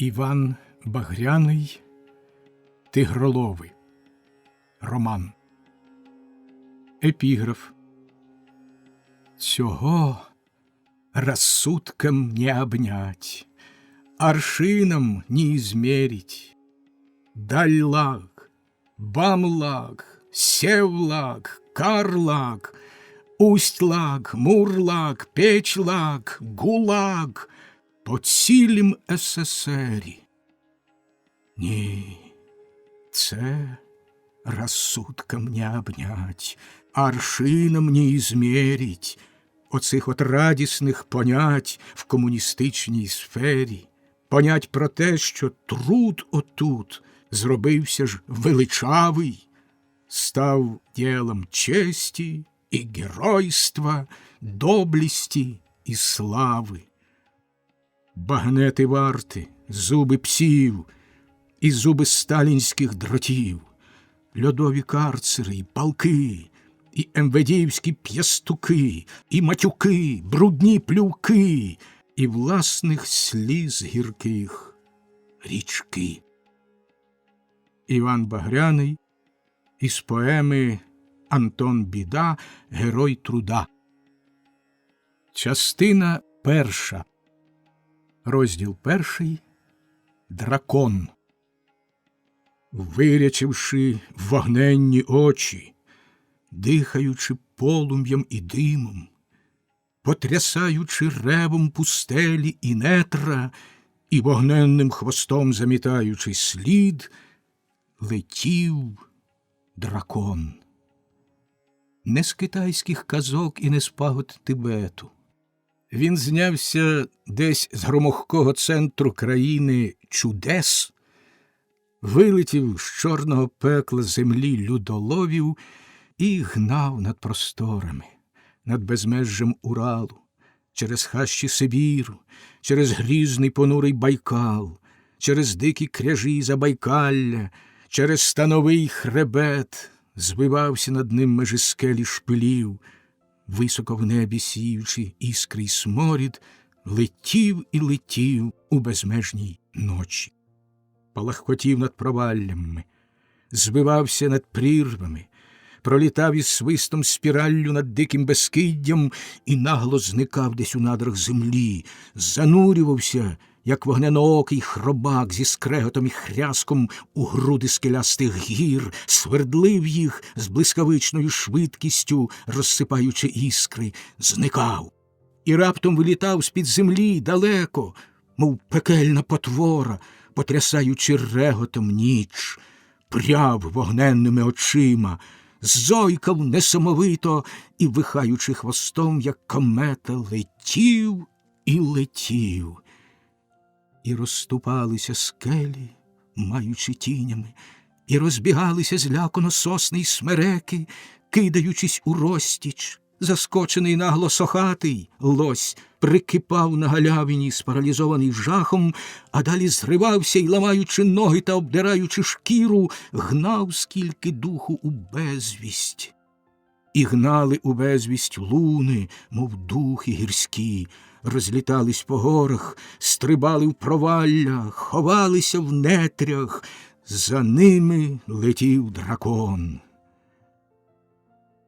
Іван Багряний, Тигролови. Роман. Епіграф. Цього рассудком не обнять, аршином не измерить. Даль-лаг, бам-лаг, сев-лаг, кар-лаг, усть-лаг, мур-лаг, печ-лаг, гулаг по цілім СССРі. Ні, це рассудком не обнять, аршином не измерить оцих от радісних понять в комуністичній сфері. Понять про те, що труд отут зробився ж величавий, став ділом честі і геройства, доблісті і слави. Багнети варти, зуби псів і зуби сталінських дротів, льодові карцери і палки, і емведівські п'ястуки, і матюки, брудні плювки, і власних сліз гірких річки. Іван Багряний із поеми Антон Біда «Герой труда». Частина перша. Розділ перший. Дракон. Вирячивши вогненні очі, дихаючи полум'ям і димом, потрясаючи ревом пустелі і нетра, і вогненним хвостом замітаючи слід, летів дракон. Не з китайських казок і не з пагод Тибету. Він знявся десь з громохкого центру країни чудес, вилетів з чорного пекла землі людоловів і гнав над просторами, над безмежжям Уралу, через хащі Сибіру, через грізний понурий Байкал, через дикі кряжі Забайкалля, через становий хребет, звивався над ним межі скелі шпилів, високо в небі сіючи іскри й сморід, летів і летів у безмежній ночі. Палахкотів над проваллями, звивався над прірвами, пролітав із свистом спіраллю над диким безкиддям і нагло зникав десь у надрах землі, занурювався, як вогняноокий хробак зі скреготом і хряском у груди скелястих гір, свердлив їх з блискавичною швидкістю, розсипаючи іскри, зникав. І раптом вилітав з-під землі далеко, мов пекельна потвора, потрясаючи реготом ніч, пряв вогненними очима, зойкав несамовито і, вихаючи хвостом, як комета, летів і летів. І розступалися скелі, маючи тінями, і розбігалися злякано сосни й смереки, кидаючись у розтіч. Заскочений нагло сохатий лось прикипав на галявині, спаралізований жахом, а далі зривався й, ламаючи ноги та обдираючи шкіру, гнав скільки духу у безвість. І гнали у безвість луни, мов духи гірські, розлітались по горах, стрибали в провалля, ховалися в нетрях, за ними летів дракон.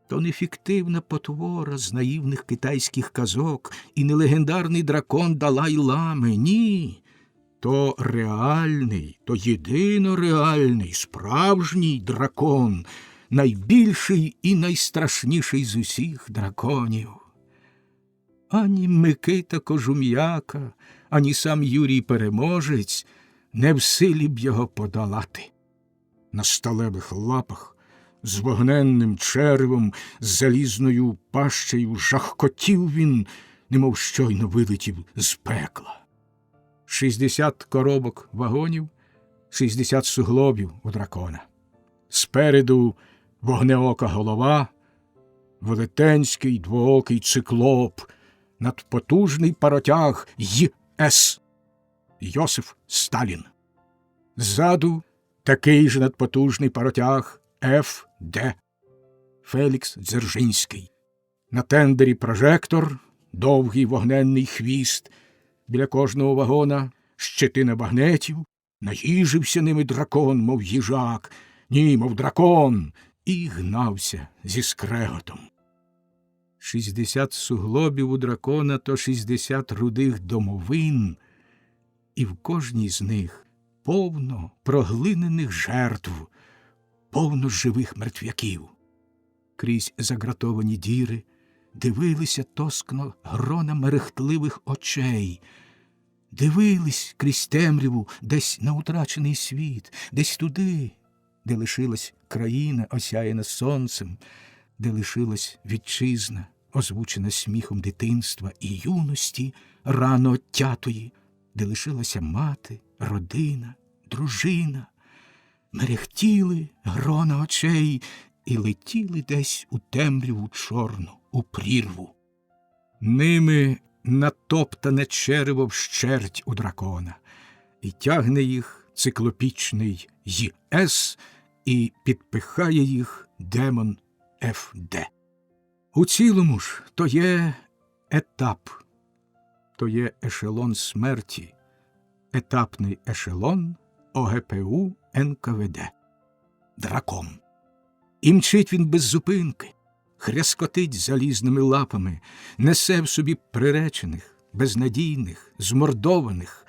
То не фіктивна потвора з наївних китайських казок і не легендарний дракон Далай-лами, ні. То реальний, то єдино реальний, справжній дракон, найбільший і найстрашніший з усіх драконів. Ані Микита Кожум'яка, ані сам Юрій Переможець не в силі б його подолати. На сталевих лапах, з вогненним черевом, з залізною пащею жахкотів він, немов щойно вилетів з пекла. 60 коробок вагонів, 60 суглобів у дракона. Спереду вогнеока голова, велетенський двоокий циклоп, надпотужний паротяг Й.С. Йосиф Сталін. Ззаду такий же надпотужний паротяг Ф.Д. Фелікс Дзержинський. На тендері прожектор, довгий вогненний хвіст. Біля кожного вагона щетина багнетів, наїжився ними дракон, мов їжак, ні, мов дракон, і гнався зі скреготом. 60 суглобів у дракона – то 60 рудих домовин, і в кожній з них повно проглинених жертв, повно живих мертвяків. Крізь загратовані діри дивилися тоскно грона мерехтливих очей, дивились крізь темряву десь на утрачений світ, десь туди, де лишилась країна, осяяна сонцем, де лишилась вітчизна, озвучена сміхом дитинства і юності, рано оттятої, де лишилася мати, родина, дружина. Мерехтіли грона очей і летіли десь у темряву чорну, у прірву. Ними натоптане черево вщерть у дракона, і тягне їх циклопічний ЄС, і підпихає їх демон ФД. У цілому ж то є етап, то є ешелон смерті, етапний ешелон ОГПУ НКВД. Дракон. І мчить він без зупинки, хряскотить залізними лапами, несе в собі приречених, безнадійних, змордованих,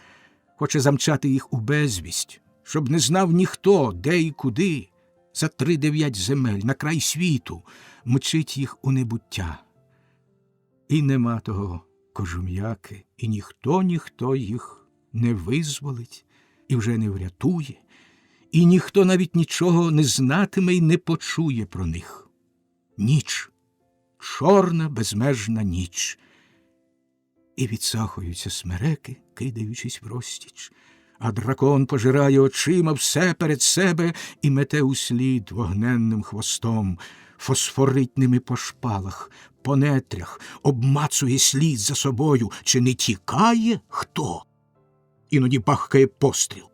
хоче замчати їх у безвість, щоб не знав ніхто, де і куди, за 3-9 земель, на край світу, мчить їх у небуття. І нема того кожум'яки, і ніхто їх не визволить і вже не врятує, і ніхто навіть нічого не знатиме і не почує про них. Ніч, чорна безмежна ніч. І відсахуються смереки, кидаючись врозтіч, а дракон пожирає очима все перед себе і мете услід вогненним хвостом, фосфоритними по шпалах, по нетрях, обмацує слід за собою, чи не тікає хто. Іноді бахкає постріл.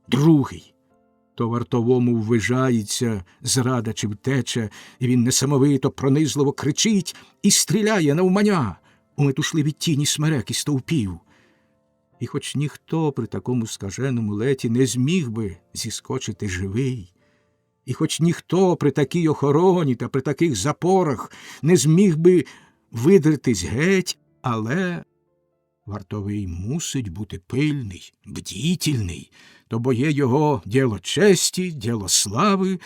Другий. То вартовому ввижається зрада чи втеча, і він несамовито, пронизливо кричить і стріляє навмання у метушливі тіні смерек і стовпів. І хоч ніхто при такому скаженому леті не зміг би зіскочити живий, і хоч ніхто при такій охороні та при таких запорах не зміг би видертись геть, але вартовий мусить бути пильний, бдітельний, то бо є його діло честі, діло слави,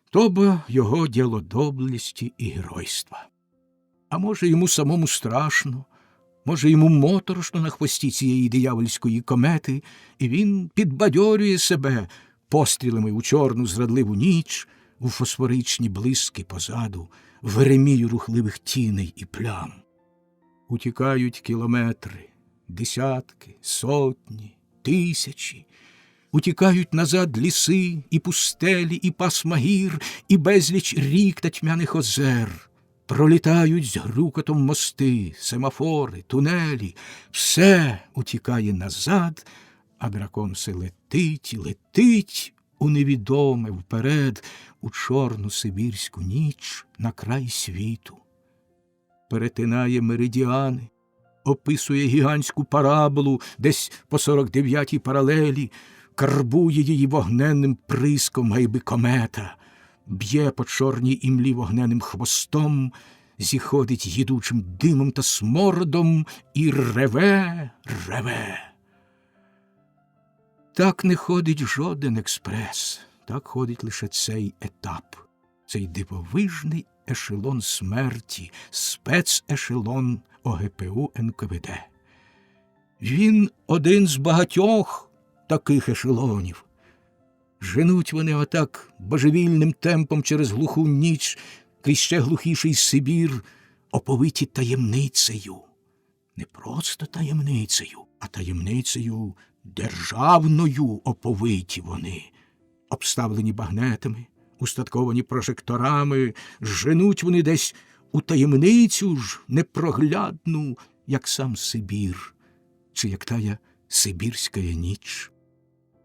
то бо його діло доблесті і геройства. А може, йому самому страшно, може, йому моторошно на хвості цієї диявольської комети, і він підбадьорює себе пострілами у чорну зрадливу ніч, у фосфоричні блиски позаду, в еремію рухливих тіней і плям. Утікають кілометри, десятки, сотні, тисячі. Утікають назад ліси, і пустелі, і пасма гір, і безліч рік та тьмяних озер. Пролітають з грюкотом мости, семафори, тунелі. Все утікає назад, а дракон все летить, летить у невідоме вперед, у чорну сибірську ніч на край світу. Перетинає меридіани, описує гігантську параболу десь по 49-й паралелі, карбує її вогненним приском гайби комета, б'є по чорній імлі вогненним хвостом, зіходить їдучим димом та смородом і реве, реве. Так не ходить жоден експрес, так ходить лише цей етап, цей дивовижний ешелон смерті, спецешелон ОГПУ НКВД. Він один з багатьох таких ешелонів. Женуть вони отак божевільним темпом через глуху ніч, крізь ще глухіший Сибір, оповиті таємницею. Не просто таємницею, а таємницею державною оповиті вони. Обставлені багнетами, устатковані прожекторами, женуть вони десь у таємницю ж непроглядну, як сам Сибір, чи як тая сибірська ніч.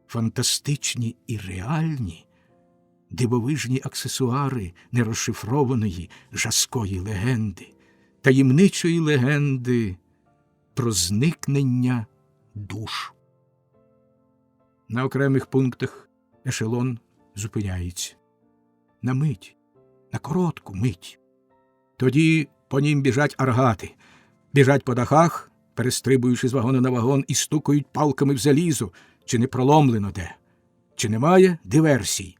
Фантастичні і реальні, дивовижні аксесуари нерозшифрованої жаскої легенди, таємничої легенди про зникнення душ. На окремих пунктах ешелон зупиняється. На мить, на коротку мить. Тоді по нім біжать аргати, біжать по дахах, перестрибуючи з вагона на вагон, і стукають палками в залізо, чи не проломлено де, чи немає диверсій.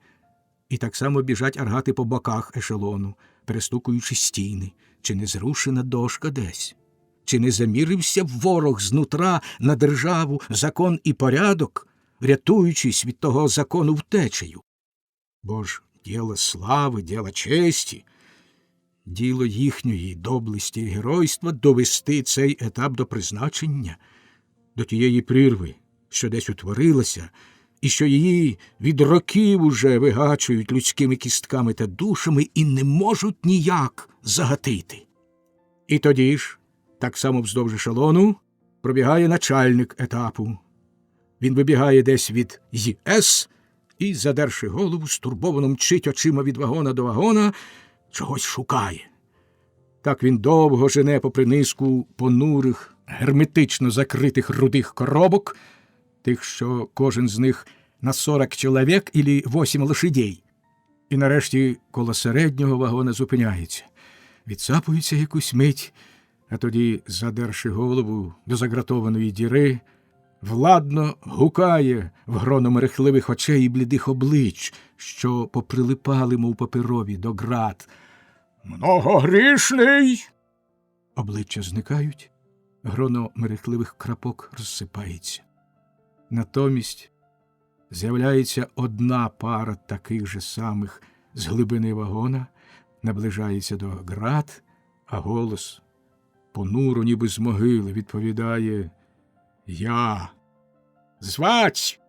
І так само біжать аргати по боках ешелону, перестукуючи стіни, чи не зрушена дошка десь, чи не замірився ворог знутра на державу, закон і порядок, рятуючись від того закону втечею. Бо ж діло слави, діло честі, діло їхньої доблесті і геройства довести цей етап до призначення, до тієї прірви, що десь утворилася, і що її від років уже вигачують людськими кістками та душами і не можуть ніяк загатити. І тоді ж, так само вздовж ешелону, пробігає начальник етапу. Він вибігає десь від ЄС і, задерши голову, стурбовано мчить очима від вагона до вагона, чогось шукає. Так він довго жене попри низку понурих, герметично закритих рудих коробок, тих, що кожен з них на 40 чоловік ілі 8 лошадей. І нарешті коло середнього вагона зупиняється. Відсапується якусь мить, а тоді, задерши голову до загратованої діри, владно гукає в гроно мерехливих очей і блідих облич, що поприлипали, мов паперові, до град. «Многогрішний!» Обличчя зникають, гроно мерехливих крапок розсипається. Натомість з'являється одна пара таких же самих з глибини вагона, наближається до град, а голос понуро, ніби з могили, відповідає: «Я! Звать!»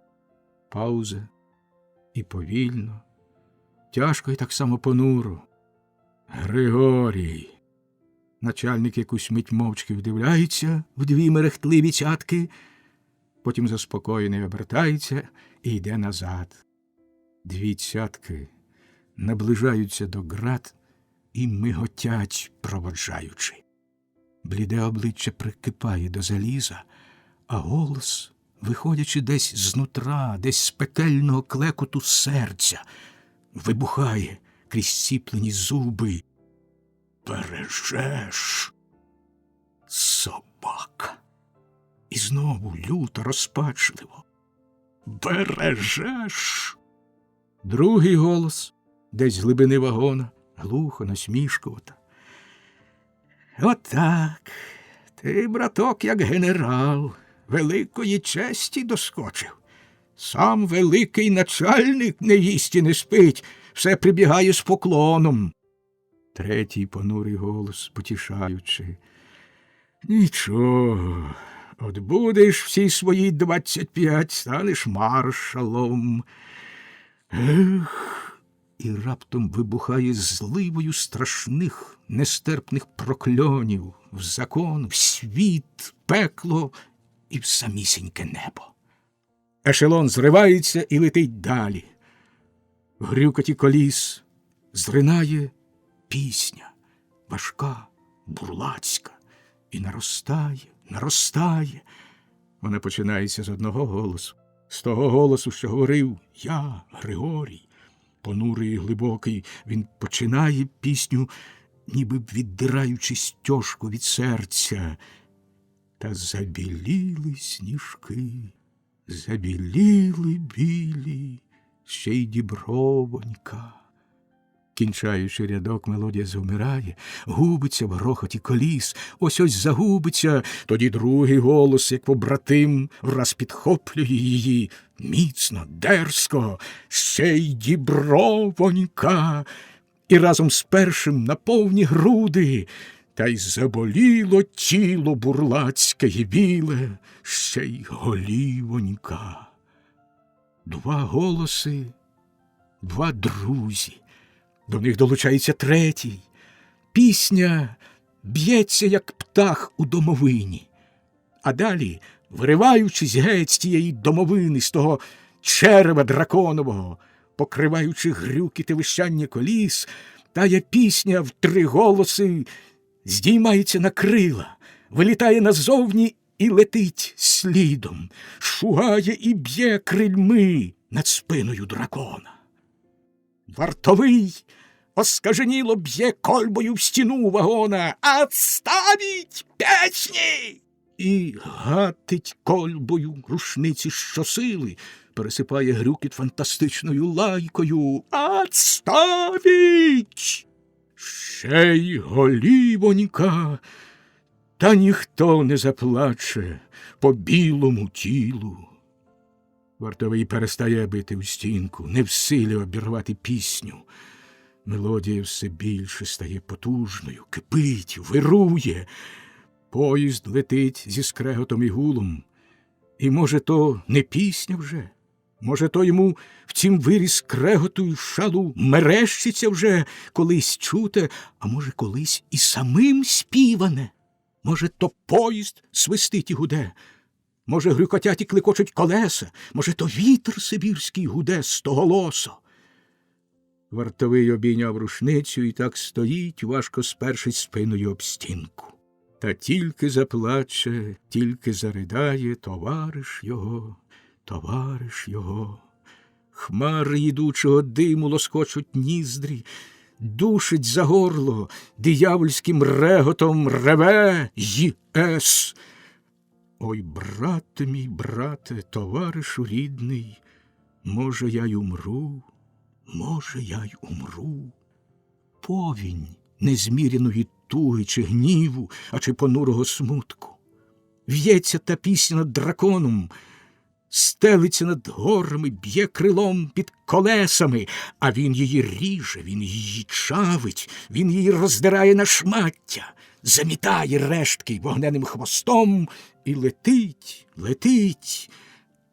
Пауза. І повільно, тяжко і так само понуро: «Григорій!» Начальник якусь мить мовчки вдивляється в дві мерехтливі цятки, потім заспокоєний обертається і йде назад. Дві цятки наближаються до град і миготять, проводжаючи. Бліде обличчя прикипає до заліза, а голос, виходячи десь знутра, десь з пекельного клекоту серця, вибухає крізь сціплені зуби: «Бережеш, собака!» І знову люто, розпачливо: «Бережеш!» Другий голос, десь з глибини вагона, глухо, насмішкувато: «Отак, ти, браток, як генерал, великої честі доскочив. Сам великий начальник не їсть і не спить, все прибігає з поклоном». Третій понурий голос, потішаючи: «Нічого, от будеш всі свої 25, станеш маршалом». Ех! І раптом вибухає зливою страшних, нестерпних прокльонів в закон, в світ, пекло і в самісіньке небо. Ешелон зривається і летить далі. В грюкоті коліс зринає пісня, важка, бурлацька, і наростає, наростає. Вона починається з одного голосу, з того голосу, що говорив «Я, Григорій». Понурий і глибокий, він починає пісню, ніби б віддираючи стяжку від серця. Та забіліли сніжки, забіліли білі, ще й дібровонька. Кінчаючи рядок, мелодія завмирає, губиться в грохоті коліс, ось-ось загубиться, тоді другий голос, як побратим, враз підхоплює її, міцно, дерзко, ще й дібровонька, і разом з першим на повні груди, та й заболіло тіло бурлацьке й біле, ще й голівонька. Два голоси, два друзі. До них долучається третій. Пісня б'ється, як птах у домовині. А далі, вириваючись геть з тієї домовини, з того черева драконового, покриваючи грюкіти вищання коліс, тая пісня в три голоси здіймається на крила, вилітає назовні і летить слідом, шугає і б'є крильми над спиною дракона. Вартовий оскаженіло б'є кольбою в стіну вагона. «Отставіть песні!» І гатить кольбою рушниці щосили, пересипає грюкіт фантастичною лайкою. «Отставіть!» Ще й голівонька, та ніхто не заплаче по білому тілу. Вартовий перестає бити в стінку, не в силі обірвати пісню. Мелодія все більше стає потужною, кипить, вирує. Поїзд летить зі скреготом і гулом. І, може, то не пісня вже? Може, то йому в цім вирі скреготу й шалу мерещиться вже колись чуте, а може, колись і самим співане? Може, то поїзд свистить і гуде? Може, грюкотять і кликочуть колеса? Може, то вітер сибірський гуде стоголосо? Вартовий обійняв рушницю і так стоїть, важко спершись спиною об стінку. Та тільки заплаче, тільки заридає товариш його. Хмари їдучого диму лоскочуть ніздрі, душить за горло, диявольським реготом реве й-ес. Ой, брате мій, брате, товаришу рідний, може, я й умру, Повінь незміряної туги чи гніву, а чи понурого смутку. В'ється та пісня над драконом, стелиться над горами, б'є крилом під колесами, а він її ріже, він її чавить, він її роздирає на шмаття, замітає рештки вогненним хвостом і летить,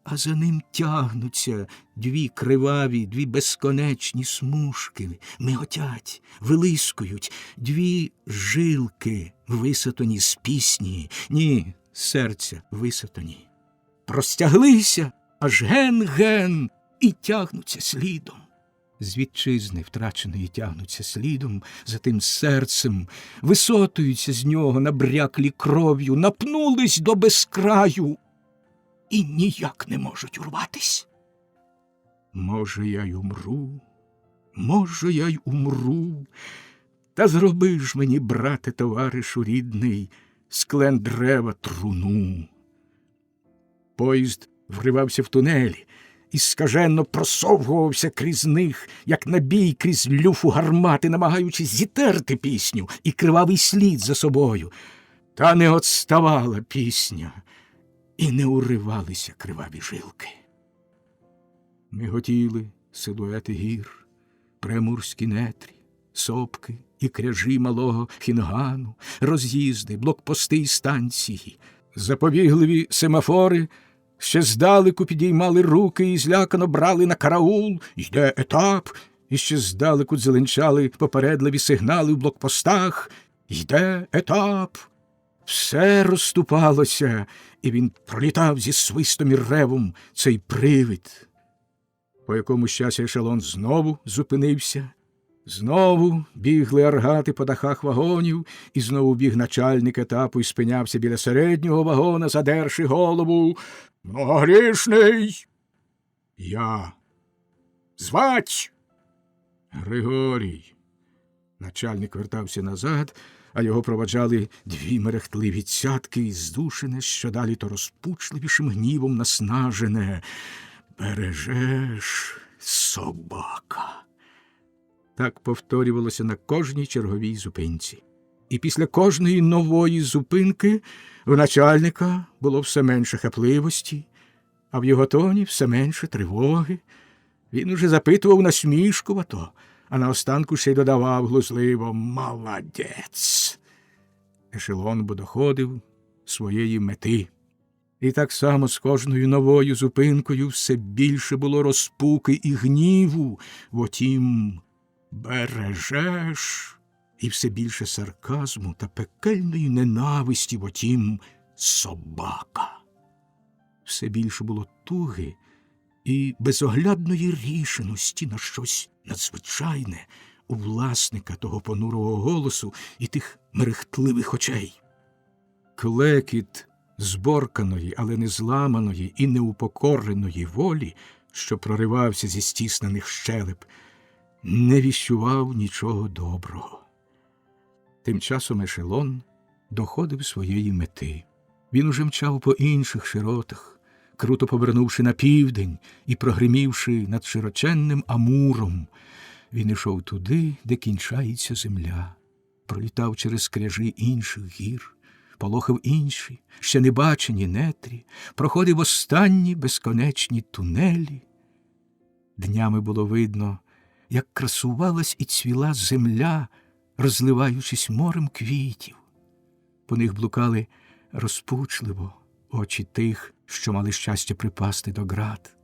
а за ним тягнуться дві криваві, дві безконечні смужки, миготять, вилискують, дві жилки висотані з пісні, ні, серця висотані. Простяглися, аж ген-ген, і тягнуться слідом. З вітчизни втраченої тягнуться слідом за тим серцем, висотуються з нього, набряклі кров'ю, напнулись до безкраю і ніяк не можуть урватись. Може, я й умру, та зроби ж мені, брате, товаришу рідний, з клен дерева труну. Поїзд вривався в тунелі і скаженно просовгувався крізь них, як набій крізь люфу гармати, намагаючись зітерти пісню і кривавий слід за собою. Та не отставала пісня, і не уривалися криваві жилки. Миготіли силуети гір, приморські нетрі, сопки і кряжі малого Хінгану, роз'їзди, блокпости й станції. Заповігливі семафори ще здалеку підіймали руки і злякано брали на караул. Йде етап, і ще здалеку дзеленчали попередливі сигнали в блокпостах. Йде етап. Все розступалося, і він пролітав зі свистом і ревом, цей привид. По якомусь часі ешелон знову зупинився. Знову бігли аргати по дахах вагонів, і знову біг начальник етапу і спинявся біля середнього вагона, задерши голову. «Многогрішний!» «Я!» «Звать!» «Григорій!» Начальник вертався назад, а його проваджали дві мерехтливі цятки і здушене, що далі то розпучливішим гнівом наснажене. «Бережеш, собака!» Так повторювалося на кожній черговій зупинці. І після кожної нової зупинки в начальника було все менше хапливості, а в його тоні все менше тривоги. Він уже запитував насмішкувато, а наостанку ще й додавав глузливо «Молодець!». Ешелон бо доходив своєї мети. І так само з кожною новою зупинкою все більше було розпуки і гніву, втім «бережеш» і все більше сарказму та пекельної ненависті, втім «собака». Все більше було туги і безоглядної рішеності на щось надзвичайне у власника того понурого голосу і тих мерехтливих очей. Клекіт зборканої, але не зламаної і неупокореної волі, що проривався зі стіснених щелеп, не віщував нічого доброго. Тим часом ешелон доходив своєї мети. Він уже мчав по інших широтах, круто повернувши на південь і прогримівши над широченним Амуром. Він ішов туди, де кінчається земля, пролітав через кряжі інших гір, полохав інші, ще не бачені нетрі, проходив останні безконечні тунелі. Днями було видно, як красувалась і цвіла земля, розливаючись морем квітів. По них блукали розпучливо очі тих, що мали щастя припасти до град.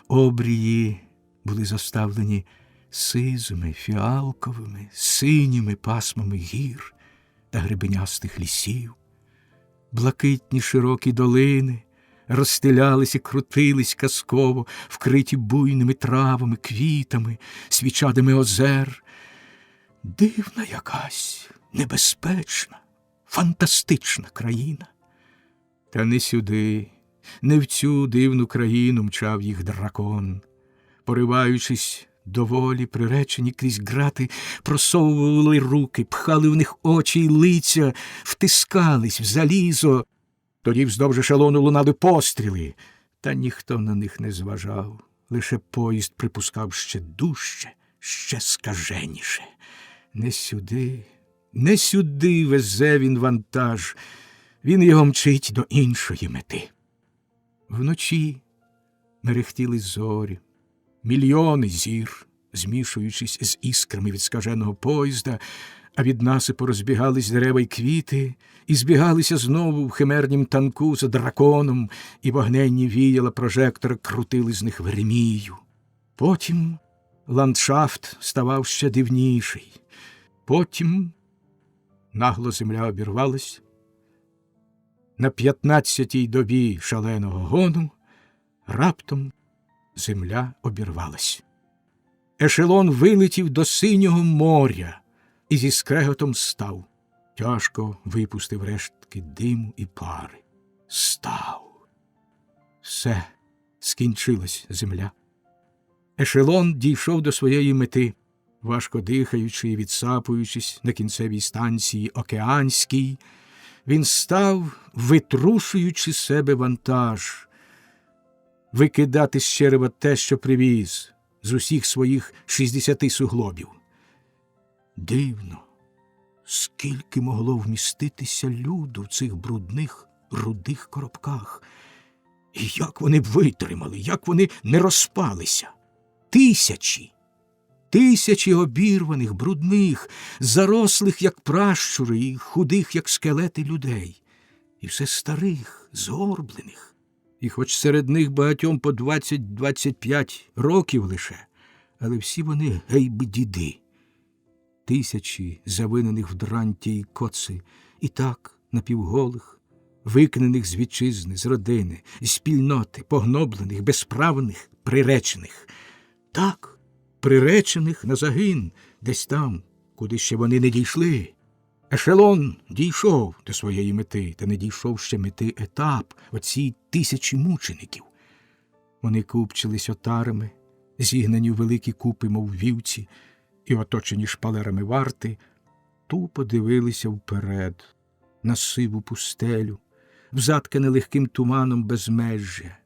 Обрії були заставлені сизими, фіалковими, синіми пасмами гір та гребенястих лісів. Блакитні широкі долини розстелялись і крутились казково, вкриті буйними травами, квітами, свічадами озер. Дивна якась, небезпечна, фантастична країна. Та не сюди, не в цю дивну країну мчав їх дракон. Пориваючись до волі, приречені крізь грати, просовували руки, пхали в них очі й лиця, втискались в залізо. Тоді вздовж ешелону лунали постріли, та ніхто на них не зважав. Лише поїзд припускав ще дужче, ще скаженіше. Не сюди, не сюди везе він вантаж, він його мчить до іншої мети. Вночі мерехтіли зорі, мільйони зір, змішуючись з іскрами від скаженого поїзда, а від насипу розбігались дерева й квіти, і збігалися знову в химернім танку за драконом, і вогненні віяла прожектори крутили з них веремію. Потім ландшафт ставав ще дивніший. Потім нагло земля обірвалась. На 15-й добі шаленого гону раптом земля обірвалась. Ешелон вилетів до синього моря і зі скреготом став. Тяжко випустив рештки диму і пари. Став. Все, скінчилась земля. Ешелон дійшов до своєї мети, важко дихаючи і відсапуючись на кінцевій станції Океанській. Він став, витрушуючи з себе вантаж, викидати з черева те, що привіз, з усіх своїх 60 суглобів. Дивно, скільки могло вміститися люду в цих брудних, рудих коробках. І як вони б витримали, як вони не розпалися. Тисячі обірваних, брудних, зарослих, як пращури, і худих, як скелети людей. І все старих, згорблених. І хоч серед них багатьом по 20-25 років лише, але всі вони гейби-діди. Тисячі завинених в дранті й коци, і так напівголих, викинених з вітчизни, з родини, з спільноти, погноблених, безправних, приречених. Так, приречених на загин, десь там, куди ще вони не дійшли. Ешелон дійшов до своєї мети, та не дійшов ще мети етап, оці тисячі мучеників. Вони купчились отарами, зігнані в великі купи, мов вівці, і, оточені шпалерами варти, тупо дивилися вперед, на сиву пустелю, взаткане легким туманом безмежжя.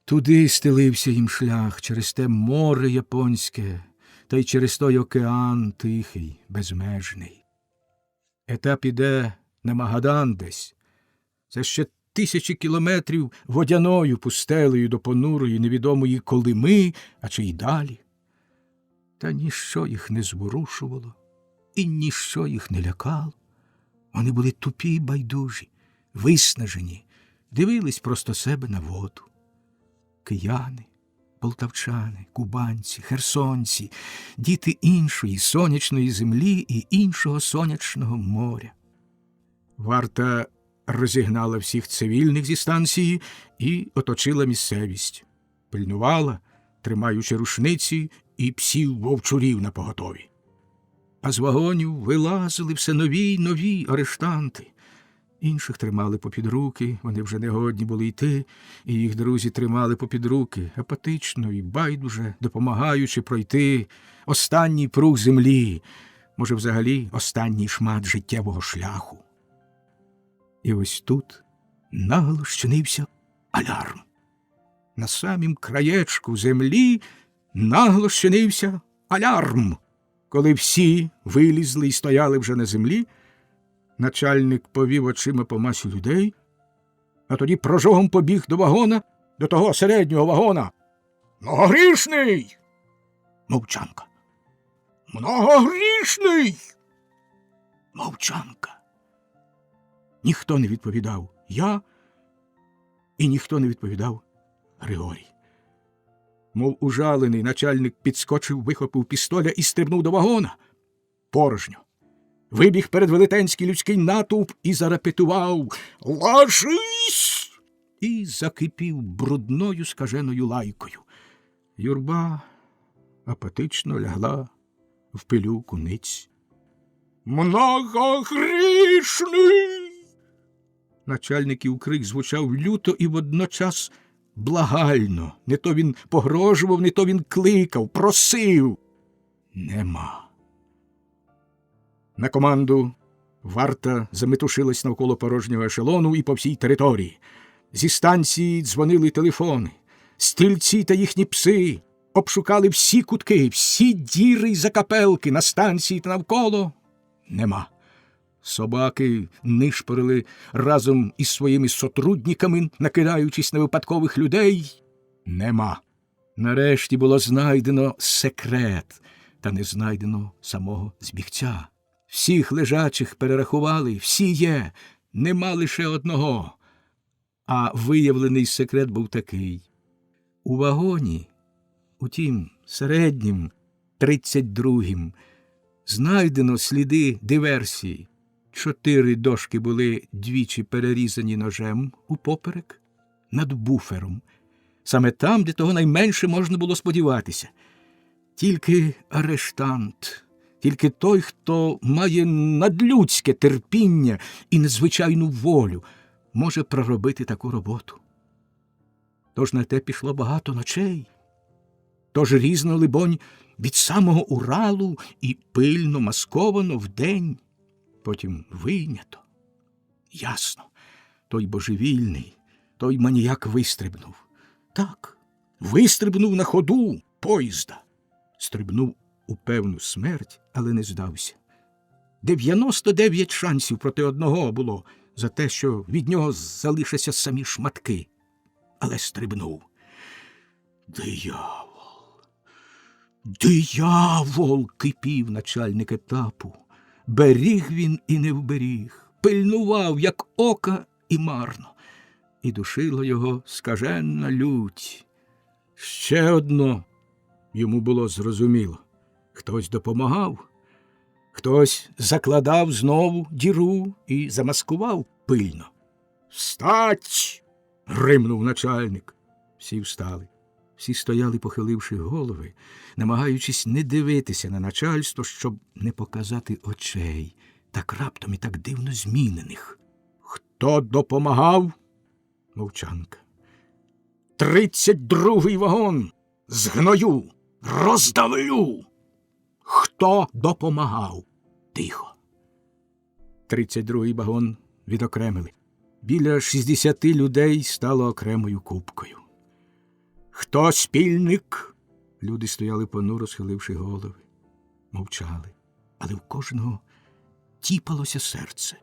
Туди стелився їм шлях, через те море японське, та й через той океан тихий, безмежний. Етап іде на Магадан десь. Це ще 1000 кілометрів водяною пустелею до понурої невідомої Колими, а чи й далі. Та ніщо їх не зворушувало, і ніщо їх не лякало. Вони були тупі й байдужі, виснажені, дивились просто себе на воду. Кияни, полтавчани, кубанці, херсонці, діти іншої сонячної землі і іншого сонячного моря. Варта розігнала всіх цивільних зі станції і оточила місцевість. Пильнувала, тримаючи рушниці і псів-вовчурів напоготові. А з вагонів вилазили все нові й нові арештанти. Інших тримали попід руки, вони вже не годні були йти, і їх друзі тримали попід руки, апатично і байдуже, допомагаючи пройти останній пруг землі, може, взагалі, останній шмат життєвого шляху. І ось тут нагло щинився алярм. На самім краєчку землі нагло щинився алярм. Коли всі вилізли і стояли вже на землі, начальник повів очима по масі людей, а тоді прожогом побіг до вагона, до того середнього вагона. «Многогрішний!» Мовчанка. «Многогрішний!» Мовчанка. Ніхто не відповідав «я», і ніхто не відповідав Григорій. Мов ужалений, начальник підскочив, вихопив пістоля і стрибнув до вагона. Порожньо. Вибіг перед велетенський людський натовп і зарепетував «Ложись!» і закипів брудною скаженою лайкою. Юрба апатично лягла в пилюку ниць. «Многогрішний!» Начальників крик звучав люто і водночас благально. Не то він погрожував, не то він кликав, просив. Нема. На команду варта заметушилась навколо порожнього ешелону і по всій території. Зі станції дзвонили телефони. Стрільці та їхні пси обшукали всі кутки, всі діри й закапелки на станції та навколо. Нема. Собаки нишпорили разом із своїми сотрудниками, накидаючись на випадкових людей. Нема. Нарешті було знайдено секрет, та не знайдено самого збігця. Всіх лежачих перерахували, всі є, нема лише одного. А виявлений секрет був такий. У вагоні, у тім середнім, 32-м, знайдено сліди диверсії. 4 дошки були двічі перерізані ножем упоперек над буфером. Саме там, де того найменше можна було сподіватися. Тільки арештант, тільки той, хто має надлюдське терпіння і незвичайну волю, може проробити таку роботу. Тож на те пішло багато ночей. Тож різно, либонь, від самого Уралу і пильно масковано вдень. Потім вийнято. Ясно, той божевільний, той маніяк вистрибнув. Так, вистрибнув на ходу поїзда. Стрибнув у певну смерть, але не здався. 99 шансів проти одного було за те, що від нього залишаться самі шматки. Але стрибнув. Диявол! Диявол! Кипів начальник етапу. Беріг він і не вберіг, пильнував, як ока, і марно. І душило його скаженна лють. Ще одно йому було зрозуміло. Хтось допомагав, хтось закладав знову діру і замаскував пильно. «Встать!» – гримнув начальник. Всі встали. Всі стояли, похиливши голови, намагаючись не дивитися на начальство, щоб не показати очей, так раптом і так дивно змінених. «Хто допомагав?» Мовчанка. «32-й вагон! Згною! Роздавлю!» «Хто допомагав?» Тихо. 32-й вагон відокремили. Біля 60 людей стало окремою купкою. «Хто спільник?» Люди стояли понуро, схиливши голови. Мовчали. Але в кожного тіпалося серце.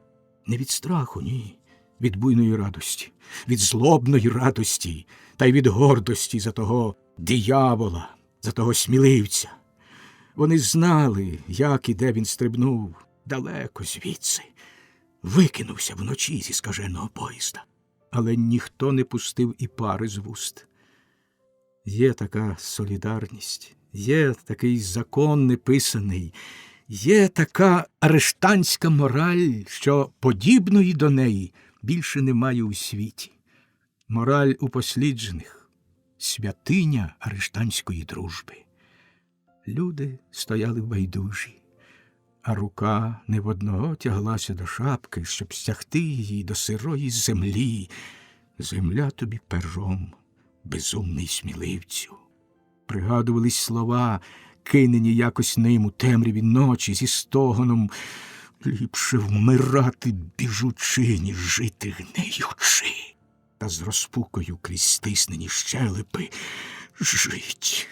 Не від страху, ні. Від буйної радості. Від злобної радості. Та й від гордості за того диявола, за того сміливця. Вони знали, як і де він стрибнув. Далеко звідси. Викинувся вночі зі скаженого поїзда. Але ніхто не пустив і пари з вуст. Є така солідарність, є такий закон неписаний, є така арештанська мораль, що подібної до неї більше немає у світі. Мораль упосліджених, святиня арештанської дружби. Люди стояли байдужі, а рука не в одного тяглася до шапки, щоб стягти її до сирої землі. Земля тобі пером, безумний сміливцю. Пригадувались слова, кинені якось ним у темряві ночі зі стогоном: ліпше вмирати біжучи, ніж жити гниючи. Та з розпукою крізь стиснені щелепи: жить,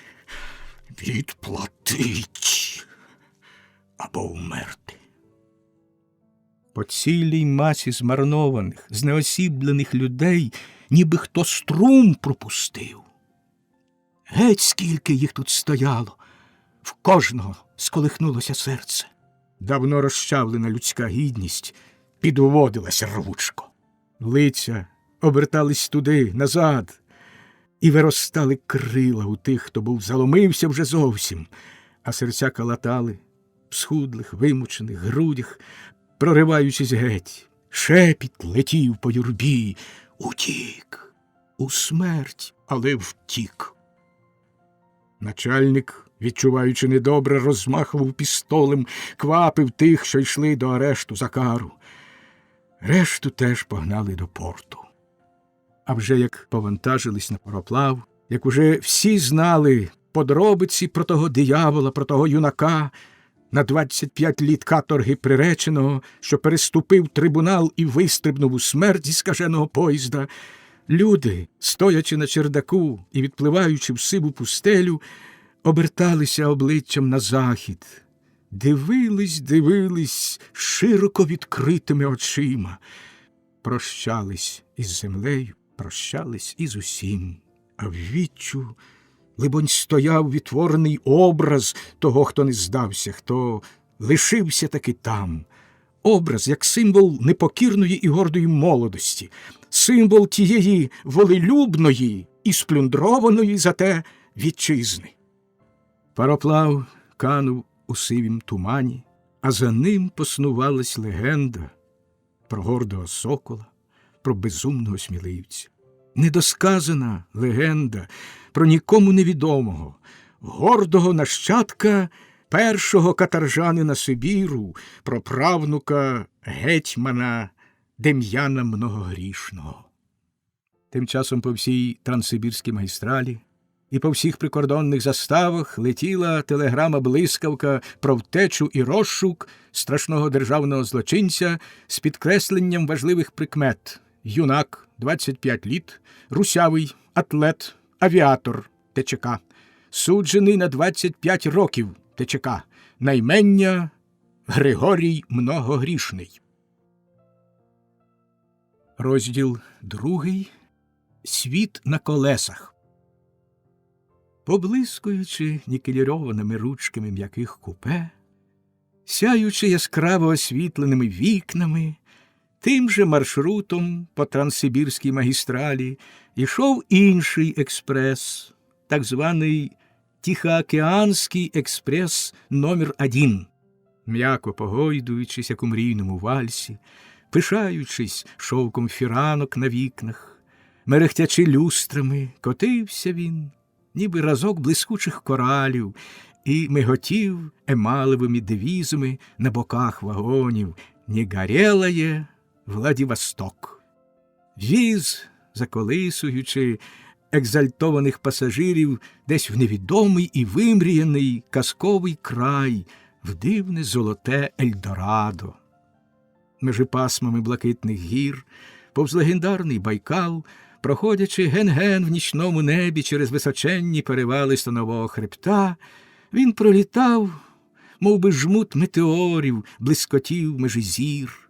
відплатить або вмерти. По цілій масі змарнованих, знеосіблених людей ніби хто струм пропустив. Геть скільки їх тут стояло, в кожного сколихнулося серце. Давно розчавлена людська гідність підводилася рвучко. Лиця обертались туди, назад, і виростали крила у тих, хто був заломився вже зовсім, а серця калатали в схудлих, вимучених грудях, прориваючись геть. Шепіт летів по юрбі: утік, у смерть, але втік. Начальник, відчуваючи недобре, розмахував пістолем, квапив тих, що йшли до арешту за кару. Решту теж погнали до порту. А вже як повантажились на пароплав, як уже всі знали подробиці про того диявола, про того юнака, на 25 літ каторги приреченого, що переступив трибунал і вистрибнув у смерть зі скаженого поїзда, люди, стоячи на чердаку і відпливаючи в сиву пустелю, оберталися обличчям на захід, дивились широко відкритими очима, прощались із землею, прощались із усім, а в віччю, либонь, стояв відтворений образ того, хто не здався, хто лишився таки там. Образ, як символ непокірної і гордої молодості, символ тієї волелюбної і сплюндрованої зате вітчизни. Пароплав канув у сивім тумані, а за ним поснувалась легенда про гордого сокола, про безумного сміливця. Недосказана легенда про нікому невідомого, гордого нащадка першого каторжанина Сибіру, про правнука гетьмана Дем'яна Многогрішного. Тим часом по всій Транссибірській магістралі і по всіх прикордонних заставах летіла телеграма-блискавка про втечу і розшук страшного державного злочинця з підкресленням важливих прикмет: юнак, 25 літ, русявий, атлет, авіатор, ТЧК, суджений на 25 років, ТЧК, наймення Григорій Многогрішний. Розділ 2. Світ на колесах. Поблискуючи нікельованими ручками м'яких купе, сяючи яскраво освітленими вікнами, тим же маршрутом по Транссибірській магістралі йшов інший експрес, так званий Тихоокеанський експрес номер 1. М'яко погойдуючись, як у мрійному вальсі, пишаючись шовком фіранок на вікнах, мерехтячи люстрами, котився він, ніби разок блискучих коралів, і миготів емалевими девізами на боках вагонів: «Не горелає Владивосток». Віз, заколисуючи екзальтованих пасажирів десь в невідомий і вимріяний казковий край, в дивне золоте Ельдорадо. Межи пасмами блакитних гір, повз легендарний Байкал, проходячи ген-ген в нічному небі через височенні перевали Станового хребта, він пролітав, мов би жмут метеорів, блискотів межі зір,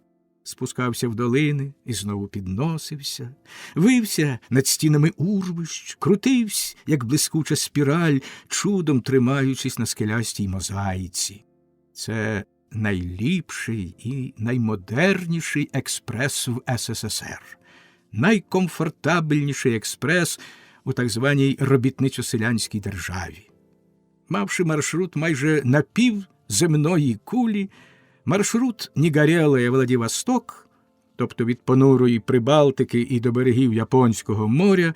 спускався в долини і знову підносився, вився над стінами урвищ, крутився, як блискуча спіраль, чудом тримаючись на скелястій мозаїці. Це найліпший і наймодерніший експрес в СССР, найкомфортабельніший експрес у так званій робітничо-селянській державі. Мавши маршрут майже на пів земної кулі, маршрут Негорелая Владивосток, тобто від понурої Прибалтики і до берегів Японського моря,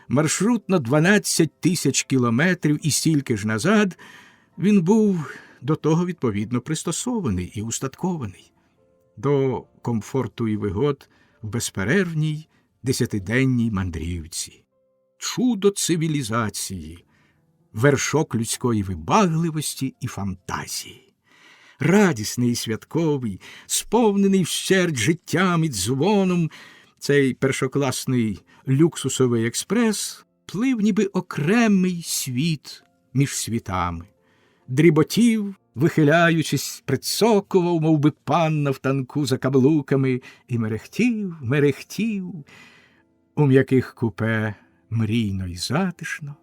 маршрут на 12 тисяч кілометрів і стільки ж назад, він був до того відповідно пристосований і устаткований. До комфорту і вигод в безперервній 10-денній мандрівці. Чудо цивілізації, вершок людської вибагливості і фантазії. Радісний і святковий, сповнений вщерть життям і дзвоном, цей першокласний люксусовий експрес плив ніби окремий світ між світами. Дріботів, вихиляючись, прицокував, мов би панна в танку за каблуками, і мерехтів. У м'яких купе мрійно й затишно,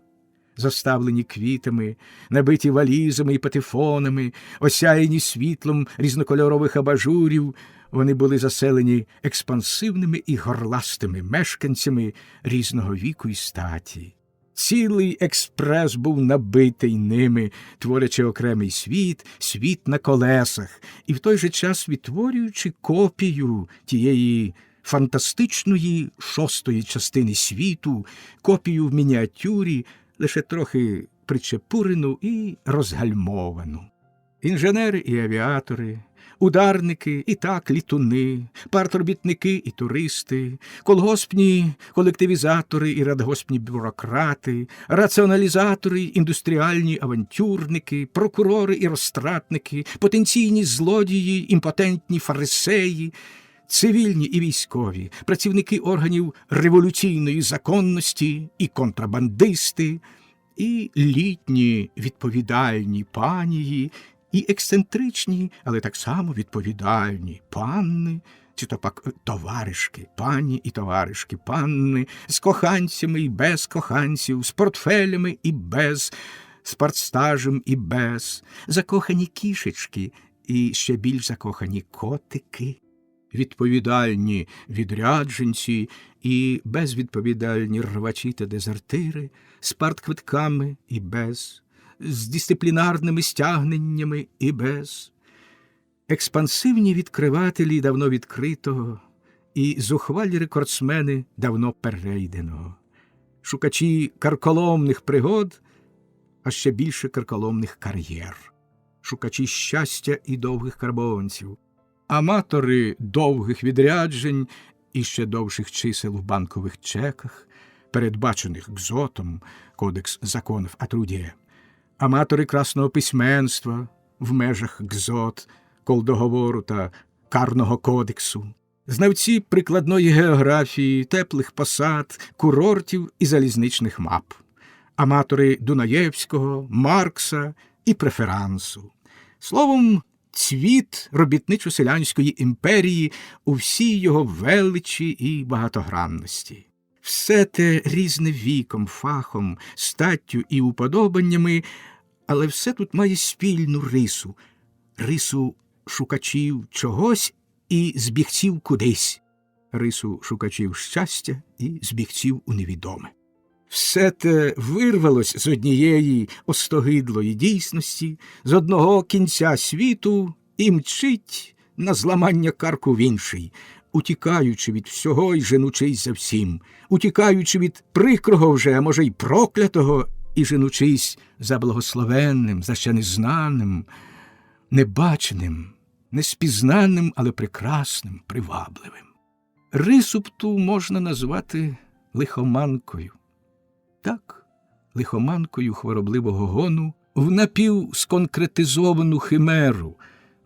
заставлені квітами, набиті валізами і патефонами, осяяні світлом різнокольорових абажурів, вони були заселені експансивними і горластими мешканцями різного віку і статі. Цілий експрес був набитий ними, творячи окремий світ, світ на колесах, і в той же час відтворюючи копію тієї фантастичної шостої частини світу, копію в мініатюрі, лише трохи причепурену і розгальмовану. Інженери і авіатори, ударники і так літуни, партробітники і туристи, колгоспні колективізатори і радгоспні бюрократи, раціоналізатори, індустріальні авантюрники, прокурори і розтратники, потенційні злодії, імпотентні фарисеї, цивільні і військові, працівники органів революційної законності і контрабандисти, і літні відповідальні панії, і ексцентричні, але так само відповідальні панни, чи то пак товаришки, пані і товаришки, панни, з коханцями і без коханців, з портфелями і без, з партстажем і без, закохані кішечки і ще більш закохані котики, відповідальні відрядженці і безвідповідальні рвачі та дезертири, з партквитками і без, з дисциплінарними стягненнями і без, експансивні відкривателі давно відкритого і зухвалі рекордсмени давно перейденого, шукачі карколомних пригод, а ще більше карколомних кар'єр, шукачі щастя і довгих карбованців, аматори довгих відряджень і ще довших чисел в банкових чеках, передбачених ГЗОТом, Кодекс законів о труді, аматори красного письменства в межах ГЗОТ, колдоговору та карного кодексу, знавці прикладної географії, теплих посад, курортів і залізничних мап, аматори Дунаєвського, Маркса і преферансу. Словом, цвіт робітничо-селянської імперії у всій його величі і багатогранності. Все те різне віком, фахом, статтю і уподобаннями, але все тут має спільну рису. Рису шукачів чогось і збігців кудись. Рису шукачів щастя і збігців у невідоме. Все те вирвалось з однієї остогидлої дійсності, з одного кінця світу і мчить на зламання карку в інший, утікаючи від всього й женучись за всім, утікаючи від прикрого вже, а може й проклятого, і женучись за благословенним, за ще незнаним, небаченим, неспізнаним, але прекрасним, привабливим. Рису б ту можна назвати лихоманкою. Так, лихоманкою хворобливого гону в напівсконкретизовану химеру,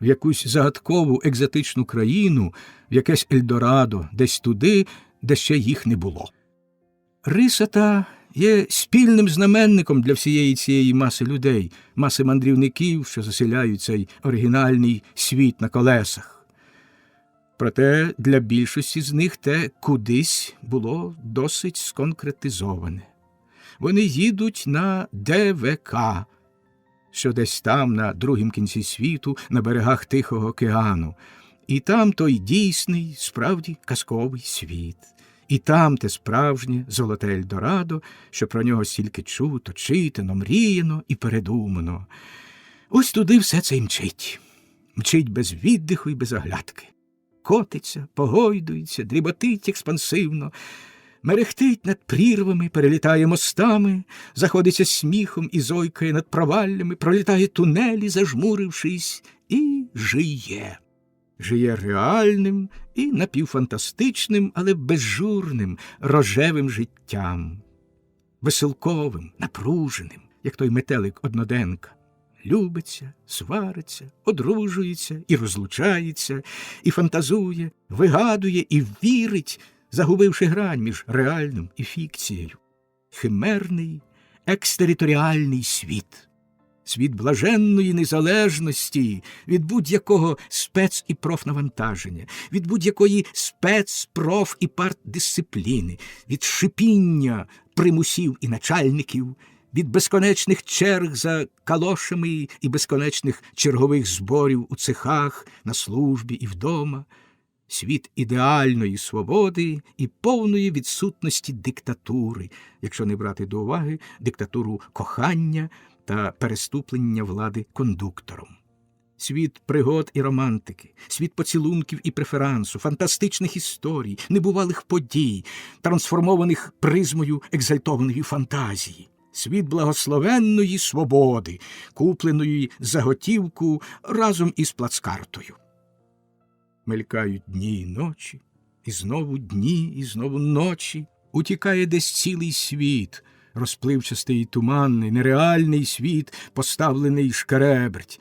в якусь загадкову екзотичну країну, в якесь Ельдорадо, десь туди, де ще їх не було. Риса та є спільним знаменником для всієї цієї маси людей, маси мандрівників, що заселяють цей оригінальний світ на колесах. Проте для більшості з них те кудись було досить сконкретизоване. Вони їдуть на ДВК, що десь там, на другім кінці світу, на берегах Тихого океану. І там той дійсний, справді казковий світ. І там те справжнє золоте Ельдорадо, що про нього стільки чуто, читано, мріяно і передумано. Ось туди все це й мчить. Мчить без віддиху і без оглядки. Котиться, погойдується, дріботить експансивно. мерехтить над прірвами, перелітає мостами, заходиться сміхом і зойкає над проваллями, пролітає тунелі, зажмурившись, і жиє. Жиє реальним і напівфантастичним, але безжурним, рожевим життям. Веселковим, напруженим, як той метелик Одноденка. Любиться, свариться, одружується і розлучається, і фантазує, вигадує і вірить, загубивши грань між реальним і фікцією. Химерний, екстериторіальний світ. Світ блаженної незалежності від будь-якого спец- і профнавантаження, від будь-якої спец-, проф- і партдисципліни, від шипіння примусів і начальників, від безконечних черг за калошами і безконечних чергових зборів у цехах, на службі і вдома, світ ідеальної свободи і повної відсутності диктатури, якщо не брати до уваги диктатуру кохання та переступлення влади кондуктором. Світ пригод і романтики, світ поцілунків і преферансу, фантастичних історій, небувалих подій, трансформованих призмою екзальтованої фантазії. Світ благословенної свободи, купленої за готівку разом із плацкартою. Мелькають дні і ночі, і знову дні, і знову ночі. Утікає десь цілий світ, розпливчастий і туманний, нереальний світ, поставлений шкереберть.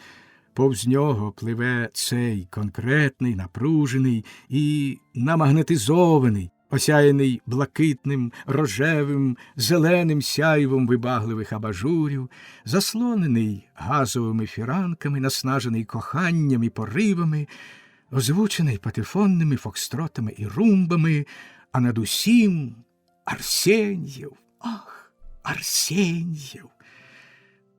Повз нього пливе цей конкретний, напружений і намагнетизований, осяяний блакитним, рожевим, зеленим сяйвом вибагливих абажурів, заслонений газовими фіранками, наснажений коханням і поривами, озвучений патефонними фокстротами і румбами, а над усім Арсеньєв. Ах, Арсеньєв!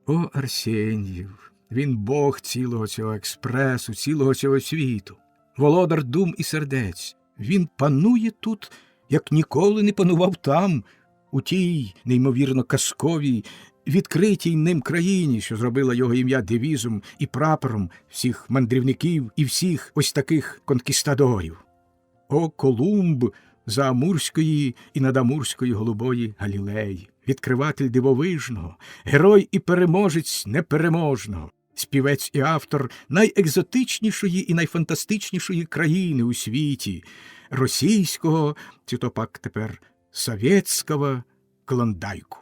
О, Арсеньєв! Він бог цілого цього експресу, цілого цього світу, володар дум і сердець. Він панує тут, як ніколи не панував там, у тій неймовірно казковій, відкритій ним країні, що зробила його ім'я девізом і прапором всіх мандрівників і всіх ось таких конкістадорів. О, Колумб заамурської і надамурської голубої Галілеї, відкриватель дивовижного, герой і переможець непереможного, співець і автор найекзотичнішої і найфантастичнішої країни у світі, російського, чи то пак тепер совєтського Клондайку.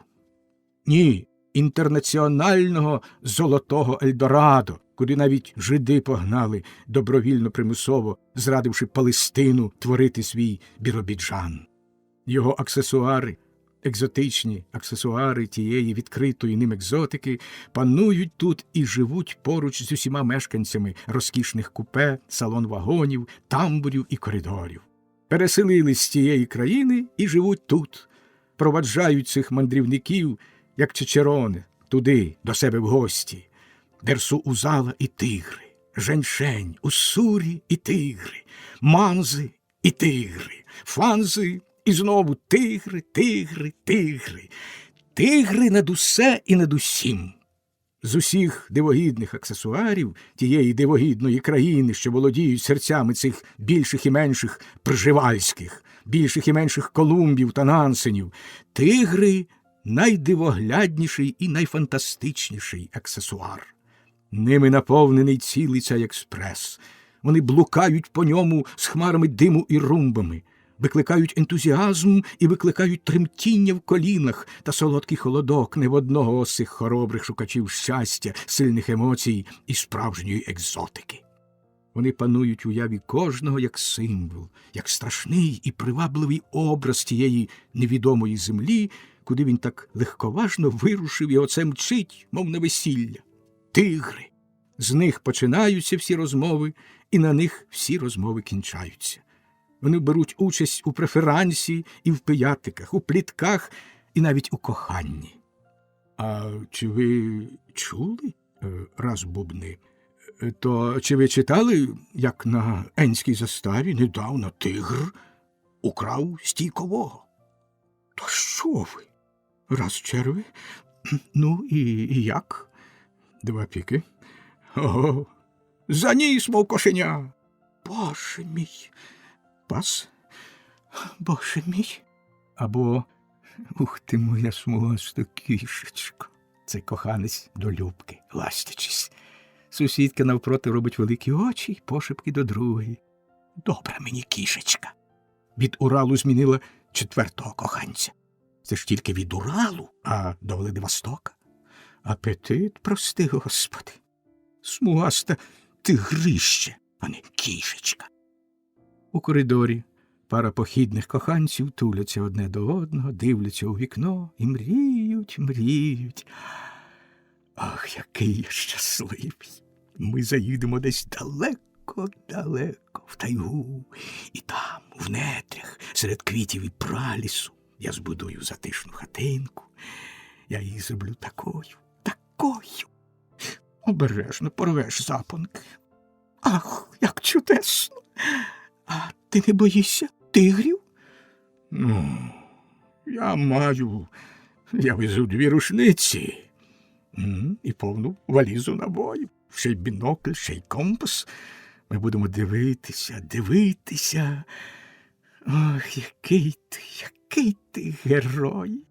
Ні, інтернаціонального золотого Ельдорадо, куди навіть жиди погнали добровільно-примусово, зрадивши Палестину творити свій Біробіджан. Його аксесуари, екзотичні аксесуари тієї відкритої ним екзотики, панують тут і живуть поруч з усіма мешканцями розкішних купе, салон-вагонів, тамбурів і коридорів. Переселились з тієї країни і живуть тут, проваджають цих мандрівників, як чичерони, туди, до себе в гості. Дерсу Узала і тигри, женьшень, уссурі і тигри, манзи і тигри, фанзи і знову тигри, тигри, тигри. Тигри над усе і над усім. З усіх дивогідних аксесуарів тієї дивогідної країни, що володіють серцями цих більших і менших пржевальських, більших і менших Колумбів та Нансенів, тигри – найдивоглядніший і найфантастичніший аксесуар. Ними наповнений цілий цей експрес. Вони блукають по ньому з хмарами диму і румбами, викликають ентузіазм і викликають тремтіння в колінах та солодкий холодок не в одного з цих хоробрих шукачів щастя, сильних емоцій і справжньої екзотики. Вони панують в уяві кожного як символ, як страшний і привабливий образ тієї невідомої землі, куди він так легковажно вирушив і оце мчить, мов на весілля. Тигри. З них починаються всі розмови, і на них всі розмови кінчаються. Вони беруть участь у преферансі і в пиятиках, у плітках і навіть у коханні. А чи ви чули, раз бубни, то чи ви читали, як на Енській заставі недавно тигр украв стійкового? То що ви? Раз черви? Ну і як? 2 піки. Ого, заніс, мов кошеня. Боже мій! Пас? Боже мій! Або «Ух ти, моя смугаста кішечко». Це коханець до Любки, ластячись. Сусідка навпроти робить великі очі й пошепки до другої. «Добра мені кішечка». Від Уралу змінила четвертого коханця. Це ж тільки від Уралу, а до Владивостока. Апетит, прости, Господи. Смугаста тигрище, а не кішечка. У коридорі пара похідних коханців туляться одне до одного, дивляться у вікно і мріють, мріють. Ах, який я щасливий! Ми заїдемо десь далеко-далеко в тайгу, і там, в нетрях, серед квітів і пралісу, я збудую затишну хатинку. Я її зроблю такою. Обережно порвеш запонки. Ах, як чудесно! А ти не боїшся тигрів? Я везу 2 рушниці і повну валізу набоїв, ще й бінокль, ще й компас. Ми будемо дивитися. Ох, який ти герой!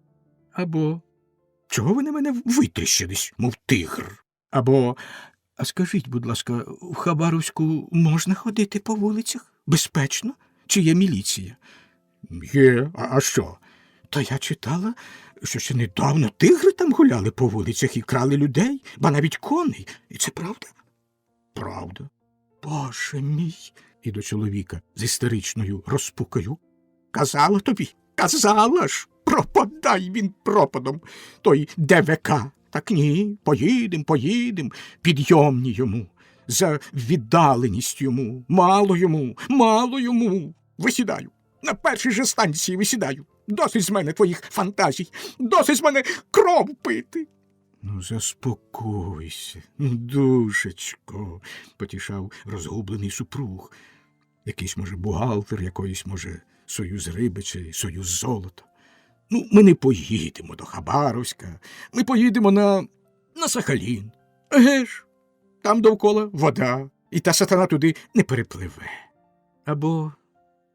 Або чого ви на мене витріщились, мов тигр? Або, а скажіть, будь ласка, в Хабаровську можна ходити по вулицях? Безпечно? Чи є міліція? Є, а що? Та я читала, що ще недавно тигри там гуляли по вулицях і крали людей, ба навіть коней. І це правда? Правда. Боже мій! І до чоловіка з істеричною розпукою. Казала тобі, казала ж, пропадай він пропадом, той ДВК. Так ні, поїдем, підйомні йому, за віддаленість йому, мало йому. Висідаю, на першій же станції висідаю. Досить з мене твоїх фантазій, досить з мене кров пити. Заспокойся, душечко, потішав розгублений супруг. Якийсь, може, бухгалтер, якоїсь, може, Союз риби чи Союз золота. Ми не поїдемо до Хабаровська, ми поїдемо на Сахалін. Еге ж, там довкола вода, і та сатана туди не перепливе. Або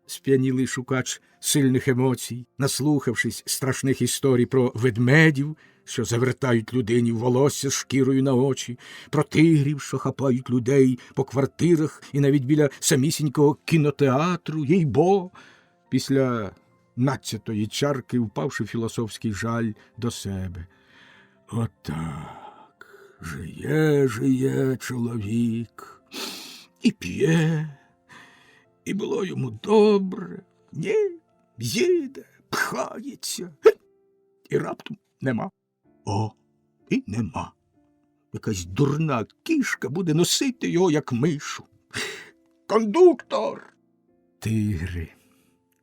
сп'янілий шукач сильних емоцій, наслухавшись страшних історій про ведмедів, що завертають людині в волосся шкірою на очі, про тигрів, що хапають людей по квартирах і навіть біля самісінького кінотеатру, їй-бо, після 12-ї чарки впавши філософський жаль до себе. Отак, жиє чоловік, і п'є, і було йому добре. Ні, їде, пхається, і раптом нема. І нема. Якась дурна кішка буде носити його, як мишу. Кондуктор! Тигри.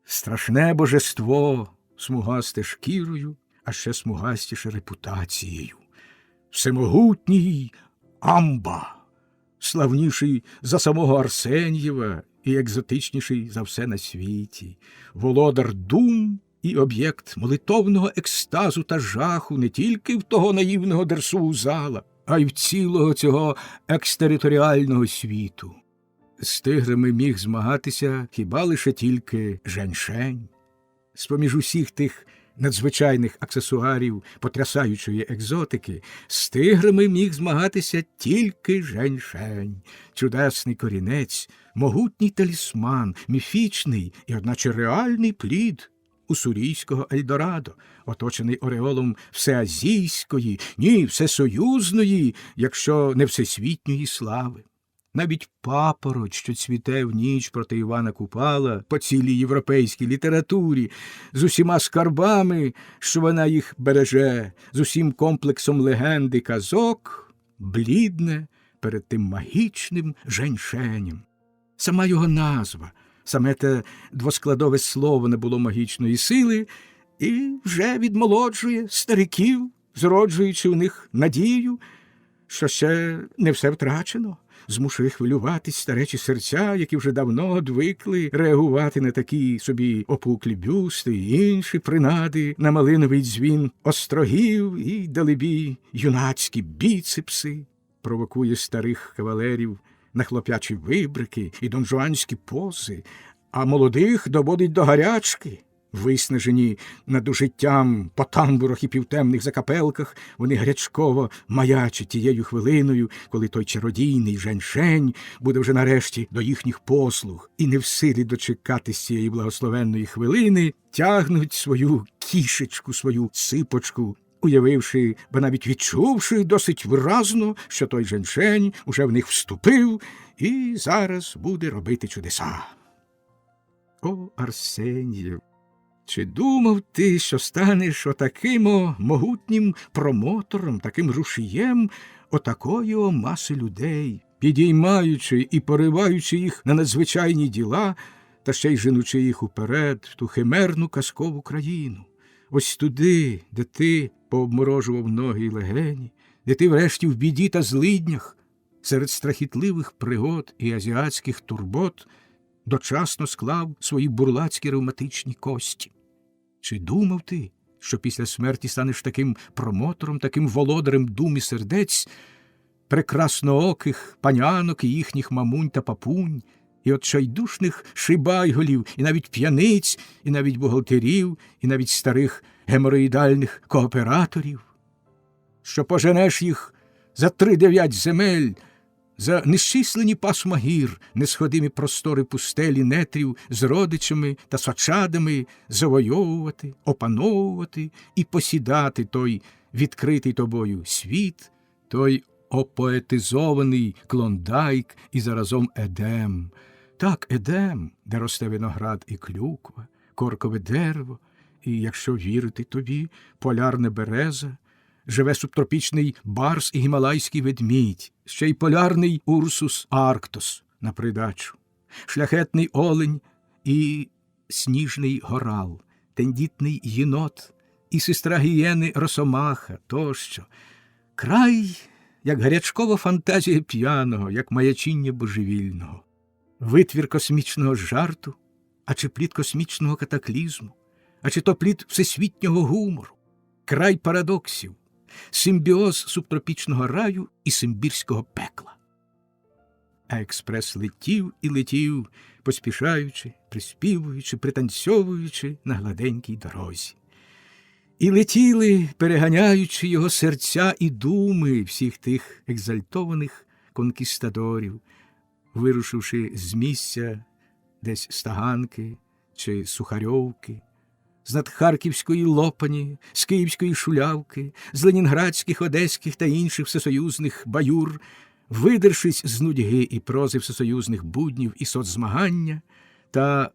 Страшне божество, смугасте шкірою, а ще смугастіше репутацією. Всемогутній Амба, славніший за самого Арсеньєва і екзотичніший за все на світі, володар дум і об'єкт молитовного екстазу та жаху не тільки в того наївного Дерсу-Узала, а й в цілого цього екстериторіального світу. З тиграми міг змагатися хіба лише тільки Женьшень. З-поміж усіх тих надзвичайних аксесуарів потрясаючої екзотики, з тиграми міг змагатися тільки Женьшень, чудесний корінець, могутній талісман, міфічний і, одначе, реальний плід уссурійського Ельдорадо, оточений ореолом всеазійської, ні, всесоюзної, якщо не всесвітньої слави. Навіть папороть, що цвіте в ніч проти Івана Купала по цілій європейській літературі, з усіма скарбами, що вона їх береже, з усім комплексом легенди казок, блідне перед тим магічним Женьшенем. Сама його назва, саме те двоскладове слово не було магічної сили і вже відмолоджує стариків, зроджуючи у них надію, що ще не все втрачено. Змушує хвилюватись старечі серця, які вже давно одвикли реагувати на такі собі опуклі бюсти і інші принади, на малиновий дзвін острогів і, далебі, юнацькі біцепси, провокує старих кавалерів на хлоп'ячі вибрики і донжуанські пози, а молодих доводить до гарячки, Виснажені надужиттям по тамбурах і півтемних закапелках, вони гарячково маячать тією хвилиною, коли той чародійний женьшень буде вже нарешті до їхніх послуг, і не в силі дочекатись цієї благословенної хвилини, тягнуть свою кішечку, свою ципочку, уявивши, бо навіть відчувши досить виразно, що той женьшень уже в них вступив і зараз буде робити чудеса. О, Арсенію! Чи думав ти, що станеш отаким могутнім промотором, таким рушієм отакої маси людей, підіймаючи і пориваючи їх на надзвичайні діла, та ще й женучи їх уперед в ту химерну казкову країну? Ось туди, де ти пообморожував ноги й легені, де ти врешті в біді та злиднях, серед страхітливих пригод і азіатських турбот, дочасно склав свої бурлацькі ревматичні кості. Чи думав ти, що після смерті станеш таким промотором, таким володарем дум і сердець, прекраснооких панянок і їхніх мамунь та папунь, і отчайдушних шибайголів, і навіть п'яниць, і навіть бухгалтерів, і навіть старих геморроїдальних кооператорів? Що поженеш їх за 3-9 земель, за нещислені пасма гір, несходимі простори пустелі нетрів з родичами та сочадами завойовувати, опановувати і посідати той відкритий тобою світ, той опоетизований Клондайк і заразом Едем. Так, Едем, де росте виноград і клюква, коркове дерево, і, якщо вірити тобі, полярна береза, живе субтропічний барс і гімалайський ведмідь, ще й полярний Урсус Арктос на придачу, шляхетний олень і сніжний горал, тендітний єнот і сестра гієни Росомаха тощо. Край, як гарячкова фантазія п'яного, як маячіння божевільного, витвір космічного жарту, а чи плід космічного катаклізму, а чи то плід всесвітнього гумору, край парадоксів, симбіоз субтропічного раю і симбірського пекла. А експрес летів і летів, поспішаючи, приспівуючи, пританцьовуючи на гладенькій дорозі. І летіли, переганяючи його серця і думи всіх тих екзальтованих конкістадорів, вирушивши з місця десь з Таганки чи Сухарьовки, з надхарківської Лопані, з київської Шулявки, з ленінградських, одеських та інших всесоюзних баюр, видершись з нудьги і прози всесоюзних буднів і соцзмагання, та,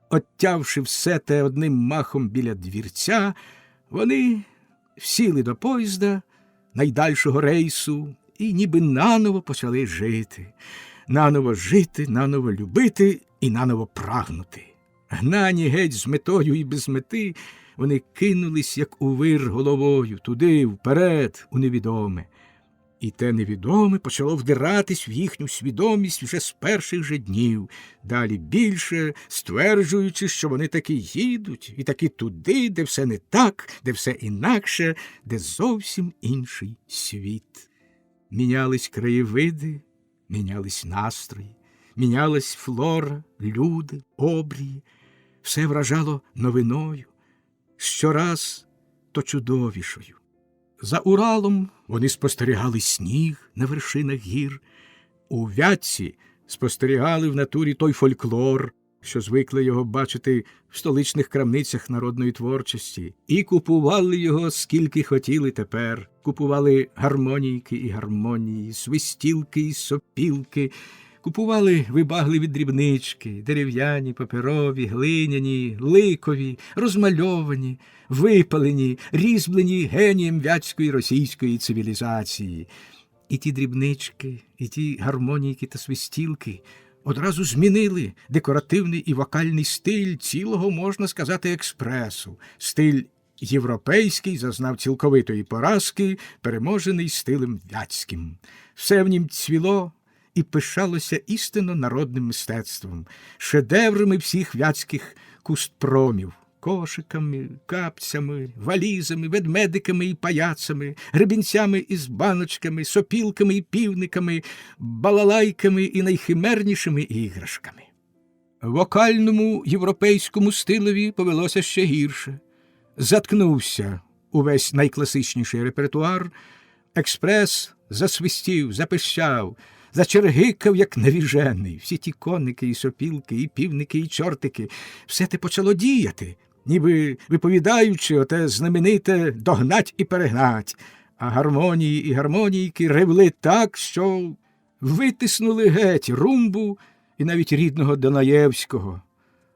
оттявши все те одним махом біля двірця, вони сіли до поїзда найдальшого рейсу і ніби наново почали жити. Наново жити, наново любити і наново прагнути. Гнані геть з метою і без мети, вони кинулись, як у вир, головою, туди, вперед, у невідоме. І те невідоме почало вдиратись в їхню свідомість вже з перших же днів, далі більше, стверджуючи, що вони таки їдуть, і таки туди, де все не так, де все інакше, де зовсім інший світ. Мінялись краєвиди, мінялись настрої, мінялась флора, люди, обрії. Все вражало новиною, щораз то чудовішою. За Уралом вони спостерігали сніг на вершинах гір, у Вятці спостерігали в натурі той фольклор, що звикли його бачити в столичних крамницях народної творчості, і купували його скільки хотіли тепер. Купували гармонійки і гармонії, свистілки і сопілки, купували вибагливі дрібнички, дерев'яні, паперові, глиняні, ликові, розмальовані, випалені, різьблені генієм вятської російської цивілізації. І ті дрібнички, і ті гармонійки та свистілки одразу змінили декоративний і вокальний стиль цілого, можна сказати, експресу. Стиль європейський зазнав цілковитої поразки, переможений стилем вятським. Все в нім цвіло і пишалося істинно народним мистецтвом, шедеврами всіх вятських кустпромів, кошиками, капцями, валізами, ведмедиками і паяцами, гребінцями із баночками, сопілками і півниками, балалайками і найхимернішими іграшками. вокальному європейському стилеві повелося ще гірше. Заткнувся увесь найкласичніший репертуар, експрес засвистів, запищав, зачергикав, як навіжений. Всі ті коники і сопілки, і півники, і чортики – все те почало діяти, ніби виповідаючи оте знамените «догнать і перегнать». А гармонії і гармонійки ревли так, що витиснули геть румбу і навіть рідного Данаєвського,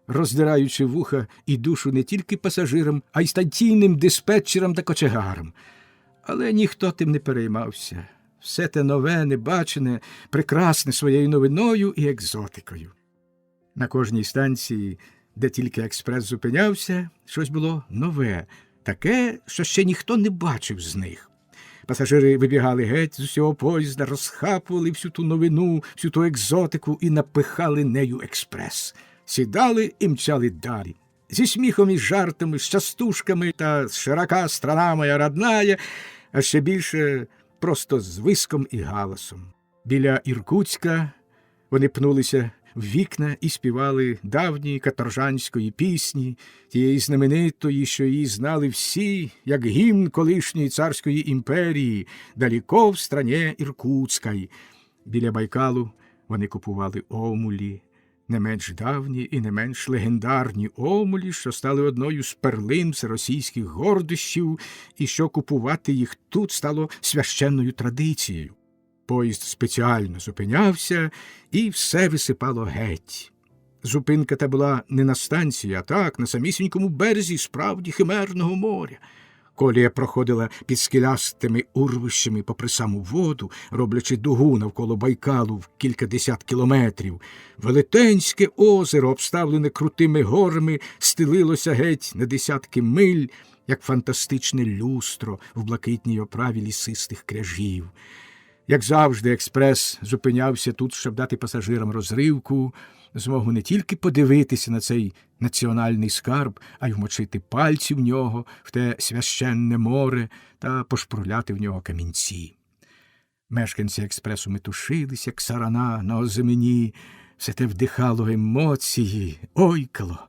роздираючи вуха і душу не тільки пасажирам, а й станційним диспетчерам та кочегарам. Але ніхто тим не переймався. Все те нове, небачене, прекрасне своєю новиною і екзотикою. На кожній станції, де тільки експрес зупинявся, щось було нове, таке, що ще ніхто не бачив з них. Пасажири вибігали геть з усього поїзда, розхапували всю ту новину, всю ту екзотику і напихали нею експрес. Сідали і мчали далі. Зі сміхом і жартами, з частушками та широка страна моя родная, а ще більше просто з виском і галасом. Біля Іркутська вони пнулися в вікна і співали давні каторжанської пісні, тієї знаменитої, що її знали всі, як гімн колишньої царської імперії, далеко в стране Іркутській. Біля Байкалу вони купували омулі, не менш давні і не менш легендарні омулі, що стали одною з перлин всеросійських гордощів, і що купувати їх тут стало священною традицією. Поїзд спеціально зупинявся, і все висипало геть. Зупинка та була не на станції, а так, на самісінькому березі справді химерного моря. Колія проходила під скелястими урвищами попри саму воду, роблячи дугу навколо Байкалу в кількадесят кілометрів. Велетенське озеро, обставлене крутими горами, стелилося геть на десятки миль, як фантастичне люстро в блакитній оправі лісистих кряжів. Як завжди, експрес зупинявся тут, щоб дати пасажирам розривку, змогу не тільки подивитися на цей національний скарб, а й вмочити пальці в нього, в те священне море та пошпурляти в нього камінці. Мешканці експресу метушились, як сарана на озимені, все те вдихало емоції, ойкало,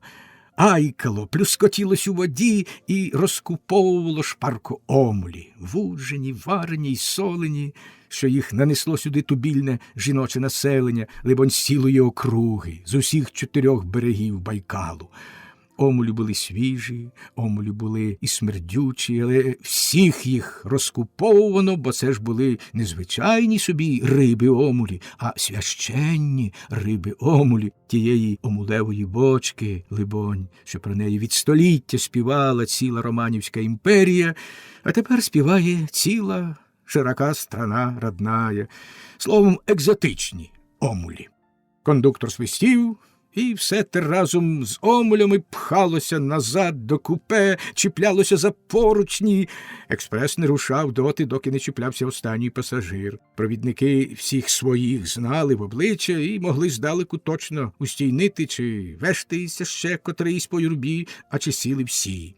айкало, плюскотілось у воді і розкуповувало шпарко омулі, вуджені, варені й солені, що їх нанесло сюди тубільне жіноче населення, либонь з цілої округи, з усіх 4 берегів Байкалу. Омулі були свіжі, омулі були і смердючі, але всіх їх розкуповувано, бо це ж були не звичайні собі риби-омулі, а священні риби-омулі тієї омулевої бочки, либонь, що про неї від століття співала ціла Романівська імперія, а тепер співає ціла широка страна родная, словом, екзотичні омулі. Кондуктор свистів, і все те разом з омулями пхалося назад до купе, чіплялося за поручні. Експрес не рушав доти, доки не чіплявся останній пасажир. Провідники всіх своїх знали в обличчя і могли здалеку точно устійнити, чи вештається ще котрийсь по юрбі, а чи сіли всі.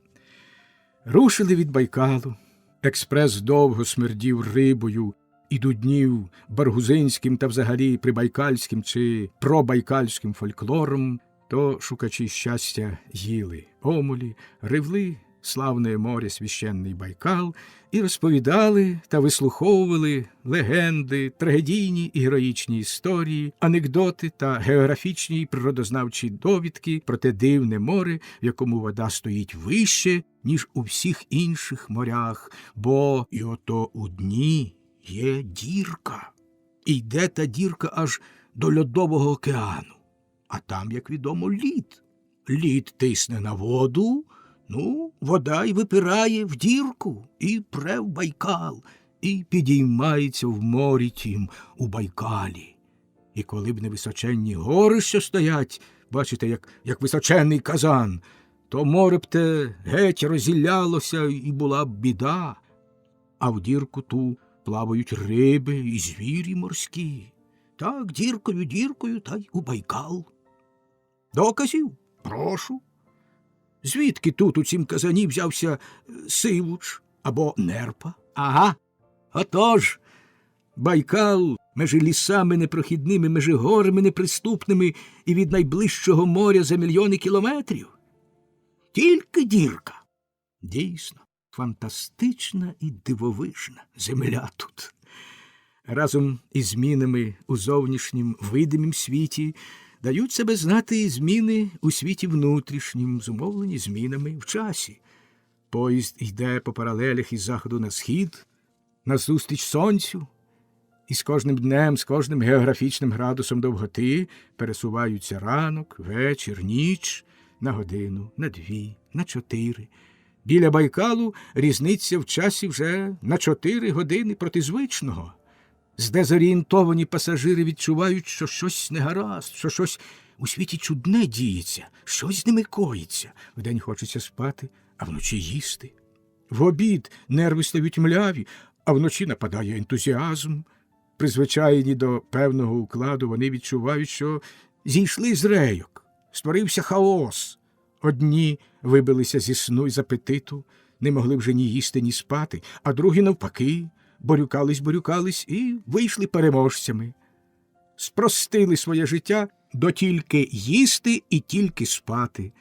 Рушили від Байкалу. Експрес довго смердів рибою і дуднів баргузинським та взагалі прибайкальським чи пробайкальським фольклором, то шукачі щастя їли омулі, ревли славне море священний Байкал і розповідали та вислуховували легенди, трагедійні і героїчні історії, анекдоти та географічні і природознавчі довідки про те дивне море, в якому вода стоїть вище, ніж у всіх інших морях, бо і ото у дні є дірка. І йде та дірка аж до Льодового океану. А там, як відомо, лід. Лід тисне на воду, вода й випирає в дірку, і пре в Байкал, і підіймається в морі тім у Байкалі. І коли б не височенні гори, що стоять, бачите, як височенний казан, то море б те геть розілялося, і була б біда. А в дірку ту плавають риби і звірі морські. Так, діркою, та й у Байкал. Доказів? Прошу. Звідки тут у цім казані взявся Сивуч або Нерпа? Ага, отож, Байкал межи лісами непрохідними, межи горами неприступними і від найближчого моря за мільйони кілометрів. Тільки дірка. Дійсно, фантастична і дивовижна земля тут. Разом із змінами у зовнішнім видимім світі дають себе знати і зміни у світі внутрішнім, зумовлені змінами в часі. Поїзд йде по паралелях із заходу на схід, назустріч сонцю, і з кожним днем, з кожним географічним градусом довготи пересуваються ранок, вечір, ніч на годину, на 2, на 4. Біля Байкалу різниця в часі вже на 4 години проти звичного. Здезорієнтовані пасажири відчувають, що щось негаразд, що щось у світі чудне діється, щось з ними коїться. Вдень хочеться спати, а вночі їсти. В обід нерви стають мляві, а вночі нападає ентузіазм. Призвичайні до певного укладу, вони відчувають, що зійшли з рейок, створився хаос. Одні вибилися зі сну й з апетиту, не могли вже ні їсти, ні спати, а другі навпаки борюкались і вийшли переможцями. Спростили своє життя до тільки їсти і тільки спати,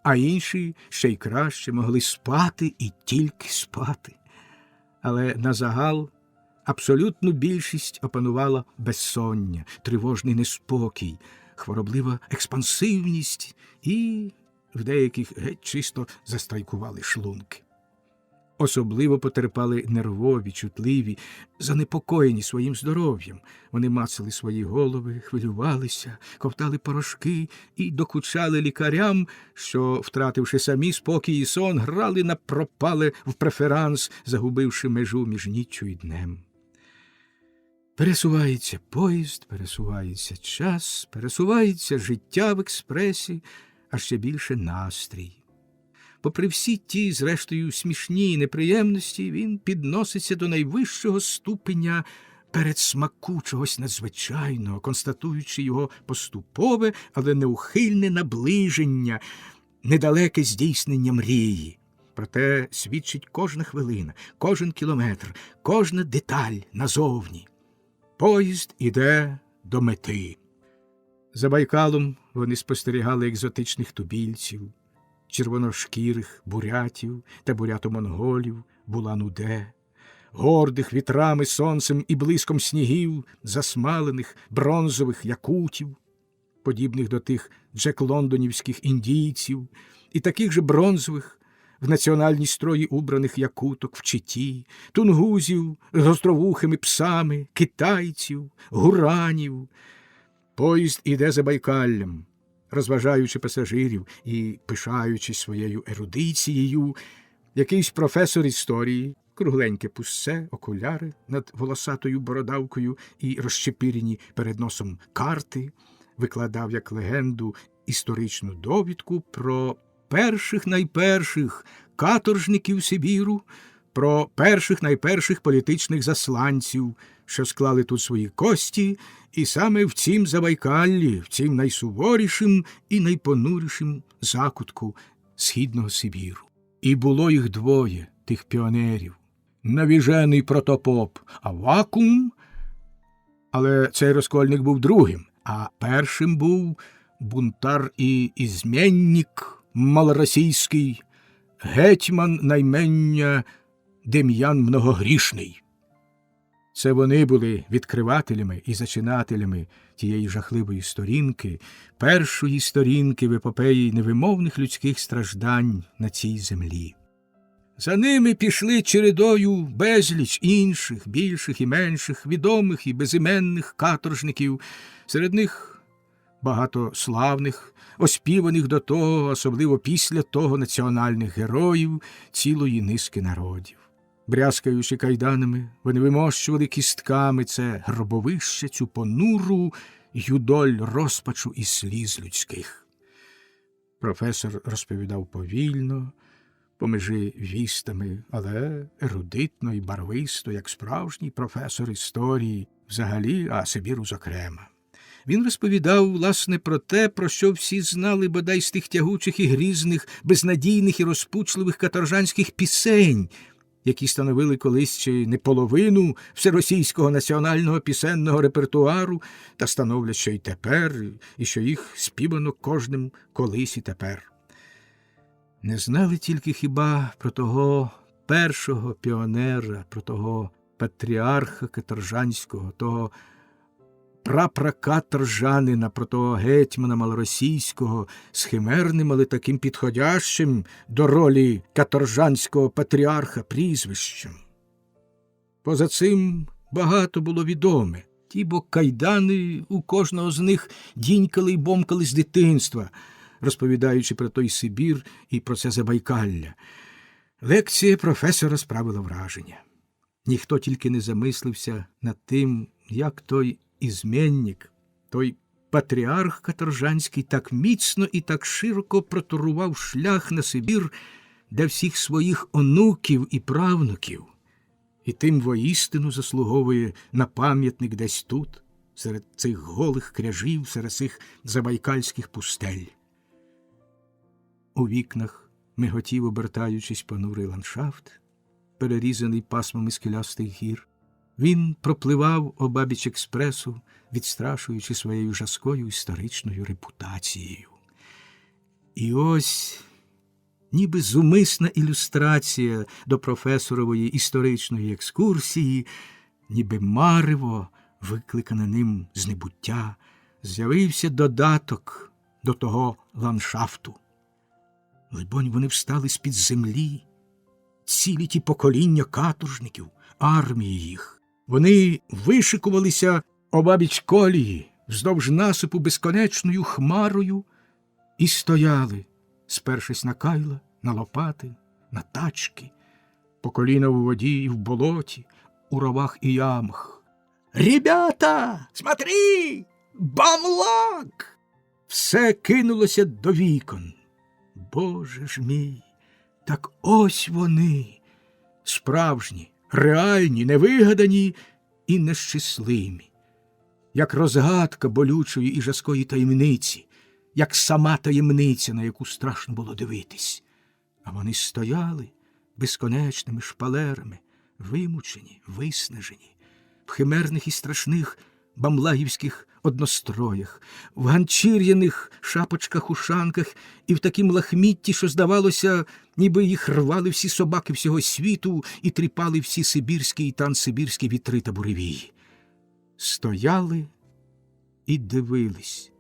а інші ще й краще могли спати і тільки спати. Але на загал абсолютну більшість опанувала безсоння, тривожний неспокій, хвороблива експансивність і в деяких геть чисто застрайкували шлунки. Особливо потерпали нервові, чутливі, занепокоєні своїм здоров'ям. Вони мацали свої голови, хвилювалися, ковтали порошки і докучали лікарям, що, втративши самі спокій і сон, грали на пропале в преферанс, загубивши межу між ніччю і днем. Пересувається поїзд, пересувається час, пересувається життя в експресі, а ще більше настрій. Попри всі ті, зрештою, смішні неприємності, він підноситься до найвищого ступеня передсмаку чогось надзвичайного, констатуючи його поступове, але неухильне наближення, недалеке здійснення мрії. Проте свідчить кожна хвилина, кожен кілометр, кожна деталь назовні. Поїзд іде до мети. За Байкалом вони спостерігали екзотичних тубільців, червоношкірих бурятів та бурято-монголів, Булан-Уде, гордих вітрами, сонцем і блиском снігів, засмалених бронзових якутів, подібних до тих джек-лондонівських індійців, і таких же бронзових, в національній строї убраних якуток в Читі, тунгузів з гостровухими псами, китайців, гуранів. Поїзд іде за Байкаллям, розважаючи пасажирів і пишаючись своєю ерудицією. Якийсь професор історії, кругленьке пусце, окуляри над волосатою бородавкою і розчепирені перед носом карти, викладав як легенду історичну довідку про перших каторжників Сибіру, про найперших політичних засланців, що склали тут свої кості, і саме в цім Забайкаллі, в цім найсуворішим і найпонурішим закутку Східного Сибіру. І було їх двоє, тих піонерів. Навіжений протопоп Авакум, але цей розкольник був другим, а першим був бунтар і ізменник малоросійський, гетьман наймення Дем'ян Многогрішний. Це вони були відкривателями і зачинателями тієї жахливої сторінки, першої сторінки в епопеї невимовних людських страждань на цій землі. За ними пішли чередою безліч інших, більших і менших, відомих і безіменних каторжників, серед них багато славних, оспіваних до того, особливо після того, національних героїв цілої низки народів. Брязкаючи кайданами, вони вимощували кістками це гробовище, цю понуру юдоль розпачу і сліз людських. Професор розповідав повільно, помежи вістами, але ерудитно і барвисто, як справжній професор історії взагалі, а Сибіру зокрема. Він розповідав, власне, про те, про що всі знали бодай з тих тягучих і грізних, безнадійних і розпучливих каторжанських пісень, які становили колись чи не половину всеросійського національного пісенного репертуару, та становлять ще й тепер, і що їх співано кожним колись і тепер. Не знали тільки хіба про того першого піонера, про того патріарха каторжанського, того прапракаторжанина, про того гетьмана малоросійського, з химерним, але таким підходящим до ролі каторжанського патріарха прізвищем. Поза цим багато було відоме. Ті бо кайдани у кожного з них дінькали й бомкали з дитинства, розповідаючи про той Сибір і про це Забайкалля. Лекція професора справила враження. Ніхто тільки не замислився над тим, як той ізменник, той патріарх каторжанський так міцно і так широко проторував шлях на Сибір для всіх своїх онуків і правнуків, і тим воістину заслуговує на пам'ятник десь тут, серед цих голих кряжів, серед цих забайкальських пустель. У вікнах миготів, обертаючись, понурий ландшафт, перерізаний пасмами скелястих гір. Він пропливав обабіч експресу, відстрашуючи своєю жаскою історичною репутацією. І ось, ніби зумисна ілюстрація до професорової історичної екскурсії, ніби марево, викликане ним з небуття, з'явився додаток до того ландшафту. Либонь, вони встали з-під землі, цілі ті покоління каторжників, армії їх. Вони вишикувалися обабіч колії, вздовж насипу безконечною хмарою, і стояли, спершись на кайла, на лопати, на тачки, по коліна у воді і в болоті, у ровах і ямах. «Ребята, смотри! Бамлак!» Все кинулося до вікон. Боже ж мій, так ось вони, справжні, реальні, невигадані і нещасливі, як розгадка болючої і жаскої таємниці, як сама таємниця, на яку страшно було дивитись. А вони стояли безконечними шпалерами, вимучені, виснажені, в химерних і страшних бамлагівських одностроях, в ганчір'яних шапочках-ушанках і в такім лахмітті, що, здавалося, ніби їх рвали всі собаки всього світу і тріпали всі сибірські і транссибірські вітри та буревії. Стояли і дивились,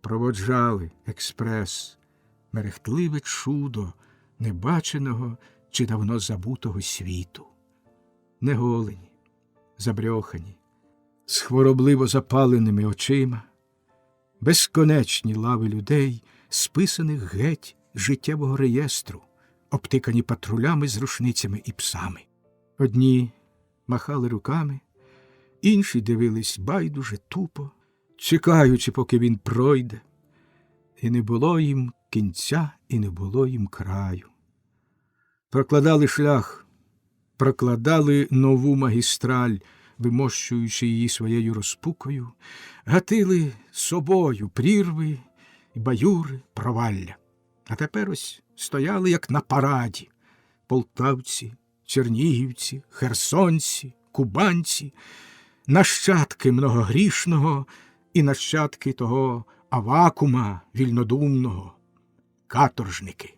проводжали експрес, мерехтливе чудо небаченого чи давно забутого світу. Неголені, забрьохані, з хворобливо запаленими очима, безконечні лави людей, списаних геть з життєвого реєстру, обтикані патрулями з рушницями і псами. Одні махали руками, інші дивились байдуже, тупо, чекаючи, поки він пройде. І не було їм кінця, і не було їм краю. Прокладали шлях, прокладали нову магістраль, вимощуючи її своєю розпукою, гатили собою прірви, баюри, провалля. А тепер ось стояли, як на параді, полтавці, чернігівці, херсонці, кубанці, нащадки многогрішного і нащадки того авакума вільнодумного, каторжники.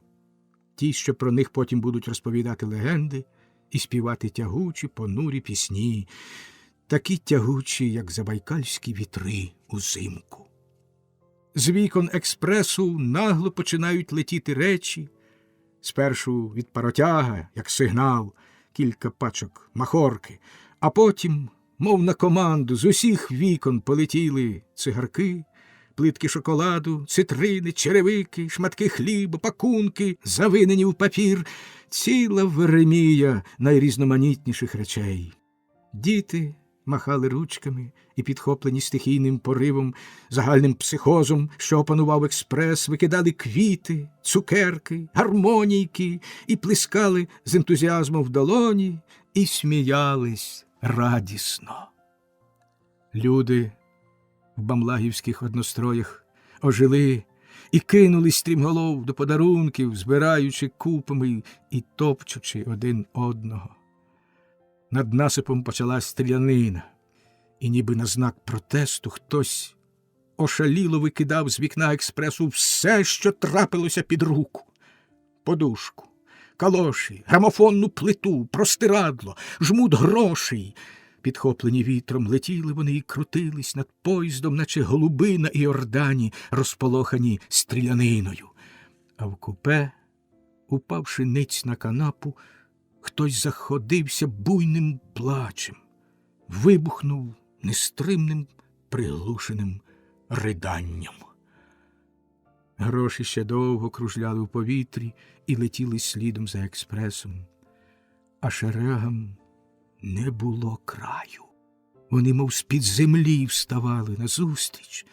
Ті, що про них потім будуть розповідати легенди і співати тягучі, понурі пісні, такі тягучі, як забайкальські вітри узимку. З вікон експресу нагло починають летіти речі, спершу від паротяга, як сигнал, кілька пачок махорки, а потім, мов на команду, з усіх вікон полетіли цигарки, плитки шоколаду, цитрини, черевики, шматки хліба, пакунки, завинені в папір, ціла веремія найрізноманітніших речей. Діти махали ручками і, підхоплені стихійним поривом, загальним психозом, що опанував експрес, викидали квіти, цукерки, гармонійки і плескали з ентузіазмом в долоні і сміялись радісно. Люди в бамлагівських одностроях ожили і кинулись стрімголов до подарунків, збираючи купами і топчучи один одного. Над насипом почалась стрілянина, і ніби на знак протесту хтось ошаліло викидав з вікна експресу все, що трапилося під руку. Подушку, калоші, грамофонну плиту, простирадло, жмут грошей. Підхоплені вітром, летіли вони і крутились над поїздом, наче голуби на Іордані, розполохані стріляниною. А в купе, упавши ниць на канапу, хтось заходився буйним плачем, вибухнув нестримним, приглушеним риданням. Гроші ще довго кружляли в повітрі і летіли слідом за експресом. А шерегам не було краю. Вони, мов з-під землі, вставали назустріч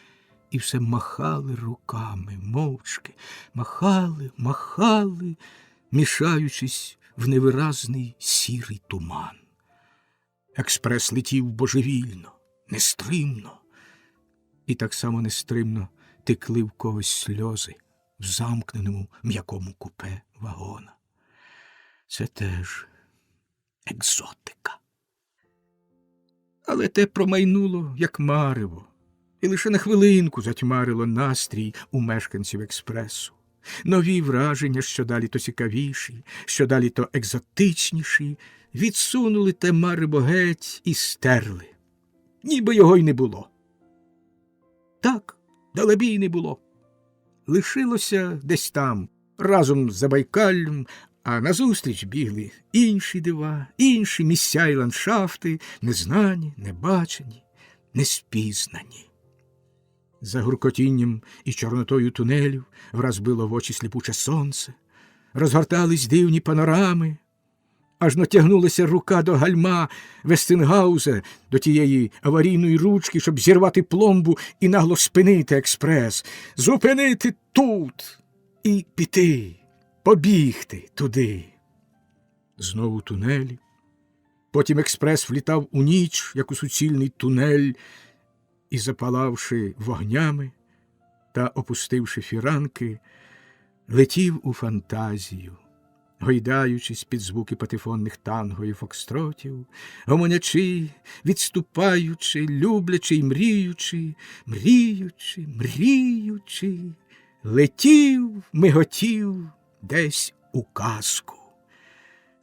і все махали руками, мовчки, махали, мішаючись в невиразний сірий туман. Експрес летів божевільно, нестримно. І так само нестримно текли в когось сльози в замкненому м'якому купе вагона. Це теж екзотика. Але те промайнуло, як марево, і лише на хвилинку затьмарило настрій у мешканців експресу. Нові враження, що далі то цікавіші, що далі то екзотичніші, відсунули те марево геть і стерли. Ніби його й не було. Так, далебі й не було. Лишилося десь там, разом з Забайкаллям, а назустріч бігли інші дива, інші місця й ландшафти, незнані, небачені, неспізнані. За гуркотінням і чорнотою тунелів враз било в очі сліпуче сонце, розгортались дивні панорами, аж натягнулася рука до гальма Вестингауза, до тієї аварійної ручки, щоб зірвати пломбу і нагло спинити експрес, зупинити тут і піти, побігти туди. Знову тунелі. Потім експрес влітав у ніч, як у суцільний тунель, і, запалавши вогнями та опустивши фіранки, летів у фантазію, гойдаючись під звуки патефонних танго і фокстротів, гомонячи, відступаючи, люблячи й мріючи, летів, миготів десь у казку,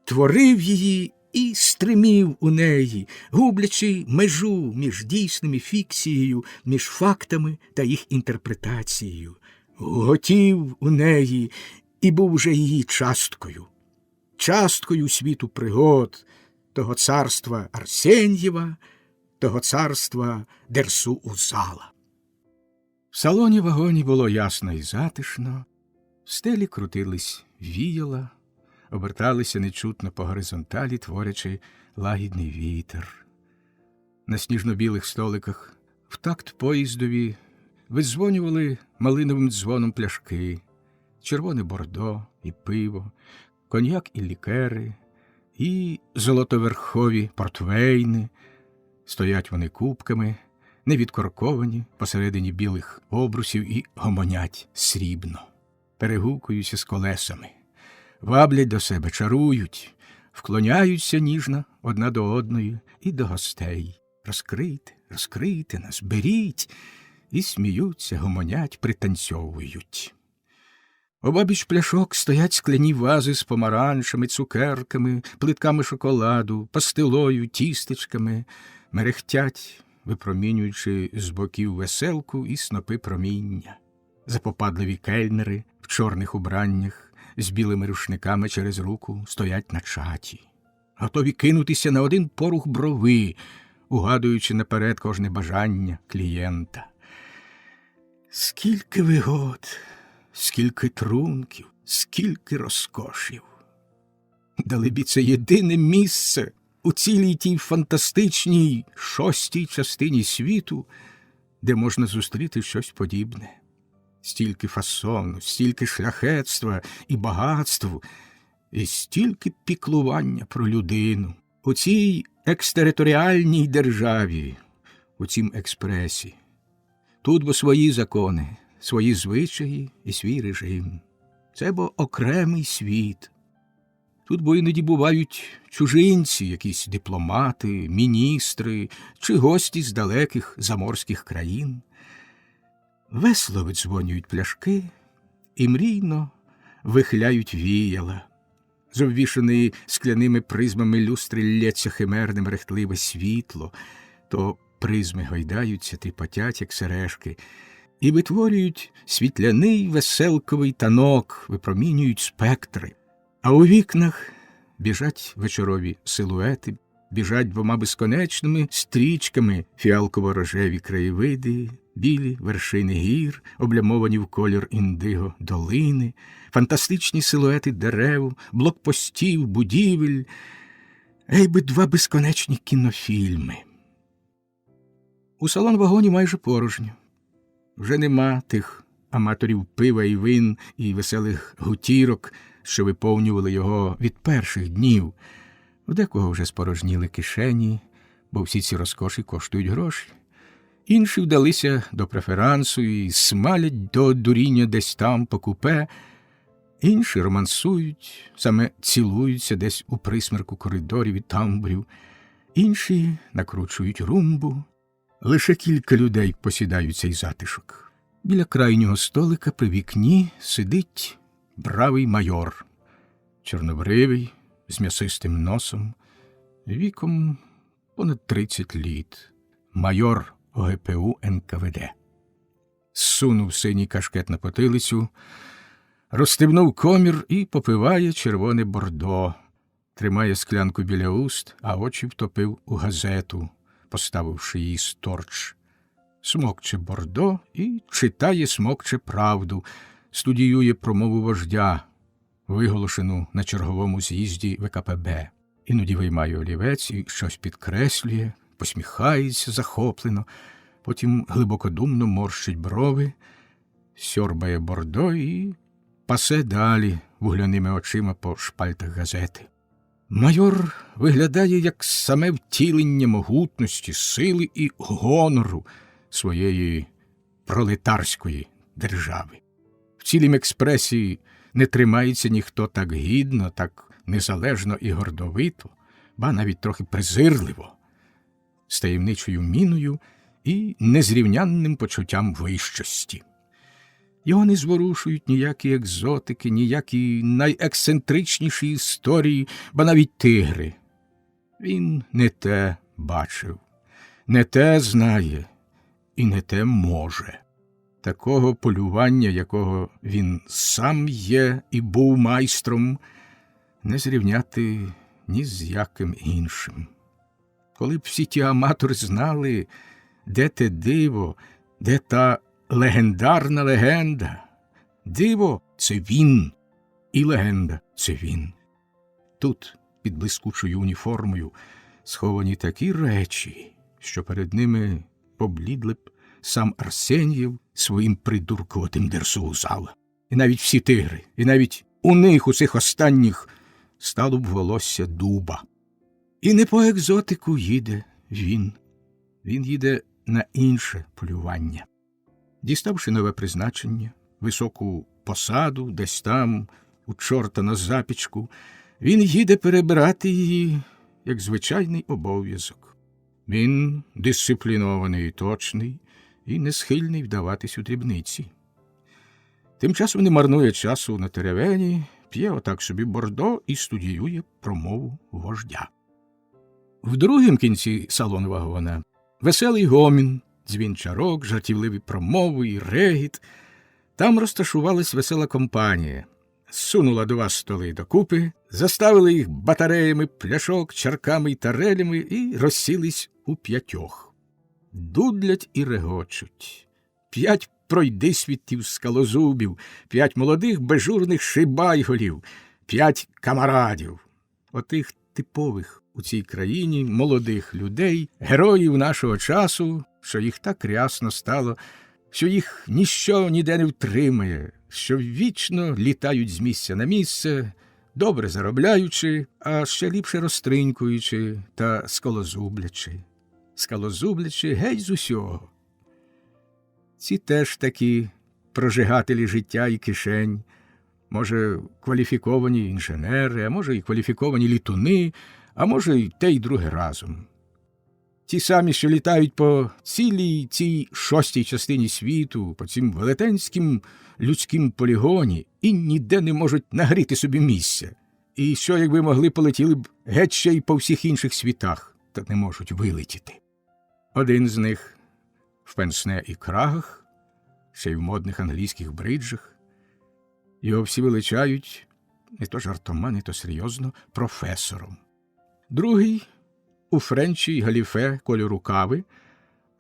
творив її і стримів у неї, гублячи межу між дійсним і фікцією, між фактами та їх інтерпретацією, готів у неї і був вже її часткою світу пригод, того царства Арсеньєва, того царства Дерсу-Узала. В салоні вагоні було ясно і затишно, в стелі крутились віяла, оберталися нечутно по горизонталі, творячи лагідний вітер. На сніжно-білих столиках в такт поїздові видзвонювали малиновим дзвоном пляшки, червоне бордо і пиво, коньяк і лікери, і золотоверхові портвейни. Стоять вони кубками, невідкорковані посередині білих обрусів і гомонять срібно, перегукуються з колесами, ваблять до себе, чарують, вклоняються ніжно одна до одної і до гостей. Розкрийте нас, беріть, і сміються, гомонять, пританцьовують. Обабіч пляшок стоять скляні вази з помаранчами, цукерками, плитками шоколаду, пастилою, тістечками, мерехтять, випромінюючи з боків веселку і снопи проміння. Запопадливі кельнери в чорних убраннях з білими рушниками через руку стоять на чаті, готові кинутися на один порух брови, угадуючи наперед кожне бажання клієнта. Скільки вигод, скільки трунків, скільки розкошів. Далебі, це єдине місце у цілій тій фантастичній шостій частині світу, де можна зустріти щось подібне. Стільки фасону, стільки шляхетства і багатств, і стільки піклування про людину. У цій екстериторіальній державі, у цім експресі. Тут бо свої закони, свої звичаї і свій режим. Це бо окремий світ. Тут бо іноді бувають чужинці, якісь дипломати, міністри чи гості з далеких заморських країн. Весело видзвонюють пляшки і мрійно вихиляють віяла. З обвішаної скляними призмами люстри лється химерне мерехтливе світло, то призми гойдаються, тріпотять, як сережки, і витворюють світляний веселковий танок, випромінюють спектри. А у вікнах біжать вечорові силуети, біжать двома безконечними стрічками фіалково-рожеві краєвиди, білі вершини гір, облямовані в колір індиго долини, фантастичні силуети дерев, блокпостів, будівель, ей би два безконечні кінофільми. У салон-вагоні майже порожньо. Вже нема тих аматорів пива і вин і веселих гутірок, що виповнювали його від перших днів. У декого вже спорожніли кишені, бо всі ці розкоші коштують гроші. Інші вдалися до преферансу і смалять до дуріння десь там по купе. Інші романсують, саме цілуються десь у присмерку коридорів і тамбурів. Інші накручують румбу. Лише кілька людей посідають цей затишок. Біля крайнього столика при вікні сидить бравий майор, чорнобривий, з м'ясистим носом, віком понад 30 літ. Майор ОГПУ НКВД. Зсунув синій кашкет на потилицю, розстебнув комір і попиває червоне бордо, тримає склянку біля уст, а очі втопив у газету, поставивши її сторч. Смокче бордо і читає, смокче правду, студіює промову вождя, виголошену на черговому з'їзді ВКПБ. Іноді виймає олівець і щось підкреслює, посміхається захоплено, потім глибокодумно морщить брови, сьорбає бордо і пасе далі вугляними очима по шпальтах газети. Майор виглядає як саме втілення могутності, сили і гонору своєї пролетарської держави. В цілім експресі не тримається ніхто так гідно, так незалежно і гордовито, ба навіть трохи презирливо, з таємничою міною і незрівнянним почуттям вищості. Його не зворушують ніякі екзотики, ніякі найексцентричніші історії, ба навіть тигри. Він не те бачив, не те знає і не те може. Такого полювання, якого він сам є і був майстром, не зрівняти ні з яким іншим. Коли б всі ті аматори знали, де те диво, де та легендарна легенда. Диво – це він, і легенда – це він. Тут, під блискучою уніформою, сховані такі речі, що перед ними поблідли б сам Арсеньєв своїм придуркуватим дерсу-зала. І навіть всі тигри, і навіть у них, у цих останніх, стало б волосся дуба. І не по екзотику їде він. Він їде на інше полювання. Діставши нове призначення, високу посаду, десь там, у чорта на запічку, він їде перебирати її, як звичайний обов'язок. Він дисциплінований і точний, і не схильний вдаватись у дрібниці. Тим часом не марнує часу на теревені, п'є отак собі бордо і студіює промову вождя. В другім кінці салон-вагона веселий гомін, дзвін чарок, жартівливі промови і регіт. Там розташувалась весела компанія. Зсунула до вас столи докупи, заставили їх батареями пляшок, чарками й тарелями і розсілись у п'ятьох. Дудлять і регочуть. 5 пройдисвітів скалозубів, 5 молодих бежурних шибайголів, 5 камарадів. Отих типових у цій країні молодих людей, героїв нашого часу, що їх так рясно стало, що їх ніщо ніде не втримає, що вічно літають з місця на місце, добре заробляючи, а ще ліпше розтринькуючи та скалозублячи. Скалозублячи геть з усього. Ці теж такі прожигателі життя і кишень, Може, кваліфіковані інженери, а може, і кваліфіковані літуни, а може, і те, й друге разом. Ті самі, що літають по цілій цій шостій частині світу, по цім велетенським людським полігоні, і ніде не можуть нагріти собі місця. І що, якби могли, полетіли б геть ще й по всіх інших світах, та не можуть вилетіти. Один з них в пенсне і крагах, ще й в модних англійських бриджах. Його всі величають, не то жартома, не то серйозно, професором. Другий у френчі й галіфе кольору кави,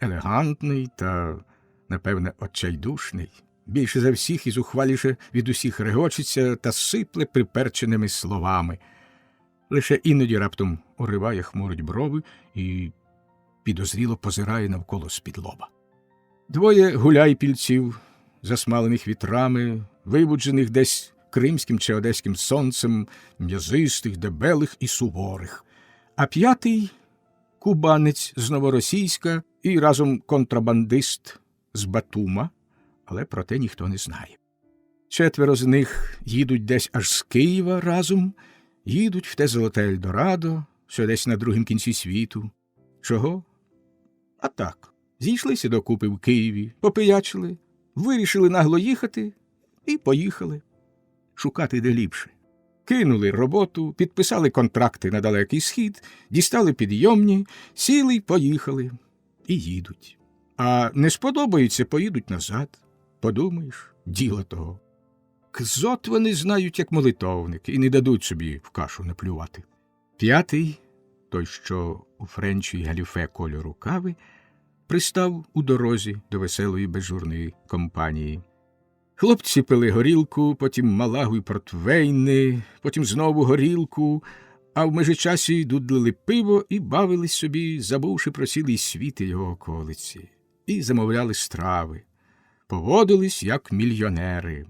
елегантний та, напевне, отчайдушний. Більше за всіх і зухваліше від усіх регочеться та сипле приперченими словами. Лише іноді раптом уриває, хмурить брови і підозріло позирає навколо з-під лоба. Двоє гуляйпільців, засмалених вітрами, вибуджених десь кримським чи одеським сонцем, м'язистих, дебелих і суворих. А п'ятий – кубанець з Новоросійська і разом контрабандист з Батума, але про те ніхто не знає. Четверо з них їдуть десь аж з Києва разом, їдуть в те золоте Ельдорадо, що десь на другім кінці світу. Чого? А так, зійшлися докупи в Києві, попиячили, вирішили нагло їхати і поїхали. Шукати де ліпше. Кинули роботу, підписали контракти на Далекий Схід, дістали підйомні, сіли й поїхали. І їдуть. А не сподобається, поїдуть назад. Подумаєш, діло того. Кзот вони знають, як молитовники, і не дадуть собі в кашу наплювати. П'ятий, той, що у френчі й галіфе кольору кави, пристав у дорозі до веселої безжурної компанії. Хлопці пили горілку, потім малагу й портвейни, потім знову горілку, а в межичасі дудлили пиво і бавились собі, забувши про цілий світ і його околиці. І замовляли страви. Поводились, як мільйонери.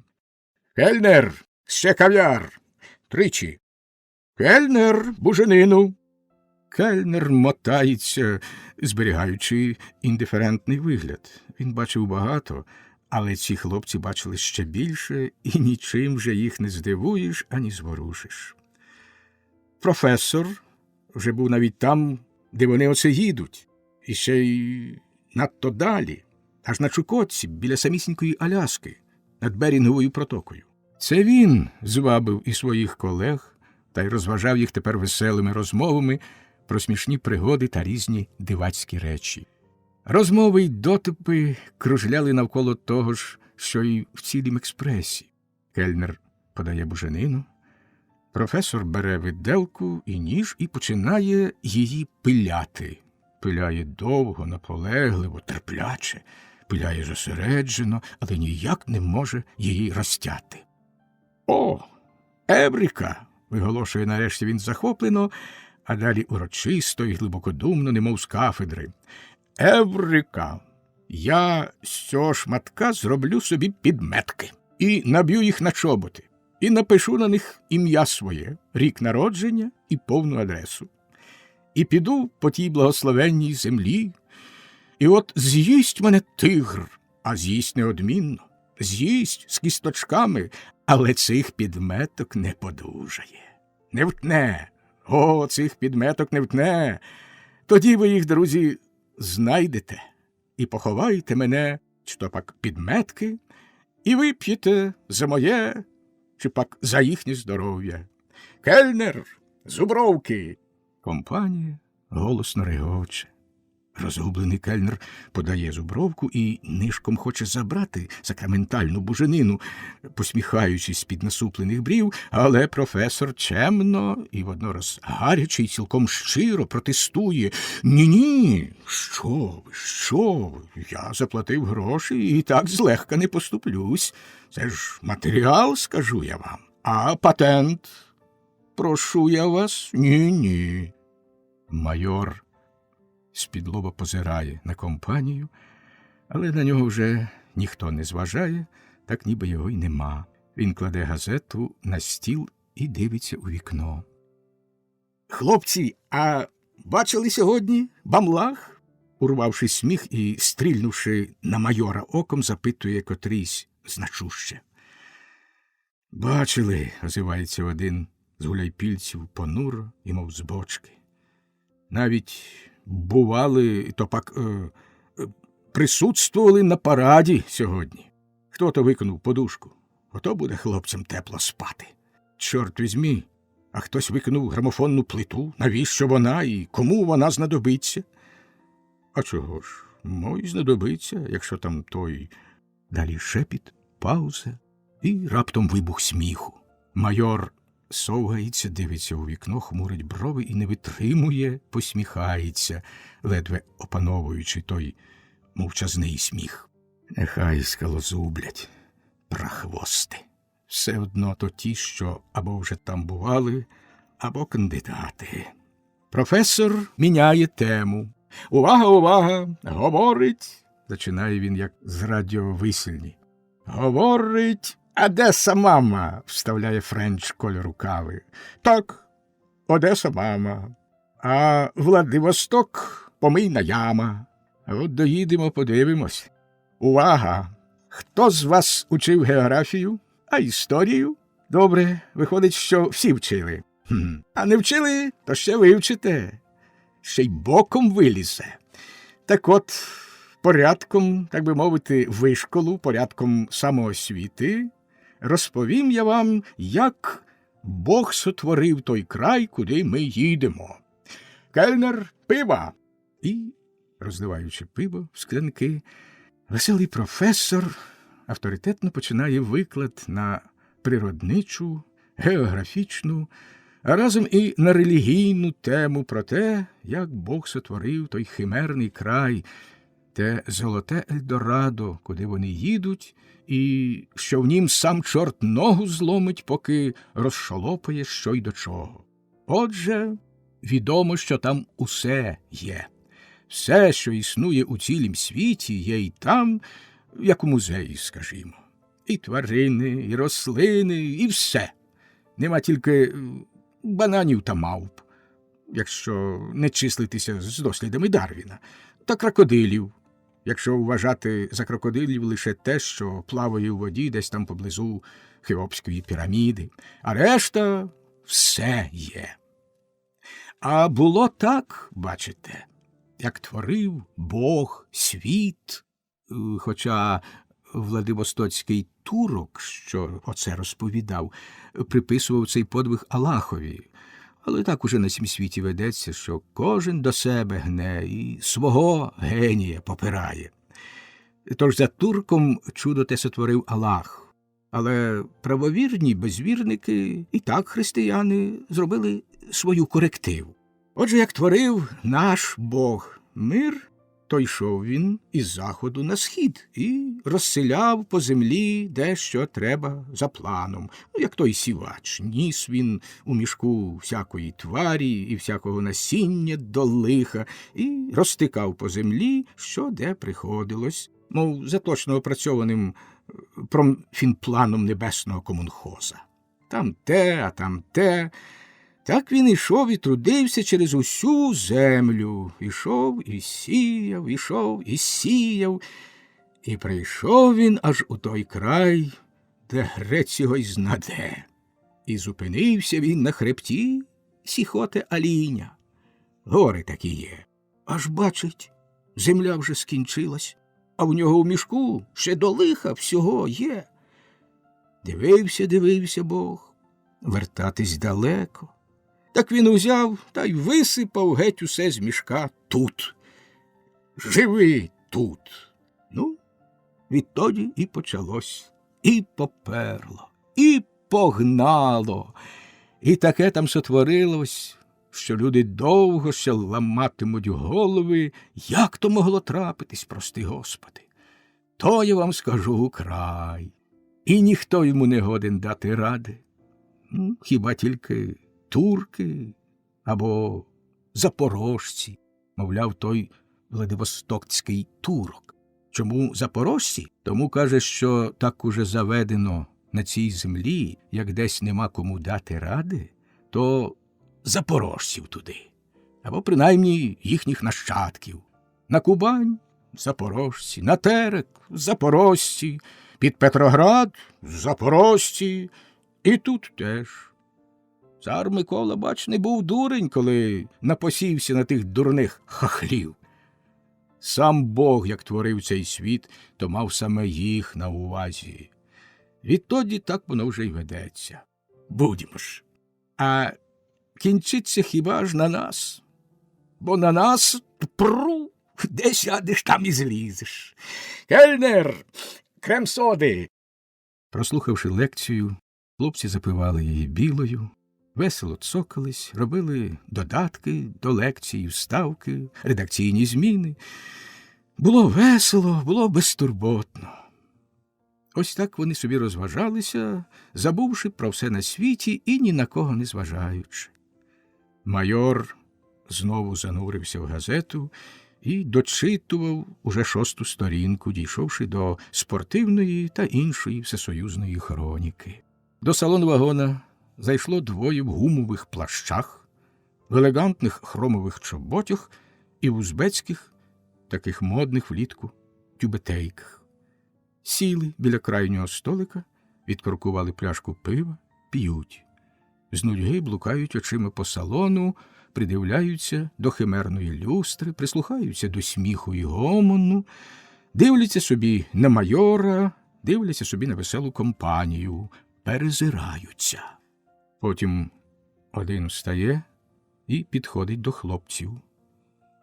«Кельнер, ще кав'яр!» Тричі. «Кельнер, буженину!» Кельнер мотається, зберігаючи індиферентний вигляд. Він бачив багато, але ці хлопці бачили ще більше, і нічим же їх не здивуєш, ані зворушиш. Професор вже був навіть там, де вони оце їдуть, і ще й надто далі, аж на Чукотці, біля самісінької Аляски, над Берінговою протокою. Це він звабив і своїх колег, та й розважав їх тепер веселими розмовами про смішні пригоди та різні дивацькі речі. Розмови й дотипи кружляли навколо того ж, що й в цілім експресі. Кельнер подає буженину, професор бере виделку і ніж і починає її пиляти. Пиляє довго, наполегливо, терпляче, пиляє зосереджено, але ніяк не може її розтяти. «О, Еврика!» – виголошує нарешті він захоплено, а далі урочисто і глибокодумно, немов з кафедри. «Еврика! Я з цього шматка зроблю собі підметки і наб'ю їх на чоботи, і напишу на них ім'я своє, рік народження і повну адресу. І піду по тій благословенній землі, і от з'їсть мене тигр, а з'їсть неодмінно, з'їсть з кісточками, але цих підметок не подужає. Не втне, о, цих підметок не втне. Тоді ви їх, друзі, знайдете і поховайте мене, чи то пак підметки, і вип'єте за моє, чи пак за їхнє здоров'я. Кельнер, зубровки!» Компанія голосно регоче. Розгублений кельнер подає зубровку і нишком хоче забрати сакраментальну буженину, посміхаючись з-під насуплених брів, але професор чемно і воднораз гаряче й цілком щиро протестує. «Ні-ні, що ви, я заплатив гроші і так злегка не поступлюсь. Це ж матеріал, скажу я вам. А патент? Прошу я вас, ні-ні». Майор з-під лоба позирає на компанію, але на нього вже ніхто не зважає, так ніби його й нема. Він кладе газету на стіл і дивиться у вікно. «Хлопці, а бачили сьогодні бамлах?» Урвавши сміх і стрільнувши на майора оком, запитує котрийсь значуще. Бачили, озивається один з гуляйпільців понуро і мов з бочки. Навіть бували, то пак присутствували на параді сьогодні. Хто-то виконув подушку, ото буде хлопцям тепло спати. Чорт візьмі, а хтось викинув грамофонну плиту, навіщо вона і кому вона знадобиться? А чого ж, й знадобиться, якщо там той... Далі шепіт, пауза і раптом вибух сміху. Майор совгається, дивиться у вікно, хмурить брови і не витримує, посміхається, ледве опановуючи той мовчазний сміх. Нехай скалозублять, прахвости. Все одно то ті, що або вже там бували, або кандидати. Професор міняє тему. «Увага, увага! Говорить!» Зачинає він, як з радіовисільні. «Говорить Одеса мама!» – вставляє Френч кольору кави. «Так, Одеса мама. А Владивосток – помийна яма. А от доїдемо, подивимось. Увага! Хто з вас учив географію? А історію? Добре, виходить, що всі вчили. А не вчили, то ще вивчите. Ще й боком вилізе. Так от, порядком, так би мовити, вишколу, порядком самоосвіти, розповім я вам, як Бог сотворив той край, куди ми їдемо. Кельнер, пива! І, розливаючи пиво в склянки, веселий професор авторитетно починає виклад на природничу, географічну, а разом і на релігійну тему про те, як Бог сотворив той химерний край, те золоте Ельдорадо, куди вони їдуть, і що в нім сам чорт ногу зломить, поки розшолопає що й до чого. Отже, відомо, що там усе є. Все, що існує у цілім світі, є й там, як у музеї, скажімо. І тварини, і рослини, і все. Нема тільки бананів та мавп, якщо не числитися з дослідами Дарвіна, та крокодилів, якщо вважати за крокодилів лише те, що плаває у воді десь там поблизу Хеопської піраміди, а решта все є. А було так, бачите, як творив Бог світ, хоча Владивостоцький турок, що оце розповідав, приписував цей подвиг Аллахові. Але так уже на цім світі ведеться, що кожен до себе гне і свого генія попирає. Тож за турком чудо те сотворив Аллах. Але правовірні безвірники, і так християни, зробили свою корективу. Отже, як творив наш Бог мир, то йшов він із заходу на схід і розселяв по землі де що треба за планом. Як той сівач, ніс він у мішку всякої тварі і всякого насіння до лиха і розтикав по землі, що де приходилось, мов за точно опрацьованим промфінпланом небесного комунхоза. Там те, а там те. Так він ішов і трудився через усю землю. Ішов і сіяв, ішов і сіяв. І прийшов він аж у той край, де грець його й знаде. І зупинився він на хребті Сіхоте Аліня. Гори такі є. Аж бачить, земля вже скінчилась, а в нього в мішку ще до лиха всього є. Дивився Бог, вертатись далеко. Так він узяв та й висипав геть усе з мішка тут. Живи тут. Ну, відтоді і почалось. І поперло, і погнало. І таке там сотворилось, що люди довго ще ламатимуть голови, як то могло трапитись, прости Господи. То я вам скажу край. І ніхто йому не годен дати ради. Хіба тільки турки або запорожці, мовляв, той Владивостоцький турок. Чому запорожці? Тому каже, що так уже заведено на цій землі, як десь нема кому дати ради, то запорожців туди, або принаймні їхніх нащадків. На Кубань – запорожці, на Терек – запорожці, під Петроград – запорожці, І тут теж. Цар Микола, бач, не був дурень, коли напосівся на тих дурних хахлів. Сам Бог, як творив цей світ, то мав саме їх на увазі. Відтоді так воно вже й ведеться. Будьмо ж. А кінчиться хіба ж на нас? Бо на нас пру, де сядеш, там і злізеш. Кельнер, крем-соди. Прослухавши лекцію, хлопці запивали її білою, весело цокались, робили додатки до лекцій, вставки, редакційні зміни. Було весело, було безтурботно. Ось так вони собі розважалися, забувши про все на світі і ні на кого не зважаючи. Майор знову занурився в газету і дочитував уже 6-ту сторінку, дійшовши до спортивної та іншої всесоюзної хроніки. До салон-вагона зайшло двоє в гумових плащах, в елегантних хромових чоботях і в узбецьких, таких модних влітку, тюбетейках. Сіли біля крайнього столика, відкоркували пляшку пива, п'ють. З нудьги блукають очима по салону, придивляються до химерної люстри, прислухаються до сміху і гомону, дивляться собі на майора, дивляться собі на веселу компанію, перезираються. Потім один встає і підходить до хлопців.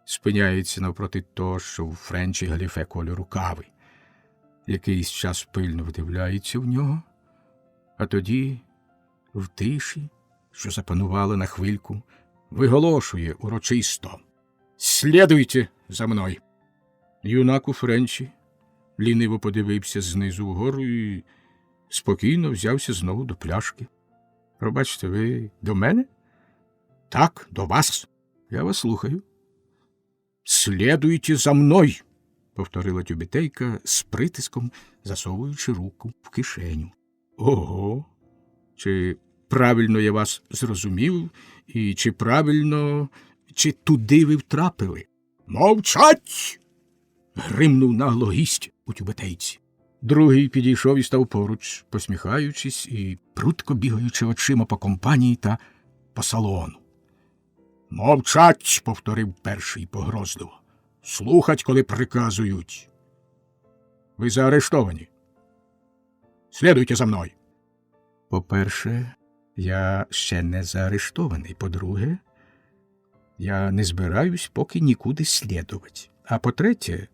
Спиняється навпроти того, що в френчі галіфе кольору кави. Якийсь час пильно вдивляється в нього, а тоді в тиші, що запанувала на хвильку, виголошує урочисто: «Слідуйте за мною!» Юнак у френчі ліниво подивився знизу вгору і спокійно взявся знову до пляшки. «Пробачте, ви до мене?» «Так, до вас. Я вас слухаю». «Слідуйте за мною!» — повторила тюбетейка з притиском, засовуючи руку в кишеню. «Ого! Чи правильно я вас зрозумів, і чи правильно, чи туди ви втрапили?» «Мовчать!» — гримнув нагло гість у тюбетейці. Другий підійшов і став поруч, посміхаючись і прудко бігаючи очима по компанії та по салону. «Мовчать!» — повторив перший погрозливо. «Слухать, коли приказують. Ви заарештовані. Слідуйте за мною». По-перше, я ще не заарештований. По-друге, я не збираюсь поки нікуди слідувати. А по-третє,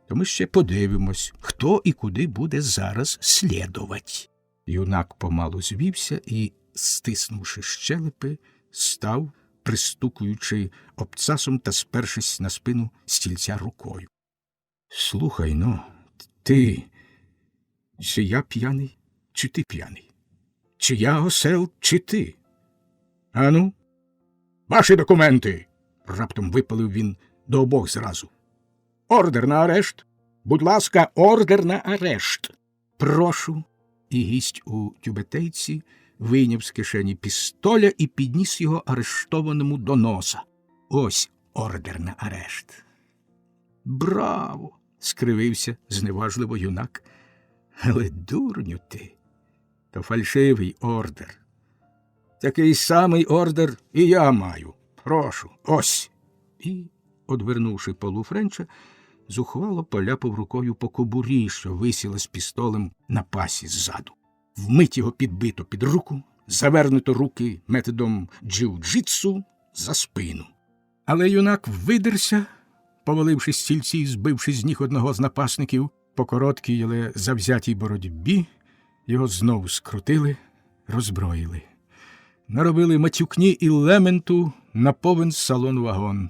то ми ще подивимось, хто і куди буде зараз слідувати. Юнак помалу звівся і, стиснувши щелепи, став, пристукуючи обцасом та спершись на спину стільця рукою. «Слухай, ну, ти, чи я п'яний, чи ти п'яний? Чи я осел, чи ти? Ану, ваші документи!» — раптом випалив він до обох зразу. «Ордер на арешт! Будь ласка, ордер на арешт!» «Прошу!» І гість у тюбетейці вийняв з кишені пістоля і підніс його арештованому до носа. «Ось ордер на арешт!» «Браво!» — скривився зневажливо юнак. «Але дурню ти! То фальшивий ордер. Такий самий ордер і я маю. Прошу, ось!» І, одвернувши полу френча, зухвало поляпав рукою по кобурі, що висіла з пістолем на пасі ззаду. Вмить його підбито під руку, завернуто руки методом джиу-джитсу за спину. Але юнак видерся, поваливши стільці і збивши з ніг одного з напасників. По короткій, але завзятій боротьбі його знову скрутили, роззброїли. Наробили матюкні і лементу на повен салон-вагон.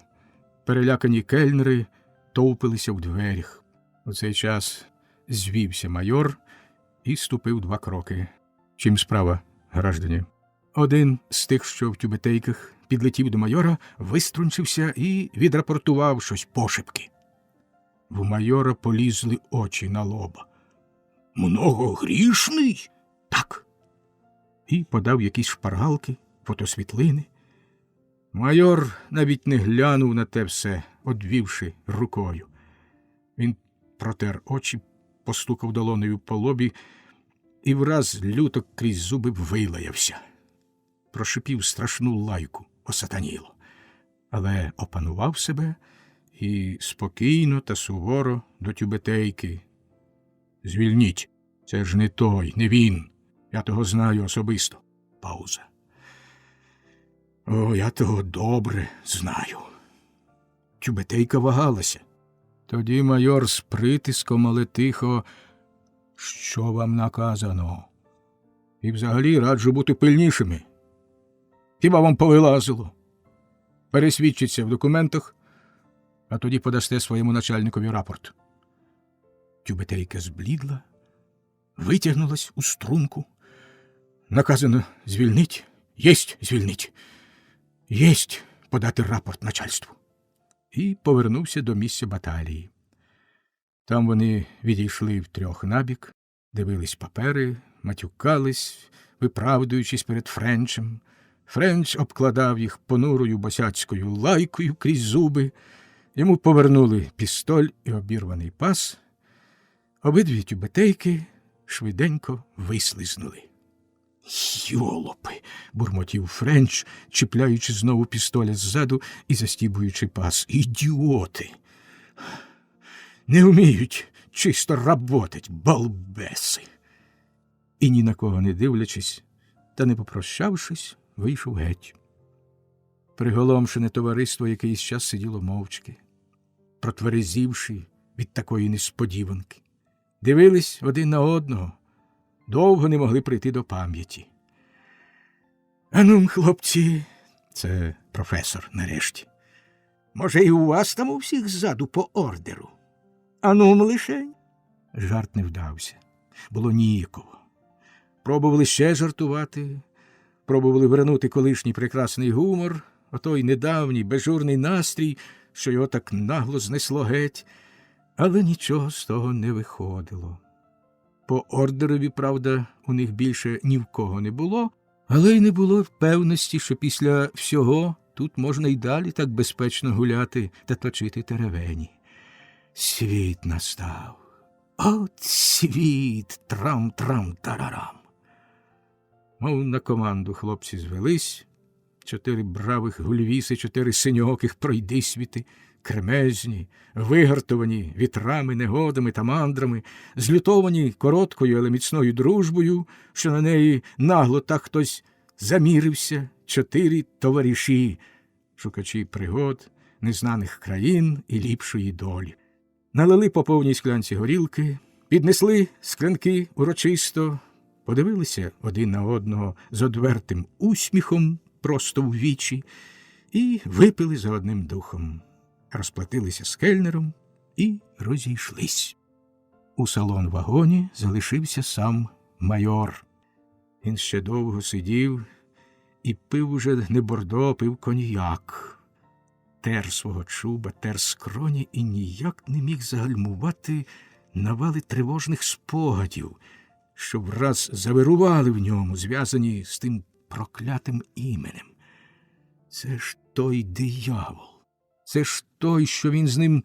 Перелякані кельнери товпилися в дверях. У цей час звівся майор і ступив 2 кроки. «Чим справа, граждані?» Один з тих, що в тюбетейках, підлетів до майора, виструнчився і відрапортував щось пошепки. В майора полізли очі на лоба. «Многогрішний?» «Так». І подав якісь шпаргалки, фотосвітлини. Майор навіть не глянув на те все, одвівши рукою. Він протер очі, постукав долонею по лобі і враз люто крізь зуби вилаявся. Прошипів страшну лайку осатаніло, але опанував себе і спокійно та суворо до Тюбетейки. «Звільніть, це ж не той, не він. Я того знаю особисто». Пауза. «О, я того добре знаю». Тюбетейка вагалася. Тоді майор з притиском, але тихо: «Що вам наказано? І взагалі раджу бути пильнішими. Хіба вам повилазило? Пересвідчіться в документах, а тоді подасте своєму начальникові рапорт». Тюбетейка зблідла, витягнулась у струнку. «Наказано звільнить? Єсть звільнить. Єсть подати рапорт начальству». І повернувся до місця баталії. Там вони відійшли втрьох набік, дивились папери, матюкались, виправдуючись перед Френчем. Френч обкладав їх понурою босяцькою лайкою крізь зуби. Йому повернули пістоль і обірваний пас. Обидві Тюбетейки швиденько вислизнули. «Йолопи!» – бурмотів Френч, чіпляючи знову пістоля ззаду і застібуючи пас. «Ідіоти! Не вміють чисто работать, балбеси!» І ні на кого не дивлячись та не попрощавшись, вийшов геть. Приголомшене товариство якийсь час сиділо мовчки, протверезівши від такої несподіванки. Дивились один на одного, довго не могли прийти до пам'яті. «Ану, хлопці», – це професор нарешті, – «може, і у вас там у всіх ззаду по ордеру? Ану, лишень?» Жарт не вдався. Було ніяково. Пробували ще жартувати, пробували вернути колишній прекрасний гумор, отой недавній безжурний настрій, що його так нагло знесло геть, але нічого з того не виходило. По ордерові, правда, у них більше ні в кого не було, але й не було впевненості, що після всього тут можна й далі так безпечно гуляти та точити теревені. Світ настав. От світ! Трам-трам-тарарам! Мов на команду хлопці звелись, 4 бравих гульвіси, 4 синьооких пройдисвіти, кремезні, вигартовані вітрами, негодами та мандрами, злютовані короткою, але міцною дружбою, що на неї нагло так хтось замірився, 4 товариші, шукачі пригод, незнаних країн і ліпшої долі. Налили по повній склянці горілки, піднесли склянки урочисто, подивилися один на одного з одвертим усміхом просто в вічі і випили за одним духом. Розплатилися з кельнером і розійшлись. У салон-вагоні залишився сам майор. Він ще довго сидів і пив уже не бордо, пив коньяк. Тер свого чуба, тер скроні і ніяк не міг загальмувати навали тривожних спогадів, що враз завирували в ньому, зв'язані з тим проклятим іменем. Це ж той диявол. Це ж той, що він з ним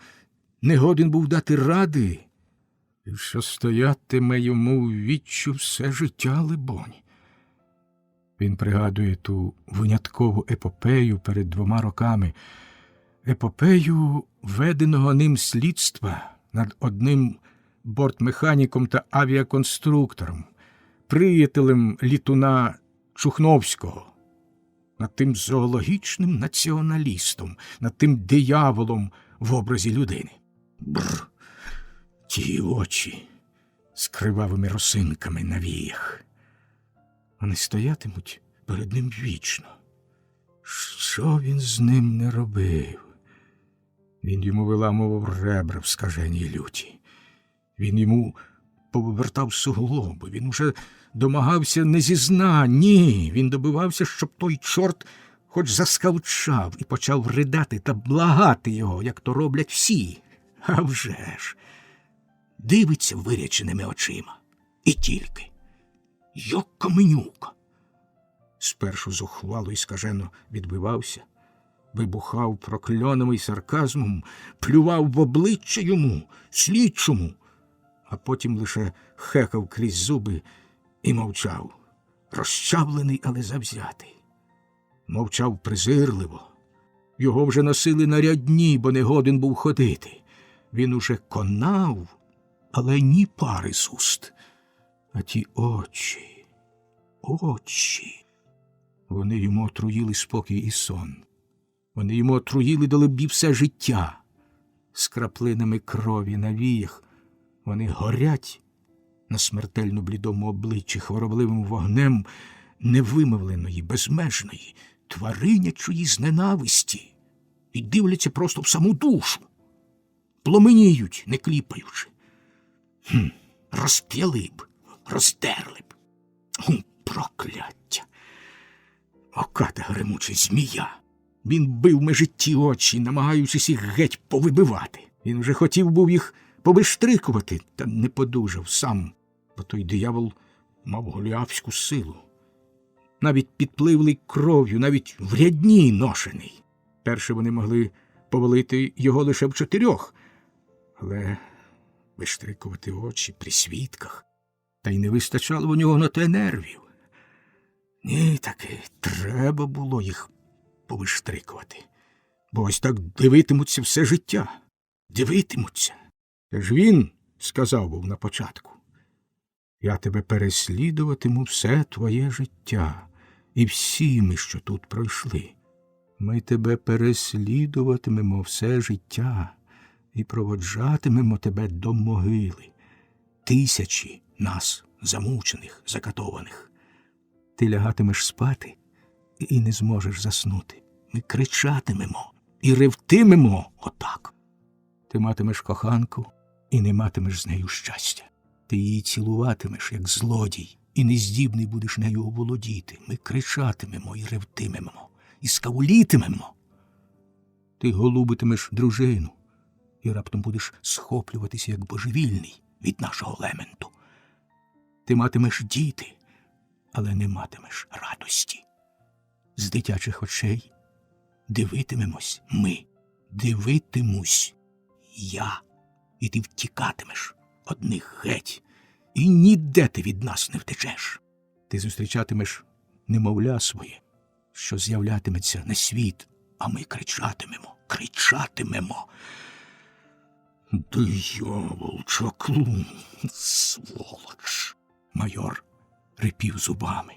не годен був дати ради, і що стоятиме йому в віччю все життя, либонь. Він пригадує ту виняткову епопею перед 2 роками, епопею веденого ним слідства над одним бортмеханіком та авіаконструктором, приятелем літуна Чухновського, над тим зоологічним націоналістом, над тим дияволом в образі людини. Бррр! Ті очі з кривавими росинками на віях. Вони стоятимуть перед ним вічно. Що він з ним не робив? Він йому виламував ребра в скаженій люті. Він йому повертав суглоби. Він уже домагався не зізнань. Ні, він добивався, щоб той чорт хоч заскавчав і почав ридати та благати його, як то роблять всі. А вже ж! Дивиться виряченими очима. І тільки. Як каменюка. Спершу зухвало й скажено відбивався, вибухав прокльонами й сарказмом, плював в обличчя йому, слідчому, а потім лише хекав крізь зуби І мовчав, розчавлений, але завзятий. Мовчав презирливо. Його вже носили на рядні, бо не годен був ходити. Він уже конав, але ні пари з уст. А ті очі, вони йому отруїли спокій і сон. Вони йому отруїли далебі все життя. З краплинами крові на віях вони горять на смертельно блідому обличчі хворобливим вогнем невимовленої, безмежної, тваринячої зненависті і дивляться просто в саму душу. Пломеніють, не кліпаючи. Розп'яли б, роздерли б. Прокляття! Оката гремуча змія. Він бив межі ті очі, намагаючись їх геть повибивати. Він вже хотів був їх повиштрикувати, та не подужав сам, бо той диявол мав голіафську силу. Навіть підпливлий кров'ю, навіть в рядні ношений. Перше вони могли повалити його лише в 4, але виштрикувати очі при свідках, та й не вистачало у нього на те нервів. Ні, таки треба було їх повиштрикувати, бо ось так дивитимуться все життя. Дивитимуться. Це ж він сказав був на початку: я тебе переслідуватиму все твоє життя, і всі ми, що тут пройшли. Ми тебе переслідуватимемо все життя і проводжатимемо тебе до могили. 1000 нас, замучених, закатованих. Ти лягатимеш спати і не зможеш заснути. Ми кричатимемо і ревтимемо отак. Ти матимеш коханку і не матимеш з нею щастя. Ти її цілуватимеш, як злодій, і нездібний будеш нею оволодіти. Ми кричатимемо і ревтимемо, і скавулітимемо. Ти голубитимеш дружину і раптом будеш схоплюватися, як божевільний, від нашого лементу. Ти матимеш діти, але не матимеш радості. З дитячих очей дивитимемось ми, дивитимусь я, і ти втікатимеш одних геть, і ніде ти від нас не втечеш. Ти зустрічатимеш немовля своє, що з'являтиметься на світ, а ми кричатимемо. Диявол, чаклун, сволоч! Майор рипів зубами.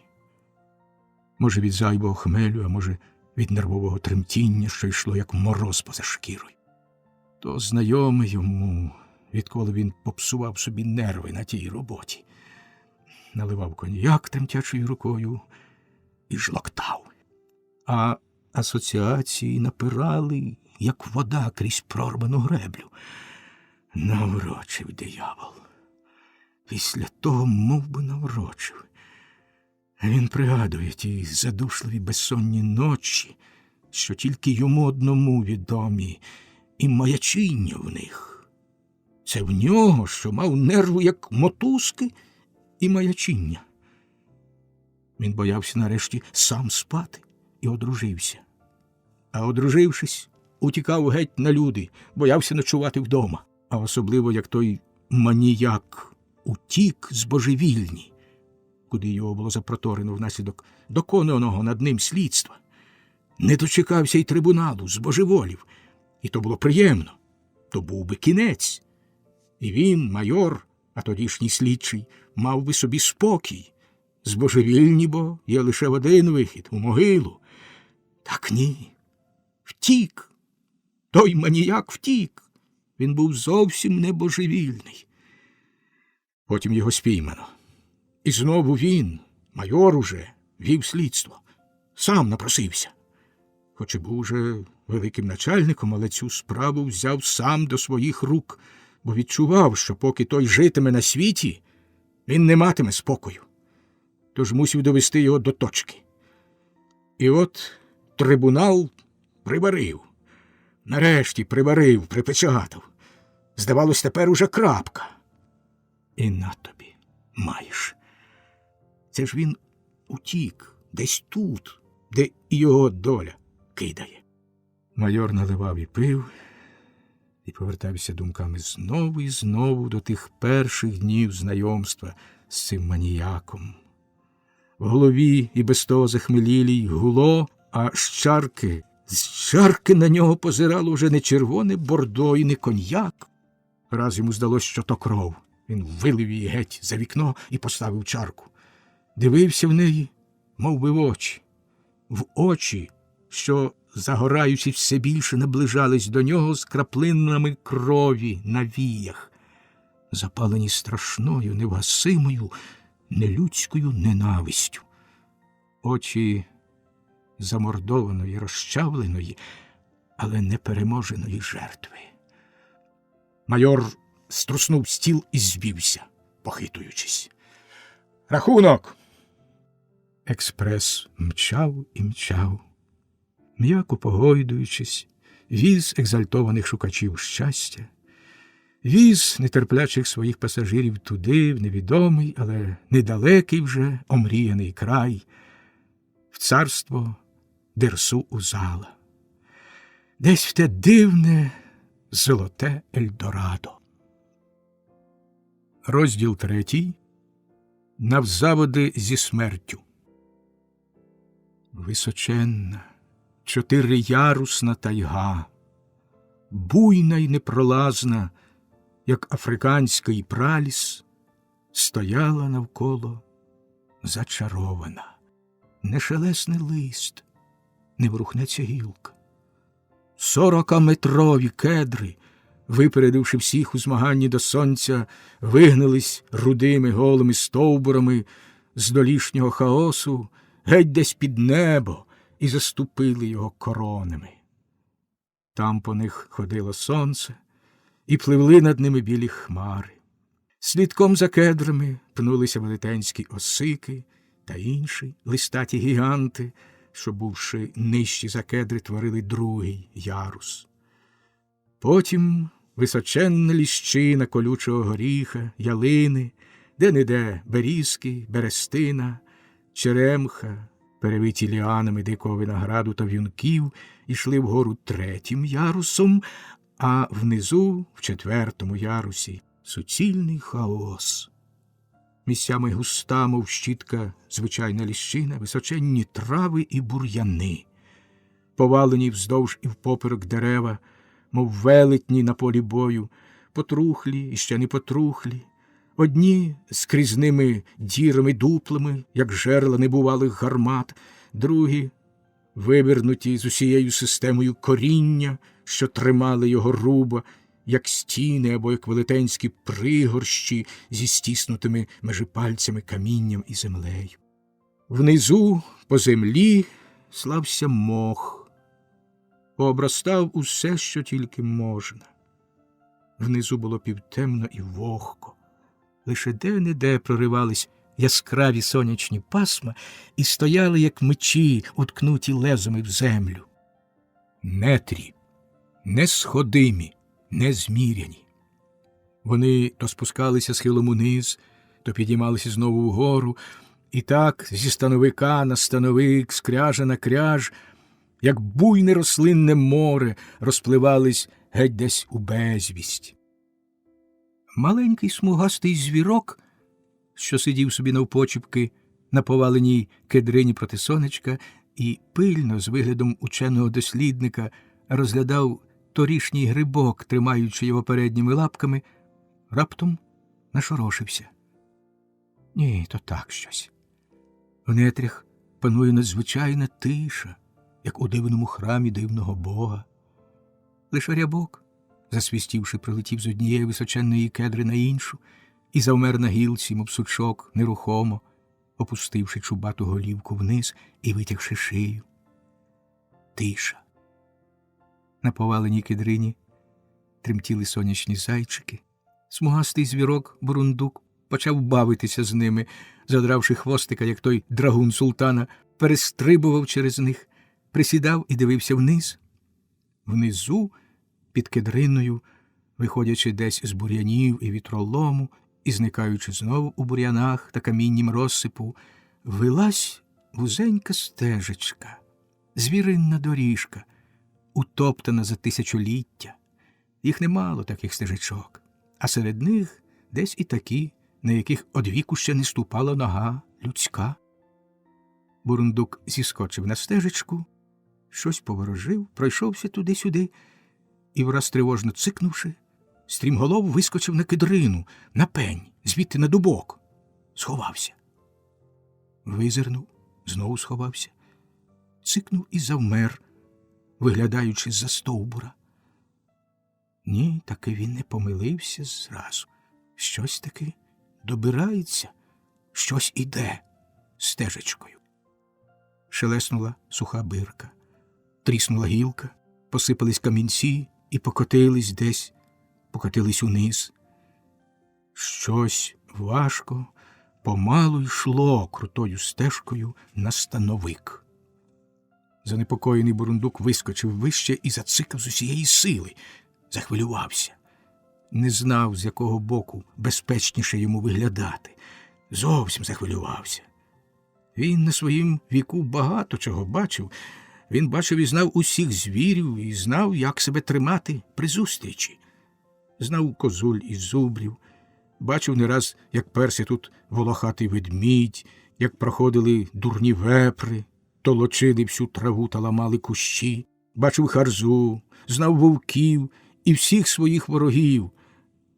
Може, від зайвого хмелю, а може, від нервового тремтіння, що йшло, як мороз поза шкірою. То знайомий йому, відколи він попсував собі нерви на тій роботі. Наливав коньяк тремтячою рукою і жлоктав. А асоціації напирали, як вода крізь прорвану греблю. Наврочив диявол. Після того мов би наврочив. Він пригадує ті задушливі безсонні ночі, що тільки йому одному відомі, і маячіння в них. Це в нього, що мав нерву, як мотузки, і маячіння. Він боявся нарешті сам спати і одружився. А одружившись, утікав геть на люди, боявся ночувати вдома. А особливо, як той маніяк утік з божевільні, куди його було запроторено внаслідок доконаного над ним слідства. Не дочекався й трибуналу, збожеволів. І то було приємно. То був би кінець. І він, майор, а тодішній слідчий, мав би собі спокій. Збожевільні, бо є лише один вихід – у могилу. Так ні. Втік. Той маніяк втік. Він був зовсім не божевільний. Потім його спіймано. І знову він, майор уже, вів слідство. Сам напросився. Хоч і був уже великим начальником, але цю справу взяв сам до своїх рук, бо відчував, що поки той житиме на світі, він не матиме спокою. Тож мусив довести його до точки. І от трибунал приварив. Нарешті приварив, припечатав. Здавалось, тепер уже крапка. І на тобі маєш. Це ж він утік, десь тут, де і його доля кидає. Майор наливав і пив, і повертався думками знову і знову до тих перших днів знайомства з цим маніяком. В голові і без того захмелілій гуло, а з чарки на нього позирало вже не червоне бордо і не коньяк. Раз йому здалось, що то кров. Він вилив її геть за вікно і поставив чарку. Дивився в неї, мов би в очі. В очі, що, загораючи все більше, наближались до нього з краплинами крові на віях, запалені страшною, невгасимою, нелюдською ненавистю. Очі замордованої, розчавленої, але непереможеної жертви. Майор струснув стіл і звівся, похитуючись. «Рахунок!» Експрес мчав і мчав. М'яко погойдуючись, віз екзальтованих шукачів щастя, віз нетерплячих своїх пасажирів туди, в невідомий, але недалекий вже омріяний край, в царство Дерсу-Узала, десь в те дивне золоте Ельдорадо. Розділ 3. Навзаводи зі смертю. Височенна, 4-ярусна тайга, буйна й непролазна, як африканський праліс, стояла навколо зачарована. Не шелесне лист, не ворухнеться гілка. 40-метрові кедри, випередивши всіх у змаганні до сонця, вигнились рудими голими стовбурами з долішнього хаосу геть десь під небо і заступили його коронами. Там по них ходило сонце, і пливли над ними білі хмари. Слідком за кедрами пнулися велетенські осики та інші листаті гіганти, що, бувши нижчі за кедри, творили другий ярус. Потім височенна ліщина колючого горіха, ялини, де-не-де берізки, берестина, черемха, перевиті ліанами дикого винограду та в'юнків, ішли вгору 3-м ярусом, а внизу, в 4-му ярусі, суцільний хаос. Місцями густа, мов щітка, звичайна ліщина, височенні трави і бур'яни, повалені вздовж і впоперек дерева, мов велетні на полі бою, потрухлі і ще не потрухлі, одні з крізними дірами-дуплами, як жерла небувалих гармат, другі вивернуті з усією системою коріння, що тримали його руба, як стіни або як велетенські пригорщі зі стіснутими межи пальцями камінням і землею. Внизу, по землі, слався мох, пообростав усе, що тільки можна. Внизу було півтемно і вогко, лише де-не-де проривались яскраві сонячні пасма і стояли, як мечі, уткнуті лезами в землю. Нетрі, несходимі, незміряні. Вони то спускалися схилом униз, то підіймалися знову вгору, і так зі становика на становик, з кряжа на кряж, як буйне рослинне море, розпливались геть десь у безвість. Маленький смугастий звірок, що сидів собі навпочіпки на поваленій кедрині проти сонечка і пильно, з виглядом ученого дослідника, розглядав торішній грибок, тримаючи його передніми лапками, раптом нашорошився. Ні, то так щось. В нетрях панує надзвичайна тиша, як у дивному храмі дивного Бога. Лише рябок, засвістівши, прилетів з однієї височенної кедри на іншу і завмер на гілці, мов сучок, нерухомо, опустивши чубату голівку вниз і витягши шию. Тиша. На поваленій кедрині тремтіли сонячні зайчики. Смугастий звірок, бурундук, почав бавитися з ними, задравши хвостика, як той драгун султана, перестрибував через них, присідав і дивився вниз. Внизу, під кедриною, виходячи десь з бур'янів і вітролому, і зникаючи знову у бур'янах та каміннім розсипу, вилась вузенька стежечка, звіринна доріжка, утоптана за тисячоліття. Їх немало, таких стежечок, а серед них десь і такі на яких одвіку ще не ступала нога людська. Бурундук зіскочив на стежечку, щось поворожив, пройшовся туди-сюди і, враз тривожно цикнувши, стрімголов вискочив на кидрину, на пень, звідти на дубок. Сховався. Визирнув, знову сховався. Цикнув і завмер, виглядаючи з-за стовбура. Ні, таки він не помилився зразу. Щось таки добирається, щось іде стежечкою. Шелеснула суха бирка, тріснула гілка, посипались камінці і покотились десь, покотились униз. Щось важко, помалу йшло крутою стежкою на становик. Занепокоєний Бурундук вискочив вище і зацикав з усієї сили. Захвилювався. Не знав, з якого боку безпечніше йому виглядати. Зовсім захвилювався. Він на своїм віку багато чого бачив. Він бачив і знав усіх звірів, і знав, як себе тримати при зустрічі. Знав козуль і зубрів. Бачив не раз, як перся тут волохатий ведмідь, як проходили дурні вепри, толочили всю траву та ламали кущі. Бачив харзу, знав вовків і всіх своїх ворогів,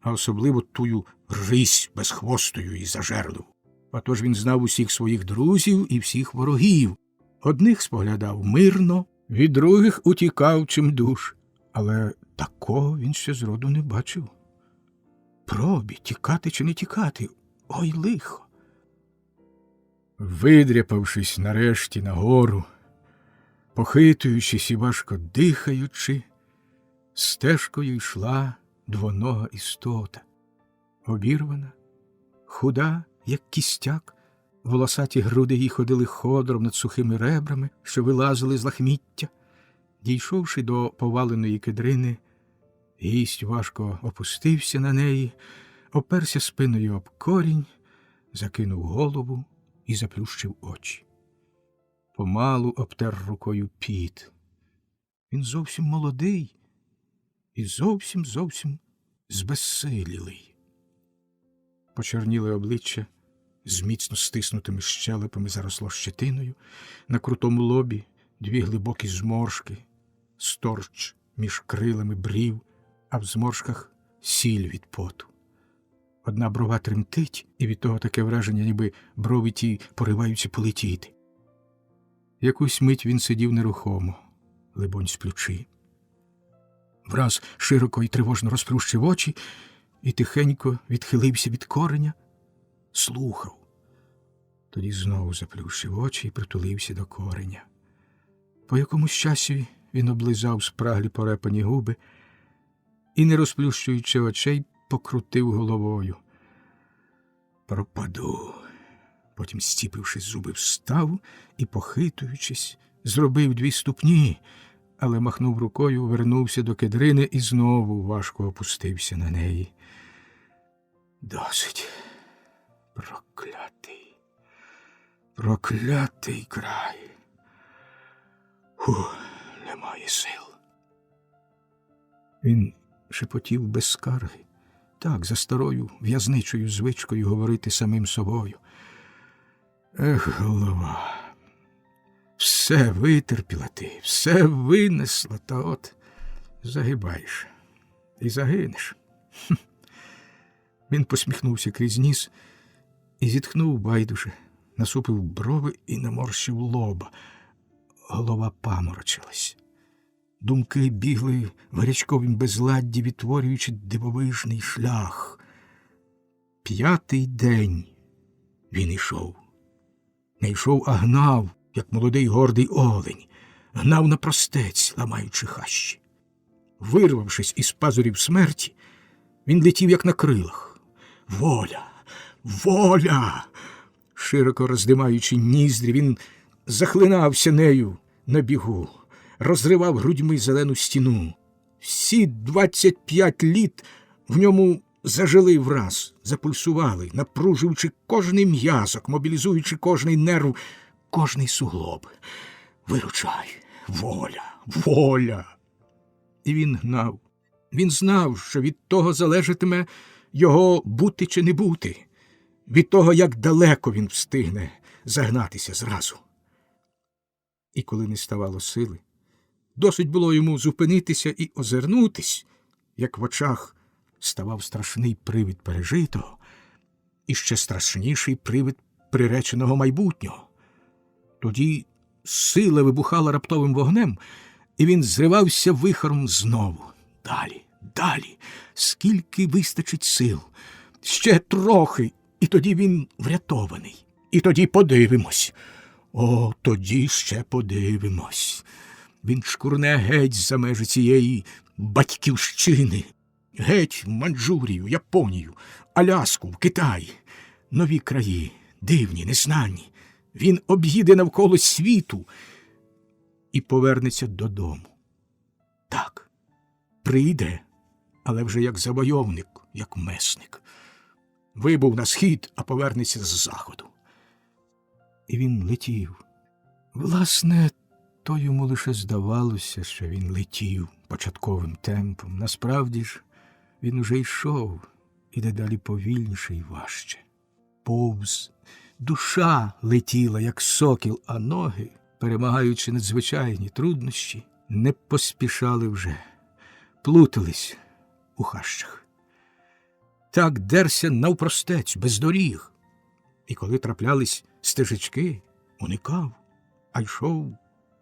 а особливо тую рись безхвостою і зажерливу. А тож він знав усіх своїх друзів і всіх ворогів. Одних споглядав мирно, від других утікав чимдуж. Але такого він ще зроду не бачив. Пробі, тікати чи не тікати? Ой, лихо! Видряпавшись нарешті нагору, похитуючись і важко дихаючи, стежкою йшла двонога істота. Обірвана, худа, як кістяк, волосаті груди їй ходили ходором над сухими ребрами, що вилазили з лахміття. Дійшовши до поваленої кедрини, гість важко опустився на неї, оперся спиною об корінь, закинув голову і заплющив очі. Помалу обтер рукою піт. Він зовсім молодий і зовсім збезсилілий. Почерніле обличчя з міцно стиснутими щелепами заросло щетиною, на крутому лобі дві глибокі зморшки, сторч між крилами брів, а в зморшках сіль від поту. Одна брова тремтить, і від того таке враження, ніби брови ті пориваються полетіти. Якусь мить він сидів нерухомо, либонь сплючи. Враз широко і тривожно розплющив очі і тихенько відхилився від кореня, слухав. Тоді знову заплющив очі і притулився до кореня. По якомусь часі він облизав спраглі порепані губи і, не розплющуючи очей, покрутив головою. Пропаду. Потім, стіпивши зуби, встав і, похитуючись, зробив 2 ступні, але махнув рукою, вернувся до кедрини і знову важко опустився на неї. Досить. Проклятий край. Немає сил. Він шепотів без скарги, так, за старою в'язничою звичкою говорити самим собою. Ех, голова, все витерпіла ти, все винесла, та от загибаєш і загинеш. Він посміхнувся крізь ніс і зітхнув байдуже, насупив брови і наморщив лоба. Голова паморочилась. Думки бігли в гарячковім безладді, відтворюючи дивовижний шлях. 5-й день він ішов. Не йшов, а гнав, як молодий гордий олень. Гнав напростець, ламаючи хащі. Вирвавшись із пазурів смерті, він летів, як на крилах. Воля! Воля! Широко роздимаючи ніздрі, він захлинався нею на бігу, розривав грудьми зелену стіну. Всі 25 літ в ньому зажили враз, запульсували, напружуючи кожний м'язок, мобілізуючи кожний нерв, кожний суглоб. Виручай! Воля! Воля! І він гнав. Він знав, що від того залежатиме його бути чи не бути. від того, як далеко він встигне загнатися зразу. І коли не ставало сили, досить було йому зупинитися і озирнутись, як в очах ставав страшний привид пережитого і ще страшніший привид приреченого майбутнього. Тоді сила вибухала раптовим вогнем, і він зривався вихором знову. Далі, далі, скільки вистачить сил. Ще трохи, і тоді він врятований. І тоді подивимось. О, тоді ще подивимось. Він шкурне геть за межі цієї батьківщини. Геть в Манчжурію, Японію, Аляску, в Китай. Нові краї, дивні, незнані. Він об'їде навколо світу і повернеться додому. Так, прийде, але вже як завойовник, як месник. Вибув на схід, а повернеться з заходу. І він летів. Власне, то йому лише здавалося, що він летів початковим темпом. Насправді ж, він уже йшов, і дедалі повільніше і важче. Повз. Душа летіла, як сокіл, а ноги, перемагаючи надзвичайні труднощі, не поспішали вже, плутались у хащах. Так дерся навпростець, без доріг. І коли траплялись стежечки, уникав, а йшов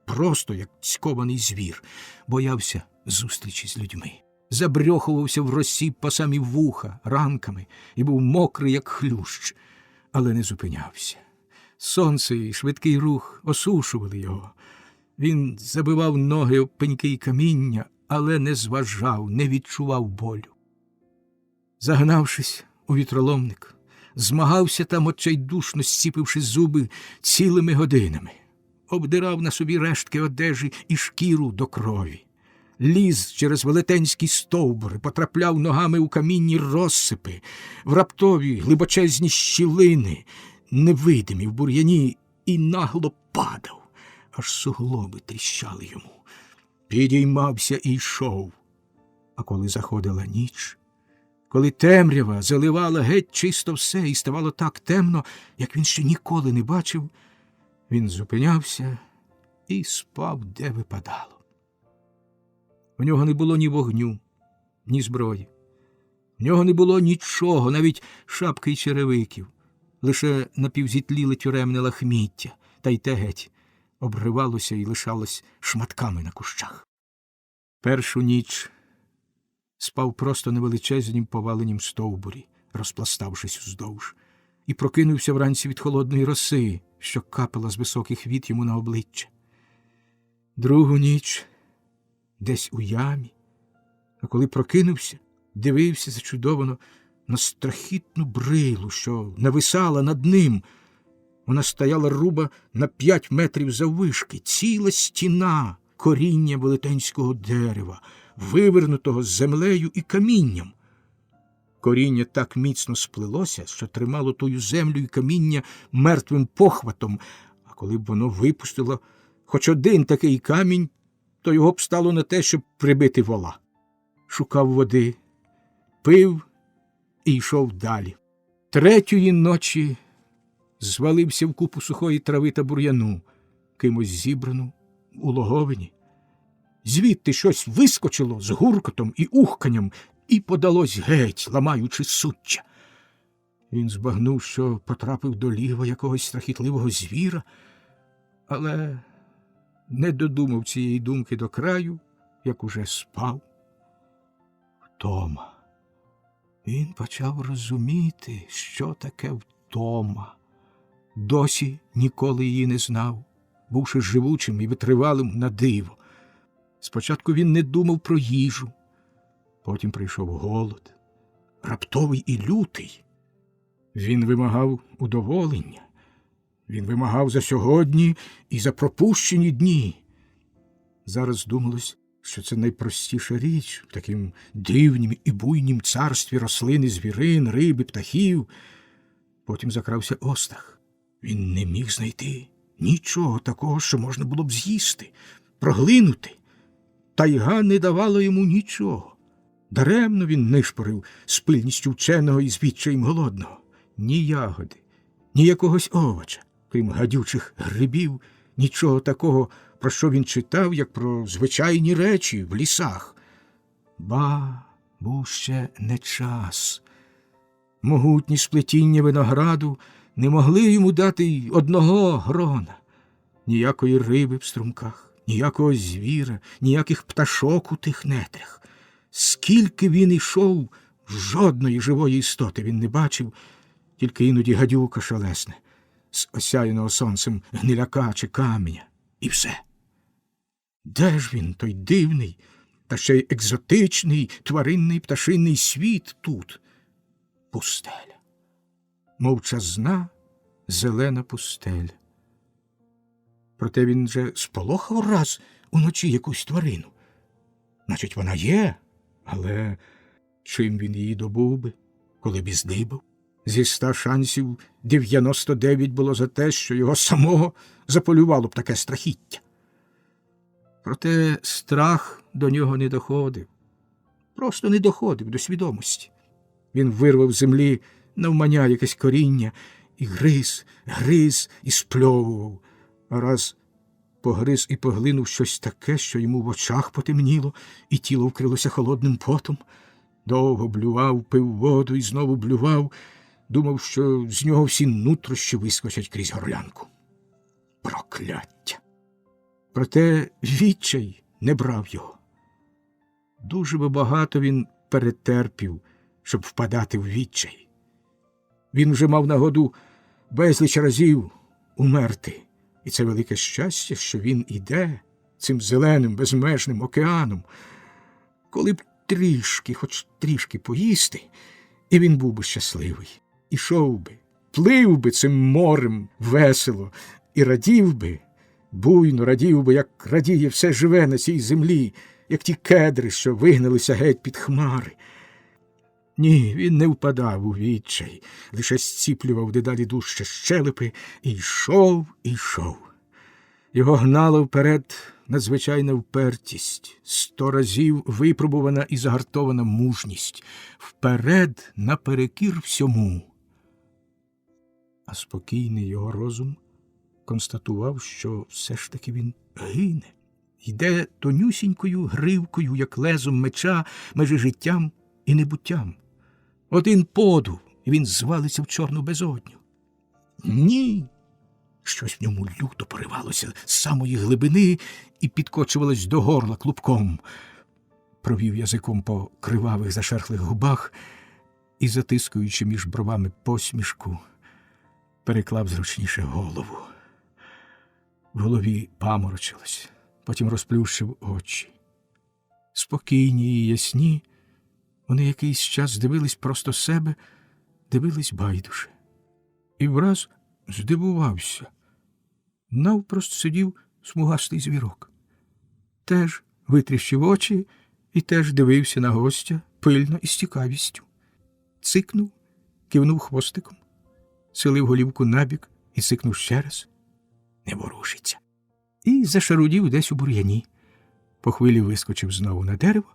просто, як цькований звір, боявся зустрічі з людьми. Забрьохувався в росі по самі вуха ранками і був мокрий, як хлющ, але не зупинявся. Сонце і швидкий рух осушували його. Він забивав ноги об пеньки й каміння, але не зважав, не відчував болю. Загнавшись у вітроломник, змагався там отчайдушно, зціпивши зуби цілими годинами. Обдирав на собі рештки одежі і шкіру до крові. Ліз через велетенські стовбури, потрапляв ногами у камінні розсипи, в раптові глибочезні щілини, невидимі в бур'яні, і нагло падав, аж суглоби тріщали йому. Підіймався і йшов. А коли заходила ніч, коли темрява заливала геть чисто все і ставало так темно, як він ще ніколи не бачив, він зупинявся і спав, де випадало. У нього не було ні вогню, ні зброї. В нього не було нічого, навіть шапки й черевиків. Лише напівзітліле тюремне лахміття, та й те геть обривалося і лишалось шматками на кущах. Першу ніч спав просто на величезнім поваленім стовбурі, розпластавшись уздовж, і прокинувся вранці від холодної роси, що капала з високих віт йому на обличчя. Другу ніч десь у ямі, а коли прокинувся, дивився зачудовано на страхітну брилу, що нависала над ним. Вона стояла руба на 5 метрів заввишки, ціла стіна коріння велетенського дерева, вивернутого з землею і камінням. Коріння так міцно сплелося, що тримало тую землю і каміння мертвим похватом, а коли б воно випустило хоч один такий камінь, то його б стало на те, щоб прибити вола. Шукав води, пив і йшов далі. Третьої ночі звалився в купу сухої трави та бур'яну, кимось зібрану у логовині. Звідти щось вискочило з гуркотом і ухканням і подалось геть, ламаючи суччя. Він збагнув, що потрапив до лігва якогось страхітливого звіра, але не додумав цієї думки до краю, як уже спав. Втома. Він почав розуміти, що таке втома. Досі ніколи її не знав, бувши живучим і витривалим на диво. Спочатку він не думав про їжу, потім прийшов голод, раптовий і лютий. Він вимагав удоволення. Він вимагав за сьогодні і за пропущені дні. Зараз думалось, що це найпростіша річ в таким дивнім і буйнім царстві рослин і звірин, риби, птахів. Потім закрався острах. Він не міг знайти нічого такого, що можна було б з'їсти, проглинути. Тайга не давала йому нічого. Даремно він нишпорив з пильністю вченого і з відчаєм голодного. ні ягоди, ні якогось овоча, крім гадючих грибів, нічого такого, про що він читав, як про звичайні речі в лісах. Ба, був ще не час. Могутні сплетіння винограду не могли йому дати й одного грона. Ніякої риби в струмках, ніякого звіра, ніяких пташок у тих нетрях. Скільки він ішов, жодної живої істоти він не бачив, тільки іноді гадюка шелесне, з осяяного сонцем гниляка чи каменя. І все. Де ж він, той дивний, та ще й екзотичний тваринний пташинний світ тут? Пустеля. Мовчазна зелена пустеля. Проте він же сполохав раз уночі якусь тварину. Значить, вона є, але чим він її добув би, коли б і здибав? Зі 100 шансів 99 було за те, що його самого заполювало б таке страхіття. Проте страх до нього не доходив. Просто не доходив до свідомості. Він вирвав з землі навмання якесь коріння і гриз і спльовував. А раз погриз і поглинув щось таке, що йому в очах потемніло, і тіло вкрилося холодним потом. Довго блював, пив воду і знову блював, думав, що з нього всі нутрощі вискочать крізь горлянку. Прокляття! Проте відчай не брав його. Дуже би багато він перетерпів, щоб впадати в відчай. Він вже мав нагоду безліч разів умерти. І це велике щастя, що він іде цим зеленим, безмежним океаном. Коли б трішки, хоч трішки поїсти, і він був би щасливий. Ішов би, плив би цим морем весело і радів би, буйно радів би, як радіє все живе на цій землі, як ті кедри, що вигналися геть під хмари. Ні, він не впадав у відчай, лише зціплював дедалі дужче щелепи і йшов. Його гнала вперед надзвичайна впертість, 100 разів випробувана і загартована мужність, вперед наперекір всьому. А спокійний його розум констатував, що все ж таки він гине, йде тонюсінькою гривкою, як лезом меча, межі життям і небуттям. Один подув, і він звалиться в чорну безодню. Ні! Щось в ньому люто поривалося з самої глибини і підкочувалось до горла клубком. Провів язиком по кривавих зашерхлих губах і, затискуючи між бровами посмішку, переклав зручніше голову. В голові паморочилось, потім розплющив очі. Спокійні і ясні, вони якийсь час дивились просто себе, дивились байдуже. І враз здивувався. Навпрост сидів смугастий звірок. Теж витріщив очі і теж дивився на гостя пильно і з цікавістю. Цикнув, кивнув хвостиком, силив голівку набік і цикнув ще раз. Не ворушиться. І зашарудів десь у бур'яні. По хвилі вискочив знову на дерево,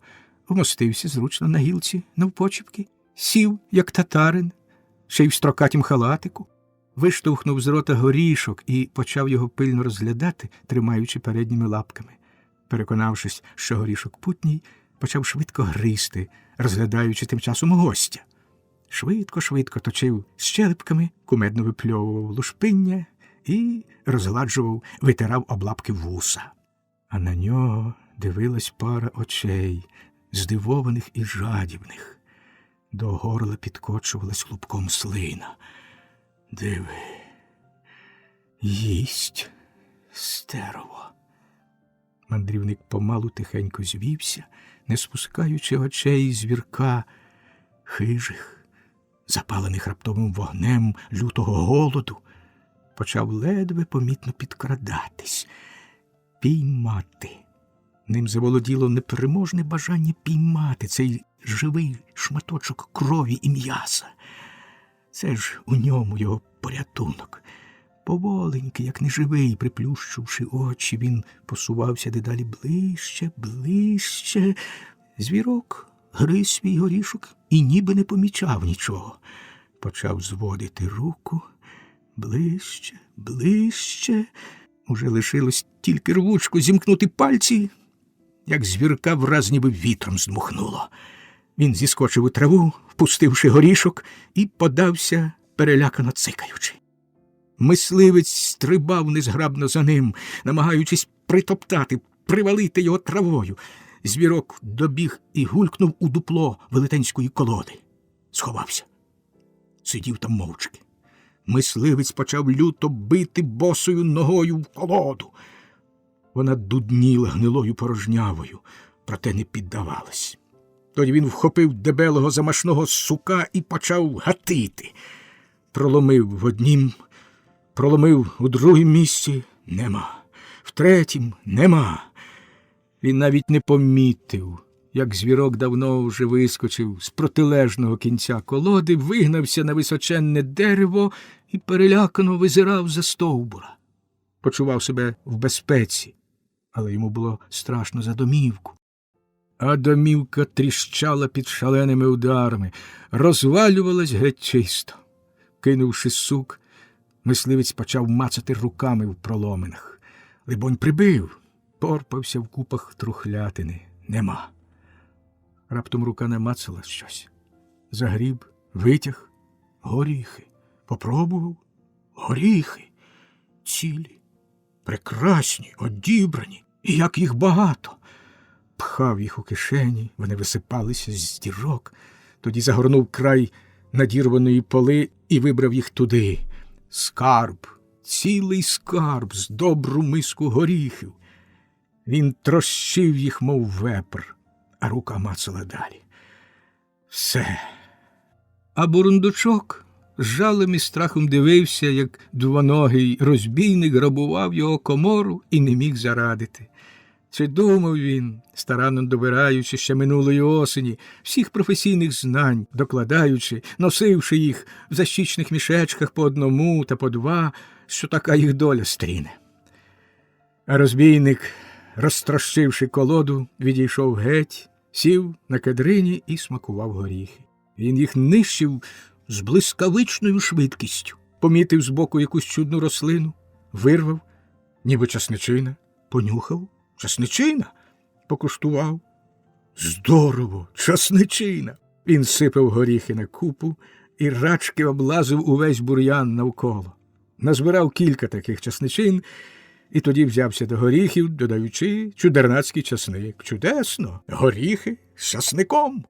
вмостився зручно на гілці навпочіпки, сів, як татарин, ще й в строкатім халатику, виштовхнув з рота горішок і почав його пильно розглядати, тримаючи передніми лапками. Переконавшись, що горішок путній, почав швидко гризти, розглядаючи тим часом гостя. Швидко точив щелепками, кумедно випльовував лушпиння і розгладжував, витирав об лапки вуса. А на нього дивилась пара очей, здивованих і жадібних. До горла підкочувалась клубком слина. Диви, їсть стерово. Мандрівник помалу тихенько звівся, не спускаючи очей звірка, хижих, запалених раптовим вогнем лютого голоду, почав ледве помітно підкрадатись, піймати. Ним заволоділо непереможне бажання піймати цей живий шматочок крові і м'яса. Це ж у ньому його порятунок. Поволеньки, як неживий, приплющивши очі, він посувався дедалі ближче. Звірок гриз свій горішок і ніби не помічав нічого. почав зводити руку. Ближче, ближче. Уже лишилось тільки рвучко зімкнути пальці, як звірка враз ніби вітром здмухнуло. Він зіскочив у траву, впустивши горішок, і подався, перелякано цикаючи. Мисливець стрибав незграбно за ним, намагаючись притоптати, привалити його травою. Звірок добіг і гулькнув у дупло велетенської колоди. Сховався. Сидів там мовчки. Мисливець почав люто бити босою ногою в колоду. Вона дудніла гнилою порожнявою, проте не піддавалась. Тоді він вхопив дебелого замашного сука і почав гатити. Проломив в однім, проломив у другім місці – нема. В третім – нема. Він навіть не помітив, як звірок давно вже вискочив з протилежного кінця колоди, вигнався на височенне дерево і перелякано визирав за стовбура. Почував себе в безпеці, але йому було страшно за домівку. А домівка тріщала під шаленими ударами, розвалювалась геть чисто. Кинувши сук, мисливець почав мацати руками в проломинах. Либонь, прибив, порпався в купах трухлятини. Нема. Раптом рука намацала щось. Загріб, витяг. Горіхи. Попробував. Горіхи. Цілі. Прекрасні, одібрані. І як їх багато. Пхав їх у кишені, вони висипалися з дірок. Тоді загорнув край надірваної поли і вибрав їх туди. Скарб. Цілий скарб з добру миску горіхів. Він трощив їх, мов вепр, а рука мацала далі. Все. А бурундучок з жалем і страхом дивився, як двоногий розбійник грабував його комору і не міг зарадити. Чи думав він, старанно добираючи ще минулої осені, всіх професійних знань, докладаючи, носивши їх в защічних мішечках по одному та по два, що така їх доля стріне. А розбійник, розтрощивши колоду, відійшов геть, сів на кедрині і смакував горіхи. Він їх нищив з блискавичною швидкістю. Помітив збоку якусь чудну рослину, вирвав, ніби часничина, понюхав. Часничина? Покуштував. Здорово! Часничина! Він сипав горіхи на купу і рачки облазив увесь бур'ян навколо. Назбирав кілька таких часничин і тоді взявся до горіхів, додаючи чудернацький часник. Чудесно! Горіхи з часником!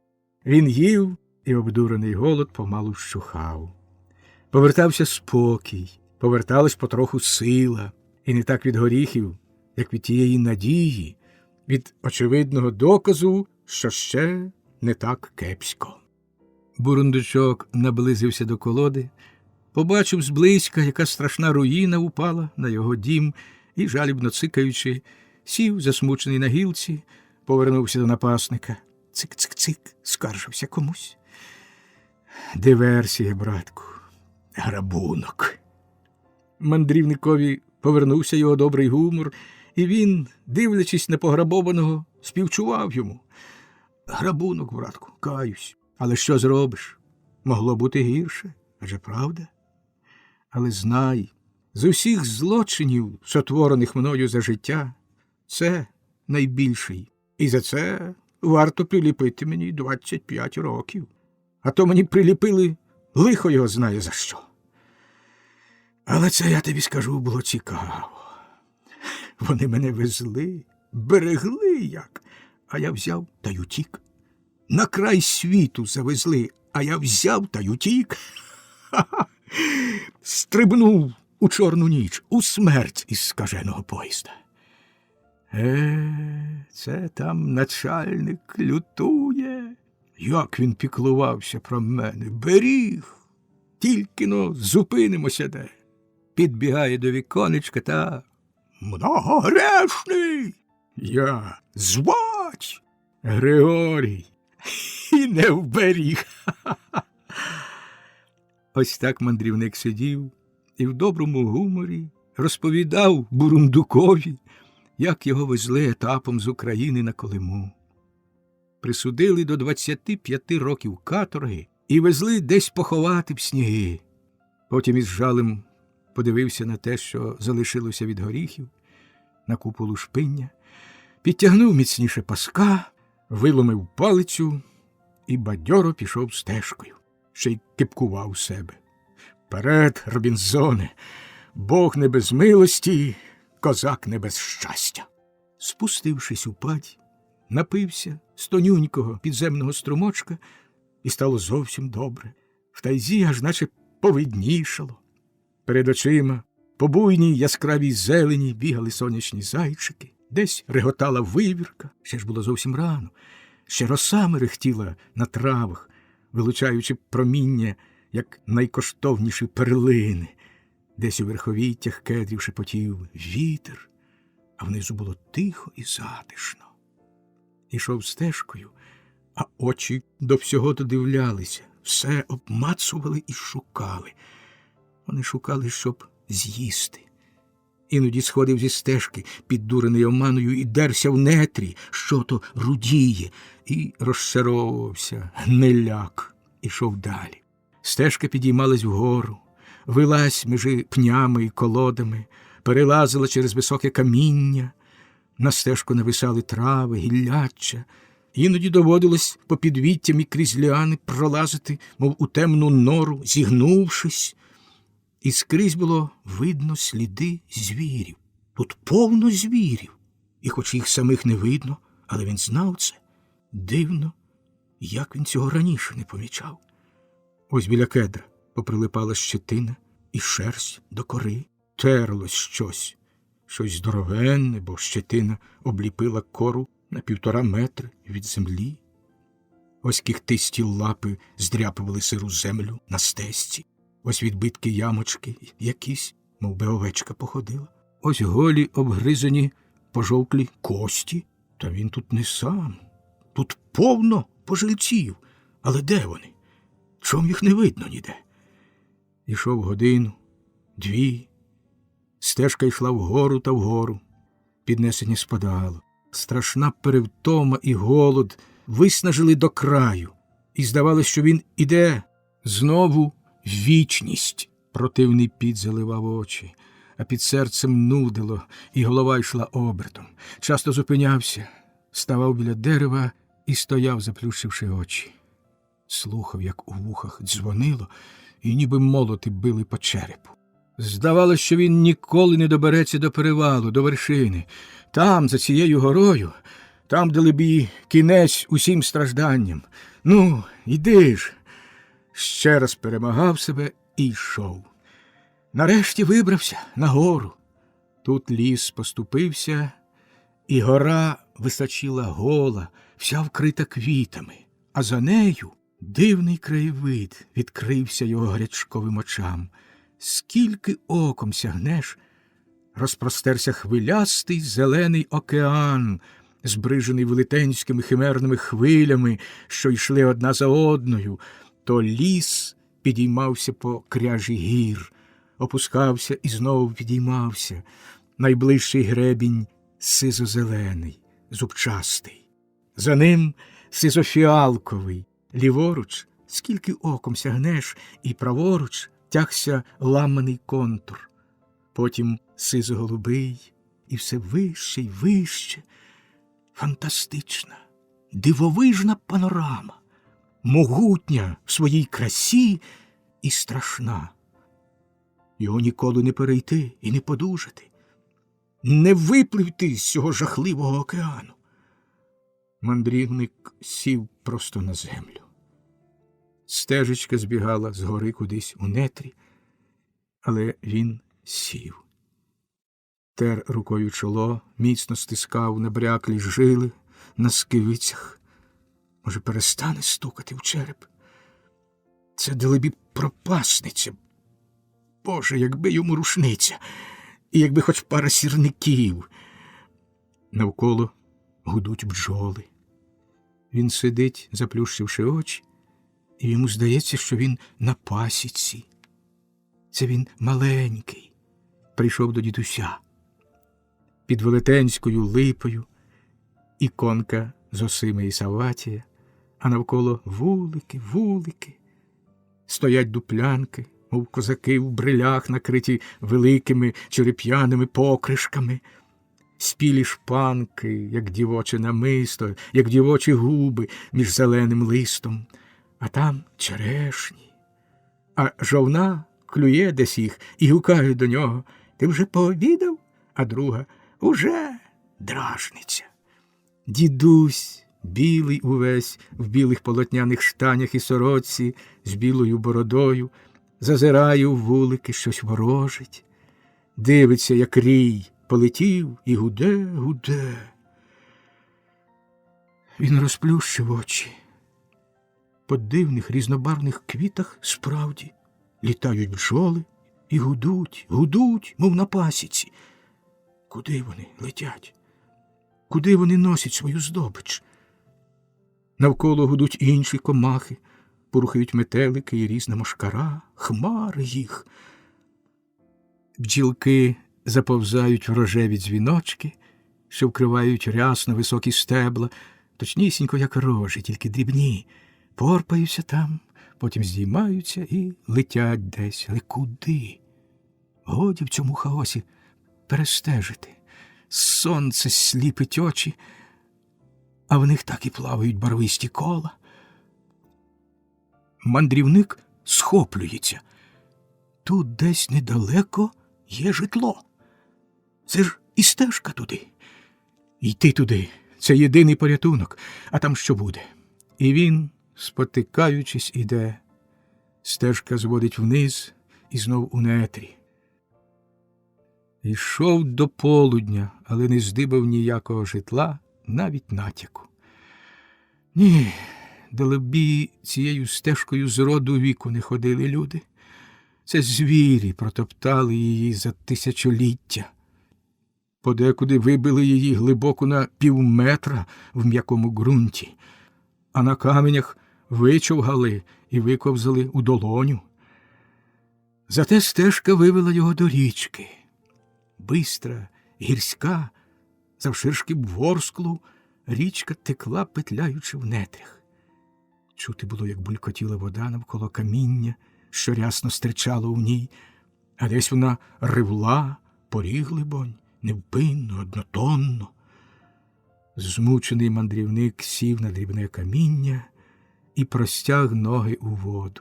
Він їв, і обдурений голод помалу вщухав. Повертався спокій, поверталась потроху сила. І не так від горіхів, як від тієї надії, від очевидного доказу, що ще не так кепсько. Бурундучок наблизився до колоди, побачив зблизька, яка страшна руїна упала на його дім і, жалібно цикаючи, сів, засмучений на гілці, повернувся до напасника. Цик-цик-цик, скаржився комусь. Диверсія, братку, грабунок. Мандрівникові повернувся його добрий гумор, і він, дивлячись на пограбованого, співчував йому. Грабунок, братку, каюсь. Але що зробиш? Могло бути гірше, адже правда? Але знай, з усіх злочинів, сотворених мною за життя, це найбільший. І за це варто приліпити мені 25 років. А то мені приліпили, лихо його знає за що. Але це, я тобі скажу, було цікаво. Вони мене везли, берегли як, а я взяв та й утік. На край світу завезли, а я взяв та й утік. Ха-ха! Стрибнув у чорну ніч, у смерть із скаженого поїзда. Це там начальник лютує. Як він піклувався про мене, беріг. Тільки-но зупинимося де. Підбігає до віконечка та... Многогрешний! Я звать! Григорій! І не вберіг! Ось так мандрівник сидів і в доброму гуморі розповідав Бурундукові, як його везли етапом з України на Колиму. Присудили до 25 років каторги і везли десь поховати в сніги. Потім із жалем подивився на те, що залишилося від горіхів, на купу лушпиння, підтягнув міцніше паска, виломив палицю і бадьоро пішов стежкою, ще й кипкував себе. «Вперед, Робінзоне! Бог не без милості, козак не без щастя!» Спустившись у падь, напився з тонюнького підземного струмочка, і стало зовсім добре. В тайзі аж наче повиднішало. Перед очима по буйній яскравій зелені бігали сонячні зайчики, десь реготала вивірка, ще ж було зовсім рано, ще роса мерехтіла на травах, вилучаючи проміння, як найкоштовніші перлини. Десь у верховіттях кедрів шепотів вітер, а внизу було тихо і затишно. Ішов стежкою, а очі до всього додивлялися, все обмацували і шукали. Вони шукали, щоб з'їсти. Іноді сходив зі стежки, піддурений оманою, і дерся в нетрі, що то рудіє, і розчаровувався, гниляк, ішов далі. Стежка підіймалась вгору, вилась між пнями і колодами, перелазила через високе каміння, на стежку нависали трави, гілляччя. Іноді доводилось по підвіттям і крізь ліани пролазити, мов у темну нору, зігнувшись. І скрізь було видно сліди звірів. Тут повно звірів. І хоч їх самих не видно, але він знав це. Дивно, як він цього раніше не помічав. Ось біля кедра поприлипала щетина і шерсть до кори. Терлось щось здоровенне, бо щетина обліпила кору на 1,5 метри від землі. Ось кіхтисті лапи здряпували сиру землю на стежці. Ось відбитки ямочки якісь, мов би овечка походила. Ось голі обгризані пожовклі кості. Та він тут не сам. Тут повно пожильців. Але де вони? Чом їх не видно ніде? Ішов годину, 2. Стежка йшла вгору та вгору. Піднесення спадало. Страшна перевтома і голод виснажили до краю. І здавалося, що він іде знову в вічність. Противний піт заливав очі, а під серцем нудило, і голова йшла обертом. Часто зупинявся, ставав біля дерева і стояв, заплющивши очі. Слухав, як у вухах дзвонило, і ніби молоти били по черепу. Здавалося, що він ніколи не добереться до перевалу, до вершини. Там, за цією горою, там, де либі кінець усім стражданням. Ну, іди ж. Ще раз перемагав себе і йшов. Нарешті вибрався на гору. Тут ліс поступився, і гора височила гола, вся вкрита квітами, а за нею дивний краєвид відкрився його гарячковим очам. Скільки оком сягнеш, розпростерся хвилястий зелений океан, збрижений велетенськими химерними хвилями, що йшли одна за одною. То ліс підіймався по кряжі гір, опускався і знову підіймався. Найближчий гребінь сизо-зелений, зубчастий. За ним сизофіалковий, ліворуч, скільки оком сягнеш, і праворуч тягся ламаний контур. Потім сизо-голубий, і все вище й вище. Фантастична, дивовижна панорама, могутня в своїй красі і страшна. Його ніколи не перейти і не подужати, не випливти з цього жахливого океану. Мандрівник сів просто на землю. Стежечка збігала з гори кудись у нетрі, але він сів. Тер рукою чоло, міцно стискав набряклі жили на скивицях. Може, перестане стукати в череп? Це, далебі, пропасниця. Боже, якби йому рушниця, і якби хоч пара сірників. Навколо гудуть бджоли. Він сидить, заплющивши очі, і йому здається, що він на пасіці. Це він маленький, прийшов до дідуся. Під велетенською липою іконка з Зосима і Савватія, а навколо вулики, вулики, Стоять дуплянки, мов козаки в брилях, накриті великими череп'яними покришками. Спілі шпанки, як дівоче намисто, як дівочі губи між зеленим листом. А там черешні. А жовна клює десь їх і гукає до нього: «Ти вже пообідав?» А друга: «Уже!» дражниться. Дідусь, білий увесь, в білих полотняних штанях і сорочці, з білою бородою, зазирає у вулики, щось ворожить. Дивиться, як рій полетів і гуде, гуде. Він розплющив очі. По дивних різнобарвних квітах справді літають бджоли і гудуть, гудуть, мов на пасіці. Куди вони летять? Куди вони носять свою здобич? Навколо гудуть інші комахи, порухають метелики і різна мошкара, хмари їх. Бджілки заповзають в рожеві дзвіночки, що вкривають рясно високі стебла, точнісінько, як рожі, тільки дрібні, порпаються там, потім здіймаються і летять десь. Але куди? Годі в цьому хаосі перестежити. Сонце сліпить очі, а в них так і плавають барвисті кола. Мандрівник схоплюється. Тут десь недалеко є житло. Це ж і стежка туди. Йти туди – це єдиний порятунок, а там що буде? І він, спотикаючись, іде. Стежка зводить вниз і знов у нетрі. Йшов до полудня, але не здибав ніякого житла, навіть натяку. Ні, далебі цією стежкою з роду віку не ходили люди. Це звірі протоптали її за тисячоліття. Подекуди вибили її глибоко на півметра в м'якому ґрунті, а на каменях вичовгали і виковзали у долоню. Зате стежка вивела його до річки. Бистра, гірська, завширшки ворсклу, річка текла, петляючи в нетрях. Чути було, як булькотіла вода навколо каміння, що рясно стирчало у ній, а десь вона ривла, поріг, либонь, невпинно, однотонно. Змучений мандрівник сів на дрібне каміння і простяг ноги у воду.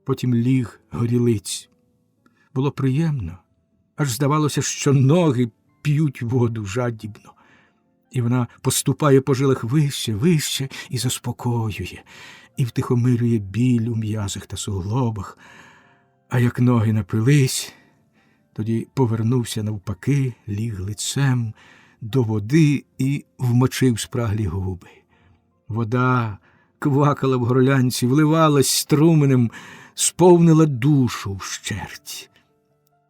Потім ліг горілиць. Було приємно, аж здавалося, що ноги п'ють воду жадібно. І вона поступає по жилах вище, вище і заспокоює, і втихомирює біль у м'язах та суглобах. А як ноги напились, тоді повернувся навпаки, ліг лицем до води і вмочив спраглі губи. Вода квакала в горлянці, вливалась струменем, сповнила душу вщерть.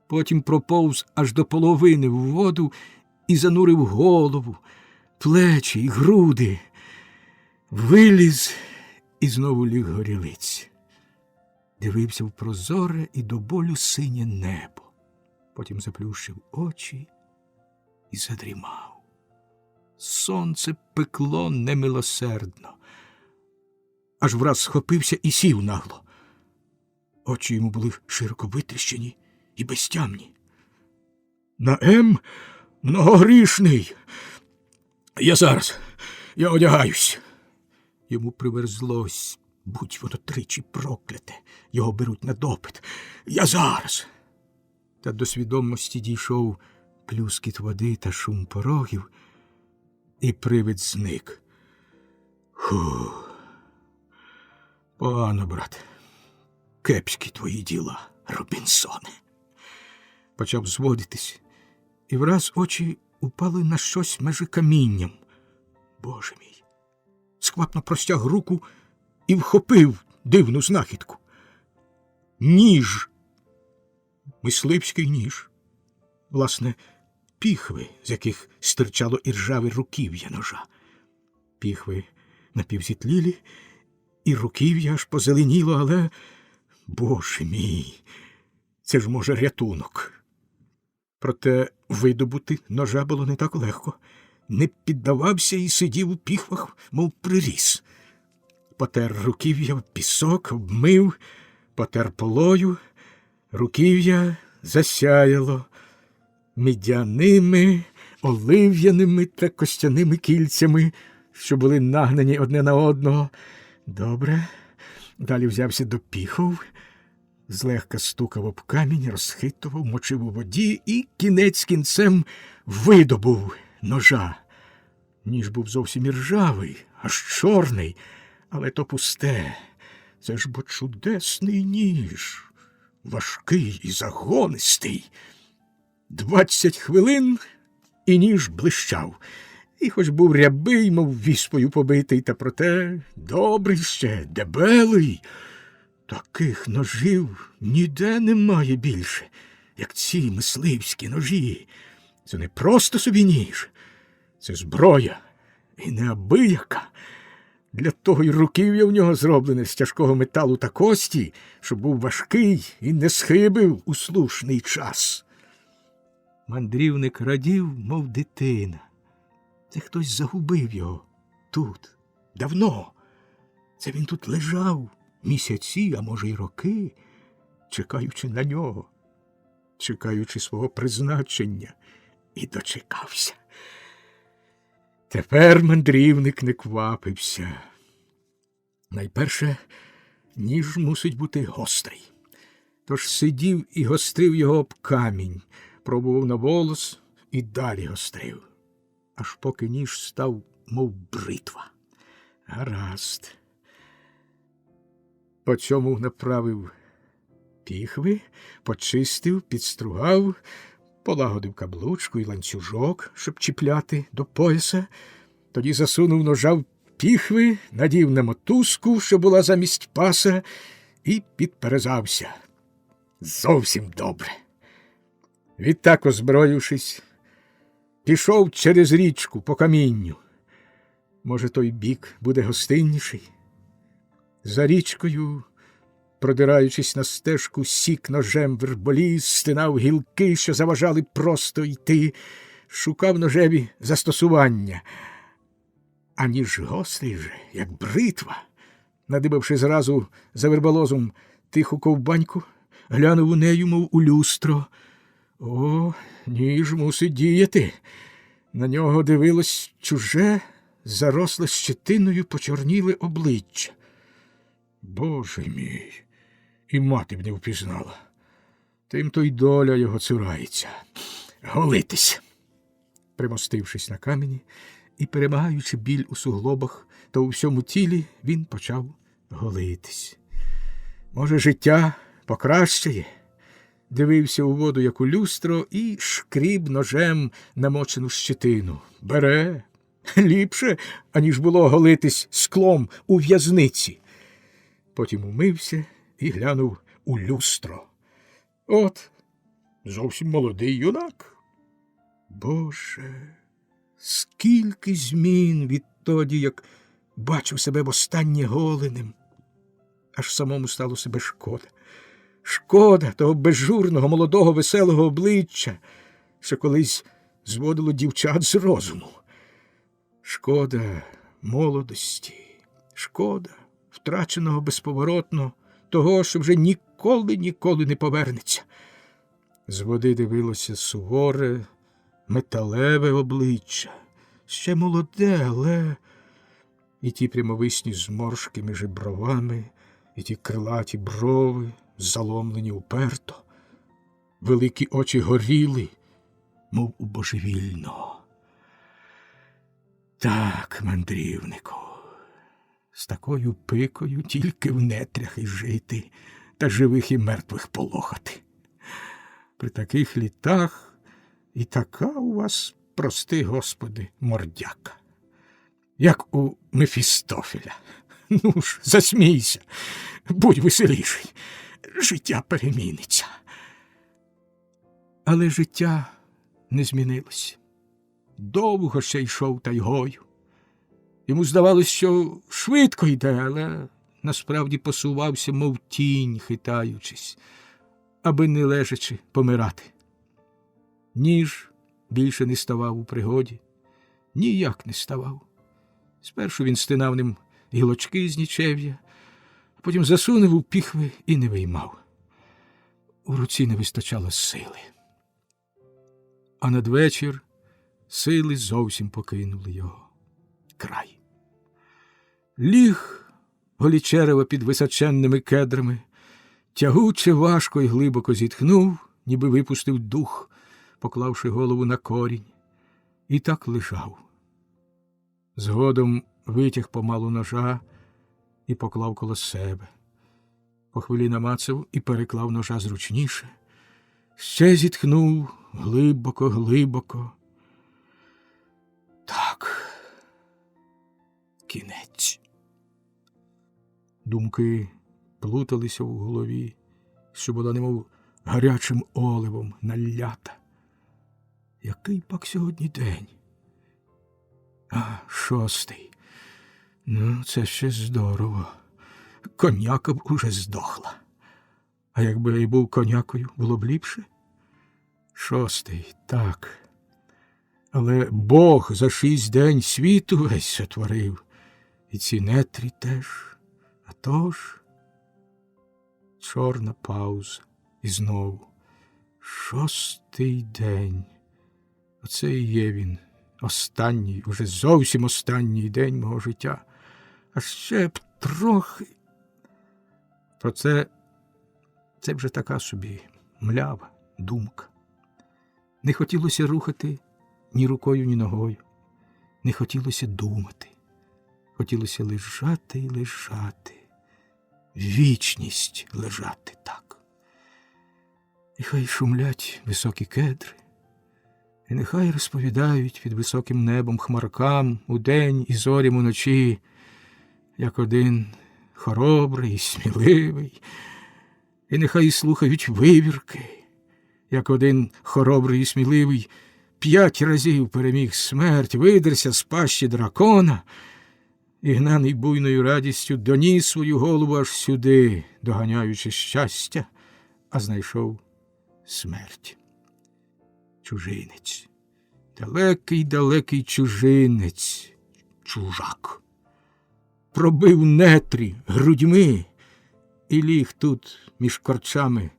Потім проповз аж до половини в воду і занурив голову, плечі й груди. Виліз і знову ліг горілиць. Дивився в прозоре і до болю синє небо. Потім заплющив очі і задрімав. Сонце пекло немилосердно. Аж враз схопився і сів нагло. Очі йому були широко витріщені і безтямні. На М многогрішний. Я одягаюсь. Йому приверзлось, будь воно тричі прокляте. Його беруть на допит. Я зараз. Та до свідомості дійшов плюскіт води та шум порогів, і привид зник. Погано, брат. Кепські твої діла, Робінсоне. Почав зводитись, і враз очі упали на щось межи камінням. Боже мій! Сквапно простяг руку і вхопив дивну знахідку. Ніж. Мисливський ніж. Власне, піхви, з яких стирчало іржаве руків'я ножа. Піхви напівзітлілі, і руків'я аж позеленіло, але, Боже мій, це ж, може, рятунок. Проте видобути ножа було не так легко. Не піддавався і сидів у піхвах, мов приріс. Потер руків'я в пісок, обмив, потер полою, руків'я засяяло мідяними, олив'яними та костяними кільцями, що були нагнані одне на одного. Добре. Далі взявся до піхов, злегка стукав об камінь, розхитував, мочив у воді і кінець кінцем видобув ножа. Ніж був зовсім іржавий, аж чорний, але то пусте. Це ж бо чудесний ніж, важкий і загонистий. 20 хвилин і ніж блищав. І хоч був рябий, мов віспою побитий, та проте добрий ще, дебелий. Таких ножів ніде немає більше, як ці мисливські ножі. Це не просто собі ніж, це зброя, і неабияка. Для того й руків'я в нього зроблене з тяжкого металу та кості, щоб був важкий і не схибив у слушний час. Мандрівник радів, мов дитина. Це хтось загубив його тут, давно. Це він тут лежав місяці, а може й роки, чекаючи на нього, чекаючи свого призначення, і дочекався. Тепер мандрівник не квапився. Найперше, ніж мусить бути гострий. Тож сидів і гострив його об камінь, пробував на волос і далі гострив, аж поки ніж став, мов бритва. Гаразд. По цьому направив піхви, почистив, підстругав, полагодив каблучку і ланцюжок, щоб чіпляти до пояса, тоді засунув ножа в піхви, надів на мотузку, що була замість паса, і підперезався. Зовсім добре. Відтак, озброївшись, пішов через річку по камінню. Може, той бік буде гостинніший? За річкою, продираючись на стежку, сік ножем верболіз, стинав гілки, що заважали просто йти, шукав ножеві застосування. А ніж гострий же, як бритва. Надибавши зразу за верболозом тиху ковбаньку, глянув у нею, мов у люстро. О, ніж мусить діяти. На нього дивилось чуже, заросле щетиною почорніле обличчя. Боже мій, і мати б не впізнала. Тим-то й доля його цурається. Голитись. Примостившись на камені і перемагаючи біль у суглобах та у всьому тілі, він почав голитись. Може, життя покращає? Дивився у воду, як у люстро, і шкріб ножем намочену щетину. Бере. Ліпше, аніж було голитись склом у в'язниці. Потім умився і глянув у люстро. От, зовсім молодий юнак. Боже, скільки змін відтоді, як бачив себе востаннє голеним. Аж самому стало себе шкода. Шкода того безжурного, молодого, веселого обличчя, що колись зводило дівчат з розуму. Шкода молодості, шкода втраченого безповоротно, того, що вже ніколи не повернеться. З води дивилося суворе, металеве обличчя, ще молоде, але і ті прямовисні зморшки між бровами, і ті крилаті брови, заломлені уперто, великі очі горіли, мов у божевільного. Так, мандрівнику, з такою пикою тільки в нетрях і жити, та живих і мертвих полохати. При таких літах і така у вас, прости Господи, мордяка, як у Мефістофеля. Ну ж, засмійся, будь веселіший, життя переміниться. Але життя не змінилось. Довго ще йшов тайгою. Йому здавалось, що швидко йде, але насправді посувався, мов тінь, хитаючись, аби не лежачи помирати. Ніж більше не ставав у пригоді, ніяк не ставав. Спершу він стинав ним гілочки з нічев'я, Потім засунув у піхви і не виймав. У руці не вистачало сили. А надвечір сили зовсім покинули його. Край. Ліг голічерева під височенними кедрами, тягуче, важко й глибоко зітхнув, ніби випустив дух, поклавши голову на корінь, і так лежав. Згодом витяг помалу ножа і поклав коло себе. По хвилі намацав і переклав ножа зручніше. Ще зітхнув глибоко, глибоко. Так, кінець. Думки плуталися в голові, що була немов гарячим оливом налята. Який пак сьогодні день? 6. Ну, це ще здорово. Коняка б уже здохла. А якби я й був конякою, було б ліпше? 6, так. Але Бог за 6 день світу весь сотворив. І ці нетрі теж. А тож чорна пауза. І знову 6 день. Оце і є він. Останній, уже зовсім останній день мого життя. А ще б трохи. Про це вже така собі млява думка. Не хотілося рухати ні рукою, ні ногою. Не хотілося думати. Хотілося лежати і лежати. Вічність лежати так. І хай шумлять високі кедри, і нехай розповідають під високим небом хмаркам удень і зорям уночі, як один хоробрий і сміливий, і нехай слухають вивірки, як один хоробрий і сміливий 5 разів переміг смерть, видерся з пащі дракона і, гнаний буйною радістю, доніс свою голову аж сюди, доганяючи щастя, а знайшов смерть. Чужинець, далекий чужинець, чужак. Пробив нетрі грудьми і ліг тут між корчами.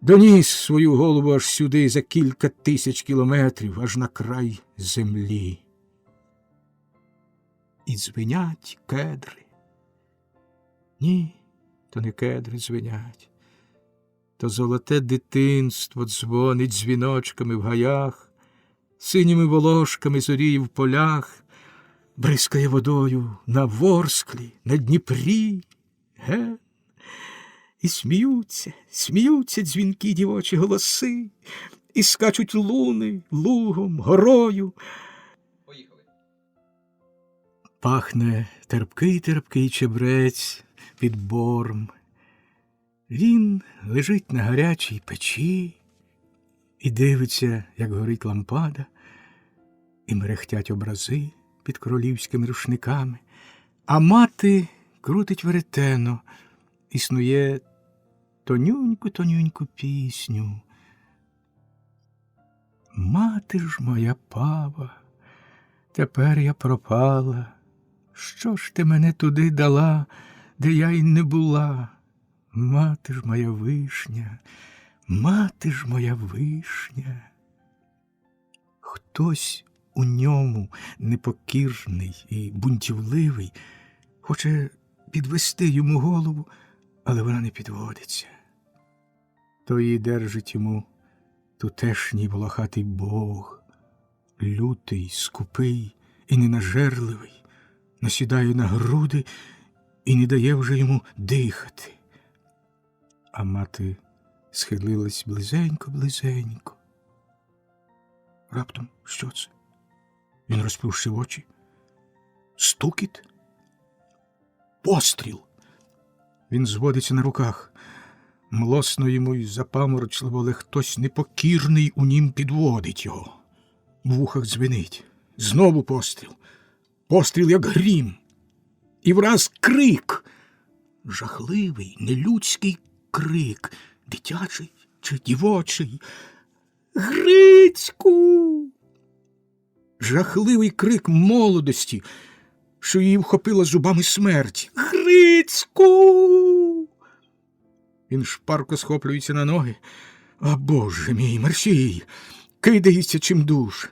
Доніс свою голову аж сюди за кілька тисяч кілометрів, аж на край землі. І дзвенять кедри. Ні, то не кедри дзвенять. То золоте дитинство дзвонить дзвіночками в гаях, синіми волошками зоріє в полях, бризкає водою на Ворсклі, на Дніпрі. Ген. І сміються дзвінкі дівочі голоси, і скачуть луни лугом, горою. Поїхали. Пахне терпкий чебрець під бором. Він лежить на гарячій печі і дивиться, як горить лампада, і мерехтять образи під королівськими рушниками, а мати крутить веретено, існує тонюньку пісню. Мати ж моя пава, тепер я пропала, що ж ти мене туди дала, де я й не була? Мати ж моя вишня, мати ж моя вишня. Хтось у ньому непокірний і бунтівливий хоче підвести йому голову, але вона не підводиться. То її держить йому тутешній волохатий Бог, лютий, скупий і ненажерливий, насідає на груди і не дає вже йому дихати. А мати схилилась близенько. Раптом що це? Він розплющив очі. Стукіт? Постріл! Він зводиться на руках. Млосно йому й запаморочливо, але хтось непокірний у нім підводить його. В вухах дзвенить. Знову постріл. Постріл, як грім. І враз крик. Жахливий, нелюдський крик. Дитячий чи дівочий. Грицьку! Жахливий крик молодості, що її вхопила зубами смерть. Грицьку! Грицьку! Він шпарко схоплюється на ноги. А Боже мій, мерщій! Кидається чимдуж.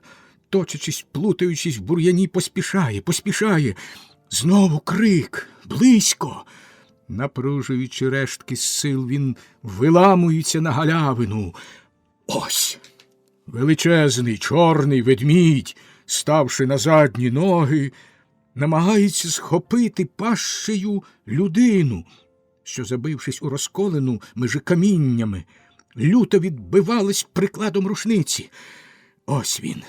Точачись, плутаючись в бур'яні, поспішає. Знову крик. Близько. Напружуючи рештки сил, він виламується на галявину. Ось! Величезний чорний ведмідь, ставши на задні ноги, намагається схопити пащею людину, що, забившись у розколену межи каміннями, люто відбивалась прикладом рушниці. Ось він.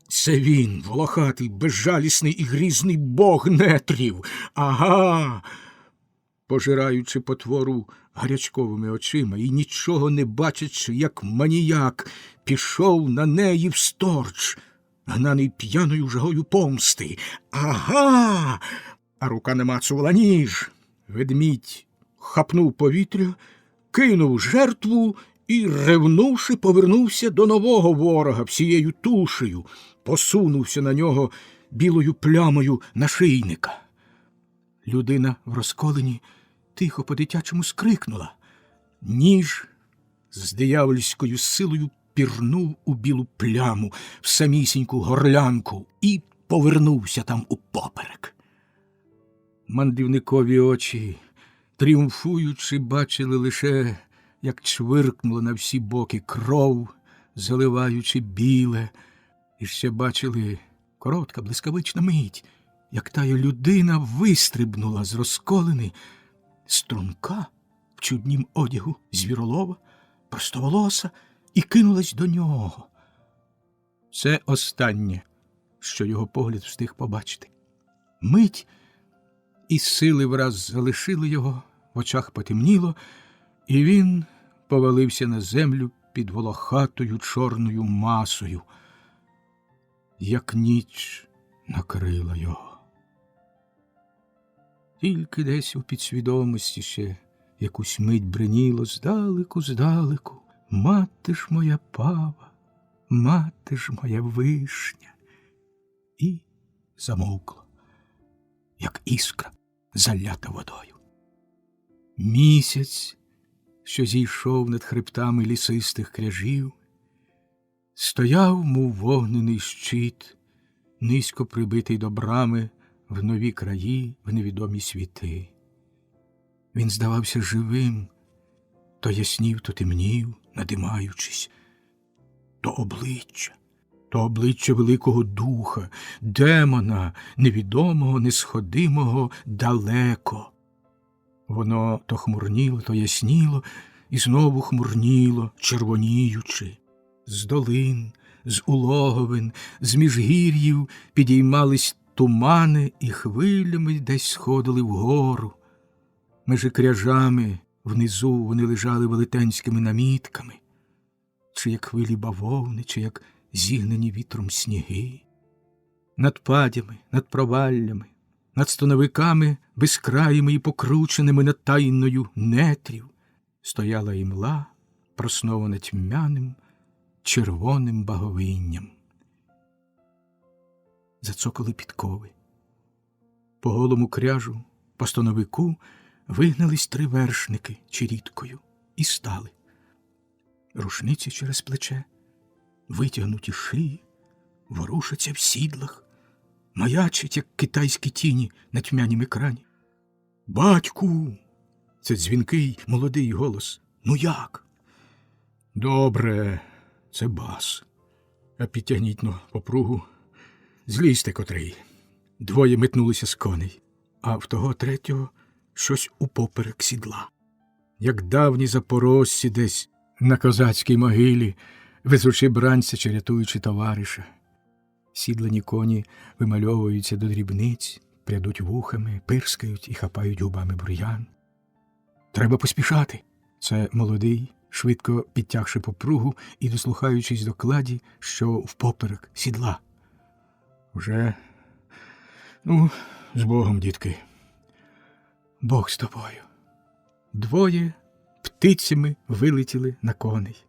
Це він, волохатий, безжалісний і грізний бог нетрів. Ага! Пожираючи потвору гарячковими очима і нічого не бачачи, як маніяк, пішов на неї всторч, гнаний п'яною жагою помсти. Ага! А рука намацувала ніж. Ведмідь хапнув повітря, кинув жертву і, ревнувши, повернувся до нового ворога всією тушею, посунувся на нього білою плямою нашийника. Людина в розколені тихо по-дитячому скрикнула. Ніж з диявольською силою пірнув у білу пляму в самісіньку горлянку і повернувся там упоперек. Мандрівникові очі, тріумфуючи, бачили лише, як чвиркнула на всі боки кров, заливаючи біле, і ще бачили коротка, блискавична мить, як тая людина вистрибнула з розколини, струнка в чуднім одягу звіролова, простоволоса, і кинулась до нього. Це останнє, що його погляд встиг побачити. Мить, і сили враз залишили його, в очах потемніло, і він повалився на землю під волохатою чорною масою, як ніч накрила його. Тільки десь у підсвідомості ще якусь мить бриніло здалеку. Мати ж моя пава, мати ж моя вишня. І замовкло, як іскра, залята водою. Місяць, що зійшов над хребтами лісистих кряжів, стояв, мов вогнений щит, низько прибитий до брами в нові краї, в невідомі світи. Він здавався живим, то яснів, то темнів, надимаючись. То обличчя великого духа, демона, невідомого, несходимого, далеко. Воно то хмурніло, то ясніло, і знову хмурніло, червоніючи. З долин, з улоговин, з міжгір'їв підіймались тумани і хвилями десь сходили вгору. Межи кряжами внизу вони лежали велетенськими намітками, чи як хвилі бавовни, чи як зігнені вітром сніги. Над падями, над проваллями, над становиками безкраїми і покрученими над тайною нетрів стояла імла, проснована тьмяним, червоним баговинням. Зацокали підкови. По голому кряжу, по становику вигнались 3 вершники чирідкою і стали. Рушниці через плече, витягнуті шиї, ворушаться в сідлах, маячать, як китайські тіні на тьмянім екрані. «Батьку!» – це дзвінкий молодий голос. «Ну як?» «Добре, це бас. А підтягніть-но попругу. Злізьте котрий». 2 метнулися з коней, а в того 3-го щось упоперек сідла. Як давні запорожці десь на козацькій могилі, везучи бранця чи рятуючи товариша. Сідлані коні вимальовуються до дрібниць, прядуть вухами, пирскають і хапають губами бур'ян. «Треба поспішати!» – це молодий, швидко підтягши попругу і дослухаючись до кладі, що впоперек сідла. «Вже, з Богом, дітки!» «Бог з тобою!» 2 птицями вилетіли на коней.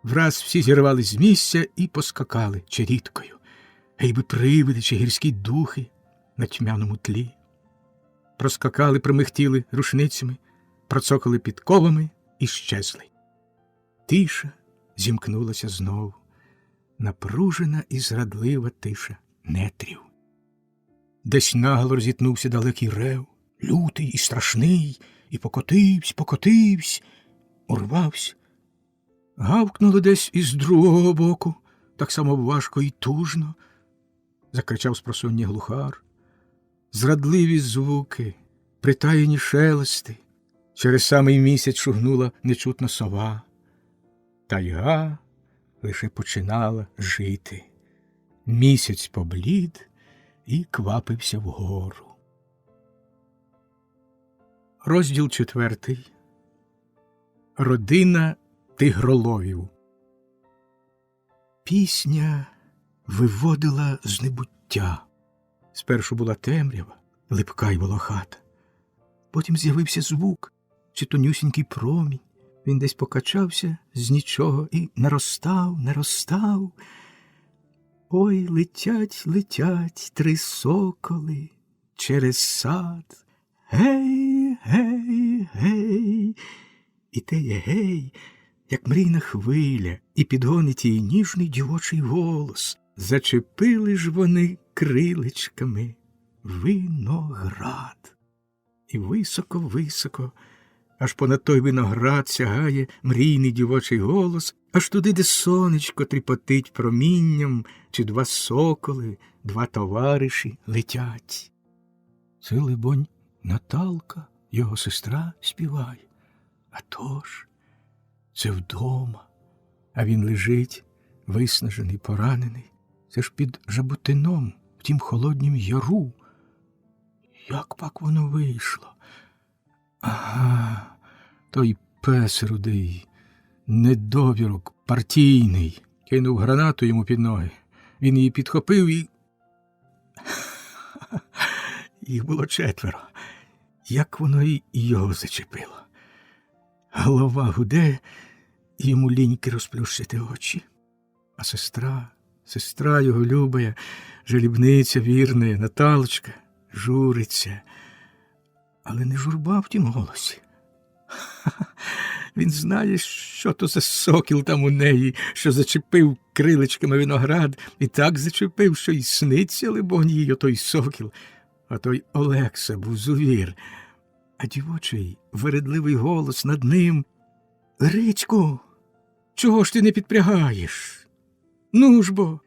Враз всі зірвались з місця і поскакали чарідкою, гейби привиди чи гірські духи на тьмяному тлі. проскакали, промихтіли рушницями, процокали підковами і щезли. Тиша зімкнулася знову, напружена і зрадлива тиша нетрів. Десь нагло розітнувся далекий рев, лютий і страшний, і покотивсь, урвався. Гавкнуло десь із другого боку, так само важко і тужно, закричав спросоння глухар. Зрадливі звуки, притаєні шелести, через самий місяць шугнула нечутна сова. Тайга лише починала жити. Місяць поблід і квапився вгору. Розділ 4. Родина тигроловів. Пісня виводила з небуття. Спершу була темрява, липка й волохата. Потім з'явився звук, чи тонюсінький промінь. Він десь покачався з нічого і наростав. Ой, летять 3 соколи через сад. Гей. І те є гей, як мрійна хвиля, і підгонить її ніжний дівочий голос. Зачепили ж вони крилечками виноград. І високо, аж понад той виноград сягає мрійний дівочий голос, аж туди, де сонечко тріпотить промінням, чи 2 соколи, 2 товариші летять. Це, либонь, Наталка, його сестра, співає. А тож, це вдома, а він лежить, виснажений, поранений. Це ж під Жаботином, в тім холоднім яру. Як пак воно вийшло? Ага, той пес рудий, недовірок, партійний, кинув гранату йому під ноги. Він її підхопив і... Їх було 4. Як воно і його зачепило. Голова гуде, і йому ліньки розплющити очі. А сестра його любая, жалібниця вірна, Наталочка, журиться. Але не журба в тім голосі. Він знає, що то за сокіл там у неї, що зачепив крилечками виноград, і так зачепив, що й сниться, либонь, їй отой сокіл. А той Олекса був зувір. А дівочий, вередливий голос над ним: «Грицьку, чого ж ти не підпрягаєш? Ну ж бо!»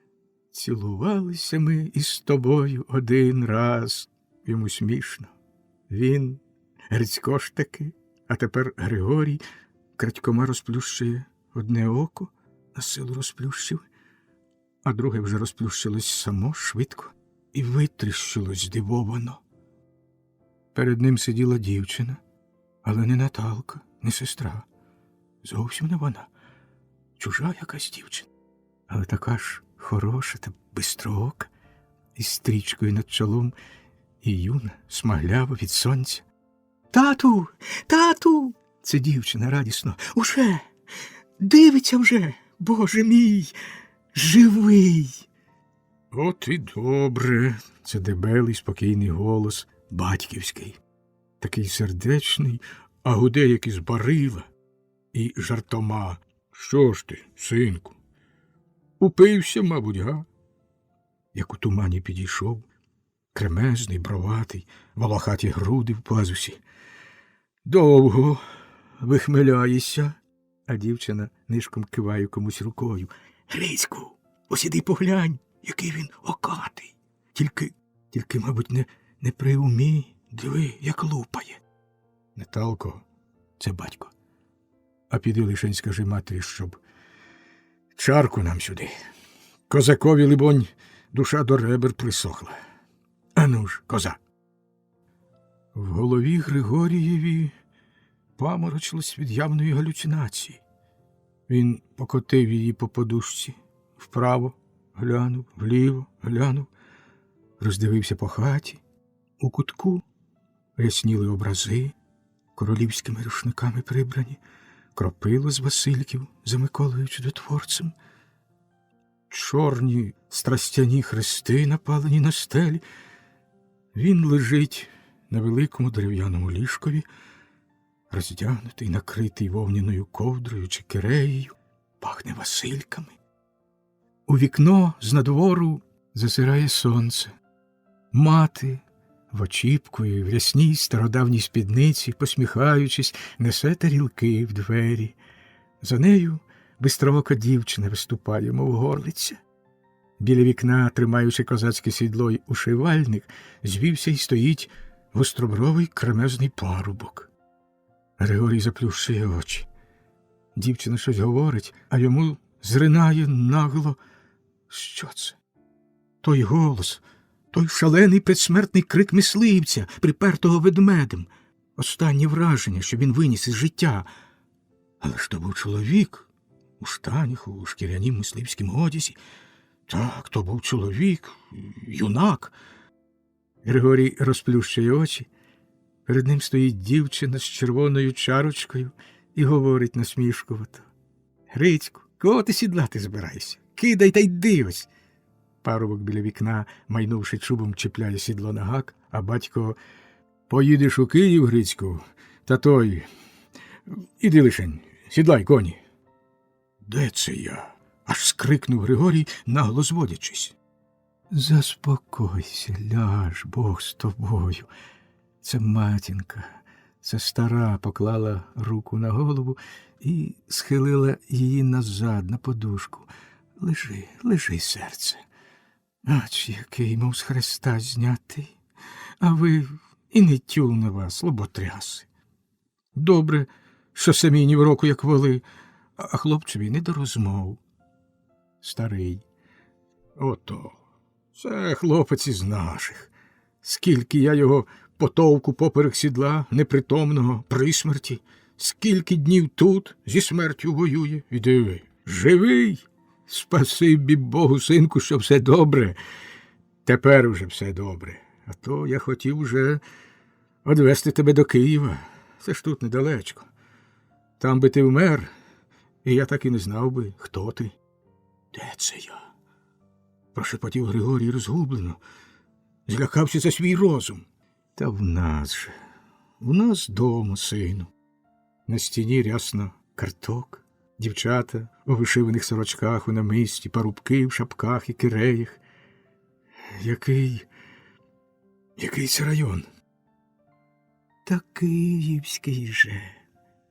Цілувалися ми із тобою 1 раз. Йому смішно. Він, Грицько ж таки, а тепер Григорій, крадькома розплющує одне око, на силу розплющив, а друге вже розплющилось само швидко і витріщилось здивовано. Перед ним сиділа дівчина, але не Наталка, не сестра. Зовсім не вона. Чужа якась дівчина, але така ж хороша та бистроока, із стрічкою над чолом, і юна, смаглява від сонця. Тату! Це дівчина радісно. Уже! Дивиться вже! Боже мій! Живий! От і добре. Це дебелий, спокійний голос, батьківський. Такий сердечний, а гуде, як із барила. І жартома. Що ж ти, синку? Упився, мабуть, га? Як у тумані підійшов, кремезний, броватий, волохаті груди в пазусі. Довго вихмеляєшся, а дівчина нишком киває комусь рукою. Грицьку, ось іди поглянь, який він окатий. Тільки, мабуть, не при умі. Диви, як лупає. Наталко, це батько. А піди лишень скажи матері, щоб чарку нам сюди. Козакові, либонь, душа до ребер присохла. Ану ж, коза. В голові Григорієві паморочилось від явної галюцинації. Він покотив її по подушці. Вправо глянув, вліво глянув, роздивився по хаті. У кутку рясніли образи, королівськими рушниками прибрані, кропило з Васильків за Миколою Чудотворцем. Чорні страстяні хрести напалені на стелі. Він лежить на великому дерев'яному ліжкові, роздягнутий, накритий вовняною ковдрою чи киреєю, пахне васильками. У вікно з надвору зазирає сонце. Мати в очіпку і в рясній стародавній спідниці, посміхаючись, несе тарілки в двері. За нею бистровока дівчина виступає, мов горлиця. Біля вікна, тримаючи козацьке сідло й ушивальник, звівся й стоїть гостробровий кремезний парубок. Григорій заплющує очі. Дівчина щось говорить, а йому зринає нагло. Що це? Той голос, той шалений предсмертний крик мисливця, припертого ведмедем. Останнє враження, що він виніс із життя. Але ж то був чоловік у штанях, у шкірянім мисливськім одязі. Так, то був чоловік, юнак. Григорій розплющує очі. Перед ним стоїть дівчина з червоною чарочкою і говорить насмішкувато. Грицьку, кого ти сідлати збираєшся? Кидай та йди ось. Парубок біля вікна, майнувши чубом, чіпляє сідло на гак, а батько: поїдеш у Київ, Грицьку, та той... Іди лишень, сідлай коні. Де це я? Аж скрикнув Григорій, нагло зводячись. Заспокойся, ляж, Бог з тобою. Це матінка, це стара, поклала руку на голову і схилила її назад на подушку. Лежи, лежи, серце. Ач, який, мов з хреста знятий. А ви і не тюл на вас, лоботряси. Добре, що самі ні в року, як воли, а хлопцеві не до розмов. Старий. Ото, це хлопець із наших. Скільки я його потовку поперек сідла, непритомного, при смерті, скільки днів тут зі смертю воює. І диви, живий. Спасибі Богу, синку, що все добре. Тепер уже все добре. А то я хотів уже одвести тебе до Києва. Це ж тут недалечко. Там би ти вмер, і я так і не знав би, хто ти. Де це я? Прошепотів Григорій розгублено. Злякався за свій розум. Та в нас же, в нас дома, сину. На стіні рясно карток, дівчата у вишиваних сорочках, у намисті, парубки в шапках і киреях. Який це район? Та київський же.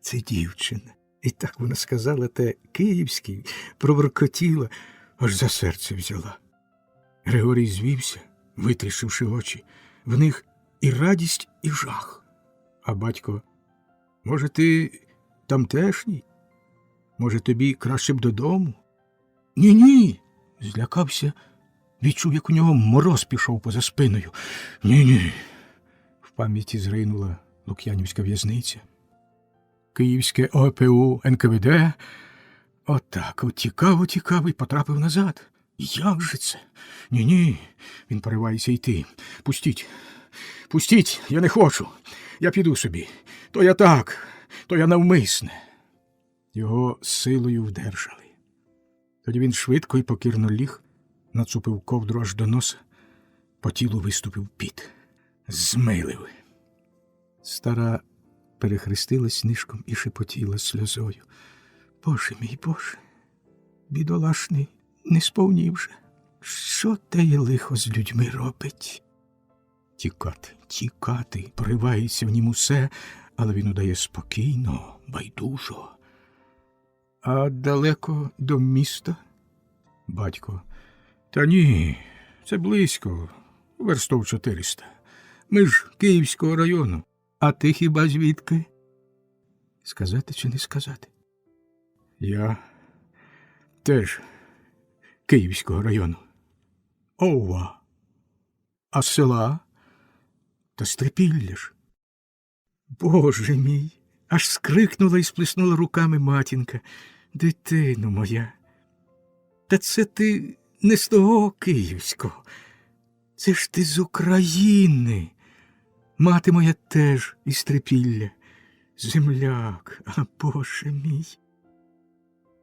Це дівчина. І так вона сказала те київський, проворкотіла, аж за серце взяла. Григорій звівся, витріщивши очі. В них і радість, і жах. А батько: може, ти тамтешній? Може, тобі краще б додому? Ні-ні, злякався, відчув, як у нього мороз пішов поза спиною. Ні-ні. В пам'яті зринула Лук'янівська в'язниця. Київське ОПУ НКВД. Отак, утікав і потрапив назад. Як же це? Ні-ні, він поривається йти. Пустіть, я не хочу. Я піду собі. То я так, то я навмисне. Його силою вдержали. Тоді він швидко і покірно ліг, нацупив ковдру аж до носа, по тілу виступив піт. Змилив. Стара перехрестилась нишком і шепотіла сльозою. Боже мій, Боже, бідолашний, не сповнів же. Що те лихо з людьми робить? Тікати, поривається в нім усе, але він удає спокійно, байдужо. А далеко до міста? Батько: та ні, це близько, верстов 400. Ми ж Київського району. А ти хіба звідки? Сказати чи не сказати? Я теж Київського району. Ова! А з села? Та з Трипілля ж. Боже мій! Аж скрикнула і сплеснула руками матінка. Дитино моя! Та це ти не з того Київського. Це ж ти з України. Мати моя теж із Трипілля. Земляк, а Боже мій!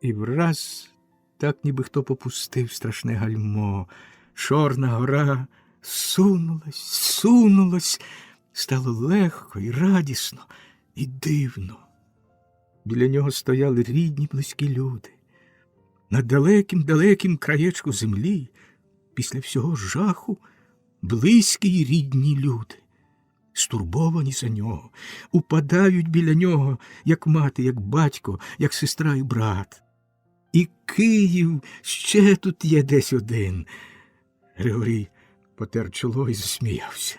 І враз, так ніби хто попустив страшне гальмо, Чорна гора сунулась, Стало легко і радісно, і дивно. Біля нього стояли рідні близькі люди. На далекім краєчку землі, після всього жаху, близькі й рідні люди, стурбовані за нього, упадають біля нього, як мати, як батько, як сестра і брат. І Київ ще тут є десь один. Григорій потер чоло і засміявся.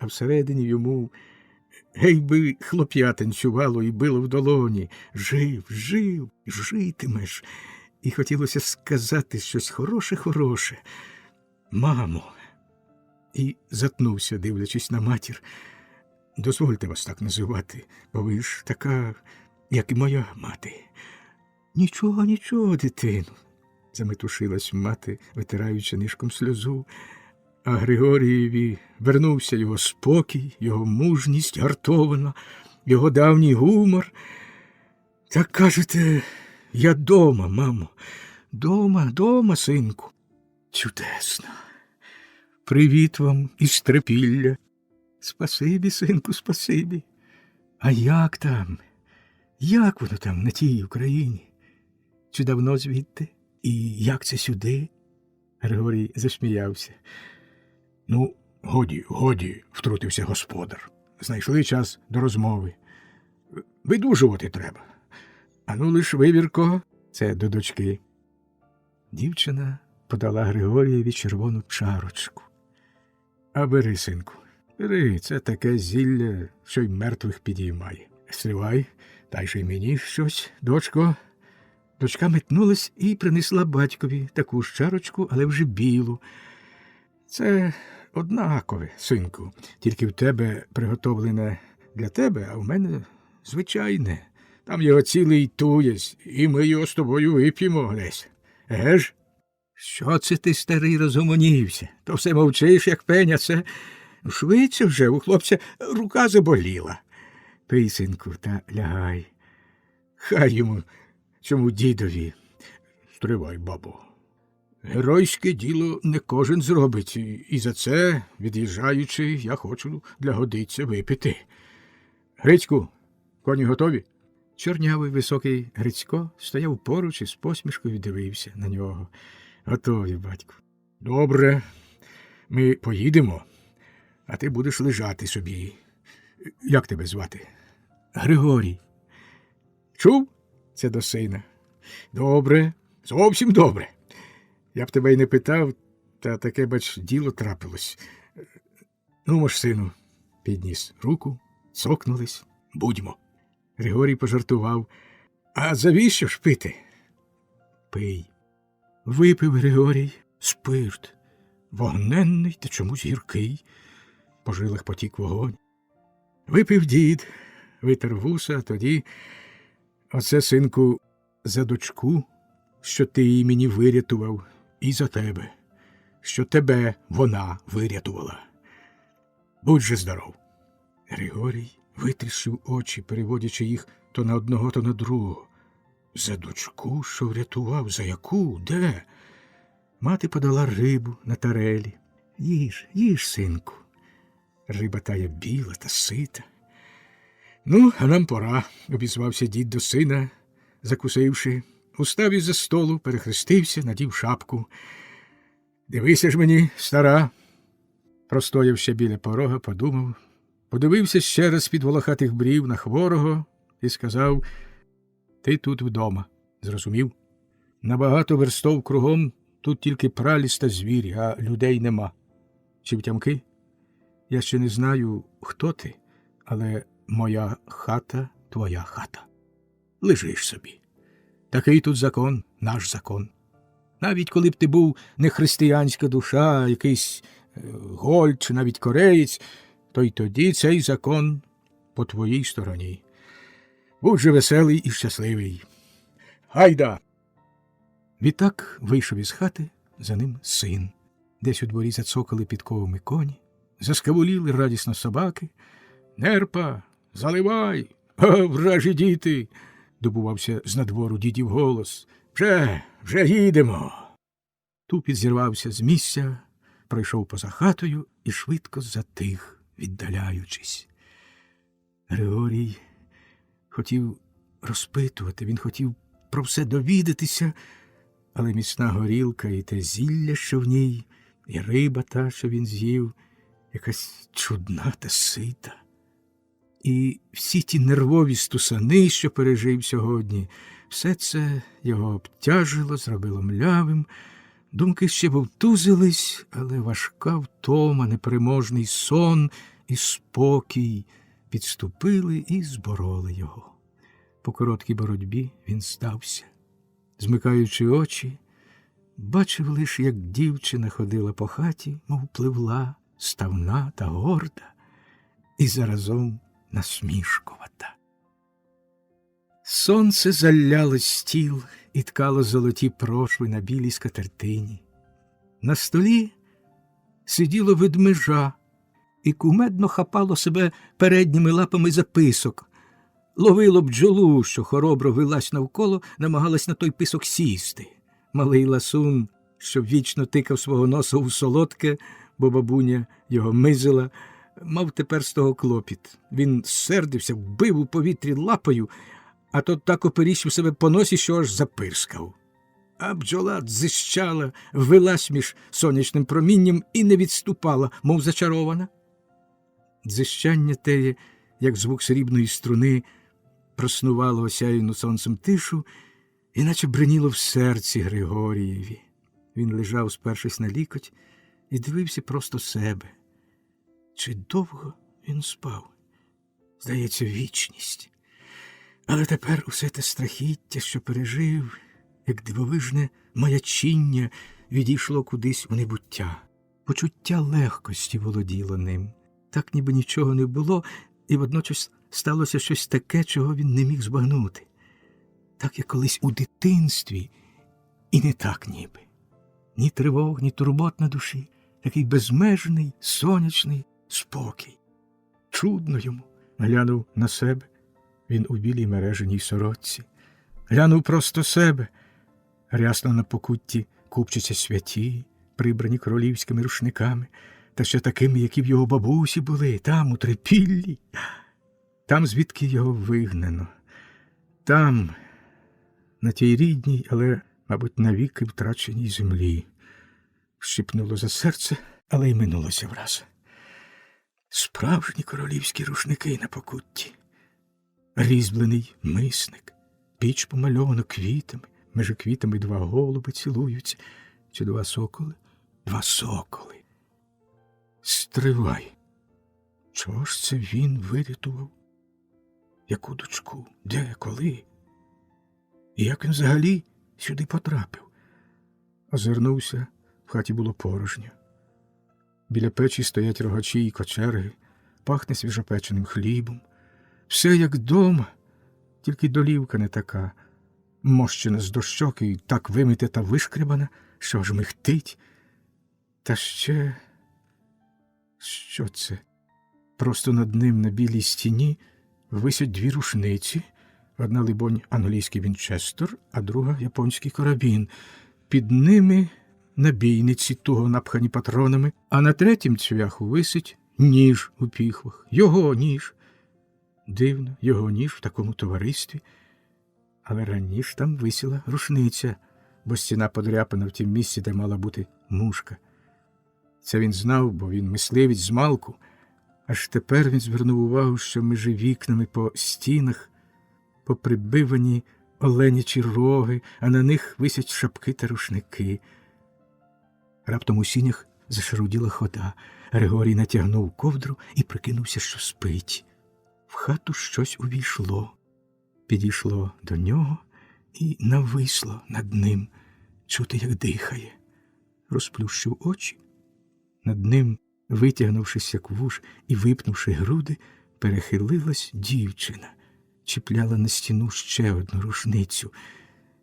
А всередині йому гей би хлоп'я танцювало і било в долоні. Жив, житимеш. І хотілося сказати щось хороше. Мамо. І затнувся, дивлячись на матір. Дозвольте вас так називати, бо ви ж така, як і моя мати. Нічого, дитино, заметушилась мати, витираючи нишком сльозу. А Григорієві вернувся його спокій, його мужність гартована, його давній гумор. Так кажете, я дома, мамо, дома, синку. Чудесно. Привіт вам із Трипілля. Спасибі, синку, спасибі. А як там? Як воно там, на тій Україні? Чи давно звідти? І як це сюди? Григорій засміявся. Ну, годі, втрутився господар. Знайшли час до розмови. Видужувати треба. Ану лиш вивірко, це до дочки. Дівчина подала Григорієві червону чарочку. А бери, синку, бери, це таке зілля, що й мертвих підіймає. Стривай, дай же й мені щось, дочко. Дочка метнулась і принесла батькові таку ж чарочку, але вже білу. Це однакове, синку, тільки в тебе приготовлене для тебе, а в мене звичайне. Там його цілий туєць, і ми його з тобою вип'ємо десь. Еге ж? Що це ти, старий, розгомонівся? То все мовчиш, як пеня, це... Швидше вже, у хлопця рука заболіла. Пий, синку, та лягай. Хай йому, чому дідові. Стривай, бабо. Геройське діло не кожен зробить, і за це, від'їжджаючи, я хочу для годиця випити. Грицьку, коні готові? Чорнявий високий Грицько стояв поруч і з посмішкою дивився на нього. Готові, батьку. Добре, ми поїдемо, а ти будеш лежати собі. Як тебе звати? Григорій. Чув? Це до сина. Добре, зовсім добре. Я б тебе й не питав, та таке, бач, діло трапилось. Ну, мож, сину, підніс руку, цокнулись, будьмо. Григорій пожартував. А завіщо ж пити? Пий. Випив Григорій спирт. Вогненний та чомусь гіркий. По жилах потік вогонь. Випив дід, витер вуса, а тоді... Оце, синку, за дочку, що ти її мені вирятував, і за тебе, що тебе вона вирятувала. Будь же здоров. Григорій витріщив очі, переводячи їх то на одного, то на другого. За дочку, що врятував? За яку? Де? Мати подала рибу на тарелі. Їж, синку. Риба тая біла та сита. Ну, а нам пора, обізвався дід до сина, закусивши. Устав із-за столу, перехрестився, надів шапку. Дивися ж мені, стара. Простояв ще біля порога, подумав. Подивився ще раз під волохатих брів на хворого і сказав: ти тут вдома. Зрозумів? На багато верстов кругом тут тільки праліс та звірі, а людей нема. Чи втямки? Я ще не знаю, хто ти, але моя хата – твоя хата. Лежиш собі. Такий тут закон, наш закон. Навіть коли б ти був не християнська душа, а якийсь гольд чи навіть кореєць, то й тоді цей закон по твоїй стороні. Будь же веселий і щасливий. Гайда! Відтак вийшов із хати, за ним син. Десь у дворі зацокали підковами коні, заскавуліли радісно собаки. Нерпа, заливай, вражі діти! Добувався з надвору дідів голос. Вже їдемо. Тупіт зірвався з місця, пройшов поза хатою і швидко затих, віддаляючись. Григорій хотів розпитувати, він хотів про все довідатися, але міцна горілка і те зілля, що в ній, і риба та, що він з'їв, якась чудна та сита. І всі ті нервові стусани, що пережив сьогодні, все це його обтяжило, зробило млявим. Думки ще вовтузились, але важка втома, непереможний сон і спокій підступили і збороли його. По короткій боротьбі він здався. Змикаючи очі, бачив лиш, як дівчина ходила по хаті, мов пливла, ставна та горда, і заразом насмішкувата. Сонце заляло стіл і ткало золоті прошви на білій скатертині. На столі сиділо ведмежа і кумедно хапало себе передніми лапами за писок. Ловило бджолу, що хоробро вилась навколо, намагалась на той писок сісти. Малий ласун, що вічно тикав свого носа у солодке, бо бабуня його мизила, мав тепер з того клопіт. Він сердився, вбив у повітрі лапою, а то так оперіщив себе по носі, що аж запирскав. А бджола дзищала, вилась між сонячним промінням і не відступала, мов зачарована. Дзищання теє, як звук срібної струни, проснувало осяяну сонцем тишу, іначе бриніло в серці Григорієві. Він лежав, спершись на лікоть, і дивився просто себе. Чи довго він спав? Здається, вічність. Але тепер усе те страхіття, що пережив, як дивовижне маячіння, відійшло кудись у небуття. Почуття легкості володіло ним. Так ніби нічого не було, і водночас сталося щось таке, чого він не міг збагнути. Так, як колись у дитинстві, і не так ніби. Ні тривог, ні турбот на душі. Такий безмежний, сонячний спокій. Чудно йому. Глянув на себе. Він у білій мереженій сорочці. Глянув просто себе. Рясно на покутті купчаться святі, прибрані королівськими рушниками, та ще такими, які в його бабусі були, там, у Трипіллі. Там, звідки його вигнано. Там, на тій рідній, але, мабуть, навіки втраченій землі. Щипнуло за серце, але й минулося враз. Справжні королівські рушники на покутті. Різьблений мисник, піч помальовано квітами, межи квітами два голуби цілуються, чи два соколи? Два соколи. Стривай. Чого ж це він вирятував? Яку дочку? Де? Коли? І як він взагалі сюди потрапив? Озирнувся, в хаті було порожньо. Біля печі стоять рогачі і кочерги, пахне свіжопеченим хлібом. Все як дома, тільки долівка не така, мощена з дощок і так вимита та вишкребана, що аж михтить. Та ще... Що це? Просто над ним на білій стіні висять дві рушниці. Одна, либонь, англійський Вінчестер, а друга – японський карабін. Під ними набійниці, туго напхані патронами, а на третім цвяху висить ніж у піхвах. Його ніж. Дивно, його ніж в такому товаристві. Але раніше там висіла рушниця, бо стіна подряпана в тім місці, де мала бути мушка. Це він знав, бо він мисливець змалку. Аж тепер він звернув увагу, що між вікнами по стінах поприбивані оленячі роги, а на них висять шапки та рушники. Раптом у сінях зашаруділа хода. Григорій натягнув ковдру і прикинувся, що спить. В хату щось увійшло, підійшло до нього і нависло над ним, чути, як дихає. Розплющив очі. Над ним, витягнувшись, як вуж, і випнувши груди, перехилилась дівчина, чіпляла на стіну ще одну рушницю,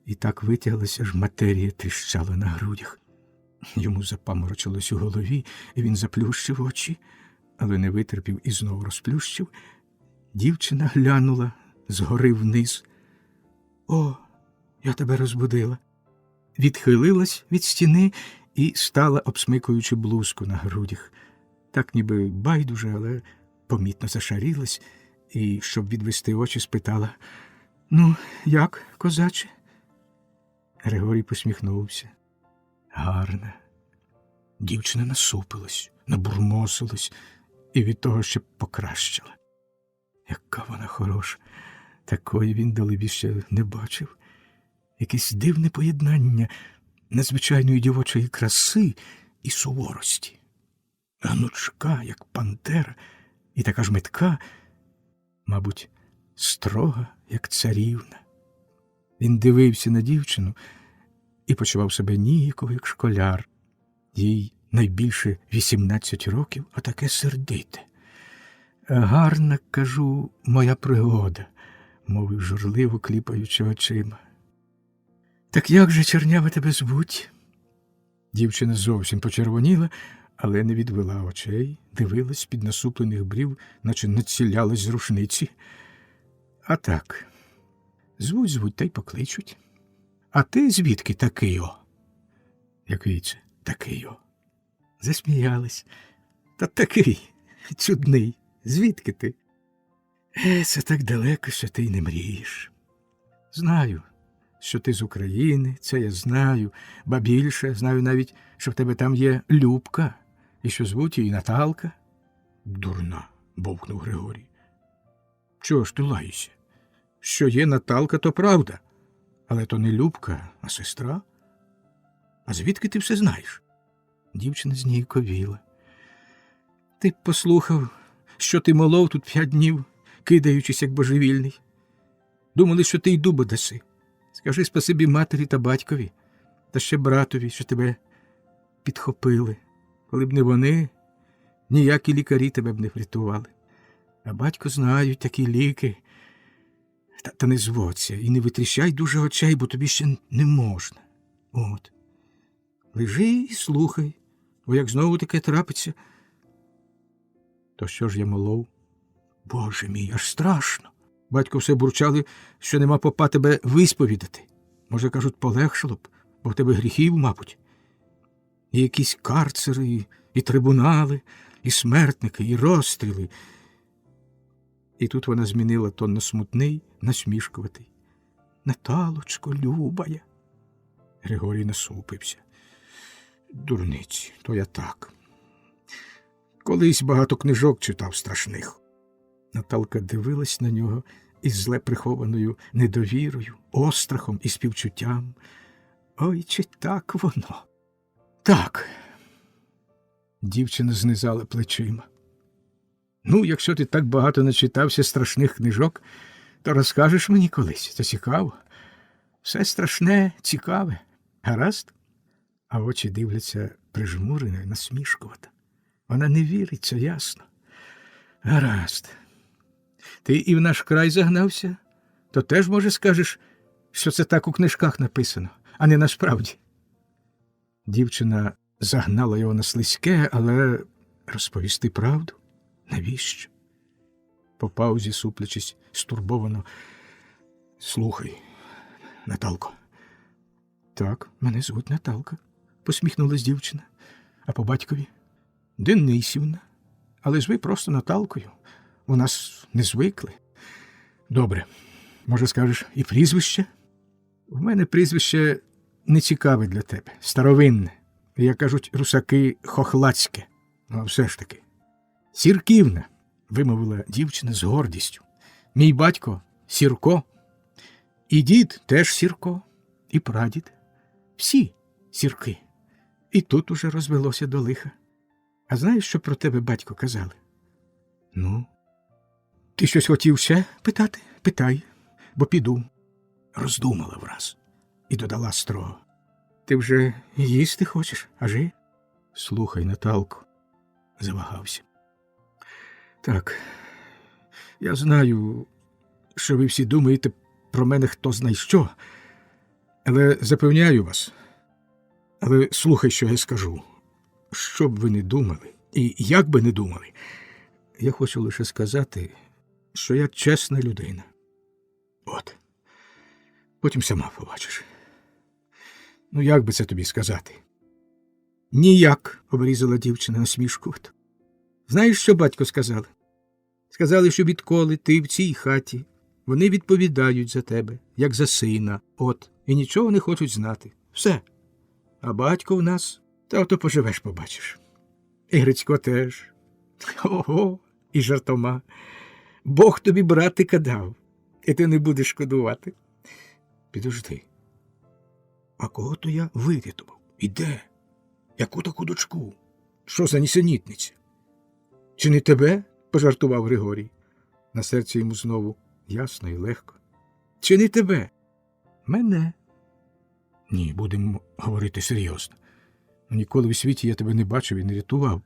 і так витяглася, аж матерія тріщала на грудях. Йому запаморочилось у голові, і він заплющив очі, але не витерпів і знову розплющив. Дівчина глянула згори вниз. «О, я тебе розбудила!» Відхилилась від стіни і стала, обсмикуючи блузку на грудях. Так ніби байдуже, але помітно зашарілась і, щоб відвести очі, спитала: «Ну, як, козаче?» Григорій посміхнувся. «Гарна». Дівчина насупилась, набурмосилась і від того ще покращила. Яка вона хороша, такої він далебі ще не бачив. Якесь дивне поєднання надзвичайної дівочої краси і суворості. Гнучка, як пантера, і така ж метка, мабуть, строга, як царівна. Він дивився на дівчину і почував себе ніяково, як школяр. Їй найбільше 18 років, а таке сердите. «Гарна, кажу, моя пригода», – мовив журливо, кліпаючи очима. «Так як же, чорнява, тебе звуть?» Дівчина зовсім почервоніла, але не відвела очей, дивилась під насуплених брів, наче націлялась з рушниці. «А так, звуть, та й покличуть. А ти звідки такий о?» «Який це такий о?» Засміялись. «Та такий, чудний. Звідки ти?» Це так далеко, що ти й не мрієш. Знаю, що ти з України, це я знаю, ба більше, знаю навіть, що в тебе там є Любка, і що звуть її Наталка». «Дурна», – бовкнув Григорій. «Чого ж ти лаєшся? Що є Наталка, то правда, але то не Любка, а сестра. А звідки ти все знаєш?» Дівчина зніяковіла. «Ти б послухав, що ти молов тут 5 днів, кидаючись, як божевільний. Думали, що ти й дуба даси. Скажи спасибі матері та батькові, та ще братові, що тебе підхопили. Коли б не вони, ніякі лікарі тебе б не врятували. А батько знають такі ліки. Та не зводься і не витріщай дуже очей, бо тобі ще не можна. От. Лежи і слухай, бо як знову таке трапиться». «То що ж я молов?» «Боже мій, аж страшно. Батько все бурчали, що нема попа тебе висповідати. Може, кажуть, полегшало б, бо в тебе гріхів, мабуть. І якісь карцери, і трибунали, і смертники, і розстріли». І тут вона змінила тон на смутний, насмішкуватий. «Наталочко, любая». Григорій насупився. «Дурниці, то я так. Колись багато книжок читав страшних». Наталка дивилась на нього із зле прихованою недовірою, острахом і співчуттям. «Ой, чи так воно?» «Так». Дівчина знизала плечима. «Ну, якщо ти так багато начитався страшних книжок, то розкажеш мені колись. Це цікаво. Все страшне, цікаве. Гаразд?» А очі дивляться прижмурено, насмішкувато. Вона не вірить, це ясно. «Гаразд. Ти і в наш край загнався, то теж, може, скажеш, що це так у книжках написано, а не насправді?» Дівчина загнала його на слизьке, але розповісти правду? Навіщо? По паузі, суплячись стурбовано: «Слухай, Наталко». «Так, мене звуть Наталка», – посміхнулась дівчина. «А по батькові?» «Денисівна. Але ж ви просто Наталкою. У нас не звикли». «Добре. Може, скажеш, і прізвище?» «В мене прізвище не цікаве для тебе, старовинне. Як кажуть русаки, хохлацьке. А все ж таки». «Сірківна», – вимовила дівчина з гордістю. «Мій батько – Сірко, і дід теж Сірко, і прадід. Всі Сірки. І тут уже розвелося до лиха. А знаєш, що про тебе батько казали?» «Ну?» «Ти щось хотів ще питати? Питай, бо піду». Роздумала враз і додала строго: «Ти вже їсти хочеш, ажи?» «Слухай, Наталко», – завагався. «Так, я знаю, що ви всі думаєте про мене хто знає що, але запевняю вас, але слухай, що я скажу. Що б ви не думали, і як би не думали, я хочу лише сказати, що я чесна людина. От. Потім сама побачиш. Ну, як би це тобі сказати?» «Ніяк», – обрізала дівчина насмішкувато. Знаєш, що батько сказали? Сказали, що відколи ти в цій хаті, вони відповідають за тебе, як за сина, і нічого не хочуть знати. Все. А батько в нас, та ото поживеш, побачиш. І Грицько теж. Ого, і жартома. Бог тобі братика дав, і ти не будеш шкодувати. Підожди. А кого то я вирятував? І де? Яку таку дочку? Що за нісенітниця? Чи не тебе? Пожартував Григорій. На серці йому знову ясно і легко. Чи не тебе? Мене. Ні, будемо говорити серйозно. Ніколи у світі я тебе не бачив і не рятував,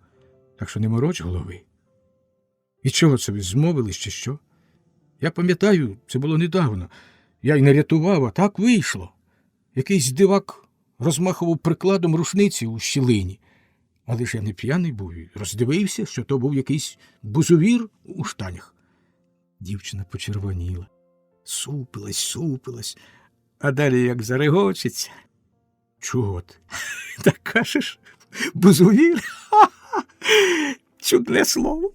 так що не мороч голови. І чого це ви змовились, чи що? Я пам'ятаю, це було недавно. Я й не рятував, а так вийшло. Якийсь дивак розмахував прикладом рушниці у щілині. Але ж я не п'яний був і роздивився, що то був якийсь бузовір у штанях. Дівчина почервоніла, супилась, а далі як зарегочеться. Чого ти? Так кажеш, бузовір? Чудне слово.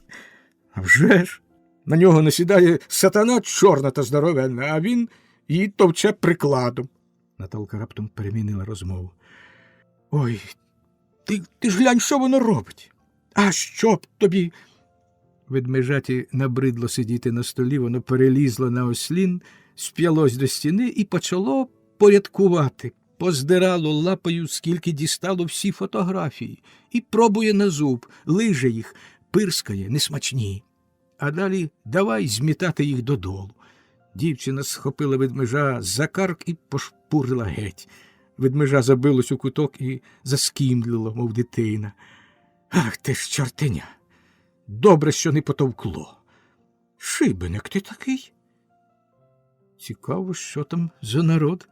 А вже ж, на нього насідає сатана чорна та здоровенна, а він її товче прикладом. Наталка раптом перемінила розмову. Ой, ти ж глянь, що воно робить. А що б тобі? Ведмежаті набридло сидіти на столі, воно перелізло на ослін, сп'ялось до стіни і почало порядкувати. Поздирало лапою, скільки дістало всі фотографії, і пробує на зуб, лиже їх, пирскає, несмачні. А далі давай змітати їх додолу. Дівчина схопила ведмежа за карк і пошпурила геть. Ведмежа забилось у куток і заскімлило, мов дитина. Ах ти ж чортеня! Добре, що не потовкло. Шибеник ти такий? Цікаво, що там за народ?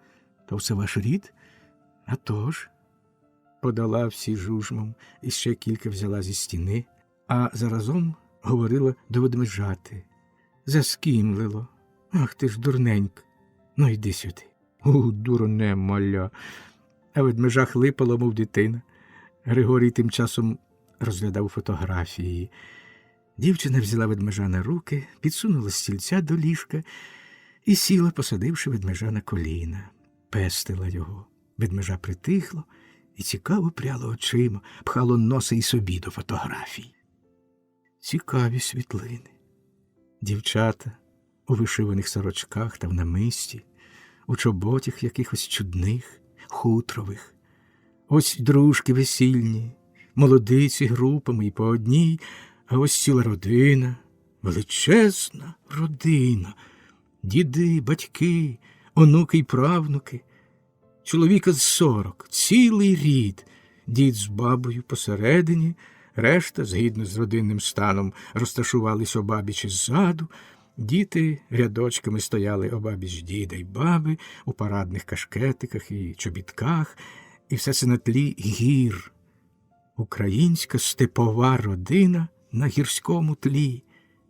То все ваш рід? А то ж. Подала всі жужмом, і ще кілька взяла зі стіни, а заразом говорила до ведмежати. Заскімлило. Ах ти ж дурненька. Ну, йди сюди. Дурне маля. А ведмежа хлипала, мов дитина. Григорій тим часом розглядав фотографії. Дівчина взяла ведмежа на руки, підсунула стільця до ліжка і сіла, посадивши ведмежа на коліна. Пестила його. Ведмежа притихло і цікаво пряло очима, пхало носа й собі до фотографій. Цікаві світлини. Дівчата у вишиваних сорочках та в намисті, у чоботях якихось чудних, хутрових. Ось дружки весільні, молодиці групами і по одній, а ось ціла родина, величезна родина, діди, батьки, онуки й правнуки, чоловіка з 40, цілий рід, дід з бабою посередині, решта, згідно з родинним станом, розташувались обабіч ззаду, діти рядочками стояли обабіч діда й баби у парадних кашкетиках і чобітках, і все це на тлі гір. Українська степова родина на гірському тлі,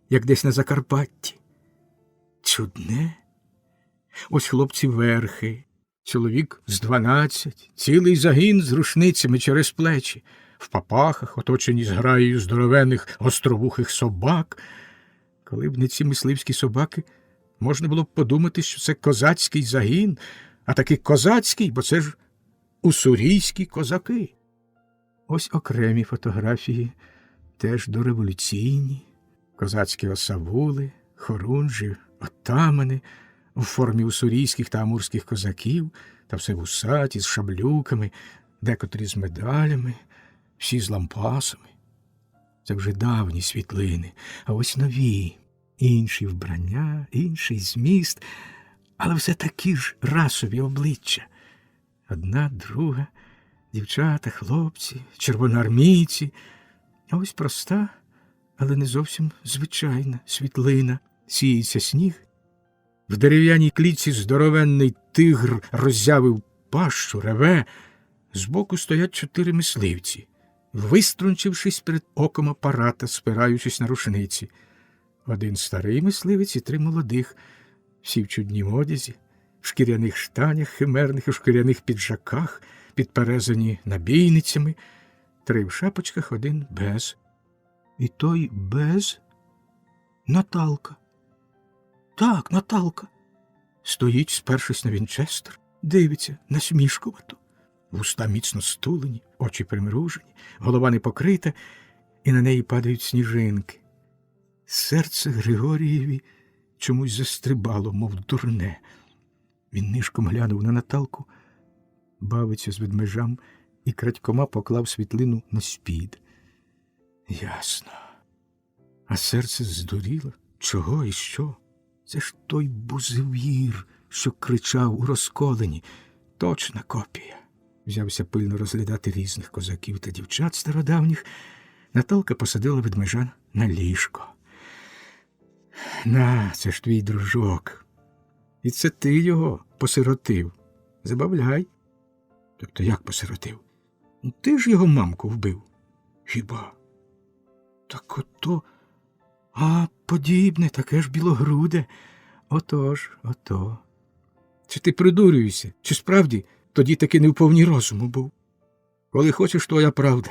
як десь на Закарпатті. Чудне. Ось хлопці верхи, чоловік з 12, цілий загін з рушницями через плечі, в папахах, оточені зграєю здоровенних островухих собак. Коли б не ці мисливські собаки, можна було б подумати, що це козацький загін, а таки козацький, бо це ж уссурійські козаки. Ось окремі фотографії, теж дореволюційні, козацькі осавули, хорунжі, отамани, у формі уссурійських та амурських козаків, та все вусаті, з шаблюками, декотрі з медалями, всі з лампасами. Це вже давні світлини, а ось нові, інші вбрання, інший зміст, але все такі ж расові обличчя. Одна, друга, дівчата, хлопці, червоноармійці, а ось проста, але не зовсім звичайна світлина. Сіється сніг, в дерев'яній клітці здоровенний тигр роззявив пащу, реве, збоку стоять 4 мисливці, виструнчившись перед оком апарата, спираючись на рушниці. Один старий мисливець і 3 молодих, всі в чуднім одязі, в шкіряних штанях химерних, у шкіряних піджаках, підперезані набійницями, 3 в шапочках, 1 без. І той без Наталка. Так, Наталка. Стоїть, спершись на вінчестер, дивиться насмішкувато. Вуста міцно стулені, очі примружені, голова не покрита, і на неї падають сніжинки. Серце Григорієві чомусь застрибало, мов дурне. Він нишком глянув на Наталку, бавиться з ведмежам, і крадькома поклав світлину на спід. Ясно. А серце здуріло. Чого і що? Це ж той бузевір, що кричав у розколені. Точна копія. Взявся пильно розглядати різних козаків та дівчат стародавніх. Наталка посадила ведмежа на ліжко. На, це ж твій дружок. І це ти його посиротив. Забавляй. Тобто як посиротив? Ти ж його мамку вбив. Хіба? Так ото... А, подібне, таке ж білогруде. Отож, ото. Чи ти придурюєшся? Чи справді тоді таки не в повні розуму був? Коли хочеш, твоя правда.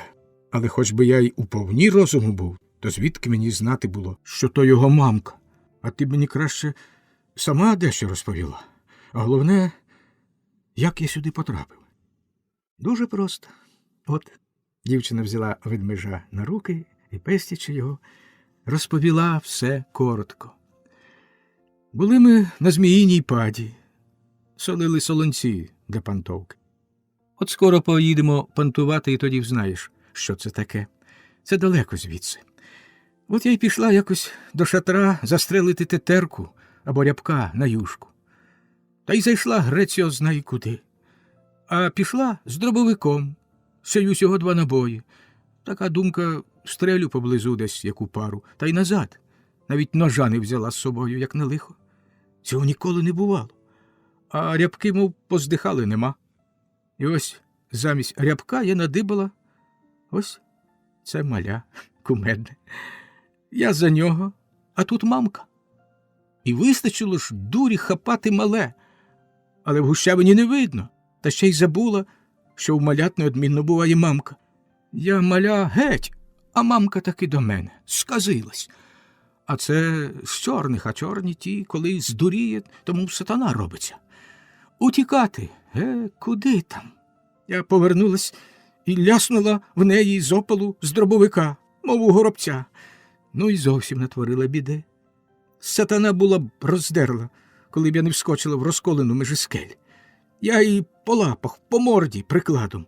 Але хоч би я й у повні розуму був, то звідки мені знати було, що то його мамка? А ти б мені краще сама дещо розповіла. А головне, як я сюди потрапив. Дуже просто. От, дівчина взяла ведмежа на руки і, пестячи його, розповіла все коротко. Були ми на Зміїній паді, солили солонці для пантовки. От скоро поїдемо пантувати, і тоді взнаєш, що це таке. Це далеко звідси. От я й пішла якось до шатра застрелити тетерку або рябка на юшку. Та й зайшла греціо знай куди. А пішла з дробовиком, ще й усього 2 набої. Така думка, стрелю поблизу десь яку пару, та й назад. Навіть ножа не взяла з собою, як на лихо. Цього ніколи не бувало. А рябки, мов, поздихали, нема. І ось замість рябка я надибала ось це маля кумедне. Я за нього, а тут мамка. І вистачило ж дурі хапати мале. Але в гущавині не видно. Та ще й забула, що в малят неодмінно буває мамка. Я маля геть, а мамка таки до мене. Сказилась. А це з чорних, а чорні ті, коли здуріє, тому сатана робиться. Утікати? Куди там? Я повернулась і ляснула в неї з опалу з дробовика, мов у горобця. Ну і зовсім натворила біди. Сатана була б роздерла, коли б я не вскочила в розколену межі скель. Я її по лапах, по морді прикладом.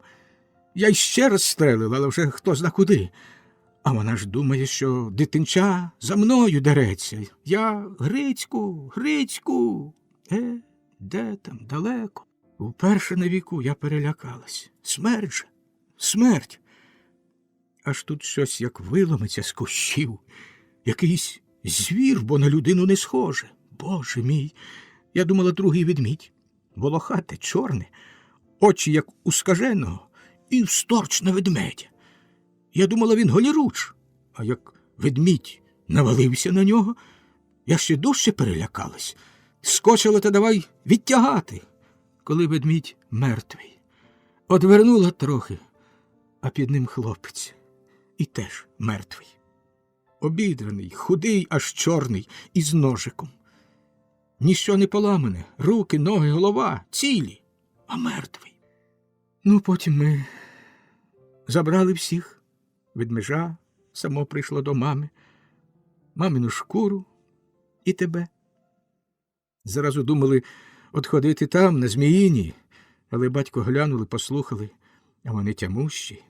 Я й ще раз стрелила, але вже хто зна куди. А вона ж думає, що дитинча за мною дереться. Я Грицьку, Грицьку. Де там, далеко. Уперше на віку я перелякалась. Смерть же, смерть. Аж тут щось як виломиться з кущів. Якийсь звір, бо на людину не схоже. Боже мій, я думала, другий ведмідь. Волохате, чорне, очі, як у скаженого, і всторч на ведмедя. Я думала, він голіруч, а як ведмідь навалився на нього, я ще дужче перелякалась. Скочила та давай відтягати, коли ведмідь мертвий. Одвернула трохи, а під ним хлопець, і теж мертвий. Обідраний, худий, аж чорний, із ножиком. Ніщо не поламане, руки, ноги, голова цілі, а мертвий. Ну, потім ми забрали всіх. Ведмежа само прийшло до мами, мамину шкуру і тебе. Зразу думали отходити там, на Зміїній, але батько глянули, послухали, а вони тямущі.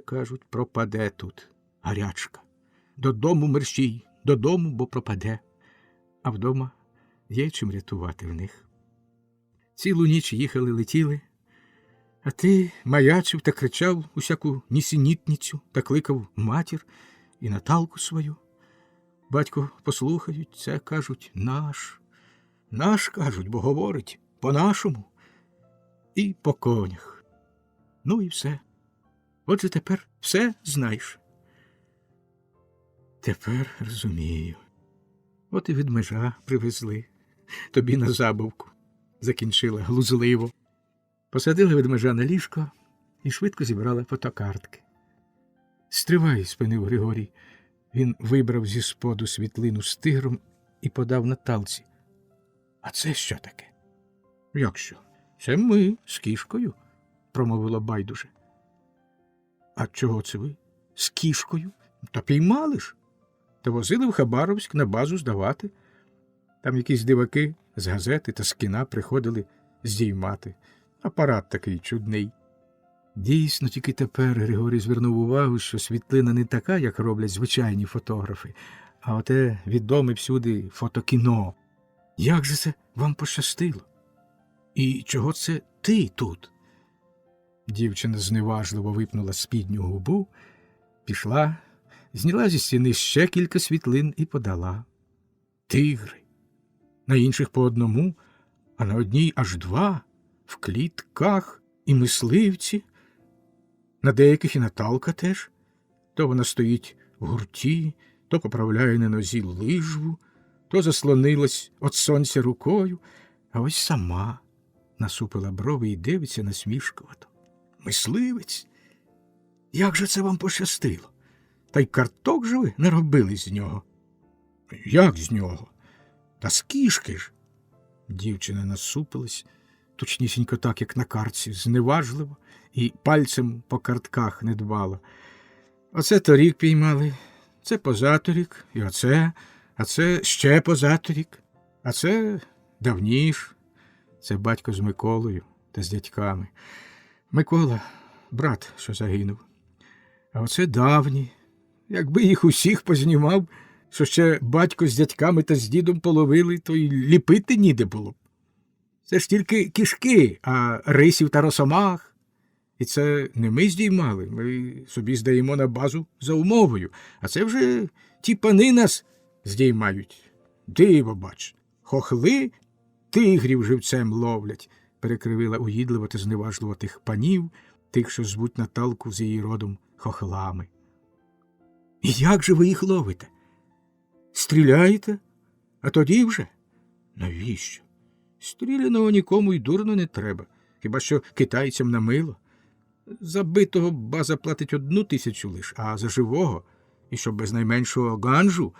Кажуть, пропаде тут гарячка. Додому мерщій, додому, бо пропаде. А вдома є чим рятувати в них. Цілу ніч їхали, летіли, а ти маячив та кричав усяку нісенітницю та кликав матір і Наталку свою. Батько послухають, це, кажуть, наш. Наш, кажуть, бо говорить по-нашому. І по конях. Ну і все. Отже, тепер все знаєш. Тепер розумію. От і ведмежа привезли. Тобі на забавку. Закінчила глузливо. Посадили ведмежа на ліжко, і, і швидко зібрала фотокартки. «Стривай», – спинив Григорій. Він вибрав зі споду світлину з тигром і подав Наталці. А це що таке? Як що? Це ми з кішкою, промовила байдуже. А чого це ви? З кішкою? Та піймали ж. Та возили в Хабаровськ на базу здавати. Там якісь диваки з газети та з кіна приходили здіймати. Апарат такий чудний. Дійсно, тільки тепер Григорій звернув увагу, що світлина не така, як роблять звичайні фотографи, а оте відоме всюди фотокіно. Як же це вам пощастило? І чого це ти тут? Дівчина зневажливо випнула спідню губу, пішла, зняла зі стіни ще кілька світлин і подала. Тигри. На інших по одному, а на одній аж два, в клітках і мисливці. На деяких і Наталка теж. То вона стоїть в гурті, то поправляє на нозі лижву, то заслонилась від сонця рукою, а ось сама насупила брови і дивиться насмішкувато. Мисливець? Як же це вам пощастило? Та й карток же ви наробили з нього. Як з нього? Та з кішки ж. Дівчина насупилась, точнісінько так, як на картці, зневажливо, і пальцем по картках не дбала. Оце торік піймали, це позаторік, і оце, а це ще позаторік, а це давніш. Це батько з Миколою та з дядьками. Микола – брат, що загинув. А оце давні. Якби їх усіх познімав, що ще батько з дядьками та з дідом половили, то й ліпити ніде було б. Це ж тільки кішки, а рисів та росомах. І це не ми здіймали, ми собі здаємо на базу за умовою. А це вже ті пани нас здіймають. Диво, бач, хохли тигрів живцем ловлять, перекривила угідливо та зневажливо тих панів, тих, що звуть Наталку з її родом хохлами. І як же ви їх ловите? Стріляєте? А тоді вже? Навіщо? Стріляного нікому й дурно не треба, хіба що китайцям на мило. За битого база платить 1000 лиш, а за живого, і щоб без найменшого ганжу,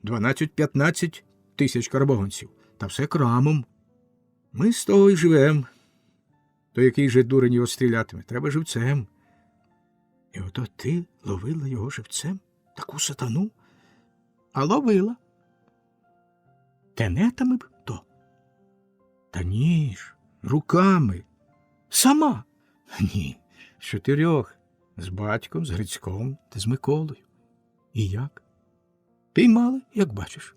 12-15 тисяч карбованців. Та все крамом. Ми з того й живем. То який же дурень його стрілятиме? Треба живцем. І ото ти ловила його живцем? Таку сатану? А ловила. Тенетами б то? Та ні ж, руками. Сама? Ні, 4. З батьком, з Грицьком та з Миколою. І як? Піймали, як бачиш.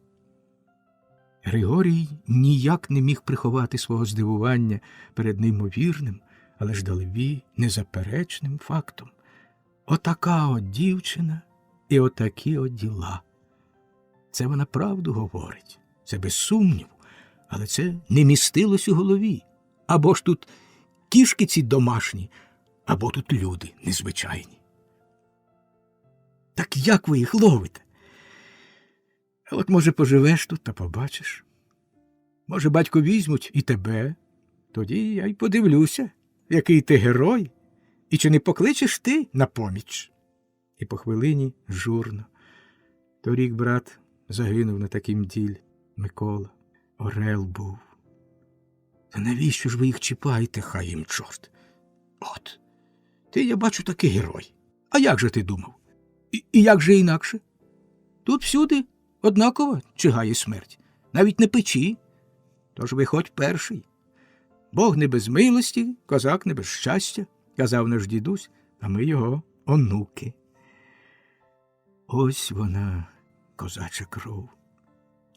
Григорій ніяк не міг приховати свого здивування перед неймовірним, але ж далебі незаперечним фактом. Отака от дівчина і отакі от діла. Це вона правду говорить, це без сумніву, але це не містилось у голові. Або ж тут кішки ці домашні, або тут люди незвичайні. Так як ви їх ловите? От, може, поживеш тут та побачиш. Може, батько візьмуть і тебе. Тоді я й подивлюся, який ти герой, і чи не покличеш ти на поміч. І по хвилині журно. Торік брат загинув на такім ділі. Микола. Орел був. Та навіщо ж ви їх чіпаєте, хай їм чорт? От, ти, я бачу, такий герой. А як же ти думав? І як же інакше? Тут всюди однаково чигає смерть. Навіть не печі. Тож виходь перший. Бог не без милості, козак не без щастя, казав наш дідусь, а ми його онуки. Ось вона, козача кров.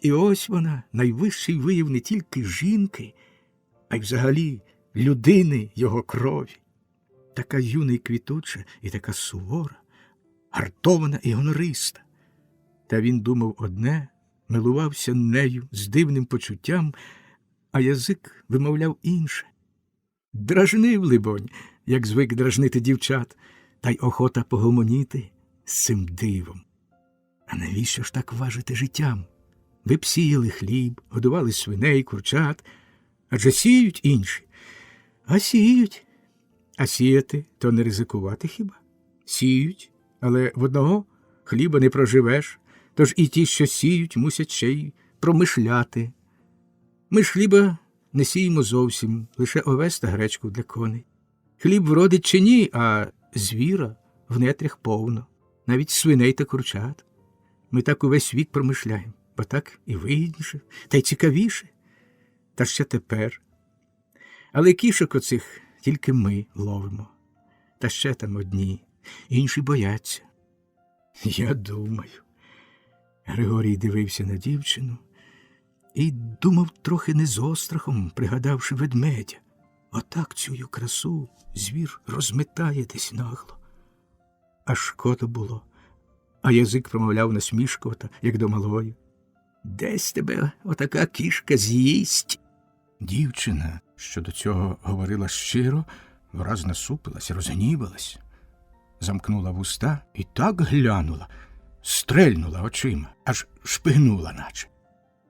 І ось вона, найвищий вияв не тільки жінки, а й взагалі людини його крові. Така юна й квітуча, і така сувора, гартована і гонориста. Та він думав одне, милувався нею з дивним почуттям, а язик вимовляв інше. Дражнив, либонь, як звик дражнити дівчат, та й охота погомоніти з цим дивом. А навіщо ж так важити життям? Ви б сіяли хліб, годували свиней, курчат, адже сіють інші. А сіють. А сіяти – то не ризикувати хіба? Сіють, але в одного хліба не проживеш, тож і ті, що сіють, мусять ще й промишляти. Ми ж хліба не сіємо зовсім, лише овес та гречку для коней. Хліб вродить чи ні, а звіра в нетрях повно, навіть свиней та курчат. Ми так увесь вік промишляємо, бо так і вигідніше, та й цікавіше. Та ще тепер. Але кішок оцих тільки ми ловимо. Та ще там одні, інші бояться. Я думаю. Григорій дивився на дівчину і думав трохи не з острахом, пригадавши ведмедя. Отак цю красу звір розметає десь нагло. Аж шкода було, а язик промовляв насмішкувато, як до малої. Десь тебе отака кішка з'їсть. Дівчина, що до цього говорила щиро, враз насупилась, розгнівалась, замкнула вуста і так глянула, стрельнула очима, аж шпигнула наче.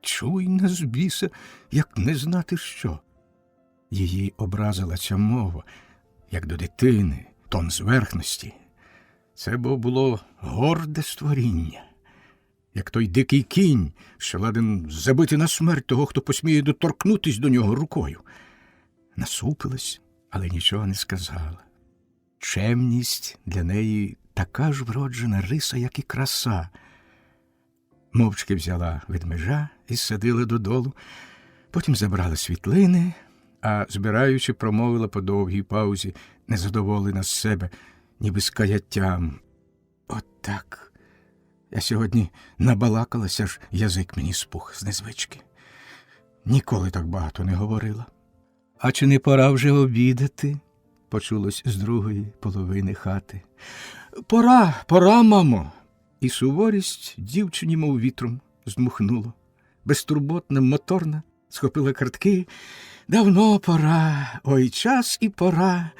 Чуйна з біса, як не знати що. Її образила ця мова, як до дитини, тон зверхності. Це бо було горде створіння, як той дикий кінь, що ладен забити на смерть того, хто посміє доторкнутись до нього рукою. Насупилась, але нічого не сказала. Чемність для неї така ж вроджена риса, як і краса. Мовчки взяла ведмежа і садила додолу, потім забрала світлини, а, збираючи, промовила по довгій паузі, незадоволена з себе, ніби з каяттям. От так. Я сьогодні набалакалася, аж язик мені спух з незвички. Ніколи так багато не говорила. А чи не пора вже обідати? Почулось з другої половини хати. Пора, мамо. І суворість дівчині, мов вітром, здмухнуло. Безтурботна, моторна, схопила картки. Давно пора, ой, час і пора,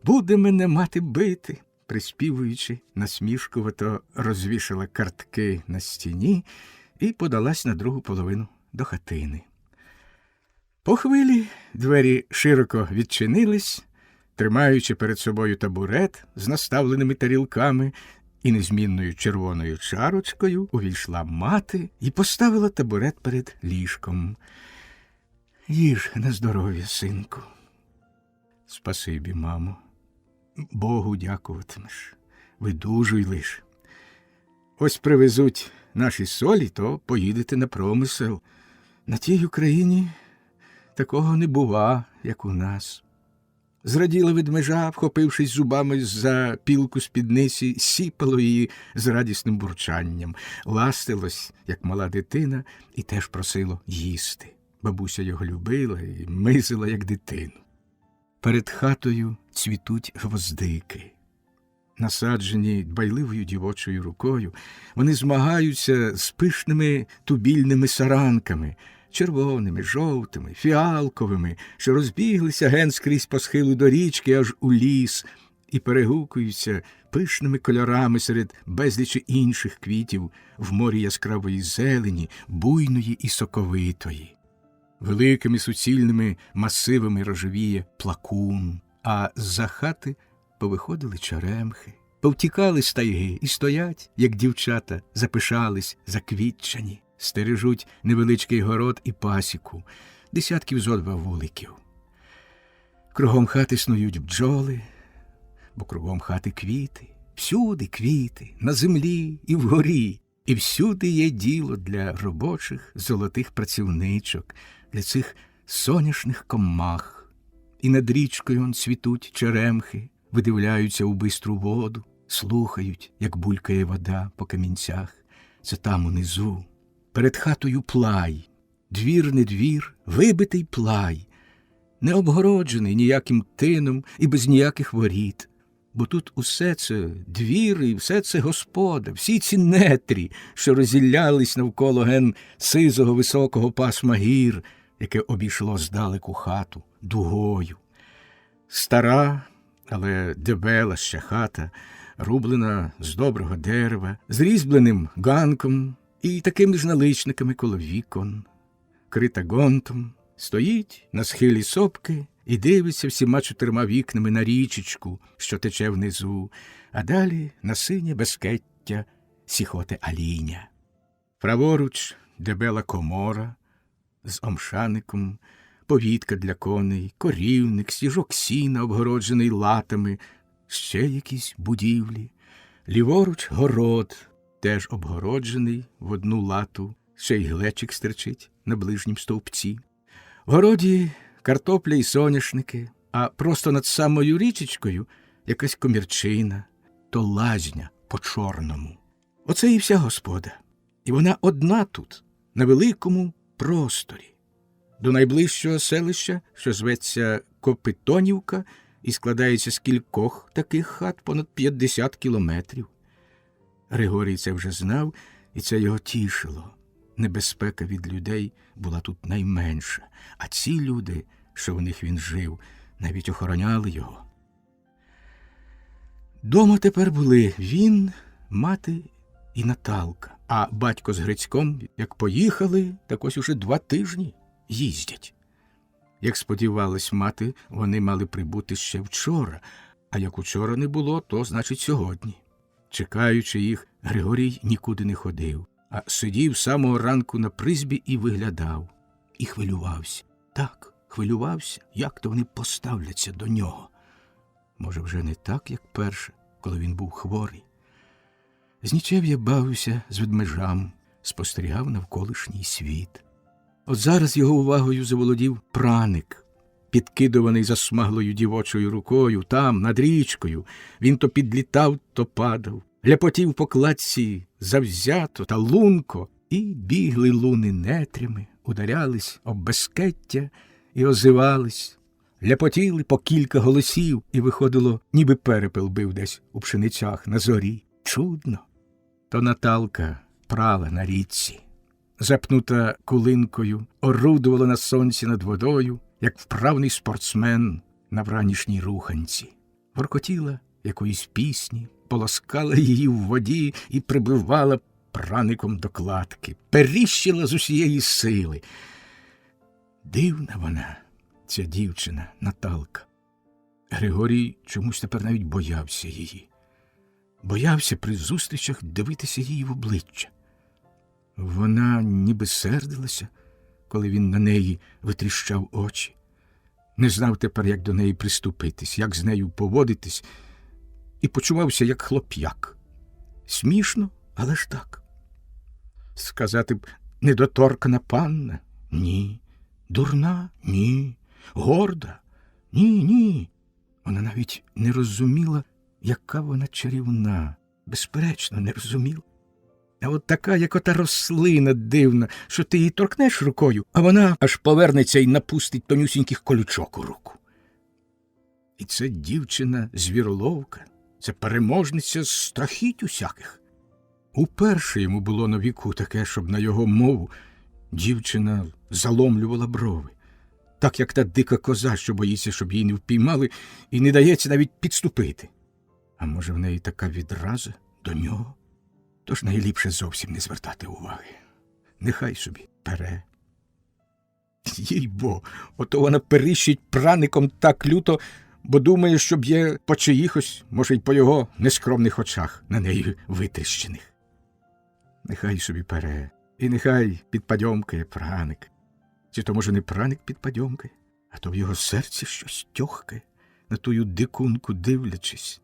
буде мене мати бити. Приспівуючи, насмішкувато розвішала картки на стіні і подалась на другу половину до хатини. По хвилі двері широко відчинились, тримаючи перед собою табурет з наставленими тарілками і незмінною червоною чарочкою, увійшла мати і поставила табурет перед ліжком. Їж на здоров'я, синку. Спасибі, мамо. Богу дякуватимеш. Видужуй лиш. Ось привезуть наші солі, то поїдете на промисел. На тій Україні такого не бува, як у нас. Зраділа ведмежа, вхопившись зубами за пілку спідниці, сіпало її з радісним бурчанням, ластилось, як мала дитина, і теж просило їсти. Бабуся його любила і мизила, як дитину. Перед хатою цвітуть гвоздики. Насаджені дбайливою дівочою рукою, вони змагаються з пишними тубільними саранками, червоними, жовтими, фіалковими, що розбіглися ген скрізь по схилу до річки аж у ліс і перегукуються пишними кольорами серед безлічі інших квітів в морі яскравої зелені, буйної і соковитої. Великими суцільними масивами рожевіє плакун, а з-за хати повиходили черемхи, повтікали з тайги і стоять, як дівчата, запишались, заквітчані, стережуть невеличкий город і пасіку, десятків зо два вуликів. Кругом хати снують бджоли, бо кругом хати квіти, всюди квіти, на землі і вгорі, і всюди є діло для робочих золотих працівничок, для цих соняшних комах. І над річкою он цвітуть черемхи, видивляються у бистру воду, слухають, як булькає вода по камінцях. Це там унизу. Перед хатою плай, двір не двір, вибитий плай, не обгороджений ніяким тином і без ніяких воріт. Бо тут усе це двір і все це господа, всі ці нетрі, що розділялись навколо ген сизого високого пасма гір, яке обійшло здалеку хату дугою. Стара, але дебела ще хата, рублена з доброго дерева, з різьбленим ганком і такими ж наличниками коло вікон. Крита гонтом, стоїть на схилі сопки і дивиться всіма 4 вікнами на річечку, що тече внизу, а далі на синє безкеття сіхоте аліня. Праворуч дебела комора з омшаником, повітка для коней, корівник, стіжок сіна, обгороджений латами, ще якісь будівлі. Ліворуч город, теж обгороджений в одну лату, ще й глечик стерчить на ближнім стовпці. В городі картопля і соняшники, а просто над самою річечкою якась комірчина, то лазня по-чорному. Оце і вся господа. І вона одна тут, на великому просторі. До найближчого селища, що зветься Копитонівка, і складається з кількох таких хат понад 50 кілометрів. Григорій це вже знав, і це його тішило. Небезпека від людей була тут найменша, а ці люди, що в них він жив, навіть охороняли його. Дома тепер були він, мати і Наталка, а батько з Грицьком, як поїхали, так ось уже 2 тижні їздять. Як сподівалась мати, вони мали прибути ще вчора, а як учора не було, то, значить, сьогодні. Чекаючи їх, Григорій нікуди не ходив, а сидів з самого ранку на призбі і виглядав. І хвилювався. Так, хвилювався, як то вони поставляться до нього. Може, вже не так, як перше, коли він був хворий. З нічев'я бавився з ведмежам, спостерігав навколишній світ. От зараз його увагою заволодів праник, підкидуваний засмаглою дівочою рукою, там, над річкою. Він то підлітав, то падав, ляпотів по кладці завзято та лунко, і бігли луни нетрями, ударялись об безкеття і озивались, ляпотіли по кілька голосів, і виходило, ніби перепел бив десь у пшеницях на зорі. Чудно. То Наталка прала на річці, запнута кулинкою, орудувала на сонці над водою, як вправний спортсмен на вранішній руханці. Воркотіла якоїсь пісні, полоскала її в воді і прибивала праником до кладки, періщила з усієї сили. Дивна вона, ця дівчина Наталка. Григорій чомусь тепер навіть боявся її. Боявся при зустрічах дивитися їй в обличчя. Вона ніби сердилася, коли він на неї витріщав очі. Не знав тепер, як до неї приступитись, як з нею поводитись, і почувався як хлоп'як. Смішно, але ж так. Сказати б, недоторкана панна? Ні. Дурна? Ні. Горда? Ні. Вона навіть не розуміла, яка вона чарівна. Безперечно, не розуміла. А от така, як ота рослина дивна, що ти її торкнеш рукою, а вона аж повернеться і напустить тонюсіньких колючок у руку. І це дівчина-звіроловка, це переможниця з страхіть усяких. Уперше йому було на віку таке, щоб на його мову дівчина заломлювала брови. Так, як та дика коза, що боїться, щоб її не впіймали, і не дається навіть підступити. А може, в неї така відраза до нього? Тож найліпше зовсім не звертати уваги. Нехай собі пере. Їй-бо, ото вона періщить праником так люто, бо думає, що б'є по чиїхось, може, й по його нескромних очах, на неї витріщених. Нехай собі пере, і нехай підпадьомкає праник. Чи то, може, не праник підпадьомкає, а то в його серці щось тьохкає, на тую дикунку дивлячись.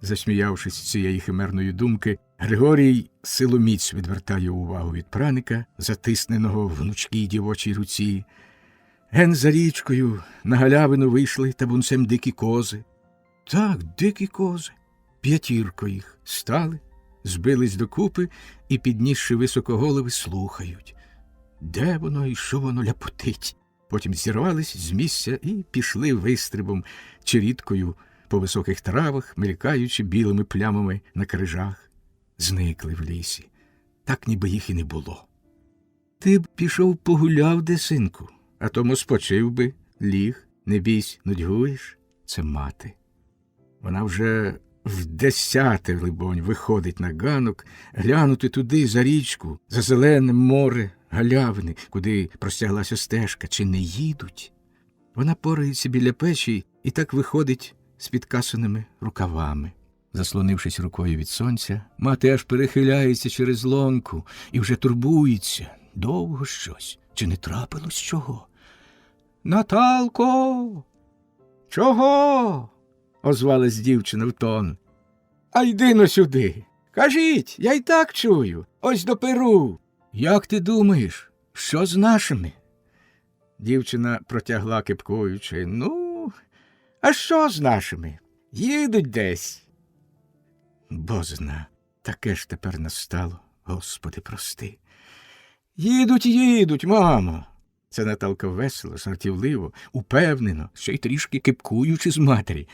Засміявшись з цієї химерної думки, Григорій силоміць відвертає увагу від праника, затисненого в гнучкій дівочій руці. Ген за річкою на галявину вийшли табунцем дикі кози. Так, дикі кози. 5 їх стали, збились докупи і, піднісши високо голови, слухають. Де воно і що воно ляпотить? Потім зірвались з місця і пішли вистрибом чи рідкою по високих травах, мелькаючи білими плямами на крижах. Зникли в лісі. Так, ніби їх і не було. Ти б пішов погуляв, де, синку, а тому спочив би, ліг, не бійсь, нудьгуєш. Це мати. Вона вже в 10-те, либонь, виходить на ганок, глянути туди, за річку, за зелене море, галявини, куди простяглася стежка, чи не їдуть. Вона порається біля печі і так виходить з підкасаними рукавами. Заслонившись рукою від сонця, мати аж перехиляється через лонку і вже турбується. Довго щось, чи не трапилось чого? «Наталко! Чого?» – озвалась дівчина в тон. «А йди-но сюди! Кажіть, я й так чую, ось доперу!» «Як ти думаєш, що з нашими?» Дівчина протягла кипкуючи. «Ну, а що з нашими? Їдуть десь». Бозна, таке ж тепер настало, Господи, прости. Їдуть, мамо. Це Наталка весело, жартівливо, упевнено, ще й трішки кипкуючи з матері.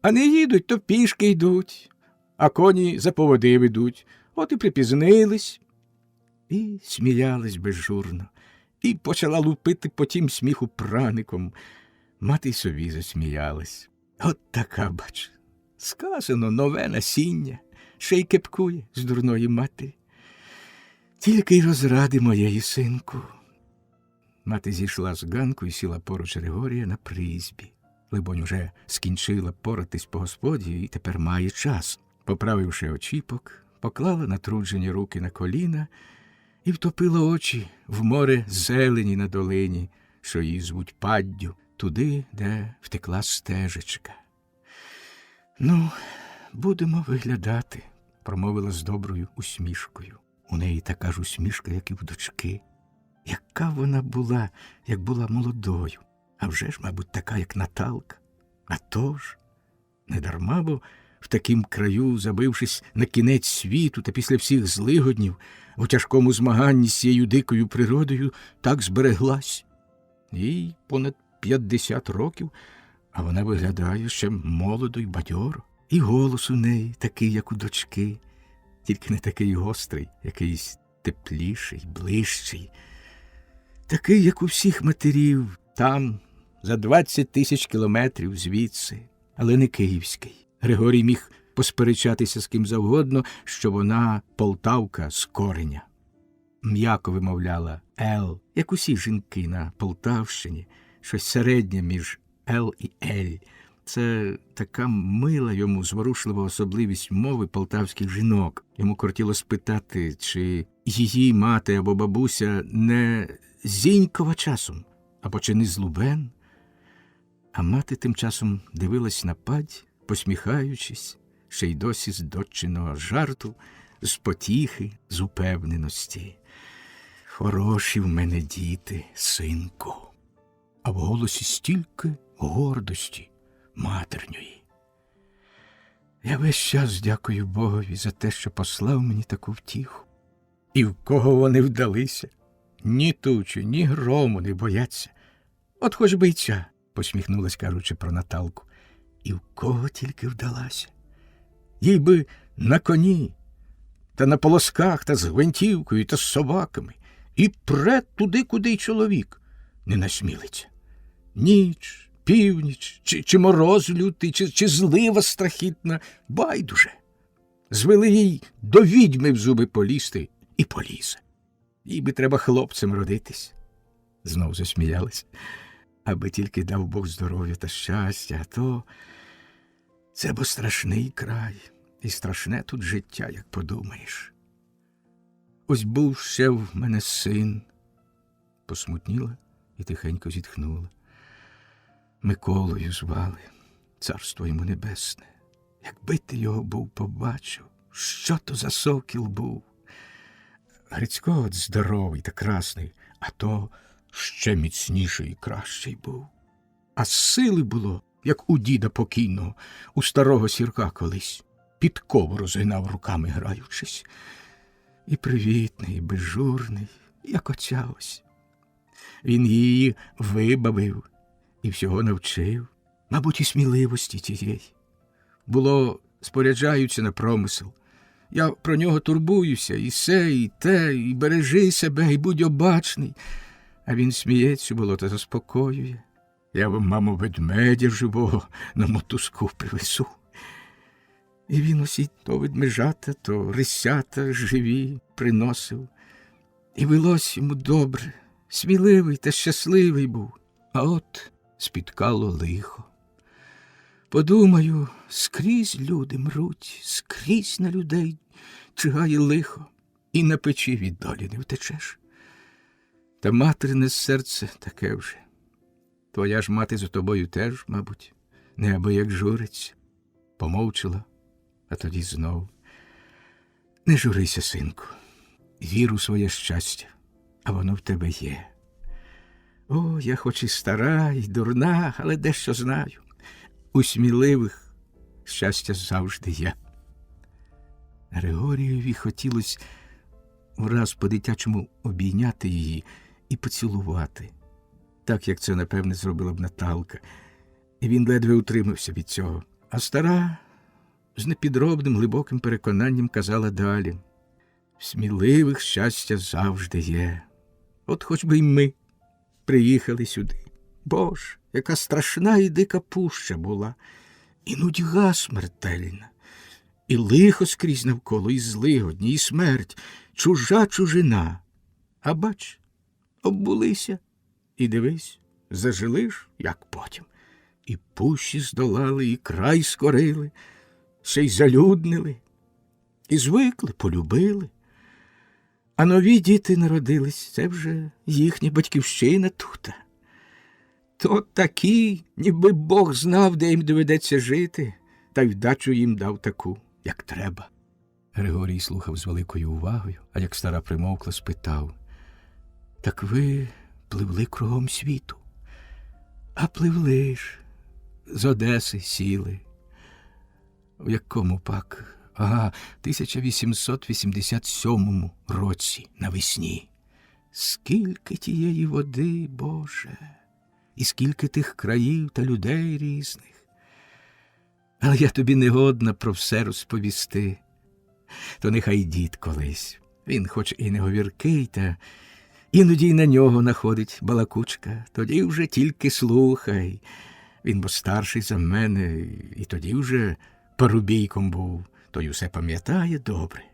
А не їдуть, то пішки йдуть, а коні за поводи ведуть. От і припізнились. І сміялась безжурно, і почала лупити по тім сміху праником. Мати й собі засміялась. От така, бач, сказано, нове насіння, ще й кепкує з дурної матері. Тільки й розради моєї, синку. Мати зійшла з ганку і сіла поруч Григорія на призьбі. Либонь, уже скінчила поратись по господі і тепер має час. Поправивши очіпок, поклала натруджені руки на коліна і втопила очі в море зелені на долині, що її звуть Паддю, туди, де втекла стежечка. «Ну, будемо виглядати», – промовила з доброю усмішкою. У неї така ж усмішка, як і в дочки. Яка вона була, як була молодою, а вже ж, мабуть, така, як Наталка. А то ж, недарма, бо в таким краю, забившись на кінець світу та після всіх злигоднів, у тяжкому змаганні з цією дикою природою, так збереглась. Їй понад 50 років, а вона виглядає ще молодо й бадьоро. І голос у неї такий, як у дочки, тільки не такий гострий, якийсь тепліший, ближчий. Такий, як у всіх матерів, там, за 20 тисяч кілометрів звідси, але не київський. Григорій міг посперечатися з ким завгодно, що вона полтавка з кореня. М'яко вимовляла «Л», як усі жінки на Полтавщині, щось середнє між «Л» і «Ель». Це така мила йому зворушлива особливість мови полтавських жінок. Йому кортіло спитати, чи її мати або бабуся не Зінькова часом, або чи не з Лубен. А мати тим часом дивилась на Падь, посміхаючись, ще й досі з дочиного жарту, з потіхи, з упевненості. «Хороші в мене діти, синку». А в голосі стільки гордості матерньої. Я весь час дякую Богові за те, що послав мені таку втіху. І в кого вони вдалися? Ні тучі, ні грому не бояться. От хоч би й ця, посміхнулась, кажучи про Наталку. І в кого тільки вдалася? Їй би на коні, та на полосках, та з гвинтівкою, та з собаками. І пре туди, куди й чоловік не насмілиться. Ніч, північ, чи мороз лютий, чи злива страхітна, байдуже. Звели їй до відьми в зуби полізти і полізе. Їй би треба хлопцем родитись. Знов засміялась. Аби тільки дав Бог здоров'я та щастя, а то це бо страшний край, і страшне тут життя, як подумаєш. Ось був ще в мене син. Посмутніла і тихенько зітхнула. Миколою звали, царство йому небесне. Якби ти його був побачив, що то за сокіл був. Грицько от здоровий та красний, а то ще міцніший і кращий був. А сили було, як у діда покійного, у старого сірка колись. Підкову розгинав руками граючись. І привітний, і безжурний, як оця ось. Він її вибавив і всього навчив, мабуть, і сміливості тієї. Було, споряджаються на промисел. Я про нього турбуюся, і се, і те, і бережи себе, і будь обачний. А він сміється, було, та заспокоює. Я вам, мамо, ведмедя живого на мотузку привезу. І він усі то ведмежата, то рисята живі приносив. І велось йому добре, сміливий та щасливий був. А от спіткало лихо. Подумаю, скрізь люди мруть, скрізь на людей чигає лихо, і на печі від долі не втечеш. Та материне серце таке вже. Твоя ж мати за тобою теж, мабуть, неабияк журиться. Помовчала, а тоді знов. Не журися, синку, вір у своє щастя, а воно в тебе є. О, я хоч і стара, і дурна, але дещо знаю. У сміливих щастя завжди є. Григорієві хотілося враз по-дитячому обійняти її і поцілувати, так, як це, напевне, зробила б Наталка. І він ледве утримався від цього. А стара з непідробним глибоким переконанням казала далі. В сміливих щастя завжди є. От хоч би й ми приїхали сюди. Боже, яка страшна і дика пуща була, і нудьга смертельна, і лихо скрізь навколо, і злигодні, і смерть, чужа чужина. А бач, оббулися, і дивись, зажили ж, як потім. І пущі здолали, і край скорили, ще й залюднили, і звикли, полюбили. А нові діти народились, це вже їхня батьківщина тут. То такі, ніби Бог знав, де їм доведеться жити, та й вдачу їм дав таку, як треба. Григорій слухав з великою увагою, а як стара примовкла, спитав. Так ви пливли кругом світу? А пливли ж, з Одеси сіли. В якому пак? Ага, 1887 році, навесні. Скільки тієї води, Боже, і скільки тих країв та людей різних. Але я тобі не годна про все розповісти. То нехай дід колись. Він хоч і не говіркий, та іноді й на нього находить балакучка. Тоді вже тільки слухай. Він бо старший за мене, і тоді вже парубійком був. Той усе пам'ятає добре.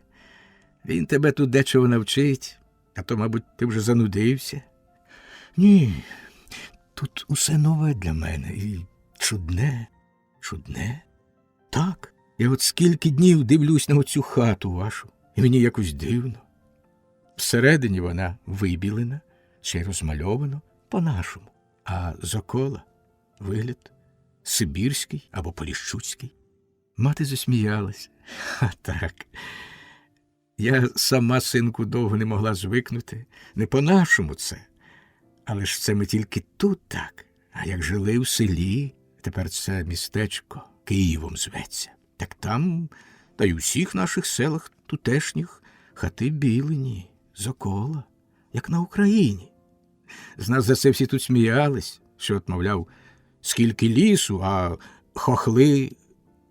Він тебе тут дечого навчить, а то, мабуть, ти вже занудився. Ні, тут усе нове для мене і чудне, чудне. Так, я от скільки днів дивлюсь на оцю хату вашу, і мені якось дивно. Всередині вона вибілена, ще й розмальовано по-нашому, а зокола вигляд сибірський або поліщуцький. Мати засміялась. А так. Я сама, синку, довго не могла звикнути. Не по-нашому це. Але ж це ми тільки тут так. А як жили в селі, тепер це містечко Києвом зветься. Так там, та й у всіх наших селах тутешніх, хати білені, зокола, як на Україні. З нас за це всі тут сміялись, що, от, мовляв, скільки лісу, а хохли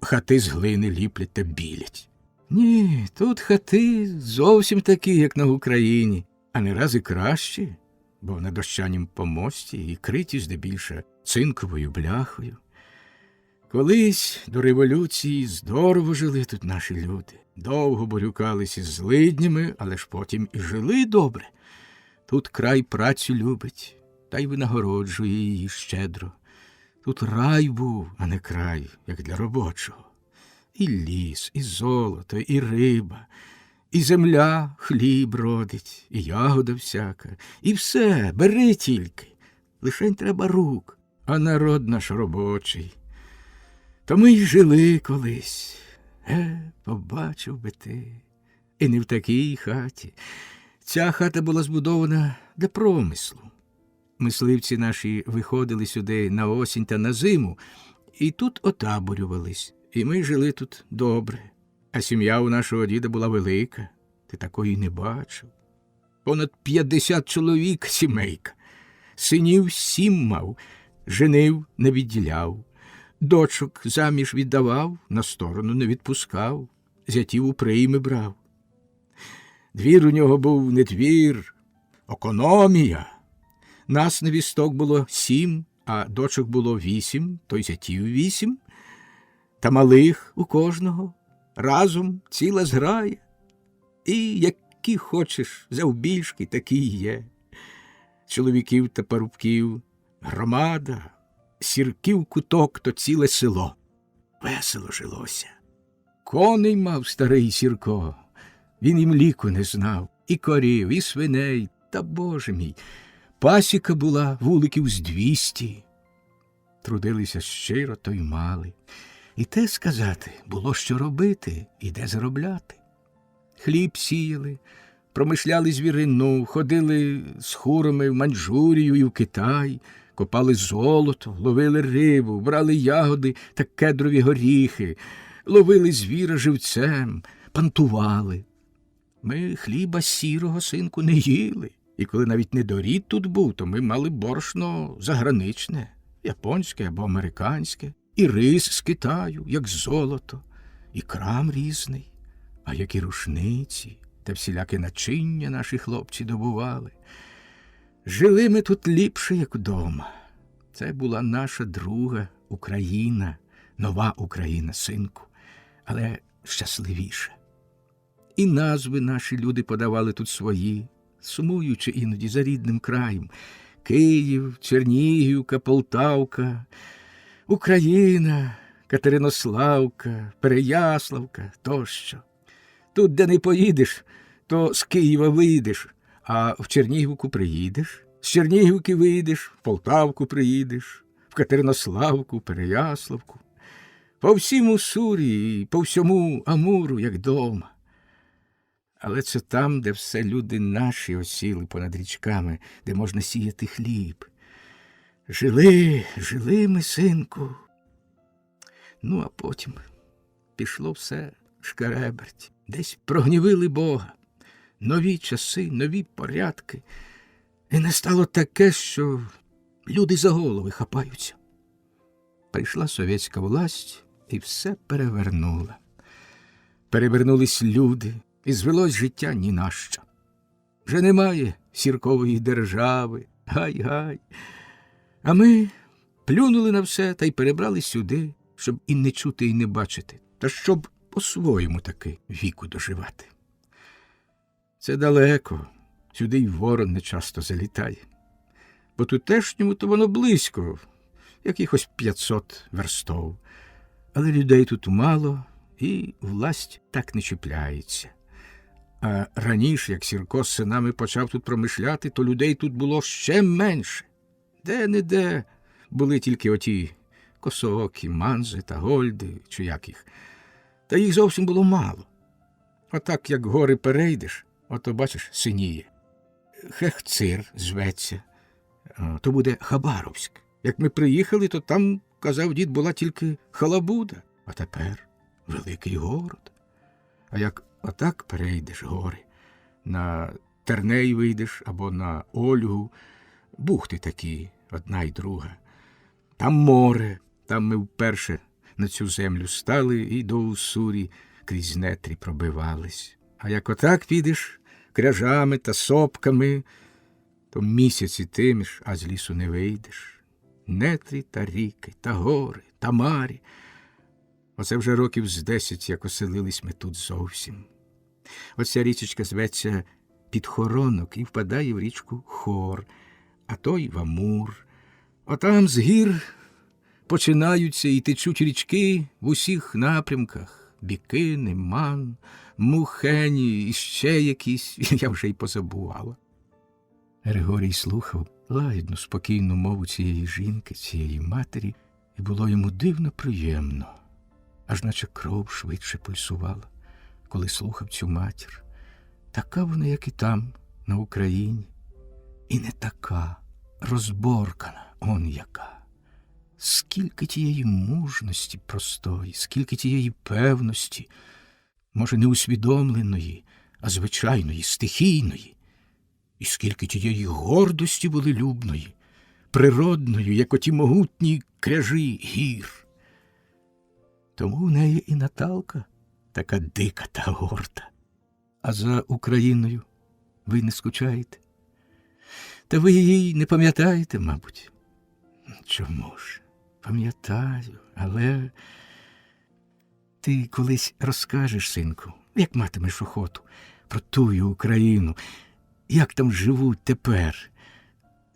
хати з глини ліплять та білять. Ні, тут хати зовсім такі, як на Україні, а не раз і кращі, бо на дощанім помості і криті здебільше цинковою бляхою. Колись до революції здорово жили тут наші люди. Довго борюкались із злиднями, але ж потім і жили добре. Тут край працю любить, та й винагороджує її щедро. Тут рай був, а не край, як для робочого. І ліс, і золото, і риба, і земля, хліб родить, і ягода всяка. І все, бери тільки, лишень треба рук, а народ наш робочий. То ми й жили колись. Побачив би ти. І не в такій хаті. Ця хата була збудована для промислу. Мисливці наші виходили сюди на осінь та на зиму, і тут отаборювались. І ми жили тут добре. А сім'я у нашого діда була велика. Ти такої не бачив. Понад 50 чоловік сімейка. Синів 7 мав, женив не відділяв. Дочок заміж віддавав, на сторону не відпускав. Зятів у прийми брав. Двір у нього був не двір, економія. Нас невісток було 7, а дочок було 8, то й зятів 8. Та малих у кожного, разом ціла зграя. І які хочеш, завбільшки, такі є. Чоловіків та парубків, громада, сірків куток, то ціле село. весело жилося. Коней мав старий Сірко, він їм ліку не знав, і корів, і свиней, та, Боже мій, пасіка була вуликів з 200. Трудилися щиро, то й мали. І те сказати, було що робити і де заробляти. Хліб сіяли, промишляли звірину, ходили з хурами в Маньчжурію і в Китай, копали золото, ловили рибу, брали ягоди та кедрові горіхи, ловили звіра живцем, пантували. Ми хліба сірого, синку, не їли. І коли навіть недорід тут був, то ми мали борошно заграничне, японське або американське, і рис з Китаю, як золото, і крам різний, а як і рушниці, та всіляке начиння наші хлопці добували. Жили ми тут ліпше, як вдома. Це була наша друга Україна, нова Україна, синку, але щасливіша. І назви наші люди подавали тут свої, сумуючи іноді за рідним краєм. Київ, Чернігівка, Полтавка, Україна, Катеринославка, Переяславка тощо. Тут, де не поїдеш, то з Києва вийдеш, а в Чернігівку приїдеш, з Чернігівки вийдеш, в Полтавку приїдеш, в Катеринославку, Переяславку. По всім Уссурі і по всьому Амуру, як дома. Але це там, де все люди наші осіли понад річками, де можна сіяти хліб. Жили ми, синку. Ну, а потім пішло все шкереберть. Десь прогнівили Бога. Нові часи, нові порядки. І не стало таке, що люди за голови хапаються. Прийшла совєтська власть і все перевернула. Перевернулись люди, і звелось життя ні на що. Вже немає сіркової держави, гай-гай. А ми плюнули на все та й перебрали сюди, щоб і не чути, і не бачити, та щоб по-своєму таки віку доживати. Це далеко, сюди й ворон не часто залітає. По тутешньому то воно близько, якихось 500 верстов. Але людей тут мало, і власть так не чіпляється. А раніше, як Сірко з синами почав тут промишляти, то людей тут було ще менше. Де-не-де були тільки оті косоокі, манзи та гольди, чи як їх. Та їх зовсім було мало. Отак, як гори перейдеш, ото, бачиш, синіє. Хехцир зветься, то буде Хабаровськ. Як ми приїхали, то там, казав дід, була тільки халабуда, а тепер великий город. А як отак перейдеш гори, на Терней вийдеш або на Ольгу, бухти такі, одна й друга. Там море, там ми вперше на цю землю стали і до Уссурі крізь нетрі пробивались. А як отак підеш кряжами та сопками, то місяць ітимеш, а з лісу не вийдеш. Нетрі та ріки, та гори, та марі. Оце вже років з 10, як оселились ми тут зовсім. Оця річечка зветься Підхоронок і впадає в річку Хор, а той в Амур. Отам з гір починаються і течуть річки в усіх напрямках. Бікини, Ман, Мухені і ще якісь, я вже й позабувала. Григорій слухав лагідну, спокійну мову цієї жінки, цієї матері, і було йому дивно приємно, аж наче кров швидше пульсувала, коли слухав цю матір. Така вона, як і там, на Україні, і не така, розборкана, он яка. Скільки тієї мужності простої, скільки тієї певності, може, не усвідомленої, а звичайної, стихійної, і скільки тієї гордості волелюбної, природної, як оті могутні кряжі гір. Тому в неї і Наталка така дика та горда. А за Україною ви не скучаєте? Та ви її не пам'ятаєте, мабуть? Чому ж? Пам'ятаю, але ти колись розкажеш, синку, як матимеш охоту, про тую Україну, як там живуть тепер.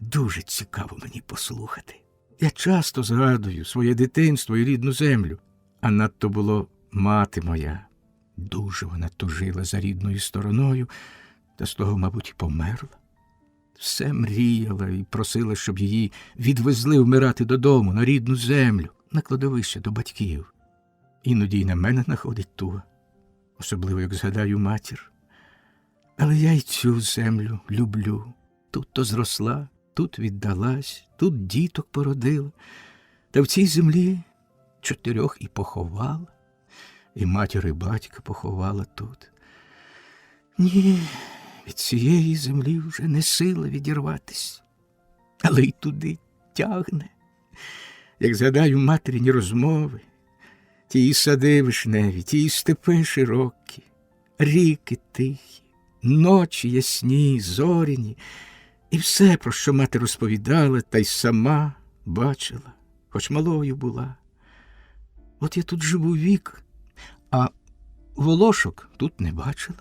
Дуже цікаво мені послухати. Я часто згадую своє дитинство і рідну землю, А надто було мати моя. Дуже вона тужила за рідною стороною, та з того, мабуть, і померла. Все мріяла і просила, щоб її відвезли вмирати додому, на рідну землю, на кладовище до батьків. Іноді й на мене находить туга, особливо, як згадаю матір. Але я й цю землю люблю. Тут то зросла, тут віддалась, тут діток породила. Та в цій землі 4 і поховала, і матір, і батька поховала тут. Ні, від цієї землі вже не сила відірватись, але й туди тягне. Як згадаю материні розмови, ті сади вишневі, ті степи широкі, ріки тихі, ночі ясні, зоряні, і все, про що мати розповідала, та й сама бачила, хоч малою була. От я тут живу вік, а волошок тут не бачила.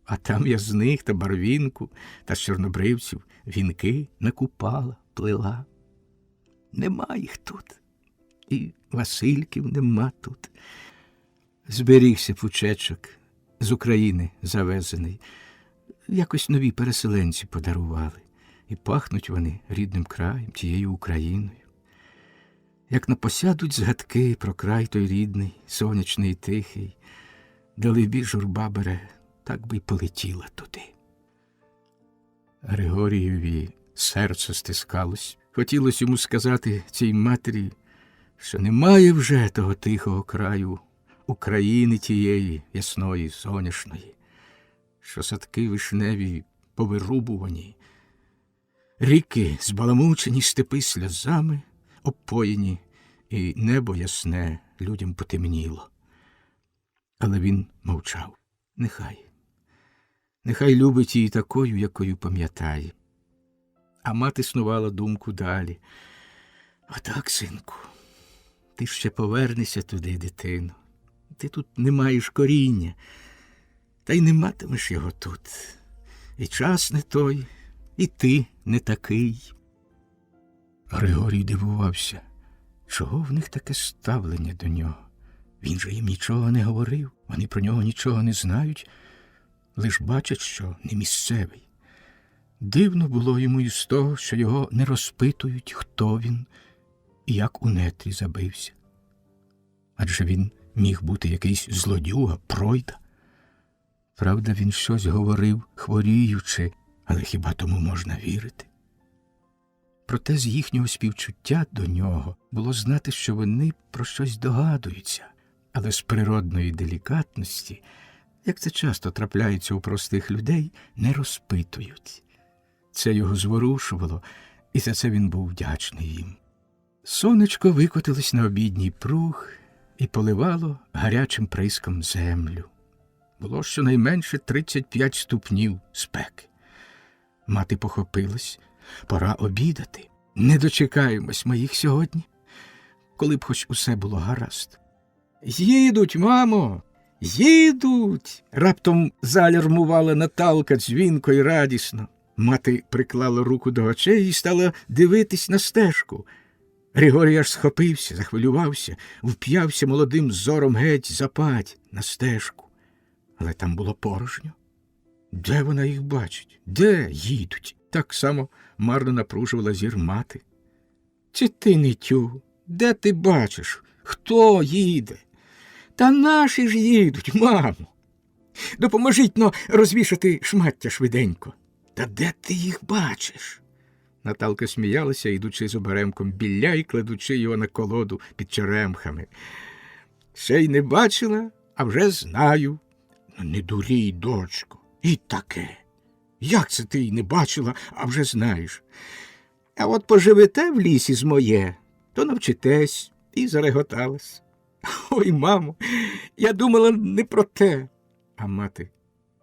А там я з них та барвінку, та з чорнобривців вінки накупала, плела. Нема їх тут, і Васильків нема тут. Зберігся пучечок з України завезений. Якось нові переселенці подарували. І пахнуть вони рідним краєм, тією Україною. Як напосядуть згадки про край той рідний, сонячний і тихий, далебі журба бере, так би й полетіла туди. Григорієві серце стискалось. Хотілося йому сказати цій матері, що немає вже того тихого краю, України тієї ясної, соняшної, що садки вишневі повирубувані, ріки збаламучені, степи сльозами опоєні, і небо ясне людям потемніло. Але він мовчав. Нехай любить її такою, якою пам'ятає. А мати снувала думку далі. Отак, синку, ти ще повернешся туди, дитино. Ти тут не маєш коріння, та й не матимеш його тут. І час не той, і ти не такий. Григорій дивувався, чого в них таке ставлення до нього. Він же їм нічого не говорив, вони про нього нічого не знають, лиш бачать, що не місцевий. Дивно було йому із того, що його не розпитують, хто він і як у нетрі забився. Адже він міг бути якийсь злодюга, пройда. Правда, він щось говорив, хворіючи, але хіба тому можна вірити? Проте з їхнього співчуття до нього було знати, що вони про щось догадуються, але з природної делікатності, як це часто трапляється у простих людей, не розпитують. Це його зворушувало, і за це він був вдячний їм. Сонечко викотилось на обідній пруг і поливало гарячим приском землю. Було щонайменше 35 ступнів спеки. Мати похопилась. Пора обідати. Не дочекаємось ми їх сьогодні, коли б хоч усе було гаразд. «Їдуть, мамо, їдуть!» – раптом залярмувала Наталка дзвінко й радісно. Мати приклала руку до очей і стала дивитись на стежку. Григорій аж схопився, захвилювався, вп'явся молодим зором геть западь на стежку. Але там було порожньо. Де вона їх бачить? Де їдуть? Так само марно напружувала зір мати. Чи ти не тю? Де ти бачиш? Хто їде? Та наші ж їдуть, мамо. Допоможіть-но розвішати шмаття швиденько. Та де ти їх бачиш? Наталка сміялася, йдучи з оберемком білля і кладучи його на колоду під черемхами. Ще й не бачила, а вже знаю. Не дурій, дочко, і таке. Як це ти й не бачила, а вже знаєш? А от поживете в лісі з моє, то навчитесь, і зареготалась. Ой, мамо, я думала не про те. А мати,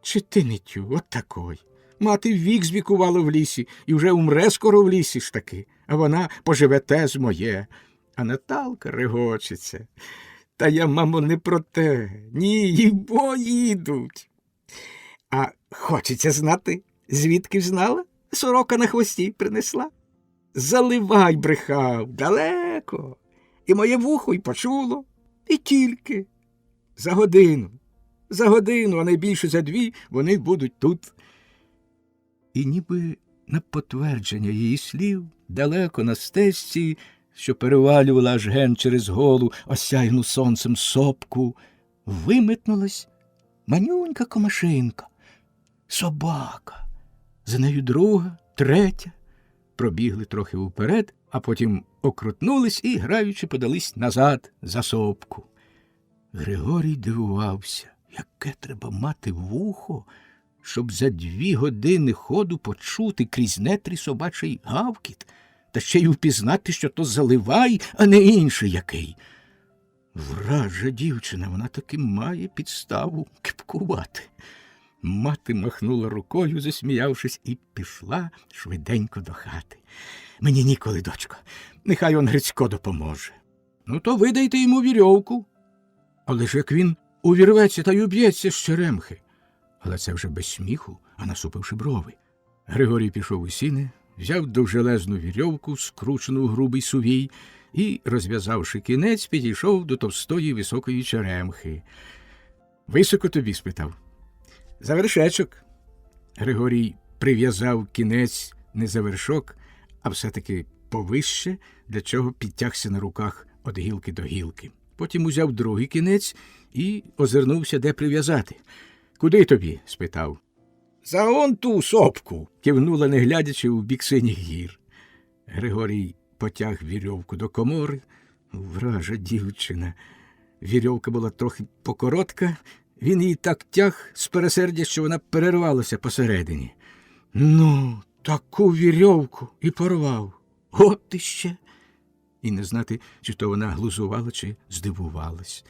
чи ти не тю, от такой. Мати вік звікувала в лісі, і вже умре скоро в лісі ж таки, а вона поживете з моє. А Наталка регочеться. Та я, мамо, не про те. Ні, їбо їдуть. А хочеться знати, звідки знала? Сорока на хвості принесла. Заливай, брехав, далеко. І моє вухо й почуло. І тільки за годину. За годину, а найбільше за 2, вони будуть тут. І ніби на потвердження її слів, далеко на стежці, що перевалювала аж ген через голу осяйну сонцем сопку, виметнулась манюнька комашинка, собака. За нею друга, третя. Пробігли трохи вперед, а потім окрутнулись і, граючи, подались назад за сопку. Григорій дивувався, яке треба мати вухо, щоб за 2 години ходу почути крізь нетрі собачий гавкіт, та ще й впізнати, що то заливай, а не інший який. Вража дівчина, вона таки має підставу кипкувати. Мати махнула рукою, засміявшись, і пішла швиденько до хати. Мені ніколи, дочко, нехай он Грицько допоможе. Ну, то видайте йому вірьовку. Але ж як він увірветься та й уб'ється з черемхи. Але це вже без сміху, а насупивши брови. Григорій пішов у сіни, взяв довжелезну вірьовку, скручену в грубий сувій, і, розв'язавши кінець, підійшов до товстої високої черемхи. «Високо тобі?» – спитав. «За вершечок». Григорій прив'язав кінець не за вершок, а все-таки повище, для чого підтягся на руках від гілки до гілки. Потім узяв другий кінець і озирнувся, де прив'язати. «Куди тобі?» – спитав. «За он ту сопку», – кивнула, не глядячи, у бік синіх гір. Григорій потяг вірьовку до комори. Вража дівчина. Вірьовка була трохи покоротка. Він її так тяг з пересердя, що вона перервалася посередині. Ну, таку вірьовку і порвав. От іще. І не знати, чи то вона глузувала, чи здивувалась.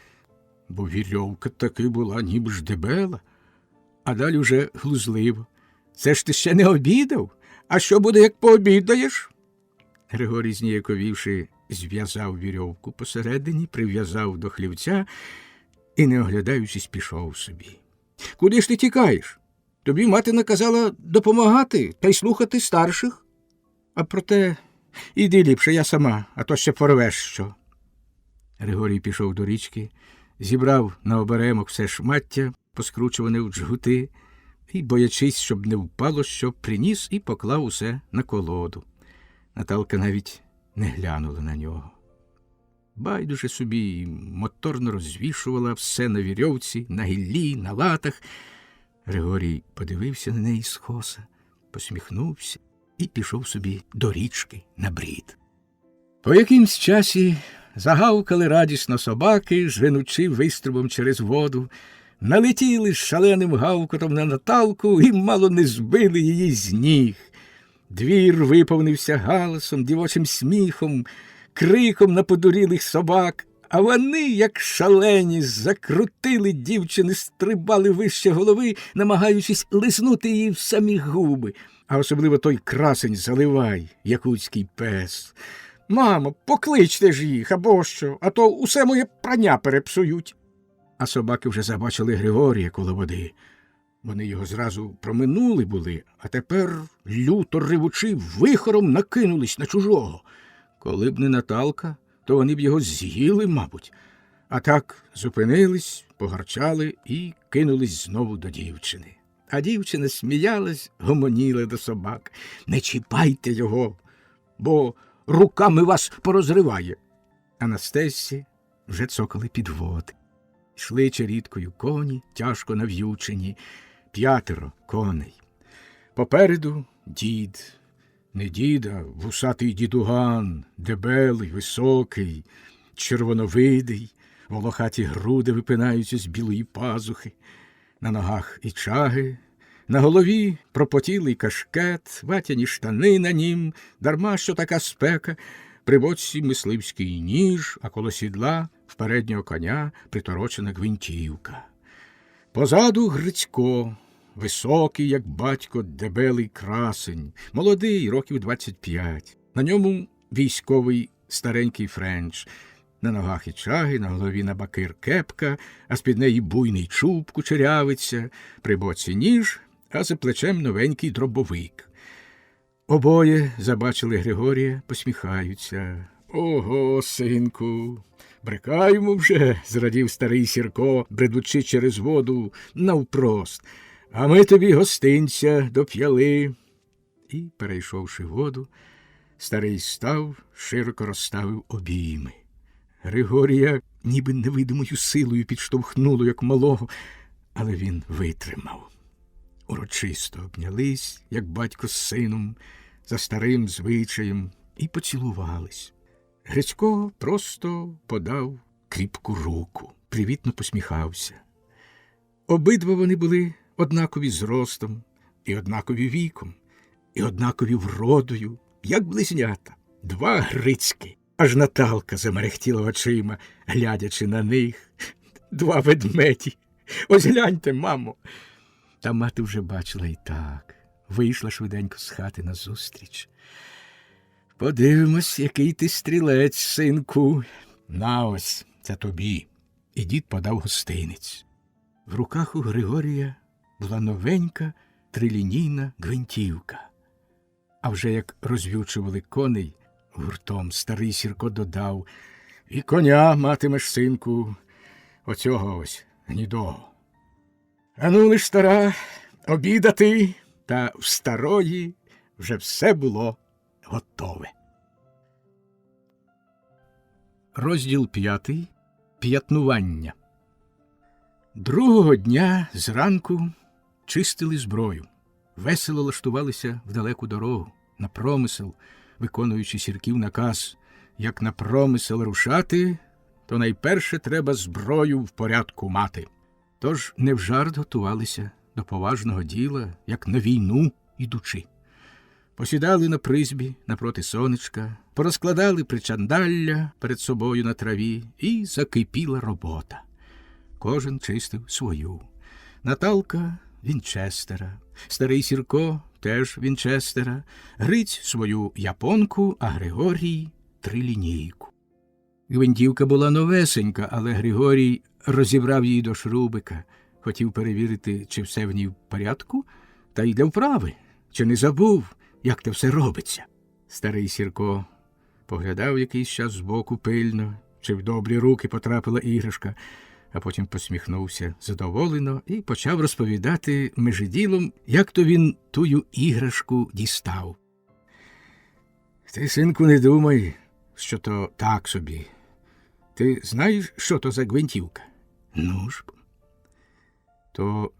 Бо вірьовка таки була ніби ж дебела, а далі вже глузливо. Це ж ти ще не обідав? А що буде, як пообідаєш? Григорій, зніяковівши, зв'язав вірьовку посередині, прив'язав до хлівця і, не оглядаючись, пішов собі. «Куди ж ти тікаєш? Тобі мати наказала допомагати та й слухати старших. А проте іди ліпше, я сама, а то ще порвеш що». Григорій пішов до річки, зібрав на оберемок все шмаття, поскручуване в джгути, і, боячись, щоб не впало, що приніс і поклав усе на колоду. Наталка навіть не глянула на нього. Байдуже собі моторно розвішувала все на вірьовці, на гіллі, на латах. Григорій подивився на неї скоса, посміхнувся і пішов собі до річки на брід. По якимсь часі загавкали радісно собаки, женучи виструбом через воду, налетіли з шаленим гавкотом на Наталку і мало не збили її з ніг. Двір виповнився галасом, дівочим сміхом, криком на подурілих собак, а вони, як шалені, закрутили дівчини, стрибали вище голови, намагаючись лизнути її в самі губи, а особливо той красень Заливай, якутський пес. «Мамо, покличте ж їх, або що, а то усе моє прання перепсують». А собаки вже забачили Григорія коло води. Вони його зразу проминули були, а тепер, люто ревучи, вихором накинулись на чужого. Коли б не Наталка, то вони б його з'їли, мабуть. А так зупинились, погарчали і кинулись знову до дівчини. А дівчина сміялась, гомоніла до собак. «Не чіпайте його, бо руками вас порозриває». А на стежці вже цокали підводи. Йшли черідкою коні, тяжко нав'ючені, 5 коней. Попереду дід. Не дід, а вусатий дідуган, дебелий, високий, червоновидий, волохаті груди випинаються з білої пазухи, на ногах і чаги, на голові пропотілий кашкет, ватяні штани на нім, дарма що така спека, при боці мисливський ніж, а коло сідла в переднього коня приторочена гвинтівка. Позаду Грицько, високий, як батько, дебелий красень, молодий, років 25. На ньому військовий старенький френч. На ногах і чаги, на голові набакир кепка, а з-під неї буйний чуб кучерявиться, при боці ніж, а за плечем новенький дробовик. Обоє забачили Григорія, посміхаються. «Ого, синку, Брикаємо вже, зрадів старий Сірко, бредучи через воду навпрост. А ми тобі гостинця доп'яли. І, перейшовши воду, старий став, широко розставив обійми. Григорія ніби невидимою силою підштовхнуло, як малого, але він витримав. Урочисто обнялись, як батько з сином, за старим звичаєм, і поцілувались. Грицько просто подав кріпку руку, привітно посміхався. Обидва вони були однакові зростом, і однакові віком, і однакові вродою, як близнята, два Грицьки. Аж Наталка замерехтіла очима, глядячи на них. Два ведмеді. Ось гляньте, мамо. Та мати вже бачила і так. Вийшла швиденько з хати назустріч. Подивимось, який ти стрілець, синку. На ось, це тобі. І дід подав гостинець. В руках у Григорія була новенька трилінійна гвинтівка. А вже як розв'ючували коней, гуртом старий Сірко додав: і коня матимеш, синку, оцього ось гнідого. Ану лиш, стара, обідати, та в старої вже все було готове. Розділ 5. П'ятнування. Другого дня зранку чистили зброю, весело лаштувалися в далеку дорогу, на промисел, виконуючи Сірків наказ: як на промисел рушати, то найперше треба зброю в порядку мати. Тож не в жарт готувалися до поважного діла, як на війну ідучи. Посідали на призбі напроти сонечка, порозкладали причандалля перед собою на траві, і закипіла робота. Кожен чистив свою. Наталка – Вінчестера, старий Сірко – теж Вінчестера, Гриць – свою японку, а Григорій – трилінійку. Гвинтівка була новесенька, але Григорій розібрав її до шрубика, хотів перевірити, чи все в ній в порядку, та й для вправи, чи не забув, як те все робиться. Старий Сірко поглядав якийсь час збоку пильно, чи в добрі руки потрапила іграшка, а потім посміхнувся задоволено і почав розповідати межиділом, як то він тую іграшку дістав. Ти, синку, не думай, що то так собі. Ти знаєш, що то за гвинтівка? Ну ж, то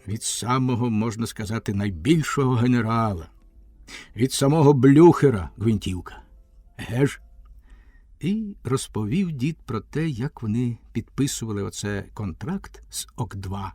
від самого, можна сказати, найбільшого генерала, від самого Блюхера гвинтівка. Еж? І розповів дід про те, як вони підписували оце контракт з ОК-2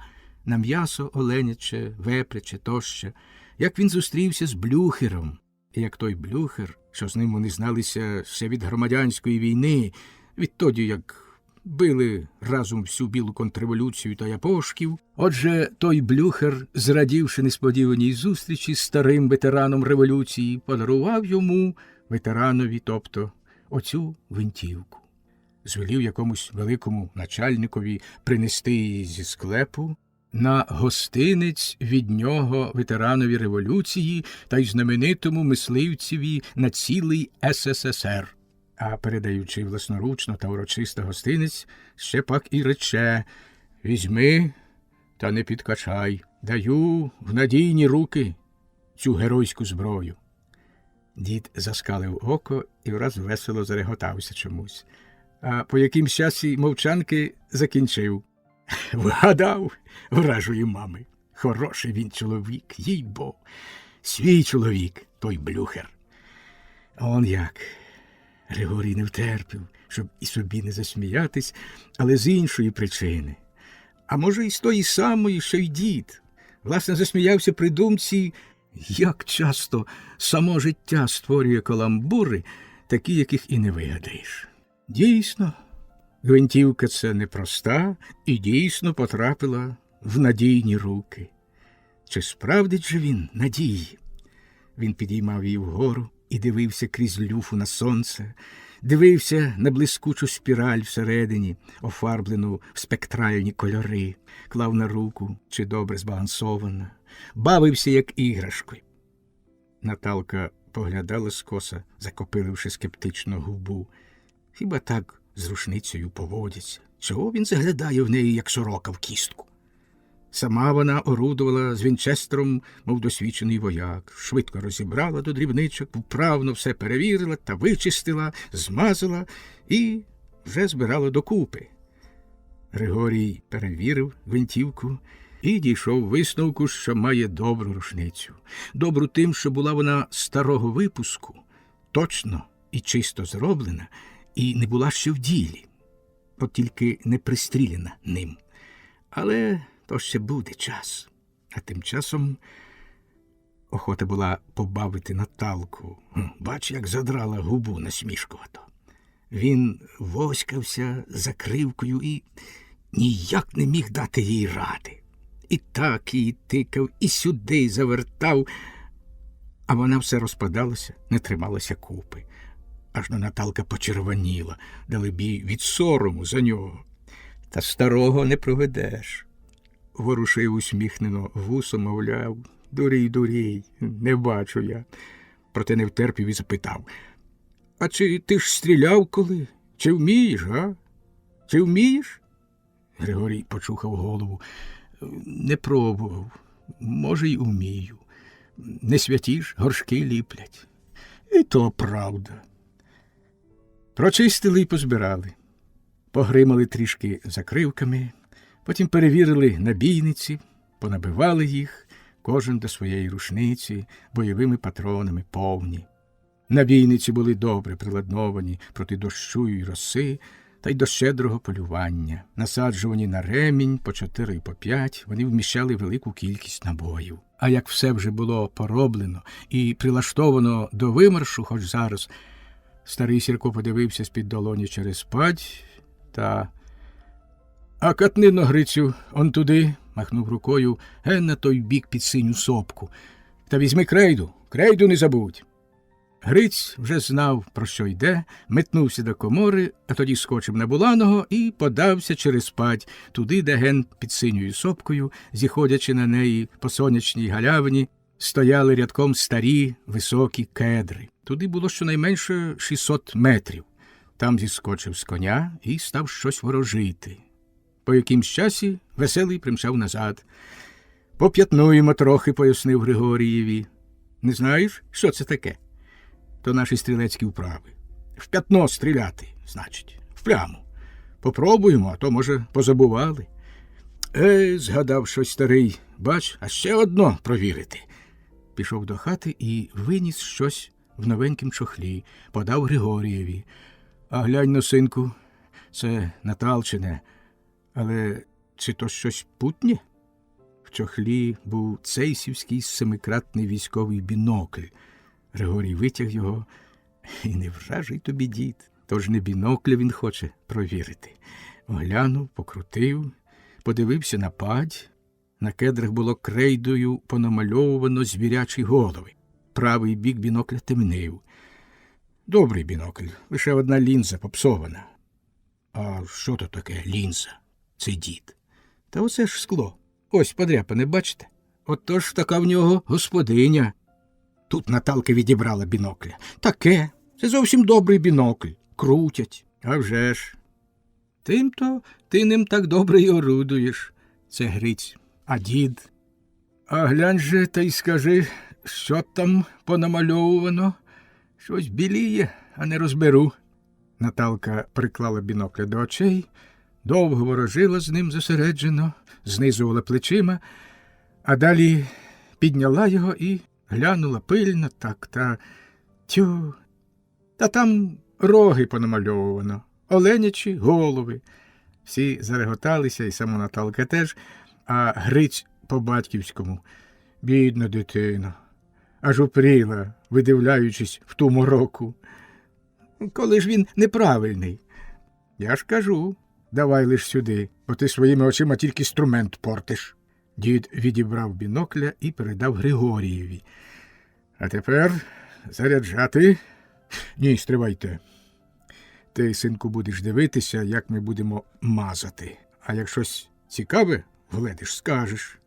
на м'ясо оленяче, вепряче тощо, як він зустрівся з Блюхером, і як той Блюхер, що з ним вони зналися ще від громадянської війни, відтоді, як били разом всю білу контрреволюцію та япошків. Отже, той Блюхер, зрадівши несподіваній зустрічі з старим ветераном революції, подарував йому, ветеранові, тобто, оцю гвинтівку. Звелів якомусь великому начальникові принести її зі склепу на гостинець від нього ветеранові революції та й знаменитому мисливцеві на цілий СССР. А передаючи власноручно та урочисто гостинець, ще пак і рече: «Візьми та не підкачай, даю в надійні руки цю геройську зброю». Дід заскалив око і враз весело зареготався чомусь. А по якимсь часі мовчанки закінчив: «Вгадав, вражої мами, хороший він чоловік, їй-бо, свій чоловік, той Блюхер». Он як. Григорій не втерпів, щоб і собі не засміятись, але з іншої причини. А може, і з тої самої, що й дід. Власне, засміявся при думці, як часто само життя створює каламбури, такі, яких і не вигадаєш. Дійсно, гвинтівка це непроста і дійсно потрапила в надійні руки. Чи справдить же він надії? Він підіймав її вгору і дивився крізь люфу на сонце, дивився на блискучу спіраль всередині, офарблену в спектральні кольори, клав на руку, чи добре збалансована, бавився, як іграшкою. Наталка поглядала скоса, закопиливши скептично губу. Хіба так з рушницею поводяться? Чого він заглядає в неї, як сорока в кістку? Сама вона орудувала з вінчестером, мов досвідчений вояк, швидко розібрала до дрібничок, вправно все перевірила та вичистила, змазала і вже збирала докупи. Григорій перевірив гвинтівку і дійшов висновку, що має добру рушницю. Добру тим, що була вона старого випуску, точно і чисто зроблена, і не була ще в ділі, от тільки не пристріляна ним. Але то ще буде час. А тим часом охота була побавити Наталку. Бач, як задрала губу насмішкувато. Він воськався закривкою і ніяк не міг дати їй ради. І так її тикав, і сюди завертав, а вона все розпадалася, не трималася купи. Аж на Наталка почервоніла, далебі від сорому за нього. Та старого не проведеш. Ворушив усміхнено вусом, мовляв, дурій, дурій, не бачу я. Проте не втерпів і запитав: а чи ти ж стріляв коли? Чи вмієш, га? Чи вмієш? Григорій почухав голову. Не пробував. Може, й умію. Не святі ж, горшки ліплять. І то правда. Прочистили і позбирали. Погримали трішки закривками, потім перевірили набійниці, понабивали їх, кожен до своєї рушниці, бойовими патронами повні. Набійниці були добре приладновані проти дощу і роси, та й до щедрого полювання. Насаджувані на ремінь по 4 і по 5, вони вміщали велику кількість набоїв. А як все вже було пороблено і прилаштовано до вимаршу, хоч зараз, старий Сірко подивився з-під долоні через падь та... «А катнино, Грицю, он туди», – махнув рукою, – «ген на той бік під синю сопку. Та візьми крейду не забудь». Гриць вже знав, про що йде, метнувся до комори, а тоді скочив на Буланого і подався через падь, туди, де ген під синьою сопкою, зіходячи на неї по сонячній галявині, стояли рядком старі високі кедри. Туди було щонайменше 600 метрів. Там зіскочив з коня і став щось ворожити. По якимсь часі веселий примчав назад. «Поп'ятнуємо трохи», – пояснив Григорієві. «Не знаєш, що це таке?» «То наші стрілецькі вправи. В п'ятно стріляти, значить, в пляму. Попробуємо, а то, може, позабували». Згадав щось старий. «Бач, а ще одно провірити». Пішов до хати і виніс щось в новенькім чохлі, подав Григорієві. «А глянь-но, синку, це Наталчине. Але чи то щось путнє?» В чохлі був цейсівський семикратний військовий бінокль. Григорій витяг його. І не вражий тобі, дід, тож не бінокля він хоче провірити. Оглянув, покрутив, подивився на падь. На кедрах було крейдою понамальовано звірячі голови. Правий бік бінокля темнив. Добрий бінокль, лише одна лінза попсована. А що то таке лінза? Це дід. Та оце ж скло. Ось подряпане, бачите? Отож така в нього господиня. Тут Наталка відібрала бінокля. Таке. Це зовсім добрий бінокль. Крутять. А вже ж. Тим-то ти ним так добре й орудуєш. Це Гриць. А дід? А глянь же та й скажи, що там понамальовано? Щось біліє, а не розберу. Наталка приклала бінокля до очей, довго ворожила з ним зосереджено, знизувала плечима, а далі підняла його і глянула пильно так та... Тю! Та там роги понамальовано, оленячі голови. Всі зареготалися, і сама Наталка теж, а Гриць по-батьківському. Бідна дитина. Аж упріла, видивляючись в ту мороку. Коли ж він неправильний? Я ж кажу, давай лиш сюди, бо ти своїми очима тільки інструмент портиш. Дід відібрав бінокля і передав Григорієві. А тепер заряджати. Ні, стривайте. Ти, синку, будеш дивитися, як ми будемо мазати. А як щось цікаве вгледиш, скажеш.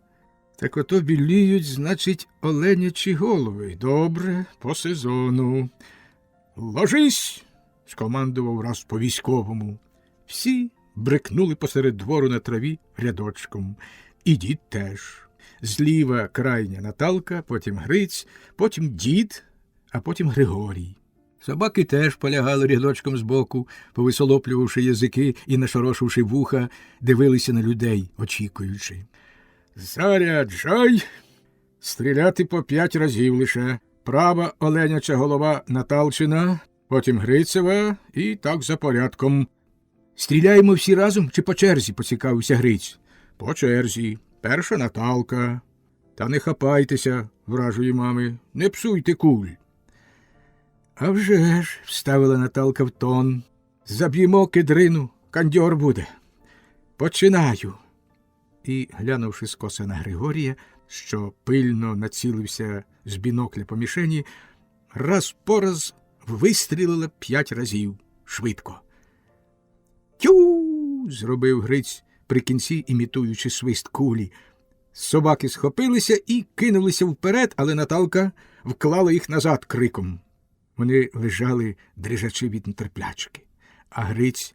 Так ото біліють, значить, оленячі голови. Добре, по сезону. Ложись! скомандував раз по-військовому. Всі брикнули посеред двору на траві рядочком. І дід теж. Зліва крайня Наталка, потім Гриць, потім дід, а потім Григорій. Собаки теж полягали рядочком збоку, повисолоплювавши язики і нашорошивши вуха, дивилися на людей, очікуючи. «Заряджай! Стріляти по 5 разів лише. Права оленяча голова Наталчина, потім Грицева і так за порядком». «Стріляємо всі разом чи по черзі?» – поцікавився Гриць. «По черзі. Перша Наталка. Та не хапайтеся, вражої мами, не псуйте куль». «А вже ж», – вставила Наталка в тон, – «заб'ємо кидрину, кандьор буде. Починаю». І, глянувши скоса на Григорія, що пильно націлився з бінокля по мішені, раз по раз вистрілила 5 разів, швидко. «Тю!» – зробив Гриць при кінці, імітуючи свист кулі. Собаки схопилися і кинулися вперед, але Наталка вклала їх назад криком. Вони лежали, дрижачи від нетерплячки. А Гриць: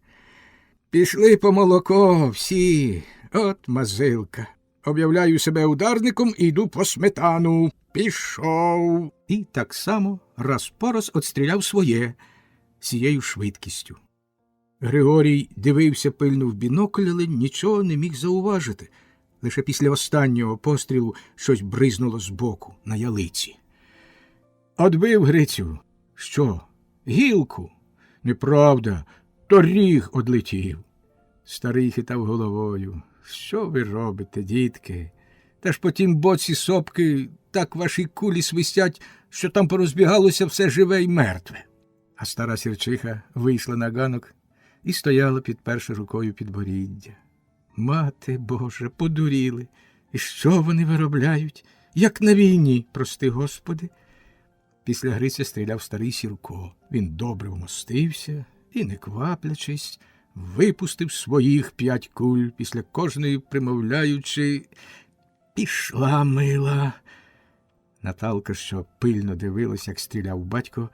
«Пішли по молоко всі, от мазилка. Об'являю себе ударником і йду по сметану. Пішов!» І так само раз по раз отстріляв своє цією швидкістю. Григорій дивився пильно в бінокль, але нічого не міг зауважити. Лише після останнього пострілу щось бризнуло збоку, на ялиці. «Одбив, Грицю!» «Що? Гілку?» «Неправда, то ріг одлетів». Старий хитав головою. «Що ви робите, дітки? Та ж по тім боці сопки так ваші кулі свистять, що там порозбігалося все живе й мертве». А стара сірчиха вийшла на ганок і стояла, підперши рукою підборіддя. «Мати Боже, подуріли! І що вони виробляють? Як на війні, прости Господи!» Після Гриця стріляв старий Сірко. Він добре вмостився і, не кваплячись, випустив своїх 5 куль, після кожної примовляючи: «Пішла, мила!» Наталка, що пильно дивилась, як стріляв батько,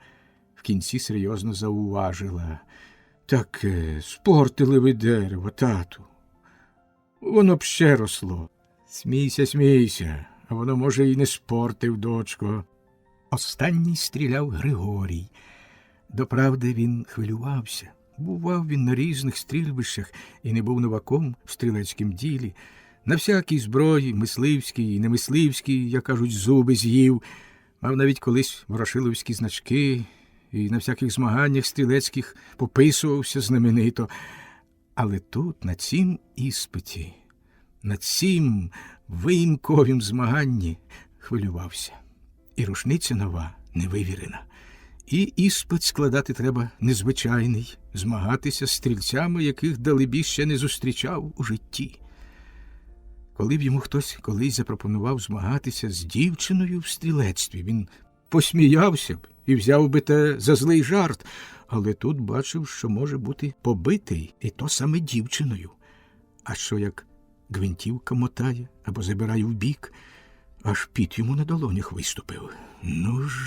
в кінці серйозно зауважила: «Таке, спортили ви дерево, тату. Воно б ще росло. Смійся, смійся, а воно, може, і не спортив, дочко». Останній стріляв Григорій. Доправди, він хвилювався. Бував він на різних стрільбищах і не був новаком в стрілецькім ділі. На всякій зброї, мисливській і немисливській, як кажуть, зуби з'їв. Мав навіть колись ворошиловські значки і на всяких змаганнях стрілецьких пописувався знаменито. Але тут, на цім іспиті, на цім виїмковім змаганні хвилювався. І рушниця нова, невивірена. І іспит складати треба незвичайний, змагатися з стрільцями, яких далебі ще не зустрічав у житті. Коли б йому хтось колись запропонував змагатися з дівчиною в стрілецтві, він посміявся б і взяв би те за злий жарт, але тут бачив, що може бути побитий, і то саме дівчиною. А що як гвинтівка мотає або забирає вбік, аж піт йому на долонях виступив.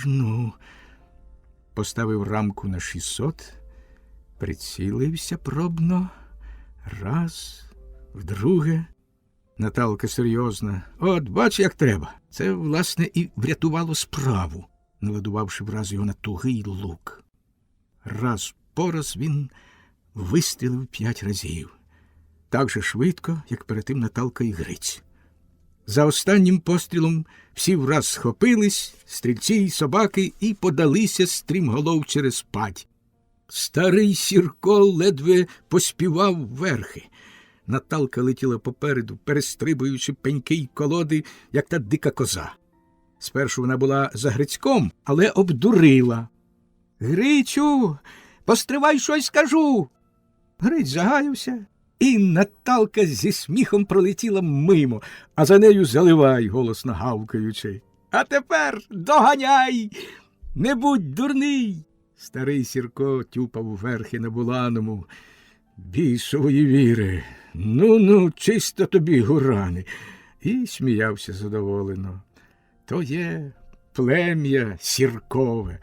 Ну. Поставив рамку на 600, прицілився пробно. Раз, вдруге. Наталка серйозна: «От, бач, як треба». Це, власне, і врятувало справу, наладувавши враз його на тугий лук. Раз по раз він вистрілив 5 разів. Так же швидко, як перед тим Наталка і Гриць. За останнім пострілом всі враз схопились, стрільці й собаки, і подалися стрімголов через падь. Старий Сірко ледве поспівав верхи. Наталка летіла попереду, перестрибуючи пеньки й колоди, як та дика коза. Спершу вона була за Грицьком, але обдурила. «Грицю, постривай, щось скажу!» Гриць загаявся, і Наталка зі сміхом пролетіла мимо, а за нею Заливай, голосно гавкаючи: «А тепер доганяй! Не будь дурний!» Старий Сірко тюпав верхи на Буланому. «Бісової віри! Ну, чисто тобі, гурани!» І сміявся задоволено. То є плем'я Сіркове.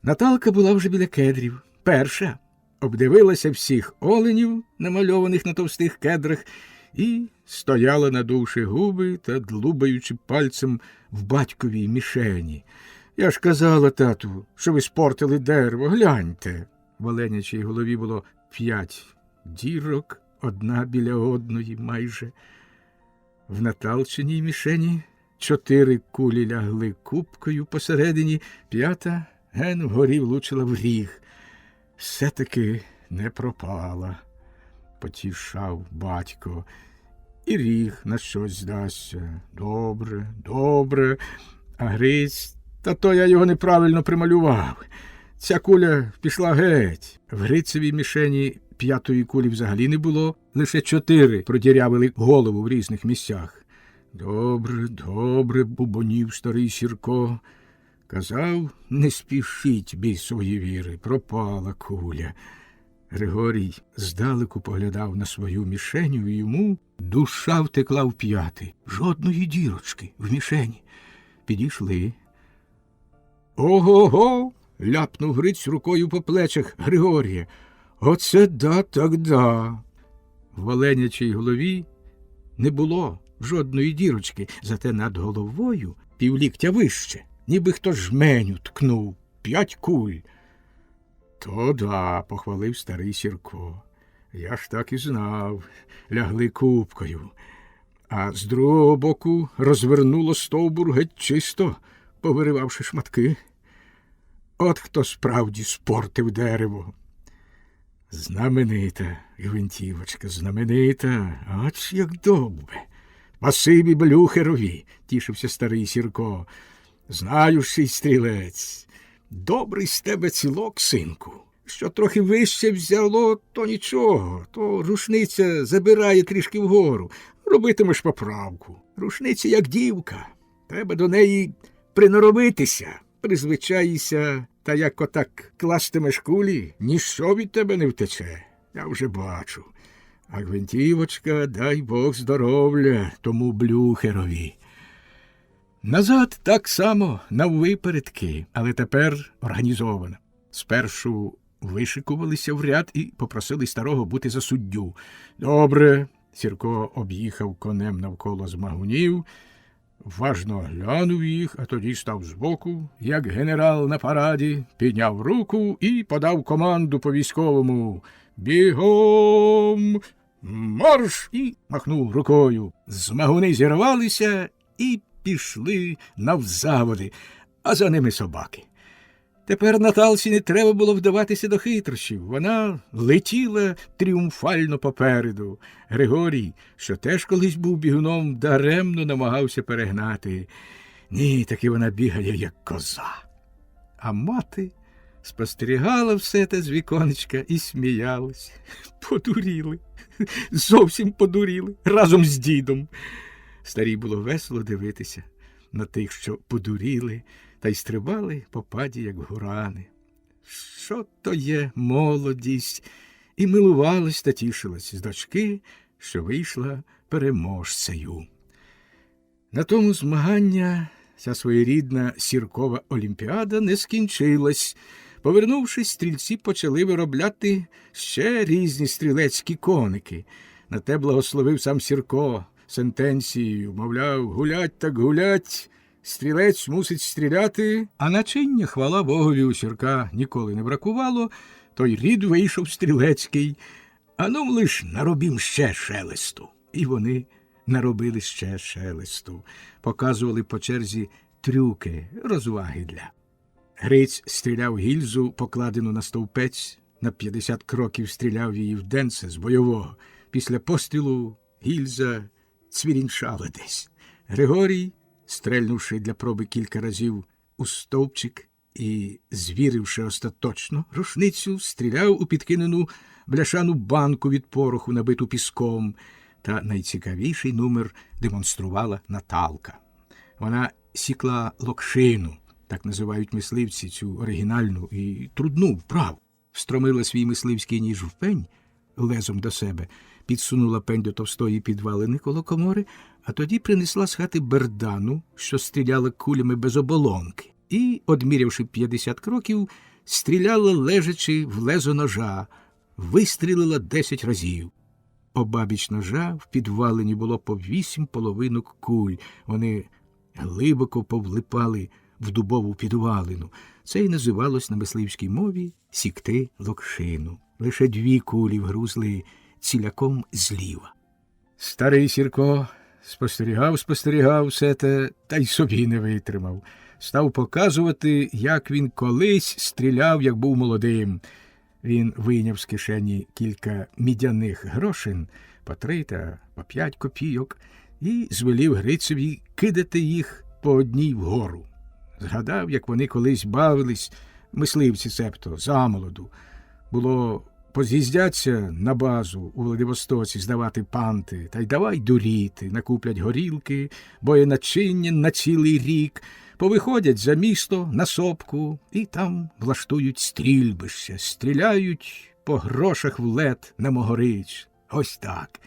Наталка була вже біля кедрів. Перша, обдивилася всіх оленів, намальованих на товстих кедрах, і стояла, надувши губи та длубаючи пальцем в батьковій мішені. «Я ж казала, тату, що ви спортили дерево, гляньте!» В оленячій голові було 5 дірок, одна біля одної майже. В Наталчиній мішені 4 кулі лягли купкою посередині, 5-та ген вгорі влучила в ріг. «Все-таки не пропала», – потішав батько. «І ріг на щось здасться. Добре, добре. А Гриць, та то я його неправильно прималював. Ця куля пішла геть». В Грицевій мішені 5-ї кулі взагалі не було, лише 4 продірявили голову в різних місцях. «Добре, добре», – бубонів старий Сірко. Казав, не спішіть бісової віри, пропала куля. Григорій здалеку поглядав на свою мішеню, і йому душа втекла в п'яти. Жодної дірочки в мішені. Підійшли. «Ого-го!» – ляпнув Гриць рукою по плечах Григорія. «Оце да так да!» В оленячій голові не було жодної дірочки, зате над головою півліктя вище, ніби хто жменю ткнув. 5 куль. «То да», – похвалив старий Сірко. «Я ж так і знав. Лягли купкою. А з другого боку розвернуло стовбур геть чисто, повиривавши шматки. От хто справді спортив дерево». «Знаменита гвинтівочка, знаменита. Ач як добре. Спасибі Блюхерові», – тішився старий Сірко. «Знаючий стрілець. Добрий з тебе цілок, синку. Що трохи вище взяло, то нічого, то рушниця забирає трішки вгору. Робитимеш поправку. Рушниця як дівка. Треба до неї приноровитися, призвичаїся, та як отак кластимеш кулі, ніщо від тебе не втече. Я вже бачу. А гвинтівочка, дай Бог здоров'я тому Блюхерові». Назад так само, наввипередки, але тепер організовано. Спершу вишикувалися в ряд і попросили старого бути за суддю. «Добре», – Сірко об'їхав конем навколо змагунів, важно глянув їх, а тоді став збоку, як генерал на параді, підняв руку і подав команду по-військовому: «Бігом! Марш!» і махнув рукою. Змагуни зірвалися і пішли навзаводи, а за ними собаки. Тепер Наталці не треба було вдаватися до хитрощів. Вона летіла тріумфально попереду. Григорій, що теж колись був бігуном, даремно намагався перегнати. Ні, таки вона бігає, як коза. А мати спостерігала все те з віконечка і сміялась. Подуріли, зовсім подуріли, разом з дідом. Старій було весело дивитися на тих, що подуріли, та й стрибали по паді, як гурани. Що то є молодість? І милувалась та тішилась з дочки, що вийшла переможцею. На тому змагання ця своєрідна Сіркова олімпіада не скінчилась. Повернувшись, стрільці почали виробляти ще різні стрілецькі коники. На те благословив сам Сірко сентенцією, мовляв, гулять так гулять, стрілець мусить стріляти, а начиння, хвала Богові, у Сірка ніколи не бракувало, той рід вийшов стрілецький, а ну лиш наробім ще шелесту. І вони наробили ще шелесту, показували по черзі трюки, розваги для. Гриць стріляв гільзу, покладену на стовпець, на 50 кроків стріляв її в денце з бойового. Після пострілу гільза цвірінчала десь. Григорій, стрельнувши для проби кілька разів у стовпчик і звіривши остаточно рушницю, стріляв у підкинену бляшану банку від пороху, набиту піском. Та найцікавіший номер демонструвала Наталка. Вона сікла локшину, так називають мисливці цю оригінальну і трудну вправу. Встромила свій мисливський ніж в пень лезом до себе, підсунула пень до товстої підвалини коло комори, а тоді принесла з хати бердану, що стріляла кулями без оболонки, і, одмірявши 50 кроків, стріляла лежачи в лезо ножа, вистрілила 10 разів. Обабіч ножа в підвалині було по 8 половинок куль. Вони глибоко повлипали в дубову підвалину. Це й називалось на мисливській мові сікти локшину. Лише 2 кулі вгрузли ціляком зліва. Старий Сірко спостерігав все те, та й собі не витримав. Став показувати, як він колись стріляв, як був молодим. Він вийняв з кишені кілька мідяних грошин, по 3 та по 5 копійок, і звелів Грицеві кидати їх по одній вгору. Згадав, як вони колись бавились, мисливці цебто, замолоду. Було, поз'їздяться на базу у Владивостоці здавати панти, та й давай дуріти, накуплять горілки, боєначиння на цілий рік, повиходять за місто на сопку і там влаштують стрільбище, стріляють по грошах в лед на Могорич. Ось так.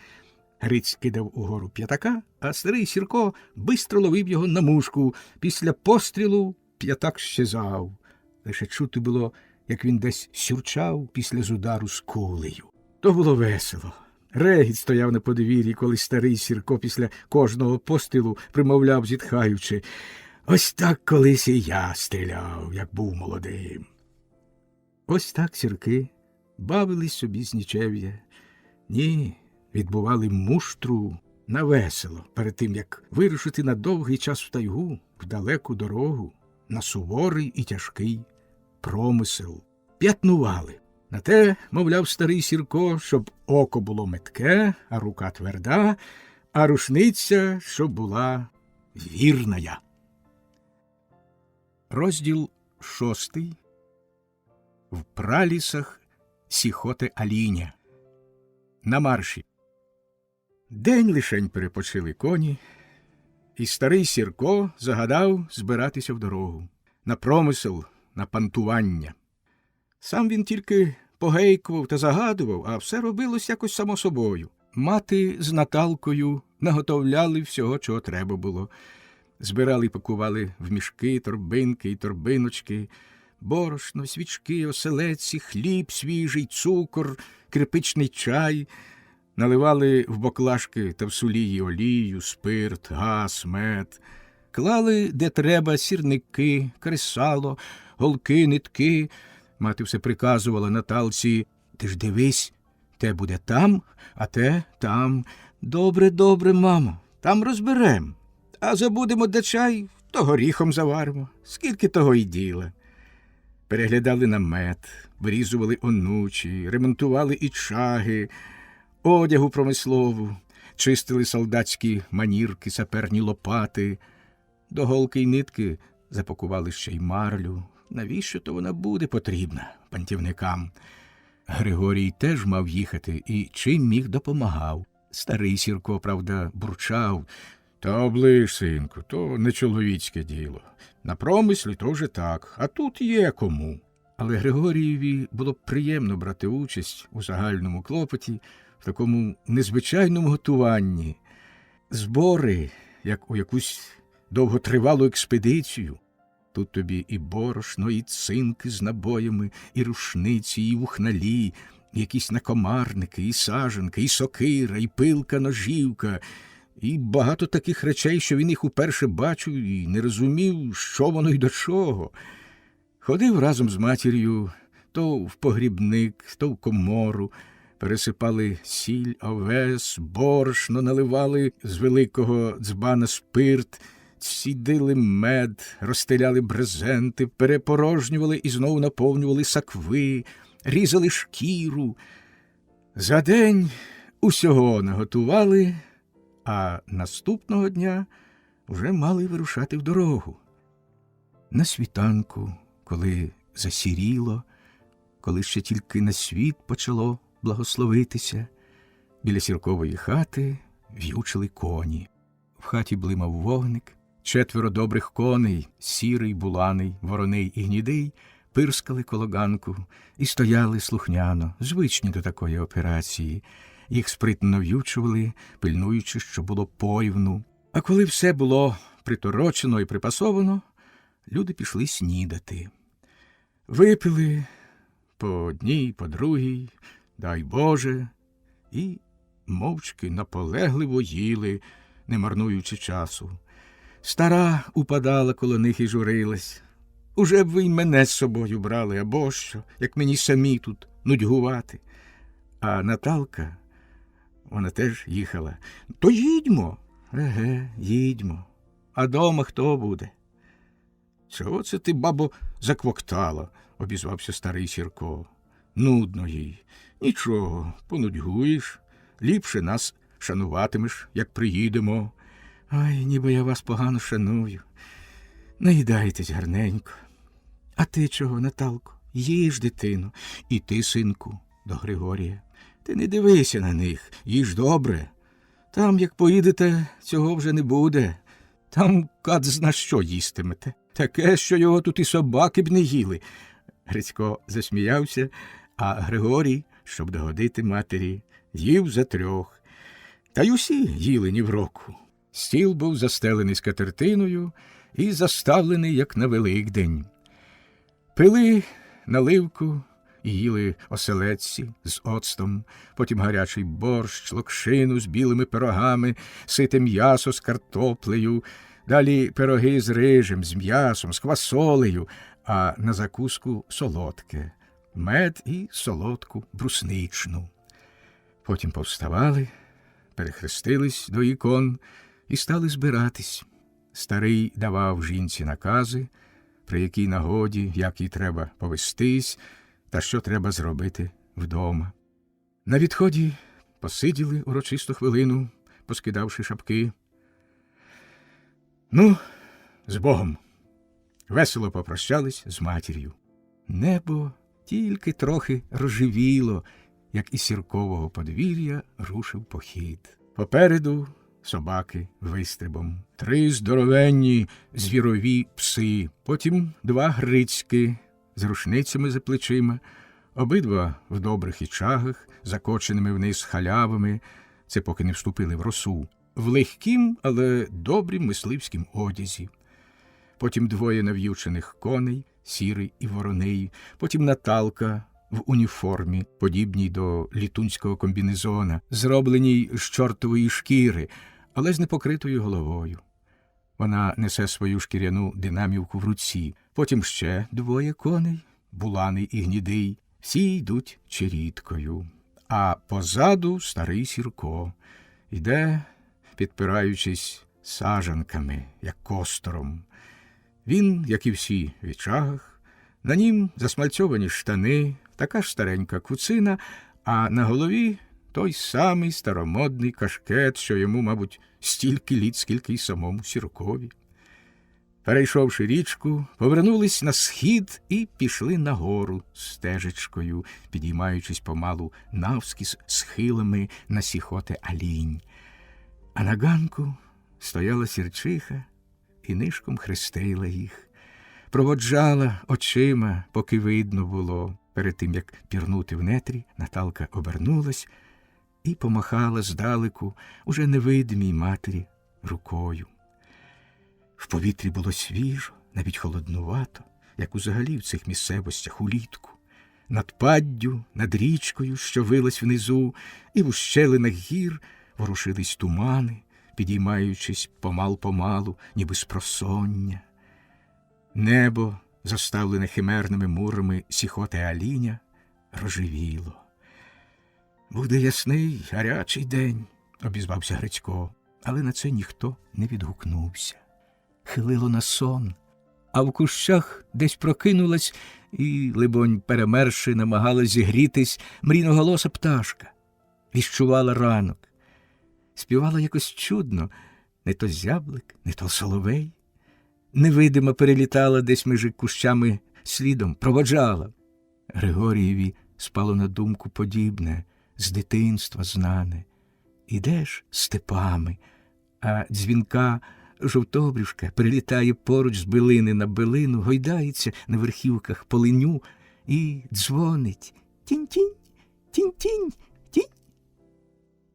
Гриць кидав угору п'ятака, а старий Сірко бистро ловив його на мушку. Після пострілу п'ятак щезав. Лише чути було, як він десь сюрчав після удару з кулею. То було весело. Регіт стояв на подвір'ї, коли старий Сірко після кожного пострілу примовляв, зітхаючи: «Ось так колись і я стріляв, як був молодим». Ось так сірки бавились собі з нічев'я. Ні, відбували муштру на весело, перед тим, як вирушити на довгий час в тайгу, в далеку дорогу, на суворий і тяжкий промисел. П'ятнували. На те, мовляв старий Сірко, щоб око було метке, а рука тверда, а рушниця, щоб була вірная. Розділ 6. В пралісах Сіхоти Аліня. На марші. День лишень перепочили коні, і старий Сірко загадав збиратися в дорогу. На промисел, на пантування. Сам він тільки погейкував та загадував, а все робилось якось само собою. Мати з Наталкою наготовляли всього, чого треба було. Збирали і пакували в мішки, торбинки і торбиночки, борошно, свічки, оселедці, хліб свіжий, цукор, кирпичний чай. Наливали в баклажки та в сулії олію, спирт, газ, мед. Клали, де треба, сірники, кресало, голки, нитки. Мати все приказувала Наталці: «Ти ж дивись, те буде там, а те там. Добре, добре, мамо, там розберем. А забудемо де чай, то горіхом заваримо. Скільки того й діла». Переглядали намет, вирізували онучі, ремонтували і чаги, одягу промислову, чистили солдатські манірки, саперні лопати. До голки й нитки запакували ще й марлю. Навіщо то вона буде потрібна пантівникам? Григорій теж мав їхати і чим міг допомагав. Старий Сірко, правда, бурчав: «Та оближ, синку, то не чоловічське діло. На промислі то вже так, а тут є кому». Але Григорієві було б приємно брати участь у загальному клопоті, в такому незвичайному готуванні. Збори, як у якусь довготривалу експедицію. Тут тобі і борошно, і цинки з набоями, і рушниці, і вухналі, і якісь накомарники, і саженки, і сокира, і пилка, ножівка, і багато таких речей, що він їх уперше бачив і не розумів, що воно й до чого. Ходив разом з матір'ю то в погрібник, то в комору, пересипали сіль, овес, борошно, наливали з великого дзбана спирт, цідили мед, розстеляли брезенти, перепорожнювали і знову наповнювали сакви, різали шкіру. За день усього наготували, а наступного дня вже мали вирушати в дорогу. На світанку, коли засіріло, коли ще тільки на світ почало благословитися, біля Сіркової хати в'ючили коні. В хаті блимав вогник, 4 добрих коней, сірий, буланий, вороний і гнідий, пирскали коло ганку і стояли слухняно, звичні до такої операції. Їх спритно в'ючували, пильнуючи, що було пойвну. А коли все було приторочено і припасовано, люди пішли снідати. Випили по одній, по другій, дай Боже, і мовчки наполегливо їли, не марнуючи часу. Стара упадала коло них і журилась. Уже б ви й мене з собою брали, або що, як мені самі тут нудьгувати. А Наталка, вона теж їхала. То їдьмо. Еге, їдьмо. А дома хто буде? Чого це ти, бабо, заквоктала? Обізвався старий Сірко. Нудно їй. Нічого, понудьгуєш. Ліпше нас шануватимеш, як приїдемо. Ай, ніби я вас погано шаную. Наїдайтесь гарненько. А ти чого, Наталко? Їж, дитину. І ти, синку, до Григорія. Ти не дивися на них, їж добре. Там, як поїдете, цього вже не буде. Там кат зна що їстимете. Таке, що його тут і собаки б не їли. Грицько засміявся, а Григорій, щоб догодити матері, їв за трьох. Та й усі їли ні в року. Стіл був застелений скатертиною і заставлений, як на Великдень. Пили наливку і їли оселедці з оцтом, потім гарячий борщ, локшину з білими пирогами, сите м'ясо з картоплею, далі пироги з рижем, з м'ясом, з квасолею, а на закуску солодке, мед і солодку брусничну. Потім повставали, перехрестились до ікон і стали збиратись. Старий давав жінці накази, при якій нагоді, як їй треба повестись та що треба зробити вдома. На відході посиділи урочисту хвилину, поскидавши шапки. Ну, з Богом. Весело попрощались з матір'ю. Небо тільки трохи розживіло, як із Сіркового подвір'я рушив похід. Попереду собаки вистрибом, 3 здоровенні звірові пси, потім 2 грицьки з рушницями за плечима, обидва в добрих ічагах, закоченими вниз халявами, це поки не вступили в росу, в легкім, але добрім мисливськім одязі. Потім 2 нав'ючених коней, Сірий і Вороний, потім Наталка в уніформі, подібній до літунського комбінезона, зробленій з чортової шкіри, але з непокритою головою. Вона несе свою шкіряну динамівку в руці. Потім ще 2 коней, Буланий і Гнідий. Всі йдуть черідкою. А позаду старий Сірко. Йде, підпираючись саджанками, як костором. Він, як і всі, в ічагах. На нім засмальцьовані штани, така ж старенька куцина, а на голові той самий старомодний кашкет, що йому, мабуть, стільки літ, скільки й самому Сіркові. Перейшовши річку, повернулись на схід і пішли нагору стежечкою, підіймаючись помалу навскіз схилами на сіхоте алінь. А на ганку стояла Сірчиха і нишком хрестила їх. Проводжала очима, поки видно було. Перед тим, як пірнути в нетрі, Наталка обернулась і помахала здалеку уже невидимій матері рукою. В повітрі було свіжо, навіть холоднувато, як узагалі в цих місцевостях улітку. Над паддю, над річкою, що вилась внизу, і в ущелинах гір ворушились тумани, підіймаючись помал-помалу, ніби з просоння. Небо, заставлене химерними мурами сіхоти аліня, рожевіло. «Буде ясний, гарячий день», – обізвався Грицько, але на це ніхто не відгукнувся. Хилило на сон, а в кущах десь прокинулась і, либонь, перемерши, намагалась зігрітись мрійноголоса пташка. Віщувала ранок. Співала якось чудно, не то зяблик, не то соловей. Невидимо перелітала десь між кущами слідом, проводжала. Григорієві спало на думку подібне, з дитинства знане. Ідеш степами, а дзвінка жовтобрюшка прилітає поруч з билини на билину, гойдається на верхівках полиню і дзвонить. Тінь-тінь, тінь-тінь, тінь.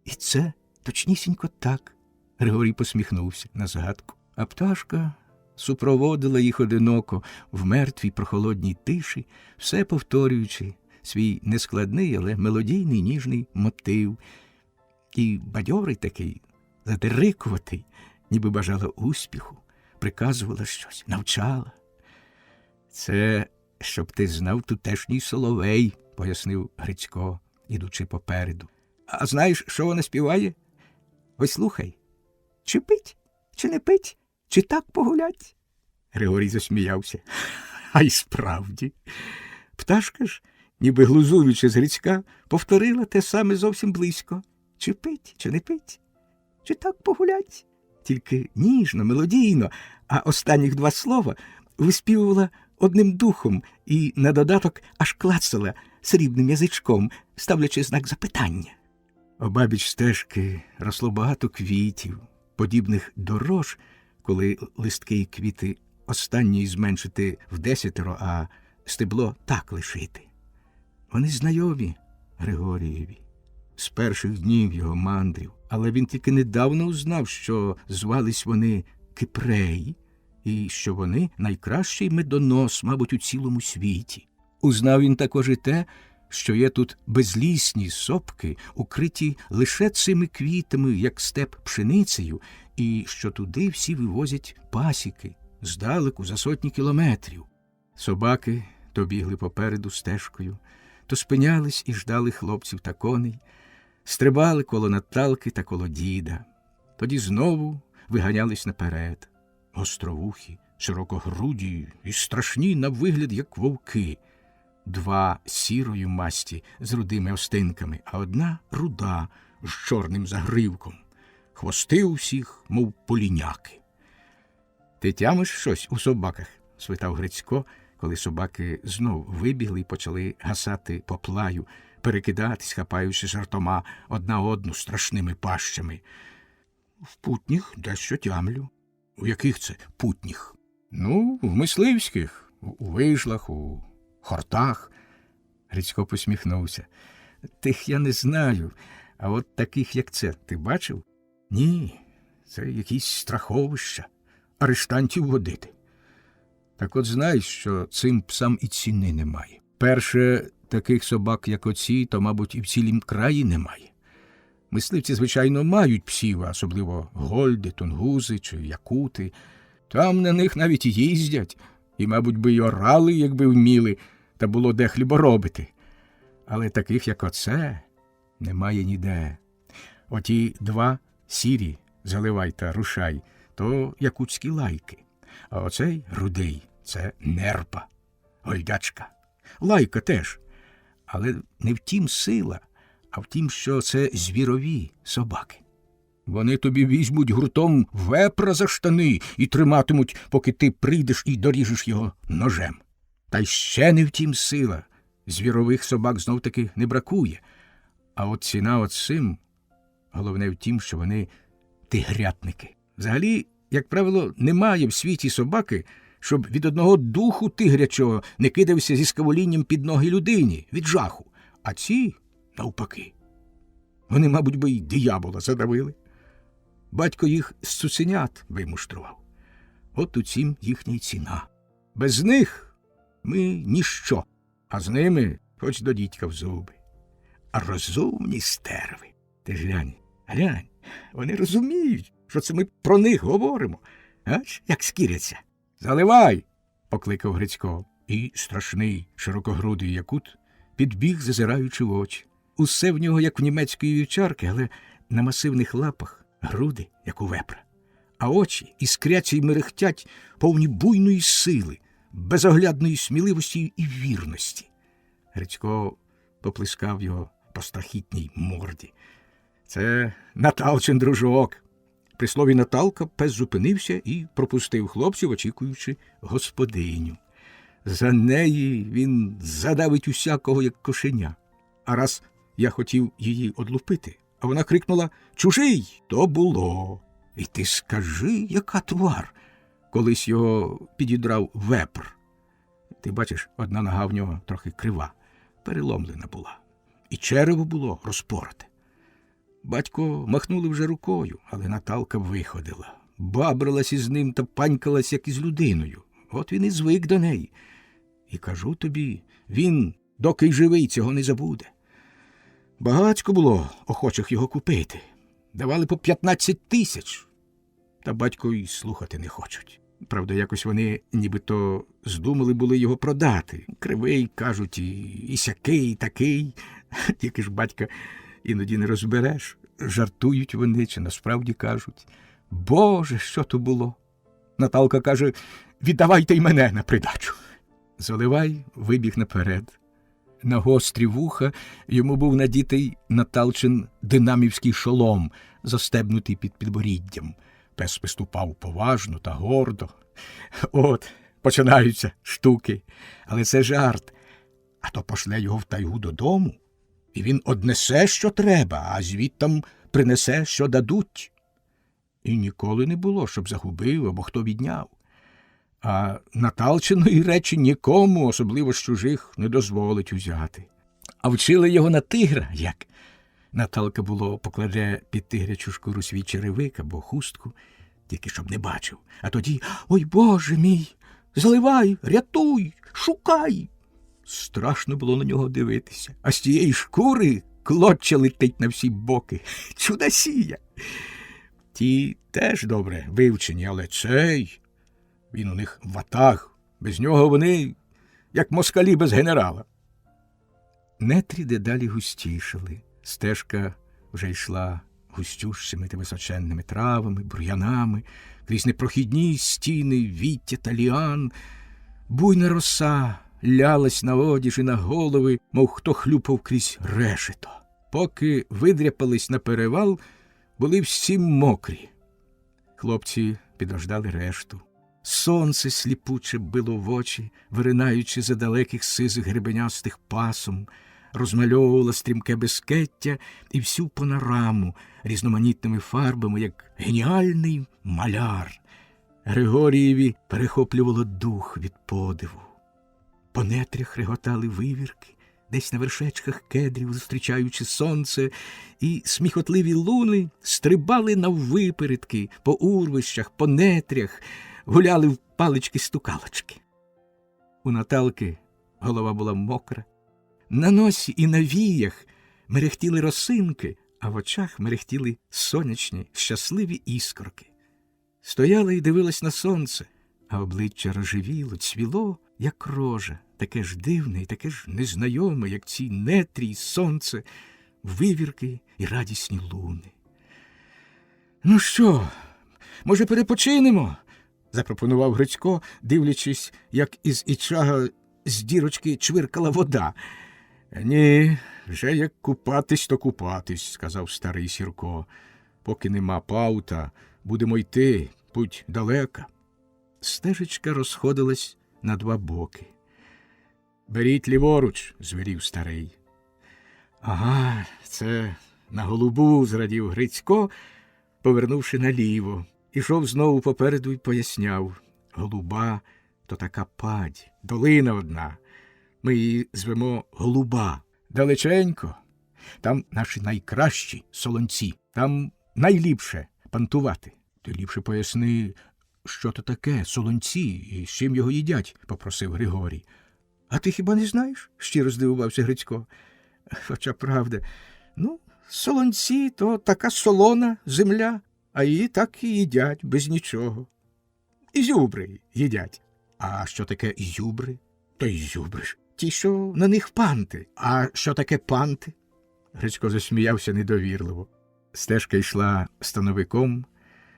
І це точнісінько так. Григорій посміхнувся на згадку. А пташка супроводила їх одиноко в мертвій прохолодній тиші, все повторюючи свій нескладний, але мелодійний ніжний мотив. І бадьорий такий, задирикуватий, ніби бажала успіху, приказувала щось, навчала. «Це, щоб ти знав, тутешній соловей», – пояснив Грицько, ідучи попереду. «А знаєш, що вона співає? Ось слухай. Чи пить, чи не пить, чи так погулять?» Григорій засміявся. А й справді. Пташка ж, ніби глузуючи з Грицька, повторила те саме зовсім близько. Чи пить, чи не пить, чи так погулять? Тільки ніжно, мелодійно, а останніх два слова виспівувала одним духом і на додаток аж клацала срібним язичком, ставлячи знак запитання. Обабіч стежки росло багато квітів, подібних до рож, коли листки і квіти останньої зменшити вдесятеро, а стебло так лишити. Вони знайомі Григорієві з перших днів його мандрів, але він тільки недавно узнав, що звались вони Кипреї, і що вони найкращий медонос, мабуть, у цілому світі. Узнав він також і те, що є тут безлісні сопки, укриті лише цими квітами, як степ пшеницею, і що туди всі вивозять пасіки, здалеку за сотні кілометрів. Собаки то бігли попереду стежкою, то спинялись і ждали хлопців та коней, стрибали коло Наталки та коло діда, тоді знову виганялись наперед. Гостровухі, широкогруді і страшні на вигляд, як вовки. Два сірої масті з рудими остинками, а одна руда з чорним загривком. Хвости у всіх, мов поліняки. «Ти тямиш щось у собаках?» – спитав Грицько, коли собаки знов вибігли і почали гасати по плаю, перекидатись, хапаючи жартома одна одну страшними пащами. «В путніх дещо тямлю». «У яких це путніх?» «Ну, в мисливських, у вижлах, у хортах». Грицько посміхнувся. «Тих я не знаю, а от таких, як це, ти бачив?» «Ні, це якісь страховища, арештантів водити». «Так от знаєш, що цим псам і ціни немає. Перше, таких собак, як оці, то, мабуть, і в цілім краї немає. Мисливці, звичайно, мають псів, особливо гольди, тунгузи чи якути. Там на них навіть їздять, і, мабуть, би й орали, якби вміли, та було де хліборобити. Але таких, як оце, немає ніде. Оті два сірі, Заливай та Рушай, то якутські лайки. А оцей рудий – це нерпа, гойдачка. Лайка теж. Але не в тім сила, а в тім, що це звірові собаки. Вони тобі візьмуть гуртом вепра за штани і триматимуть, поки ти прийдеш і доріжеш його ножем. Та й ще не в тім сила. Звірових собак знов-таки не бракує. А от ціна оцим, головне в тім, що вони тигрятники. Взагалі, як правило, немає в світі собаки, щоб від одного духу тигрячого не кидався зі скаволінням під ноги людині від жаху. А ці, навпаки, вони, мабуть, би й диявола задавили. Батько їх з цуценят вимуштрував. От у цім їхня й ціна. Без них ми ніщо, а з ними хоч до дідька в зуби. А розумні стерви. Ти ж глянь, вони розуміють, що це ми про них говоримо. Аж як скіряться. «Заливай!» – покликав Грицько. І страшний, широкогрудий якут підбіг, зазираючи в очі. Усе в нього, як в німецької вівчарки, але на масивних лапах груди, як у вепра. А очі іскряться й мерехтять, повні буйної сили, безоглядної сміливості і вірності. Грицько поплескав його по страхітній морді. «Це Наталчин дружок». При слові Наталка пес зупинився і пропустив хлопців, очікуючи господиню. За неї він задавить усякого, як кошеня. А раз я хотів її одлупити, а вона крикнула «Чужий!» То було. І ти скажи, яка твар. Колись його підідрав вепр. Ти бачиш, одна нога в нього трохи крива, переломлена була. І черево було розпороте. Батько махнули вже рукою, але Наталка виходила. Бабрилась із ним та панькалась, як із людиною. От він і звик до неї. І кажу тобі, він доки й живий, цього не забуде. Багацько було охочих його купити. Давали по 15 тисяч. Та батько й слухати не хочуть. Правда, якось вони нібито здумали були його продати. Кривий, кажуть, і сякий, і такий. Тільки ж батька іноді не розбереш. Жартують вони чи насправді кажуть. Боже, що то було? Наталка каже, віддавайте й мене на придачу. Заливай вибіг наперед. На гострі вуха йому був надітий Наталчин динамівський шолом, застебнутий під підборіддям. Пес виступав поважно та гордо. От, починаються штуки. Але це жарт. А то пошле його в тайгу додому, і він однесе, що треба, а звідтам принесе, що дадуть. І ніколи не було, щоб загубив або хто відняв. А Наталчиної речі нікому, особливо з чужих, не дозволить узяти. А вчили його на тигра, як? Наталка було покладе під тигрячу шкуру свій черевик або хустку, тільки щоб не бачив. А тоді, ой, Боже мій, заливай, рятуй, шукай. Страшно було на нього дивитися. А з тієї шкури клоччя летить на всі боки. Чудосія! Ті теж добре вивчені, але цей, він у них ватаг. Без нього вони, як москалі без генерала. Нетрі дедалі густішали. Стежка вже йшла густющими та височенними травами, бур'янами, крізь непрохідні стіни, віття та ліан. Буйна роса лялась на одіж і на голови, мов хто хлюпав крізь решето. Поки видряпались на перевал, були всі мокрі. Хлопці підождали решту. Сонце сліпуче било в очі, виринаючи за далеких сизих гребенястих пасом, розмальовувала стрімке безкеття і всю панораму різноманітними фарбами, як геніальний маляр. Григорієві перехоплювало дух від подиву. По нетрях реготали вивірки, десь на вершечках кедрів, зустрічаючи сонце, і сміхотливі луни стрибали наввипередки по урвищах, по нетрях, гуляли в палички-стукалочки. У Наталки голова була мокра, на носі і на віях мерехтіли росинки, а в очах мерехтіли сонячні, щасливі іскорки. Стояла і дивилась на сонце, а обличчя розживіло, цвіло, як рожа, таке ж дивне і таке ж незнайоме, як ці нетрі й сонце, вивірки і радісні луни. «Ну що, може, перепочинемо?» – запропонував Грицько, дивлячись, як із ічага з дірочки чвиркала вода. «Ні, вже як купатись, то купатись», – сказав старий Сірко. «Поки нема паута, будемо йти, путь далека». Стежечка розходилась на два боки. «Беріть ліворуч», – звелів старий. «Ага, це на Голубу», – зрадів Грицько, повернувши наліво. Ішов знову попереду й поясняв. Голуба – то така падь, долина одна. Ми її звемо Голуба. Далеченько. Там наші найкращі солонці. Там найліпше пантувати. Ти ліпше поясни, що то таке солонці і з чим його їдять, попросив Григорій. А ти хіба не знаєш? Щиро здивувався Грицько. Хоча правда, солонці – то така солона земля, а її так і їдять без нічого. Ізюбри їдять. А що таке ізюбри? То ізюбри ж. Ті, що на них панти. А що таке панти? Грицько засміявся недовірливо. Стежка йшла становиком.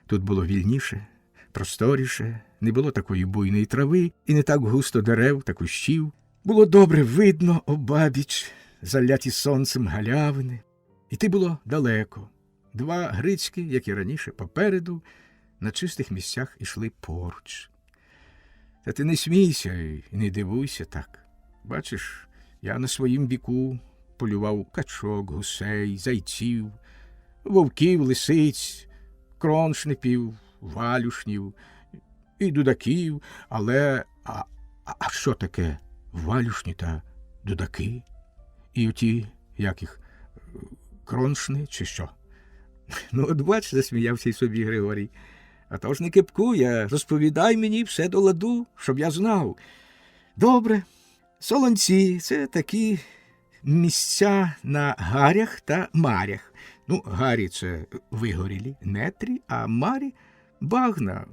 Тут було вільніше, просторіше, не було такої буйної трави і не так густо дерев та кущів. Було добре видно обабіч, заляті сонцем галявини. Іти було далеко. Два Грицьки, як і раніше, попереду, на чистих місцях ішли поруч. Та ти не смійся і не дивуйся так. Бачиш, я на своїм біку полював качок, гусей, зайців, вовків, лисиць, кроншнипів, валюшнів і дудаків, але а що таке валюшні та дудаки? І оті, як їх, кроншни чи що? От бач, засміявся й собі Григорій. А то ж не кепкуй, а розповідай мені все до ладу, щоб я знав. Добре, Солонці – це такі місця на гарях та марях. Ну, гарі – це вигорілі нетрі, а марі – багна,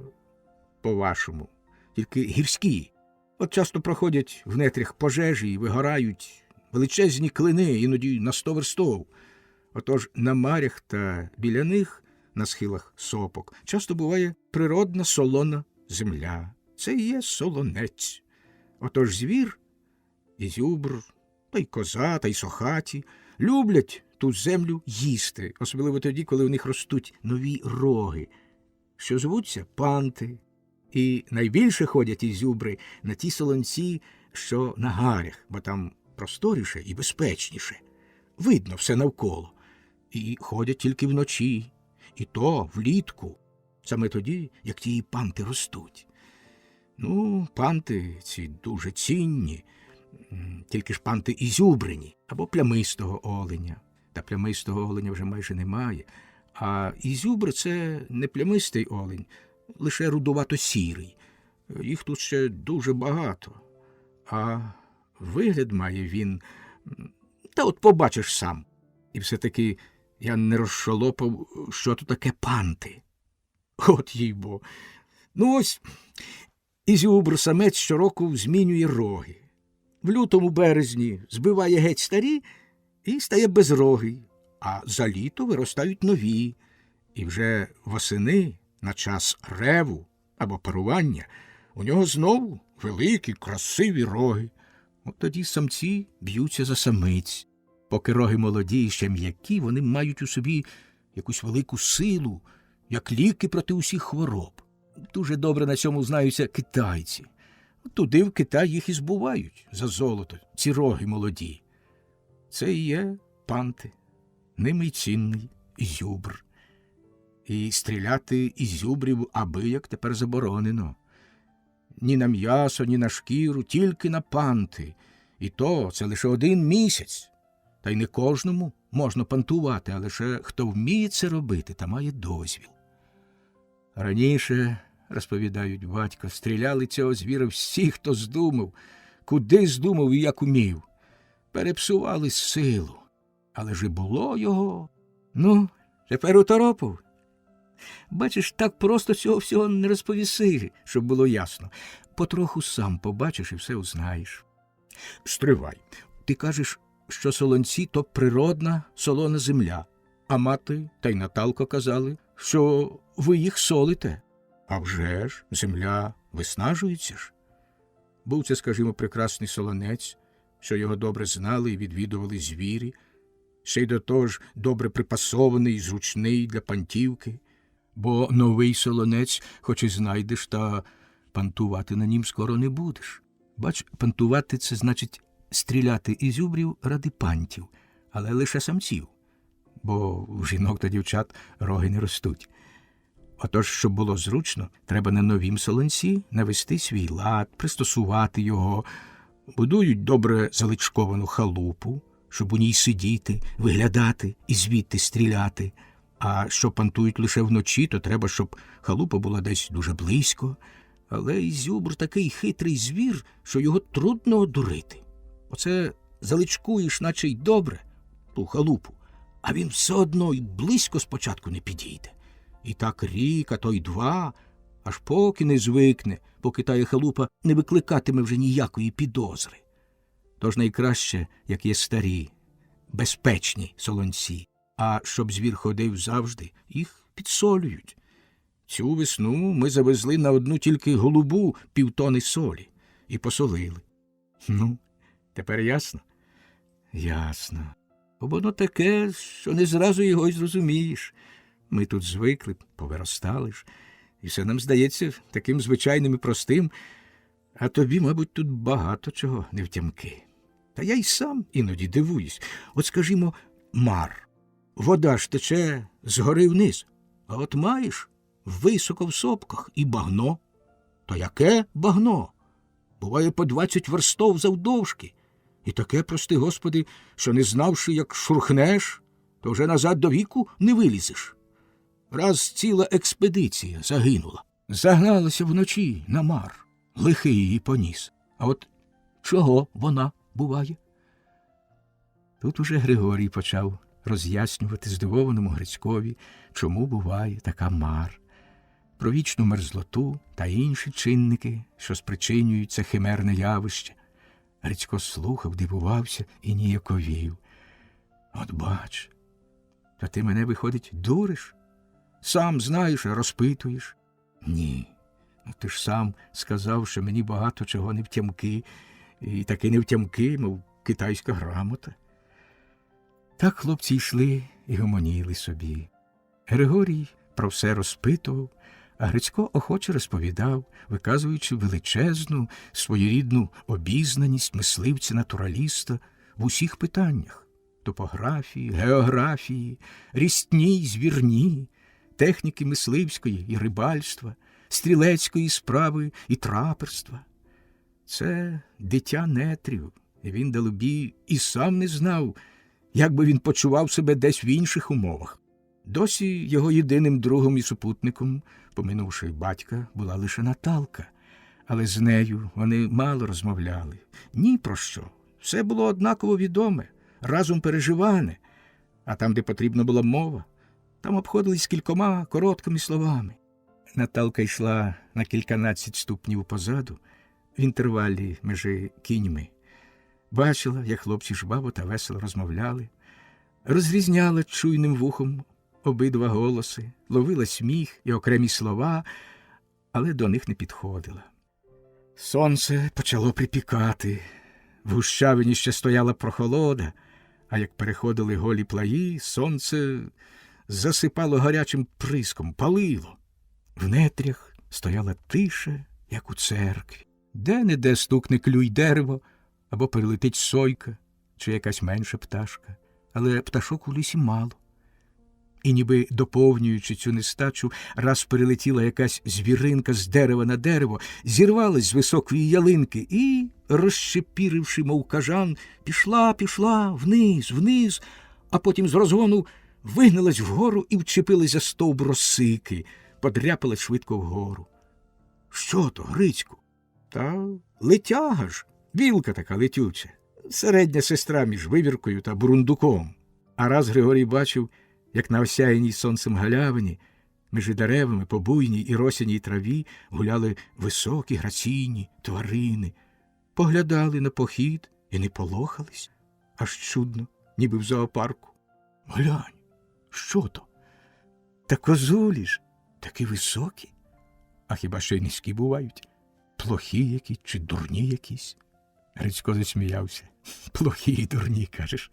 по-вашому, тільки гірські. От часто проходять в нетрях пожежі і вигорають величезні клини, іноді на 100 верстов. Отож на марях та біля них, на схилах сопок, часто буває природна солона земля. Це і є солонець. Отож звір, і зюбр, та й коза, та й сохаті люблять ту землю їсти, особливо тоді, коли в них ростуть нові роги, що звуться панти. І найбільше ходять ізюбри на ті солонці, що на гарях, бо там просторіше і безпечніше. Видно все навколо. І ходять тільки вночі, і то влітку, саме тоді, як ті панти ростуть. Ну, панти ці дуже цінні, тільки ж панти ізюбрині або плямистого оленя. Та плямистого оленя вже майже немає, а ізюбр – це не плямистий олень, лише рудувато-сірий. Їх тут ще дуже багато. А вигляд має він, та от побачиш сам. І все-таки я не розшолопав, що то таке панти. От їй-бо. Ну ось, ізюбр-самець щороку змінює роги. В лютому-березні збиває геть старі і стає безрогий, а за літо виростають нові. І вже восени, на час реву або парування, у нього знову великі, красиві роги. От тоді самці б'ються за самиць. Поки роги молоді і ще м'які, вони мають у собі якусь велику силу, як ліки проти усіх хвороб. Дуже добре на цьому знаються китайці. Туди в Китай їх і збувають за золото, ці роги молоді. Це і є панти, ними й цінний ізюбр. І стріляти ізюбрів абияк тепер заборонено. Ні на м'ясо, ні на шкіру, тільки на панти. І то це лише 1 місяць. Та й не кожному можна пантувати, а лише хто вміє це робити та має дозвіл. Раніше, розповідають батько, стріляли цього звіра всі, хто здумав, куди здумав і як умів. Перепсували силу. Але ж і було його. Ну, тепер уторопав. Бачиш, так просто цього всього не розповіси, щоб було ясно. Потроху сам побачиш і все узнаєш. Стривай. Ти кажеш, що солонці – то природна солона земля, а мати та й Наталко казали, що ви їх солите. А вже ж, земля виснажується ж. Був це, скажімо, прекрасний солонець, що його добре знали і відвідували звірі, ще й до того ж добре припасований і зручний для пантівки, бо новий солонець хоч і знайдеш, та пантувати на нім скоро не будеш. Бач, пантувати – це значить стріляти ізюбрів ради пантів, але лише самців, бо в жінок та дівчат роги не ростуть. Отож, щоб було зручно, треба на новім солонці навести свій лад, пристосувати його. Будують добре заличковану халупу, щоб у ній сидіти, виглядати і звідти стріляти. А що пантують лише вночі, то треба, щоб халупа була десь дуже близько. Але ізюбр такий хитрий звір, що його трудно одурити. Оце заличкуєш, наче й добре, ту халупу, а він все одно й близько спочатку не підійде. І так рік, а то й 2, аж поки не звикне, поки тая халупа не викликатиме вже ніякої підозри. Тож найкраще, як є старі, безпечні солонці. А щоб звір ходив завжди, їх підсолюють. Цю весну ми завезли на одну тільки голубу 1,5 тони солі і посолили. Ну, тепер ясно? Ясно. Бо воно таке, що не зразу його й зрозумієш. Ми тут звикли, повиростали ж, і все нам здається таким звичайним і простим, а тобі, мабуть, тут багато чого невтямки. Та я й сам іноді дивуюсь. От, скажімо, мар. Вода ж тече згори вниз, а от маєш високо в сопках і багно. То яке багно? Буває по 20 верстов завдовжки. І таке, прости Господи, що не знавши, як шурхнеш, то вже назад до віку не вилізеш. Раз ціла експедиція загинула. Загналася вночі на мар. Лихий її поніс. А от Чого вона буває? Тут уже Григорій почав роз'яснювати здивованому Грицькові, чому буває така мар, про вічну мерзлоту та інші чинники, що спричинюють це химерне явище. Грицько слухав, дивувався і ніяковів. От бач, та ти мене, виходить, дуриш? Сам знаєш, а розпитуєш? Ні, ти ж сам сказав, що мені багато чого не втямки, і таки не втямки, мов китайська грамота. Так хлопці йшли і гомоніли собі. Григорій про все розпитував, а Грицько охоче розповідав, виказуючи величезну, своєрідну обізнаність мисливця-натураліста в усіх питаннях – топографії, географії, рістні й звірні, техніки мисливської і рибальства, стрілецької справи і траперства. Це дитя нетрів, і він, далебі, і сам не знав, як би він почував себе десь в інших умовах. Досі його єдиним другом і супутником, поминувши батька, була лише Наталка, але з нею вони мало розмовляли. Ні про що. Все було однаково відоме, разом переживане, а там, де потрібна була мова, там обходились кількома короткими словами. Наталка йшла на кільканадцять ступнів позаду, в інтервалі між кіньми. Бачила, як хлопці жваво та весело розмовляли, розрізняла чуйним вухом обидва голоси, ловила сміх і окремі слова, але до них не підходила. Сонце почало припікати, в гущавині ще стояла прохолода, а як переходили голі плаї, сонце засипало гарячим приском, палило. В нетрях стояла тиша, як у церкві. Де-не-де стукне клюй дерево, або перелетить сойка, чи якась менша пташка. Але пташок у лісі мало. І ніби доповнюючи цю нестачу, раз перелетіла якась звіринка з дерева на дерево, зірвалась з високої ялинки і, розщепіривши, мов кажан, пішла вниз, а потім з розгону вигналась вгору і вчепилась за стовб росики, подряпалась швидко вгору. Що то, Грицьку? Та летяга ж, білка така летюча, середня сестра між вивіркою та бурундуком. А раз Григорій бачив, як на осяяній сонцем галявині, між деревами по буйній і росяній траві гуляли високі граційні тварини, поглядали на похід і не полохались. Аж чудно, ніби в зоопарку. Глянь, що то? Та козулі ж такі високі. А хіба що й низькі бувають? Плохі які чи дурні якісь? Грицько засміявся. Плохі і дурні, кажеш.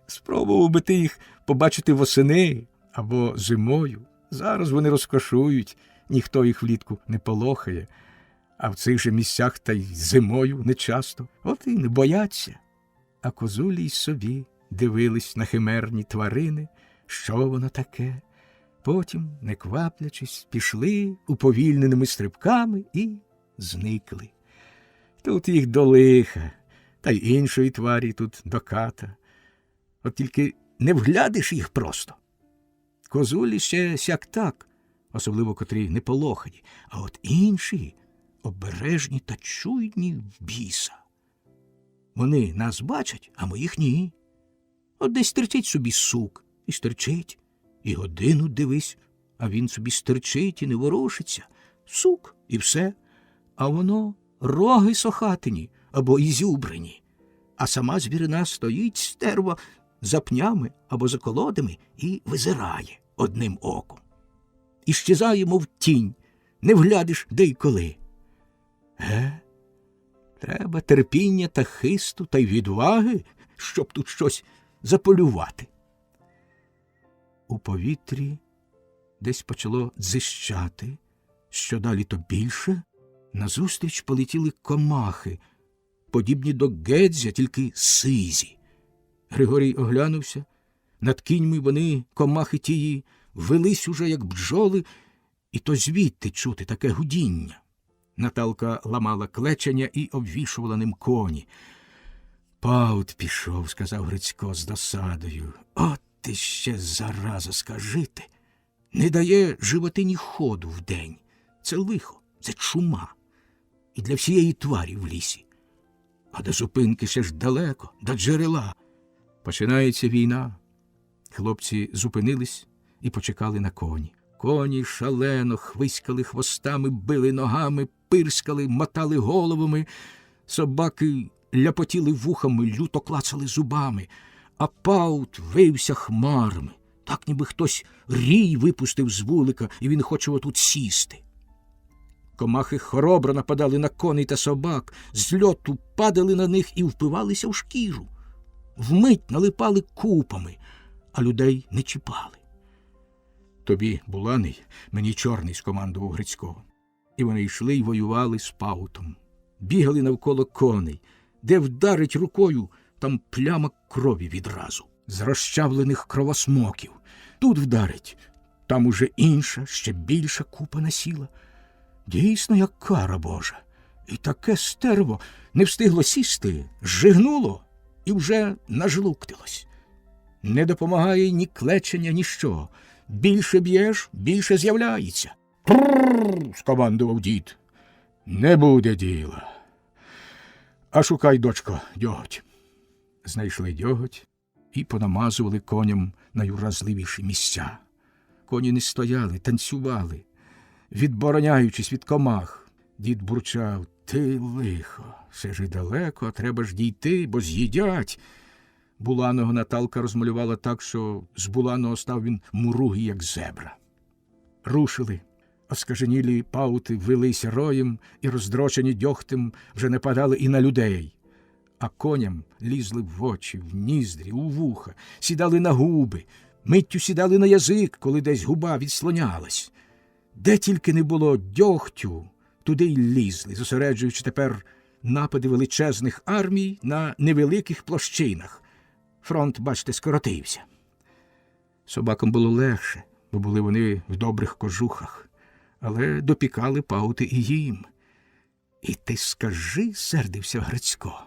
Спробував би ти їх побачити восени або зимою. Зараз вони розкошують, ніхто їх влітку не полохає, а в цих же місцях та й зимою нечасто. От і не бояться. А козулі й собі дивились на химерні тварини, що воно таке. Потім, не кваплячись, пішли уповільненими стрибками і зникли. Тут їх до лиха, та й іншої тварі тут до ката. От тільки не вглядиш їх просто. Козулі ще сяк-так, особливо котрі не полохані, а от інші обережні та чуйні в біса. Вони нас бачать, а ми їх ні. От десь стерчить собі сук, і стерчить, і годину дивись, а він собі стерчить і не ворушиться. Сук, і все. А воно роги сохатині або ізюбрені. А сама звірина стоїть стерва за пнями або за колодами і визирає одним оком. І щезає, мов тінь, не вглядиш де й коли. Треба терпіння та хисту та й відваги, щоб тут щось заполювати. У повітрі десь почало дзищати, що далі то більше. Назустріч полетіли комахи, подібні до гедзя, тільки сизі. Григорій оглянувся. Над кіньми вони, комахи тії, велись уже, як бджоли, і то звідти чути таке гудіння. Наталка ламала клечення і обвішувала ним коні. «Паут пішов», – сказав Грицько з досадою. «От ти ще, зараза, скажите! Не дає животині ходу вдень. Це лихо, це чума. І для всієї тварі в лісі. а до зупинки ще ж далеко, до джерела. Починається війна. Хлопці зупинились і почекали на коні. Коні шалено хвиськали хвостами, били ногами, пирскали, мотали головами. Собаки ляпотіли вухами, люто клацали зубами, а Паут вився хмарами. Так ніби хтось рій випустив з вулика, і він хоче отут сісти. Комахи хоробро нападали на коней та собак, з льоту падали на них і впивалися в шкіру. Вмить налипали купами, а людей не чіпали. Тобі Буланий, мені Чорний, скомандував Грицько. І вони йшли й воювали з Паутом. Бігали навколо коней. Де вдарить рукою, там пляма крові відразу. З розчавлених кровосмоків. Тут вдарить, там уже інша, ще більша купа насіла. Дійсно, як кара Божа. І таке стерво не встигло сісти, жигнуло і вже нажлуктилось. Не допомагає ні клечення, ніщо. Більше б'єш, більше з'являється. «Прррр!» – скомандував дід. «Не буде діла. А шукай, дочко, дьоготь». Знайшли дьоготь і понамазували коням найуразливіші місця. Коні не стояли, танцювали, відбороняючись від комах. Дід бурчав: «Ти лихо, все ж і далеко, а треба ж дійти, бо з'їдять». Буланого Наталка розмалювала так, що з Буланого став він муругий, як зебра. Рушили. Оскаженілі паути вилися роєм і, роздрочені дьогтем, вже не падали і на людей. А коням лізли в очі, в ніздрі, у вуха, сідали на губи, миттю сідали на язик, коли десь губа відслонялась. Де тільки не було дьогтю, туди й лізли, зосереджуючи тепер напади величезних армій на невеликих площинах. Фронт, бачите, скоротився. Собакам було легше, бо були вони в добрих кожухах, але допікали паути і їм. І ти скажи, сердився Грицько,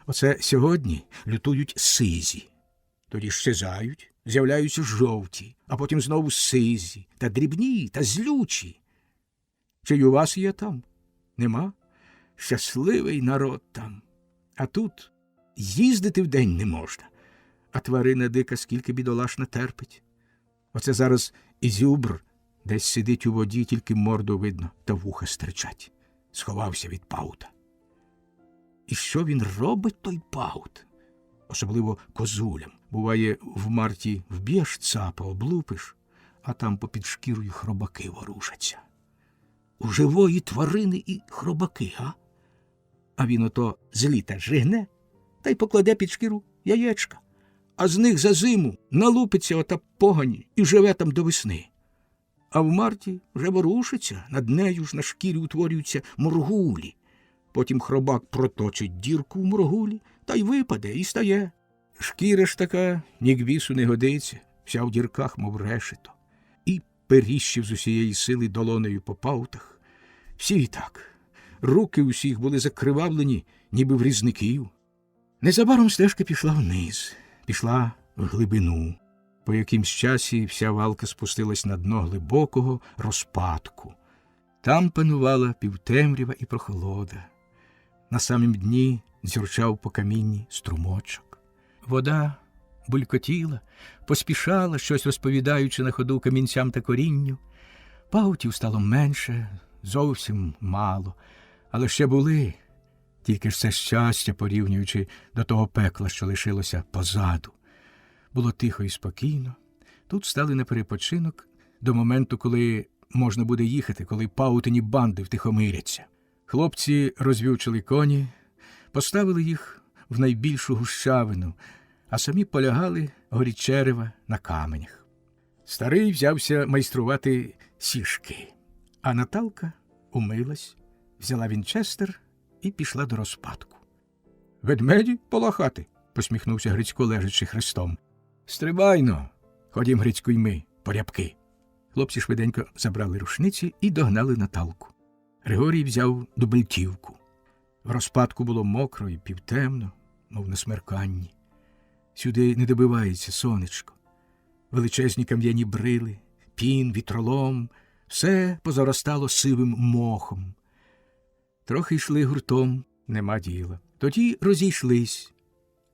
оце сьогодні лютують сизі, тоді щезають, з'являються жовті, а потім знову сизі, та дрібні, та злючі. Чи й у вас є там? Нема? Щасливий народ там. А тут їздити вдень не можна. А тварина дика скільки бідолашна терпить. Оце зараз Ізюбр десь сидить у воді, тільки морду видно, та вуха стирчать. Сховався від Паута. І що він робить, той Паут? Особливо козулям. Буває, в марті вб'єш цапа, облупиш, а там попід шкірою хробаки ворушаться. У живої тварини і хробаки, а? А він ото з літа жигне та й покладе під шкіру яєчка. А з них за зиму налупиться ота погань і живе там до весни. А в марті вже ворушиться, над нею ж на шкірі утворюються моргулі. Потім хробак проточить дірку в моргулі, та й випаде, і стає. Шкіра ж така ні к бісу не годиться, вся в дірках, мов решето. І періщив з усієї сили долонею по паутах. Всі так. Руки усіх були закривавлені, ніби в різників. Незабаром стежка пішла вниз, пішла в глибину. По якимсь часі вся валка спустилась на дно глибокого розпадку. Там панувала півтемрява і прохолода. На самім дні дзюрчав по камінні струмочок. Вода булькотіла, поспішала, щось розповідаючи на ходу камінцям та корінню. Паутів стало менше, зовсім мало, але ще були, тільки ж це щастя, порівнюючи до того пекла, що лишилося позаду. Було тихо і спокійно. Тут стали на перепочинок до моменту, коли можна буде їхати, коли паутині банди втихомиряться. Хлопці розвівчили коні, поставили їх в найбільшу гущавину, а самі полягали горі черева на каменях. Старий взявся майструвати сішки, а Наталка умилась, взяла вінчестер і пішла до розпадку. «Ведмеді полахати?» – посміхнувся Грицько, лежачи хрестом. «Стрибайно! Ходім, Грицько, й ми, по рябки!» Хлопці швиденько забрали рушниці і догнали Наталку. Григорій взяв дубельтівку. В розпадку було мокро і півтемно, мов на смерканні. Сюди не добивається сонечко. Величезні кам'яні брили, пін, вітролом – все позаростало сивим мохом. Трохи йшли гуртом, нема діла. Тоді розійшлись.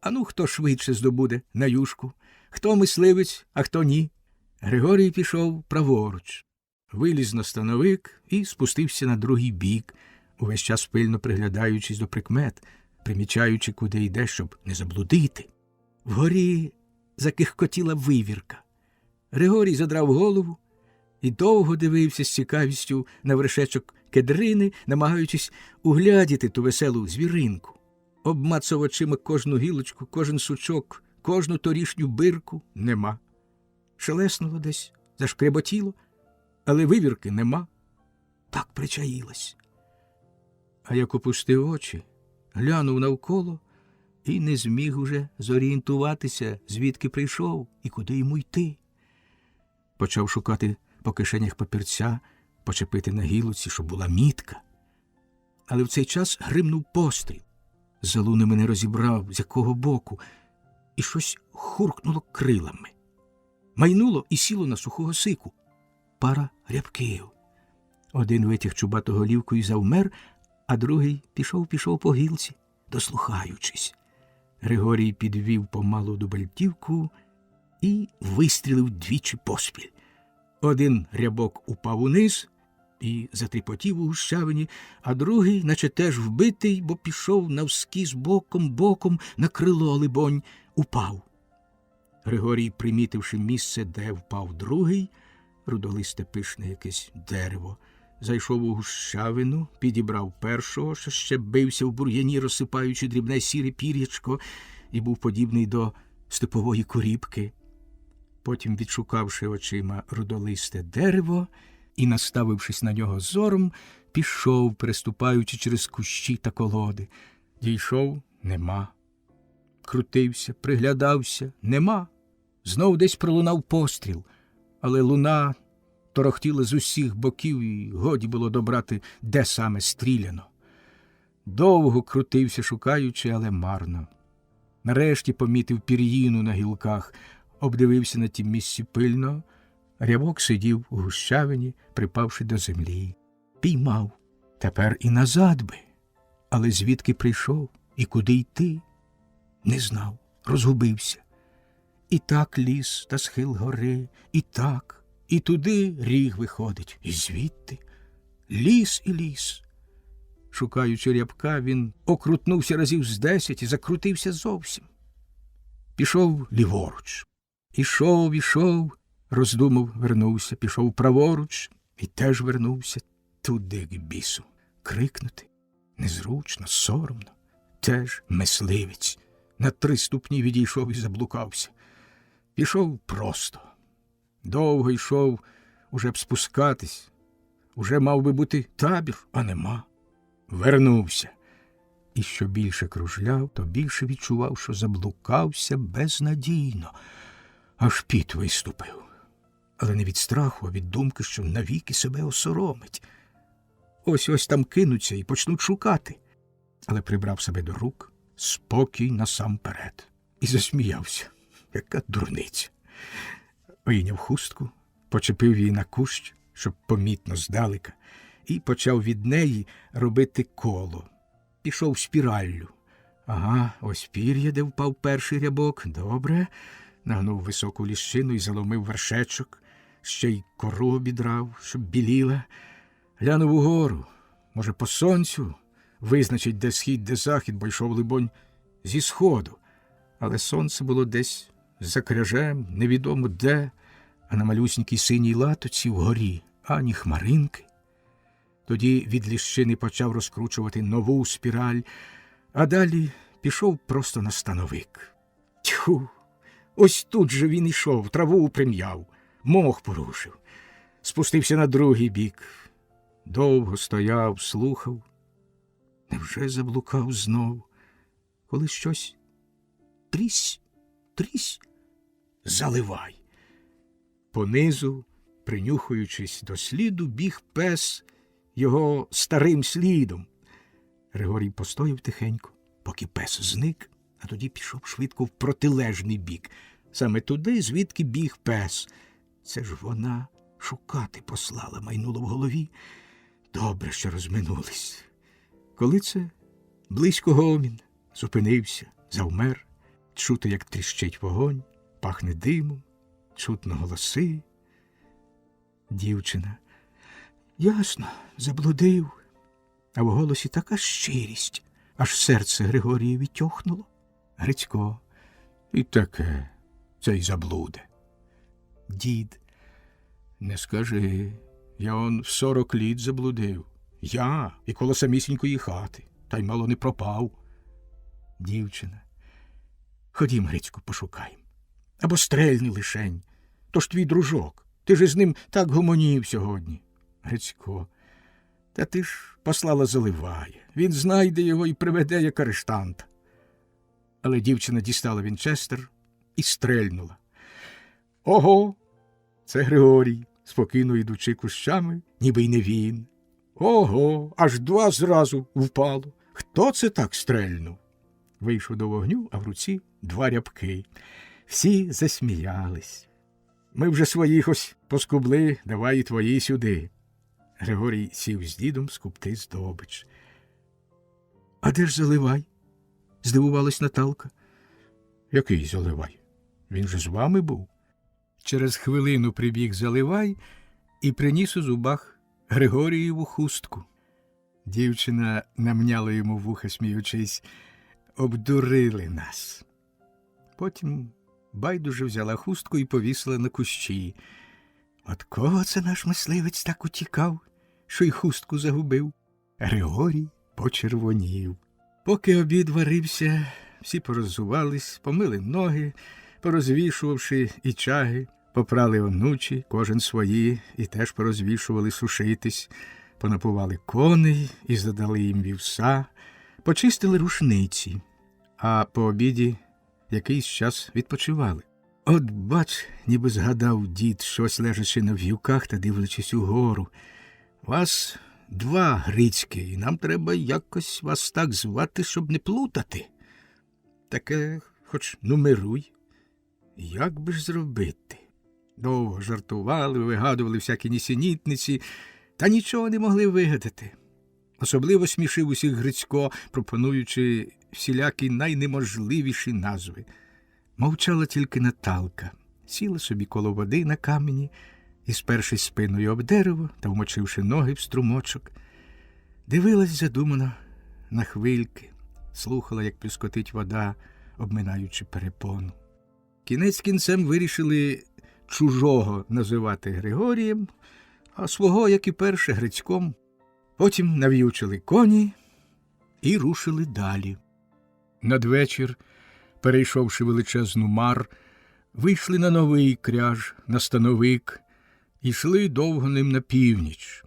Ану, хто швидше здобуде на юшку, хто мисливець, а хто ні. Григорій пішов праворуч, виліз на становик і спустився на другий бік, увесь час пильно приглядаючись до прикмет, примічаючи, куди йде, щоб не заблудити. Вгорі закихкотіла вивірка. Григорій задрав голову і довго дивився з цікавістю на вершечок кедрини, намагаючись углядіти ту веселу звіринку. Обмацав очима кожну гілочку, кожен сучок, кожну торішню бирку – нема. Шелеснуло десь, зашкреботіло, але вивірки нема. Так причаїлась. А як опустив очі, глянув навколо і не зміг уже зорієнтуватися, звідки прийшов і куди йому йти. Почав шукати по кишенях папірця, почепити на гілоці, щоб була мітка. Але в цей час гримнув постріл. За лунами не розібрав, з якого боку, і щось хуркнуло крилами. Майнуло і сіло на сухого сику. Пара рябків. Один витяг чубату голівку і завмер, а другий пішов по гілці, дослухаючись. Григорій підвів помалу дубальтівку і вистрілив двічі поспіль. Один рябок упав униз і затріпотів у гущавині, а другий, наче теж вбитий, бо пішов навскіз боком на крило, либонь, упав. Григорій, примітивши місце, де впав другий, рудолисте пишне якесь дерево, зайшов у гущавину, підібрав першого, що ще бився в бур'яні, розсипаючи дрібне сіре пір'ячко, і був подібний до степової корібки. Потім, відшукавши очима рудолисте дерево і, наставившись на нього зором, пішов, переступаючи через кущі та колоди. Дійшов – нема. Крутився, приглядався – нема. Знов десь пролунав постріл, але луна торохтіла з усіх боків, і годі було добрати, де саме стріляно. Довго крутився, шукаючи, але марно. Нарешті помітив пір'їну на гілках, обдивився на тім місці пильно. Рябок сидів у гущавині, припавши до землі. Піймав. Тепер і назад би. Але звідки прийшов і куди йти? Не знав, розгубився. І так ліс та схил гори, і так, і туди ріг виходить, і звідти. Ліс і ліс. Шукаючи рябка, він окрутнувся разів з 10 і закрутився зовсім. Пішов ліворуч. Ішов, роздумав, вернувся, пішов праворуч і теж вернувся туди к бісу. Крикнути незручно, соромно. Теж мисливець. На 3 ступні відійшов і заблукався. Пішов просто. Довго йшов, уже б спускатись. Уже мав би бути табір, а нема. Вернувся. І що більше кружляв, то більше відчував, що заблукався безнадійно. Аж піт виступив. Але не від страху, а від думки, що навіки себе осоромить. Ось там кинуться і почнуть шукати. Але прибрав себе до рук, спокій насамперед. І засміявся. Яка дурниця. Ойняв хустку, почепив її на кущ, щоб помітно здалека, і почав від неї робити коло. Пішов спіраллю. Ага, ось пір'я, де впав перший рябок. Добре. Нагнув високу ліщину і заломив вершечок. Ще й кору обідрав, щоб біліла. Глянув угору. Може, по сонцю визначить, де схід, де захід, бо йшов, либонь, зі сходу. Але сонце було десь за кряжем, невідомо де, а на малюсінькій синій латоці вгорі ані хмаринки. Тоді від ліщини почав розкручувати нову спіраль, а далі пішов просто на становик. Тьху! Ось тут же він ішов, траву упрям'яв, мох порушив. Спустився на другий бік. Довго стояв, слухав. Невже заблукав знов? Коли щось трісь, заливай. Понизу, принюхуючись до сліду, біг пес його старим слідом. Григорій постояв тихенько, поки пес зник, а тоді пішов швидко в протилежний бік. Саме туди, звідки біг пес. Це ж вона шукати послала, майнуло в голові. Добре, що розминулись. Коли це? Близько гомін. Зупинився, завмер, чути, як тріщить вогонь, пахне димом, чутно голоси. Дівчина. Ясно, заблудив. А в голосі така щирість, аж серце Григорієві тьохнуло. Грицько. І таке, це й заблуде. Дід. Не скажи, я он в 40 літ заблудив. Я і коло самісінької хати, та й мало не пропав. Дівчина. Ходім, Грицьку, пошукаєм. Або стрельни лишень. То ж твій дружок. Ти ж із ним так гомонів сьогодні. Грицько. Та ти ж послала Заливає. Він знайде його і приведе як арештанта. Але дівчина дістала вінчестер і стрельнула. Ого! Це Григорій, спокійно йдучи кущами, ніби й не він. Ого! Аж 2 зразу впало. Хто це так стрельнув? Вийшов до вогню, а в руці 2 рябки. Всі засміялись. Ми вже своїх ось поскубли, давай і твої сюди. Григорій сів з дідом скубти здобич. А де ж Заливай? Здивувалась Наталка. Який Заливай? Він же з вами був. Через хвилину прибіг Заливай і приніс у зубах Григорієву хустку. Дівчина намняла йому вуха, сміючись. Обдурили нас. Потім байдуже взяла хустку і повісила на кущі. От кого це наш мисливець так утікав, що й хустку загубив? Григорій почервонів. Поки обід варився, всі пороззувались, помили ноги, порозвішувавши і чаги, попрали онучі, кожен свої, і теж порозвішували сушитись, понапували коней і задали їм вівса, почистили рушниці, а по обіді якийсь час відпочивали. От бач, ніби згадав дід, щось лежачи на в'юках та дивлячись угору. Вас 2 Грицьки, і нам треба якось вас так звати, щоб не плутати. Таке хоч нумеруй. Як би ж зробити? Довго жартували, вигадували всякі нісенітниці, та нічого не могли вигадати. Особливо смішив усіх Грицько, пропонуючи всілякі найнеможливіші назви. Мовчала тільки Наталка. Сіла собі коло води на камені і, спершись спиною об дерево та вмочивши ноги в струмочок, дивилась задумано на хвильки, слухала, як плюскотить вода, обминаючи перепону. Кінець кінцем вирішили чужого називати Григорієм, а свого, як і перше, Грицьком. Потім нав'ючили коні і рушили далі. Надвечір, перейшовши величезну мар, вийшли на новий кряж, на становик, і йшли довго ним на північ.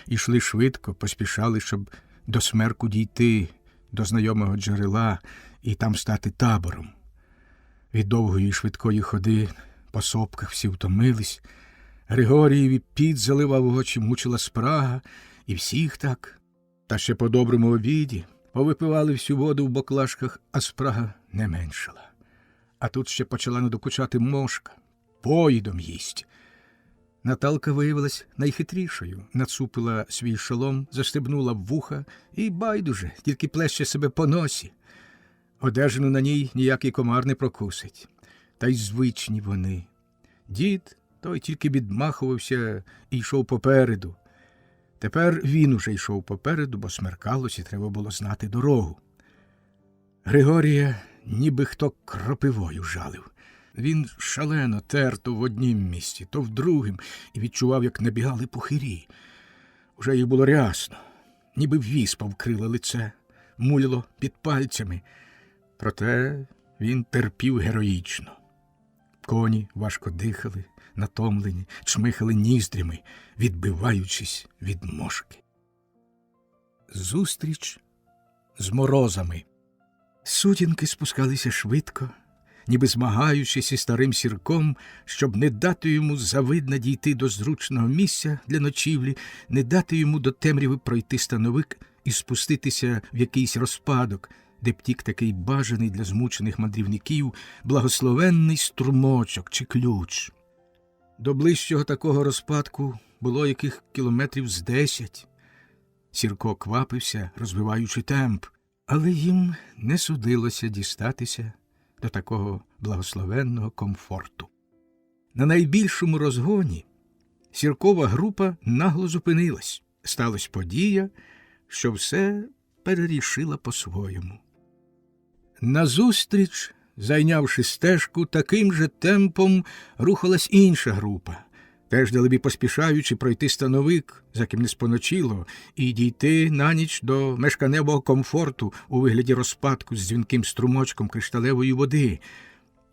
Ішли швидко, поспішали, щоб до смерку дійти, до знайомого джерела і там стати табором. Від довгої швидкої ходи по сопках всі втомились. Григорієві піт заливав очі, мучила спрага, і всіх так. Та ще по доброму обіді повипивали всю воду в баклажках, а спрага не меншала. А тут ще почала надокучати мошка, поїдом їсть. Наталка виявилась найхитрішою, нацупила свій шолом, застебнула в вуха і байдуже, тільки плеще себе по носі. Одежину на ній ніякий комар не прокусить. Та й звичні вони. Дід той тільки відмахувався і йшов попереду. Тепер він уже йшов попереду, бо смеркалось і треба було знати дорогу. Григорія ніби хто кропивою жалив. Він шалено тер то в однім місці, то в другім, і відчував, як набігали пухирі. Уже їх було рясно, ніби віспа вкрила лице, муляло під пальцями. Проте він терпів героїчно. Коні важко дихали, натомлені, чмихали ніздрями, відбиваючись від мошки. Зустріч з морозами. Сутінки спускалися швидко, ніби змагаючись із старим сірком, щоб не дати йому завидно дійти до зручного місця для ночівлі, не дати йому до темряви пройти становик і спуститися в якийсь розпадок, де б тік такий бажаний для змучених мандрівників благословенний струмочок чи ключ. До ближчого такого розпадку було яких кілометрів з 10. Сірко квапився, розвиваючи темп. Але їм не судилося дістатися до такого благословенного комфорту. На найбільшому розгоні сіркова група нагло зупинилась. Сталась подія, що все перерішила по-своєму. Назустріч, зайнявши стежку, таким же темпом рухалась інша група, теж далебі поспішаючи пройти становик, за ким не споночило, і дійти на ніч до мешканевого комфорту у вигляді розпадку з дзвінким струмочком кришталевої води,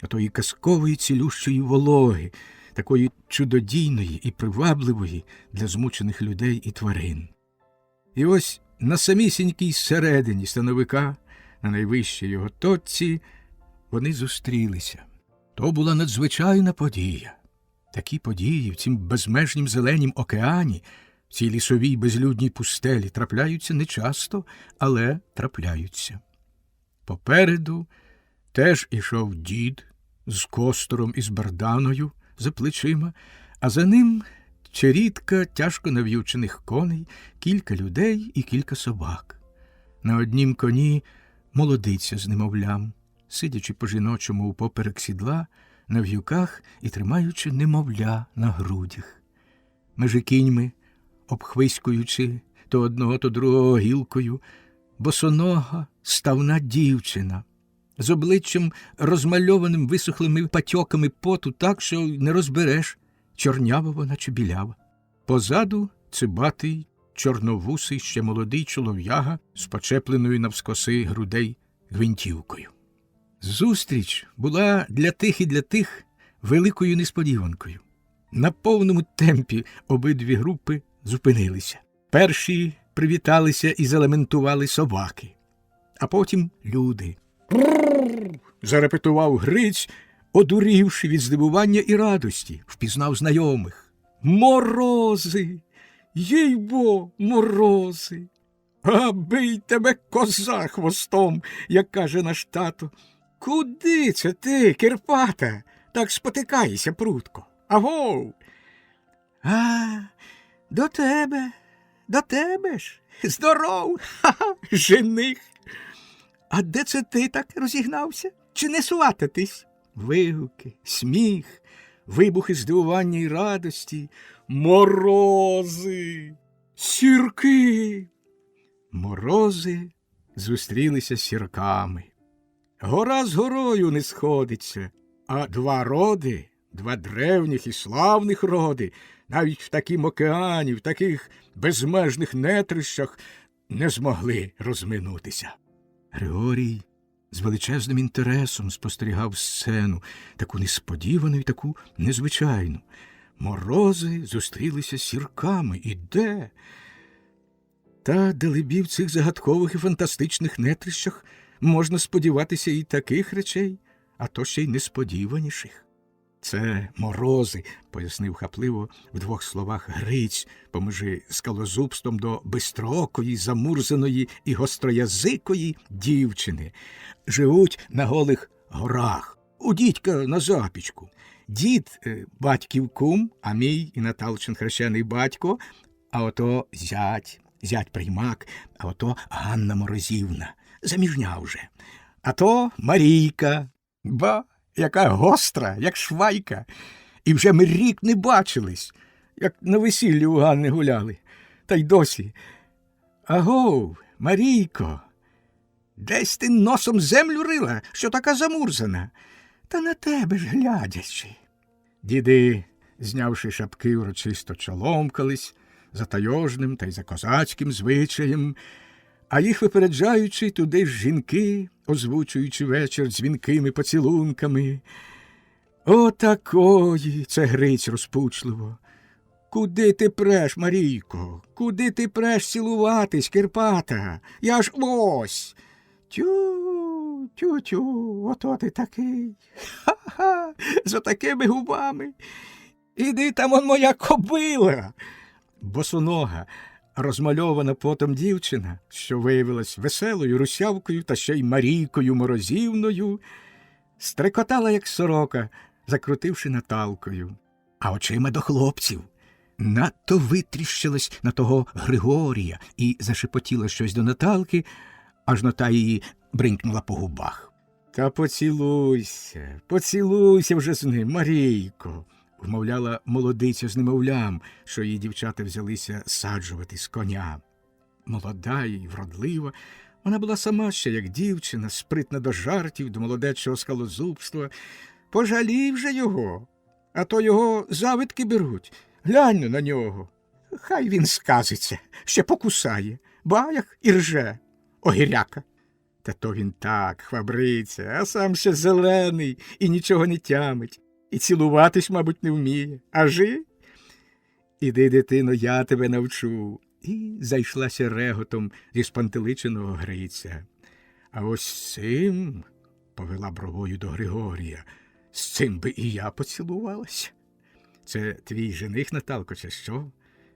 отої казкової цілющої вологи, такої чудодійної і привабливої для змучених людей і тварин. І ось на самісінькій середині становика, на найвищій його точці, вони зустрілися. То була надзвичайна подія. Такі події в цім безмежнім зеленім океані, в цій лісовій безлюдній пустелі трапляються нечасто, але трапляються. Попереду теж ішов дід з костором і з барданою за плечима, а за ним черідка тяжко нав'ючених коней, кілька людей і кілька собак. На однім коні молодиця з немовлям, сидячи по-жіночому упоперек сідла, на в'юках і тримаючи немовля на грудях. Межи кіньми, обхвиськуючи то одного, то другого гілкою, босонога ставна дівчина, з обличчям розмальованим висохлими патьоками поту так, що не розбереш, чорнява вона чи білява. Позаду цибатий, чорновусий, ще молодий чолов'яга з почепленою навскоси грудей гвинтівкою. Зустріч була для тих і для тих великою несподіванкою. На повному темпі обидві групи зупинилися. Перші привіталися і залементували собаки, а потім люди. «Брррр!» – зарепетував Гриць, одурівши від здивування і радості, впізнав знайомих. «Морози! Їй-бо, морози! А бий тебе коза хвостом, як каже наш тато. Куди це ти, Кирпата, так спотикаєшся прудко? Агов!» «А, до тебе ж, здоров, ха-ха, жених! А де це ти так розігнався? Чи не свататись?» Вигуки, сміх, вибухи здивування й радості. «Морози! Сірки!» Морози зустрілися з сірками. Гора з горою не сходиться, а два роди, два древніх і славних роди, навіть в такім океані, в таких безмежних нетрищах не змогли розминутися. Григорій з величезним інтересом спостерігав сцену, таку несподівану і таку незвичайну. Морози зустрілися з сірками. І де? Та далебі в цих загадкових і фантастичних нетрищах можна сподіватися і таких речей, а то ще й несподіваніших. «Це морози», – пояснив хапливо в двох словах Гриць, поміж скалозубством до бистроокої, замурзаної і гостроязикої дівчини. «Живуть на голих горах, у дідька на запічку. Дід – батьків кум, а мій і Наталчин хрещений батько, а ото зять приймак, а ото Ганна Морозівна, заміжня вже. А то Марійка, ба, яка гостра, як швайка. І вже ми рік не бачились, як на весіллі у Ганни гуляли. Та й досі. Агов, Марійко, десь ти носом землю рила, що така замурзана. Та на тебе ж глядячи». Діди, знявши шапки, урочисто чоломкались за тайожним та й за козацьким звичаєм, а їх випереджаючи туди ж жінки, озвучуючи вечір дзвінкими поцілунками. «Отакої!» – це Гриць розпучливо. «Куди ти преш, Марійко? Куди ти преш цілуватись, Кирпата? Я ж ось!» «Тю, ото ти такий! Ха-ха! З отакими губами! Іди там, он моя кобила!» Босонога, розмальована потом дівчина, що виявилась веселою русявкою та ще й Марійкою Морозівною, стрекотала, як сорока, закрутивши Наталкою, а очима до хлопців. Надто витріщилась на того Григорія і зашепотіла щось до Наталки, аж нота її бринькнула по губах. Та поцілуйся вже з ним, Марійко, вмовляла молодиця з немовлям, що її дівчата взялися саджувати з коня. Молода і вродлива, вона була сама ще як дівчина, спритна до жартів, до молодечого скалозубства. Пожалій вже його, а то його завидки беруть. Глянь на нього. Хай він сказиться, ще покусає, баях і рже, огіряка. Та то він так хвабриться, а сам ще зелений і нічого не тямить, і цілуватись, мабуть, не вміє. А жи? Іди, дитино, я тебе навчу. І зайшлася реготом зі спантеличеного Гриця. А ось з цим, повела бровою до Григорія, з цим би і я поцілувалася. Це твій жених, Наталко, чи що?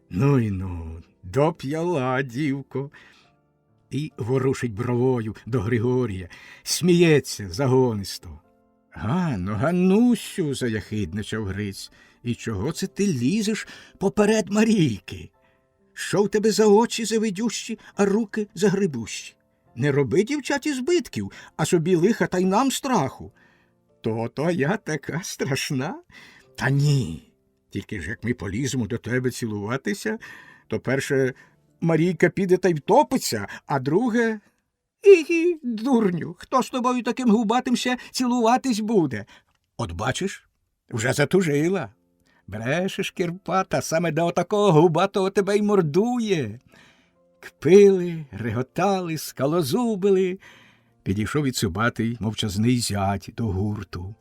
Ну й ну, доп'яла, дівко. І ворушить бровою до Григорія, сміється загонисто. Ганусю, заяхидничав Гриць, і чого це ти лізеш поперед Марійки? Що в тебе за очі завидющі, а руки загребущі? Не роби, дівчаті, збитків, а собі лиха та й нам страху. То я така страшна? Та ні. Тільки ж як ми поліземо до тебе цілуватися, то перше Марійка піде та й втопиться, а друге... Дурню, хто з тобою таким губатим ще цілуватись буде? От бачиш, вже затужила. Брешеш, Кирпата, саме до отакого губатого тебе й мордує. Кпили, реготали, скалозубили. Підійшов і цубатий мовчазний зять до гурту.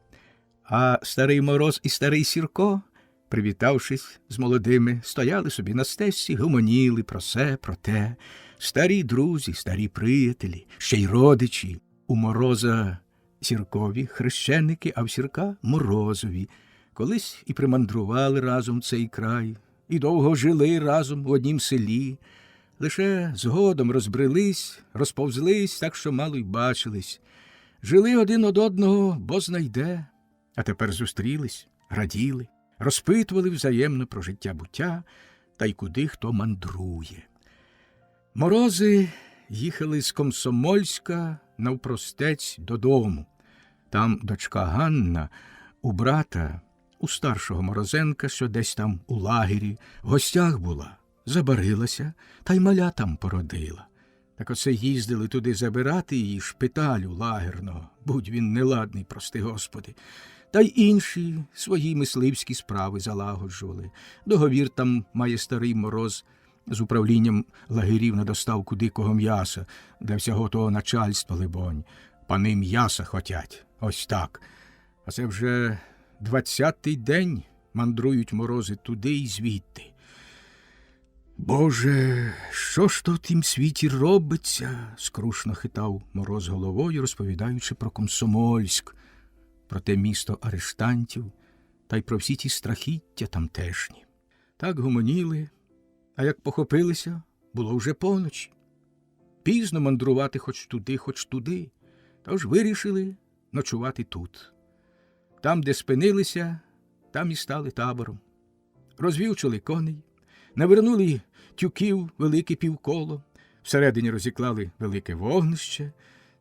А старий Мороз і старий Сірко, привітавшись з молодими, стояли собі на стежці, гомоніли про се, про те. Старі друзі, старі приятелі, ще й родичі. У Мороза Сіркові хрещеники, а в Сірка Морозові. Колись і примандрували разом цей край, і довго жили разом в однім селі. Лише згодом розбрелись, розповзлись, так що мало й бачились. Жили один од одного, бо знайде. А тепер зустрілись, раділи, розпитували взаємно про життя-буття та й куди хто мандрує. Морози їхали з Комсомольська навпростець додому. Там дочка Ганна у брата, у старшого Морозенка, що десь там у лагері, в гостях була, забарилася та й маля там породила. Так оце їздили туди забирати її шпиталю лагерного, будь він неладний, прости Господи. Та й інші свої мисливські справи залагоджували. Договір там має старий Мороз з управлінням лагерів на доставку дикого м'яса для всього того начальства, либонь. Пани м'яса хотять. Ось так. А це вже 20-й день мандрують Морози туди й звідти. Боже, що ж то в тім світі робиться? Скрушно хитав Мороз головою, розповідаючи про Комсомольськ, про те місто арештантів та й про всі ті страхіття тамтешні. Так гомоніли, а як похопилися, було вже поночі. Пізно мандрувати хоч туди, тож вирішили ночувати тут. Там, де спинилися, там і стали табором. Розвівчили коней, навернули тюків велике півколо, всередині розіклали велике вогнище,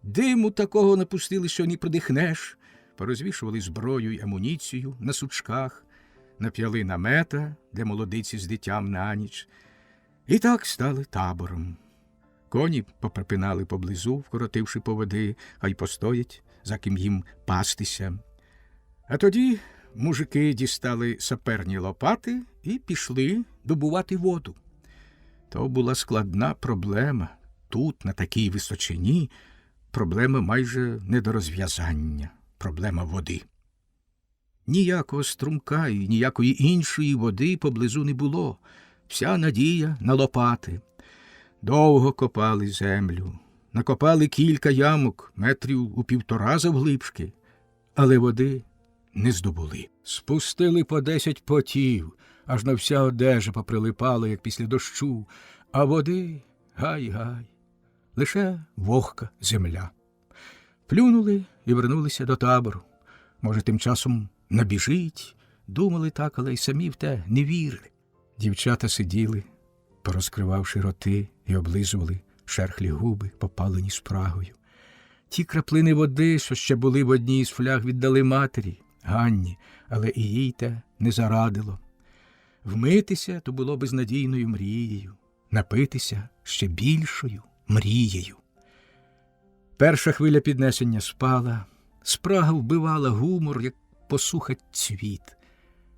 диму такого напустили, що ні продихнеш, порозвішували зброю й амуніцію на сучках, нап'яли намета для молодиці з дитям на ніч. І так стали табором. Коні поприпинали поблизу, вкоротивши поводи, хай постоять, за ким їм пастися. А тоді мужики дістали саперні лопати і пішли добувати воду. То була складна проблема. Тут, на такій височині, проблема майже не до розв'язання. Проблема води. Ніякого струмка і ніякої іншої води поблизу не було. Вся надія на лопати. Довго копали землю. Накопали кілька ямок, метрів у 1,5 завглибшки. Але води не здобули. Спустили по 10 потів, аж на вся одежа поприлипала, як після дощу. А води гай-гай. Лише вогка земля. Плюнули і вернулися до табору. Може, тим часом набіжить. Думали так, але й самі в те не вірили. Дівчата сиділи, порозкривавши роти, і облизували шерхлі губи, попалені спрагою. Ті краплини води, що ще були в одній із фляг, віддали матері, Ганні, але і їй те не зарадило. Вмитися то було безнадійною мрією, напитися ще більшою мрією. Перша хвиля піднесення спала, спрага вбивала гумор, як посухать цвіт.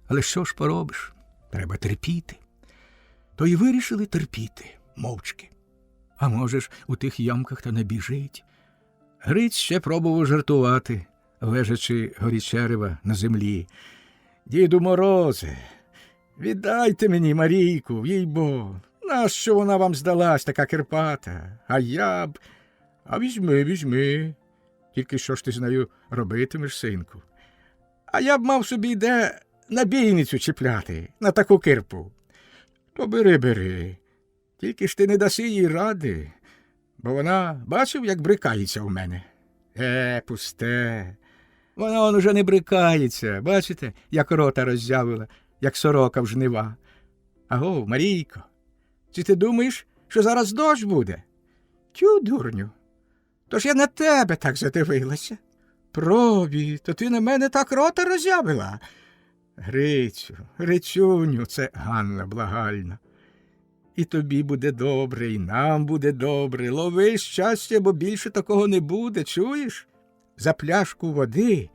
Але що ж поробиш? Треба терпіти. То й вирішили терпіти, мовчки. А може ж, у тих ямках та не біжить. Гриць ще пробував жартувати, лежачи горі черева на землі. «Діду Морозе, віддайте мені Марійку, їй-бо, нащо вона вам здалась, така кирпата? А я б... А візьми, візьми. Тільки що ж ти з нею робитимеш, синку? А я б мав собі де набійницю чіпляти на таку кирпу. То бери. Тільки ж ти не даси їй ради, бо вона, бачив, як брикається у мене. Пусте. Вона он уже не брикається, бачите, як рота роззявила, як сорока в жнива. Аго, Марійко, чи ти думаєш, що зараз дощ буде? Тю, дурню, то ж я на тебе так задивилася. Пробі, то ти на мене так рота роззявила. Грицюню, це Ганна благальна. І тобі буде добре, і нам буде добре. Лови щастя, бо більше такого не буде, чуєш? За пляшку води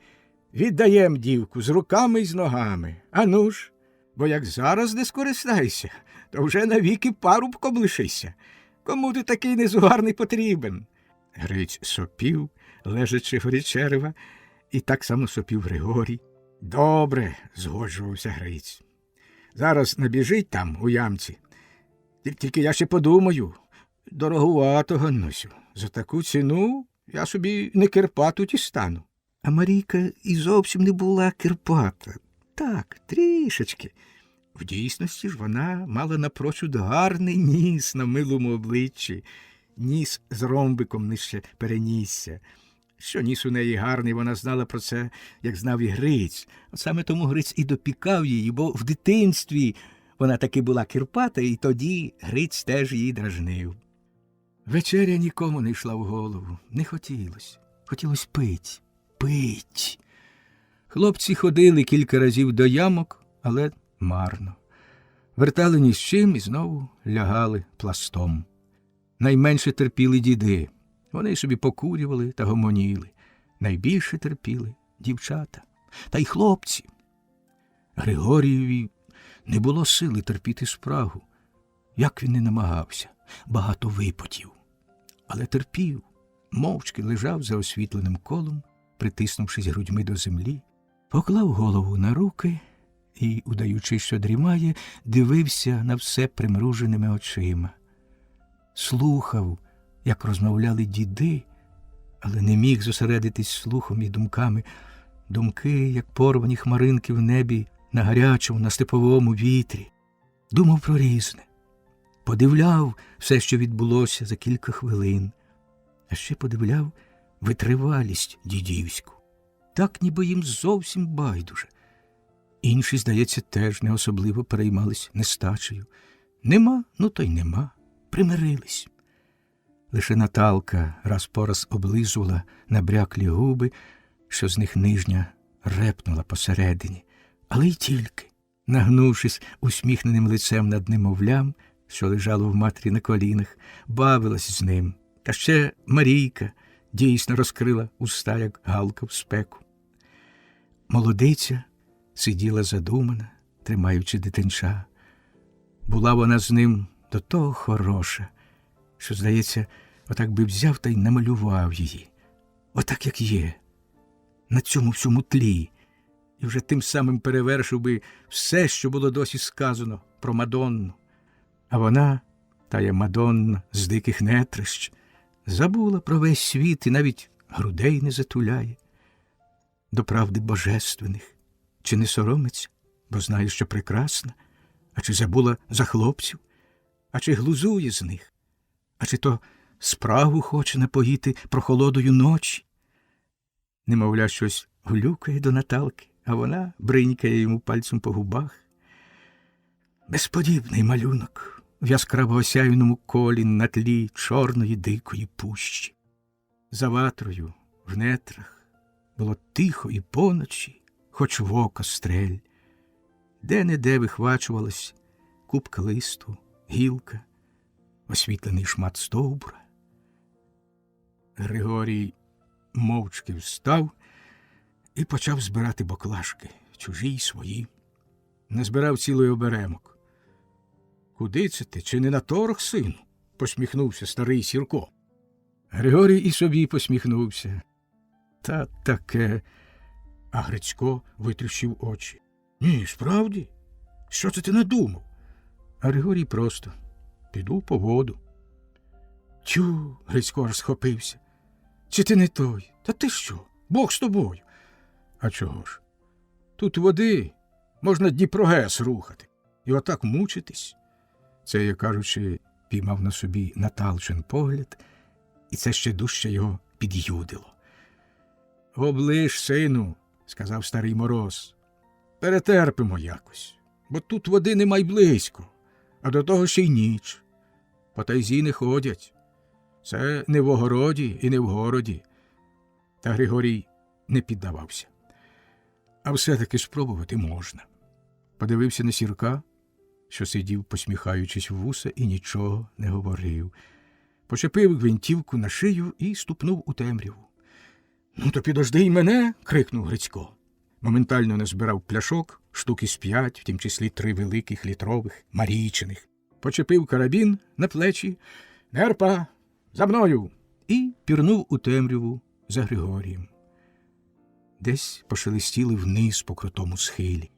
віддаєм дівку з руками й з ногами. Ану ж, бо як зараз не скористайся, то вже навіки парубком лишися. Кому ти такий незугарний потрібен? Гриць сопів, лежачи горі черева, і так само сопів Григорій. Добре, згоджувався Гриць. Зараз набіжить там, у ямці. Тільки я ще подумаю, дорогувато, Ганнусю, за таку ціну я собі не кирпату дістану. А Марійка і зовсім не була кирпата. Так, трішечки. В дійсності ж вона мала напрочуд гарний ніс на милому обличчі, ніс з ромбиком нижче перенісся. Що ніс у неї гарний, вона знала про це, як знав і Гриць. От саме тому Гриць і допікав її, бо в дитинстві вона таки була кирпата, і тоді Гриць теж її дражнив. Вечеря нікому не йшла в голову, не хотілося. Хотілося пить. Хлопці ходили кілька разів до ямок, але марно. Вертали ні з чим і знову лягали пластом. Найменше терпіли діди. Вони собі покурювали та гомоніли. Найбільше терпіли дівчата. Та й хлопці. Григорієві не було сили терпіти спрагу. Як він не намагався, багато випотів. Але терпів, мовчки лежав за освітленим колом, притиснувшись грудьми до землі, поклав голову на руки і, удаючи, що дрімає, дивився на все примруженими очима. Слухав, як розмовляли діди, але не міг зосередитись слухом і думками. Думки, як порвані хмаринки в небі, на гарячому, на степовому вітрі. Думав про різне. Подивляв все, що відбулося за кілька хвилин. А ще подивляв витривалість дідівську. Так, ніби їм зовсім байдуже. Інші, здається, теж не особливо переймались нестачею. Нема, ну то й нема. Примирились. Лише Наталка раз по раз облизувала набряклі губи, що з них нижня репнула посередині. Але й тільки, нагнувшись усміхненим лицем над немовлям, що лежало в матері на колінах, бавилась з ним. Та ще Марійка дійсно розкрила уста, як галка в спеку. Молодиця сиділа задумана, тримаючи дитинча. Була вона з ним до того хороша, що, здається, отак би взяв та й намалював її. Отак, як є, на цьому всьому тлі. І вже тим самим перевершив би все, що було досі сказано про Мадонну. А вона, тая Мадонна з диких нетрищ, забула про весь світ і навіть грудей не затуляє. До правди божественних. Чи не соромиться, бо знає, що прекрасна? А чи забула за хлопців? А чи глузує з них? А чи то спрагу хоче напоїти прохолодою ночі? Немовля, щось гулюкає до Наталки, а вона бринькає йому пальцем по губах. Безподібний малюнок, в яскраво осяяному колі на тлі чорної дикої пущі. За ватрою, в нетрах, було тихо і поночі, хоч в око стрель. Де-не-де вихвачувалась купка листу, гілка, освітлений шмат стовбура. Григорій мовчки встав і почав збирати баклажки, чужі й свої. Назбирав цілий оберемок. «Куди це ти? Чи не на торг, сину?» – посміхнувся старий Сірко. Григорій і собі посміхнувся. Та таке. А Грицько витріщив очі. «Ні, справді? Що це ти надумав?» А Григорій просто: «Піду по воду». «Тю!» – Грицько аж схопився. «Чи ти не той? Та ти що? Бог з тобою!» «А чого ж? Тут води, можна Дніпрогес рухати. І отак мучитись». Це, як кажучи, піймав на собі Наталчин погляд, і це ще дужче його під'юдило. «Оближ, сину», – сказав старий Мороз, – «перетерпимо якось, бо тут води нема й близько, а до того ще й ніч. По тайзі не ходять. Це не в огороді і не в городі». Та Григорій не піддавався. А все-таки спробувати можна. Подивився на Сірка, що сидів, посміхаючись в вуса, і нічого не говорив. Почепив гвинтівку на шию і ступнув у темряву. «Ну, то підожди й мене!» – крикнув Грицько. Моментально назбирав пляшок, штуки з 5, в тім числі 3 великих літрових, марійчиних. Почепив карабін на плечі. «Нерпа! За мною!» І пірнув у темряву за Григорієм. Десь пошелестіли вниз по крутому схилі.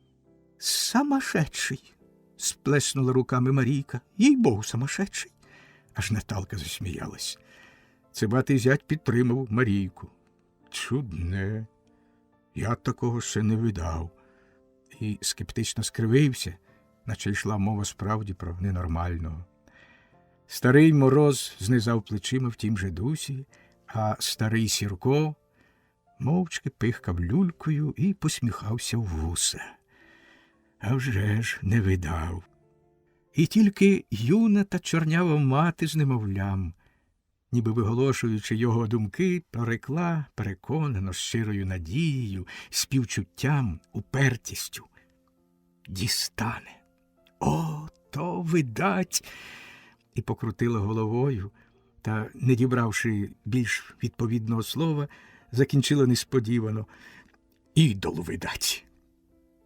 «Самошедший!» – сплеснула руками Марійка. «Їй-богу, самошедший!» Аж Наталка засміялась. Цибатий зять підтримав Марійку. «Чудне! Я такого ще не видав». І скептично скривився, наче йшла мова справді про ненормального. Старий Мороз знизав плечима в тім же дусі, а старий Сірко мовчки пихкав люлькою і посміхався в вуса. А вже ж не видав. І тільки юна та чорнява мати з немовлям, ніби виголошуючи його думки, прорекла переконано, з щирою надією, співчуттям, упертістю: «Дістане! О, то видать!» І покрутила головою, та, не дібравши більш відповідного слова, закінчила несподівано: «Ідол, видать!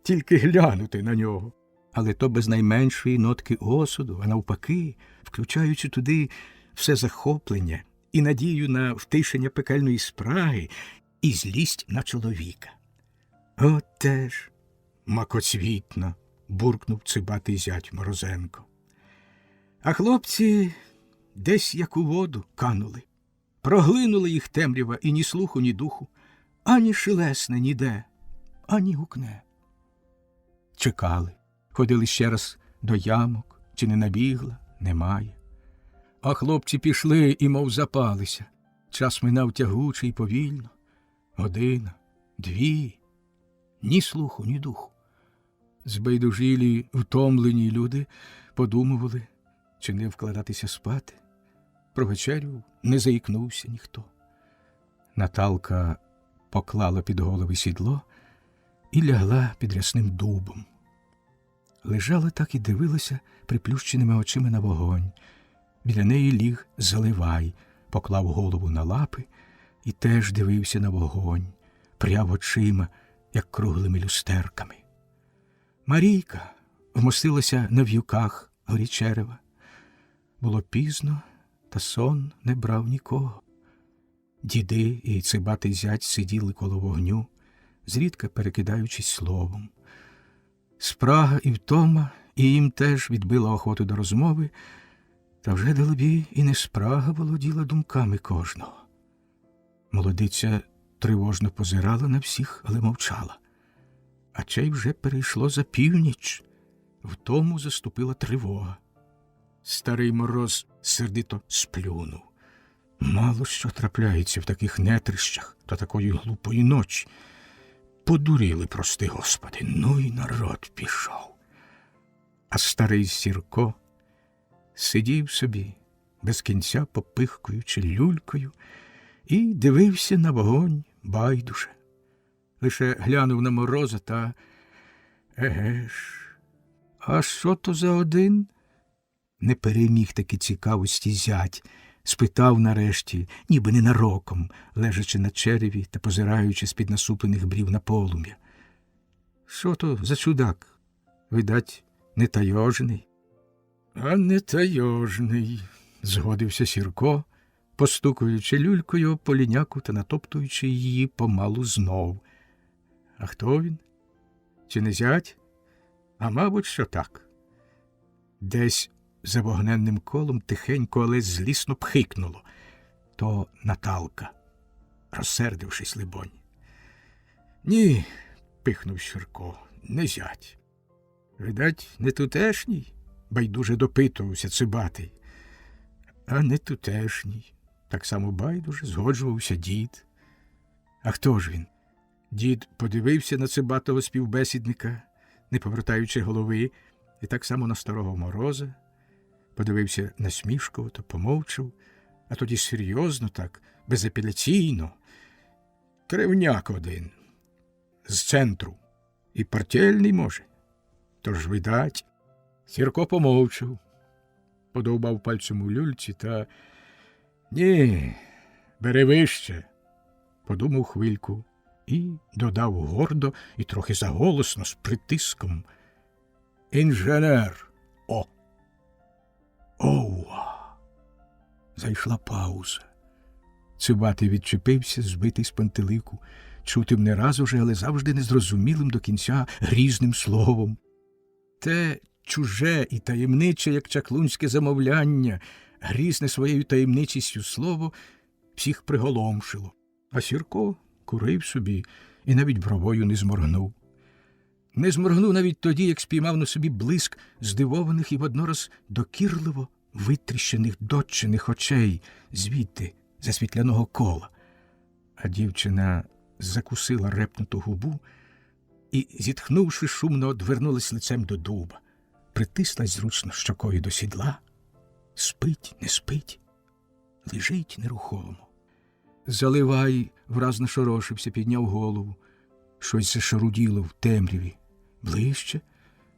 Тільки глянути на нього!» Але то без найменшої нотки осуду, а навпаки, включаючи туди все захоплення і надію на втишення пекельної спраги і злість на чоловіка. «От теж, макоцвітно!» – буркнув цибатий зять Морозенко. А хлопці десь як у воду канули. Проглинули їх темрява, і ні слуху, ні духу, ані шелесне ніде, ані гукне. Чекали, ходили ще раз до ямок, чи не набігла, немає. А хлопці пішли і мов запалися. Час минав тягуче й повільно. Година, 2, ні слуху, ні духу. Збайдужілі, втомлені люди подумували, чи не вкладатися спати. Про вечерю не заікнувся ніхто. Наталка поклала під голови сідло і лягла під рясним дубом. Лежала так і дивилася приплющеними очима на вогонь. Біля неї ліг Заливай, поклав голову на лапи і теж дивився на вогонь, пряв очима, як круглими люстерками. Марійка вмостилася на в'юках горі Черева. Було пізно, та сон не брав нікого. Діди і цибатий зять сиділи коло вогню, зрідка перекидаючись словом. Спрага і втома і їм теж відбила охоту до розмови, та вже, далебі, і не спрага володіла думками кожного. Молодиця тривожно позирала на всіх, але мовчала. А чай вже перейшло за північ. Втому заступила тривога. Старий Мороз сердито сплюнув. Мало що трапляється в таких нетрищах та такої глупої ночі. Подуріли, прости Господи, ну й народ пішов. А старий Сірко Сидів собі, без кінця попихкуючи люлькою, і дивився на вогонь байдуже. Лише глянув на Мороза та еге ж, а що то за один? Не переміг таки цікавості зять, спитав нарешті, ніби ненароком, лежачи на череві та позираючи з-під насуплених брів на полум'я. Що то за чудак? Видать, не тайожний. А не тайожний, згодився Сірко, постукуючи люлькою по ліняку та натоптуючи її помалу знов. А хто він? Чи не зять? А мабуть, що так. Десь за вогненним колом тихенько, але злісно пхикнуло. То Наталка, розсердившись, либонь. Ні, пихнув Сірко, не зять. Видать, не тутешній, байдуже допитувався Цибатий. А не тутешній, так само байдуже згоджувався дід. А хто ж він? Дід подивився на Цибатого співбесідника, не повертаючи голови, і так само на старого Мороза, подивився насмішкувато, помовчав, а тоді серйозно так, безапеляційно. Кривняк один, з центру, і партійний, може. Тож, видать, Сірко помовчав, подовбав пальцем у люльці та «Ні, бери вище», подумав хвильку і додав гордо і трохи заголосно, з притиском: «Інженер! О!» «Оуа!» Зайшла пауза. Цибатий відчепився, збитий з пантелику, чутим не раз уже, але завжди незрозумілим до кінця грізним словом. Те чуже і таємниче, як чаклунське замовляння, грізне своєю таємничістю слово, всіх приголомшило. А Сірко курив собі і навіть бровою не зморгнув. Не зморгнув навіть тоді, як спіймав на собі блиск здивованих і воднораз докірливо витріщених доччиних очей звідти, за світляного кола. А дівчина закусила репнуту губу і, зітхнувши, шумно одвернулась лицем до дуба, притислась зручно щокою до сідла. Спить, не спить, лежить нерухомо. Заливай враз нашорошився, підняв голову. Щось зашаруділо в темряві. Ближче.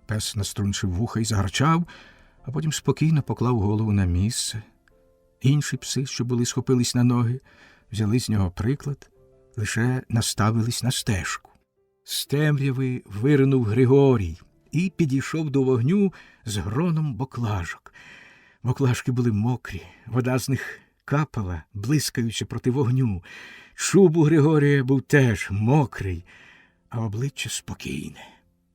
Пес наструнчив вуха і загарчав, а потім спокійно поклав голову на місце. Інші пси, що були, схопились на ноги, взяли з нього приклад, лише наставились на стежку. З темряви виринув Григорій і підійшов до вогню з гроном боклажок. Боклажки були мокрі, вода з них капала, блискаючи проти вогню. Чуб у Григорія був теж мокрий, а обличчя спокійне.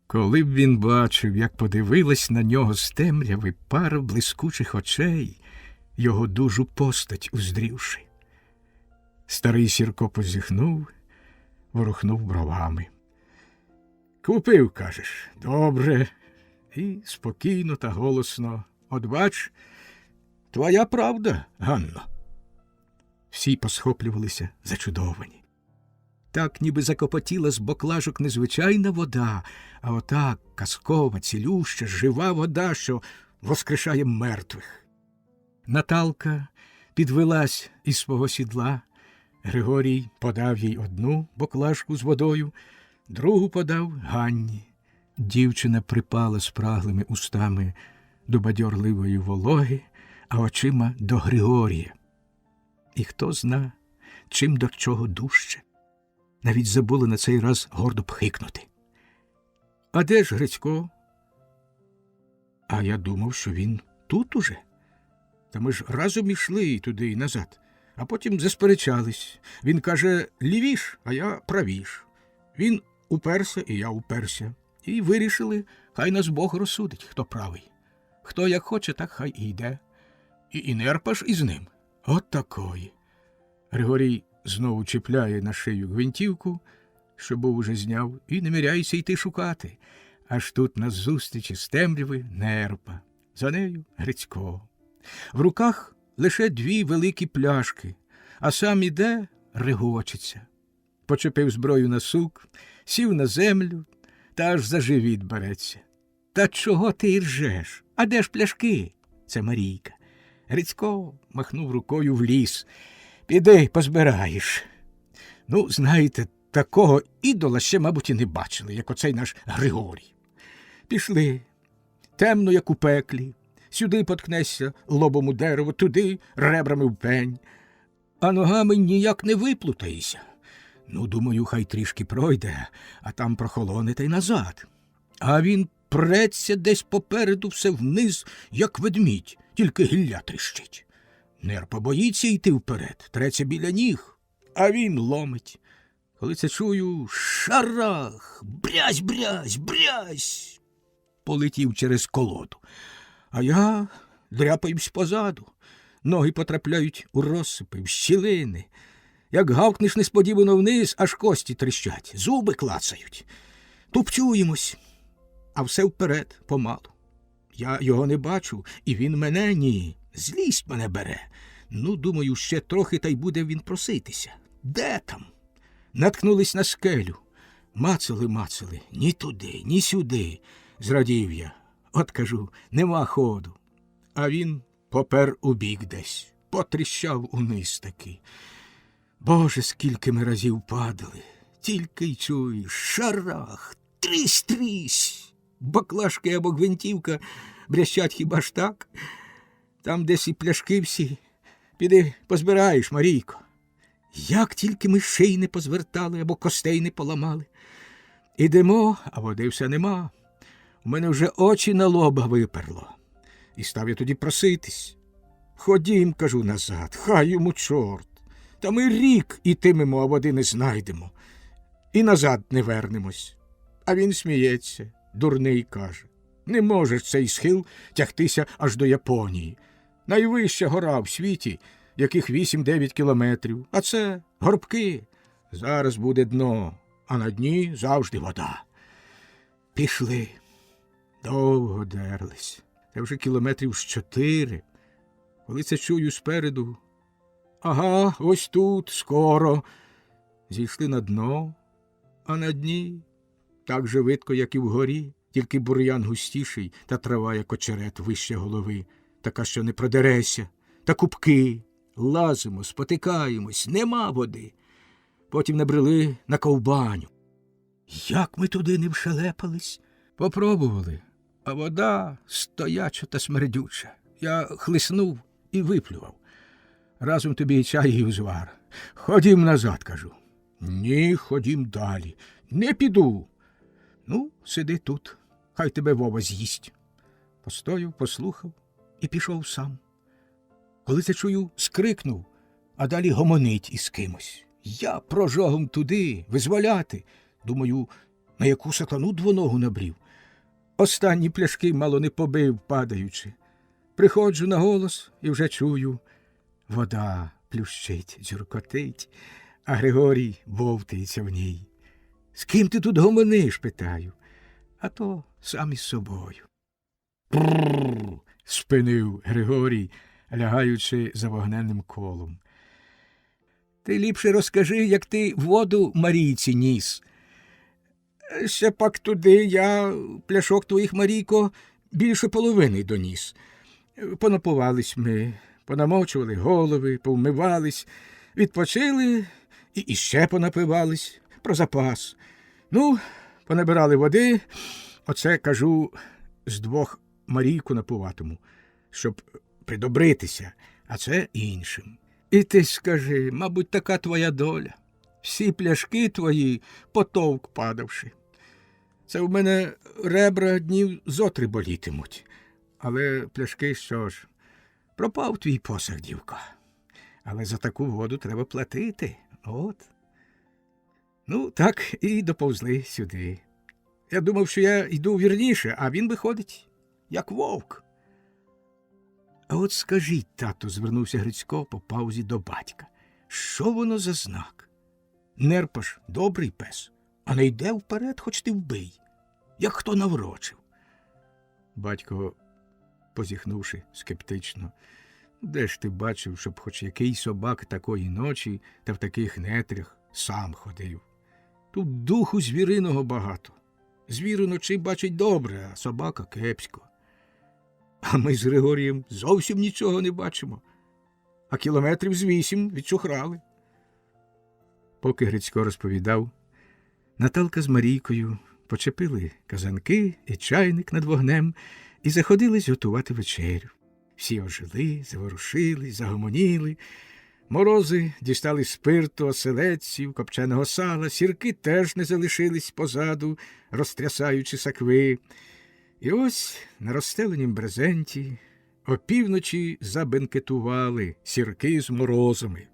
Коли б він бачив, як подивилась на нього з темряви пара блискучих очей, його дужу постать уздрівши. Старий Сірко позіхнув, ворухнув бровами. «Купив, кажеш, добре». І спокійно та голосно: «От бач, твоя правда, Ганно». Всі посхоплювалися зачудовані. Так ніби закопотіла з боклажок незвичайна вода, а ота казкова, цілюща, жива вода, що воскрешає мертвих. Наталка підвелась із свого сідла. Григорій подав їй одну боклажку з водою, другу подав Ганні. Дівчина припала спраглими устами до бадьорливої вологи, а очима до Григорія. І хто зна, чим до чого дужче. Навіть забули на цей раз гордо пхикнути. «А де ж Грицько?» «А я думав, що він тут уже. Та ми ж разом ішли туди і назад, а потім засперечались. Він каже, лівіш, а я правіш. Він уперся, і я уперся. І вирішили, хай нас Бог розсудить, хто правий. Хто як хоче, так хай і йде. І нерпаш із ним. От такої». Григорій знову чіпляє на шию гвинтівку, що був уже зняв, і наміряється йти шукати. Аж тут назустріч із темряви нерпа. За нею Грицько. В руках лише дві великі пляшки, а сам іде, регочеться. Почепив зброю на сук, сів на землю та аж за живіт береться. «Та чого ти іржеш? А де ж пляшки?» Це Марійка. Грицько махнув рукою в ліс. Піди, позбираєш. Ну, знаєте, такого ідола ще, мабуть, і не бачили, як оцей наш Григорій. Пішли. Темно, як у пеклі. Сюди поткнешся лобом у дерево, туди ребрами в пень. А ногами ніяк не виплутаєшся. Ну, думаю, хай трішки пройде, а там прохолоне та й назад. А він преться десь попереду все вниз, як ведмідь, тільки гілля тріщить. Нерпа боїться йти вперед, треться біля ніг, а він ломить. Коли це чую, шарах, брязь, брязь, брязь, полетів через колоду. А я дряпаюсь позаду, ноги потрапляють у розсипи, в щілини. Як гавкнеш несподівано вниз, аж кості тріщать, зуби клацають. Тупцюємось, а все вперед, помалу. Я його не бачу, і він мене ні. Злість мене бере. Ну, думаю, ще трохи, та й буде він проситися. Де там? Наткнулись на скелю. Мацали, ні туди, ні сюди. Зрадів я. От кажу, нема ходу. А він попер у бік десь, потріщав униз таки. Боже, скільки ми разів падали. Тільки й чуєш, шарах, трісь-трісь. Баклажки або гвинтівка брящать хіба ж так? Там десь і пляшки всі. Піди позбираєш, Марійко. Як тільки ми шиї не позвертали або костей не поламали. Ідемо, а води все нема. У мене вже очі на лоба виперло. І став я тоді проситись. Ходім, кажу, назад, хай йому чорт. Та ми рік ітимемо, а води не знайдемо. І назад не вернемось. А він сміється, дурний каже. Не можеш цей схил тягтися аж до Японії. Найвища гора в світі, яких 8-9 кілометрів. А це горбки. Зараз буде дно, а на дні завжди вода. Пішли. Довго дерлись. Це вже кілометрів з 4. Коли це чую спереду. Ага, ось тут, скоро. Зійшли на дно, а на дні так же видко, як і вгорі, тільки бур'ян густіший та трава, як очерет, вище голови, така, що не продереся, та купки. Лазимо, спотикаємось, нема води. Потім набрели на ковбаню. Як ми туди не вшелепались? Попробували, а вода стояча та смердюча. Я хлиснув і виплював. Разом тобі і чай, і узвар. Ходім назад, кажу. Ні, ходім далі. Не піду. Ну, сиди тут, хай тебе Вова з'їсть. Постояв, послухав і пішов сам. Коли це чую, скрикнув, а далі гомонить із кимось. Я прожогом туди, визволяти. Думаю, на яку сатану двоногу набрів. Останні пляшки мало не побив, падаючи. Приходжу на голос і вже чую. Вода плющить, дзюркотить, а Григорій вовтається в ній. З ким ти тут гомониш, питаю. А то сам із собою. Прррр, спинив Григорій, лягаючи за вогненним колом. Ти ліпше розкажи, як ти воду Марійці ніс. Ще пак туди я пляшок твоїх, Марійко, більше половини доніс. Понапувались ми, понамочували голови, повмивались, відпочили і іще понапивались про запас. Ну, понабирали води, оце, кажу, з 2 Марійку напуватиму, щоб придобритися, а це іншим. І ти скажи, мабуть, така твоя доля. Всі пляшки твої потовк падавши. Це в мене ребра днів зо 3 болітимуть. Але пляшки що ж? Пропав твій посаг, дівко. Але за таку воду треба платити. От. Ну, так і доповзли сюди. Я думав, що я йду вірніше, а він виходить, як вовк. А от скажіть, тато, звернувся Грицько по паузі до батька, що воно за знак? Нерпа ж добрий пес, а не йде вперед, хоч ти вбий, як хто наврочив. Батько, позіхнувши скептично, де ж ти бачив, щоб хоч який собак такої ночі та в таких нетрях сам ходив? Тут духу звіриного багато. Звір уночі бачить добре, а собака кепсько. А ми з Григорієм зовсім нічого не бачимо, а кілометрів з 8 відчухрали. Поки Грицько розповідав, Наталка з Марійкою почепили казанки і чайник над вогнем і заходились готувати вечерю. Всі ожили, заворушились, загомоніли. Морози дістали спирту, оселедців, копченого сала, сірки теж не залишились позаду, розтрясаючи сакви. І ось на розстеленім брезенті опівночі забенкетували сірки з морозами.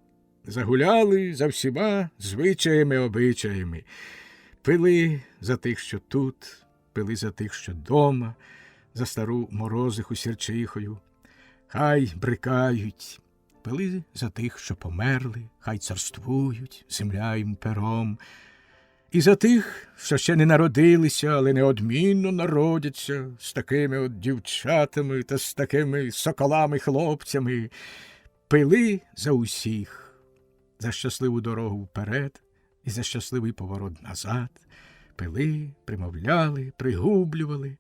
Загуляли за всіма звичаями-обичаями. Пили за тих, що тут, пили за тих, що дома, за стару морозиху сірчихою. Хай брикають. Пили за тих, що померли, хай царствують, земля їм пером. І за тих, що ще не народилися, але неодмінно народяться, з такими от дівчатами та з такими соколами-хлопцями. Пили за усіх, за щасливу дорогу вперед і за щасливий поворот назад. Пили, примовляли, пригублювали.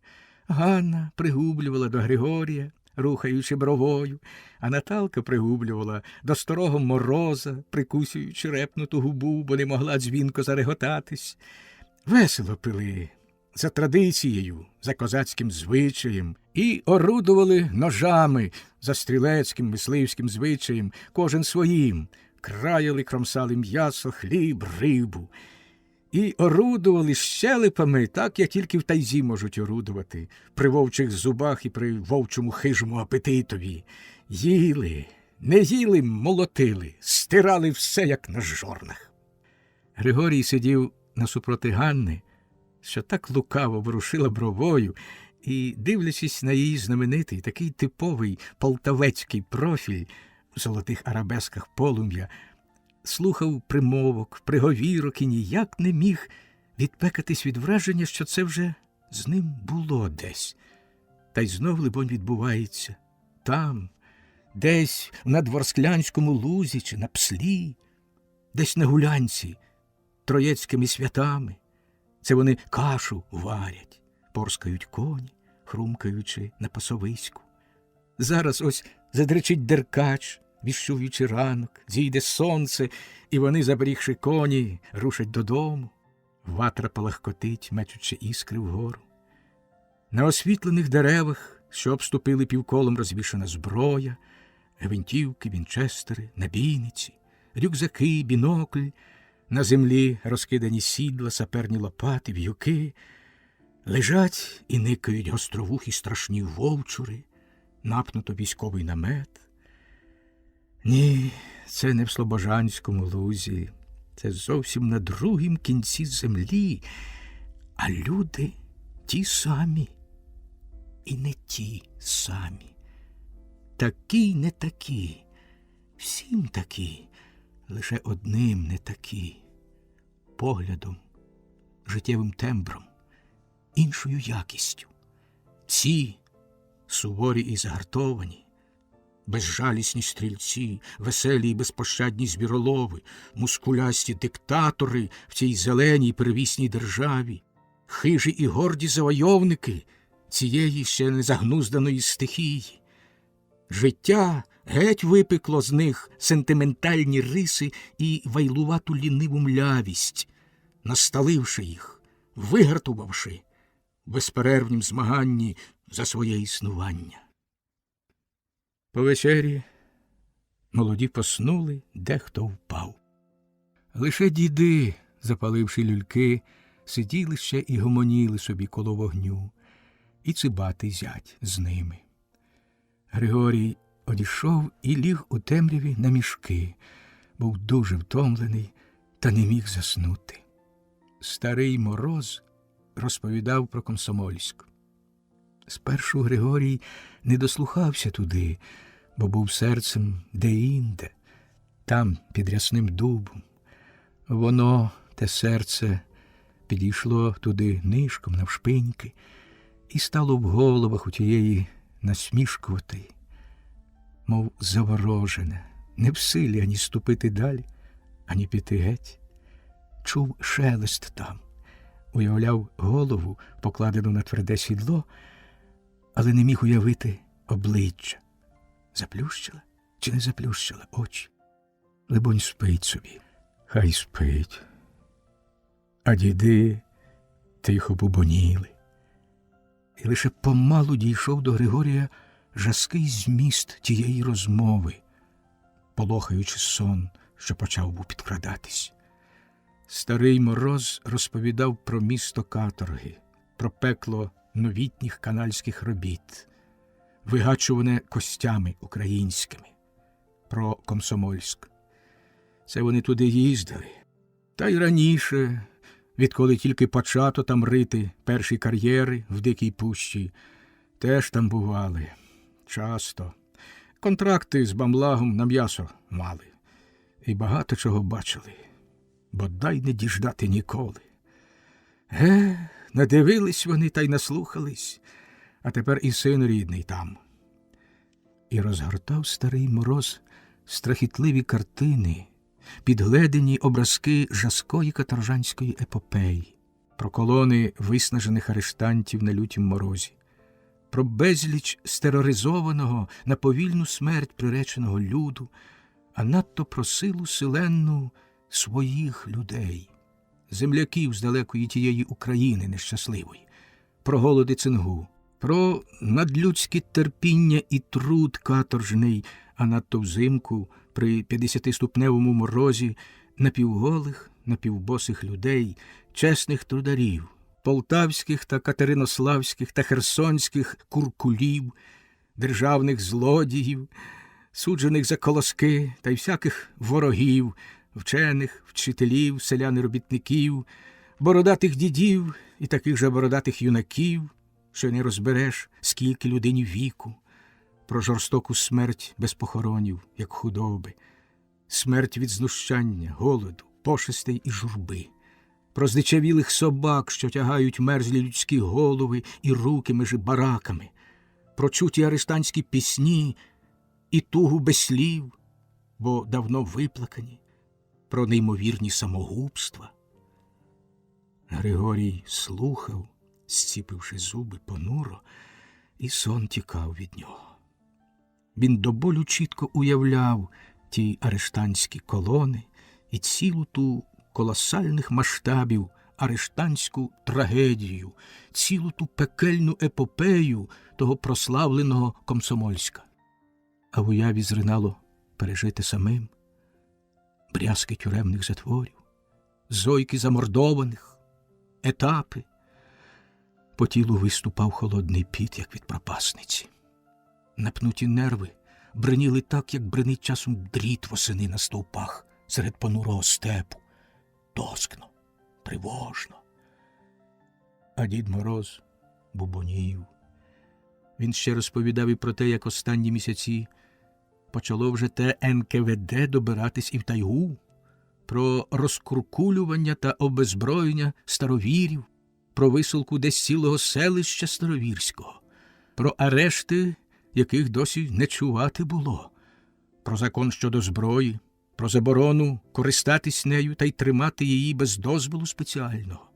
Ганна пригублювала до Григорія, рухаючи бровою, а Наталка пригублювала до старого Мороза, прикусюючи репнуту губу, бо не могла дзвінко зареготатись. Весело пили, за традицією, за козацьким звичаєм, і орудували ножами, за стрілецьким мисливським звичаєм, кожен своїм, краяли, кромсали м'ясо, хліб, рибу. І орудували щелепами так, як тільки в тайзі можуть орудувати, при вовчих зубах і при вовчому хижому апетитові. Їли, не їли, молотили, стирали все, як на жорнах. Григорій сидів насупроти Ганни, що так лукаво ворушила бровою, і, дивлячись на її знаменитий, такий типовий полтавецький профіль в золотих арабесках полум'я, слухав примовок, приговірок і ніяк не міг відпекатись від враження, що це вже з ним було десь. Та й знов, либонь, відбувається там, десь в Надворсклянському лузі чи на Пслі, десь на гулянці, троєцькими святами. Це вони кашу варять, порскають коні, хрумкаючи на пасовиську. Зараз ось задричить деркач, віщуючи ранок, зійде сонце, і вони, забрігши коні, рушать додому. Ватра палахкотить, мечучи іскри вгору. На освітлених деревах, що обступили півколом, розвішана зброя, гвинтівки, вінчестери, набійниці, рюкзаки, бінокль, на землі розкидані сідла, саперні лопати, в'юки. Лежать і никають гостровухі страшні вовчури, напнуто військовий намет. Ні, це не в Слобожанському лузі, це зовсім на другім кінці землі, а люди ті самі і не ті самі. Такі й не такі, всім такі, лише одним не такі, поглядом, життєвим тембром, іншою якістю. Ці суворі і загартовані, безжалісні стрільці, веселі і безпощадні звіролови, мускулясті диктатори в цій зеленій первісній державі, хижі і горді завойовники цієї ще незагнузданої стихії. Життя геть випекло з них сентиментальні риси і вайлувату ліниву млявість, насталивши їх, вигартувавши в безперервнім змаганні за своє існування. По вечері молоді поснули, дехто впав. Лише діди, запаливши люльки, сиділи ще і гомоніли собі коло вогню, і цибатий зять з ними. Григорій одійшов і ліг у темряві на мішки, був дуже втомлений та не міг заснути. Старий Мороз розповідав про Комсомольськ. Спершу Григорій не дослухався туди, бо був серцем де-інде, там, під рясним дубом. Воно, те серце, підійшло туди нишком навшпиньки і стало в головах у тієї насмішкуватої, мов заворожене, не в силі ані ступити далі, ані піти геть. Чув шелест там, уявляв голову, покладену на тверде сідло, але не міг уявити обличчя. Заплющила чи не заплющила очі? Либонь, спить собі. Хай спить. А діди тихо бубоніли. І лише помалу дійшов до Григорія жаский зміст тієї розмови, полохаючи сон, що почав був підкрадатись. Старий Мороз розповідав про місто каторги, про пекло новітніх канальських робіт, вигачуване костями українськими, про Комсомольськ. Це вони туди їздили. Та й раніше, відколи тільки почато там рити перші кар'єри в Дикій Пущі, теж там бували. Часто. Контракти з Бамлагом на м'ясо мали. І багато чого бачили. Бодай не діждати ніколи. Надивились вони та й наслухались, а тепер і син рідний там. І розгортав старий Мороз страхітливі картини, підгледені образки жаскої каторжанської епопеї, про колони виснажених арештантів на лютім морозі, про безліч стероризованого на повільну смерть приреченого люду, а надто про силу силенну своїх людей, земляків з далекої тієї України нещасливої, про голоди цингу, про надлюдське терпіння і труд каторжний, а надто взимку при 50-ступневому морозі напівголих, напівбосих людей, чесних трударів, полтавських та катеринославських та херсонських куркулів, державних злодіїв, суджених за колоски та й всяких ворогів, вчених, вчителів, селян-робітників, бородатих дідів і таких же бородатих юнаків, що не розбереш, скільки людині віку, про жорстоку смерть без похоронів, як худоби, смерть від знущання, голоду, пошестей і журби, про здичавілих собак, що тягають мерзлі людські голови і руки межі бараками, про чуті арештантські пісні і тугу без слів, бо давно виплакані, про неймовірні самогубства. Григорій слухав, зціпивши зуби понуро, і сон тікав від нього. Він до болю чітко уявляв ті арештантські колони і цілу ту колосальних масштабів арештантську трагедію, цілу ту пекельну епопею того прославленого Комсомольська. А в уяві зринало пережити самим брязки тюремних затворів, зойки замордованих, етапи. По тілу виступав холодний піт, як від пропасниці. Напнуті нерви бреніли так, як бренить часом дріт восени на стовпах серед понурого степу. Тоскно, тривожно. А Дід Мороз бубонів. Він ще розповідав і про те, як останні місяці почало вже те НКВД добиратись і в тайгу, про розкуркулювання та обезброєння старовірів, про висилку десь цілого селища старовірського, про арешти, яких досі не чувати було, про закон щодо зброї, про заборону користатись нею та й тримати її без дозволу спеціального.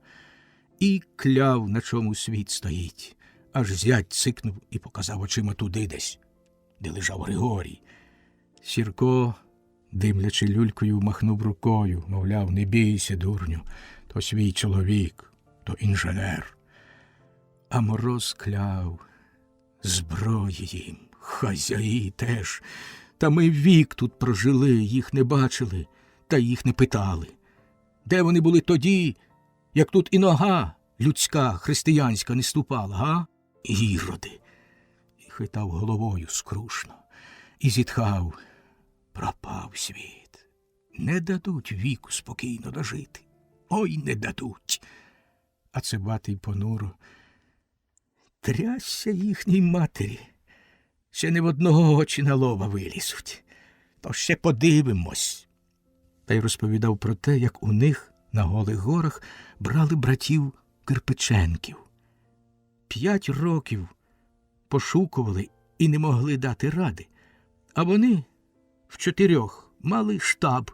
І кляв, на чому світ стоїть. Аж зять цикнув і показав очима туди десь, де лежав Григорій. Сірко, димлячи люлькою, махнув рукою, мовляв, не бійся, дурню, то свій чоловік, то інженер. А Мороз кляв: зброї їм, хазяї теж. Та ми вік тут прожили, їх не бачили, та їх не питали. Де вони були тоді, як тут і нога людська, християнська не ступала, га? Іроди. І хитав головою скрушно, і зітхав: пропав світ. Не дадуть віку спокійно дожити. Ой, не дадуть. А Цибатий понуро: трясся їхній матері. Ще не в одного очі на лоба вилізуть. То ще подивимось. Та й розповідав про те, як у них на Голих горах брали братів Кирпиченків. 5 років пошукували і не могли дати ради. А вони в 4 мали штаб,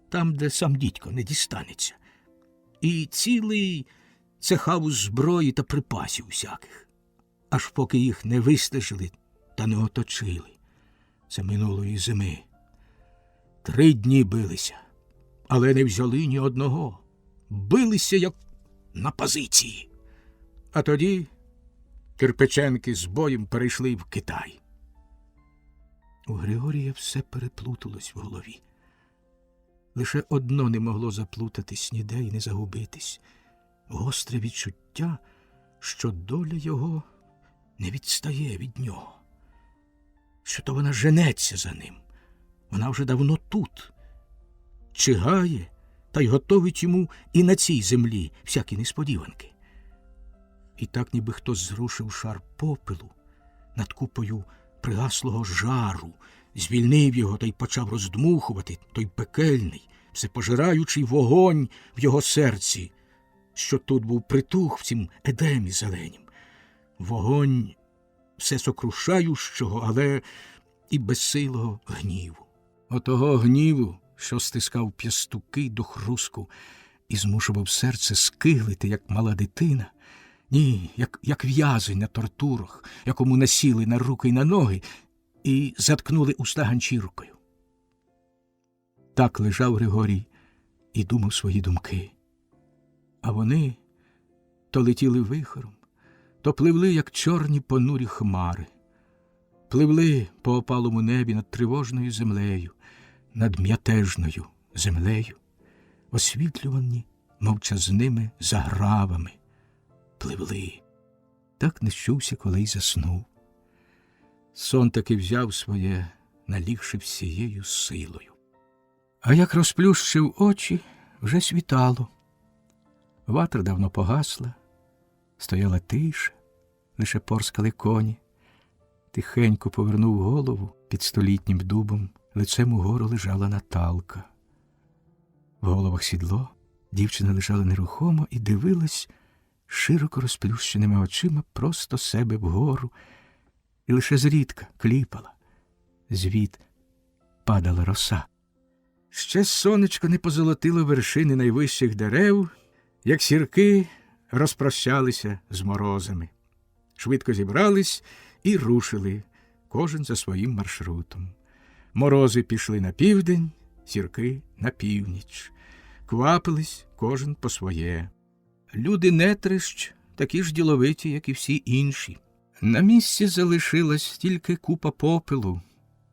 там, де сам дідько не дістанеться. І цілий цехавус зброї та припасів усяких. Аж поки їх не вистежили та не оточили. Це минулої зими. 3 дні билися, але не взяли ні одного. Билися, як на позиції. А тоді Кирпиченки з боєм перейшли в Китай. У Григорія все переплуталось в голові. Лише одно не могло заплутатись ніде і не загубитись – гостре відчуття, що доля його не відстає від нього, що то вона женеться за ним. Вона вже давно тут, чигає та й готовить йому і на цій землі всякі несподіванки. І так ніби хтось зрушив шар попелу над купою пригаслого жару, звільнив його та й почав роздмухувати той пекельний, всепожираючий вогонь в його серці, що тут був притух в цім едемі зеленім. Вогонь всесокрушаючого, але і безсилого гніву. Отого гніву, що стискав п'ястуки до хруску і змушував серце скиглити, як мала дитина. Ні, як в'язень на тортурах, якому насіли на руки й на ноги і заткнули уста ганчіркою. Так лежав Григорій і думав свої думки. А вони то летіли вихором, то пливли, як чорні понурі хмари. Пливли по опалому небі над тривожною землею, над м'ятежною землею, освітлювані мовчазними загравами. Пливли. Так не щувся, коли й заснув. Сон таки взяв своє, налігши всією силою. А як розплющив очі, вже світало. Ватра давно погасла, стояла тиша, лише порскали коні. Тихенько повернув голову під столітнім дубом, лицем угору лежала Наталка. В головах сідло, дівчина лежала нерухомо і дивилась широко розплющеними очима просто себе вгору, і лише зрідка кліпала. Звід падала роса. Ще сонечко не позолотило вершини найвищих дерев, як сірки розпрощалися з морозами. Швидко зібрались і рушили, кожен за своїм маршрутом. Морози пішли на південь, сірки – на північ. Квапились кожен по своє. Люди нетрищ такі ж діловиті, як і всі інші. На місці залишилась тільки купа попелу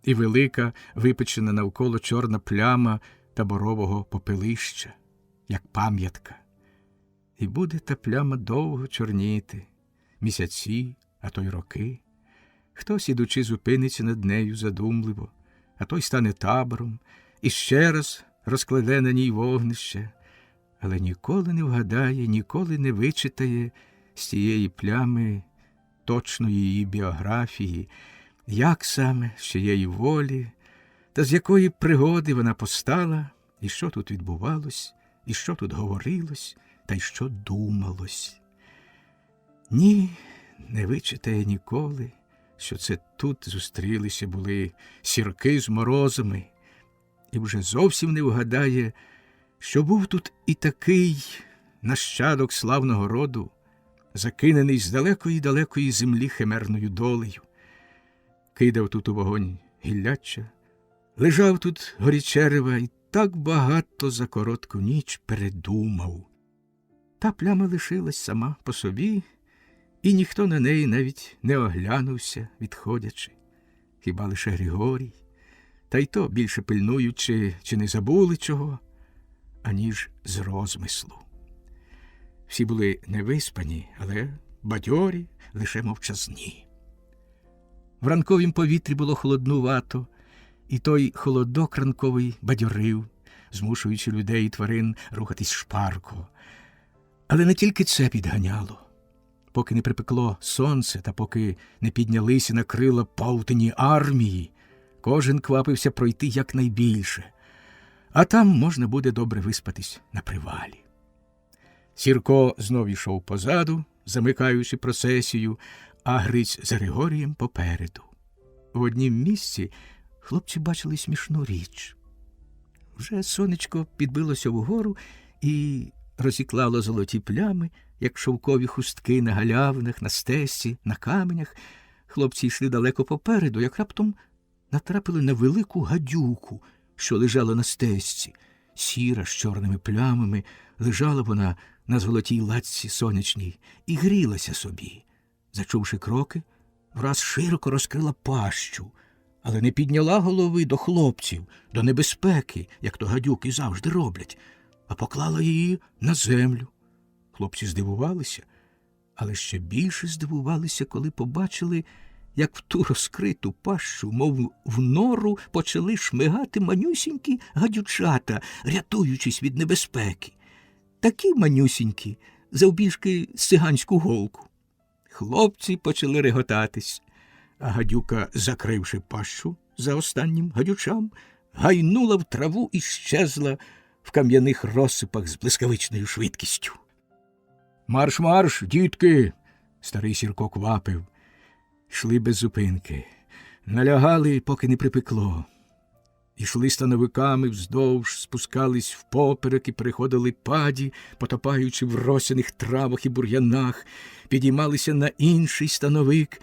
і велика, випечена навколо чорна пляма таборового попелища, як пам'ятка. І буде та пляма довго чорніти, місяці, а то й роки. Хтось, ідучи, зупиниться над нею задумливо, а той стане табором і ще раз розкладе на ній вогнище, але ніколи не вгадає, ніколи не вичитає з тієї плями точної її біографії, як саме, з чиєї волі, та з якої пригоди вона постала, і що тут відбувалось, і що тут говорилось, та й що думалось. Ні, не вичитає ніколи, що це тут зустрілися були сірки з морозами, і вже зовсім не вгадає, що був тут і такий нащадок славного роду, закинений з далекої-далекої землі химерною долею. Кидав тут у вогонь гілляча, лежав тут горі черева і так багато за коротку ніч передумав. Та пляма лишилась сама по собі, і ніхто на неї навіть не оглянувся, відходячи. Хіба лише Григорій, та й то більше пильнуючи, чи не забули чого, аніж з розмислу. Всі були невиспані, але бадьорі, лише мовчазні. В ранковім повітрі було холоднувато, і той холодок ранковий бадьорив, змушуючи людей і тварин рухатись шпарко. Але не тільки це підганяло. Поки не припекло сонце та поки не піднялися на крила павутині армії, кожен квапився пройти якнайбільше, а там можна буде добре виспатись на привалі. Сірко знов йшов позаду, замикаючи процесію, а Гриць з Григорієм попереду. В однім місці хлопці бачили смішну річ. Вже сонечко підбилося вгору і розіклало золоті плями, як шовкові хустки на галявинах, на стежці, на каменях, Хлопці йшли далеко попереду, як раптом натрапили на велику гадюку, що лежала на стежці. Сіра, з чорними плямами, лежала вона на золотій латці сонячній і грілася собі. Зачувши кроки, враз широко розкрила пащу, але не підняла голови до хлопців, до небезпеки, як то гадюки завжди роблять, а поклала її на землю. Хлопці здивувалися, але ще більше здивувалися, коли побачили, як в ту розкриту пащу, мов в нору, почали шмигати манюсінькі гадючата, рятуючись від небезпеки. Такі манюсінькі, завбільшки з циганську голку. Хлопці почали реготатись, а гадюка, закривши пащу за останнім гадючам, гайнула в траву і щезла в кам'яних розсипах з блискавичною швидкістю. «Марш, марш, дітки!» – старий Сірко квапив. Йшли без зупинки, налягали, поки не припекло. Ішли становиками вздовж, спускались впоперек і переходили паді, потопаючи в росяних травах і бур'янах, підіймалися на інший становик.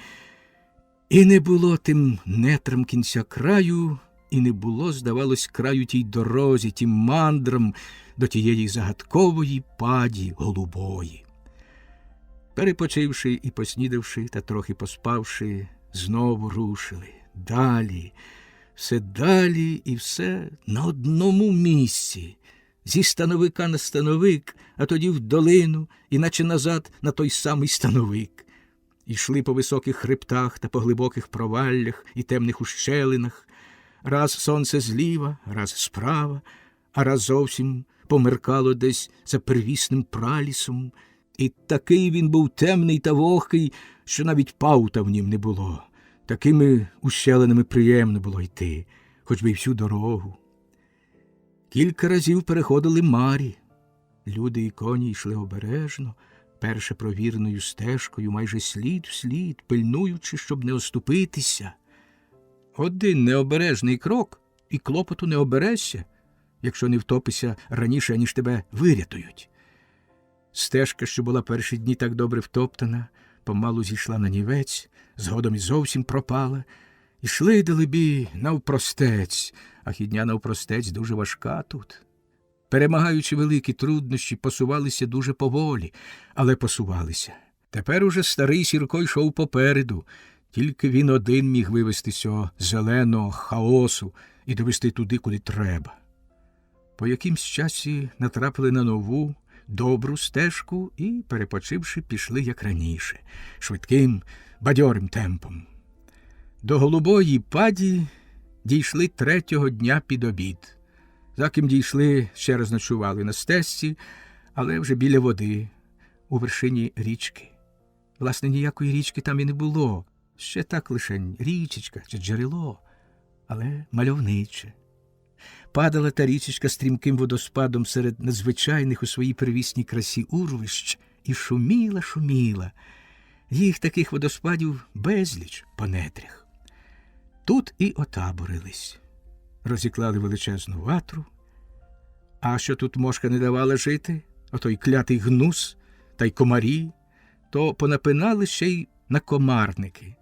І не було тим нетрам кінця краю, і не було, здавалось, краю тій дорозі, тим мандрам до тієї загадкової паді голубої. Перепочивши і поснідавши та трохи поспавши, знову рушили. Далі, все далі і все на одному місці. Зі становика на становик, а тоді в долину, іначе назад на той самий становик. Ішли по високих хребтах та по глибоких проваллях і темних ущелинах. Раз сонце зліва, раз справа, а раз зовсім померкало десь за первісним пралісом. І такий він був темний та вогкий, що навіть паута в нім не було. Такими ущелинами приємно було йти, хоч би й всю дорогу. Кілька разів переходили марі. Люди і коні йшли обережно, перше провіреною стежкою, майже слід в слід, пильнуючи, щоб не оступитися. Один необережний крок, і клопоту не оберешся, якщо не втопися раніше, ніж тебе вирятують. Стежка, що була перші дні так добре втоптана, помалу зійшла на нівець, згодом і зовсім пропала. Ішли, далебі, навпростець, а хідня навпростець дуже важка тут. Перемагаючи великі труднощі, посувалися дуже поволі, але посувалися. Тепер уже старий Сірко йшов попереду, тільки він один міг вивести цього зеленого хаосу і довести туди, куди треба. По якимсь часі натрапили на нову, добру стежку і, перепочивши, пішли, як раніше, швидким, бадьорим темпом. До голубої паді дійшли третього дня під обід. За ким дійшли, ще раз ночували на стежці, але вже біля води, у вершині річки. Власне, ніякої річки там і не було, ще так лишень річечка чи джерело, але мальовниче. Падала та річечка стрімким водоспадом серед надзвичайних у своїй первісній красі урвищ і шуміла, шуміла. Їх таких водоспадів безліч по нетрях. Тут і отаборились. Розіклали величезну ватру. А що тут мошка не давала жити, отой клятий гнус та й комарі, то понапинали ще й на комарники,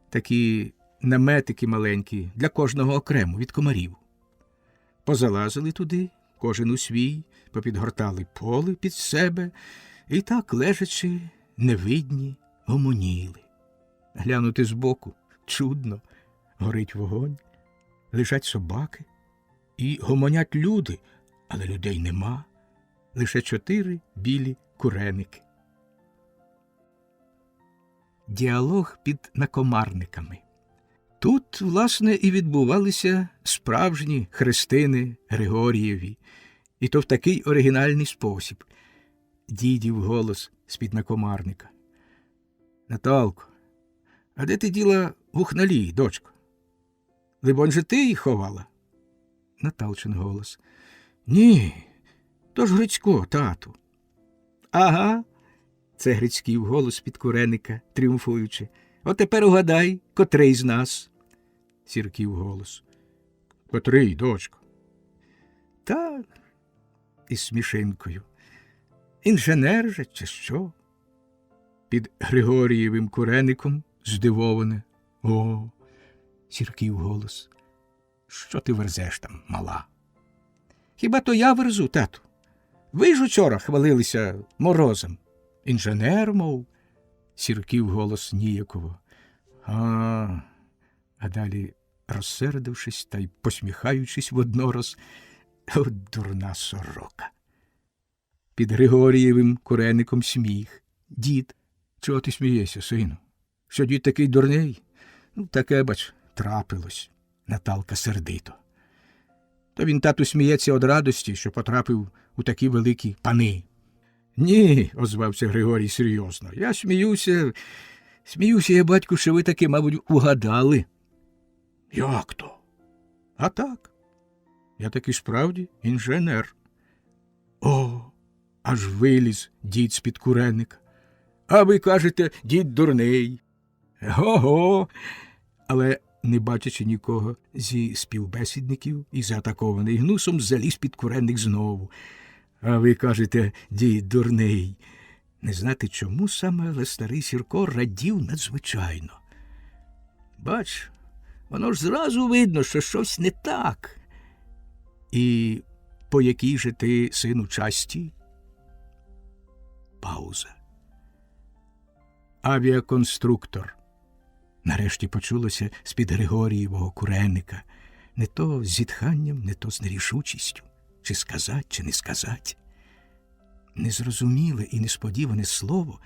такі наметики маленькі, для кожного окремо від комарів. Позалазили туди, кожен у свій, попідгортали поле під себе і так, лежачи, невидні, гомоніли. Глянути збоку — чудно, горить вогонь, лежать собаки і гомонять люди, але людей нема, лише 4 білі куреники. Діалог під накомарниками. Тут, власне, і відбувалися справжні хрестини Григорієві, і то в такий оригінальний спосіб. Дідів голос з-під накомарника. «Наталко, а де ти діла вухналі, дочко? Либонь же ти їх ховала?» Наталчин голос. «Ні, то ж Грицько, тату». «Ага», – це Грицьків голос під куреника, тріумфуючи. «От тепер угадай, котрий з нас?» Сірків голос. «Котрий, дочко?» «Так», із смішинкою. «Інженер же, чи що?» Під Григорієвим куреником здивоване О, Сірків голос. Що ти верзеш там, мала? Хіба то я верзу, тату? Ви ж учора хвалилися морозом. Інженер, мов. Сірків голос ніяково. А далі, розсердившись та й посміхаючись воднораз, от дурна сорока. Під Григорієвим куреником сміх. Дід, чого ти смієшся, сину? Що дід такий дурний? Таке, бач, трапилось. Наталка сердито. То він, тату, сміється од радості, що потрапив у такі великі пани. Ні, озвався Григорій серйозно. Я сміюся, я, батьку, що ви таки, мабуть, угадали. Як то? А так. Я таки справді інженер. О, аж виліз дід з-під куреника. А ви кажете, дід дурний. Го-го. Але, не бачачи нікого зі співбесідників і заатакований гнусом, заліз під куренник знову. А ви кажете, дід дурний. Не знати чому саме, але старий Сірко радів надзвичайно. Бач, воно ж зразу видно, що щось не так. І по якій же ти, сину, часті? Пауза. Авіаконструктор. Нарешті почулося з-під Григорієвого куреника. Не то з зітханням, не то з нерішучістю. Чи сказать, чи не сказать. Незрозуміле і несподіване слово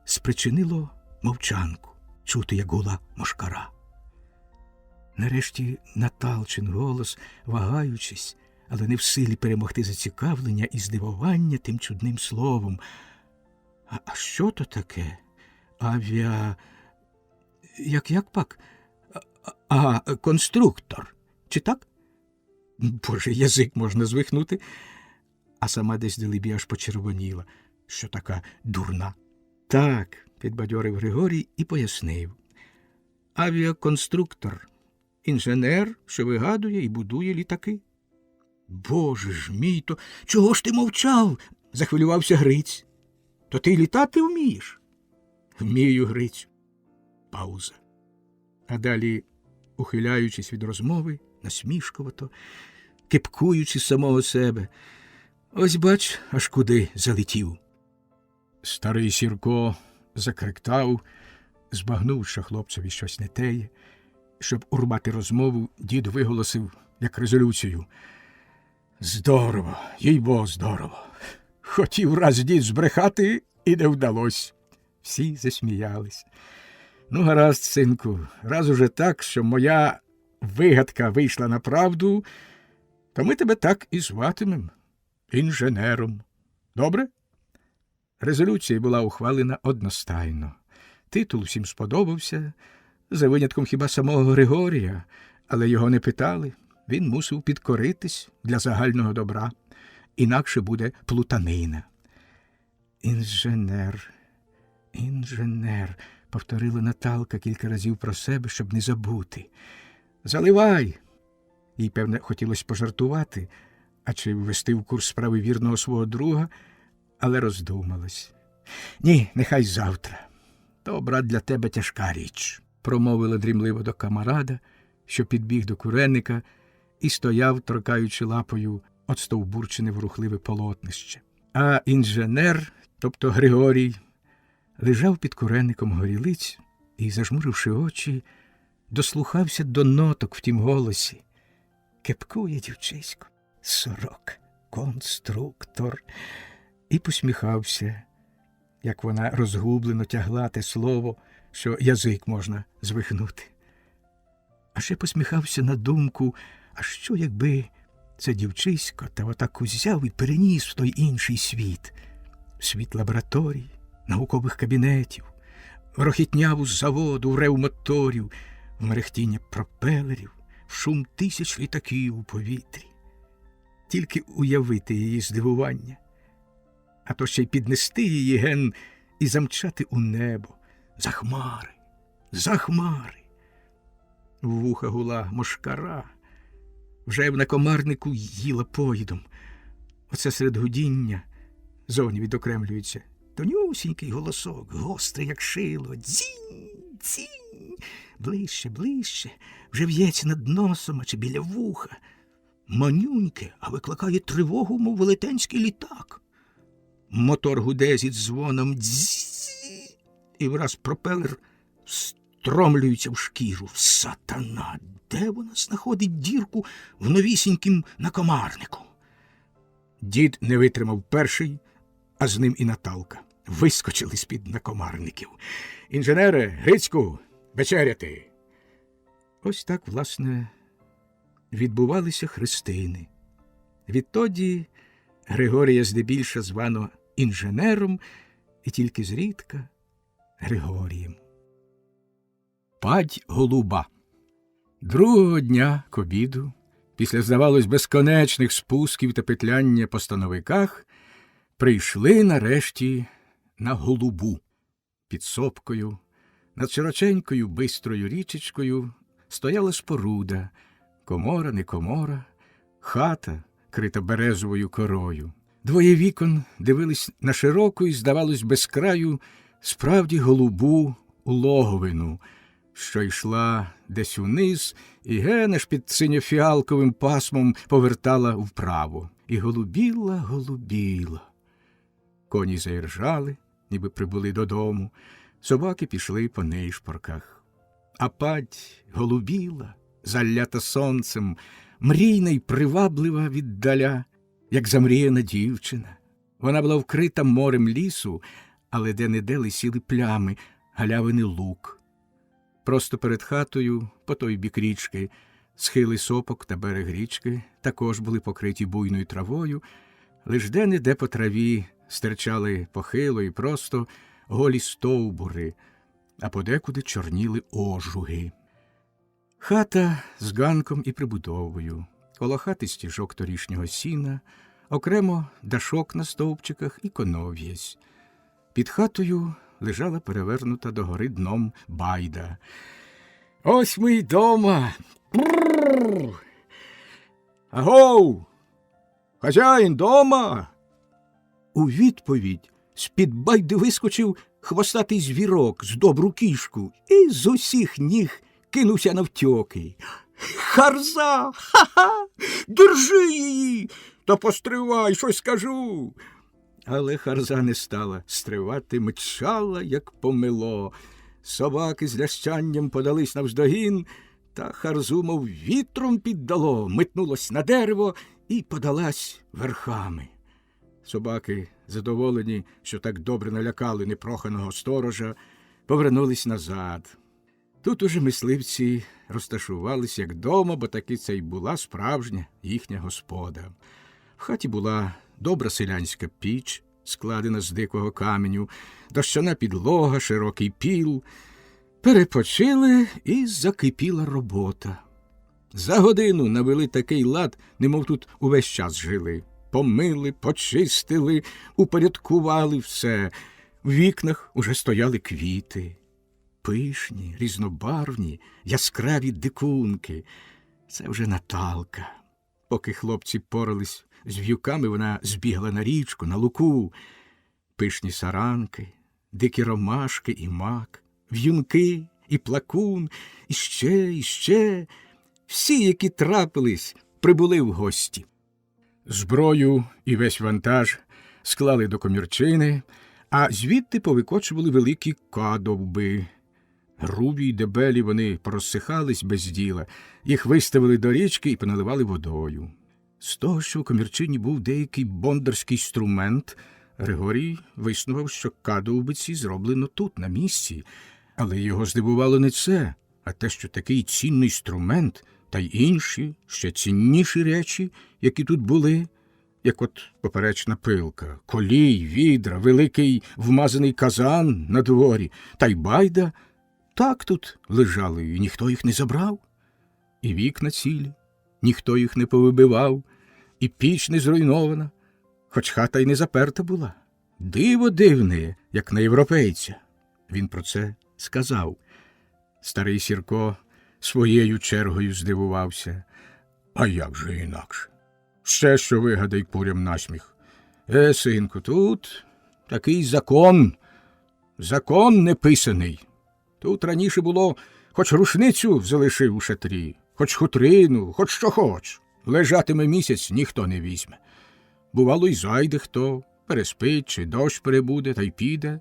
спричинило мовчанку, чути, як гула мошкара. Нарешті Наталчин голос, вагаючись, але не в силі перемогти зацікавлення і здивування тим чудним словом. А що то таке? Як пак? Конструктор. Чи так? Боже, язик можна звихнути. А сама десь делебі аж почервоніла, що така дурна. Так, підбадьорив Григорій і пояснив. Авіаконструктор. Інженер, що вигадує і будує літаки. Боже ж мій, то чого ж ти мовчав? Захвилювався Гриць. То ти літати вмієш? Вмію, Грицю. Пауза. А далі, ухиляючись від розмови, насмішкувато, кепкуючи самого себе, ось бач, аж куди залетів. Старий Сірко закриктав, збагнув, що хлопцеві щось не теє. Щоб урвати розмову, дід виголосив, як резолюцію. Здорово, їй-бо, здорово. Хотів раз дід збрехати, і не вдалось. Всі засміялись. Ну, гаразд, синку, раз уже так, що моя вигадка вийшла на правду, то ми тебе так і зватимем. Інженером. Добре? Резолюція була ухвалена одностайно. Титул всім сподобався, за винятком хіба самого Григорія, але його не питали. Він мусив підкоритись для загального добра, інакше буде плутанина. Інженер, повторила Наталка кілька разів про себе, щоб не забути. Заливай! Їй, певне, хотілося пожартувати, а чи ввести в курс справи вірного свого друга, але роздумалась. Ні, нехай завтра. То, брат, для тебе тяжка річ, промовила дрімливо до камарада, що підбіг до куреника і стояв, торкаючи лапою отстовбурчене ворухливе полотнище. А інженер, тобто Григорій, лежав під куренником горілиць і, зажмуривши очі, дослухався до ноток в тім голосі. Кепкує дівчисько, сорок, конструктор. І посміхався, як вона розгублено тягла те слово, що язик можна звихнути. А ще посміхався на думку, а що якби це дівчисько та отак узяв і переніс в той інший світ. Світ лабораторій, наукових кабінетів, рохітняву з заводу, в рев моторів, в мерехтіння пропелерів, в шум тисяч літаків у повітрі. Тільки уявити її здивування, а то ще й піднести її ген і замчати у небо, за хмари. В вуха гула мошкара, вже на комарнику їла поїдом. Оце серед гудіння зовні відокремлюється тонюсінький голосок, гострий, як шило. Дзінь! дзінь. Ближче, ближче, вже в'ється над носом, а чи біля вуха. Манюньке, а викликає тривогу, мов велетенський літак. Мотор гуде зі дзвоном дзі, і враз пропелер встромлюється в шкіру. Сатана! Де вона знаходить дірку в новісінькім накомарнику? Дід не витримав перший, а з ним і Наталка. Вискочили з-під накомарників. «Інженере, Грицьку, вечеряти!» Ось так, власне, відбувалися хрестини. Відтоді Григорія здебільша звано інженером і тільки зрідка Григорієм. Падь голуба. Другого дня к обіду, після, здавалось, безконечних спусків та петляння по становиках, прийшли нарешті на голубу. Під сопкою, над широченькою бистрою річечкою стояла споруда, комора, не комора, хата, крита березовою корою. Двоє вікон дивились на широку і, здавалось, без краю, справді голубу улоговину, що йшла десь униз і генеш під синьофіалковим пасмом повертала вправо. І голубіла, голубіла. Коні заіржали, ніби прибули додому, собаки пішли по нишпорках. А падь голубіла, залята сонцем, мрійна й приваблива віддаля, як замріяна дівчина. Вона була вкрита морем лісу, але де-не-де лисіли плями, галявини лук. Просто перед хатою, по той бік річки, схили сопок та берег річки також були покриті буйною травою, лиш де-не-де по траві стирчали похило і просто голі стовбури, а подекуди чорніли ожуги. Хата з ганком і прибудовою, коло хати стіжок торішнього сіна, окремо дашок на стовпчиках і конов'язь. Під хатою лежала перевернута догори дном байда. «Ось ми й дома! Брррр! Агов! Хазяїн дома!» У відповідь з-під байди вискочив хвостатий звірок з добру кішку і з усіх ніг кинувся навтьоки. «Харза! Ха-ха! Держи її! Та постривай, щось скажу!» Але харза не стала стривати, мчала, як помило. Собаки з лящанням подались навздогін, та харзу, мов вітром піддало, метнулось на дерево і подалась верхами. Собаки, задоволені, що так добре налякали непроханого сторожа, повернулись назад. Тут уже мисливці розташувались як дома, бо таки це й була справжня їхня господа. В хаті була добра селянська піч, складена з дикого каменю, дощана підлога, широкий піл. Перепочили, і закипіла робота. За годину навели такий лад, немов тут увесь час жили. Помили, почистили, упорядкували все. В вікнах уже стояли квіти. Пишні, різнобарвні, яскраві дикунки. Це вже Наталка. Поки хлопці порались з в'юками, вона збігла на річку, на луку. Пишні саранки, дикі ромашки і мак, в'юнки і плакун, і ще. Всі, які трапились, прибули в гості. Зброю і весь вантаж склали до комірчини, а звідти повикочували великі кадовби. Грубі й дебелі вони порозсихались без діла, їх виставили до річки і поналивали водою. З того, що в комірчині був деякий бондарський інструмент, Григорій виснував, що кадовбиці зроблено тут, на місці. Але його здивувало не це, а те, що такий цінний інструмент та й інші, ще цінніші речі, які тут були, як от поперечна пилка, колій, відра, великий вмазаний казан на дворі, та й байда, так тут лежали, і ніхто їх не забрав. І вікна цілі, ніхто їх не повибивав, і піч не зруйнована, хоч хата й не заперта була. Диво дивне, як на європейця. Він про це сказав. Старий Сірко своєю чергою здивувався. А як же інакше? Ще що вигадай курям насміх. Синку, тут такий закон неписаний. Тут раніше було хоч рушницю залишив у шатрі, хоч хутрину, хоч що хоч. Лежатиме місяць, ніхто не візьме. Бувало, й зайде хто, переспить, чи дощ перебуде, та й піде.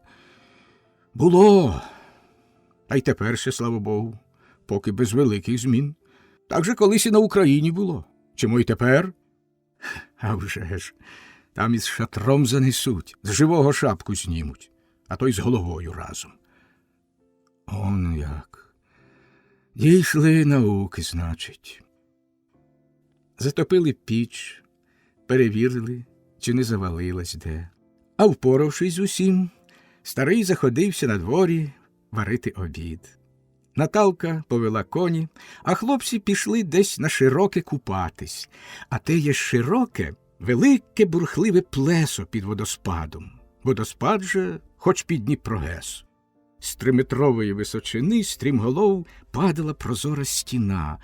Було. Та й тепер ще, слава Богу, поки без великих змін. Так же колись і на Україні було. Чому й тепер? А вже ж, там із шатром занесуть, з живого шапку знімуть, а то й з головою разом. Он як. Дійшли науки, значить. Затопили піч, перевірили, чи не завалилась де. А впоравшись з усім, старий заходився на дворі варити обід. Наталка повела коні, а хлопці пішли десь на широке купатись. А те є широке, велике бурхливе плесо під водоспадом. Водоспад же хоч під Дніпрогес. З 3-метрової височини стрімголов падала прозора стіна.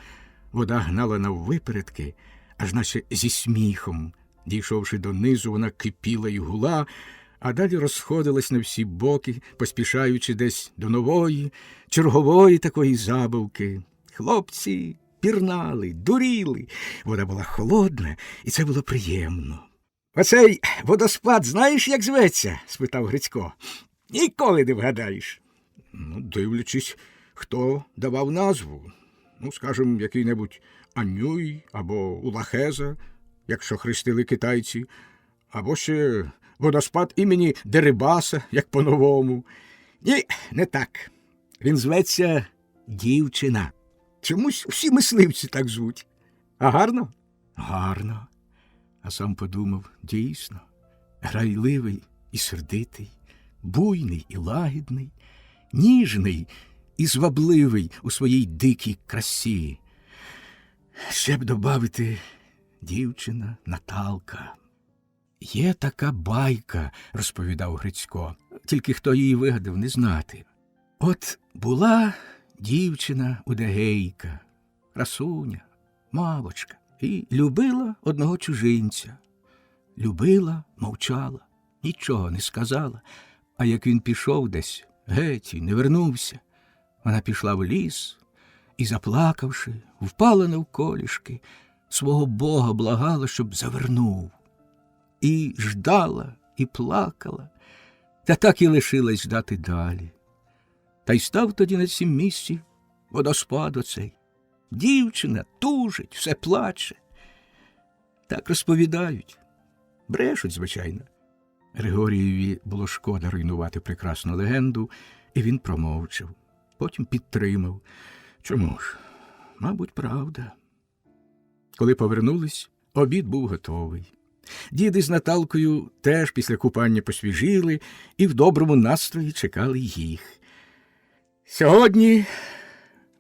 Вода гнала наввипередки, аж наче зі сміхом. Дійшовши донизу, вона кипіла й гула, а далі розходилась на всі боки, поспішаючи десь до нової, чергової такої забавки. Хлопці пірнали, дуріли. Вода була холодна, і це було приємно. — Оцей водоспад знаєш, як зветься? — спитав Грицько. — Ніколи не вгадаєш. — Дивлячись, хто давав назву. Скажем, який-небудь Анюй або Улахеза, якщо хрестили китайці, або ще водоспад імені Дерибаса, як по-новому. Ні, не так. Він зветься Дівчина. Чомусь всі мисливці так звуть. А гарно? Гарно. А сам подумав, дійсно, грайливий і сердитий, буйний і лагідний, ніжний і звабливий у своїй дикій красі. Ще б добавити дівчина Наталка. Є така байка, розповідав Грицько, тільки хто її вигадав, не знати. От була дівчина удегейка, красуня, мавочка, і любила одного чужинця. Любила, мовчала, нічого не сказала, а як він пішов десь, геть, і не вернувся, вона пішла в ліс і, заплакавши, впала навколішки, свого Бога благала, щоб завернув. І ждала, і плакала, та так і лишилась ждати далі. Та й став тоді на цім місці водоспад оцей. Дівчина тужить, все плаче. Так розповідають. Брешуть, звичайно. Григорієві було шкода руйнувати прекрасну легенду, і він промовчав. Потім підтримав. Чому ж? Мабуть, правда. Коли повернулись, обід був готовий. Діди з Наталкою теж після купання посвіжіли і в доброму настрої чекали їх. Сьогодні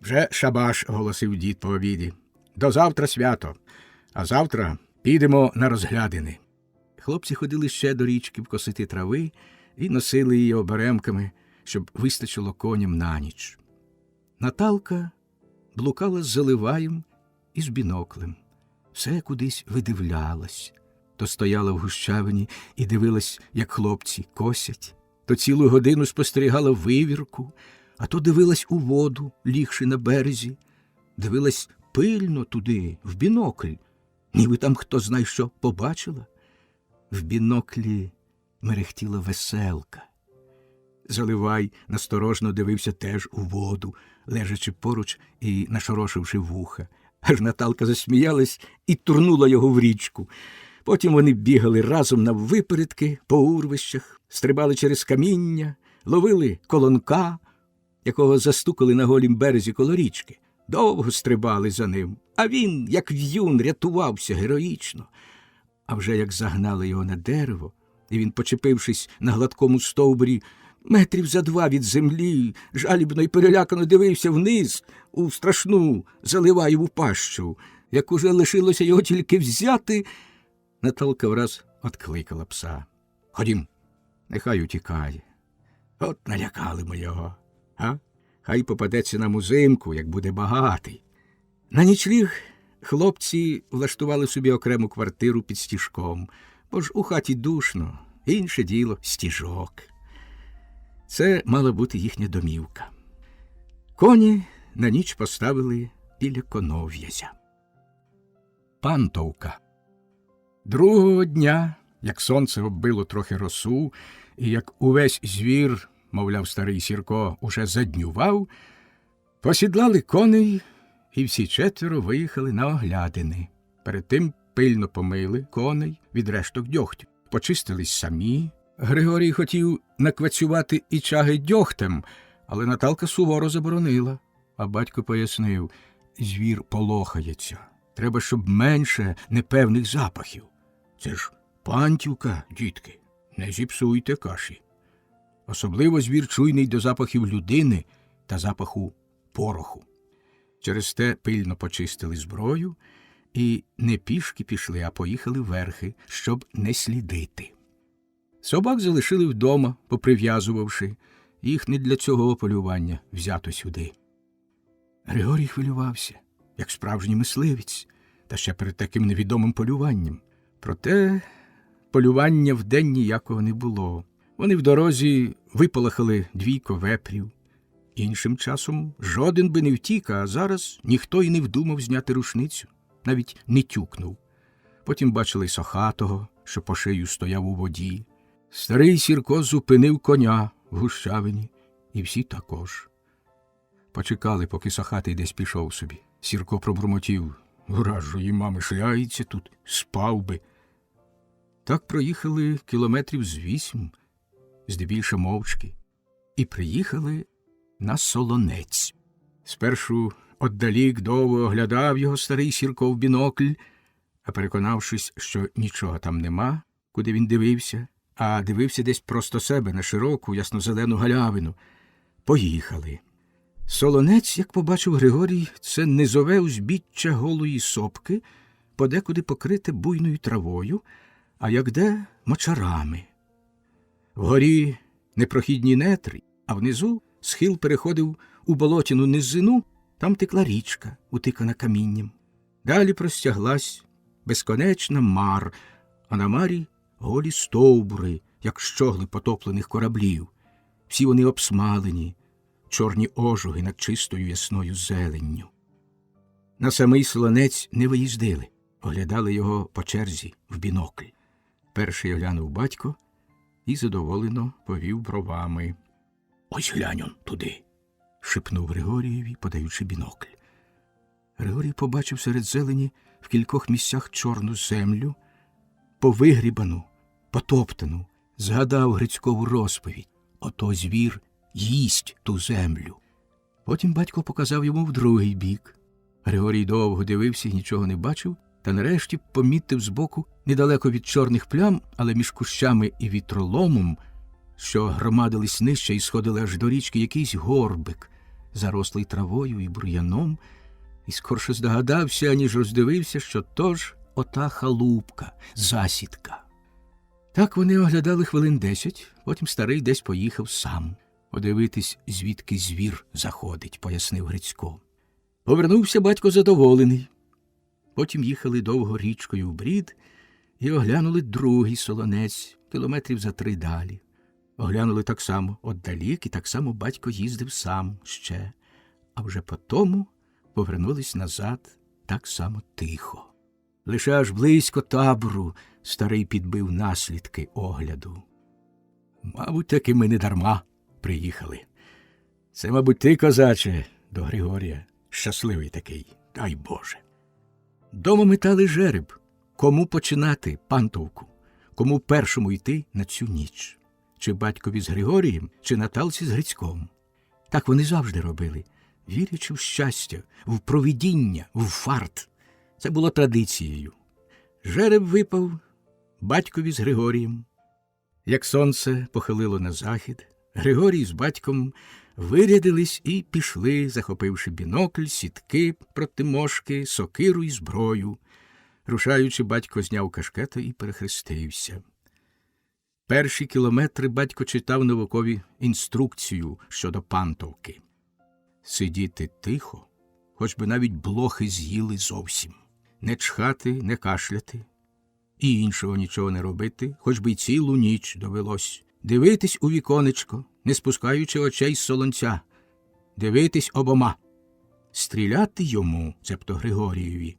вже шабаш, оголосив дід по обіді. До завтра свято, а завтра підемо на розглядини. Хлопці ходили ще до річки вкосити трави і носили її оберемками, щоб вистачило коням на ніч. Наталка блукала з Заливаєм і з біноклем. Все кудись видивлялась. То стояла в гущавині і дивилась, як хлопці косять, то цілу годину спостерігала вивірку, а то дивилась у воду, лігши на березі, дивилась пильно туди, в бінокль, ніби там хто знає що побачила. В біноклі мерехтіла веселка. Заливай насторожно дивився теж у воду, лежачи поруч і нашорошивши вуха. Аж Наталка засміялась і турнула його в річку. Потім вони бігали разом наввипередки по урвищах, стрибали через каміння, ловили колонка, якого застукали на голім березі коло річки. Довго стрибали за ним, а він, як в'юн, рятувався героїчно. А вже як загнали його на дерево, і він, почепившись на гладкому стовбурі, метрів за 2 від землі, жалібно й перелякано дивився вниз у страшну Заливаєву пащу, як уже лишилося його тільки взяти. Наталка враз откликала пса. Ходім, нехай утікає. От налякали ми його, а? Хай попадеться нам узимку, як буде багатий. На нічліг хлопці влаштували собі окрему квартиру під стіжком, бо ж у хаті душно, інше діло стіжок. Це мала бути їхня домівка. Коні на ніч поставили біля конов'язя. Пантовка. Другого дня, як сонце оббило трохи росу, і як увесь звір, мовляв, старий Сірко, уже заднював, посідлали коней, і всі четверо виїхали на оглядини. Перед тим пильно помили коней від решток дьогтю. Почистились самі. Григорій хотів наквацювати і чаги дьогтем, але Наталка суворо заборонила. А батько пояснив, звір полохається. Треба, щоб менше непевних запахів. Це ж пантівка, дітки, не зіпсуйте каші. Особливо звір чуйний до запахів людини та запаху пороху. Через те пильно почистили зброю і не пішки пішли, а поїхали верхи, щоб не слідити. Собак залишили вдома, поприв'язувавши. Їх не для цього полювання взято сюди. Григорій хвилювався, як справжній мисливець, та ще перед таким невідомим полюванням. Проте полювання вдень ніякого не було. Вони в дорозі виполохали 2 вепрів. Іншим часом жоден би не втік, а зараз ніхто й не вдумав зняти рушницю, навіть не тюкнув. Потім бачили Сохатого, що по шию стояв у воді. Старий Сірко зупинив коня в гущавині, і всі також. Почекали, поки Сохатий десь пішов собі. Сірко пробурмотів: «Вражої мами шляється тут, спав би». Так проїхали кілометрів з 8, здебільше мовчки, і приїхали на Солонець. Спершу отдалік довго оглядав його старий Сірко в бінокль, а переконавшись, що нічого там нема, куди він дивився, а дивився десь просто себе на широку, яснозелену галявину, поїхали. Солонець, як побачив Григорій, це низове узбіччя голої сопки, подекуди покрите буйною травою, а як-де мочарами. Вгорі непрохідні нетри, а внизу схил переходив у болотяну низину, там текла річка, утикана камінням. Далі простяглась безконечна мар, а на марі голі стовбури, як щогли потоплених кораблів. Всі вони обсмалені, чорні ожоги над чистою ясною зеленню. На самий Солонець не виїздили, оглядали його по черзі в бінокль. Перший оглянув батько і задоволено повів бровами. «Ось глянь он туди», – шепнув Григорієві, подаючи бінокль. Григорій побачив серед зелені в кількох місцях чорну землю, повигрібану, потоптану, згадав Грицькову розповідь. Ото звір їсть ту землю. Потім батько показав йому в другий бік. Григорій довго дивився і нічого не бачив, та нарешті помітив збоку, недалеко від чорних плям, але між кущами і вітроломом, що громадились нижче і сходили аж до річки, якийсь горбик, зарослий травою і бур'яном, і скорше здогадався, аніж роздивився, що то ж ота халупка, засідка. Так вони оглядали хвилин 10, потім старий десь поїхав сам. Подивитись, звідки звір заходить, пояснив Грицько. Повернувся батько задоволений. Потім їхали довго річкою в брід і оглянули другий Солонець, кілометрів за 3 далі. Оглянули так само отдалік, і так само батько їздив сам ще. А вже потому повернулись назад так само тихо. Лише аж близько табору старий підбив наслідки огляду. «Мабуть, таки ми не дарма приїхали. Це, мабуть, ти, козаче, до Григорія. Щасливий такий, дай Боже». Дома метали жереб. Кому починати пантовку? Кому першому йти на цю ніч? Чи батькові з Григорієм, чи Наталці з Грицьком? Так вони завжди робили, вірячи в щастя, в провидіння, в фарт. Це було традицією. Жереб випав батькові з Григорієм. Як сонце похилило на захід, Григорій з батьком вирядились і пішли, захопивши бінокль, сітки проти мошки, сокиру і зброю. Рушаючи, батько зняв кашкета і перехрестився. Перші кілометри батько читав наукові інструкцію щодо пантовки. Сидіти тихо, хоч би навіть блохи з'їли зовсім. Не чхати, не кашляти. І іншого нічого не робити, хоч би й цілу ніч довелось. Дивитись у віконечко, не спускаючи очей з Солонця. дивитись обома. Стріляти йому, цебто Григорієві,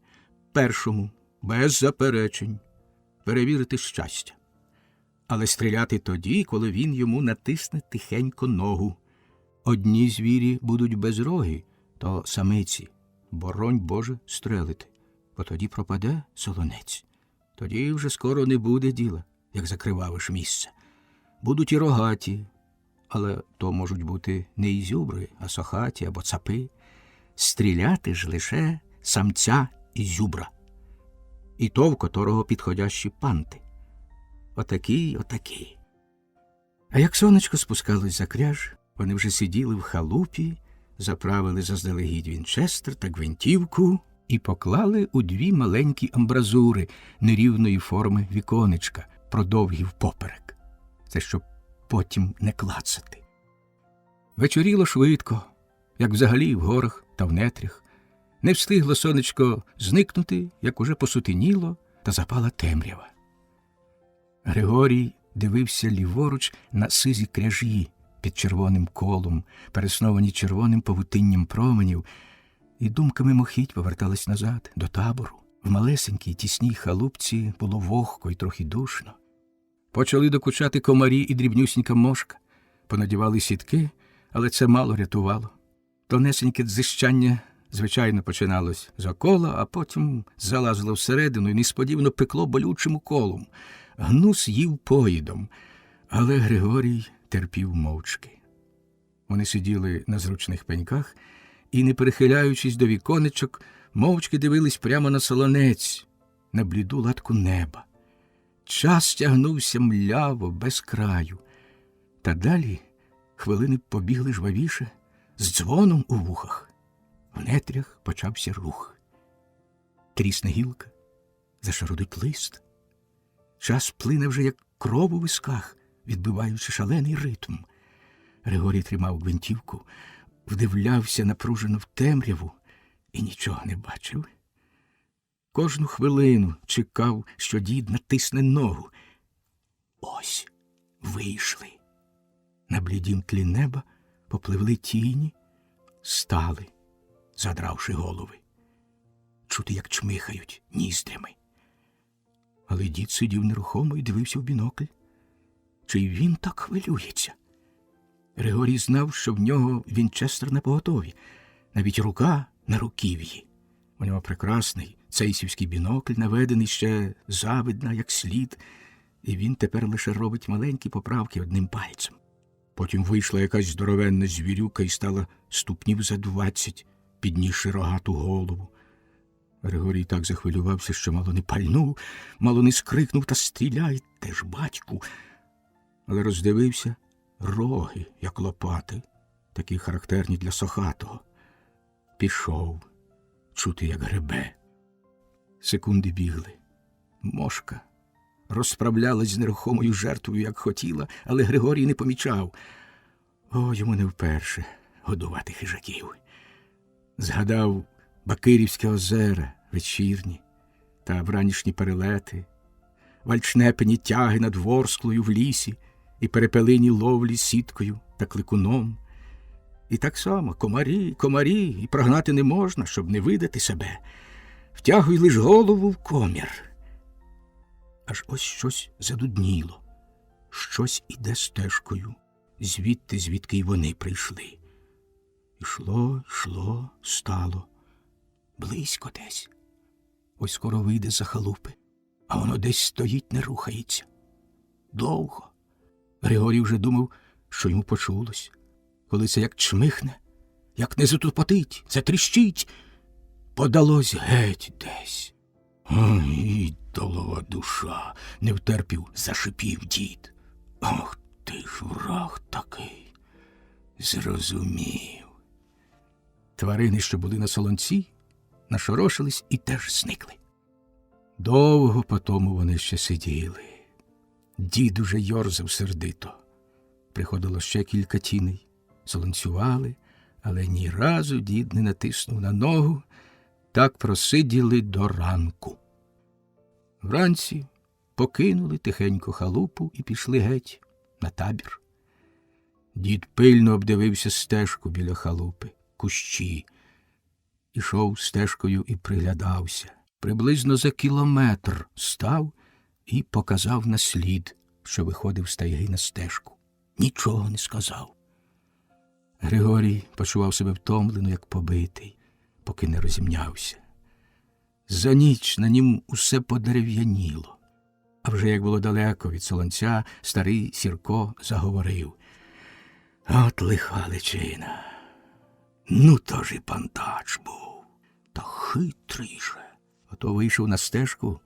першому, без заперечень, перевірити щастя. Але стріляти тоді, коли він йому натисне тихенько ногу. Одні звірі будуть безрогі, то самиці, боронь Боже, стрелити, бо тоді пропаде солонець. Тоді вже скоро не буде діла, як закривавиш місце. Будуть і рогаті, але то можуть бути не ізюбри, а сохаті або цапи. Стріляти ж лише самця ізюбра, і то, в котрого підходящі панти. Отакі. А як сонечко спускалось за кряж, вони вже сиділи в халупі, заправили заздалегідь вінчестер та гвинтівку і поклали у дві маленькі амбразури нерівної форми віконечка, продовгі впоперек. Це щоб потім не клацати. Вечоріло швидко, як взагалі в горах та в нетрях. Не встигло сонечко зникнути, як уже посутеніло та запала темрява. Григорій дивився ліворуч на сизі кряжі під червоним колом, пересновані червоним павутинням променів, і думка мимохідь поверталась назад, до табору. В малесенькій тісній халупці було вогко й трохи душно. Почали докучати комарі і дрібнюсінька мошка. Понадівали сітки, але це мало рятувало. Тонесеньке дзищання, звичайно, починалось з окола, а потім залазило всередину і несподівано пекло болючим уколом. Гнус їв поїдом, але Григорій терпів мовчки. Вони сиділи на зручних пеньках і, не перехиляючись до віконечок, мовчки дивились прямо на солонець, на бліду латку неба. Час тягнувся мляво, без краю. Та далі хвилини побігли жвавіше, з дзвоном у вухах. В нетрях почався рух. Трісне гілка, зашародить лист. Час плине вже, як кров у висках, відбиваючи шалений ритм. Григорій тримав гвинтівку, вдивлявся напружено в темряву і нічого не бачив. Кожну хвилину чекав, що дід натисне ногу. Ось вийшли. На блідім тлі неба попливли тіні, стали, задравши голови. Чути, як чмихають ніздрями. Але дід сидів нерухомо і дивився в бінокль. Чи й він так хвилюється? Григорій знав, що в нього вінчестер напоготові, навіть рука на руків'ї. У нього прекрасний цейсівський бінокль, наведений ще завидна, як слід, і він тепер лише робить маленькі поправки одним пальцем. Потім вийшла якась здоровенна звірюка і стала ступнів за 20, піднісши рогату голову. Григорій так захвилювався, що мало не пальнув, мало не скрикнув: «Та стріляйте ж, батьку!» Але роздивився роги, як лопати, такі характерні для сохатого. Пішов, чути, як гребе. Секунди бігли. Мошка розправлялась з нерухомою жертвою, як хотіла, але Григорій не помічав. Йому не вперше годувати хижаків. Згадав Бакирівське озера, вечірні та вранішні перелети, вальчнепені тяги над Ворсклою в лісі і перепелині ловлі сіткою та кликуном. І так само комарі, і прогнати не можна, щоб не видати себе. Втягуй лиш голову в комір. Аж ось щось задудніло, щось іде стежкою, звідки й вони прийшли. Йшло, стало. Близько десь. Ось скоро вийде за халупи, а воно десь стоїть, не рухається. Довго. Григорій вже думав, що йому почулось. Коли це як чмихне, як не затупотить, затріщить, подалось геть десь. Ідолова душа, не втерпів, зашипів дід. Ох ти ж враг такий. Зрозумів. Тварини, що були на солонці, нашорошились і теж зникли. Довго потому вони ще сиділи. Дід уже йорзав сердито. Приходило ще кілька тіней. Солонцювали, але ні разу дід не натиснув на ногу. Так просиділи до ранку. Вранці покинули тихенько халупу і пішли геть на табір. Дід пильно обдивився стежку біля халупи, кущі. Ішов стежкою і приглядався. Приблизно за кілометр став і показав на слід, що виходив з тайги на стежку. Нічого не сказав. Григорій почував себе втомлено, як побитий, поки не розімнявся. За ніч на нім усе подерев'яніло. А вже як було далеко від Солонця, старий Сірко заговорив. От лиха личина. Ну, то ж і пантач був. Та хитрий же. Ото вийшов на стежку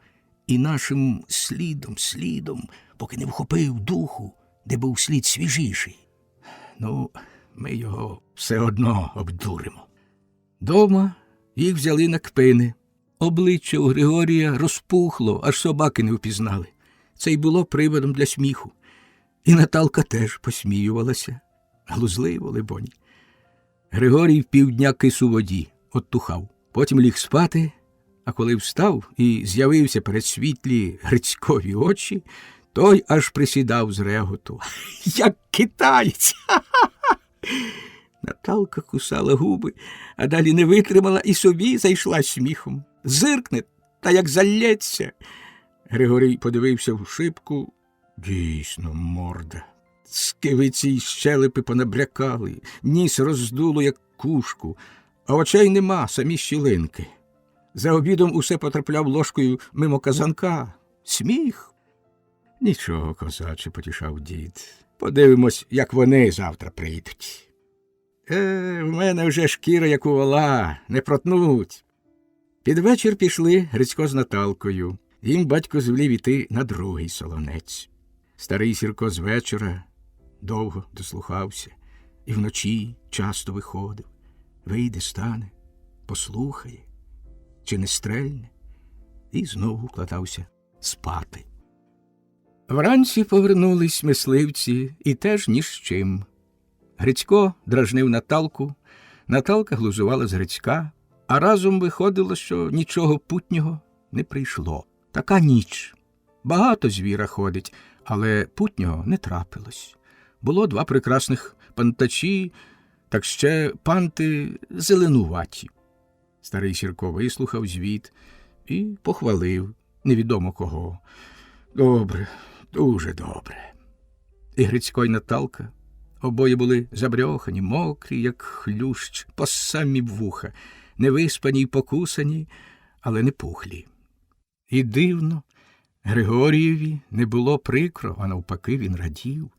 і нашим слідом, поки не вхопив духу, де був слід свіжіший. Ну, ми його все одно обдуримо. Дома їх взяли на кпини. Обличчя у Григорія розпухло, аж собаки не впізнали. Це й було приводом для сміху. І Наталка теж посміювалася. Глузливо, либонь. Григорій півдня кис у воді, оттухав. Потім ліг спати, а коли встав і з'явився перед світлі Грицькові очі, той аж присідав з реготу. Як китаєць! Наталка кусала губи, а далі не витримала і собі зайшла сміхом. Зиркне, та як залється. Григорій подивився в шибку. Дійсно, морда. Скивиці й щелепи понабрякали, ніс роздуло, як кушку, а очей нема, самі щілинки. За обідом усе потрапляв ложкою мимо казанка. Сміх. Нічого, козаче, потішав дід. Подивимось, як вони завтра прийдуть. В мене вже шкіра, як у вола, не протнуть. Під вечір пішли Грицько з Наталкою. Їм батько звелів іти на другий Солонець. Старий Сірко з вечора довго дослухався і вночі часто виходив. Вийде, стане, послухає, чи не стрельне, і знову вкладався спати. Вранці повернулись мисливці і теж ні з чим. Грицько дражнив Наталку, Наталка глузувала з Грицька, а разом виходило, що нічого путнього не прийшло. Така ніч. Багато звіра ходить, але путнього не трапилось. Було 2 прекрасних пантачі, так ще панти зеленуваті. Старий Сірко вислухав звіт і похвалив невідомо кого. Добре, дуже добре. І Грицько, й Наталка обоє були забрьохані, мокрі, як хлющ, по самі вуха, невиспані й покусані, але не пухлі. І дивно, Григорієві не було прикро, а навпаки він радів,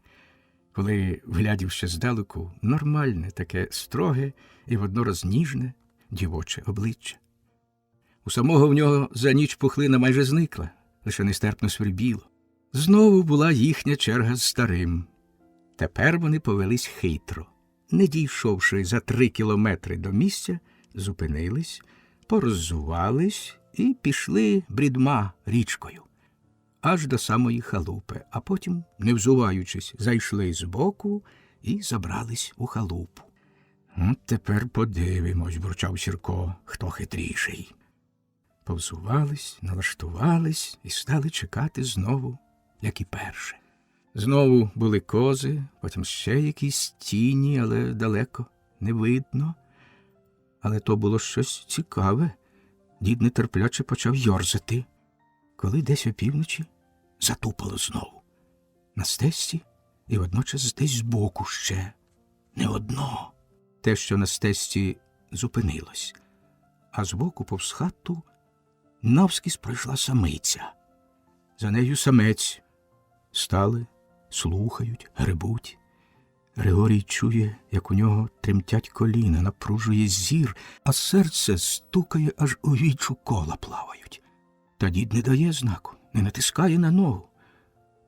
коли, вглядів ще здалеку, нормальне, таке строге і воднораз ніжне дівоче обличчя. У самого в нього за ніч пухлина майже зникла, лише нестерпно свербіло. Знову була їхня черга з старим. Тепер вони повелись хитро. Не дійшовши за 3 кілометри до місця, зупинились, пороззувались і пішли брідма річкою. Аж до самої халупи, а потім, не взуваючись, зайшли збоку і забрались у халупу. «От тепер подивимось», – бурчав Сірко, – «хто хитріший». Повзувались, налаштувались і стали чекати знову, як і перше. Знову були кози, потім ще якісь тіні, але далеко, не видно. Але то було щось цікаве. Дід нетерпляче почав йорзати. Коли десь опівночі затупало знову. На стежці і водночас десь збоку ще. Не одно. Те, що на стежці зупинилось. А збоку повз хату навскіз пройшла самиця. За нею самець. Стали, слухають, гребуть. Григорій чує, як у нього тремтять коліна, напружує зір, а серце стукає, аж у вічу кола плавають. Та дід не дає знаку, не натискає на ногу.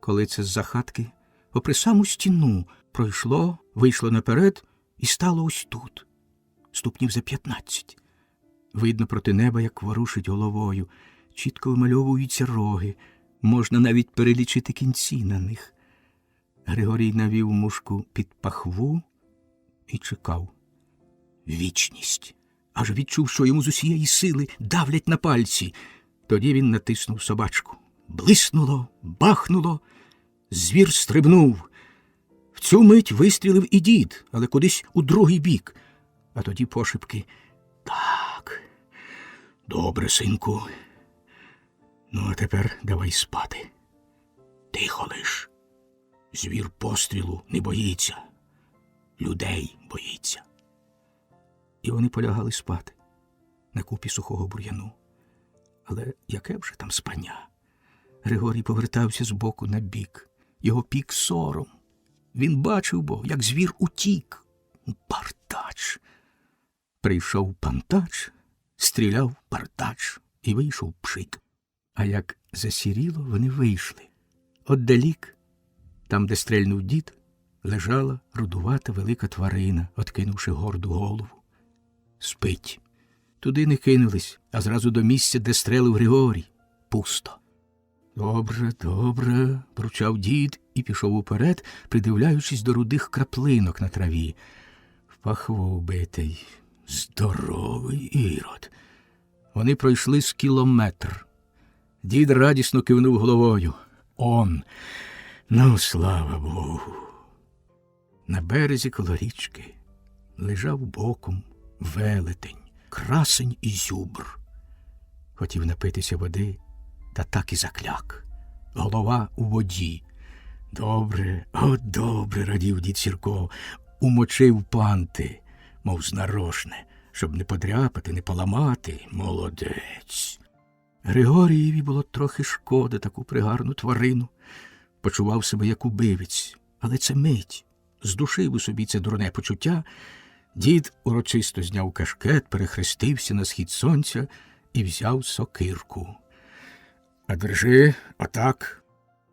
Коли це з-за хатки, попри саму стіну, пройшло, вийшло наперед і стало ось тут, ступнів за 15. Видно проти неба, як ворушить головою, чітко вимальовуються роги, можна навіть перелічити кінці на них. Григорій навів мушку під пахву і чекав. Вічність. Аж відчув, що йому з усієї сили давлять на пальці. Тоді він натиснув собачку. Блиснуло, бахнуло, звір стрибнув. В цю мить вистрілив і дід, але кудись у другий бік. А тоді пошепки: «Так, добре, синку. Ну, а тепер давай спати. Тихо лиш. Звір пострілу не боїться. Людей боїться». І вони полягали спати на купі сухого бур'яну. Але яке вже там спання? Григорій повертався з боку на бік. Його пік сором. Він бачив, бо як звір утік. Партач. Прийшов пантач, стріляв партач, і вийшов пшик. А як засіріло, вони вийшли. Отдалік, там, де стрельнув дід, лежала рудувата велика тварина, откинувши горду голову. Спить. Туди не кинулись, а зразу до місця, де стрелив Григорій. Пусто. «Добре, добре», – бурчав дід і пішов уперед, придивляючись до рудих краплинок на траві. В пахву битий, здоровий ірод. Вони пройшли з кілометр. Дід радісно кивнув головою. «Он! Ну, слава Богу!» На березі коло річки лежав боком велетень, красень і зюбр. Хотів напитися води, та так і закляк. Голова у воді. «Добре, о, добре», – радів дід Сірко, умочив панти, мов знарошне, щоб не подряпати, не поламати. Молодець. Григорієві було трохи шкода таку пригарну тварину. Почував себе як убивець, але це мить. Здушив у собі це дурне почуття. Дід урочисто зняв кашкет, перехрестився на схід сонця і взяв сокирку. «А держи, отак».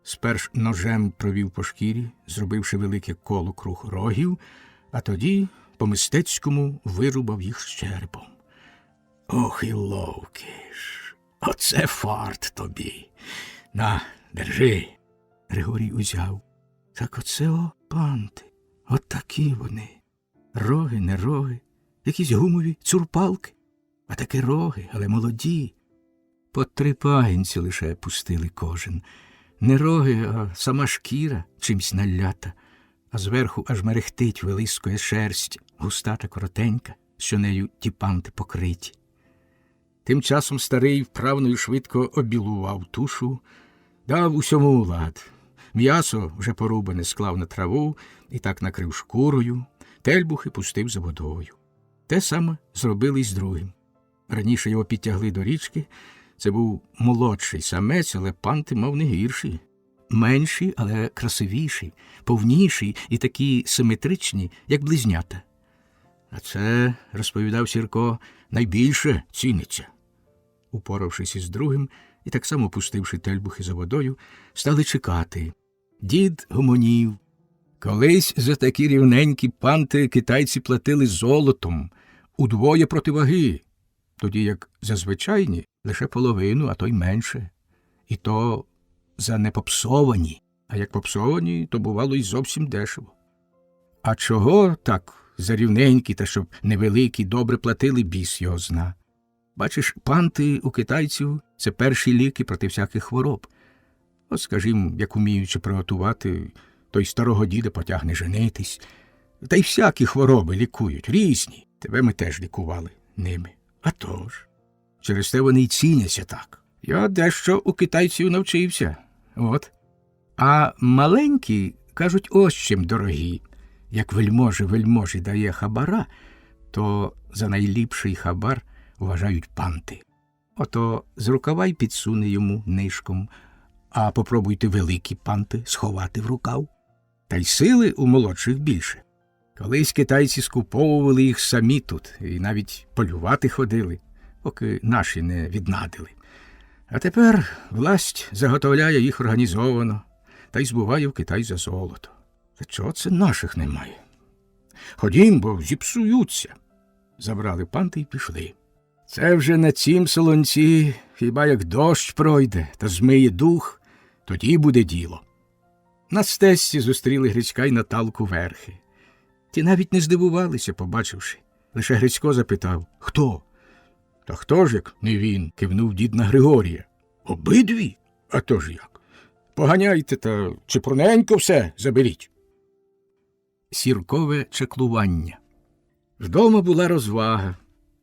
Сперш ножем провів по шкірі, зробивши велике коло круг рогів, а тоді по-мистецькому вирубав їх з черепом. «Ох і ловкий ж! Оце фарт тобі! На, держи!» Григорій узяв. Так оце панти, от такі вони. Роги, не роги, якісь гумові цурпалки, а таки роги, але молоді. По 3 пагінці лише пустили кожен. Не роги, а сама шкіра чимсь налята, а зверху аж мерехтить, вилискує шерсть, густа та коротенька, що нею ті панти покриті. Тим часом старий вправно і швидко обілував тушу, дав усьому лад. М'ясо вже порубане склав на траву і так накрив шкурою, тельбухи пустив за водою. Те саме зробили й з другим. Раніше його підтягли до річки. Це був молодший самець, але панти мав не гірші. Менші, але красивіші, повніші і такі симетричні, як близнята. А це, розповідав Сірко, найбільше ціниться. Упоравшись із другим і так само пустивши тельбухи за водою, стали чекати. Дід гомонів. Колись за такі рівненькі панти китайці платили золотом, удвоє противаги, тоді як за звичайні лише половину, а то й менше. І то за непопсовані, а як попсовані, то бувало й зовсім дешево. А чого так за рівненькі та щоб невеликі добре платили, біс його зна. Бачиш, панти у китайців – це перші ліки проти всяких хвороб. От, скажімо, як уміючи приготувати, то й старого діда потягне женитись. Та й всякі хвороби лікують, різні. Тебе ми теж лікували ними. А тож. Через те вони й ціняться так. Я дещо у китайців навчився. От. А маленькі, кажуть, ось чим дорогі. Як вельможі дає хабара, то за найліпший хабар вважають панти. Ото з рукава й підсуне йому нишком, а попробуйте великі панти сховати в рукав. Та й сили у молодших більше. Колись китайці скуповували їх самі тут і навіть полювати ходили, поки наші не віднадили. А тепер власть заготовляє їх організовано та й збуває в Китай за золото. Та чого це наших немає? Ходім, бо зіпсуються. Забрали панти й пішли. Це вже на цім солонці, хіба як дощ пройде та змиє дух, тоді буде діло. На стежці зустріли Грицька й Наталку верхи. Ті навіть не здивувалися, побачивши. Лише Грицько запитав: «Хто?» «Та хто ж, як не він?» – кивнув дід на Григорія. «Обидві? А то ж як? Поганяйте та чепурненько все заберіть». Сіркове чаклування. Вдома була розвага.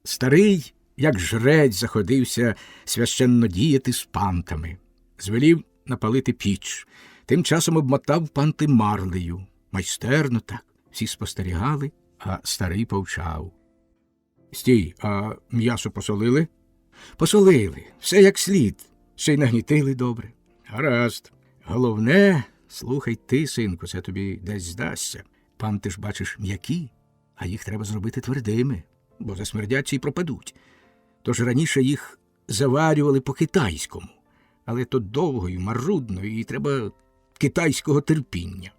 Старий, як жрець, заходився священно діяти з пантами. Звелів напалити піч. Тим часом обмотав панти марлею. Майстерно так. Всі спостерігали, а старий повчав. Стій, а м'ясо посолили? Посолили. Все як слід. Ще й нагнітили добре. Гаразд. Головне, слухай ти, синку, це тобі десь здасться. Панти ж, бачиш, м'які, а їх треба зробити твердими, бо засмердяться і пропадуть. Тож раніше їх заварювали по-китайському, але то довго і марудно, і треба китайського терпіння.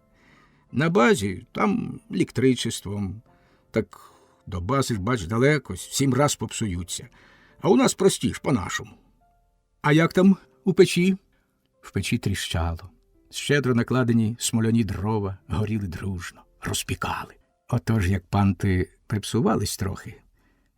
На базі там електричеством, так до бази ж, бач, далеко, 7 раз попсуються. А у нас простіш, по-нашому. А як там у печі? В печі тріщало. Щедро накладені смоляні дрова горіли дружно, розпікали. Отож, як панти припсувались трохи,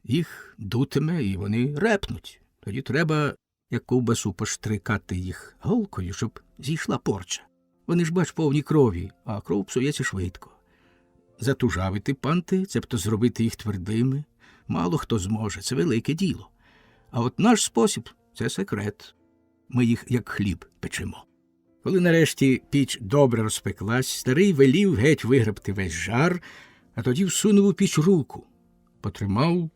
їх дутиме і вони репнуть. Тоді треба, як ковбасу, поштрикати їх голкою, щоб зійшла порча. Вони ж, бач, повні крові, а кров псується швидко. Затужавити панти, цебто зробити їх твердими, мало хто зможе, це велике діло. А от наш спосіб – це секрет. Ми їх як хліб печемо. Коли нарешті піч добре розпеклась, старий велів геть вигребти весь жар, а тоді всунув у піч руку. Потримав,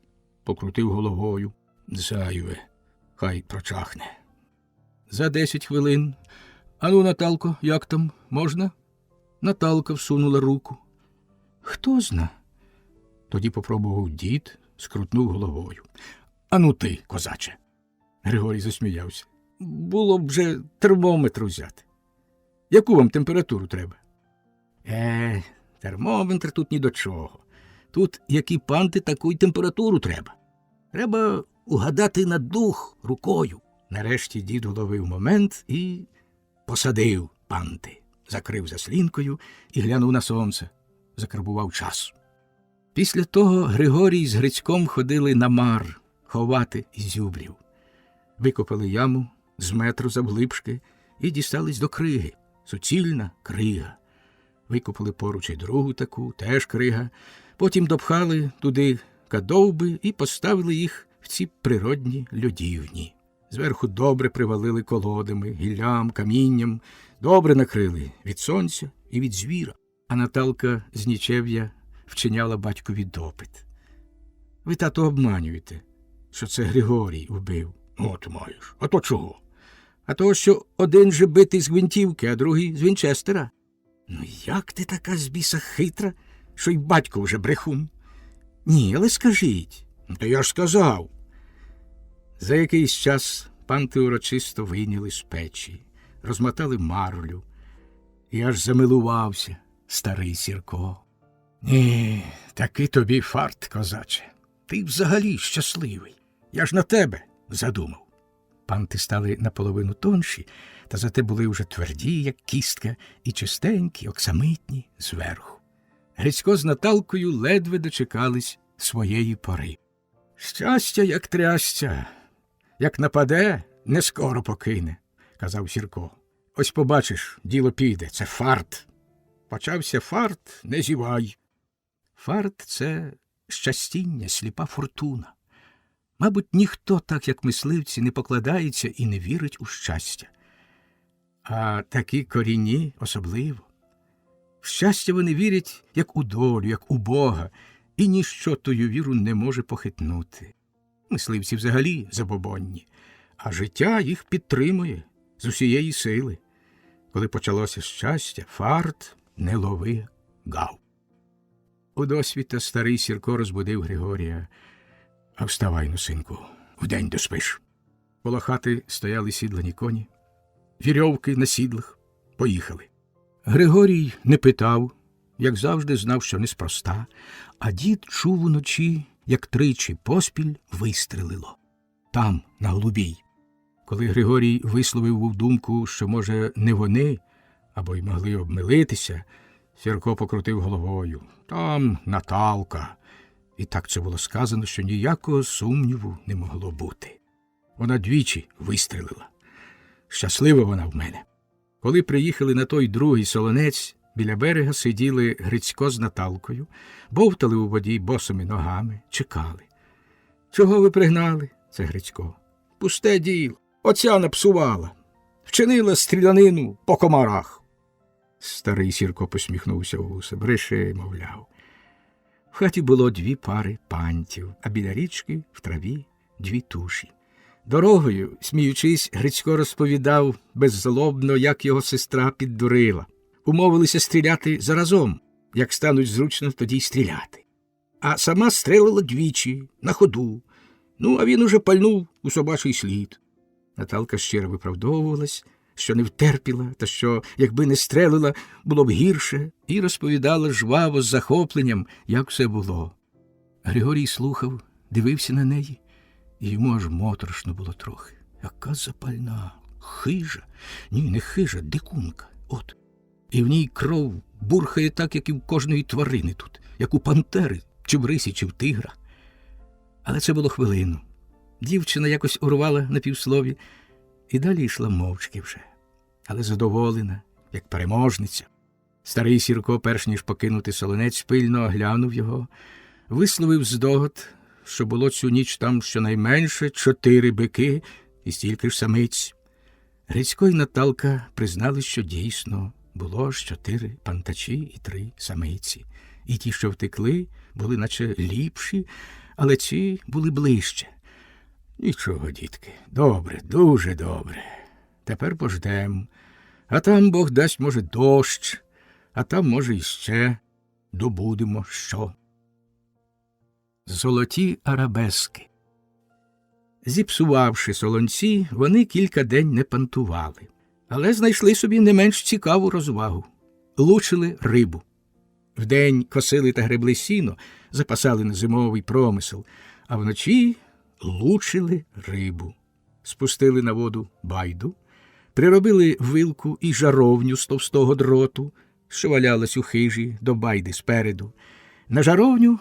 покрутив головою. Зайве, хай прочахне. За 10 хвилин. Ану, Наталко, як там, можна? Наталка всунула руку. Хто зна? Тоді попробував дід, скрутнув головою. Ану ти, козаче. Григорій засміявся. Було б вже термометр взяти. Яку вам температуру треба? Термометр тут ні до чого. Тут які панти, таку й температуру треба. Треба угадати на дух рукою. Нарешті дід уловив момент і посадив панти. Закрив заслінкою і глянув на сонце. Закарбував час. Після того Григорій з Грицьком ходили на мар ховати ізюбрів. Викопали яму з метру завглибшки і дістались до криги. Суцільна крига. Викопали поруч і другу таку, теж крига. Потім допхали туди кадовби і поставили їх в ці природні льодівні. Зверху добре привалили колодами, гіллям, камінням, добре накрили від сонця і від звіра. А Наталка з нічев'я вчиняла батькові допит. Ви, тато, обманюєте, що це Григорій вбив. От маєш. А то чого? А того, що один же битий з гвинтівки, а другий з Вінчестера. Ну як ти така з біса хитра, що й батько вже брехун? Ні, але скажіть. Та я ж сказав. За якийсь час панти урочисто вийняли з печі, розмотали марлю. І аж замилувався старий Сірко. Ні, такий тобі фарт, козаче. Ти взагалі щасливий. Я ж на тебе задумав. Панти стали наполовину тонші, та зате були вже тверді, як кістка, і чистенькі, оксамитні зверху. Грицько з Наталкою ледве дочекались своєї пори. Щастя, як трясця. Як нападе, не скоро покине, казав Сірко. Ось побачиш, діло піде, це фарт. Почався фарт, не зівай. Фарт – це щастіння, сліпа фортуна. Мабуть, ніхто, так як мисливці, не покладається і не вірить у щастя. А такі корінні особливо. В щастя вони вірять, як у долю, як у Бога, і ніщо тою віру не може похитнути. Мисливці взагалі забобонні, а життя їх підтримує з усієї сили. Коли почалося щастя, фарт не лови гав. Удосвіта старий Сірко розбудив Григорія. А вставай, ну, синку, вдень доспиш. Коло хати стояли сідлані коні, вірьовки на сідлах. Поїхали. Григорій не питав, як завжди знав, що неспроста, а дід чув уночі, як тричі поспіль вистрелило. Там, на Голубій. Коли Григорій висловив думку, що, може, не вони, або й могли обмилитися, Сірко покрутив головою. Там Наталка. І так це було сказано, що ніякого сумніву не могло бути. Вона двічі вистрелила. Щаслива вона в мене. Коли приїхали на той другий Солонець, Біля берега сиділи Грицько з Наталкою, бовтали у воді босими ногами, чекали. «Чого ви пригнали?» – це Грицько. «Пусте діло. Оця напсувала. Вчинила стрілянину по комарах». Старий Сірко посміхнувся у вуса. «Бреши, мовляв». В хаті було 2 пари пантів, а біля річки в траві 2 туші. Дорогою, сміючись, Грицько розповідав беззлобно, як його сестра піддурила. Умовилися стріляти заразом, як стануть зручно, тоді й стріляти. А сама стрелила 2 на ходу. Ну, а він уже пальнув у собачий слід. Наталка щиро виправдовувалась, що не втерпіла, та що, якби не стрелила, було б гірше, і розповідала жваво з захопленням, як все було. Григорій слухав, дивився на неї, і йому аж моторошно було трохи. Яка запальна, хижа, ні, не хижа, дикунка, от. І в ній кров бурхає так, як і в кожної тварини тут, як у пантери, чи в рисі, чи в тигра. Але це було хвилину. Дівчина якось урвала на півслові і далі йшла мовчки вже, але задоволена, як переможниця. Старий Сірко, перш ніж покинути Солонець, пильно оглянув його, висловив здогад, що було цю ніч там щонайменше 4 бики і стільки ж самиць. Грицько і Наталка признали, що дійсно було ж 4 пантачі і 3 самиці. І ті, що втекли, були наче ліпші, але ці були ближче. Нічого, дітки, добре, дуже добре. Тепер пождем. А там Бог дасть, може, дощ, а там, може, іще добудемо що. Золоті арабески. Зіпсувавши солонці, вони кілька день не пантували. Але знайшли собі не менш цікаву розвагу. Лучили рибу. Вдень косили та гребли сіно, запасали на зимовий промисел, а вночі лучили рибу. Спустили на воду байду, приробили вилку і жаровню з товстого дроту, що валялась у хижі до байди спереду. На жаровню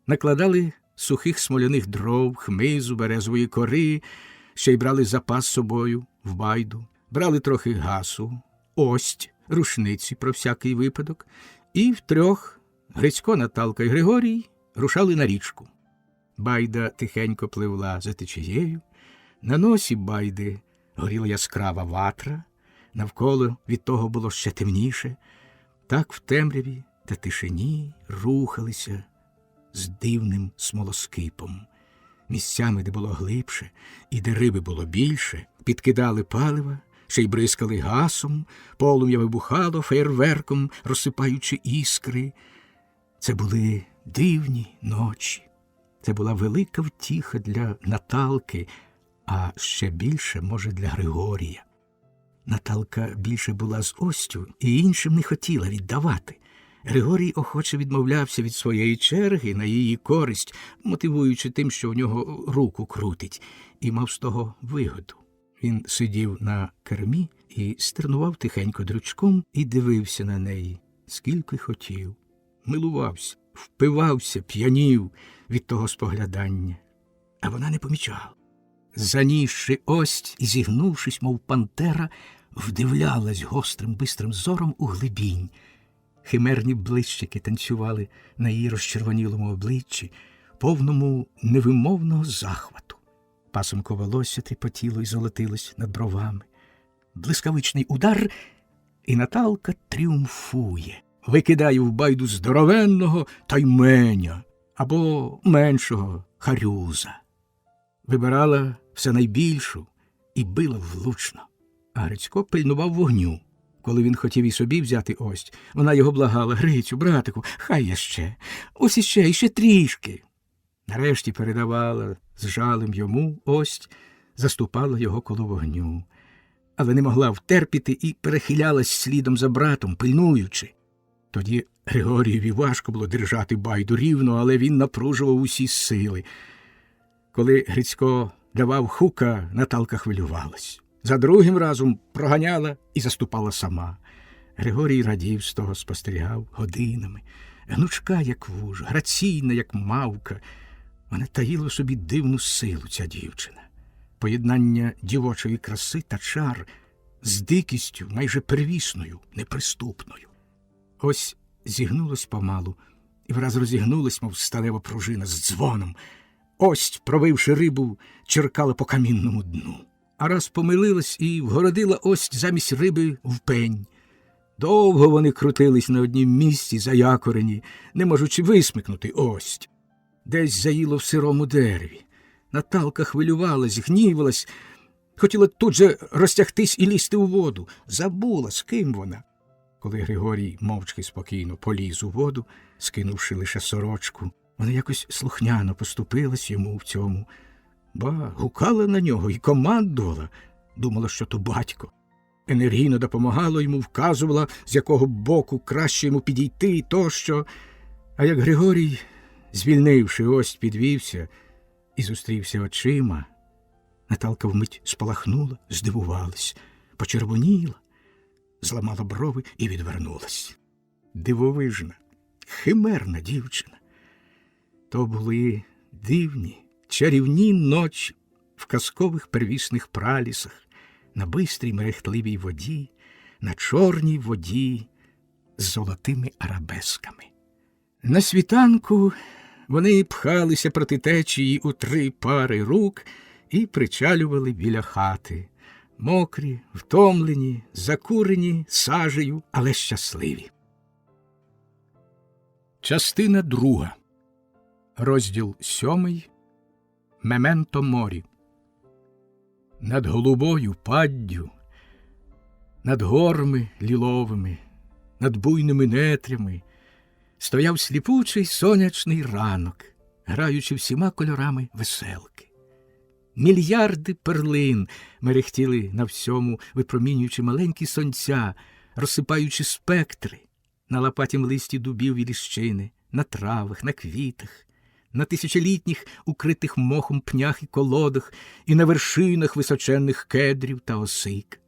накладали сухих смоляних дров, хмизу, березової кори, ще й брали запас з собою в байду. Брали трохи гасу, ость, рушниці про всякий випадок, і втрьох Грицько, Наталка і Григорій рушали на річку. Байда тихенько пливла за течією, на носі байди горіла яскрава ватра, навколо від того було ще темніше. Так в темряві та тишині рухалися з дивним смолоскипом. Місцями, де було глибше і де риби було більше, підкидали палива, ще й бризкали гасом, полум'я вибухало феєрверком, розсипаючи іскри. Це були дивні ночі. Це була велика втіха для Наталки, а ще більше, може, для Григорія. Наталка більше була з Остю і іншим не хотіла віддавати. Григорій охоче відмовлявся від своєї черги на її користь, мотивуючи тим, що в нього руку крутить, і мав з того вигоду. Він сидів на кермі і стернував тихенько дрючком і дивився на неї, скільки хотів. Милувався, впивався, п'янів від того споглядання. А вона не помічала. Занісши ость і зігнувшись, мов пантера, вдивлялась гострим бистрим зором у глибінь. Химерні блищики танцювали на її розчервонілому обличчі, повному невимовного захвату. Пасомко волосся тріпотіло і золотилось над бровами. Блискавичний удар, і Наталка тріумфує. Викидає в байду здоровенного тайменя або меншого харюза. Вибирала все найбільшу і била влучно. А Грицько пильнував вогню. Коли він хотів і собі взяти ость, вона його благала: «Грицю, братику, хай я ще, ось іще трішки». Нарешті передавала з жалем йому ость, заступала його коло вогню. Але не могла втерпіти і перехилялась слідом за братом, пильнуючи. Тоді Григорієві важко було держати байду рівно, але він напружував усі сили. Коли Грицько давав хука, Наталка хвилювалась. За другим разом проганяла і заступала сама. Григорій радів з того, спостерігав годинами. Гнучка, як вуж, граційна, як мавка. Вона таїла в собі дивну силу, ця дівчина. Поєднання дівочої краси та чар з дикістю, майже первісною, неприступною. Ось зігнулось помалу, і враз розігнулось, мов сталева пружина з дзвоном. Ось, провивши рибу, черкала по камінному дну. А раз помилилась і вгородила ось замість риби в пень. Довго вони крутились на однім місці, заякорені, не можучи висмикнути ость. Десь заїло в сирому дереві. Наталка хвилювалась, гнівалась, хотіла тут же розтягтись і лізти у воду. Забула, з ким вона. Коли Григорій мовчки спокійно поліз у воду, скинувши лише сорочку, вона якось слухняно поступилась йому в цьому. Ба, гукала на нього і командувала, думала, що то батько. Енергійно допомагала йому, вказувала, з якого боку краще йому підійти тощо. А як Григорій, звільнивши ось, підвівся і зустрівся очима, Наталка вмить спалахнула, здивувалась, почервоніла, зламала брови і відвернулась. Дивовижна, химерна дівчина. То були дивні, чарівні ночі в казкових первісних пралісах, на бистрій мерехтливій воді, на чорній воді з золотими арабесками. На світанку вони пхалися проти течії у 3 пари рук і причалювали біля хати. Мокрі, втомлені, закурені сажею, але щасливі. Частина 2. Розділ 7. Мементо морі. Над голубою паддю, над горами ліловими, над буйними нетрями стояв сліпучий сонячний ранок, граючи всіма кольорами веселки. Мільярди перлин мерехтіли на всьому, випромінюючи маленькі сонця, розсипаючи спектри на лопатім листі дубів і ліщини, на травах, на квітах, на тисячолітніх, укритих мохом пнях і колодах, і на вершинах височенних кедрів та осик.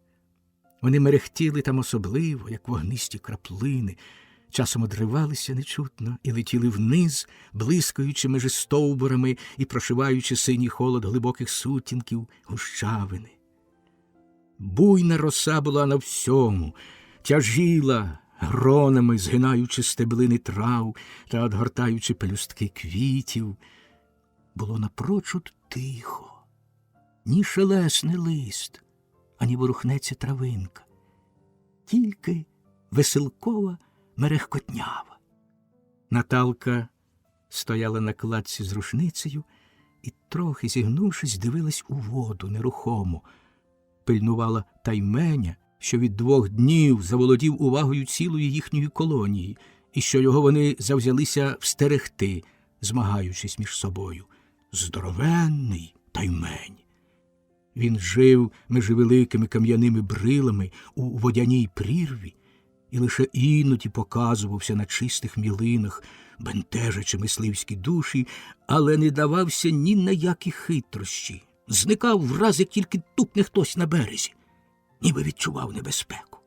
Вони мерехтіли там особливо, як вогнисті краплини, часом одривалися нечутно і летіли вниз, блискаючи межи стовбурами і прошиваючи синій холод глибоких сутінків гущавини. Буйна роса була на всьому, тяжіла гронами, згинаючи стеблини трав та одгортаючи пелюстки квітів. Було напрочуд тихо, ні шелесне лист, ані ворухнеться травинка, тільки веселкова мерехкотнява. Наталка стояла на кладці з рушницею і, трохи зігнувшись, дивилась у воду нерухомо, пильнувала тайменя, що від 2 днів заволодів увагою цілої їхньої колонії, і що його вони завзялися встерегти, змагаючись між собою. Здоровенний таймень. Він жив між великими кам'яними брилами у водяній прірві і лише іноді показувався на чистих мілинах, бентежачи мисливські душі, але не давався ні на які хитрощі. Зникав враз, як тільки тупне хтось на березі, ніби відчував небезпеку.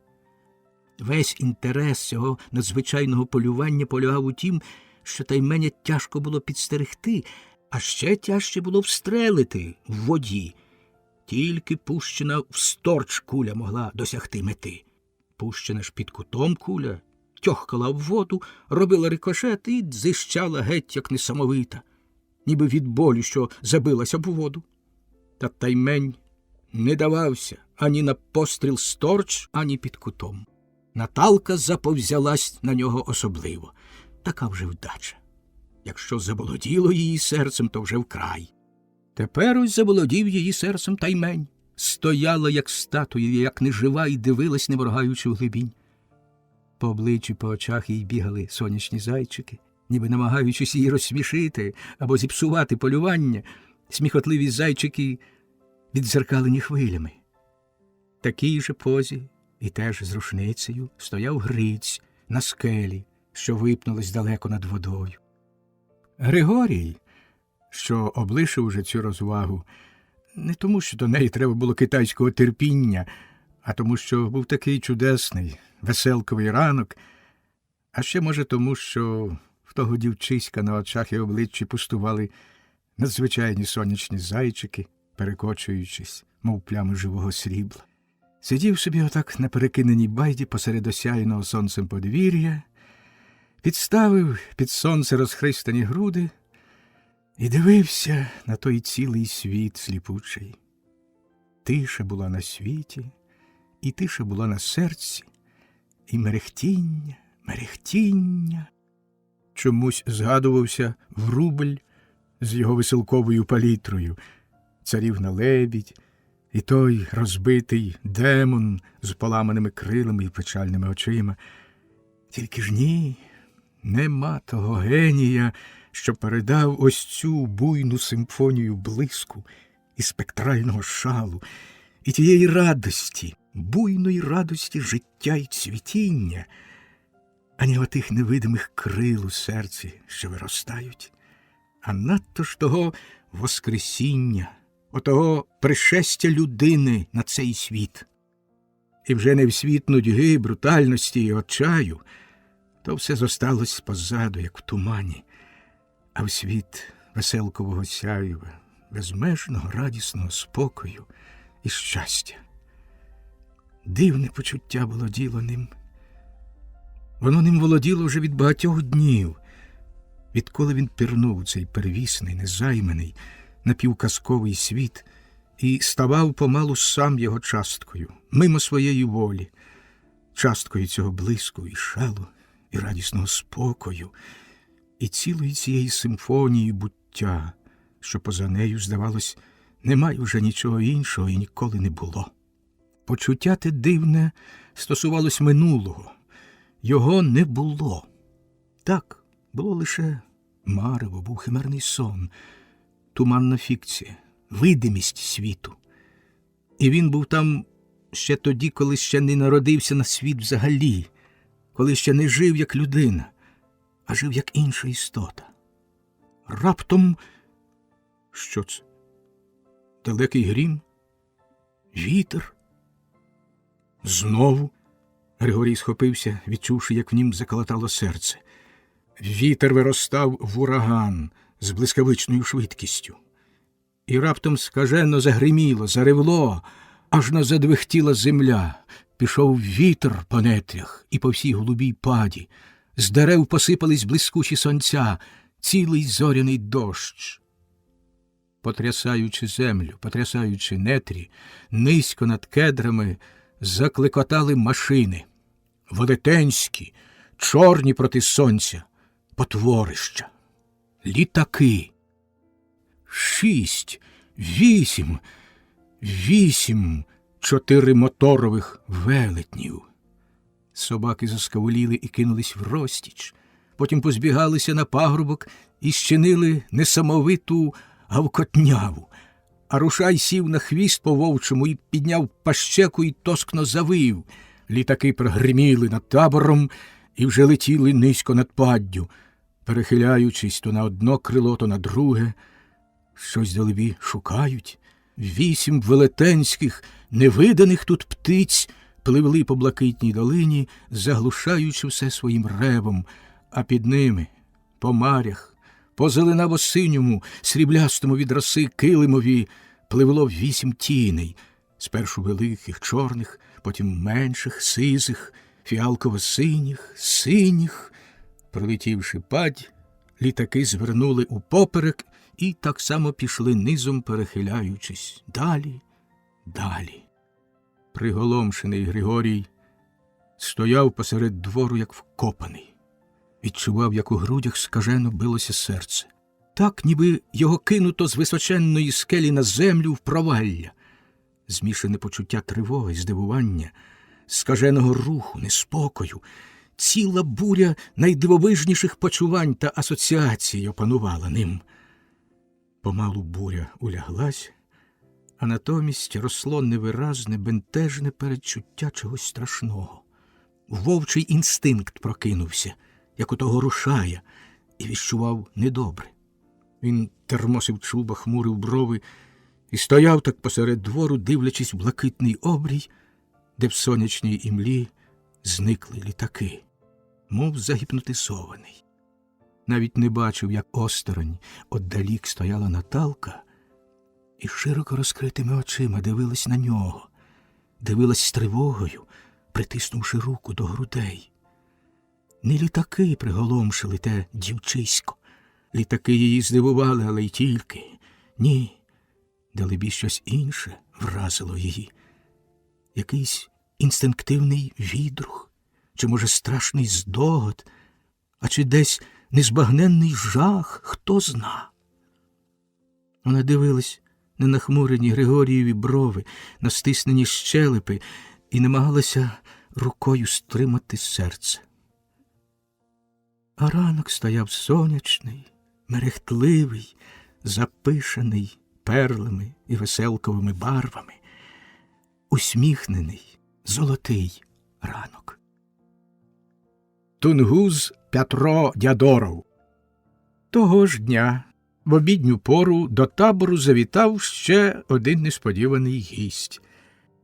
Весь інтерес цього надзвичайного полювання полягав у тім, що тайменя тяжко було підстерегти, а ще тяжче було встрелити в воді. Тільки пущена всторч куля могла досягти мети. Пущена ж під кутом куля тьохкала в воду, робила рикошет і дзищала геть, як несамовита, ніби від болю, що забилася б у воду. Та таймень не давався ані на постріл сторч, ані під кутом. Наталка заповзялась на нього особливо. Така вже вдача. Якщо заволоділо її серцем, то вже вкрай. Тепер ось заволодів її серцем таймень. Стояла, як статуя, як нежива, і дивилась, не моргаючи вглибінь. По обличчю, по очах їй бігали сонячні зайчики, ніби намагаючись її розсмішити або зіпсувати полювання. Сміхотливі зайчики віддзеркалені хвилями. Такій же позі, і теж з рушницею, стояв Гриць на скелі, що випнулась далеко над водою. Григорій, що облишив уже цю розвагу, не тому, що до неї треба було китайського терпіння, а тому, що був такий чудесний, веселковий ранок, а ще, може, тому, що в того дівчиська на очах і обличчі пустували надзвичайні сонячні зайчики, перекочуючись, мов плями живого срібла. Сидів собі отак на перекиненій байді посеред осяяного сонцем подвір'я підставив під сонце розхристані груди і дивився на той цілий світ сліпучий. Тиша була на світі, і тиша була на серці, і мерехтіння, мерехтіння. Чомусь згадувався Врубель з його веселковою палітрою, царівна лебідь, і той розбитий демон з поламаними крилами і печальними очима. Тільки ж ні, нема того генія, що передав ось цю буйну симфонію блиску і спектрального шалу, і тієї радості, буйної радості життя й цвітіння, ані отих невидимих крил у серці, що виростають, а надто ж того воскресіння, отого пришестя людини на цей світ. І вже не в світ нудьги, брутальності і отчаю, то все зосталось позаду, як в тумані, а в світ веселкового сяєва, безмежного радісного спокою і щастя. Дивне почуття володіло ним. Воно ним володіло вже від багатьох днів, відколи він пірнув у цей первісний, незайманий, напівказковий світ і ставав помалу сам його часткою, мимо своєї волі, часткою цього блиску і шалу, і радісного спокою, і цілої цієї симфонії буття, що поза нею, здавалось, немає вже нічого іншого і ніколи не було. Почуття те дивне стосувалось минулого. Його не було. Так, було лише марево, був химерний сон, туманна фікція, видимість світу. І він був там ще тоді, коли ще не народився на світ взагалі, коли ще не жив як людина, а жив як інша істота. Раптом, що це? Далекий грім? Вітер? Знову? Григорій схопився, відчувши, як в нім заколотало серце. Вітер виростав в ураган з блискавичною швидкістю. І раптом скажено загриміло, заревло, аж задвихтіла земля. Пішов вітер по нетрях і по всій голубій паді. З дерев посипались блискучі сонця, цілий зоряний дощ. Потрясаючи землю, потрясаючи нетрі, низько над кедрами заклекотали машини. Велетенські, чорні проти сонця, потворища. Літаки. 6, 8 чотиримоторових велетнів. Собаки заскавуліли і кинулись в розтіч. Потім позбігалися на пагорбок і щинили несамовиту гавкотняву. А Рушай сів на хвіст по-вовчому і підняв пащеку і тоскно завив. Літаки прогриміли над табором і вже летіли низько над паддю, перехиляючись то на одно крило, то на друге. Щось далебі шукають. 8 велетенських, невиданих тут птиць пливли по блакитній долині, заглушаючи все своїм ревом, а під ними, по марях, по зеленаво-синьому, сріблястому від роси килимові, пливло 8 тіней, спершу великих, чорних, потім менших, сизих, фіалково-синіх, синіх. Пролетівши падь, літаки звернули упоперек і так само пішли низом, перехиляючись. Далі, далі. Приголомшений Григорій стояв посеред двору, як вкопаний. Відчував, як у грудях скажено билося серце. Так, ніби його кинуто з височенної скелі на землю в провалля. Змішане почуття тривоги, здивування, скаженого руху, неспокою. Ціла буря найдивовижніших почувань та асоціацій опанувала ним. Помалу буря уляглась, а натомість росло невиразне, бентежне передчуття чогось страшного. Вовчий інстинкт прокинувся, як у того Рушая, і відчував недобре. Він термосив чуба, хмурив брови і стояв так посеред двору, дивлячись в блакитний обрій, де в сонячній імлі зникли літаки, мов загіпнотизований. Навіть не бачив, як осторонь отдалік стояла Наталка і широко розкритими очима дивилась на нього, дивилась з тривогою, притиснувши руку до грудей. Не літаки приголомшили те дівчисько. Літаки її здивували, але й тільки. Ні, далебі щось інше вразило її. Якийсь інстинктивний відрух, чи, може, страшний здогад, а чи десь незбагненний жах, хто зна. Вона дивилась на нахмурені Григорієві брови, на стиснені щелепи і намагалася рукою стримати серце. А ранок стояв сонячний, мерехтливий, запишений перлами і веселковими барвами, усміхнений, золотий ранок. Тунгуз Петро Дядоров. Того ж дня в обідню пору до табору завітав ще один несподіваний гість.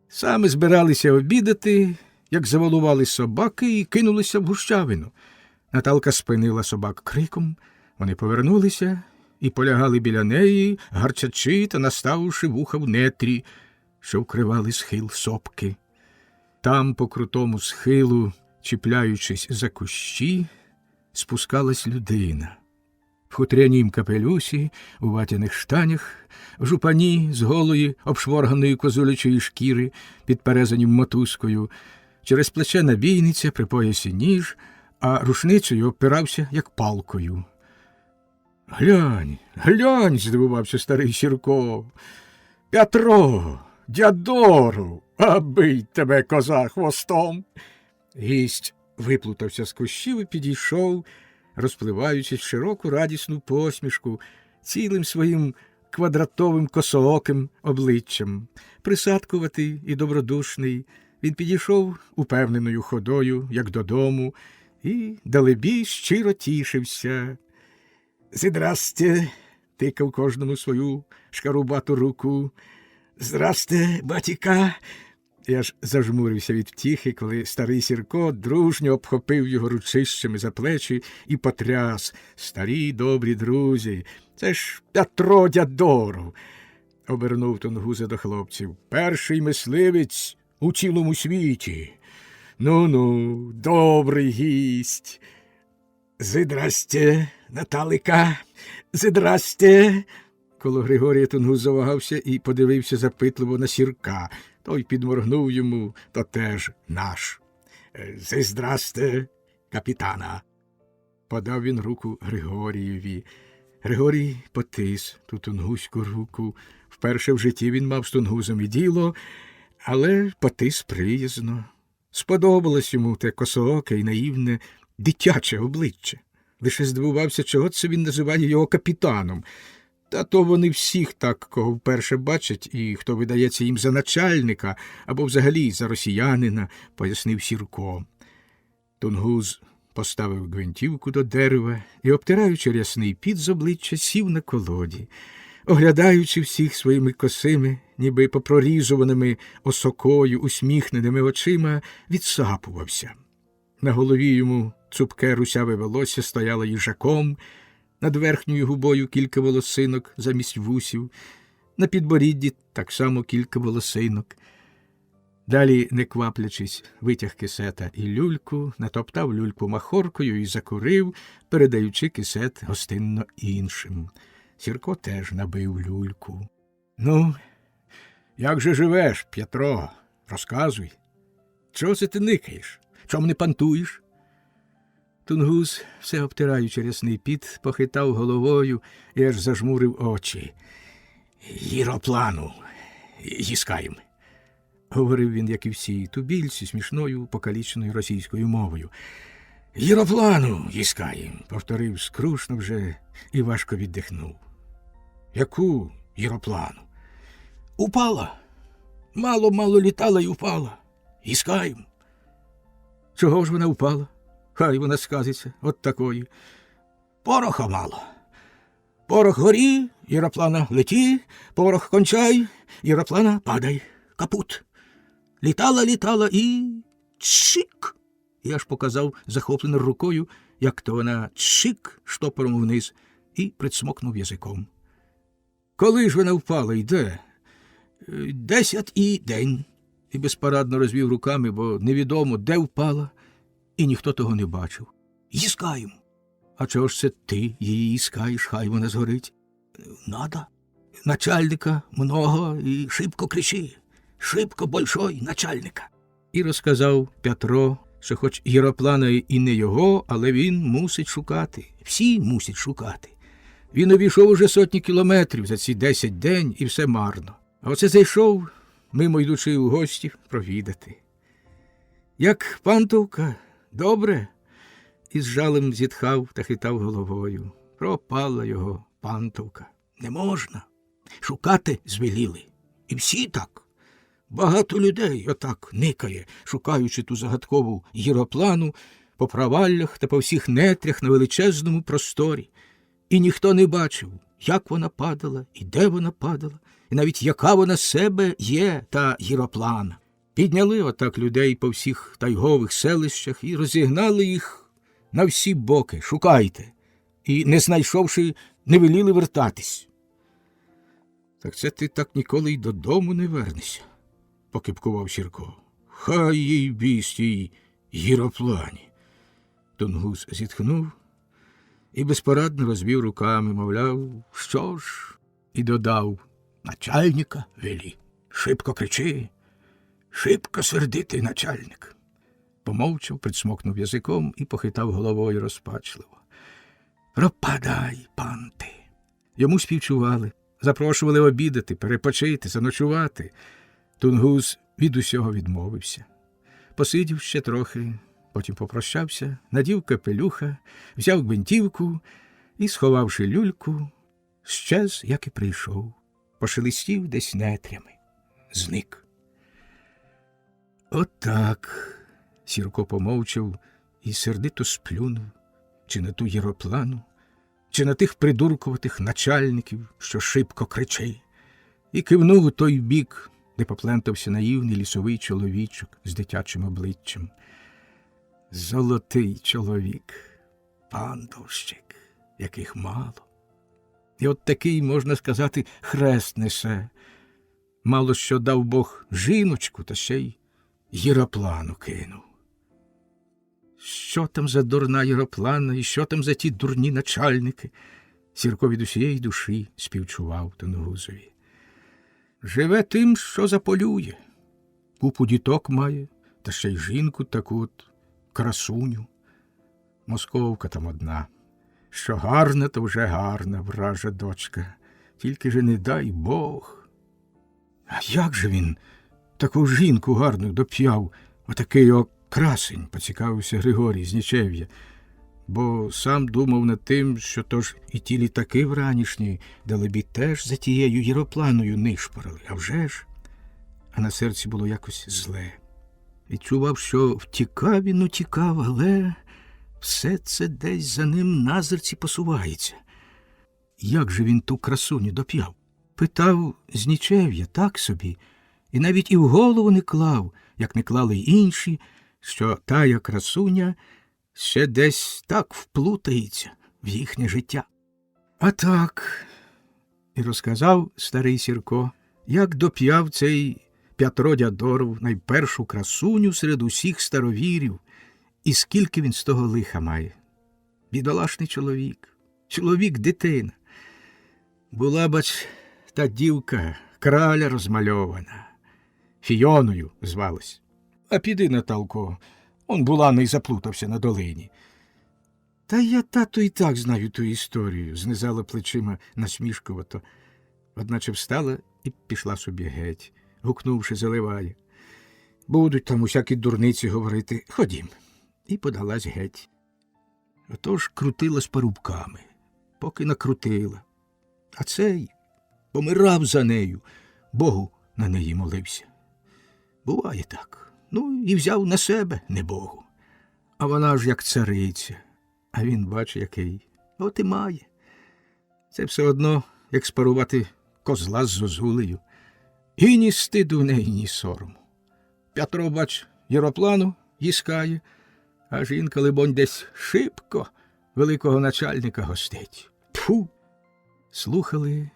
Саме збиралися обідати, як заволували собаки і кинулися в гущавину. Наталка спинила собак криком, вони повернулися і полягали біля неї, гарчачи та наставивши вуха в нетрі, що вкривали схил сопки. Там, по крутому схилу, чіпляючись за кущі, спускалась людина. В хутрянім капелюсі, у ватяних штанях, в жупані з голої, обшворганої козулячої шкіри, підперезанім мотузкою, через плече набійниця, при поясі ніж, а рушницею обпирався, як палкою. «Глянь, глянь!» – здивувався старий Сірко. «Петро, Дядоров, абий тебе коза хвостом!» Гість виплутався з кущів і підійшов, розпливаючись в широку радісну посмішку, цілим своїм квадратовим косооким обличчям. Присадкуватий і добродушний, він підійшов упевненою ходою, як додому, і далебі щиро тішився. «Здрасте!» – тикав кожному свою шкарубату руку. «Здрасте, батіка!» Я аж зажмурився від втіхи, коли старий Сірко дружньо обхопив його ручищами за плечі і потряс. «Старі добрі друзі, це ж Петро Дядоров!» – обернув Тунгуза до хлопців. «Перший мисливець у цілому світі. Ну-ну, добрий гість!» «Здрасте, Наталика, здрасте!» Коло Григорія Тунгуз завагався і подивився запитливо на Сірка. Той підморгнув йому, то теж наш. «Здрасте, капітана!» Подав він руку Григорієві. Григорій потис ту тунгуську руку. Вперше в житті він мав з Тунгузом і діло, але потис приязно. Сподобалось йому те косооке і наївне дитяче обличчя. Лише здивувався, чого це він називає його капітаном. Та то вони всіх так, кого вперше бачать, і хто видається їм за начальника, або взагалі за росіянина, пояснив Сірко. Тунгуз поставив гвинтівку до дерева і, обтираючи рясний піт з обличчя, сів на колоді. Оглядаючи всіх своїми косими, ніби попрорізуваними осокою, усміхненими очима, відсапувався. На голові йому цупке русяве волосся стояло їжаком, над верхньою губою кілька волосинок замість вусів, на підборідді так само кілька волосинок. Далі, не кваплячись, витяг кисета і люльку, натоптав люльку махоркою і закурив, передаючи кисет гостинно іншим. Сірко теж набив люльку. «Ну, як же живеш, П'ятро? Розказуй. Чого це ти никаєш? Чом не пантуєш?» Тунгуз, все обтираючи рясний піт, похитав головою і аж зажмурив очі. «Їроплану їскаєм», – говорив він, як і всі тубільці, смішною, покаліченою російською мовою. «Їроплану їскаєм», – повторив скрушно вже і важко віддихнув. «Яку їроплану?» «Упала. Мало-мало літала і упала. Їскаєм». «Чого ж вона впала? Хай вона сказиться, от такої». «Пороха мало. Порох горі, їроплана леті, порох кончай, їроплана падай. Капут. Літала і чик!» Я ж показав захоплено рукою, як то вона чик штопором вниз, і присмокнув язиком. «Коли ж вона впала і де?» «10 день». І безпарадно розвів руками, бо невідомо, де впала, і ніхто того не бачив. їскаємо. А чого ж це ти її іскаєш, хай вона згорить? Надо. Начальника много і шибко кричи. Шибко большой начальника. І розказав Петро, що хоч Єроплана і не його, але він мусить шукати. Всі мусять шукати. Він обійшов уже сотні кілометрів за ці 10 день і все марно. А оце зайшов, мимо йдучи у гості, провідати. Як Пантовка, добре? І з жалем зітхав та хитав головою. Пропала його Пантовка. Не можна. Шукати звеліли. І всі так. Багато людей отак никає, шукаючи ту загадкову Єроплану по проваллях та по всіх нетрях на величезному просторі. І ніхто не бачив, як вона падала, і де вона падала, і навіть яка вона з себе є, та Єроплана. Підняли отак людей по всіх тайгових селищах і розігнали їх на всі боки. Шукайте. І, не знайшовши, не веліли вертатись. Так це ти так ніколи й додому не вернешся, покипкував Сірко. Хай їй бістій Єроплані. Тунгус зітхнув і безпорадно розвів руками, мовляв, що ж, і додав: начальника велі, шибко кричи, шибко сердитий начальник. Помовчав, присмокнув язиком і похитав головою розпачливо. Пропадай, панти. Йому співчували, запрошували обідати, перепочити, заночувати. Тунгус від усього відмовився. Посидів ще трохи, потім попрощався, надів капелюха, взяв гвинтівку і, сховавши люльку, щез, як і прийшов, пошелестів десь нетрями, зник. Отак, Сірко помовчав і сердито сплюнув, чи на ту Єроплану, чи на тих придуркуватих начальників, що шибко кричи, і кивнув у той бік, де поплентався наївний лісовий чоловічок з дитячим обличчям. Золотий чоловік, пантовщик, яких мало. І от такий, можна сказати, хрест несе. Мало що дав Бог жіночку, та ще й Єроплану кинув. Що там за дурна Єроплана і що там за ті дурні начальники? Сірко від усієї душі співчував Тунгусові. Живе тим, що заполює. Купу діток має, та ще й жінку таку от красуню. Московка там одна. Що гарна, то вже гарна, вража дочка. Тільки же не дай Бог. А як же він таку жінку гарну доп'яв, отакий його красень, поцікавився Григорій з Нічев'я, бо сам думав над тим, що то ж і ті літаки вранішні, далебі, теж за тією Єропланою нишпорили, а вже ж. А на серці було якось зле. Відчував, що втікав він, утікав, але все це десь за ним назирці посувається. Як же він ту красуню доп'яв? Питав з Нічев'я, так собі, і навіть і в голову не клав, як не клали й інші, що тая красуня ще десь так вплутається в їхнє життя. А так, і розказав старий Сірко, як доп'яв цей Петро Дядоров найпершу красуню серед усіх старовірів, і скільки він з того лиха має. Бідолашний чоловік-дитина. Була, бач, та дівка, краля розмальована. Фіоною звалась. А піди, Наталко, он буланий заплутався на долині. Та я, тату, і так знаю ту історію, знизала плечима насмішкувато. Одначе встала і пішла собі геть, гукнувши, заливає. Будуть там усякі дурниці говорити, ходім. І подалась геть. Отож крутилась парубками, поки накрутила. А цей помирав за нею, Богу на неї молився. Буває так. Ну, і взяв на себе, не Богу. А вона ж як цариця. А він, бач, який. От і має. Це все одно, як спарувати козла з зозулею. І ні стиду в неї, ні сорому. Петро, бач, Єроплану їскає, а жінка, либонь, десь шибко великого начальника гостить. Тьфу! Слухали,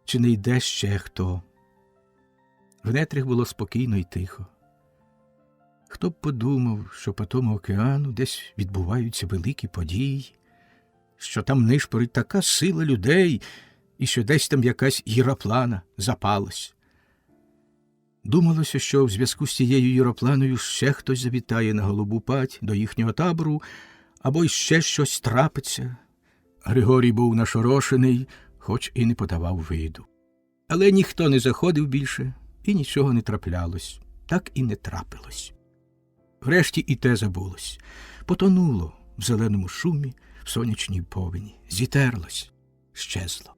чи не йде ще хто. В нетрях було спокійно і тихо. Хто б подумав, що по тому океану десь відбуваються великі події, що там нишпорить така сила людей, і що десь там якась гіроплана запалась. Думалося, що в зв'язку з цією гіропланою ще хтось завітає на Голубу Падь до їхнього табору, або іще щось трапиться. Григорій був нашорошений, хоч і не подавав виду. Але ніхто не заходив більше, і нічого не траплялось. Так і не трапилось. Врешті і те забулось. Потонуло в зеленому шумі, в сонячній повені. Зітерлось, щезло.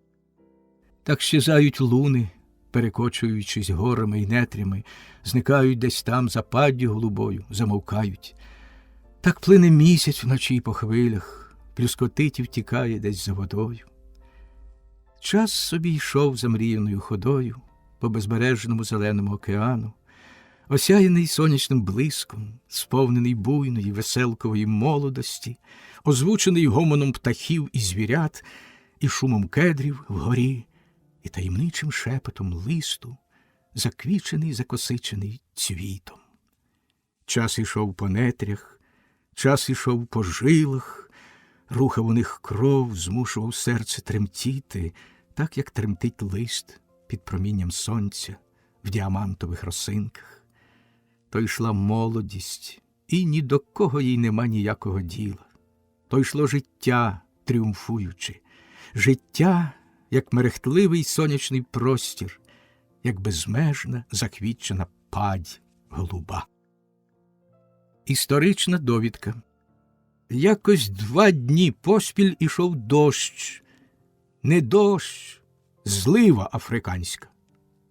Так щезають луни, перекочуючись горами й нетрями, зникають десь там за паддю голубою, замовкають. Так плине місяць вночі по хвилях, плюскотить і втікає десь за водою. Час собі йшов замріяною ходою по безбережному зеленому океану, осяяний сонячним блиском, сповнений буйної веселкової молодості, озвучений гомоном птахів і звірят, і шумом кедрів вгорі, і таємничим шепотом листу, заквічений, закосичений цвітом. Час ішов по нетрях, час ішов по жилах, рухав у них кров, змушував серце тремтіти, так, як тремтить лист під промінням сонця в діамантових росинках. То йшла молодість, і ні до кого їй нема ніякого діла. То йшло життя, тріумфуючи. Життя, як мерехтливий сонячний простір, як безмежна заквітчена падь голуба. Історична довідка. Якось 2 дні поспіль ішов дощ. Не дощ, злива африканська.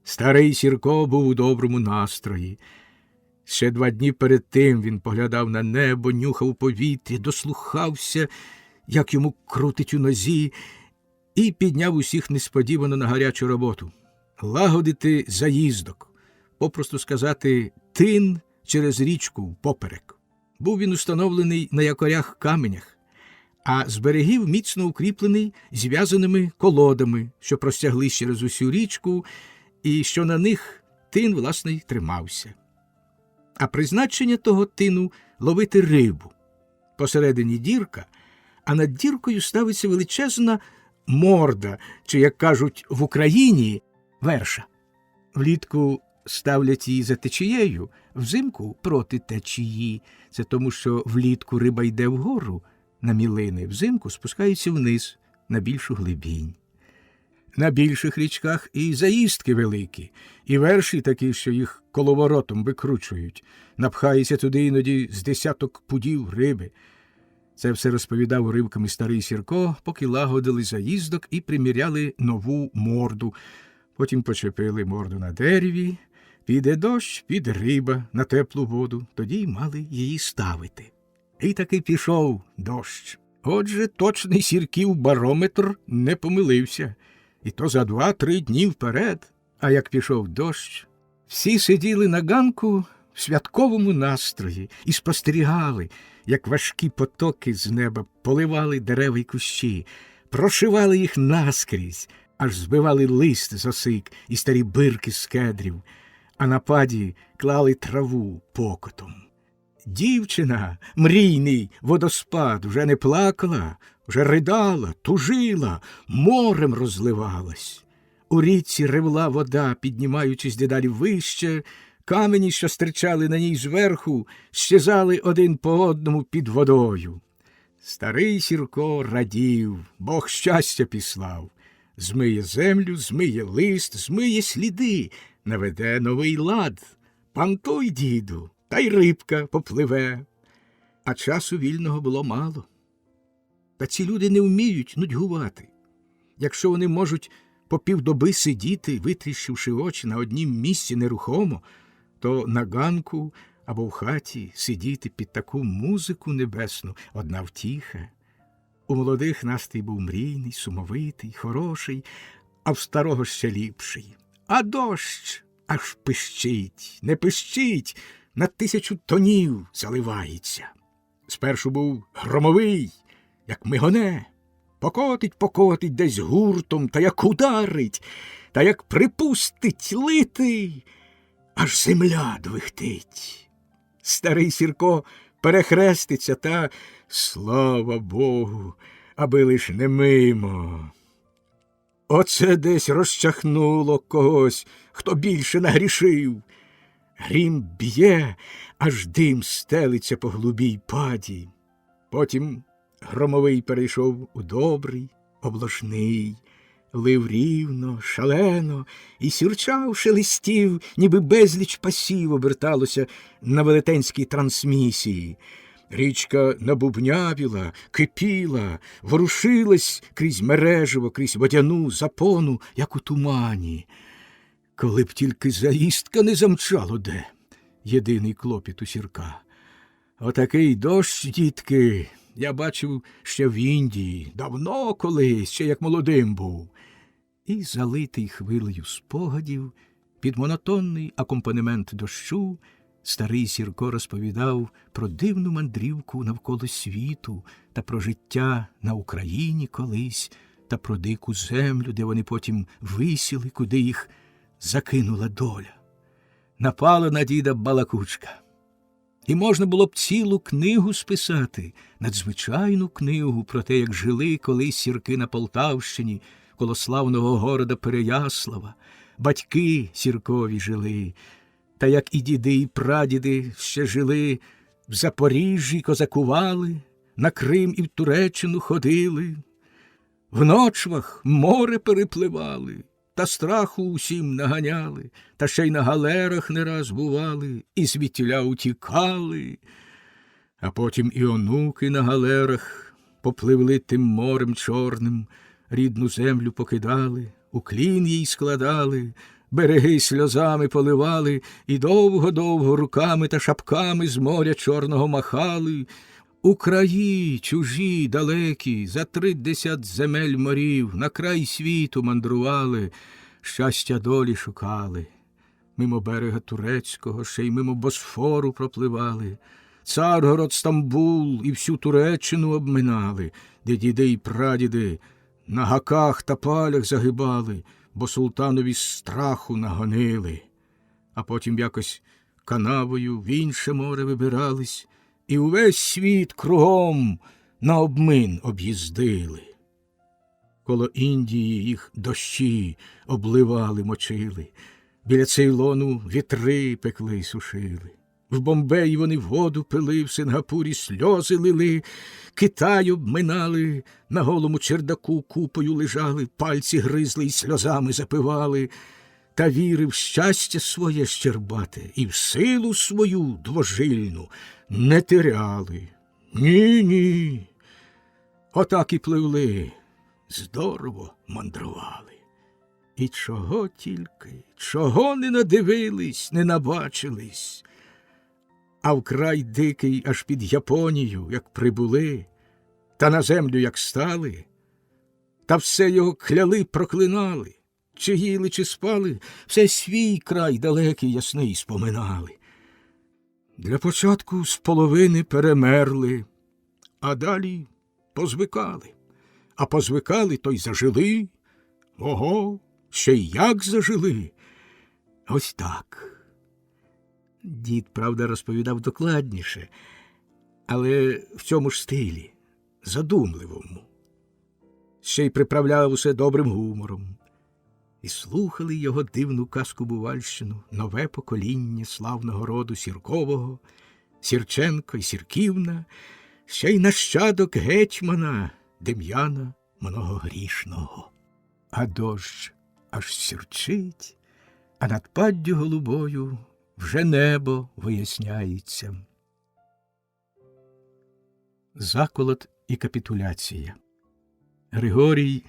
Старий Сірко був у доброму настрої. Ще 2 дні перед тим він поглядав на небо, нюхав повітря, дослухався, як йому крутить у нозі, і підняв усіх несподівано на гарячу роботу. Лагодити заїздок, попросту сказати, тин через річку впоперек. Був він установлений на якорях-каменях, а з берегів міцно укріплений зв'язаними колодами, що простяглись через усю річку, і що на них тин, власне, й тримався. А призначення того тину – ловити рибу. Посередині дірка, а над діркою ставиться величезна морда, чи, як кажуть в Україні, верша. Влітку ставлять її за течією, взимку проти течії. Це тому, що влітку риба йде вгору на мілини, взимку спускається вниз на більшу глибінь. На більших річках і заїздки великі, і верші такі, що їх коловоротом викручують. Напхається туди іноді з 10 пудів риби. Це все розповідав уривками старий Сірко, поки лагодили заїздок і приміряли нову морду. Потім почепили морду на дереві, піде дощ, піде риба на теплу воду, тоді й мали її ставити. І таки пішов дощ. Отже, точний Сірків барометр не помилився. І то за 2-3 дні вперед. А як пішов дощ, всі сиділи на ганку в святковому настрої і спостерігали, як важкі потоки з неба поливали дерева й кущі, прошивали їх наскрізь, аж збивали лист з осик і старі бирки з кедрів, а на паді клали траву покотом. Дівчина, мрійний водоспад, вже не плакала, вже ридала, тужила, морем розливалась. У річці ревла вода, піднімаючись дедалі вище, камені, що стирчали на ній зверху, щезали один по одному під водою. Старий Сірко радів, Бог щастя післав. Змиє землю, змиє лист, змиє сліди, наведе новий лад. Пантуй, діду, та й рибка попливе. А часу вільного було мало. Та ці люди не вміють нудьгувати. Якщо вони можуть по півдоби сидіти, витріщивши очі на однім місці нерухомо, то на ганку або в хаті сидіти під таку музику небесну – одна втіха. У молодих настрій був мрійний, сумовитий, хороший, а в старого ще ліпший. А дощ аж пищить, не пищить, на 1000 тонів заливається. Спершу був громовий, як мигоне, покотить десь гуртом, та як ударить, та як припустить лити, аж земля двихтить. Старий Сірко перехреститься, та, слава Богу, аби лиш не мимо. Оце десь розчахнуло когось, хто більше нагрішив. Грім б'є, аж дим стелиться по голубій паді. Потім громовий перейшов у добрий, облажний, лив рівно, шалено, і сюрчав, шелестів, ніби безліч пасів оберталося на велетенській трансмісії. Річка набубнявіла, кипіла, ворушилась крізь мережево, крізь водяну запону, як у тумані. Коли б тільки заїздка не замчало де, єдиний клопіт у Сірка. Отакий дощ, дітки, я бачив ще в Індії, давно колись, ще як молодим був. І, залитий хвилею спогадів, під монотонний акомпанемент дощу, старий Сірко розповідав про дивну мандрівку навколо світу та про життя на Україні колись, та про дику землю, де вони потім висіли, куди їх закинула доля. Напала на діда балакучка. І можна було б цілу книгу списати, надзвичайну книгу про те, як жили колись Сірки на Полтавщині, коло славного города Переяслава. Батьки Сіркові жили, та як і діди, і прадіди ще жили, в Запоріжжі козакували, на Крим і в Туреччину ходили, в ночвах море перепливали, та страху усім наганяли, та ще й на галерах не раз бували, і звідтіля утікали. А потім і онуки на галерах попливли тим морем чорним, рідну землю покидали, уклін їй складали, береги сльозами поливали, і довго-довго руками та шапками з моря чорного махали. У краї чужі, далекі, за 30 земель морів, на край світу мандрували, щастя долі шукали. Мимо берега турецького, ще й мимо Босфору пропливали. Царгород, Стамбул і всю Туреччину обминали, де діди й прадіди на гаках та палях загибали, бо султанові страху нагонили. А потім якось канавою в інше море вибирались, і увесь світ кругом на обмин об'їздили. Коло Індії їх дощі обливали, мочили, біля Цейлону вітри пекли й сушили. В Бомбеї вони воду пили, в Сингапурі сльози лили, Китай обминали, на голому чердаку купою лежали, пальці гризли й сльозами запивали, та віри в щастя своє щербате і в силу свою двожильну не теряли. Ні. Отак і пливли, здорово мандрували. І чого тільки, чого не надивились, не набачились. А в край дикий аж під Японію, як прибули, та на землю як стали, та все його кляли, проклинали, чи їли, чи спали, все свій край далекий, ясний споминали. Для початку з половини перемерли, а далі позвикали. А позвикали, то й зажили. Ого, ще й як зажили. Ось так. Дід, правда, розповідав докладніше, але в цьому ж стилі, задумливому. Ще й приправляв усе добрим гумором. І слухали його дивну казку-бувальщину нове покоління славного роду Сіркового, Сірченко і Сірківна, ще й нащадок гетьмана Дем'яна Многогрішного. А дощ аж сюрчить, а над паддю голубою вже небо виясняється. Заколот і капітуляція. Григорій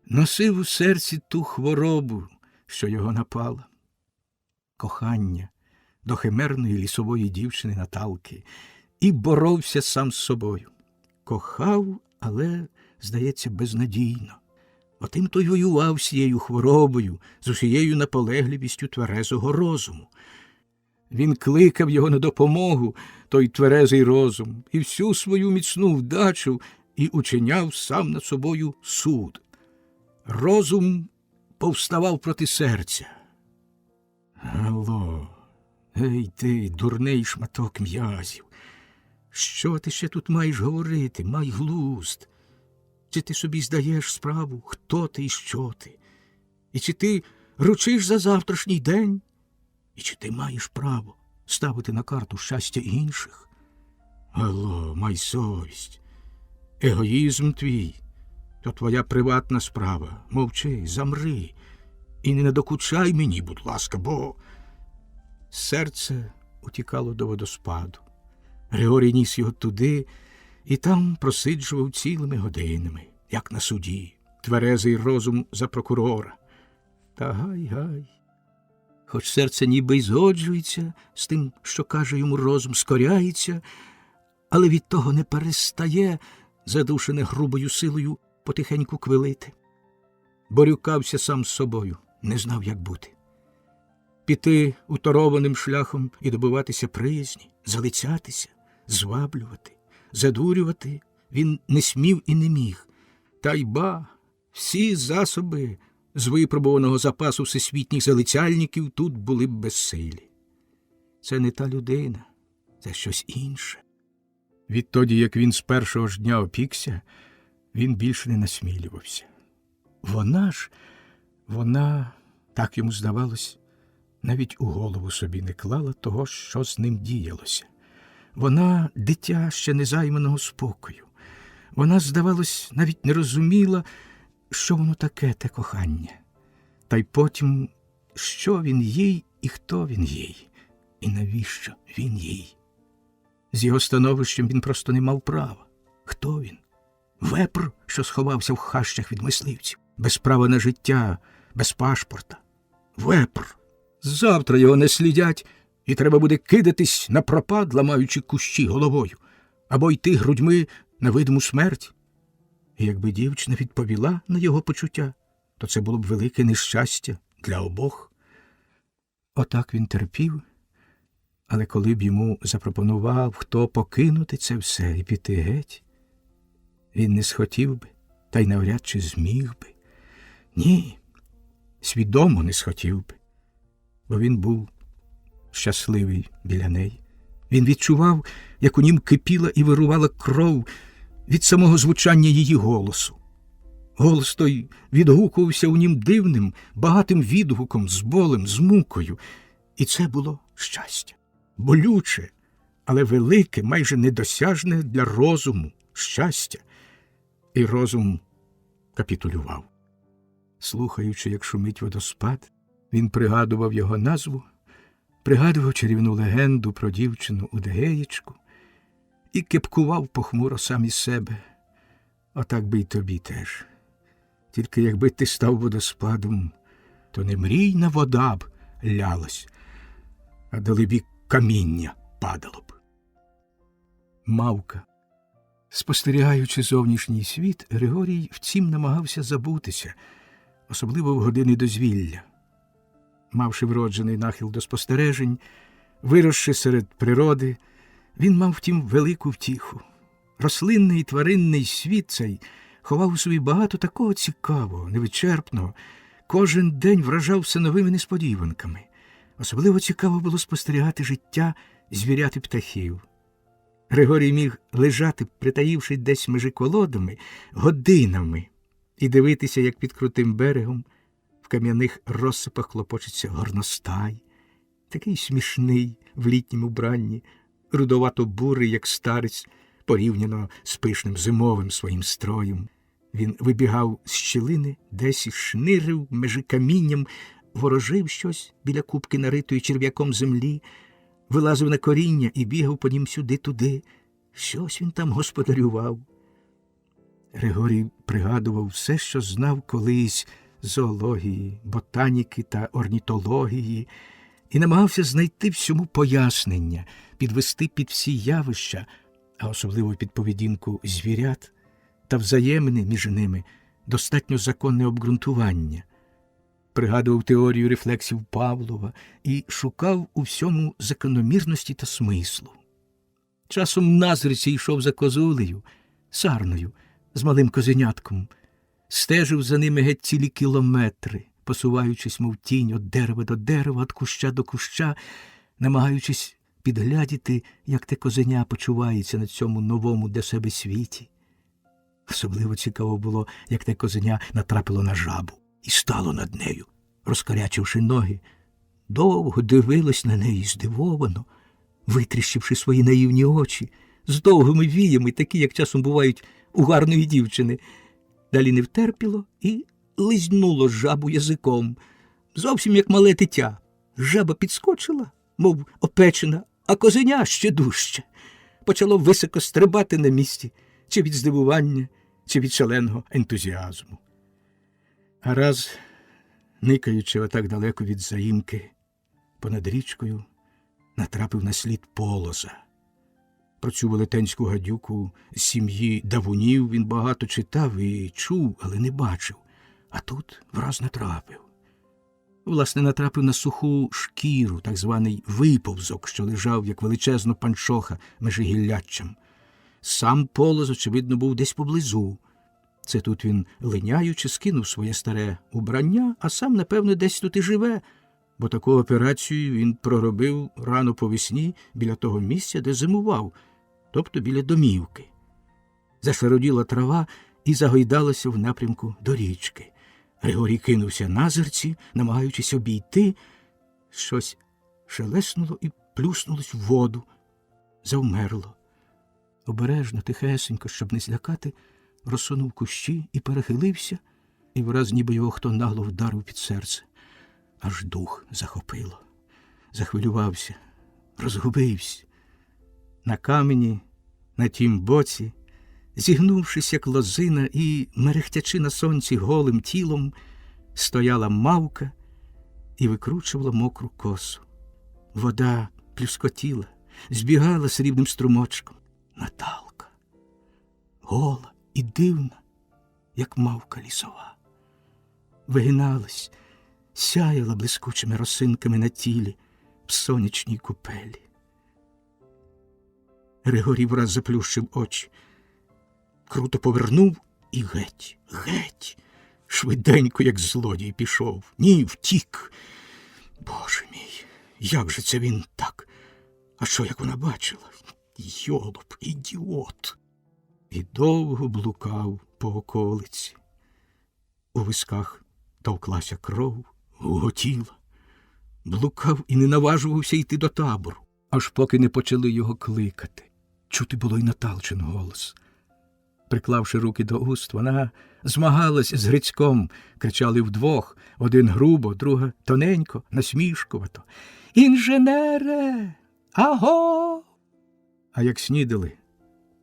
носив у серці ту хворобу, що його напала. Кохання до химерної лісової дівчини Наталки, і боровся сам з собою. Кохав, але, здається, безнадійно. Отим то й воював з цією хворобою, з усією наполегливістю тверезого розуму. Він кликав його на допомогу, той тверезий розум, і всю свою міцну вдачу, і учиняв сам над собою суд. Розум повставав проти серця. Алло, Гей ти, дурний шматок м'язів! Що ти ще тут маєш говорити? Май глузд! Чи ти собі здаєш справу, хто ти і що ти? І чи ти ручиш за завтрашній день? І чи ти маєш право ставити на карту щастя інших? Алло, май совість! Егоїзм твій – то твоя приватна справа. Мовчи, замри і не надокучай мені, будь ласка, бо... Серце утікало до водоспаду. Григорій ніс його туди і там просиджував цілими годинами, як на суді, тверезий розум за прокурора. Та гай. Хоч серце ніби й згоджується з тим, що каже йому розум, скоряється, але від того не перестає, задушене грубою силою, потихеньку квилити. Борюкався сам з собою, не знав, як бути. Піти уторованим шляхом і добиватися приязні, залицятися, зваблювати, задурювати він не смів і не міг. Та й ба, всі засоби з випробуваного запасу всесвітніх залицяльників тут були б безсилі. Це не та людина, це щось інше. Відтоді, як він з першого ж дня опікся, він більше не насмілювався. Вона, так йому здавалось, навіть у голову собі не клала того, що з ним діялося. Вона – дитя ще незайманого спокою. Вона, здавалось, навіть не розуміла, що воно таке, те кохання. Та й потім, що він їй і хто він їй, і навіщо він їй. З його становищем він просто не мав права. Хто він? Вепр, що сховався в хащах від мисливців, без права на життя, без пашпорта. Вепр! Завтра його не слідять, і треба буде кидатись на пропад, ламаючи кущі головою, або йти грудьми на видиму смерть. І якби дівчина відповіла на його почуття, то це було б велике нещастя для обох. Отак він терпів, але коли б йому запропонував хто покинути це все і піти геть, він не схотів би, та й навряд чи зміг би. Ні, свідомо не схотів би, бо він був щасливий біля неї. Він відчував, як у нім кипіла і вирувала кров від самого звучання її голосу. Голос той відгукувався у нім дивним, багатим відгуком, з болем, з мукою. І це було щастя. Болюче, але велике, майже недосяжне для розуму щастя. І розум капітулював. Слухаючи, як шумить водоспад, він пригадував його назву, пригадував чарівну легенду про дівчину Удеєчку і кепкував похмуро сам із себе. Отак би й тобі теж. Тільки якби ти став водоспадом, то не мрійна вода б лялась, а далебі каміння падало б. Мавка. Спостерігаючи зовнішній світ, Григорій втім намагався забутися, особливо в години дозвілля. Мавши вроджений нахил до спостережень, виросши серед природи, він мав втім велику втіху. Рослинний і тваринний світ цей ховав у собі багато такого цікавого, невичерпного. Кожен день вражав все новими несподіванками. Особливо цікаво було спостерігати життя звірят і птахів. Григорій міг лежати, притаївши десь межі колодами, годинами і дивитися, як під крутим берегом в кам'яних розсипах клопочеться горностай, такий смішний в літнім убранні, рудовато-бурий, як старець, порівняно з пишним зимовим своїм строєм. Він вибігав з щілини, десь і шнирив межі камінням, ворожив щось біля купки наритої черв'яком землі, вилазив на коріння і бігав по нім сюди-туди. Щось він там господарював. Григорій пригадував все, що знав колись з зоології, ботаніки та орнітології, і намагався знайти всьому пояснення, підвести під всі явища, а особливо під поведінку звірят та взаємини між ними достатньо законне обґрунтування. Пригадував теорію рефлексів Павлова і шукав у всьому закономірності та смислу. Часом назирці йшов за козулею, сарною, з малим козенятком, стежив за ними геть цілі кілометри, посуваючись, мов тінь, від дерева до дерева, від куща до куща, намагаючись підглядіти, як те козеня почувається на цьому новому для себе світі. Особливо цікаво було, як те козеня натрапило на жабу і стало над нею, розкарячивши ноги. Довго дивилось на неї здивовано, витріщивши свої наївні очі, з довгими віями, такі, як часом бувають у гарної дівчини. Далі не втерпіло і лизнуло жабу язиком, зовсім як мале дитя. Жаба підскочила, мов опечена, а козеня ще дужче. Почало високо стрибати на місці, чи від здивування, чи від шаленого ентузіазму. А раз, никаючи отак далеко від заїмки, понад річкою, натрапив на слід полоза. Про цю велетенську гадюку з сім'ї давунів він багато читав і чув, але не бачив. А тут враз натрапив. Власне, натрапив на суху шкіру, так званий виповзок, що лежав, як величезна панчоха, межи гілляччям. Сам полоз, очевидно, був десь поблизу. Це тут він, линяючи, скинув своє старе убрання, а сам, напевно, десь тут і живе, бо таку операцію він проробив рано по весні біля того місця, де зимував, тобто біля домівки. Зашароділа трава і загойдалася в напрямку до річки. Григорій кинувся назирці, намагаючись обійти. Щось шелеснуло і плюснулось в воду. Завмерло. Обережно, тихесенько, щоб не злякати, розсунув кущі і перехилився, і враз ніби його хто нагло вдарив під серце. Аж дух захопило. Захвилювався, розгубився. На камені, на тім боці, зігнувшись, як лозина, і мерехтячи на сонці голим тілом, стояла мавка і викручувала мокру косу. Вода плюскотіла, збігала срібним струмочком. Наталка, гола і дивна, як мавка лісова. Вигиналась, сяяла блискучими росинками на тілі в сонячній купелі. Григорій враз заплющив очі, круто повернув і геть, геть, швиденько, як злодій, пішов. Ні, втік. Боже мій, як же це він так? А що, як вона бачила? Йолоп, ідіот. І довго блукав по околиці. У висках товклася кров, гуготіла. Блукав і не наважувався йти до табору, аж поки не почали його кликати. Чути було й Наталчин голос. Приклавши руки до уст, вона змагалась з Грицьком. Кричали вдвох, один грубо, друга тоненько, насмішкувато. «Інженере! Аго!» А як снідали,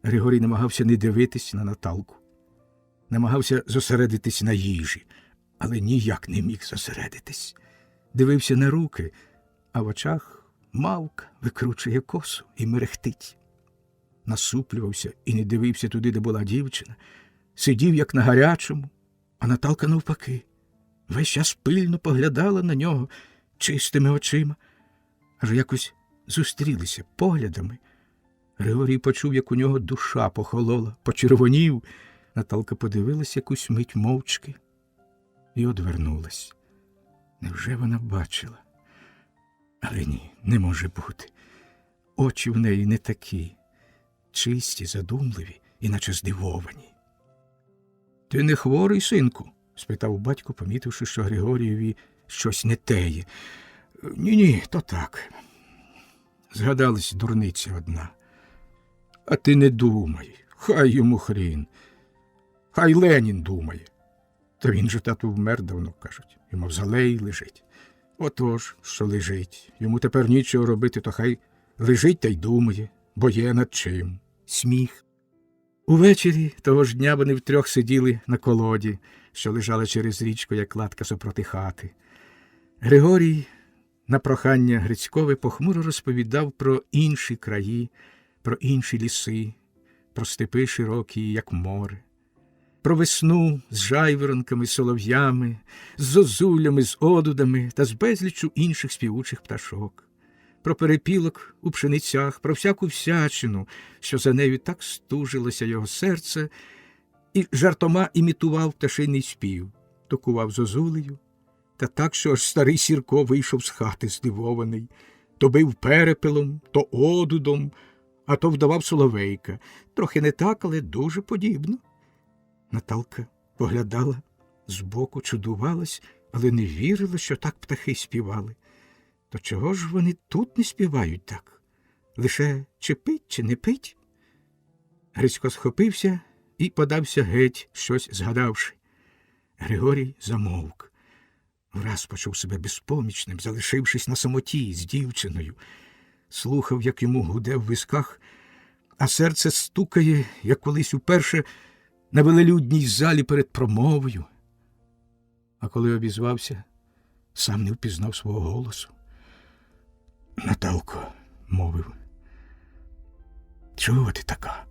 Григорій намагався не дивитись на Наталку. Намагався зосередитись на їжі, але ніяк не міг зосередитись. Дивився на руки, а в очах мавка викручує косу і мерехтить. Насуплювався і не дивився туди, де була дівчина. Сидів, як на гарячому, а Наталка навпаки. Весь час пильно поглядала на нього чистими очима. Аж якось зустрілися поглядами. Григорій почув, як у нього душа похолола, почервонів. Наталка подивилась якусь мить мовчки і одвернулась. Невже вона бачила? Але ні, не може бути. Очі в неї не такі. Чисті, задумливі, іначе здивовані. «Ти не хворий, синку?» – спитав батько, помітивши, що Григорієві щось не теє. «Ні-ні, то так. Згадалась дурниця одна. А ти не думай, хай йому хрін. Хай Ленін думає. Та він же, тату, вмер давно, кажуть, і мавзолей лежить. Отож, що лежить. Йому тепер нічого робити, то хай лежить та й думає, бо є над чим». Сміх. Увечері того ж дня вони втрьох сиділи на колоді, що лежала через річку, як кладка супроти хати. Григорій на прохання Грицькове похмуро розповідав про інші краї, про інші ліси, про степи широкі, як море, про весну з жайворонками, солов'ями, з зозулями, з одудами та з безліччю інших співучих пташок, про перепілок у пшеницях, про всяку всячину, що за нею так стужилося його серце, і жартома імітував пташиний спів, токував зозулею, та так, що аж старий Сірко вийшов з хати здивований. То бив перепелом, то одудом, а то вдавав соловейка. Трохи не так, але дуже подібно. Наталка поглядала збоку, чудувалась, але не вірила, що так птахи співали. То чого ж вони тут не співають так? Лише чи пить, чи не пить? Грицько схопився і подався геть, щось згадавши. Григорій замовк. Враз почув себе безпомічним, залишившись на самоті з дівчиною. Слухав, як йому гуде в висках, а серце стукає, як колись уперше на велелюдній залі перед промовою. А коли обізвався, сам не впізнав свого голосу. «Наталко», – мовив, – «чого ти така?»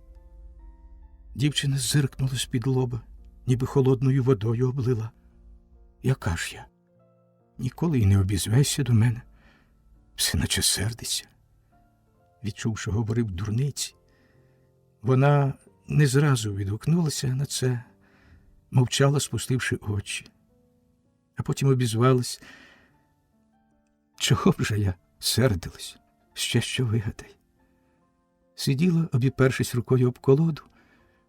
Дівчина зиркнула з-під лоба, ніби холодною водою облила. «Яка ж я? Ніколи й не обізвайся до мене, все наче сердиться». Відчув, що говорив дурниці. Вона не зразу відгукнулася на це, мовчала, спустивши очі. А потім обізвалась. «Чого вже я сердилась? Ще що вигадай». Сиділа, обіпершись рукою об колоду,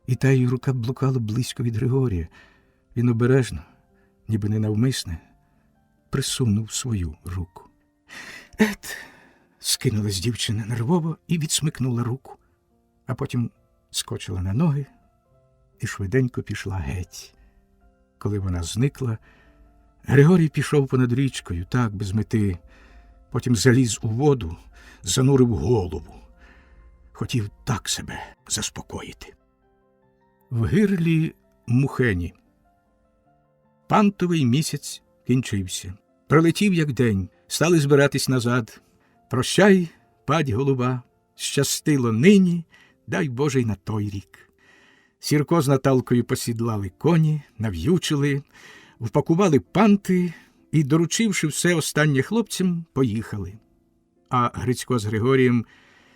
і та її рука блукала близько від Григорія. Він обережно, ніби ненавмисне, присунув свою руку. «Ет!» – скинулась дівчина нервово і відсмикнула руку, а потім скочила на ноги і швиденько пішла геть. Коли вона зникла, Григорій пішов понад річкою, так, без мети, потім заліз у воду, занурив голову. Хотів так себе заспокоїти. В гирлі Мухені. Пантовий місяць кінчився. Пролетів, як день, стали збиратись назад. «Прощай, падь голуба, щастило нині, дай Боже й на той рік». Сірко з Наталкою посідлали коні, нав'ючили, впакували панти і, доручивши все останнє хлопцям, поїхали. А Грицько з Григорієм,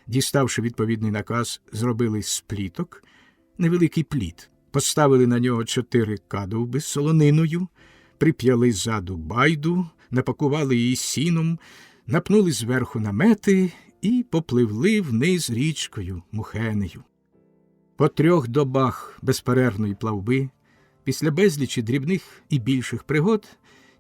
діставши відповідний наказ, зробили з пліток невеликий пліт, поставили на нього 4 кадовби з солониною, прип'яли ззаду байду, напакували її сіном, напнули зверху намети і попливли вниз річкою Мухенею. По 3 добах безперервної плавби, після безлічі дрібних і більших пригод,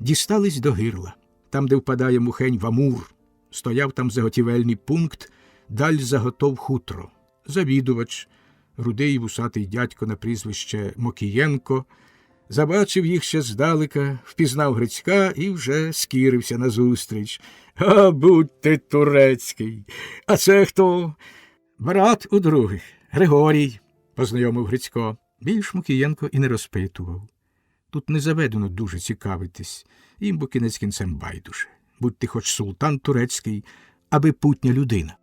дістались до гирла, там, де впадає Мухень в Амур. Стояв там заготівельний пункт, даль заготов хутро. Завідувач, рудий вусатий дядько на прізвище Мокієнко, забачив їх ще здалека, впізнав Грицька і вже скірився назустріч. «А, будь ти турецький! А це хто?» «Брат у других, Григорій», – познайомив Грицько. Більш Мокієнко і не розпитував. Тут не заведено дуже цікавитись, їм бо кінець кінцем байдуже. Будь ти хоч султан турецький, аби путня людина.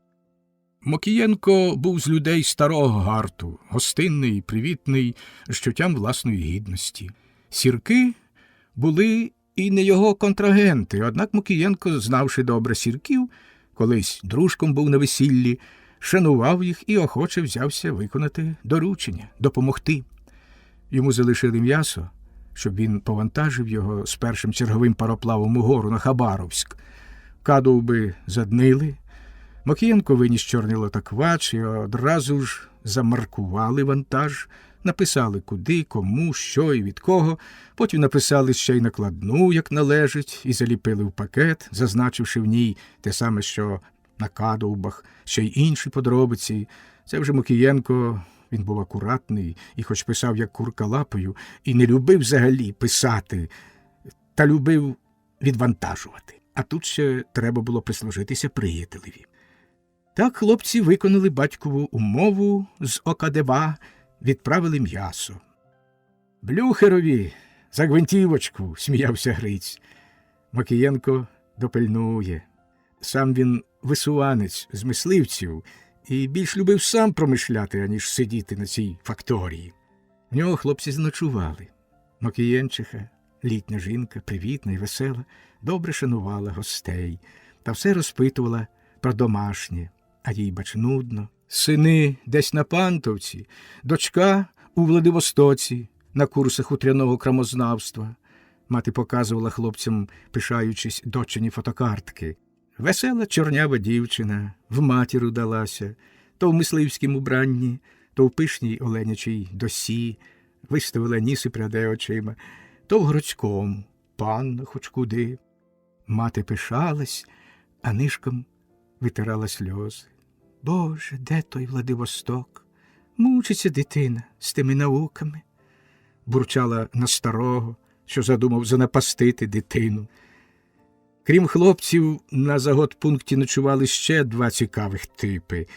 Мокієнко був з людей старого гарту, гостинний, привітний, з чуттям власної гідності. Сірки були і не його контрагенти, однак Мокієнко, знавши добре сірків, колись дружком був на весіллі, шанував їх і охоче взявся виконати доручення, допомогти. Йому залишили м'ясо, щоб він повантажив його з першим черговим пароплавом угору на Хабаровськ. Кадовби заднили. Мокієнко виніс чорний лотоквач і одразу ж замаркували вантаж, написали куди, кому, що і від кого, потім написали ще й накладну, як належить, і заліпили в пакет, зазначивши в ній те саме, що на кадовбах, ще й інші подробиці. Це вже Мокієнко, він був акуратний, і хоч писав як курка лапою, і не любив взагалі писати, та любив відвантажувати. А тут ще треба було прислужитися приятелеві. Так хлопці виконали батькову умову з Окадеба, відправили м'ясо. «Блюхерові за гвинтівочку», – сміявся Гриць. Мокієнко допильнує. Сам він висуванець з мисливців і більш любив сам промишляти, аніж сидіти на цій факторії. В нього хлопці зночували. Мокієнчиха, літня жінка, привітна і весела, добре шанувала гостей та все розпитувала про домашнє, а їй, бач, нудно. Сини десь на Пантовці, дочка у Владивостоці на курсах хутряного крамознавства. Мати показувала хлопцям, пишаючись, дочині фотокартки. Весела чорнява дівчина в матір удалася, то в мисливськім убранні, то в пишній оленячій досі, виставила ніс і пряде очима, то в городському, панна хоч куди. Мати пишалась, а нишком витирала сльози. Боже, де той Владивосток? Мучиться дитина з тими науками. Бурчала на старого, що задумав занапастити дитину. Крім хлопців, на заготпункті ночували ще два цікавих типи.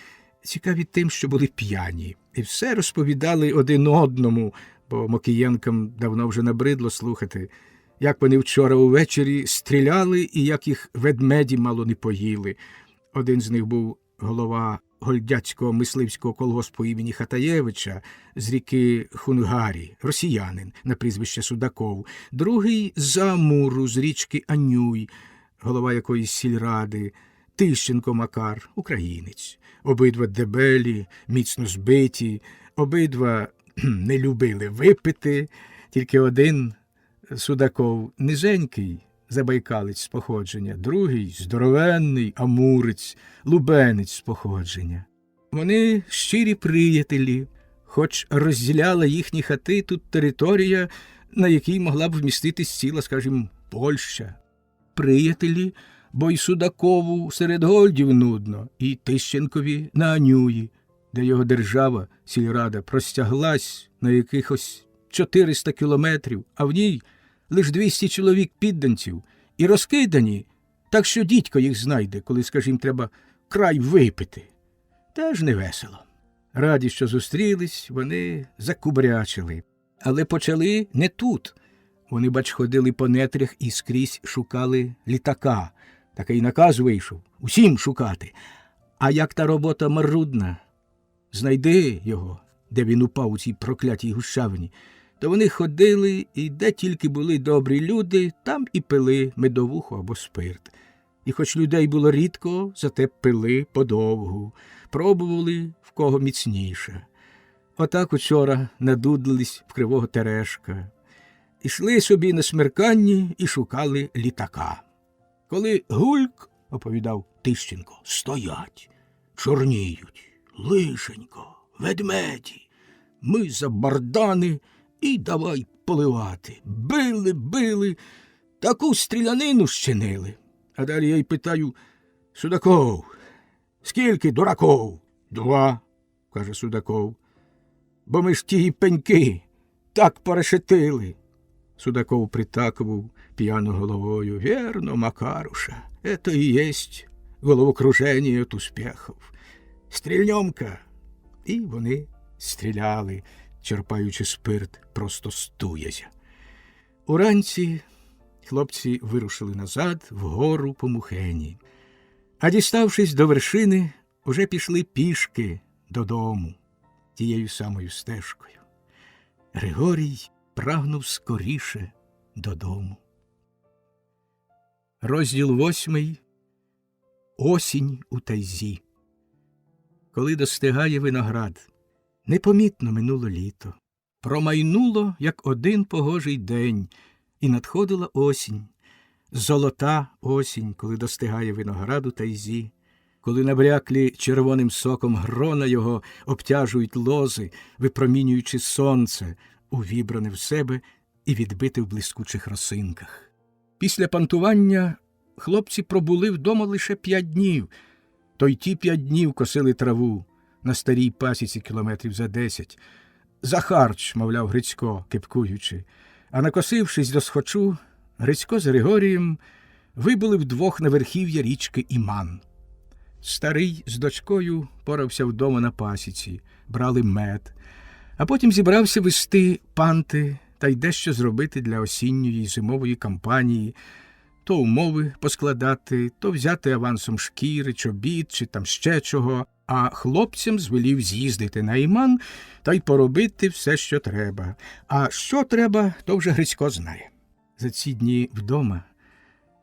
Цікаві тим, що були п'яні. І все розповідали один одному, бо Мокієнкам давно вже набридло слухати, як вони вчора увечері стріляли і як їх ведмеді мало не поїли. Один з них був голова гольдяцького мисливського колгоспу імені Хатаєвича з ріки Хунгарі, росіянин на прізвище Судаков, другий – з Амуру з річки Анюй, голова якоїсь сільради, Тищенко Макар, українець. Обидва дебелі, міцно збиті, обидва не любили випити, тільки один Судаков низенький, забайкалець з походження, другий здоровенний амурець, лубенець з походження. Вони щирі приятелі, хоч розділяла їхні хати тут територія, на якій могла б вміститись ціла, скажімо, Польща. Приятелі, бо й Судакову серед гольдів нудно, і Тищенкові на Анюї, де його держава, сільрада, простяглась на якихось 400 кілометрів, а в ній лиш 200 чоловік підданців, і розкидані, так що дідько їх знайде, коли, скажімо, треба край випити. Теж не весело. Раді, що зустрілись, вони закубрячили. Але почали не тут. Вони, бач, ходили по нетрях і скрізь шукали літака. Такий наказ вийшов – усім шукати. А як та робота марудна, знайди його, де він упав у цій проклятій гущавині, то вони ходили, і де тільки були добрі люди, там і пили медовуху або спирт. І хоч людей було рідко, зате пили подовгу, пробували в кого міцніше. Отак учора надудлились в Кривого Терешка. Ішли собі на смерканні і шукали літака. Коли гульк, оповідав Тищенко, стоять, чорніють, лишенько, ведмеді. Ми за бардани і давай поливати. Били, таку стрілянину щинили. А далі я й питаю: Судаков, скільки дураков? 2, каже Судаков. Бо ми ж ті пеньки так порешетили. Судаков притакував п'яно головою. Вірно, Макаруша, это і єсть головокруження от успіхів. Стрільньомка. І вони стріляли, черпаючи спирт просто з туязя. Уранці хлопці вирушили назад вгору по Мухені. А діставшись до вершини, уже пішли пішки додому, тією самою стежкою. Григорій прагнув скоріше додому. Розділ 8. Осінь у тайзі. Коли достигає виноград, непомітно минуло літо. Промайнуло, як один погожий день, і надходила осінь. Золота осінь, коли достигає виноград у тайзі, коли набряклі червоним соком грона його обтяжують лози, випромінюючи сонце, увібране в себе і відбите в блискучих росинках. Після пантування хлопці пробули вдома лише 5 днів, то й ті 5 днів косили траву на старій пасіці кілометрів за 10. За харч, мовляв Грицько, кипкуючи. А накосившись до схочу, Грицько з Григорієм вибули вдвох на верхів'я річки Іман. Старий з дочкою порався вдома на пасіці, брали мед, а потім зібрався вести панти та й дещо зробити для осінньої й зимової кампанії, то умови поскладати, то взяти авансом шкіри, чобіт чи там ще чого, а хлопцям звелів з'їздити на Іман та й поробити все, що треба. А що треба, то вже Грицько знає. За ці дні вдома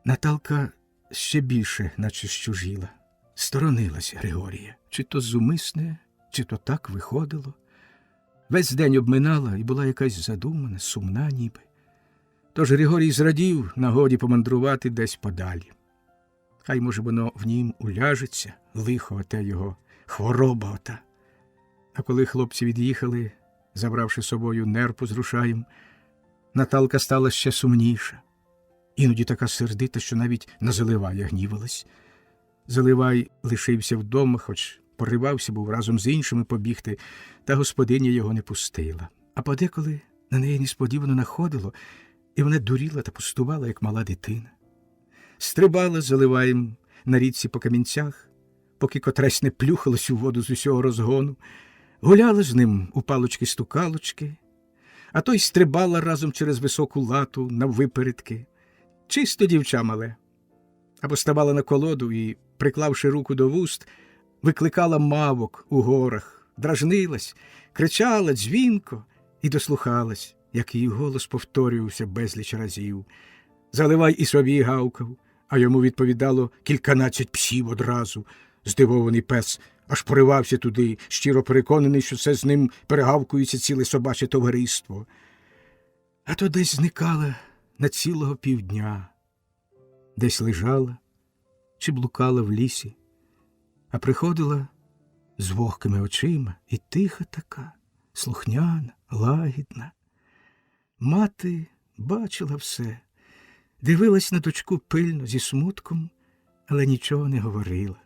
Наталка ще більше наче щужіла, сторонилася Григорія. Чи то зумисне, чи то так виходило. Весь день обминала і була якась задумана, сумна ніби. Тож Григорій зрадів нагоді помандрувати десь подалі. Хай, може, воно в нім уляжеться, лихо оте його, хвороба ота. А коли хлопці від'їхали, забравши з собою нерпу з рушаєм, Наталка стала ще сумніша. Іноді така сердита, що навіть на Заливая гнівалась. Заливай лишився вдома, хоч поривався був разом з іншими побігти, та господиня його не пустила. А подеколи на неї несподівано находило, і вона дуріла та пустувала, як мала дитина. Стрибала з Заливаєм на річці по камінцях, поки котрась не плюхалась у воду з усього розгону, гуляла з ним у палочки-стукалочки, а той стрибала разом через високу лату наввипередки. Чисто дівча мале. Або ставала на колоду і, приклавши руку до вуст, викликала мавок у горах, дражнилась, кричала дзвінко і дослухалась, як її голос повторювався безліч разів. Заливай і собі гавкав, а йому відповідало кільканадцять псів одразу. Здивований пес аж поривався туди, щиро переконаний, що це з ним перегавкується ціле собаче товариство. А то десь зникала на цілого півдня, десь лежала чи блукала в лісі, а приходила з вогкими очима і тиха така, слухняна, лагідна. Мати бачила все, дивилась на дочку пильно, зі смутком, але нічого не говорила.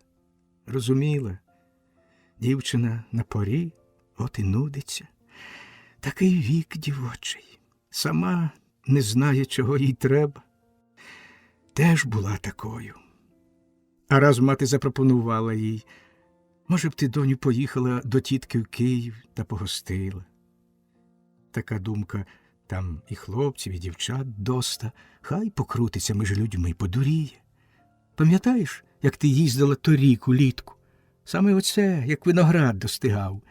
Розуміла, дівчина на порі, от і нудиться. Такий вік дівочий, сама не знає, чого їй треба. Теж була такою. А раз мати запропонувала їй, може б ти, доню, поїхала до тітки в Київ та погостила. Така думка, там і хлопців, і дівчат доста, хай покрутиться між людьми, подуріє. Пам'ятаєш, як ти їздила торік улітку? Саме оце, як виноград достигав.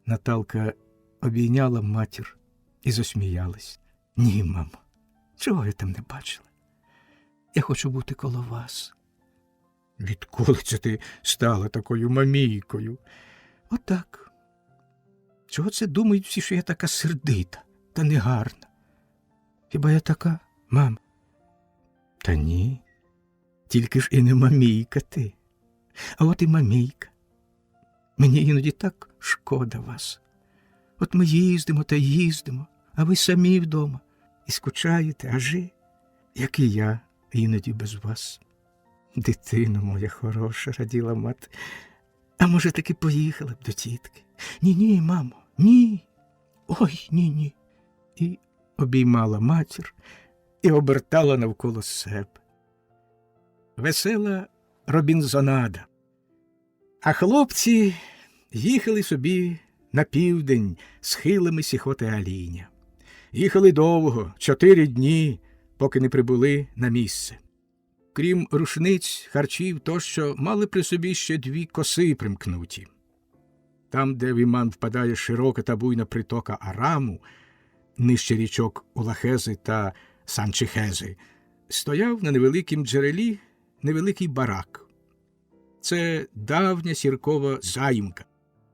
Наталка обійняла матір і засміялась. Ні, мамо, чого я там не бачила? Я хочу бути коло вас. Відколи це ти стала такою мамійкою? Отак. Чого це думають всі, що я така сердита та негарна? Хіба я така, мам? Та ні. Тільки ж і не мамійка ти. А от і мамійка. Мені іноді так шкода вас. От ми їздимо та їздимо, а ви самі вдома. І скучаєте, ажи, як і я іноді без вас. Дитино моя хороша, раділа мати. А може, таки поїхала б до тітки? Ні-ні, мамо, ні. Ой, ні-ні. І обіймала матір і обертала навколо себе. Весела робінзонада. А хлопці їхали собі на південь схилами Сіхоти Аліня. Їхали довго, 4 дні, поки не прибули на місце. Крім рушниць, харчів тощо, мали при собі ще 2 коси примкнуті. Там, де в Іман впадає широка та буйна притока Араму, нижче річок Улахези та Санчихези, стояв на невеликім джерелі невеликий барак. Це давня сіркова заїмка.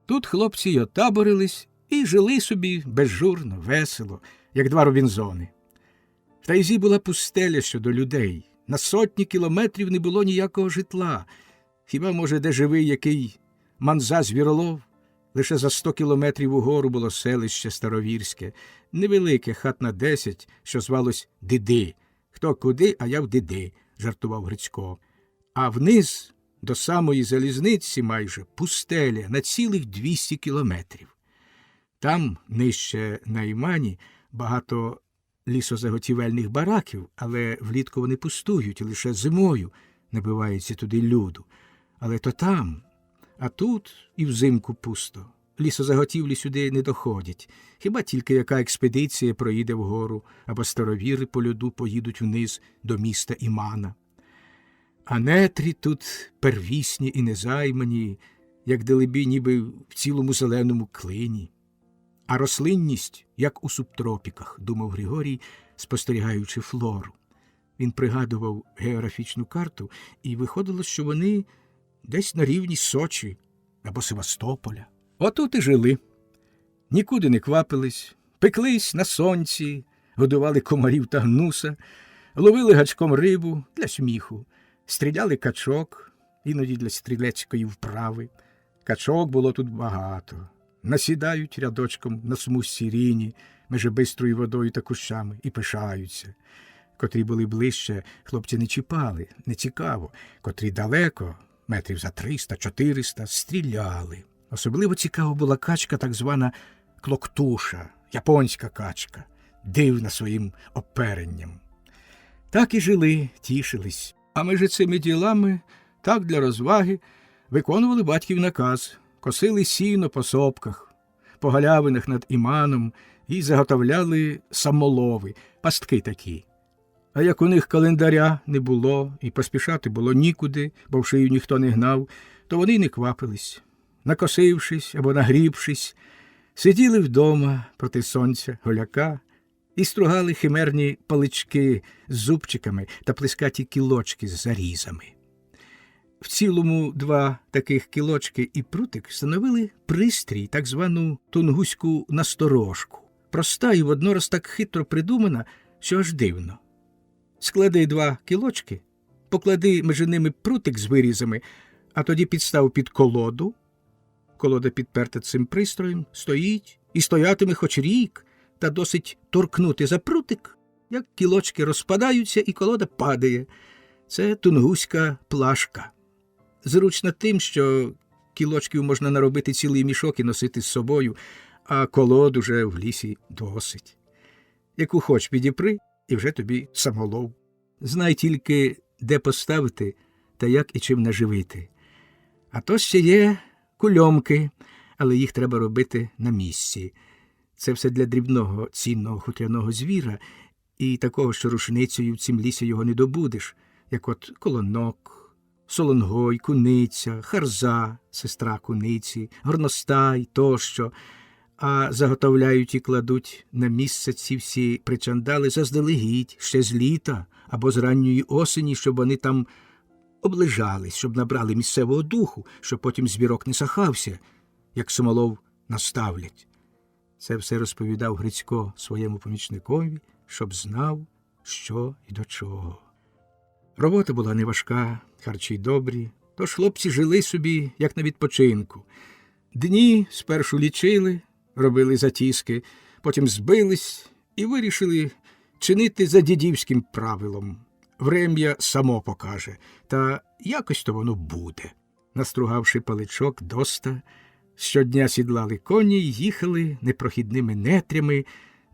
Тут хлопці й отаборились і жили собі безжурно, весело, як 2 робінзони. В тайзі була пустеля щодо людей. На сотні кілометрів не було ніякого житла. Хіба, може, де живий який манза-звіролов? Лише за 100 кілометрів угору було селище Старовірське, невелике, хат на 10, що звалось Диди. Хто куди, а я в Диди, жартував Грицько. А вниз, до самої залізниці майже, пустеля на цілих 200 кілометрів. Там, нижче на Імані, багато лісозаготівельних бараків, але влітку вони пустують, лише зимою набивається туди люду. Але то там, а тут і взимку пусто. Лісозаготівлі сюди не доходять. Хіба тільки яка експедиція проїде вгору, або старовіри по льоду поїдуть вниз до міста Імана. А нетрі тут первісні і незаймані, як далебі ніби в цілому зеленому клині. А рослинність, як у субтропіках, думав Григорій, спостерігаючи флору. Він пригадував географічну карту, і виходило, що вони десь на рівні Сочі або Севастополя. Отут і жили. Нікуди не квапились, пеклись на сонці, годували комарів та гнуса, ловили гачком рибу для сміху, Стріляли качок, іноді для стрілецької вправи. Качок було тут багато. Насідають рядочком на смузці ріні, межи бистрою водою та кущами, і пишаються. Котрі були ближче, хлопці не чіпали, не цікаво. Котрі далеко, метрів за 300-400, стріляли. Особливо цікаво була качка, так звана клоктуша, японська качка, дивна своїм оперенням. Так і жили, тішились. А між цими ділами, так для розваги, виконували батьків наказ, косили сіно по сопках, по галявинах над іманом і заготовляли самолови, пастки такі. А як у них календаря не було і поспішати було нікуди, бо в шию ніхто не гнав, то вони й не квапились. Накосившись або нагрібшись, сиділи вдома проти сонця, голяка і стругали химерні палички з зубчиками та плескаті кілочки з зарізами. В цілому 2 таких кілочки і прутик становили пристрій, так звану тунгуську насторожку. Проста і воднораз так хитро придумана, що аж дивно. Склади 2 кілочки, поклади між ними прутик з вирізами, а тоді підстав під колоду. Колода підперта цим пристроєм, стоїть і стоятиме хоч рік, та досить торкнути за прутик, як кілочки розпадаються і колода падає. Це тунгуська плашка. Зручна тим, що кілочків можна наробити цілий мішок і носити з собою, а колод уже в лісі досить. Яку хоч підіпри, і вже тобі самолов. Знай тільки, де поставити та як і чим наживити. А то ще є кульомки, але їх треба робити на місці. Це все для дрібного, цінного хутряного звіра і такого, що рушницею в цім лісі його не добудеш, як от колонок, солонгой, куниця, харза, сестра куниці, горностай тощо. А заготовляють і кладуть на місце ці всі причандали заздалегідь, ще з літа або з ранньої осені, щоб вони там облежались, щоб набрали місцевого духу, щоб потім звірок не сахався, як самолов наставлять. Це все розповідав Грицько своєму помічникові, щоб знав, що і до чого. Робота була неважка, харчі добрі, тож хлопці жили собі, як на відпочинку. Дні спершу лічили, робили затіски, потім збились і вирішили чинити за дідівським правилом. Врем'я само покаже, та якось то воно буде. Настругавши паличок доста, щодня сідлали коні й їхали непрохідними нетрями,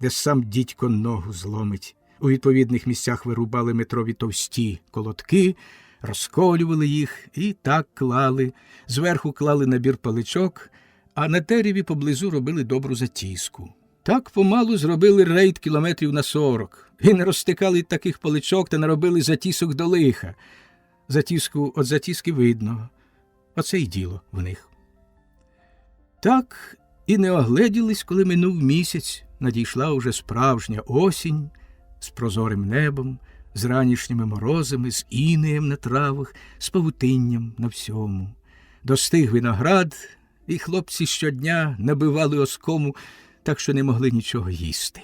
де сам дідько ногу зломить. У відповідних місцях вирубали метрові товсті колодки, розколювали їх і так клали. Зверху клали набір паличок, а на дереві поблизу робили добру затіску. Так помалу зробили рейд кілометрів на 40. І не розстикали таких паличок та наробили затісок до лиха. Затіску від затіски видно. Оце й діло в них. Так і не огледілись, коли минув місяць, надійшла уже справжня осінь з прозорим небом, з ранішніми морозами, з інеєм на травах, з павутинням на всьому. Достиг виноград, і хлопці щодня набивали оскому, так що не могли нічого їсти.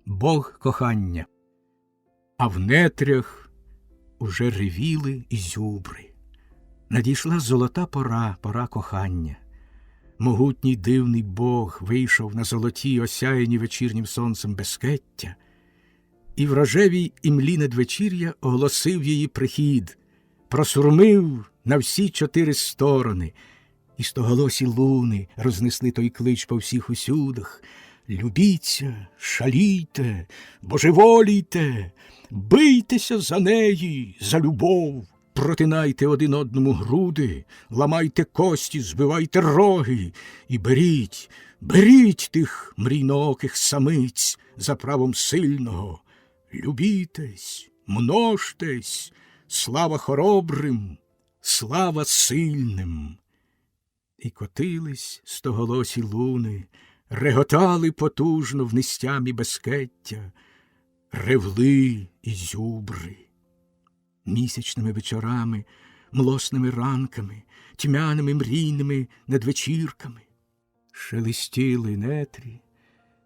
Бог кохання. А в нетрях уже ревіли і зюбри. Надійшла золота пора, пора кохання. Могутній дивний Бог вийшов на золотій, осяяні вечірнім сонцем безкеття, і в рожевій імлі надвечір'я оголосив її прихід, просурмив на всі 4 сторони, і стоголосі луни рознесли той клич по всіх усюдах. Любіться, шалійте, божеволійте, бийтеся за неї, за любов. Протинайте один одному груди, ламайте кості, збивайте роги і беріть, беріть тих мрійнооких самиць за правом сильного. Любітесь, множтесь, слава хоробрим, слава сильним. І котились стоголосі луни, реготали потужно в нестямі безкеття, ревли і зюбри. Місячними вечорами, млосними ранками, тьмяними мрійними надвечірками. Шелестіли нетрі,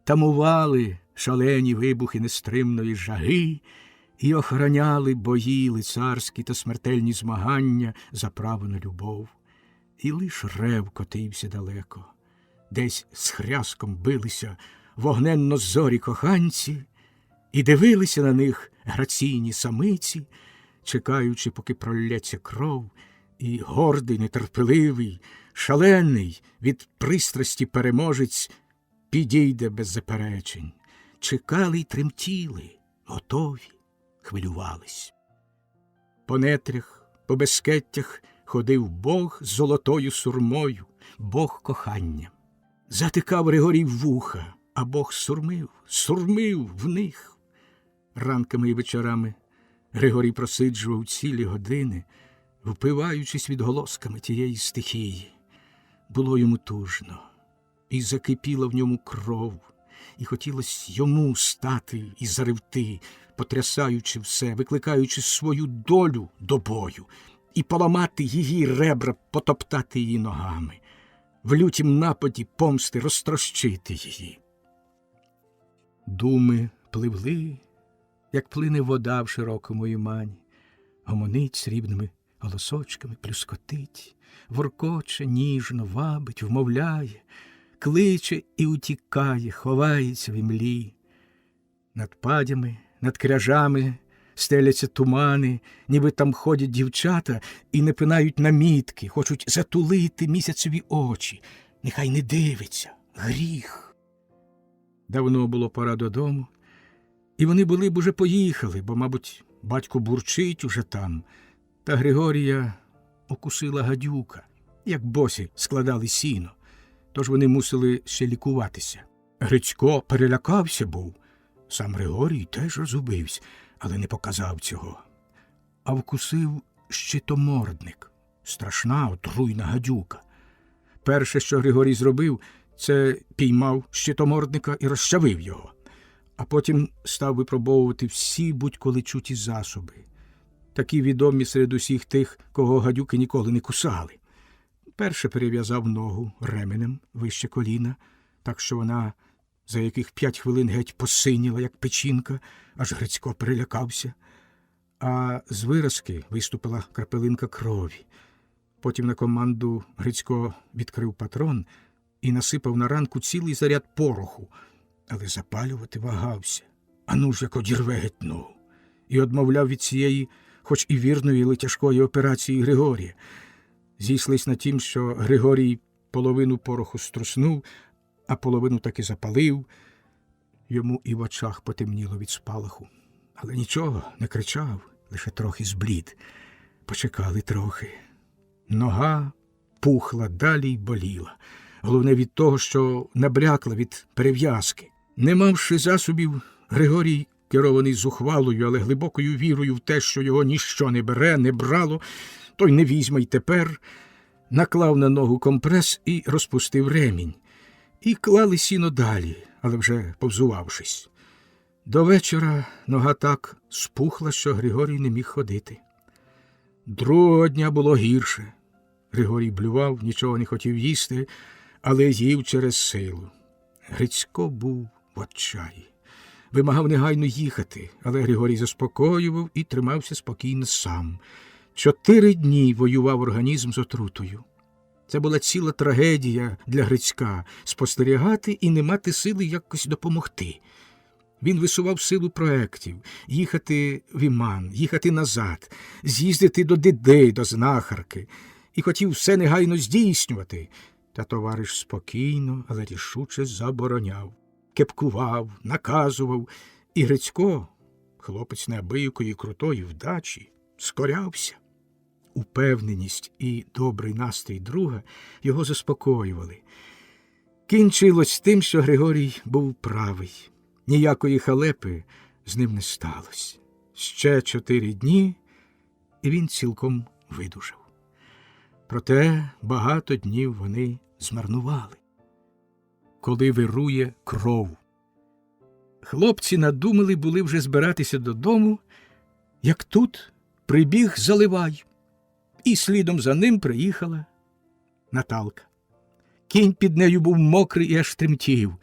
тамували шалені вибухи нестримної жаги, і охороняли бої лицарські та смертельні змагання за право на любов. І лиш рев котився далеко, десь з хряском билися вогненно зорі коханці, і дивилися на них граційні самиці, чекаючи, поки пролється кров, і гордий, нетерпеливий, шалений від пристрасті переможець підійде без заперечень. Чекали й тремтіли, готові, хвилювались. По нетрях, по безкеттях ходив Бог з золотою сурмою, Бог кохання. Затикав Григорій вуха, а Бог сурмив в них. Ранками і вечорами Григорій просиджував цілі години, впиваючись відголосками тієї стихії. Було йому тужно, і закипіла в ньому кров, і хотілося йому стати і заревти, потрясаючи все, викликаючи свою долю до бою, і поламати її ребра, потоптати її ногами, в лютім нападі помсти розтрощити її. Думи пливли, як плине вода в широкому імані, гомонить срібними голосочками, плюскотить, воркоче, ніжно вабить, вмовляє, кличе і утікає, ховається в імлі. Над падями, над кряжами стеляться тумани, ніби там ходять дівчата і не пинають намітки, хочуть затулити місяцеві очі. Нехай не дивиться, гріх. Давно було пора додому, і вони були б уже поїхали, бо, мабуть, батько бурчить уже там. Та Григорія укусила гадюка, як босі складали сіно, тож вони мусили ще лікуватися. Грицько перелякався був, сам Григорій теж розгубився, але не показав цього. А вкусив щитомордник, страшна отруйна гадюка. Перше, що Григорій зробив, це піймав щитомордника і розчавив його, а потім став випробовувати всі будь-коли чуті засоби, такі відомі серед усіх тих, кого гадюки ніколи не кусали. Перше перев'язав ногу ременем вище коліна, так що вона за яких 5 хвилин геть посиніла, як печінка, аж Грицько перелякався. А з виразки виступила крапелинка крові. Потім на команду Грицько відкрив патрон і насипав на ранку цілий заряд пороху, але запалювати вагався. Ану ж як одірве геть ногу. І одмовляв від цієї, хоч і вірної, але тяжкої операції Григорія. Зійшлись на тім, що Григорій половину пороху струснув, а половину таки запалив. Йому і в очах потемніло від спалаху. Але нічого, не кричав, лише трохи зблід. Почекали трохи. Нога пухла далі й боліла. Головне від того, що набрякла від перев'язки. Не мавши засобів, Григорій, керований зухвалою, але глибокою вірою в те, що його ніщо не бере, не брало, той не візьме й тепер, наклав на ногу компрес і розпустив ремінь. І клали сіно далі, але вже повзувавшись. До вечора нога так спухла, що Григорій не міг ходити. Другого дня було гірше. Григорій блював, нічого не хотів їсти, але їв через силу. Грицько був в отчаї. Вимагав негайно їхати, але Григорій заспокоював і тримався спокійно сам. 4 дні воював організм з отрутою. Це була ціла трагедія для Грицька – спостерігати і не мати сили якось допомогти. Він висував силу проєктів – їхати в Іман, їхати назад, з'їздити до Дидей, до знахарки. І хотів все негайно здійснювати. Та товариш спокійно, але рішуче забороняв. Кепкував, наказував. І Грицько, хлопець неабиякої крутої вдачі, скорявся. Упевненість і добрий настрій друга його заспокоювали. Кінчилось тим, що Григорій був правий. Ніякої халепи з ним не сталося. Ще 4 дні, і він цілком видужав. Проте багато днів вони змарнували. Коли вирує кров. Хлопці надумали були вже збиратися додому, як тут прибіг Заливай. І слідом за ним приїхала Наталка. Кінь під нею був мокрий і аж тремтів,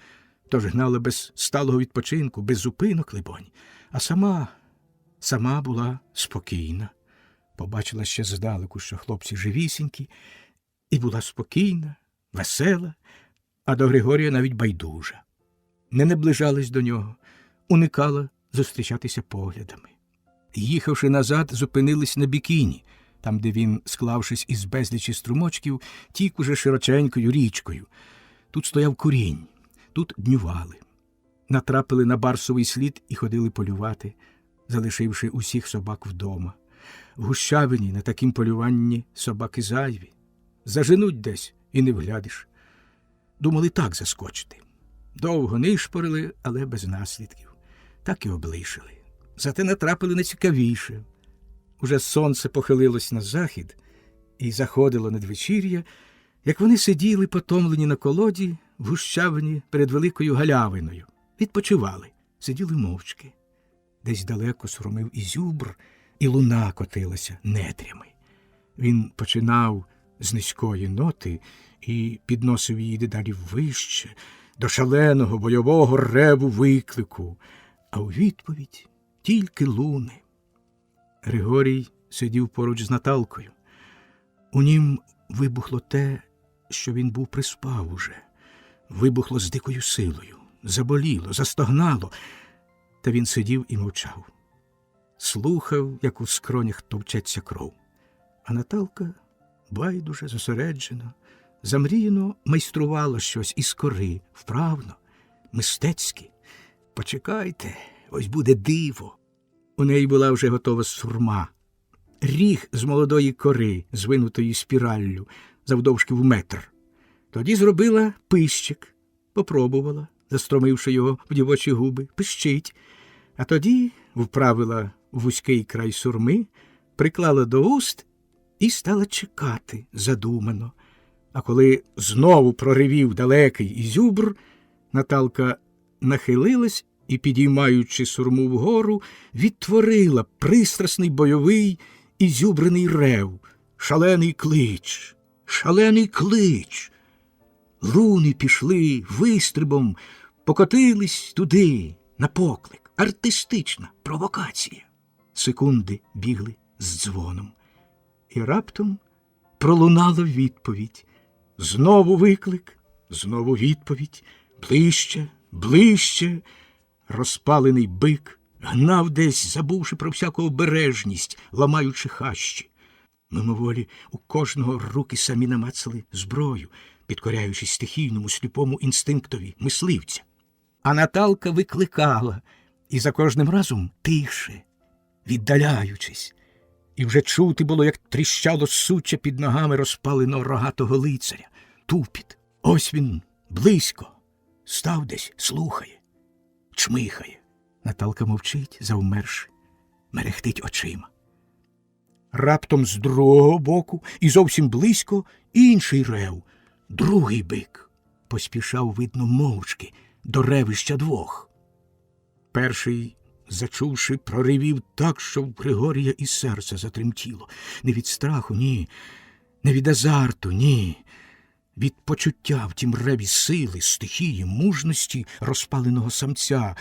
тож гнала без сталого відпочинку, без зупинок, либонь. А Сама була спокійна. Побачила ще здалеку, що хлопці живісінькі, і була спокійна, весела, а до Григорія навіть байдужа. Не наближалась до нього, уникала зустрічатися поглядами. Їхавши назад, зупинились на Бікіні, там, де він, склавшись із безлічі струмочків, тік уже широченькою річкою. Тут стояв курінь, тут днювали. Натрапили на барсовий слід і ходили полювати, залишивши усіх собак вдома. В гущавині на такім полюванні собаки зайві. Заженуть десь і не вглядиш. Думали так заскочити. Довго нишпорили, але без наслідків. Так і облишили. Зате натрапили на цікавіше. Уже сонце похилилось на захід і заходило надвечір'я, як вони сиділи потомлені на колоді в гущавині перед великою галявиною. Відпочивали, сиділи мовчки. Десь далеко сурмив ізюбр, і луна котилася нетрями. Він починав з низької ноти і підносив її дедалі вище, до шаленого бойового реву виклику, а у відповідь тільки луни. Григорій сидів поруч з Наталкою. У нім вибухло те, що він був приспав уже. Вибухло з дикою силою, заболіло, застогнало. Та він сидів і мовчав. Слухав, як у скронях товчеться кров. А Наталка байдуже, зосереджено, замріяно майструвала щось із кори, вправно, мистецьки. Почекайте, ось буде диво. У неї була вже готова сурма. Ріг з молодої кори, звинутої спіраллю, завдовжки в метр. Тоді зробила пищик, попробувала, застромивши його в дівочі губи, пищить. А тоді вправила вузький край сурми, приклала до уст і стала чекати задумано. А коли знову проривів далекий ізюбр, Наталка нахилилась і, підіймаючи сурму вгору, відтворила пристрасний бойовий ізюбрений рев, шалений клич, шалений клич. Луни пішли вистрибом, покотились туди, на поклик. Артистична провокація. Секунди бігли з дзвоном. І раптом пролунала відповідь. Знову виклик, знову відповідь. Ближче, ближче. Розпалений бик гнав десь, забувши про всяку обережність, ламаючи хащі. Мимоволі у кожного руки самі намацали зброю, підкоряючись стихійному сліпому інстинктові мисливця. А Наталка викликала, і за кожним разом тише, віддаляючись. І вже чути було, як тріщало суччя під ногами розпаленого рогатого лицаря. Тупіт. Ось він, близько. Став десь, слухає, чмихає. Наталка мовчить, завмерши, мерехтить очима. Раптом з другого боку і зовсім близько інший рев. Другий бик поспішав, видно, мовчки, до ревища двох. Перший, зачувши, проривів так, що в Григорія і серце затремтіло. Не від страху, ні, не від азарту, ні. Від почуття в тім реві сили, стихії, мужності розпаленого самця,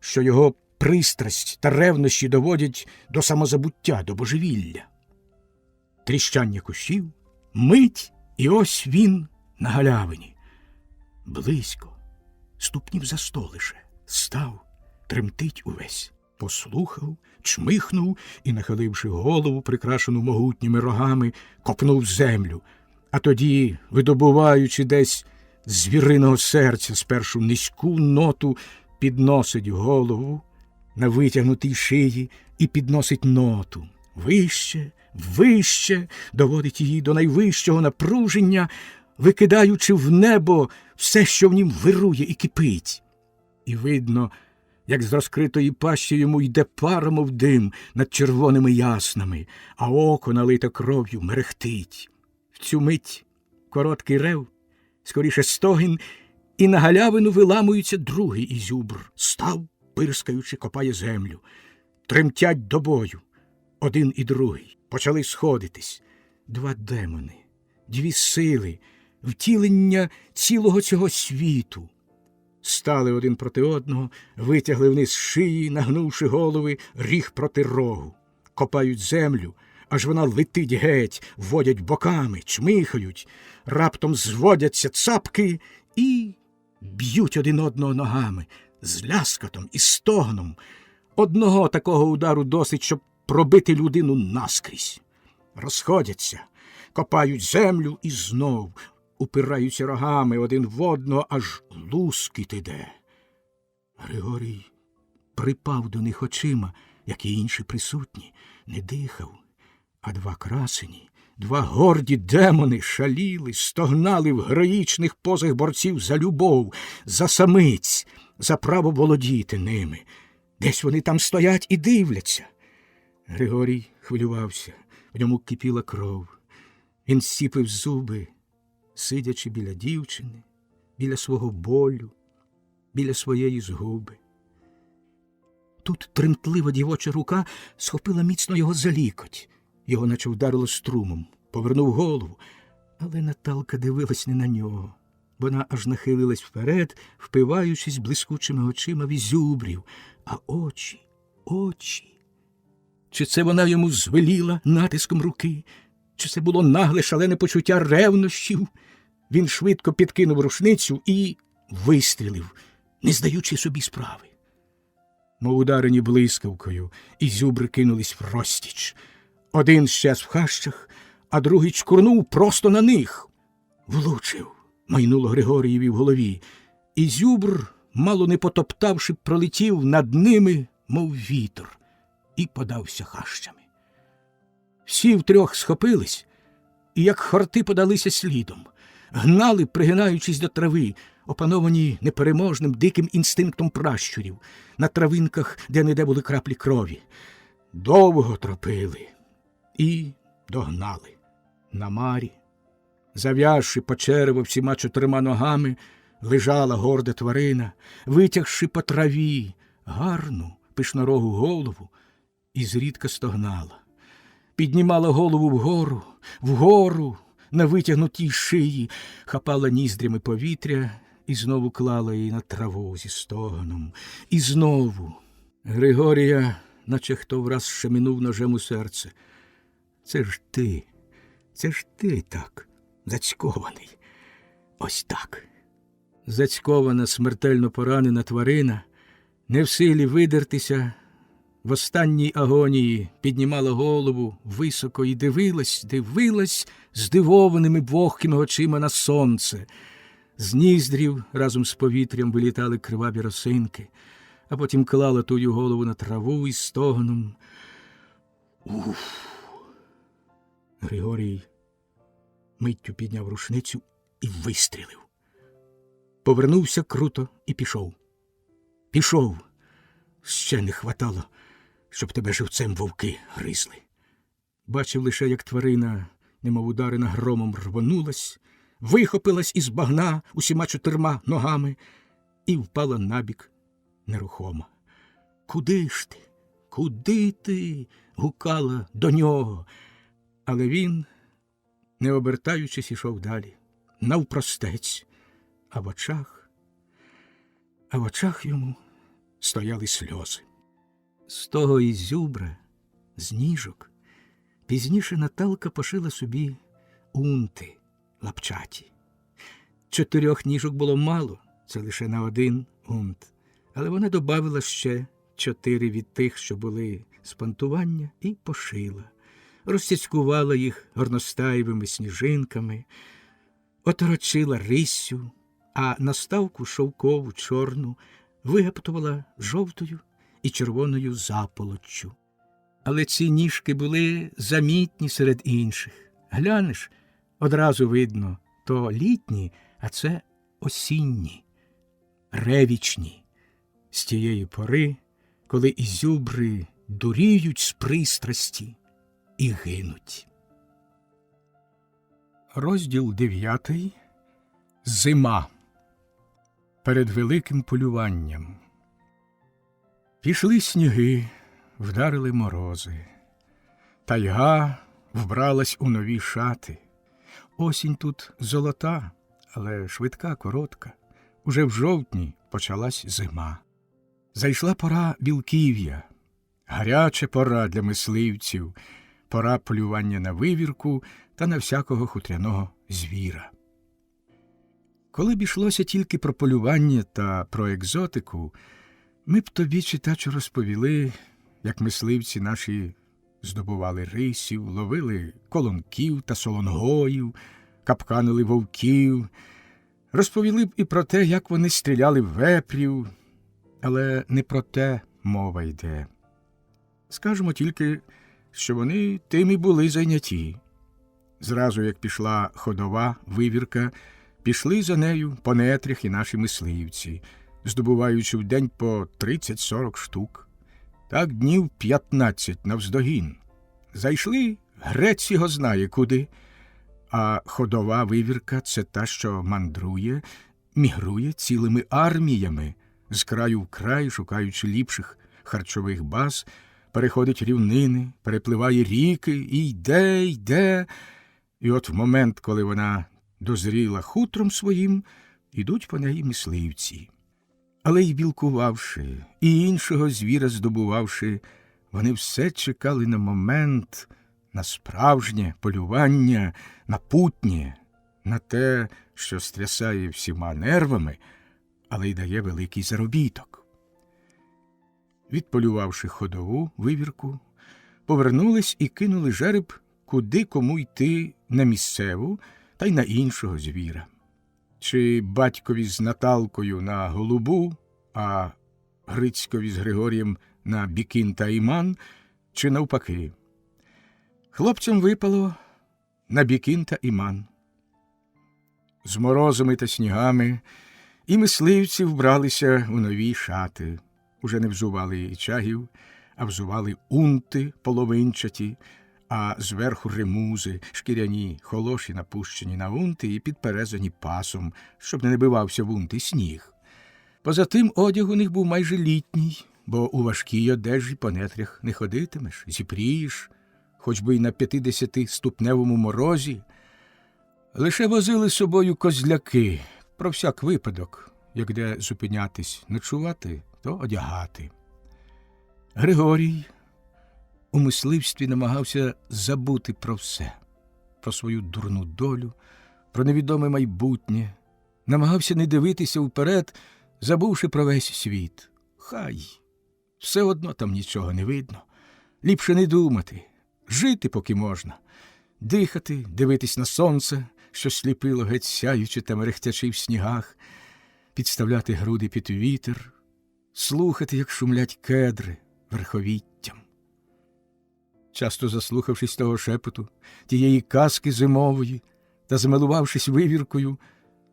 що його пристрасть та ревнощі доводять до самозабуття, до божевілля. Тріщання кущів, мить, і ось він на галявині. Близько, ступнів за сто лише, став, тремтить увесь. Послухав, чмихнув і, нахиливши голову, прикрашену могутніми рогами, копнув землю. А тоді, видобуваючи десь з звіриного серця спершу низьку ноту, підносить голову на витягнутій шиї і підносить ноту. Вище, вище, доводить її до найвищого напруження, викидаючи в небо все, що в нім вирує і кипить. І видно, як з розкритої пащі йому йде пара, мов дим, над червоними яснами, а око, налите кров'ю, мерехтить. В цю мить короткий рев, скоріше стогін, і на галявину виламується другий ізюбр. Став, пирскаючи, копає землю. Тремтять до бою. Один і другий. Почали сходитись. Два демони, дві сили, втілення цілого цього світу. Стали один проти одного, витягли вниз шиї, нагнувши голови, ріг проти рогу. Копають землю, аж вона летить геть, водять боками, чмихають, раптом зводяться цапки і б'ють один одного ногами, з ляскотом і стогном. Одного такого удару досить, щоб пробити людину наскрізь. Розходяться, копають землю і знов упираються рогами один в одного, аж лускіт іде. Григорій припав до них очима, як і інші присутні, не дихав, а два красені, два горді демони шаліли, стогнали в героїчних позах борців за любов, за самиць, за право володіти ними. Десь вони там стоять і дивляться. Григорій хвилювався, в ньому кипіла кров. Він зціпив зуби, сидячи біля дівчини, біля свого болю, біля своєї згуби. Тут тремтлива дівоча рука схопила міцно його за лікоть. Його наче вдарило струмом, повернув голову. Але Наталка дивилась не на нього. Вона аж нахилилась вперед, впиваючись блискучими очима в Ізюбрів. А очі. Чи це вона йому звеліла натиском руки? Чи це було нагле шалене почуття ревнощів? Він швидко підкинув рушницю і вистрілив, не здаючи собі справи. Мов ударені блискавкою, Ізюбри кинулись врозтіч. Один щез в хащах, а другий чкурнув просто на них. Влучив, майнуло Григорієві в голові. Ізюбр, мало не потоптавши, пролетів над ними, мов вітер, і подався хащами. Всі втрьох схопились, і як хорти подалися слідом. Гнали, пригинаючись до трави, опановані непереможним диким інстинктом пращурів, на травинках, де-не-де були краплі крові. Довго тропили і догнали. На марі, зав'язши по черево всіма 4 ногами, лежала горда тварина, витягши по траві гарну пишнорогу голову, і зрідка стогнала. Піднімала голову вгору, на витягнутій шиї, хапала ніздрями повітря і знову клала її на траву зі стогоном. І знову Григорія, наче хто враз щеминув ножем у серце. Це ж ти так, зацькований. Ось так. Зацькована, смертельно поранена тварина, не в силі видертися, в останній агонії піднімала голову високо і дивилась здивованими вогкими очима на сонце. З ніздрів разом з повітрям вилітали криваві росинки, а потім клала тую голову на траву із стогоном. Уф! Григорій миттю підняв рушницю і вистрілив. Повернувся круто і пішов. Пішов. Ще не хватало, щоб тебе живцем вовки гризли. Бачив лише, як тварина, немов ударена громом, рвонулась, вихопилась із багна усіма 4 ногами і впала набік нерухомо. «Куди ж ти? Куди ти?» – гукала до нього. Але він, не обертаючись, ішов далі, навпростець, а в очах йому стояли сльози. З того Ізюбра, з ніжок, пізніше Наталка пошила собі унти лапчаті. 4 ніжок було мало, це лише на 1 унт, але вона добавила ще 4 від тих, що були з пантування, і пошила. Розцяцькувала їх горностаєвими сніжинками, оторочила риссю, а наставку шовкову чорну вигаптувала жовтою і червоною заполоччю. Але ці ніжки були замітні серед інших. Глянеш, одразу видно, то літні, а це осінні, ревічні, з тієї пори, коли ізюбри дуріють з пристрасті і гинуть. Розділ 9. Зима. Перед великим полюванням. Пішли сніги, вдарили морози. Тайга вбралась у нові шати. Осінь тут золота, але швидка, коротка. Уже в жовтні почалась зима. Зайшла пора білків'я, гаряча пора для мисливців, пора полювання на вивірку та на всякого хутряного звіра. Коли б йшлося тільки про полювання та про екзотику, ми б тобі, читачу, розповіли, як мисливці наші здобували рисів, ловили колонків та солонгоїв, капканили вовків, розповіли б і про те, як вони стріляли в вепрів, але не про те мова йде. Скажемо тільки, що вони тим і були зайняті. Зразу, як пішла ходова вивірка, пішли за нею по нетрях і наші мисливці, здобуваючи в день по 30-40 штук. Так днів 15 навздогін. Зайшли, грець його знає куди, а ходова вивірка – це та, що мандрує, мігрує цілими арміями, з краю в край, шукаючи ліпших харчових баз, переходить рівнини, перепливає ріки і йде. І от в момент, коли вона дозріла хутром своїм, ідуть по неї мисливці. Але й білкувавши, і іншого звіра здобувавши, вони все чекали на момент, на справжнє полювання, на путнє, на те, що стрясає всіма нервами, але й дає великий заробіток. Відполювавши ходову вивірку, повернулись і кинули жереб, куди кому йти на місцеву та й на іншого звіра. Чи батькові з Наталкою на голубу, а Грицькові з Григорієм на бікін та іман, чи навпаки. Хлопцям випало на бікін та іман. З морозами та снігами і мисливці вбралися у нові шати. Уже не взували і чагів, а взували унти половинчаті, а зверху ремузи, шкіряні, холоші напущені на унти і підперезані пасом, щоб не набивався в унти сніг. Поза тим одяг у них був майже літній, бо у важкій одежі по нетрях не ходитимеш, зіпрієш, хоч би й на 50-ступневому морозі. Лише возили з собою козляки, про всяк випадок, як де зупинятись, ночувати, то одягати. Григорій у мисливстві намагався забути про все, про свою дурну долю, про невідоме майбутнє, намагався не дивитися вперед, забувши про весь світ. Хай, все одно там нічого не видно. Ліпше не думати, жити поки можна, дихати, дивитись на сонце, що сліпило геть сяючи та мерехтячи в снігах, підставляти груди під вітер, слухати, як шумлять кедри верховіттям. Часто заслухавшись того шепоту, тієї казки зимової, та замилувавшись вивіркою,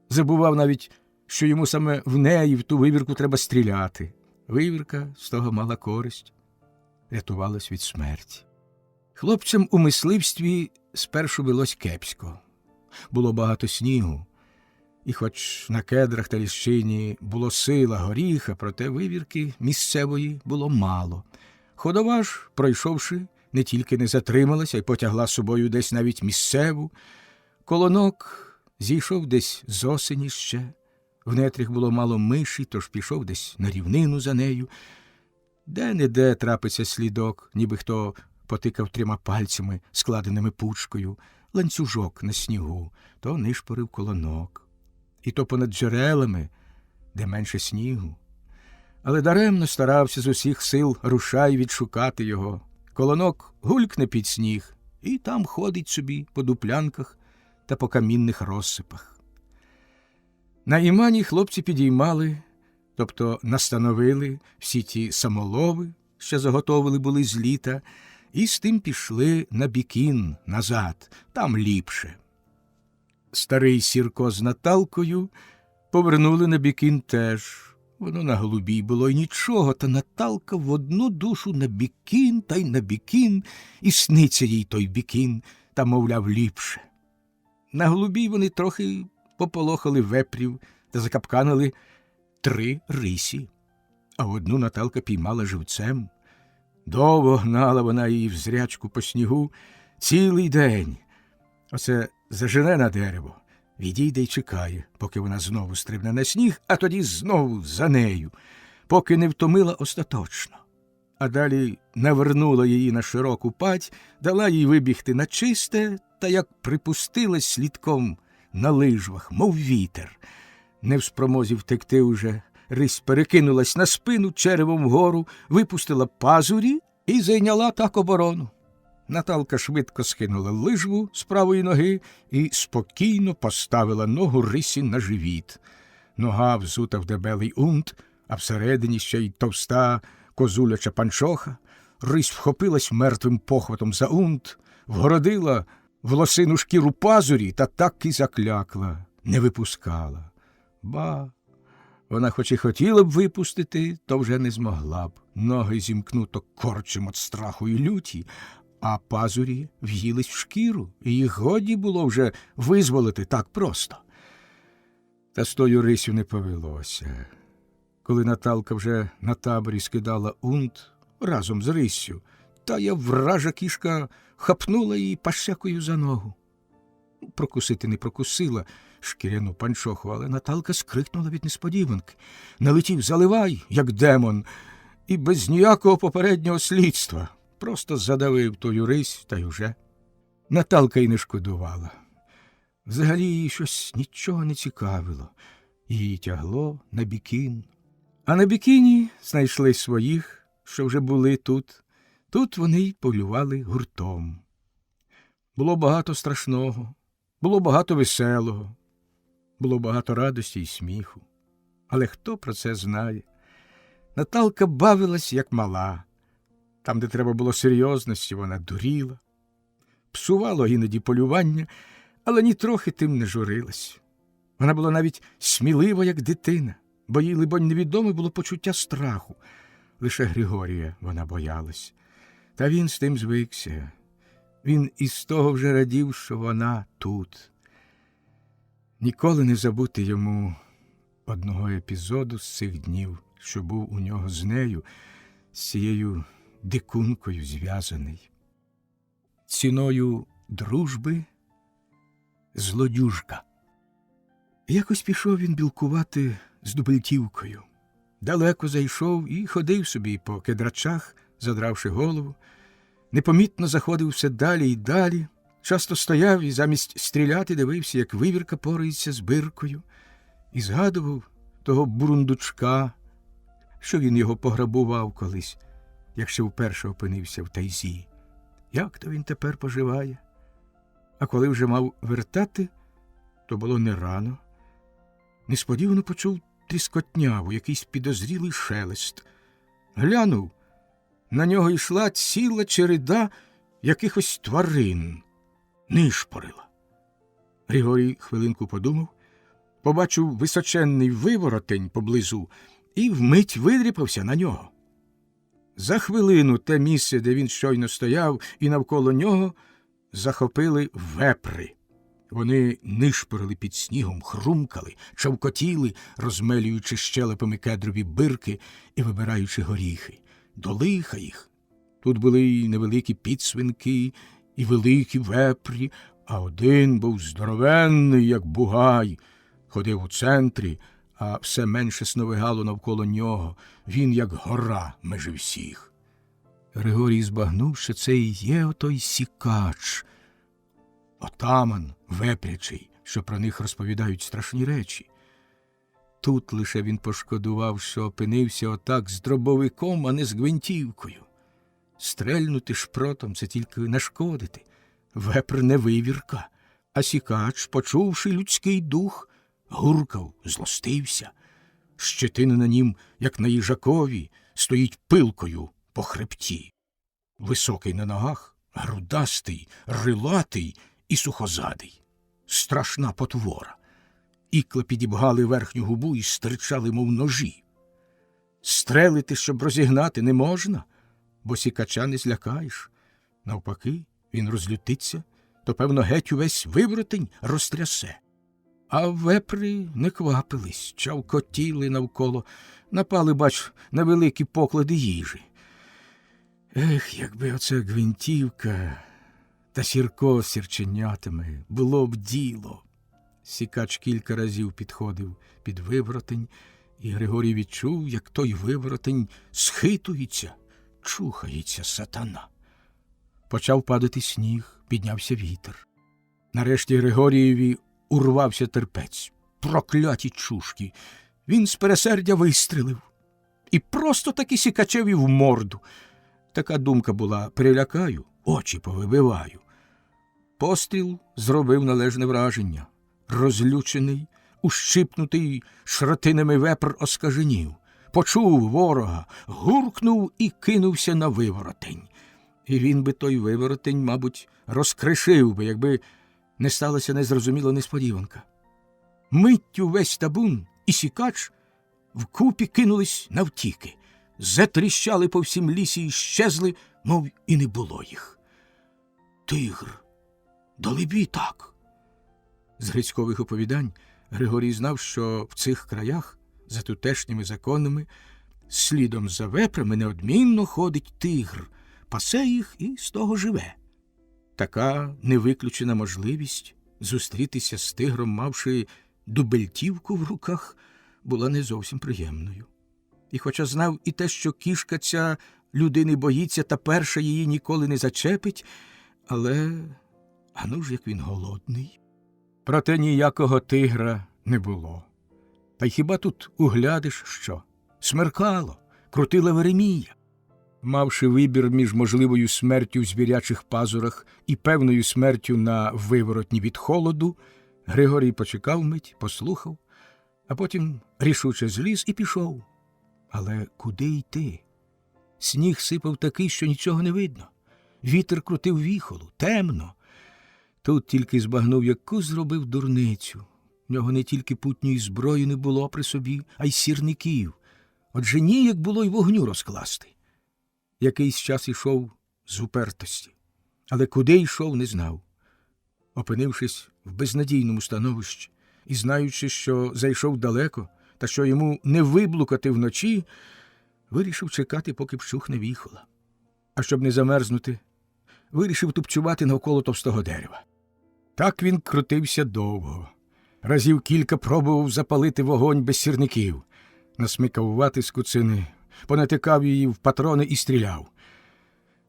забував навіть, що йому саме в неї, в ту вивірку, треба стріляти. Вивірка з того мала користь, рятувалась від смерті. Хлопцям у мисливстві спершу велось кепсько. Було багато снігу, і хоч на кедрах та ліщині було сила горіха, проте вивірки місцевої було мало. Ходова ж, пройшовши, не тільки не затрималася, й потягла з собою десь навіть місцеву. Колонок зійшов десь з осені ще. В нетрях було мало миші, тож пішов десь на рівнину за нею. Де-не-де трапиться слідок, ніби хто потикав 3 пальцями, складеними пучкою, ланцюжок на снігу, то нишпорив колонок. І то понад джерелами, де менше снігу. Але даремно старався з усіх сил Рушай відшукати його. Колонок гулькне під сніг, і там ходить собі по дуплянках та по камінних розсипах. На імані хлопці підіймали, тобто настановили всі ті самолови, що заготовили були з літа, і з тим пішли на бікін, назад, там ліпше. Старий Сірко з Наталкою повернули на бікін теж. Воно на голубій було й нічого, та Наталка в одну душу на бікін та й на бікін, і сниться їй той бікін, та, мовляв, ліпше. На голубій вони трохи пополохали вепрів та закапканили 3 рисі, а одну Наталка піймала живцем. Довго гнала вона її в зрячку по снігу цілий день. Оце зажене на дерево, відійде й чекає, поки вона знову стрибне на сніг, а тоді знову за нею, поки не втомила остаточно. А далі навернула її на широку падь, дала їй вибігти на чисте, та як припустилась слідком на лижвах, мов вітер. Не в спромозі втекти уже, рись перекинулась на спину черевом вгору, випустила пазурі і зайняла так оборону. Наталка швидко скинула лижву з правої ноги і спокійно поставила ногу рисі на живіт. Нога взута в дебелий унт, а всередині ще й товста козуляча панчоха. Рись вхопилась мертвим похватом за унт, вгородила в лосину шкіру пазурі та так і заклякла, не випускала. Ба, вона хоч і хотіла б випустити, то вже не змогла б. Ноги зімкнуто корчем від страху і люті, а пазурі в'їлись в шкіру, і їх годі було вже визволити так просто. Та з тою рисю не повелося. Коли Наталка вже на таборі скидала унт разом з риссю, тая вража кішка хапнула її пащекою за ногу. Прокусити не прокусила шкіряну панчоху, але Наталка скрикнула від несподіванки. Налетів заливай, як демон, і без ніякого попереднього слідства. Просто задавив тою рись, та й уже. Наталка й не шкодувала. Взагалі її щось нічого не цікавило. Її тягло на бікін. А на бікіні знайшли своїх, що вже були тут. Тут вони й полювали гуртом. Було багато страшного, було багато веселого, було багато радості й сміху. Але хто про це знає? Наталка бавилась, як мала. Там, де треба було серйозності, вона дуріла. Псувало іноді полювання, але нітрохи тим не журилась. Вона була навіть смілива, як дитина, бо їй, либонь, невідоме було почуття страху. Лише Григорія вона боялась. Та він з тим звикся. Він із того вже радів, що вона тут. Ніколи не забути йому одного епізоду з цих днів, що був у нього з нею, з цією дикункою зв'язаний. Ціною дружби злодюжка. Якось пішов він білкувати з Дубельтівкою. Далеко зайшов і ходив собі по кедрачах, задравши голову. Непомітно заходив все далі і далі. Часто стояв і замість стріляти дивився, як вивірка порається з биркою. І згадував того бурундучка, що він його пограбував колись, як ще вперше опинився в тайзі. Як то він тепер поживає? А коли вже мав вертати, то було не рано. Несподівано почув тріскотняву, якийсь підозрілий шелест. Глянув, на нього йшла ціла череда якихось тварин. Нишпорила. Григорій хвилинку подумав, побачив височенний виворотень поблизу і вмить видріпався на нього. За хвилину те місце, де він щойно стояв, і навколо нього захопили вепри. Вони нишпорили під снігом, хрумкали, чавкотіли, розмелюючи щелепами кедрові бирки і вибираючи горіхи. До лиха їх. Тут були і невеликі підсвинки, і великі вепрі, а один був здоровенний, як бугай. Ходив у центрі, а все менше сновигало навколо нього. Він, як гора, межи всіх. Григорій збагнув, що це і є отой Сікач, отаман вепрячий, що про них розповідають страшні речі. Тут лише він пошкодував, що опинився отак з дробовиком, а не з гвинтівкою. Стрельнути шпротом – це тільки нашкодити. Вепр не вивірка, а Сікач, почувши людський дух, гуркав, злостився. Щетина на нім, як на їжакові, стоїть пилкою по хребті. Високий на ногах, грудастий, рилатий і сухозадий. Страшна потвора. Ікла підібгали верхню губу і стирчали, мов ножі. Стрелити, щоб розігнати, не можна, бо Сікача не злякаєш. Навпаки, він розлютиться, то, певно, геть увесь виворотень розтрясе. А вепри не квапились, чавкотіли навколо, напали, бач, на великі поклади їжі. Ех, якби оце гвинтівка та Сірко з сірченятами, було б діло. Сікач кілька разів підходив під виворотень, і Григорій відчув, як той виворотень схитується, чухається сатана. Почав падати сніг, піднявся вітер. Нарешті Григорієві урвався терпець. Прокляті чушки! Він з пересердя вистрелив. І просто таки Сікачеві в морду. Така думка була: перелякаю, очі повибиваю. Постріл зробив належне враження. Розлючений, ущипнутий шротинами вепр оскаженів. Почув ворога, гуркнув і кинувся на виворотень. І він би той виворотень, мабуть, розкришив би, якби не сталася незрозуміла несподіванка. Миттю весь табун і Сікач вкупі кинулись навтіки, затріщали по всім лісі і щезли, мов і не було їх. Тигр! Далебі так! З Грицькових оповідань Григорій знав, що в цих краях, за тутешніми законами, слідом за вепрами неодмінно ходить тигр, пасе їх і з того живе. Така невиключена можливість зустрітися з тигром, мавши дубельтівку в руках, була не зовсім приємною. І хоча знав і те, що кішка ця людини боїться та перша її ніколи не зачепить, але ану ж як він голодний. Проте ніякого тигра не було. Та й хіба тут углядиш що? Смеркало, крутила Веремія. Мавши вибір між можливою смертю в звірячих пазурах і певною смертю на виворотні від холоду, Григорій почекав мить, послухав, а потім рішуче зліз і пішов. Але куди йти? Сніг сипав такий, що нічого не видно. Вітер крутив віхолу, темно. Тут тільки збагнув, яку зробив дурницю. В нього не тільки путньої зброї не було при собі, а й сірників. Отже ніяк було й вогню розкласти. Якийсь час ішов з упертості, але куди йшов, не знав. Опинившись в безнадійному становищі і знаючи, що зайшов далеко та що йому не виблукати вночі, вирішив чекати, поки вщухне віхола. А щоб не замерзнути, вирішив тупцювати навколо товстого дерева. Так він крутився довго. Разів кілька пробував запалити вогонь без сірників, насмикав вати з куцини, понатикав її в патрони і стріляв.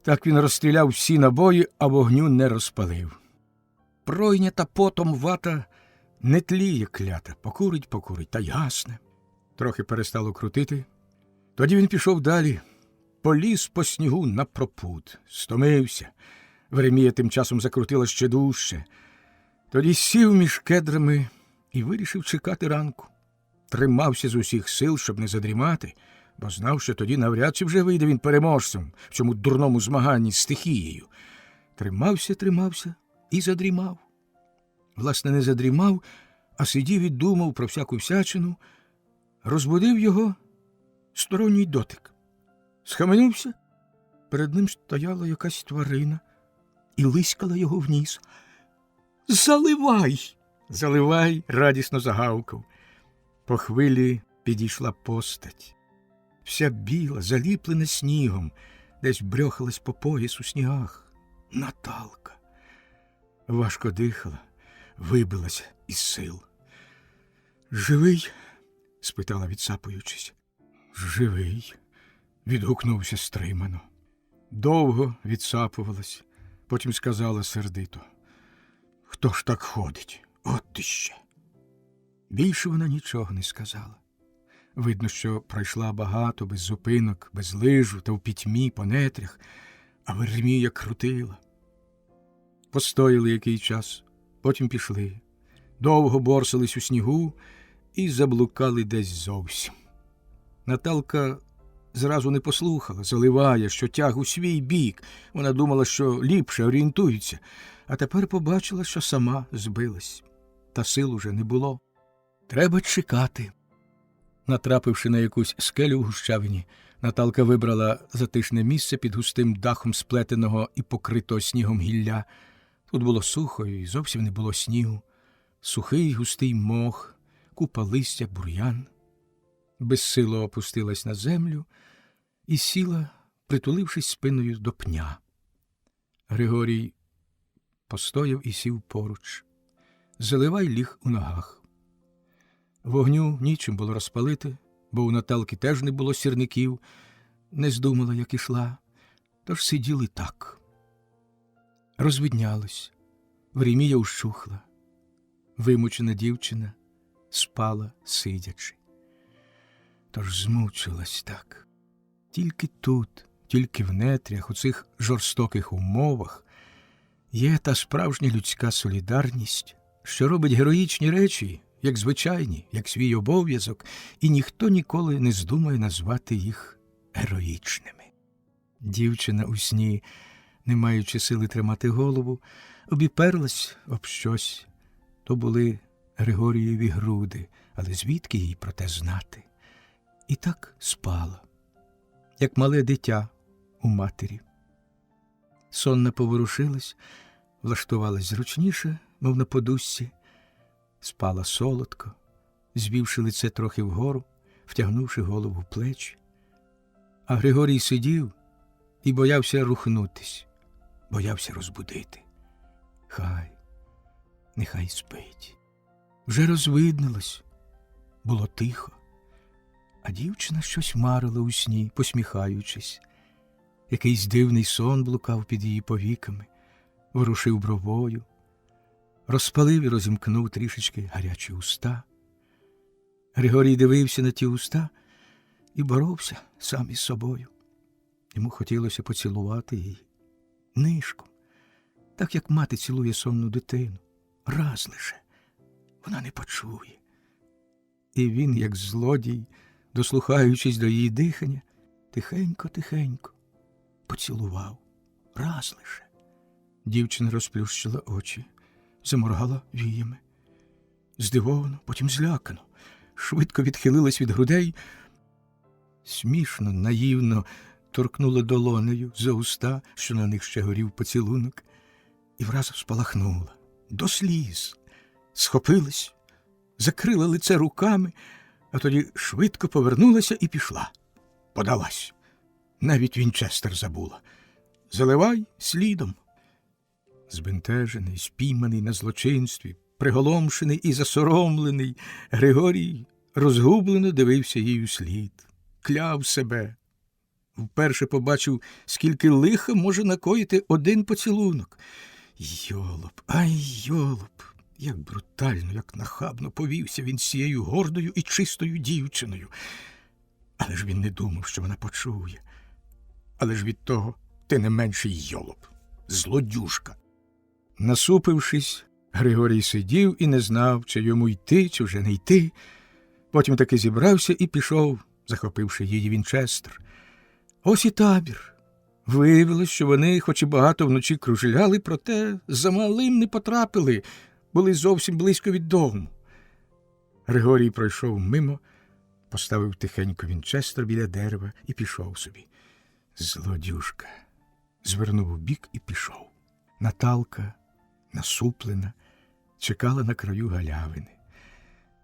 Так він розстріляв всі набої, а вогню не розпалив. Пройнята потом вата не тліє клята, покурить, та ясне. Трохи перестало крутити. Тоді він пішов далі, поліз по снігу напропуд, стомився. Веремія тим часом закрутила ще дужче. Тоді сів між кедрами і вирішив чекати ранку. Тримався з усіх сил, щоб не задрімати, бо знав, що тоді навряд чи вже вийде він переможцем в цьому дурному змаганні з стихією. Тримався і задрімав. Власне, не задрімав, а сидів і думав про всяку всячину. Розбудив його сторонній дотик. Схаменувся. Перед ним стояла якась тварина і лиськала його в ніс. «Заливай!» «Заливай!» – радісно загавкав. По хвилі підійшла постать. Вся біла, заліплена снігом, десь брьохалась по пояс у снігах. Наталка. Важко дихала, вибилася із сил. «Живий?» – спитала, відсапуючись. «Живий», – відгукнувся стримано. Довго відсапувалась, потім сказала сердито. «Хто ж так ходить? От ти ще!» Більше вона нічого не сказала. Видно, що пройшла багато, без зупинок, без лижу та в пітьмі, по нетрях, а Веремія крутила. Постояли який час, потім пішли. Довго борсались у снігу і заблукали десь зовсім. Наталка зразу не послухала, заливає, що тяг у свій бік. Вона думала, що ліпше орієнтується, а тепер побачила, що сама збилась. Та сил уже не було. Треба чекати. Натрапивши на якусь скелю в гущавині, Наталка вибрала затишне місце під густим дахом сплетеного і покритого снігом гілля. Тут було сухо і зовсім не було снігу. Сухий густий мох, купа листя, бур'ян. Безсило опустилась на землю і сіла, притулившись спиною до пня. Григорій постояв і сів поруч. Заливай ліг у ногах. Вогню нічим було розпалити, бо у Наталки теж не було сірників, не здумала, як ішла, тож сиділи так. Розвиднялось, времія ущухла, вимучена дівчина спала сидячи. Тож змучилась так. Тільки тут, тільки в нетрях, у цих жорстоких умовах є та справжня людська солідарність, що робить героїчні речі, як звичайні, як свій обов'язок, і ніхто ніколи не здумає назвати їх героїчними. Дівчина у сні, не маючи сили тримати голову, обіперлась об щось. То були Григорієві груди, але звідки їй про те знати? І так спала, як мале дитя у матері. Сонна поворушилась, влаштувалась зручніше, мов на подушці, спала солодко, звівши лице трохи вгору, втягнувши голову в плечі. А Григорій сидів і боявся рухнутись, боявся розбудити. Нехай спить. Вже розвиднилось, було тихо, а дівчина щось марила у сні, посміхаючись. Якийсь дивний сон блукав під її повіками, ворушив бровою, розпалив і розімкнув трішечки гарячі уста. Григорій дивився на ті уста і боровся сам із собою. Йому хотілося поцілувати її нишком, так як мати цілує сонну дитину, раз лише. Вона не почує. І він, як злодій, дослухаючись до її дихання, тихенько-тихенько поцілував, раз лише. Дівчина розплющила очі, заморгала віями. Здивовано, потім злякано, швидко відхилилась від грудей, смішно, наївно торкнула долонею за уста, що на них ще горів поцілунок, і враз спалахнула до сліз, схопилась, закрила лице руками, а тоді швидко повернулася і пішла. Подалась. Навіть Вінчестер забула. Заливай слідом. Збентежений, спійманий на злочинстві, приголомшений і засоромлений, Григорій розгублено дивився їй услід. Кляв себе. Вперше побачив, скільки лиха може накоїти один поцілунок. Йолоп, йолоп! Як брутально, як нахабно повівся він з цією гордою і чистою дівчиною. Але ж він не думав, що вона почує. Але ж від того ти не менший йолоп, злодюжка. Насупившись, Григорій сидів і не знав, чи йому йти, чи вже не йти. Потім таки зібрався і пішов, захопивши її Вінчестер. Ось і табір. Виявилось, що вони, хоч і багато вночі кружляли, проте замалим не потрапили, були зовсім близько від дому. Григорій пройшов мимо, поставив тихенько Вінчестер біля дерева і пішов собі. Злодюжка. Звернув у бік і пішов. Наталка, насуплена, чекала на краю галявини.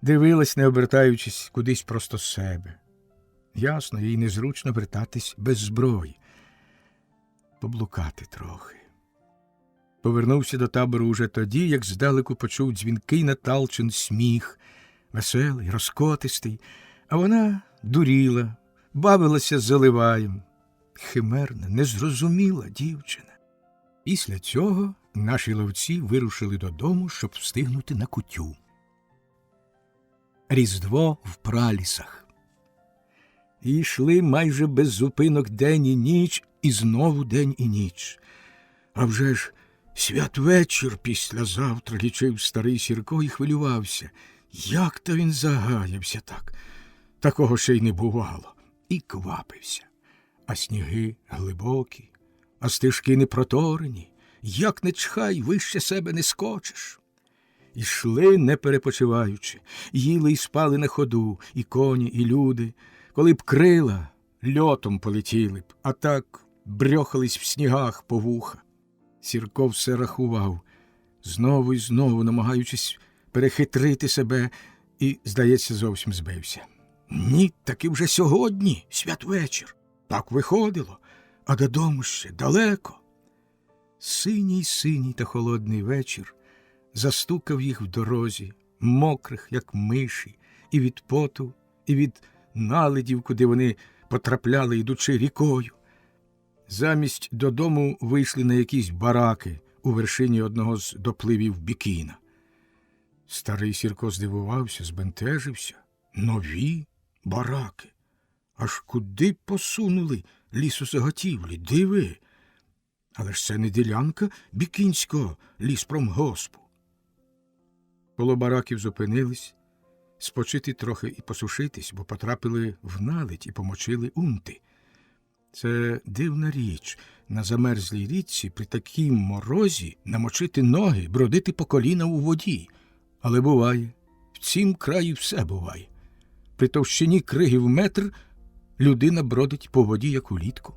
Дивилась, не обертаючись, кудись просто з себе. Ясно, їй незручно вертатись без зброї. Поблукати трохи. Повернувся до табору уже тоді, як здалеку почув дзвінкий Наталчин сміх, веселий, розкотистий, а вона дуріла, бавилася з Заливаєм. Химерна, незрозуміла дівчина. Після цього наші ловці вирушили додому, щоб встигнути на кутю. Різдво в пралісах. І йшли майже без зупинок день і ніч, і знову день і ніч. А вже ж святвечір післязавтра, лічив старий Сірко і хвилювався. Як то він загаявся так? Такого ще й не бувало. І квапився. А сніги глибокі, а стежки не проторені. Як не чхай, вище себе не скочиш. Ішли, не перепочиваючи, їли й спали на ходу, і коні, і люди. Коли б крила, льотом полетіли б, а так брьохались в снігах по вуха. Сірко все рахував, знову й знову намагаючись перехитрити себе, і, здається, зовсім збився. Ні, таки вже сьогодні, святвечір. Так виходило, а додому ще далеко. Синій та холодний вечір застукав їх в дорозі, мокрих, як миші, і від поту, і від наледів, куди вони потрапляли, йдучи рікою. Замість додому вийшли на якісь бараки у вершині одного з допливів Бікіна. Старий Сірко здивувався, збентежився. Нові бараки. Аж куди посунули лісозаготівлі, диви. Але ж це не ділянка Бікінського ліспромгоспу. Коло бараків зупинились, спочити трохи і посушитись, бо потрапили в наледь і помочили унти. Це дивна річ – на замерзлій річці при такій морозі намочити ноги, бродити по коліна у воді. Але буває, в цім краї все буває. При товщині криги в метр людина бродить по воді, як улітку.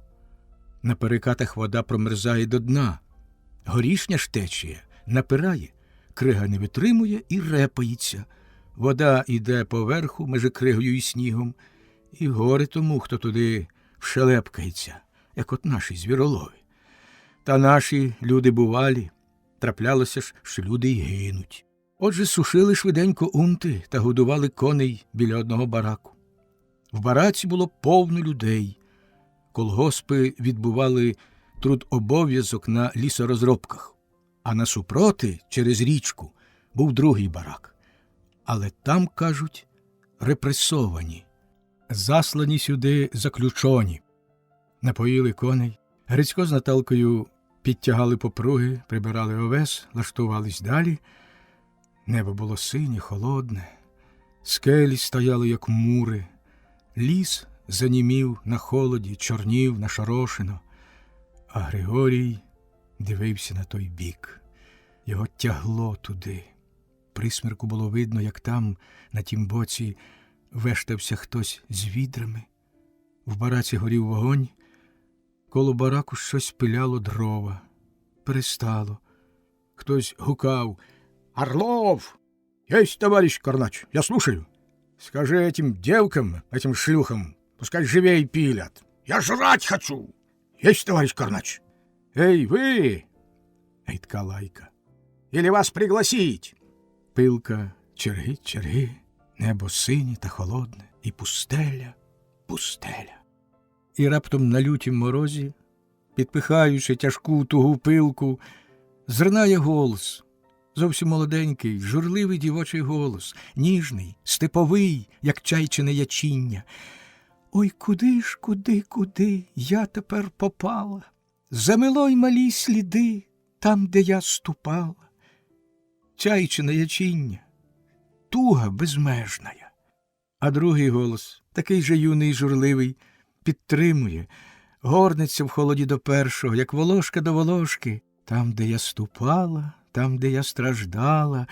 На перекатах вода промерзає до дна. Горішня ж течія напирає, крига не витримує і репається. Вода йде поверху межи кригою і снігом, і горе тому, хто туди вшелепкається, як от наші звіролови. Та наші люди бувалі, траплялося ж, що люди й гинуть. Отже, сушили швиденько унти та годували коней біля одного бараку. В бараці було повно людей. Колгоспи відбували трудобов'язок на лісорозробках, а насупроти, через річку, був другий барак. Але там, кажуть, репресовані, заслані сюди заключоні. Напоїли коней, Грицько з Наталкою підтягали попруги, прибирали овес, лаштувались далі. Небо було синє, холодне, скелі стояли, як мури, ліс занімів на холоді, чорнів, нашорошено, а Григорій дивився на той бік. Його тягло туди. При смерку було видно, як там, на тім боці, вештався хтось з відрами. В бараці горів вогонь, коло бараку щось пиляло дрова. Перестало. Хтось гукав: «Орлов! Есть, товарищ Корнач, я слушаю. Скажи этим девкам, этим шлюхам, пускай живей пилят. Я жрать хочу! Есть, товарищ Корнач! Эй, вы!» Гидка лайка. «Или вас пригласить?» Пилка, черги, черги, небо синє та холодне, і пустеля, пустеля. І раптом на лютім морозі, підпихаючи тяжку тугу пилку, зринає голос. Зовсім молоденький, журливий дівочий голос, ніжний, степовий, як чайчине ячіння. «Ой, куди ж, куди я тепер попала? Замело й малі сліди там, де я ступала. Чайчине ячіння, туга безмежна». А другий голос, такий же юний і журливий, підтримує, горниться в холоді до першого, як волошка до волошки. Там, де я ступала, там, де я страждала,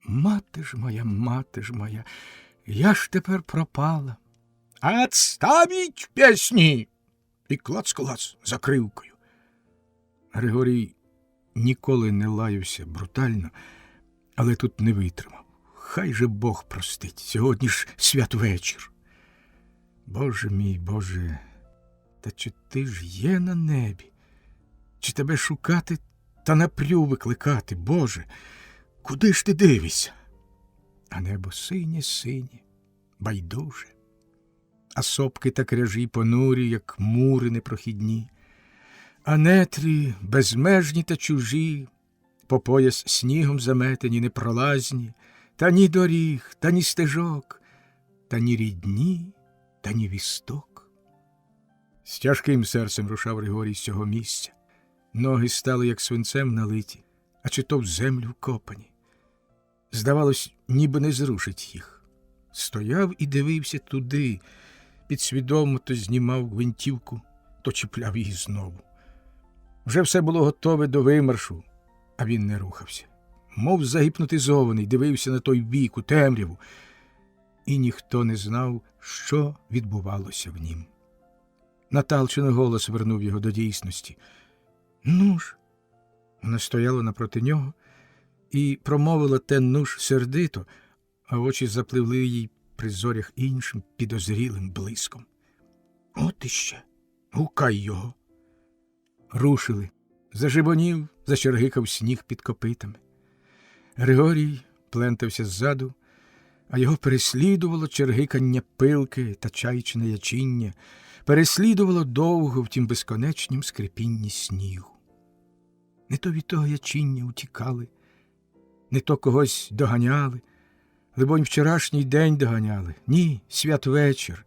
мати ж моя, я ж тепер пропала. «Отставить пісні!» І клац-клац закривкою. Григорій ніколи не лаявся брутально, але тут не витримав. Хай же Бог простить, сьогодні ж святвечір. Боже мій, Боже, та чи ти ж є на небі? Чи тебе шукати та напрю викликати, Боже? Куди ж ти дивишся? А небо синє, байдуже, а сопки та кряжі понурі, як мури непрохідні, а нетрі безмежні та чужі, по пояс снігом заметені, непролазні, та ні доріг, та ні стежок, та ні рідні, та ні вісток. З тяжким серцем рушав Григорій з цього місця. Ноги стали, як свинцем налиті, а чи то в землю вкопані. Здавалось, ніби не зрушить їх. Стояв і дивився туди, підсвідомо то знімав гвинтівку, то чіпляв її знову. Вже все було готове до вимаршу, а він не рухався. Мов загіпнотизований, дивився на той бік, у темряву, і ніхто не знав, що відбувалося в нім. Наталчин голос вернув його до дійсності. «Ну ж!» Вона стояла напроти нього і промовила те «ну ж» сердито, а очі запливли їй при зорях іншим підозрілим блиском. «От іще! Гукай його!» Рушили. Зажебонів, зачергикав сніг під копитами. Григорій плентався ззаду, а його переслідувало чергикання пилки та чайчине ячіння, переслідувало довго в тім безконечнім скрипінні снігу. Не то від того ячіння утікали, не то когось доганяли, либонь вчорашній день доганяли. Ні, святвечір,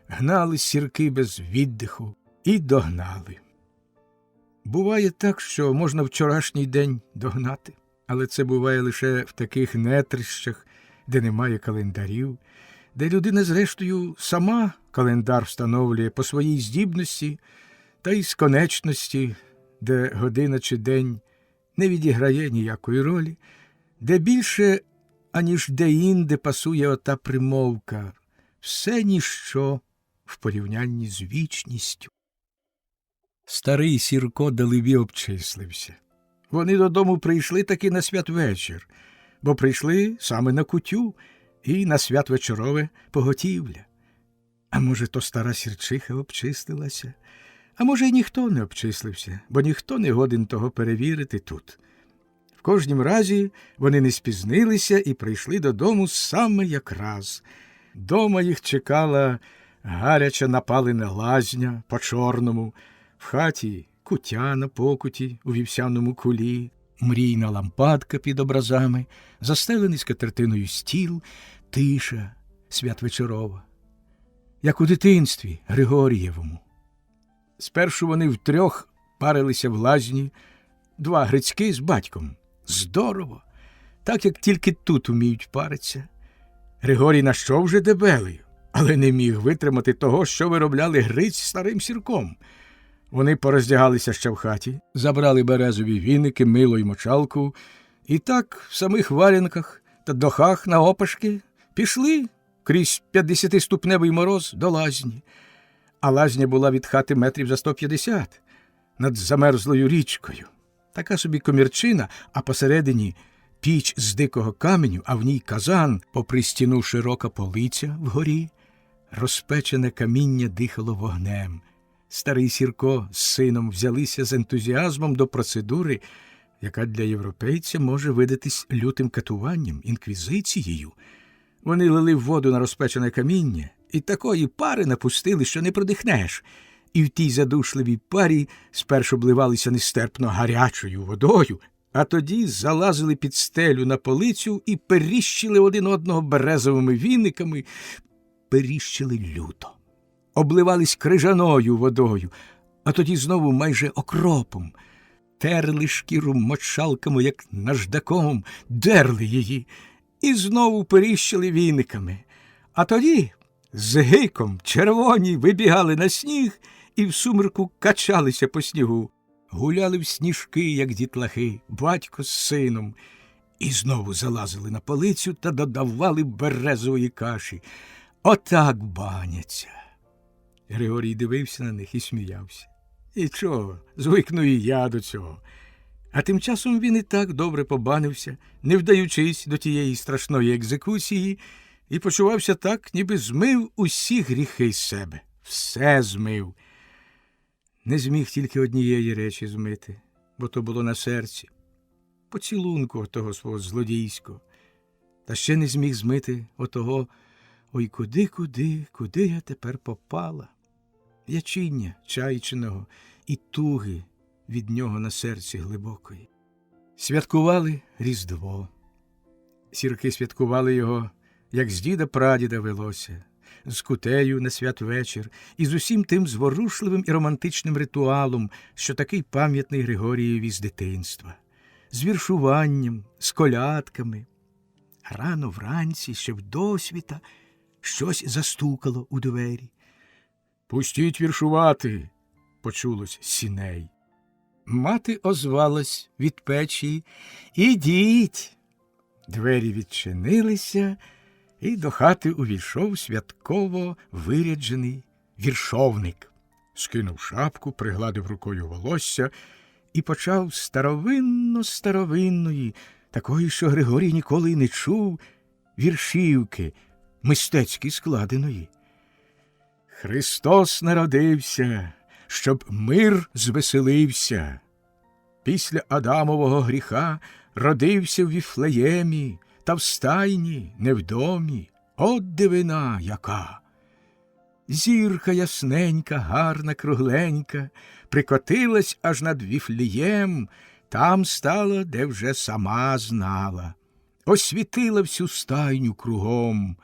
гнали сірки без віддиху і догнали. Буває так, що можна вчорашній день догнати, але це буває лише в таких нетрищах, де немає календарів, де людина, зрештою, сама календар встановлює по своїй здібності та й сконечності, де година чи день не відіграє ніякої ролі, де більше, аніж де-інде пасує ота примовка «все ніщо в порівнянні з вічністю». Старий Сірко далебі обчислився. Вони додому прийшли таки на святвечір, бо прийшли саме на кутю і на святвечорове поготівля. А може, то стара сірчиха обчислилася? А може, й ніхто не обчислився, бо ніхто не годен того перевірити тут. В кожнім разі вони не спізнилися і прийшли додому саме якраз. Дома їх чекала гаряча напалена лазня по-чорному, в хаті кутя на покуті у вівсяному кулі, мрійна лампадка під образами, застелений скатертиною стіл, тиша святвечорова. Як у дитинстві Григорієвому. Спершу вони втрьох парилися в лазні, 2 грицьки з батьком. Здорово! Так, як тільки тут уміють паритися. Григорій на що вже дебелий, але не міг витримати того, що виробляли Гриць старим Сірком. Вони пороздягалися ще в хаті, забрали березові віники, мило й мочалку, і так в самих валянках та дохах наопашки пішли крізь 50-ступневий мороз до лазні. А лазня була від хати метрів за 150 над замерзлою річкою. Така собі комірчина, а посередині піч з дикого каменю, а в ній казан, попри стіну широка полиця вгорі. Розпечене каміння дихало вогнем. Старий Сірко з сином взялися з ентузіазмом до процедури, яка для європейця може видатись лютим катуванням, інквізицією. Вони лили воду на розпечене каміння і такої пари напустили, що не продихнеш. І в тій задушливій парі спершу обливалися нестерпно гарячою водою, а тоді залазили під стелю на полицю і періщили один одного березовими віниками, періщили люто. Обливались крижаною водою, а тоді знову майже окропом. Терли шкіру мочалками, як наждаком, дерли її і знову періщили віниками. А тоді з гиком червоні вибігали на сніг і в сумерку качалися по снігу. Гуляли в сніжки, як дітлахи, батько з сином. І знову залазили на полицю та додавали березової каші. Отак баняться. Григорій дивився на них і сміявся. І чого, звикну і я до цього. А тим часом він і так добре побанився, не вдаючись до тієї страшної екзекуції, і почувався так, ніби змив усі гріхи з себе. Все змив. Не зміг тільки однієї речі змити, бо то було на серці. Поцілунку того свого злодійського. Та ще не зміг змити отого «Ой, куди я тепер попала?» Ячіння чайчиного і туги від нього на серці глибокої. Святкували Різдво. Сірки святкували його, як з діда-прадіда велося, з кутею на святвечір і з усім тим зворушливим і романтичним ритуалом, що такий пам'ятний Григорієві з дитинства, з віршуванням, з колядками. Рано вранці, ще вдосвіта, щось застукало у двері. «Пустіть віршувати!» – почулось з сіней. Мати озвалась від печі «Ідіть!». Двері відчинилися, і до хати увійшов святково виряджений віршовник. Скинув шапку, пригладив рукою волосся і почав старовинної, такої, що Григорій ніколи й не чув, віршівки, мистецьки складеної. «Христос народився, щоб мир звеселився». Після Адамового гріха родився в Віфлеємі, та в стайні, не в домі. От дивина яка! Зірка ясненька, гарна, кругленька, прикотилась аж над Віфлеєм, там стала, де вже сама знала. Освітила всю стайню кругом.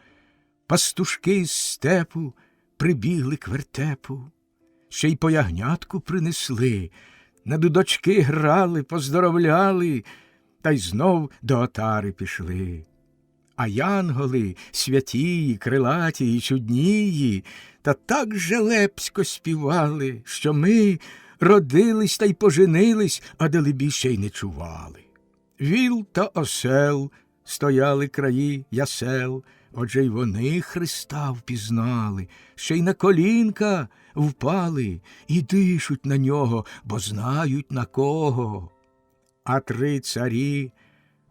Пастушки з степу прибігли к вертепу, ще й по ягнятку принесли, на дудочки грали, поздоровляли, та й знов до отари пішли. А янголи святії, крилатії, чуднії, та так желепсько співали, що ми родились та й поженились, а далебі ще й не чували. Віл та осел стояли краї ясел, отже й вони Христа впізнали, ще й на колінка впали і дишуть на нього, бо знають на кого. А 3 царі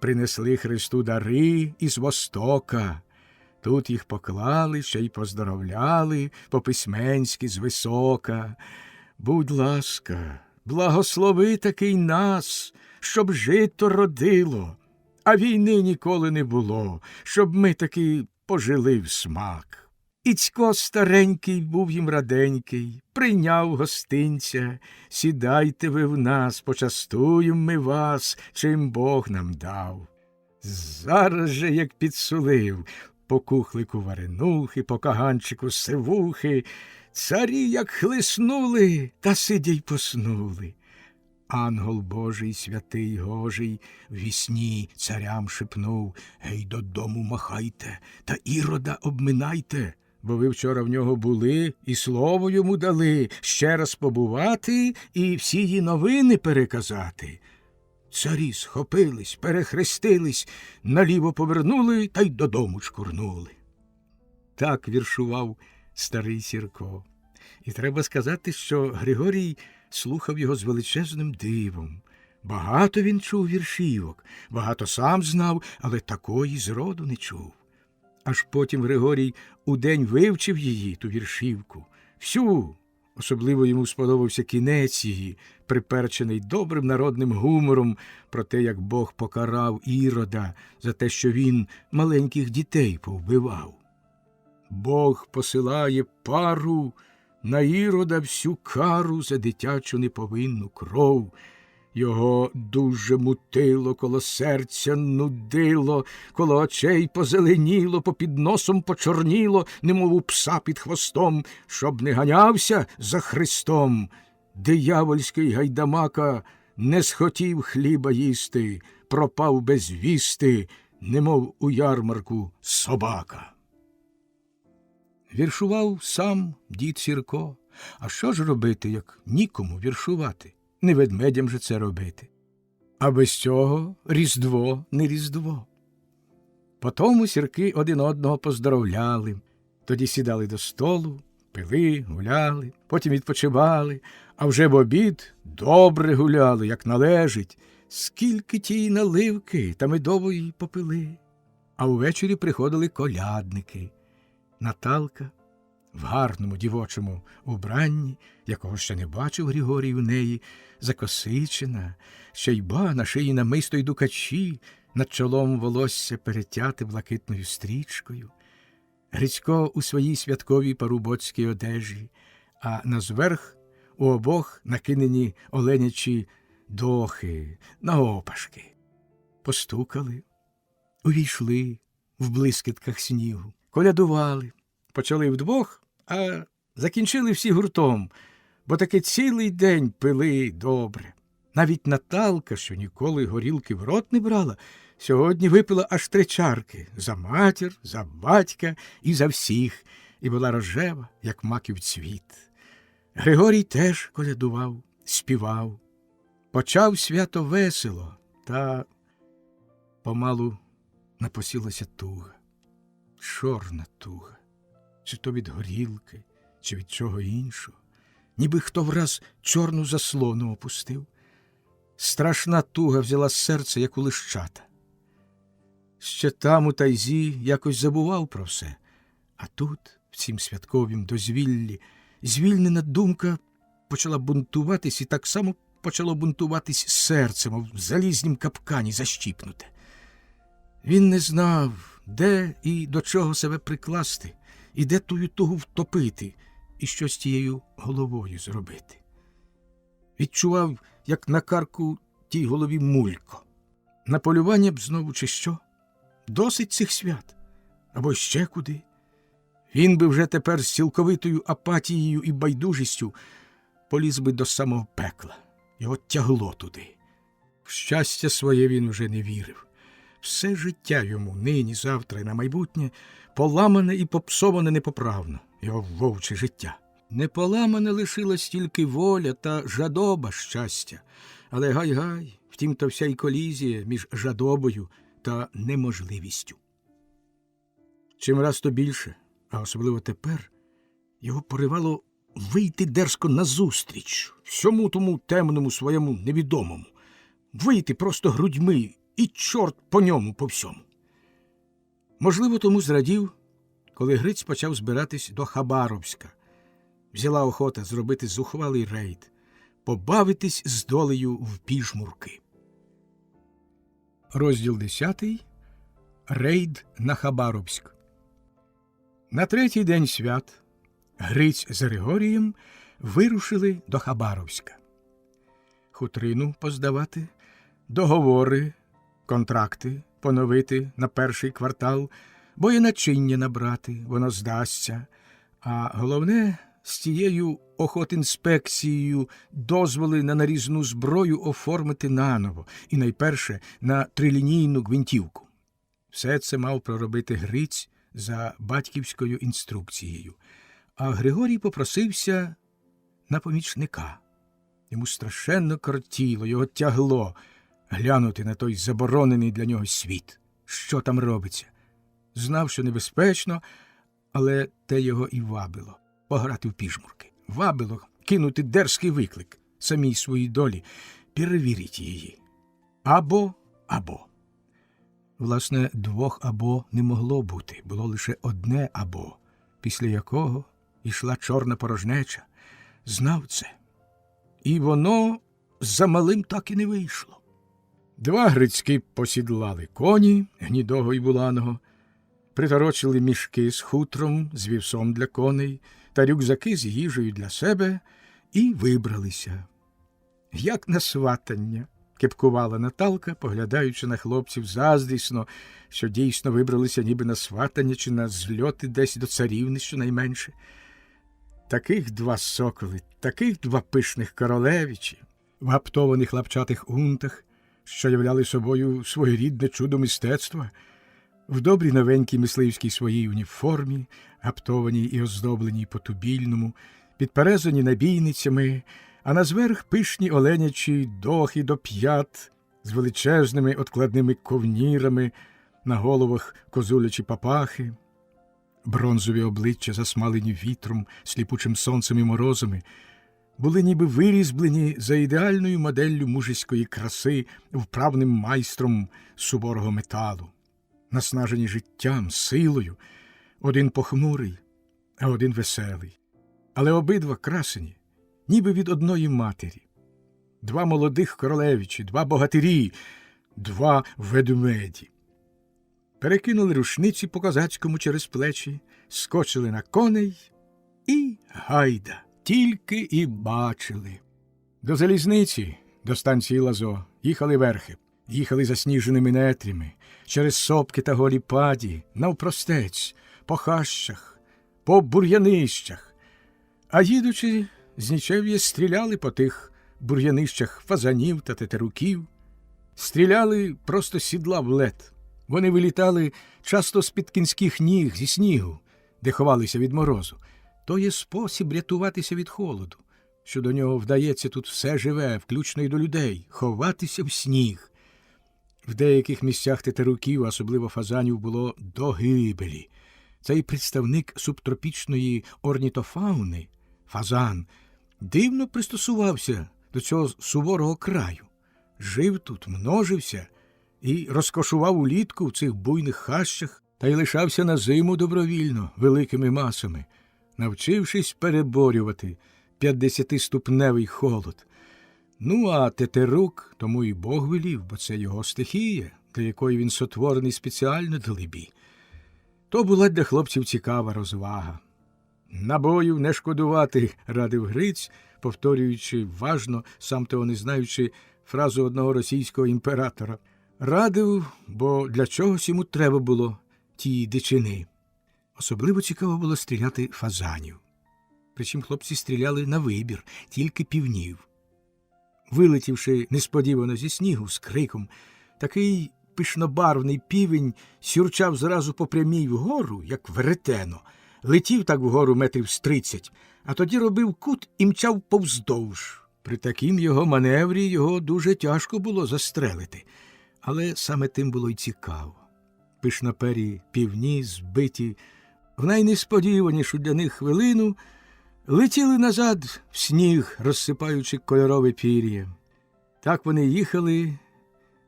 принесли Христу дари із Востока. Тут їх поклали, ще й поздоровляли по-письменськи звисока. Будь ласка, благослови такий нас, щоб жито родило, а війни ніколи не було, щоб ми таки пожили в смак. Іцько старенький був їм раденький, прийняв гостинця. Сідайте ви в нас, почастуємо ми вас, чим Бог нам дав. Зараз же, як підсулив, по кухлику варенухи, по каганчику сивухи, царі як хлиснули, та сидя й поснули. Ангел Божий, святий Гожий, ввісні царям шепнув: «Гей, додому махайте, та Ірода обминайте, бо ви вчора в нього були і слово йому дали ще раз побувати і всі її новини переказати». Царі схопились, перехрестились, наліво повернули та й додому чкурнули. Так віршував старий Сірко. І треба сказати, що Григорій слухав його з величезним дивом. Багато він чув віршівок, багато сам знав, але такої зроду не чув. Аж потім Григорій удень вивчив її, ту віршівку, всю. Особливо йому сподобався кінець її, приперчений добрим народним гумором про те, як Бог покарав Ірода за те, що він маленьких дітей повбивав. Бог посилає пару на Ірода всю кару за дитячу неповинну кров. Його дуже мутило, коло серця нудило, коло очей позеленіло, попід носом почорніло, немов у пса під хвостом, щоб не ганявся за Христом. Диявольський гайдамака не схотів хліба їсти, пропав без вісти, немов у ярмарку собака. Віршував сам дід Сірко. А що ж робити, як нікому віршувати? Не ведмедям же це робити. А без цього Різдво не Різдво. Потому сірки один одного поздоровляли, тоді сідали до столу, пили, гуляли, потім відпочивали, а вже в обід добре гуляли, як належить, скільки тієї наливки та медової попили. А увечері приходили колядники. Наталка в гарному дівочому убранні, якого ще не бачив Григорій у неї, закосичена, ще й на шиї намисто й дукачі, над чолом волосся перетяте блакитною стрічкою. Грицько у своїй святковій парубоцькій одежі, а назверх у обох накинені оленячі дохи, наопашки. Постукали, увійшли в блискітках снігу, колядували, почали вдвох, а закінчили всі гуртом, бо таки цілий день пили добре. Навіть Наталка, що ніколи горілки в рот не брала, сьогодні випила аж 3 чарки за матір, за батька і за всіх, і була рожева, як маків цвіт. Григорій теж колядував, співав. Почав свято весело, та помалу напосілася туга. Чорна туга. Чи то від горілки, чи від чого іншого. Ніби хто враз чорну заслону опустив. Страшна туга взяла серце, як у лищата. Ще там у тайзі якось забував про все. А тут, в цім святковім дозвіллі, звільнена думка почала бунтуватись і так само почало бунтуватись серце, мов в залізнім капкані защіпнуте. Він не знав, де і до чого себе прикласти, і де тую тугу втопити, і що з тією головою зробити. Відчував, як на карку тій голові мулько. На полювання б знову чи що? Досить цих свят. Або ще куди. Він би вже тепер з цілковитою апатією і байдужістю поліз би до самого пекла. Його тягло туди. В щастя своє він вже не вірив. Все життя йому, нині, завтра і на майбутнє, поламане і попсоване непоправно, його вовче життя. Не поламане лишилась тільки воля та жадоба щастя. Але гай-гай, втім-то вся й колізія між жадобою та неможливістю. Чим раз то більше, а особливо тепер, його поривало вийти дерзко назустріч всьому тому темному своєму невідомому, вийти просто грудьми і чорт по ньому по всьому. Можливо, тому зрадів, коли Гриць почав збиратись до Хабаровська. Взяла охота зробити зухвалий рейд, побавитись з долею в піжмурки. Розділ 10. Рейд на Хабаровськ. На третій день свят Гриць з Григорієм вирушили до Хабаровська. Хутрину поздавати, договори, контракти поновити на перший квартал, боєначиння набрати, воно здасться, а головне – з тією охотінспекцією дозволи на нарізну зброю оформити наново і найперше на трилінійну гвинтівку. Все це мав проробити Гриць за батьківською інструкцією, а Григорій попросився на помічника. Йому страшенно кортіло, його тягло глянути на той заборонений для нього світ. Що там робиться? Знав, що небезпечно, але те його і вабило. Пограти в піжмурки. Вабило кинути дерзкий виклик самій своїй долі, перевірити її. Або. Власне, двох або не могло бути, було лише одне або, після якого йшла чорна порожнеча. Знав це. І воно замалим так і не вийшло. Два грицьки посідлали коні, гнідого і буланого, приторочили мішки з хутром, з вівсом для коней та рюкзаки з їжею для себе і вибралися. Як на сватання, кепкувала Наталка, поглядаючи на хлопців заздрісно, що дійсно вибралися ніби на сватання чи на зльоти десь до царівни щонайменше. Таких два соколи, таких два пишних королевичі, в гаптованих лапчатих унтах, що являли собою своєрідне чудо мистецтва, в добрій новенькій мисливській своїй уніформі, гаптованій і оздобленій по-тубільному, підперезані набійницями, а назверх пишні оленячі дохи до п'ят з величезними откладними ковнірами, на головах козулячі папахи, бронзові обличчя, засмалені вітром, сліпучим сонцем і морозами, були ніби вирізблені за ідеальною моделлю мужицької краси вправним майстром суворого металу, наснажені життям, силою, один похмурий, а один веселий. Але обидва красені, ніби від одної матері. Два молодих королевичі, два богатирі, два ведмеді. Перекинули рушниці по козацькому через плечі, скочили на коней і гайда, тільки і бачили. До залізниці, до станції Лазо, їхали верхи, їхали засніженими нетрями, через сопки та голі паді, навпростець, по хащах, по бур'янищах. А їдучи, з нічев'я стріляли по тих бур'янищах фазанів та тетеруків, стріляли просто з сідла в лед. Вони вилітали часто з-під кінських ніг зі снігу, де ховалися від морозу. То є спосіб рятуватися від холоду, що до нього вдається тут все живе, включно й до людей, ховатися в сніг. В деяких місцях тетеруків, особливо фазанів, було до гибелі. Цей представник субтропічної орнітофауни, фазан, дивно пристосувався до цього суворого краю. Жив тут, множився і розкошував улітку в цих буйних хащах та й лишався на зиму добровільно, великими масами, навчившись переборювати 50-ступневий холод. Ну, а Тетерук тому і Бог велів, бо це його стихія, для якої він сотворений спеціально далебі. То була для хлопців цікава розвага. Набоїв не шкодувати, радив Гриць, повторюючи важно, сам того не знаючи, фразу одного російського імператора. Радив, бо для чогось йому треба було тієї дичини. Особливо цікаво було стріляти фазанів. Причому хлопці стріляли на вибір, тільки півнів. Вилетівши несподівано зі снігу з криком, такий пишнобарвний півень сюрчав зразу по прямій вгору, як веретено, летів так вгору метрів з 30, а тоді робив кут і мчав повздовж. При такім його маневрі його дуже тяжко було застрелити, але саме тим було й цікаво. Пишнопері півні, збиті, в найнесподіванішу для них хвилину летіли назад в сніг, розсипаючи кольорове пір'я. Так вони їхали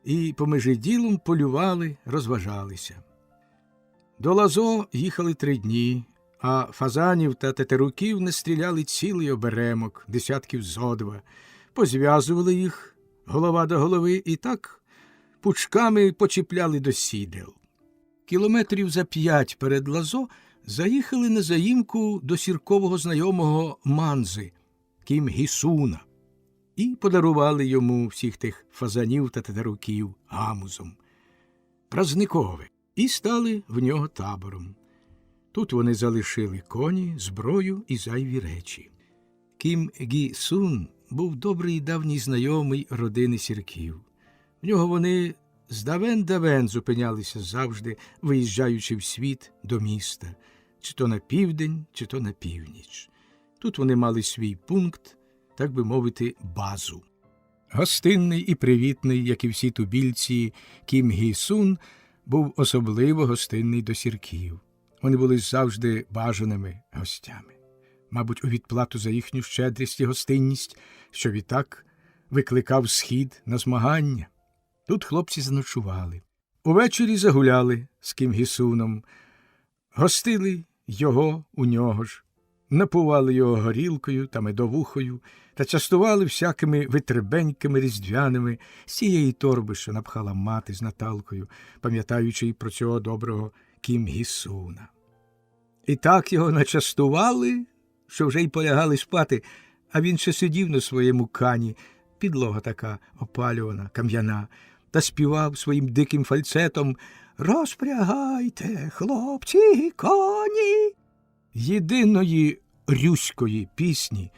і по межиділом полювали, розважалися. До Лазо їхали 3 дні, а фазанів та тетеруків настріляли цілий оберемок, десятків зо 2. Позв'язували їх голова до голови і так пучками почіпляли до сідел. Кілометрів за 5 перед Лазо заїхали на заїмку до сіркового знайомого Манзи, Кім Гісуна, і подарували йому всіх тих фазанів та тетеруків гамузом. Празникове. І стали в нього табором. Тут вони залишили коні, зброю і зайві речі. Кім Гі-сун був добрий і давній знайомий родини сірків. В нього вони здавен-давен зупинялися завжди, виїжджаючи в світ до міста, чи то на південь, чи то на північ. Тут вони мали свій пункт, так би мовити, базу. Гостинний і привітний, як і всі тубільці, Кім Гі-сун був особливо гостинний до сірків. Вони були завжди бажаними гостями. Мабуть, у відплату за їхню щедрість і гостинність, що відтак викликав схід на змагання. Тут хлопці заночували. Увечері загуляли з Кім Гі-суном, гостили його у нього ж, напували його горілкою та медовухою та частували всякими витребеньками різдвяними з цієї торби, що напхала мати з Наталкою, пам'ятаючи й про цього доброго Кім Гі-суна. І так його начастували, що вже й полягали спати, а він ще сидів на своєму кані, підлога така опалювана, кам'яна, та співав своїм диким фальцетом «Розпрягайте, хлопці, коні!» Єдиної рюської пісні,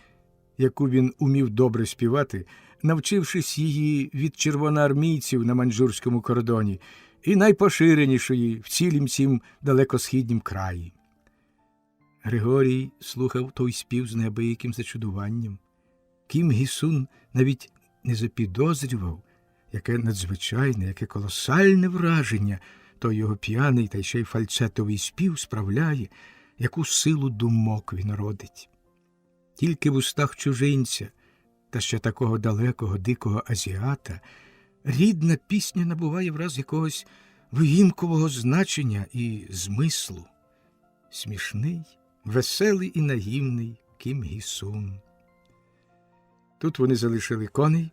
яку він умів добре співати, навчившись її від червоноармійців на маньчжурському кордоні, і найпоширенішої в цілім цім далекосхіднім краї. Григорій слухав той спів з неабияким зачудуванням. Кім Гі-сун навіть не запідозрював, яке надзвичайне, яке колосальне враження той його п'яний та ще й фальцетовий спів справляє, яку силу думок він родить. Тільки в устах чужинця, та ще такого далекого дикого азіата, рідна пісня набуває враз якогось виїмкового значення і змислу. Смішний, веселий і наївний Кім Гі-сун. Тут вони залишили коней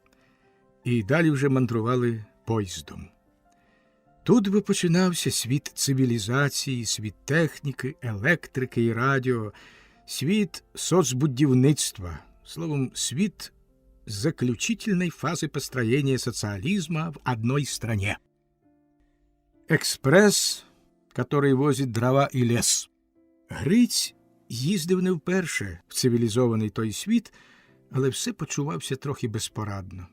і далі вже мандрували поїздом. Тут би починався світ цивілізації, світ техніки, електрики і радіо, світ соцбудівництва, словом, світ заключительной фазы построения социализма в одной стране. Експрес, который возить дрова і лес. Гриць їздив не вперше в цивілізований той світ, але все почувався трохи безпорадно.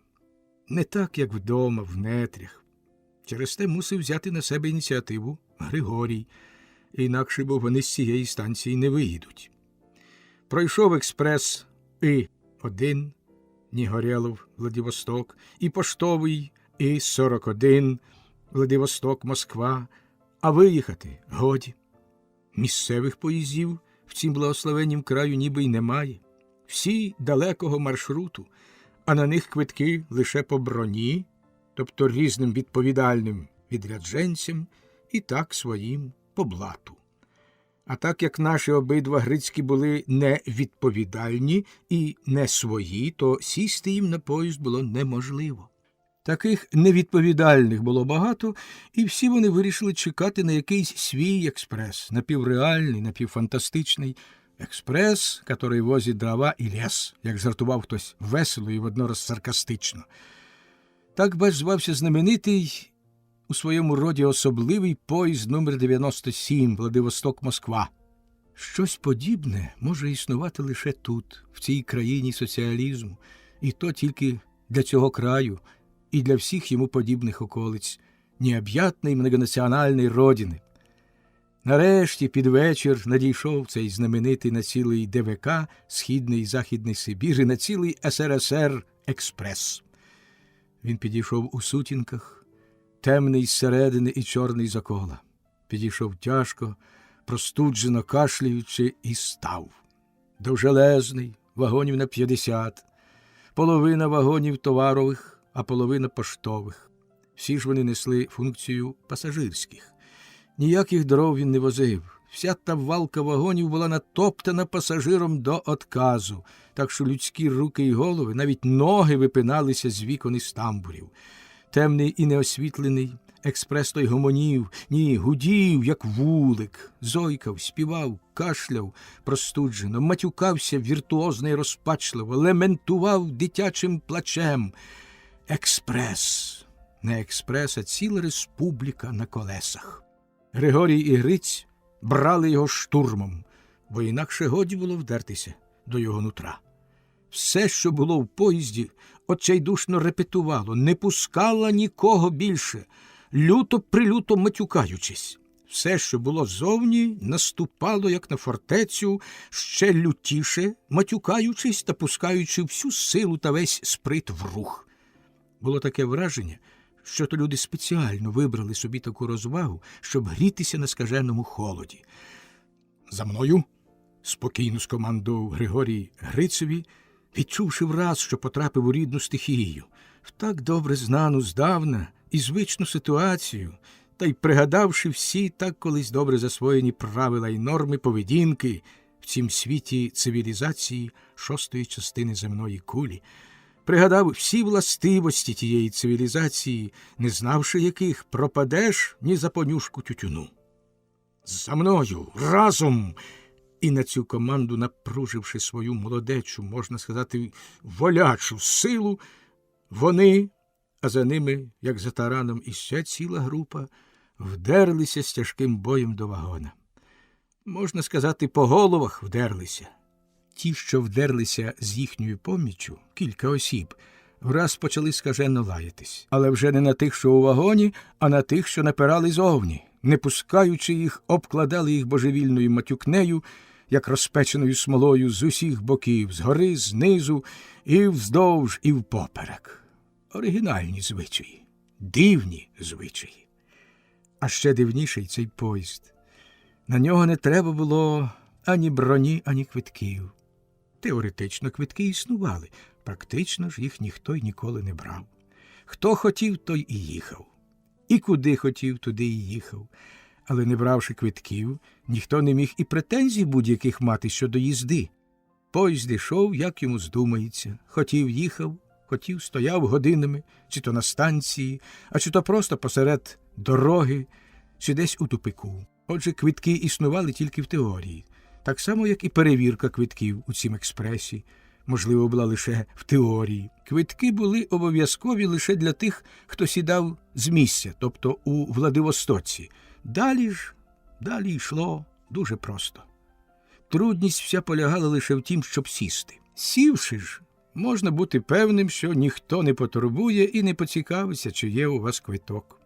Не так, як вдома, в нетрях. Через те мусив взяти на себе ініціативу Григорій, інакше бо вони з цієї станції не виїдуть. Пройшов експрес І-1, Нігорєлов, Владивосток, і поштовий І-41, Владивосток, Москва, а виїхати годі. Місцевих поїздів в цім благословеннім краю ніби й немає. Всі далекого маршруту, а на них квитки лише по броні, тобто різним відповідальним відрядженцям і так своїм по блату. А так як наші обидва грицькі були невідповідальні і не свої, то сісти їм на поїзд було неможливо. Таких невідповідальних було багато, і всі вони вирішили чекати на якийсь свій експрес, напівреальний, напівфантастичний експрес, який возить дрова і ліс, як жартував хтось весело і воднораз саркастично. Так, бач, звався знаменитий у своєму роді особливий поїзд номер 97 Владивосток-Москва. Щось подібне може існувати лише тут, в цій країні соціалізму, і то тільки для цього краю і для всіх йому подібних околиць необ'ятної многонаціональної родини. Нарешті під вечір надійшов цей знаменитий на цілий ДВК, Східний і Західний Сибір, і на цілий СРСР експрес. Він підійшов у сутінках, темний зсередини і чорний за кола. Підійшов тяжко, простуджено кашляючи, і став. Довжелезний, вагонів на 50, половина вагонів товарових, а половина поштових. Всі ж вони несли функцію пасажирських. Ніяких дров він не возив. Вся та валка вагонів була натоптана пасажиром до отказу, так що людські руки й голови, навіть ноги випиналися з вікон із тамбурів. Темний і неосвітлений експрес той гомонів, гудів, як вулик, зойкав, співав, кашляв простуджено, матюкався віртуозно й розпачливо, лементував дитячим плачем. Експрес. Не експрес, а ціла республіка на колесах. Григорій і Гриць брали його штурмом, бо інакше годі було вдертися до його нутра. Все, що було в поїзді, отчайдушно репетувало, не пускало нікого більше, люто-прилюто матюкаючись. Все, що було зовні, наступало, як на фортецю, ще лютіше, матюкаючись та пускаючи всю силу та весь сприт в рух. Було таке враження, що то люди спеціально вибрали собі таку розвагу, щоб грітися на скаженому холоді. «За мною!» – спокійно скомандував Григорій Грицеві, відчувши враз, що потрапив у рідну стихію, в так добре знану здавна і звичну ситуацію, та й пригадавши всі так колись добре засвоєні правила й норми поведінки в цім світі цивілізації шостої частини земної кулі, пригадав всі властивості тієї цивілізації, не знавши яких пропадеш ні за понюшку тютюну. «За мною! Разом!» І на цю команду, напруживши свою молодечу, можна сказати, волячу силу, вони, а за ними, як за тараном, іще ціла група, вдерлися з тяжким боєм до вагона. Можна сказати, по головах вдерлися. Ті, що вдерлися з їхньою поміччю, кілька осіб, враз почали скажено лаятись. Але вже не на тих, що у вагоні, а на тих, що напирали зовні. Не пускаючи їх, обкладали їх божевільною матюкнею, як розпеченою смолою з усіх боків, згори, знизу, і вздовж, і впоперек. Оригінальні звичаї, дивні звичаї. А ще дивніший цей поїзд. На нього не треба було ані броні, ані квитків. Теоретично квитки існували, практично ж їх ніхто й ніколи не брав. Хто хотів, той і їхав. І куди хотів, туди і їхав. Але не бравши квитків, ніхто не міг і претензій будь-яких мати щодо їзди. Поїзд ішов, як йому здумається. Хотів – їхав, хотів – стояв годинами, чи то на станції, а чи то просто посеред дороги, чи десь у тупику. Отже, квитки існували тільки в теорії. Так само, як і перевірка квитків у цім експресі, можливо, була лише в теорії. Квитки були обов'язкові лише для тих, хто сідав з місця, тобто у Владивостоці. Далі йшло дуже просто. Трудність вся полягала лише в тім, щоб сісти. Сівши ж, можна бути певним, що ніхто не потурбує і не поцікавиться, чи є у вас квиток.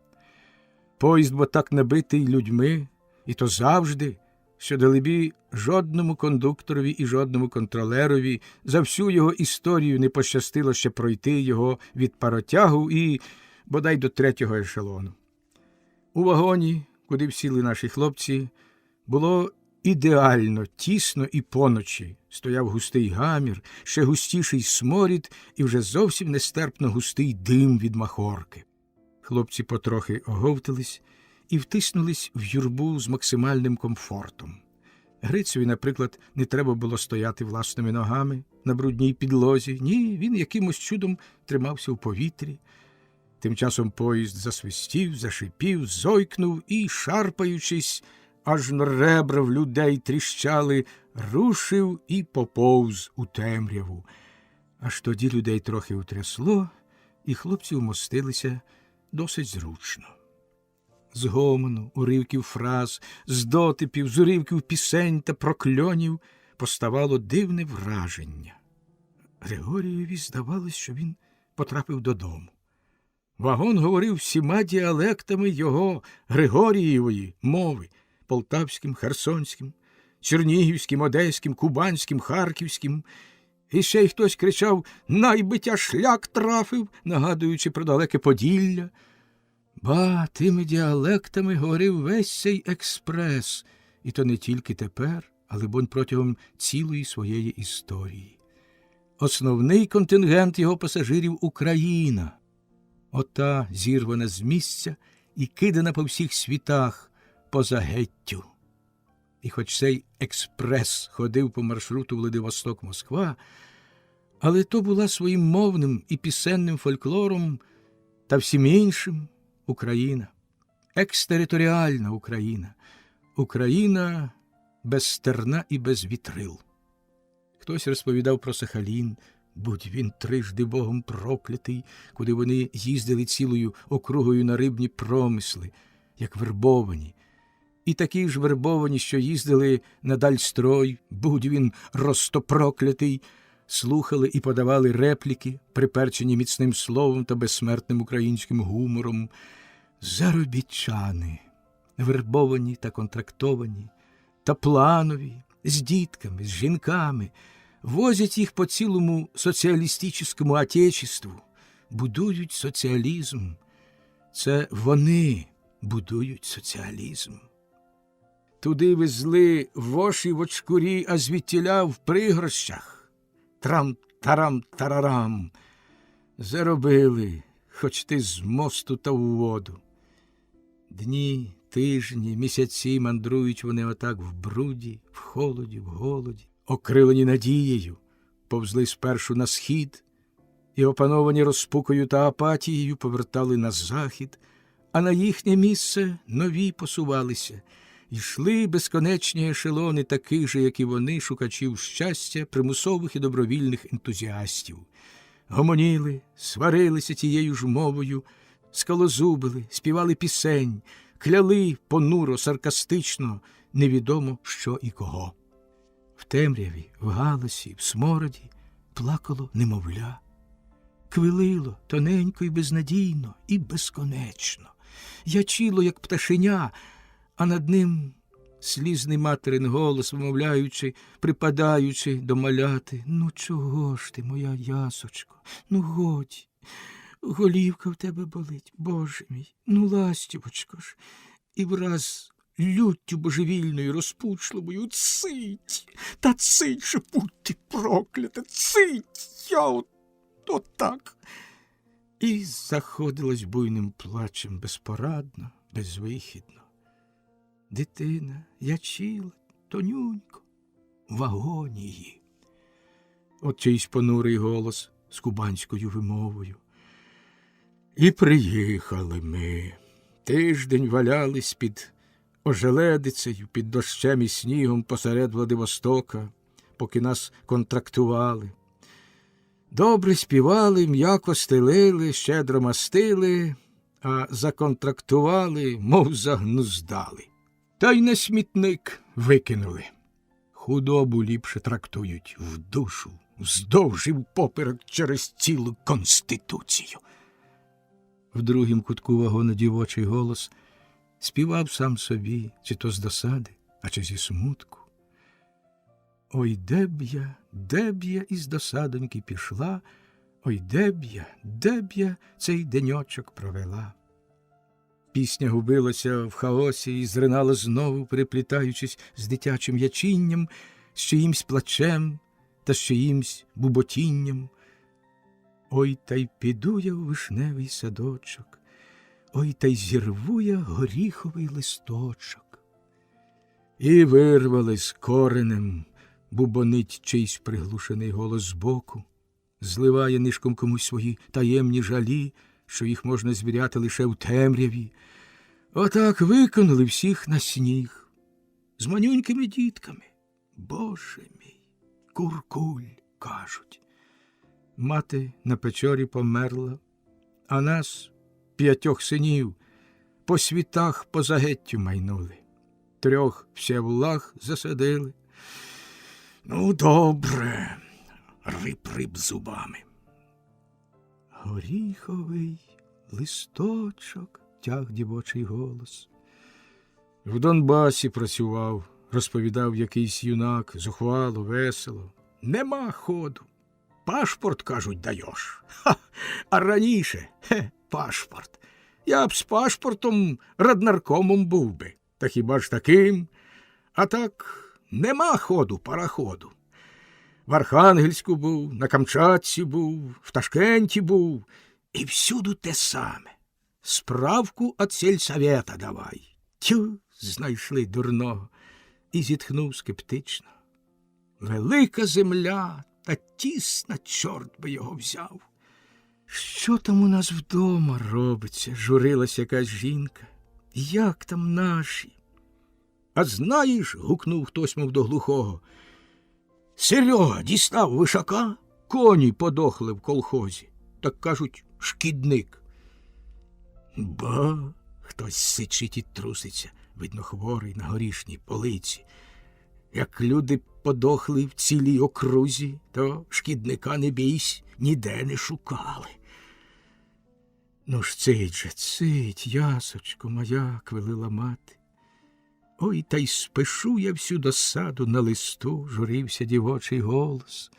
Поїзд бо так набитий людьми, і то завжди, що, далебі, жодному кондукторові і жодному контролерові за всю його історію не пощастило ще пройти його від паротягу і, бодай, до третього ешелону. У вагоні, куди всіли наші хлопці, було ідеально тісно і поночі. Стояв густий гамір, ще густіший сморід і вже зовсім нестерпно густий дим від махорки. Хлопці потрохи оговтались і втиснулись в юрбу з максимальним комфортом. Грицеві, наприклад, не треба було стояти власними ногами на брудній підлозі. Ні, він якимось чудом тримався в повітрі. Тим часом поїзд засвистів, зашипів, зойкнув і, шарпаючись, аж на ребра в людей тріщали, рушив і поповз у темряву. Аж тоді людей трохи утрясло, і хлопці вмостилися досить зручно. З гомону, уривків фраз, з дотипів, з уривків пісень та прокльонів поставало дивне враження. Григорієві здавалось, що він потрапив додому. Вагон говорив всіма діалектами його, Григорієвої, мови – полтавським, херсонським, чернігівським, одеським, кубанським, харківським. І ще й хтось кричав «Найбиття шлях трафив», нагадуючи про далеке Поділля. Ба, тими діалектами говорив весь цей експрес, і то не тільки тепер, але либонь протягом цілої своєї історії. Основний контингент його пасажирів – Україна. Ота зірвана з місця і кидана по всіх світах поза геттю. І хоч цей експрес ходив по маршруту Владивосток-Москва, але то була своїм мовним і пісенним фольклором та всім іншим Україна. Екстериторіальна Україна. Україна без стерна і без вітрил. Хтось розповідав про Сахалін, будь він трижди Богом проклятий, куди вони їздили цілою округою на рибні промисли, як вербовані. І такі ж вербовані, що їздили на Дальстрой, будь він ростопроклятий, слухали і подавали репліки, приперчені міцним словом та безсмертним українським гумором. Заробітчани, вербовані та контрактовані, та планові, з дітками, з жінками, возять їх по цілому соціалістичному отечеству, будують соціалізм. Це вони будують соціалізм. Туди везли воші в очкурі, а звідтіля в пригорщах. Трам-тарам-тарарам. Заробили, хоч ти з мосту та в воду. Дні, тижні, місяці мандрують вони отак в бруді, в холоді, в голоді. Окрилені надією, повзли спершу на схід і, опановані розпукою та апатією, повертали на захід, а на їхнє місце нові посувалися. Йшли безконечні ешелони таких же, як і вони, шукачів щастя, примусових і добровільних ентузіастів. Гомоніли, сварилися тією ж мовою, скалозубили, співали пісень, кляли понуро, саркастично, невідомо що і кого. В темряві, в галасі, в смороді плакало немовля. Квилило тоненько і безнадійно, і безконечно. Ячило, як пташеня, а над ним слізний материн голос, вимовляючи, припадаючи до маляти. «Ну чого ж ти, моя ясочко? Ну годі, голівка в тебе болить, Боже мій, ну ластівочко ж!» І враз люттю божевільною, розпучливою: «Цить! Та цить же, будь ти проклята! Цить! Я отак!» І заходилась буйним плачем безпорадно, безвихідно. Дитина ячила тонюнько в агонії. От чийсь понурий голос з кубанською вимовою. І приїхали ми. Тиждень валялись під ожеледицею, під дощем і снігом посеред Владивостока, поки нас контрактували. Добре співали, м'яко стелили, щедро мастили, а законтрактували, мов загнуздали. Та й на смітник викинули. Худобу ліпше трактують в душу, вздовж і впоперек через цілу Конституцію. В другім кутку вагона дівочий голос співав сам собі, чи то з досади, а чи зі смутку. Ой, де б я із досадоньки пішла, ой, де б я цей деньочок провела. Пісня губилася в хаосі і зринала знову, переплітаючись з дитячим ячінням, з чиїмсь плачем та з чиїмсь буботінням. Ой, та й піду я у вишневий садочок, ой, та й зірву я горіховий листочок. І вирвали з коренем, бубонить чийсь приглушений голос збоку, зливає нишком комусь свої таємні жалі, що їх можна звіряти лише в темряві. Отак виконали всіх на сніг, з манюнькими дітками. Боже мій, куркуль, кажуть. Мати на печорі померла, а нас, 5 синів, по світах по загеттю майнули. 3 Всевлах засадили. Ну, добре, рип-рип зубами. Горіховий листочок, тяг дівочий голос. В Донбасі працював, розповідав якийсь юнак, зухвало, весело. Нема ходу. Пашпорт, кажуть, даєш. Ха! А раніше, пашпорт. Я б з пашпортом раднаркомом був би. Та хіба ж таким? А так нема ходу пароходу. В Архангельську був, на Камчатці був, в Ташкенті був. І всюду те саме. Справку от сельсовета давай. Тю, знайшли дурного. І зітхнув скептично. Велика земля, та тісна, чорт би його взяв. Що там у нас вдома робиться, журилась якась жінка. Як там наші? А знаєш, гукнув хтось, мов до глухого, Серега дістав вишака, коні подохли в колхозі. Так кажуть, шкідник. Ба, хтось сичить і труситься, видно, хворий на горішній полиці. Як люди подохли в цілій окрузі, то шкідника, не бійсь, ніде не шукали. Ну ж цить же, цить, ясочко моя, квилила мати. Ой, та й спишу я всю досаду на листу, журився дівочий голос.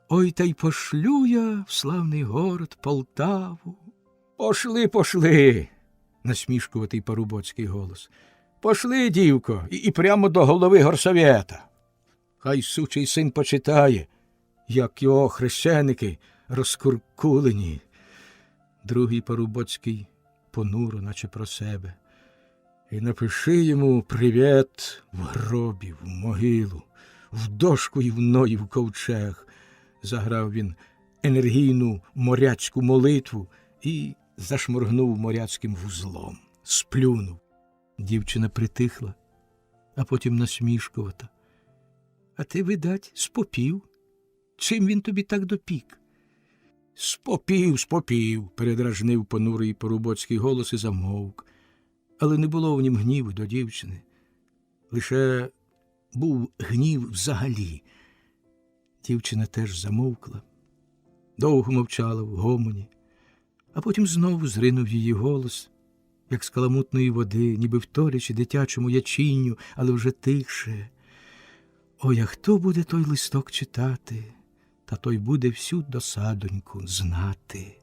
Ой, та й пошлю я в славний город Полтаву. Пошли, пошли, насмішкуватий парубоцький голос. Пошли, дівко, і прямо до голови горсовєта. Хай сучий син почитає, як його хрещеники розкуркулені. Другий парубоцький понуро, наче про себе. І напиши йому привіт в гробі, в могилу, в дошку і в ної в ковчег. Заграв він енергійну моряцьку молитву і зашморгнув моряцьким вузлом, сплюнув. Дівчина притихла, а потім насмішкувата. А ти, видать, спопів. Чим він тобі так допік? Спопів, передражнив понурий порубоцький голос і замовк. Але не було в нім гніву до дівчини. Лише був гнів взагалі. Дівчина теж замовкла. Довго мовчала в гомоні, а потім знову зринув її голос, як з каламутної води, ніби вторячи дитячому ячінню, але вже тихше. Ой, а хто буде той листок читати, та той буде всю досадоньку знати.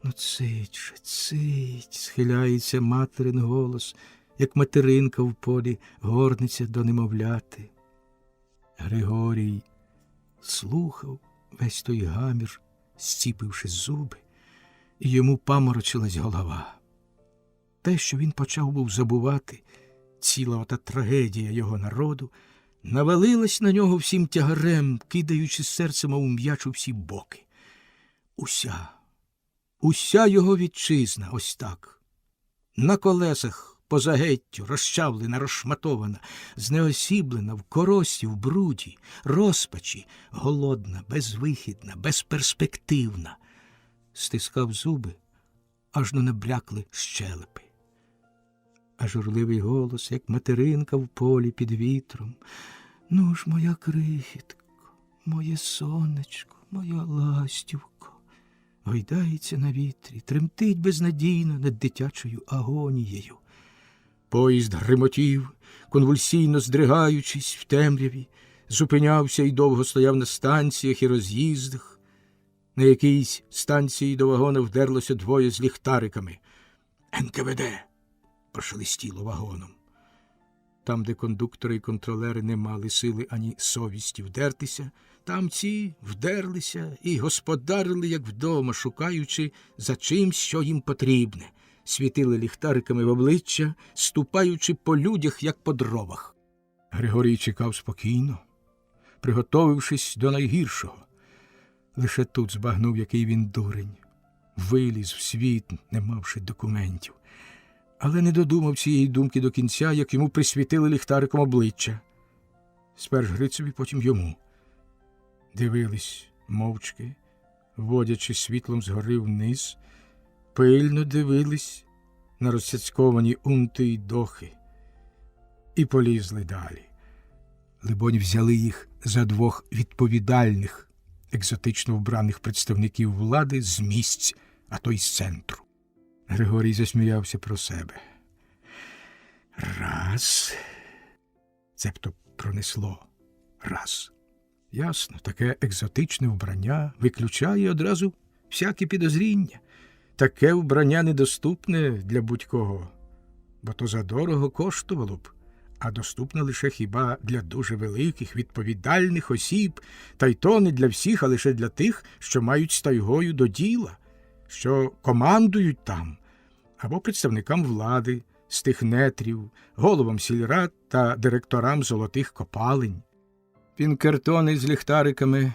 Ну, цить же, цить, схиляється материн голос, як материнка в полі горниться до немовляти. Григорій слухав весь той гамір, зціпивши зуби, і йому паморочилась голова. Те, що він почав був забувати, ціла ота трагедія його народу, навалилась на нього всім тягарем, кидаючи серце, мов м'яч у всі боки. Уся його вітчизна ось так, на колесах по загеттю, розчавлена, розшматована, знеосіблена, в корості, в бруді, розпачі, голодна, безвихідна, безперспективна. Стискав зуби, аж до набрякли щелепи. А журливий голос, як материнка в полі під вітром. Ну ж, моя крихітко, моє сонечко, моя ластівко. Гойдається на вітрі, тремтить безнадійно над дитячою агонією. Поїзд гримотів, конвульсійно здригаючись в темряві, зупинявся і довго стояв на станціях і роз'їздах. На якійсь станції до вагона вдерлося 2 з ліхтариками. НКВД прошелестіло вагоном. Там, де кондуктори і контролери не мали сили ані совісті вдертися, там ці вдерлися і господарили, як вдома, шукаючи за чимсь, що їм потрібне. Світили ліхтариками в обличчя, ступаючи по людях, як по дровах. Григорій чекав спокійно, приготовившись до найгіршого. Лише тут збагнув, який він дурень. Виліз в світ, не мавши документів. Але не додумав цієї думки до кінця, як йому присвітили ліхтариком обличчя. Сперш Грицеві, потім йому. Дивились мовчки, водячи світлом згори вниз, пильно дивились на розцяцьковані унти й дохи. І полізли далі. Либонь, взяли їх за двох відповідальних, екзотично вбраних представників влади з місць, а то й з центру. Григорій засміявся про себе. Раз. Цебто пронесло. Раз. Ясно, таке екзотичне вбрання виключає одразу всякі підозріння. Таке вбрання недоступне для будь-кого, бо то задорого коштувало б, а доступне лише хіба для дуже великих, відповідальних осіб, та й то не для всіх, а лише для тих, що мають стайгою до діла, що командують там, або представникам влади, з тих нетрів, головам сільрад та директорам золотих копалень. Пінкертони з ліхтариками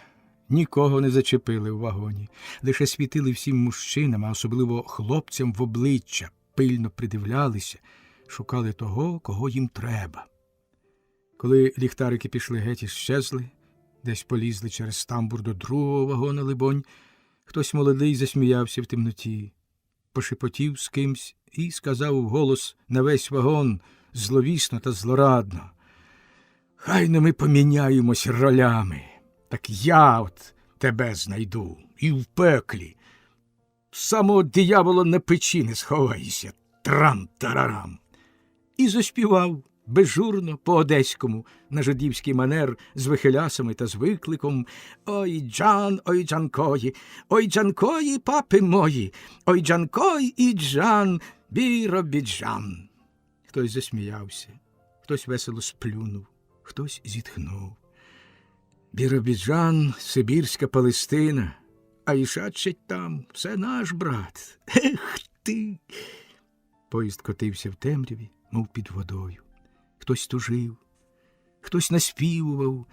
нікого не зачепили в вагоні, лише світили всім мужчинам, а особливо хлопцям в обличчя, пильно придивлялися, шукали того, кого їм треба. Коли ліхтарики пішли геть і щезли, десь полізли через тамбур до другого вагона, либонь, хтось молодий засміявся в темноті, пошепотів з кимсь і сказав вголос на весь вагон, зловісно та злорадно: «Хай ми поміняємось ролями, так я от тебе знайду і в пеклі. Самого диявола на печі не сховайся, трам-тарарам». І заспівав безжурно по-одеському, на жидівський манер, з вихилясами та з викликом: «Ой, Джан, ой, Джанкої, ой, Джанкої, папи мої, ой, Джанкой і Джан, Біробіджан». Хтось засміявся, хтось весело сплюнув, хтось зітхнув. Біробіджан, Сибірська Палестина, а ішачить там, це наш брат. Ех ти! Поїзд котився в темряві, мов під водою. Хтось тужив, хтось наспівував: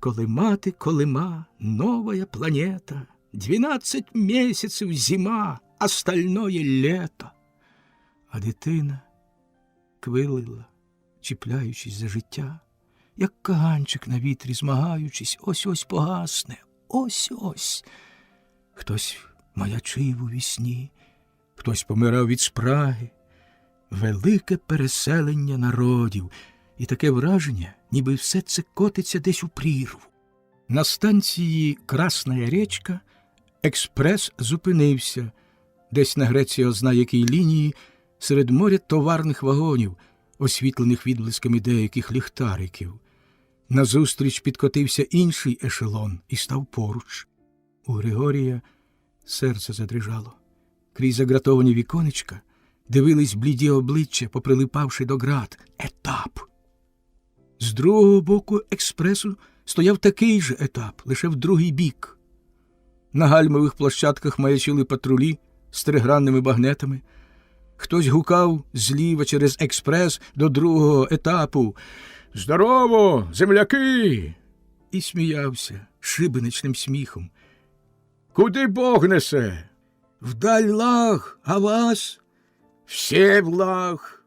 «Колима ти, колима, новая планета, 12 місяців зима, остальное лето». А дитина квилила, чіпляючись за життя, як каганчик на вітрі змагаючись, ось-ось погасне, ось-ось. Хтось маячив у вісні, хтось помирав від спраги. Велике переселення народів, і таке враження, ніби все це котиться десь у прірву. На станції Красная річка експрес зупинився, десь на Греція-озна якій лінії, серед моря товарних вагонів, освітлених відблисками деяких ліхтариків. Назустріч підкотився інший ешелон і став поруч. У Григорія серце задрижало. Крізь загратовані віконечка дивились бліді обличчя, поприлипавши до град. Етап. З другого боку експресу стояв такий же етап, лише в другий бік. На гальмових площадках маячили патрулі з тригранними багнетами. Хтось гукав зліва через експрес до другого етапу: «Здорово, земляки!» і сміявся шибеничним сміхом. «Куди Бог несе?» «Вдаль лаг, а вас?» «Все в лаг!»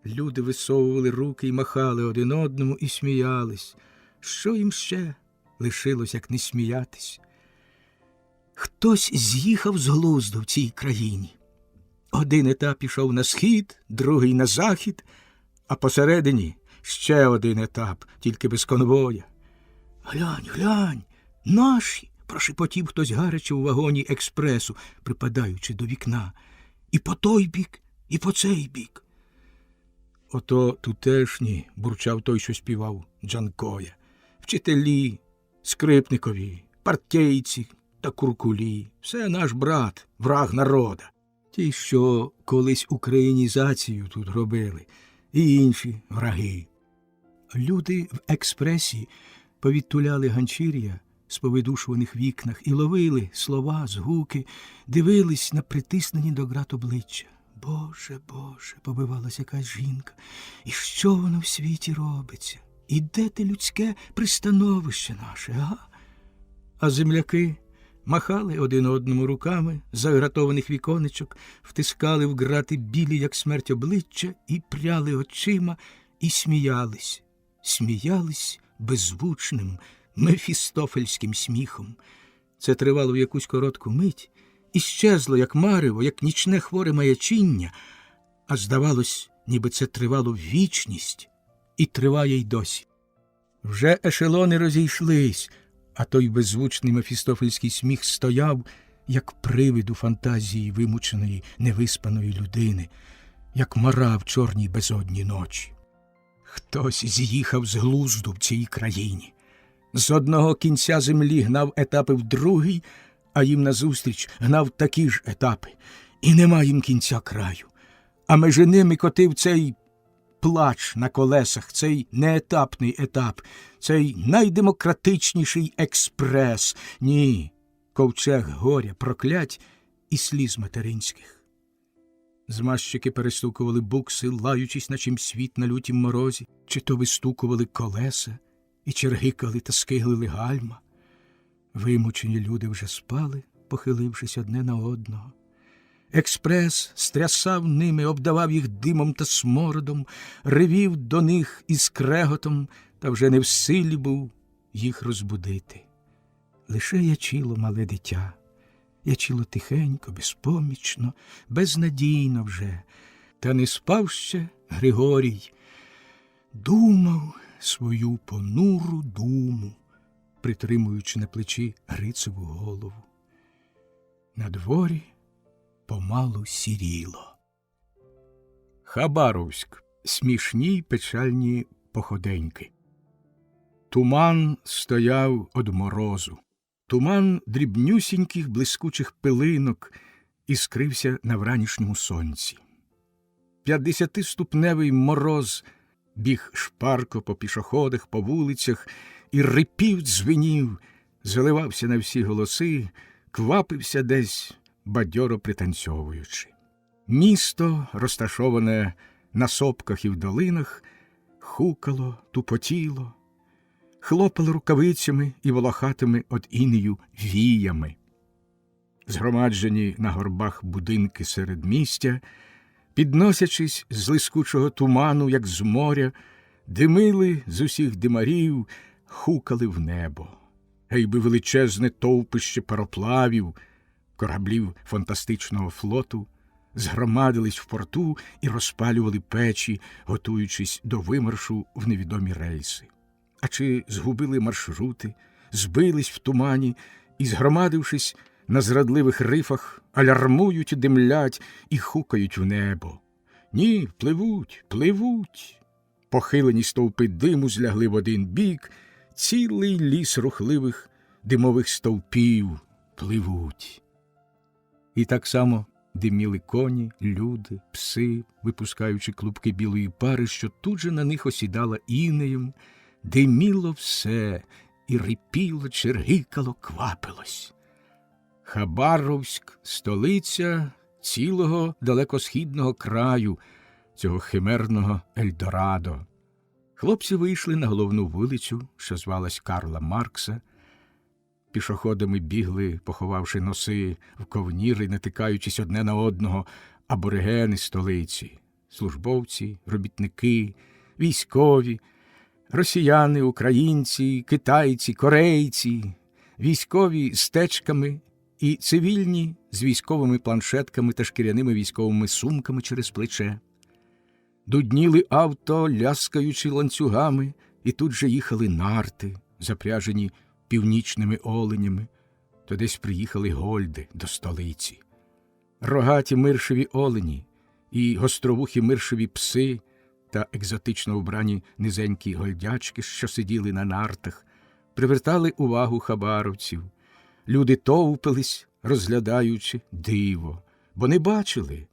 Люди висовували руки і махали один одному і сміялись. Що їм ще лишилось, як не сміятись? Хтось з'їхав з глузду в цій країні. Один етап пішов на схід, другий на захід, а посередині ще один етап, тільки без конвоя. «Глянь, глянь, наші!» – прошепотів хтось гаряче у вагоні експресу, припадаючи до вікна. «І по той бік, і по цей бік». «Ото тутешні», – бурчав той, що співав, Джанкоя, «вчителі, скрипникові, партійці та куркулі. Все наш брат, враг народа. Ті, що колись українізацію тут робили, і інші враги». Люди в експресі повідтуляли ганчір'я з повидушуваних вікнах і ловили слова, згуки, дивились на притиснені до град обличчя. «Боже, Боже!» – побивалась якась жінка. «І що воно в світі робиться? І де те людське пристановище наше, га? А земляки махали один одному руками з гратованих віконечок, втискали в грати білі, як смерть, обличчя, і пряли очима, і сміялись. Сміялись беззвучним, мефістофельським сміхом. Це тривало в якусь коротку мить, і щезло, як марево, як нічне хворе маячіння, а здавалось, ніби це тривало вічність, і триває й досі. Вже ешелони розійшлись, а той беззвучний мефістофельський сміх стояв, як привид у фантазії вимученої, невиспаної людини, як мара в чорній безодні ночі. Хтось з'їхав з глузду в цій країні. З одного кінця землі гнав етапи в другий, а їм назустріч гнав такі ж етапи. І нема їм кінця краю. А між ними котив цей плач на колесах, цей неетапний етап, цей найдемократичніший експрес. Ні, ковчег горя, проклять і сліз материнських. Змазчики перестукували букси, лаючись, на чим світ на лютім морозі, чи то вистукували колеса і чергикали та скиглили гальма. Вимучені люди вже спали, похилившись одне на одного. Експрес стрясав ними, обдавав їх димом та смородом, ревів до них із креготом, та вже не в силі був їх розбудити. Лише ячило мале дитя, ячило тихенько, безпомічно, безнадійно вже, та не спав ще Григорій. Думав свою понуру думу, притримуючи на плечі Грицеву голову. На дворі помалу сіріло. Хабаровськ. Смішні й печальні походеньки. Туман стояв од морозу. Туман дрібнюсіньких блискучих пилинок іскрився на вранішньому сонці. 50-ступневий мороз біг шпарко по пішоходах, по вулицях і рипів, дзвенів, заливався на всі голоси, квапився десь, бадьоро пританцьовуючи. Місто, розташоване на сопках і в долинах, хукало, тупотіло, хлопало рукавицями і волохатими од інею віями. Згромаджені на горбах будинки середмістя, підносячись з лискучого туману, як з моря, димили з усіх димарів, хукали в небо. Гейби величезне товпище пароплавів, кораблів фантастичного флоту, згромадились в порту і розпалювали печі, готуючись до вимаршу в невідомі рейси. А чи згубили маршрути, збились в тумані і, згромадившись на зрадливих рифах, алярмують, димлять і хукають в небо. Ні, пливуть, пливуть. Похилені стовпи диму злягли в один бік, цілий ліс рухливих димових стовпів пливуть. І так само диміли коні, люди, пси, випускаючи клубки білої пари, що тут же на них осідала інеєм, диміло все, і рипіло, чергикало, квапилось. Хабаровськ – столиця цілого далекосхідного краю, цього химерного Ельдорадо. Хлопці вийшли на головну вулицю, що звалась Карла Маркса. Пішоходами бігли, поховавши носи в ковніри, натикаючись одне на одного, аборигени столиці, службовці, робітники, військові, росіяни, українці, китайці, корейці, військові з течками і цивільні з військовими планшетками та шкіряними військовими сумками через плече. Дудніли авто, ляскаючи ланцюгами, і тут же їхали нарти, запряжені північними оленями, то десь приїхали гольди до столиці. Рогаті миршеві олені і гостровухі миршеві пси та екзотично вбрані низенькі гольдячки, що сиділи на нартах, привертали увагу хабаровців. Люди товпились, розглядаючи диво, бо не бачили,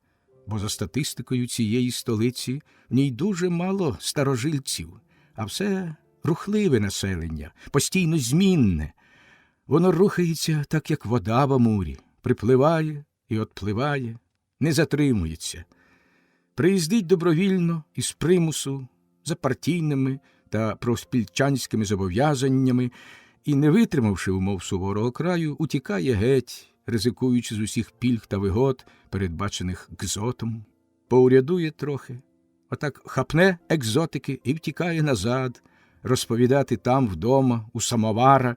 бо за статистикою цієї столиці в ній дуже мало старожильців, а все рухливе населення, постійно змінне. Воно рухається так, як вода в Амурі, припливає і отпливає, не затримується. Приїздить добровільно, із примусу, за партійними та профспільчанськими зобов'язаннями і, не витримавши умов суворого краю, утікає геть, ризикуючи з усіх пільг та вигод, передбачених кзотом. Поурядує трохи, отак хапне екзотики і втікає назад, розповідати там вдома, у самовара,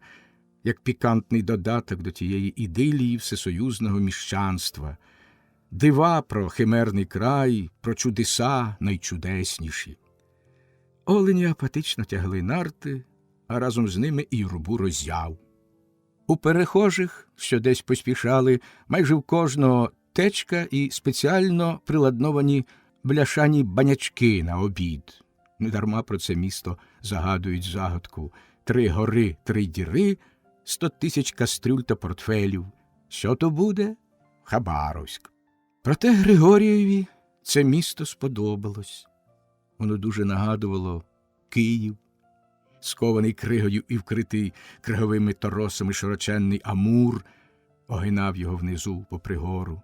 як пікантний додаток до тієї ідилії всесоюзного міщанства, дива про химерний край, про чудеса найчудесніші. Олені апатично тягли нарти, а разом з ними і юрбу роззяв. У перехожих, що десь поспішали, майже в кожного течка і спеціально приладновані бляшані банячки на обід. Недарма про це місто загадують загадку: 3 гори, 3 діри, 100 тисяч кастрюль та портфелів. Що то буде? Хабаровськ. Проте Григорієві це місто сподобалось. Воно дуже нагадувало Київ. Скований кригою і вкритий криговими торосами широченний Амур огинав його внизу попри гору.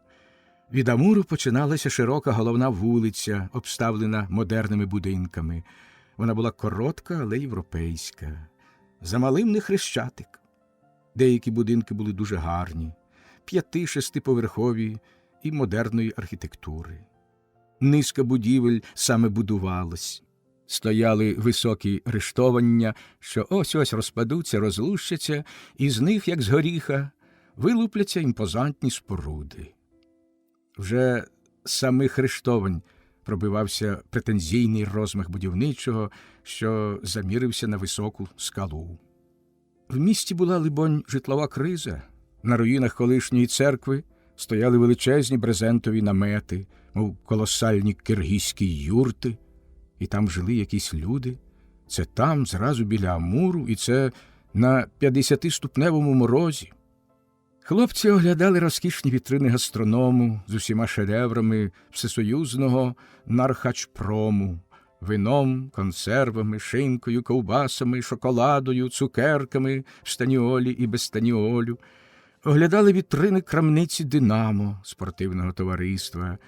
Від Амуру починалася широка головна вулиця, обставлена модерними будинками. Вона була коротка, але європейська. Замалим не хрещатик. Деякі будинки були дуже гарні, 5-6-поверхові і модерної архітектури. Низка будівель саме будувалась. Стояли високі рештовання, що ось-ось розпадуться, розлущаться, і з них, як з горіха, вилупляться імпозантні споруди. Вже з самих рештовань пробивався претензійний розмах будівничого, що замірився на високу скалу. В місті була, либонь, житлова криза. На руїнах колишньої церкви стояли величезні брезентові намети, мов колосальні киргизькі юрти, і там жили якісь люди. Це там, зразу біля Амуру, і це на 50-ступневому морозі. Хлопці оглядали розкішні вітрини гастроному з усіма шедеврами всесоюзного нархачпрому, вином, консервами, шинкою, ковбасами, шоколадою, цукерками в станіолі і без станіолю. Оглядали вітрини крамниці «Динамо» спортивного товариства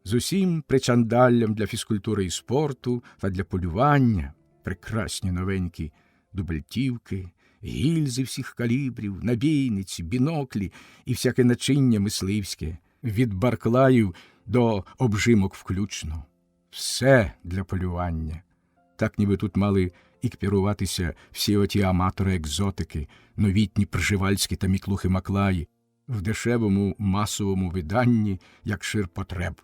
з усім причандаллям для фізкультури і спорту та для полювання, прекрасні новенькі дубельтівки, гільзи всіх калібрів, набійниці, біноклі і всяке начиння мисливське, від барклаїв до обжимок включно. Все для полювання. Так ніби тут мали екіпіруватися всі оті аматори-екзотики, новітні пржевальські та міклухи-маклаї, в дешевому масовому виданні, як ширпотреб.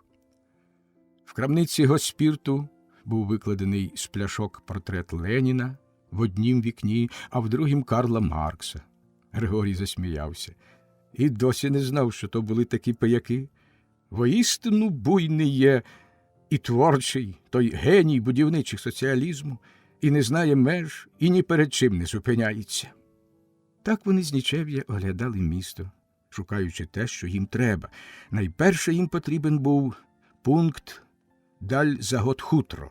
В крамниці госпірту був викладений з пляшок портрет Леніна в однім вікні, а в другім Карла Маркса. Григорій засміявся. І досі не знав, що то були такі пияки. Воістину буйний є і творчий той геній будівничих соціалізму, і не знає меж, і ні перед чим не зупиняється. Так вони з нічев'я оглядали місто, шукаючи те, що їм треба. Найперше їм потрібен був пункт Даль-Загот-Хутро.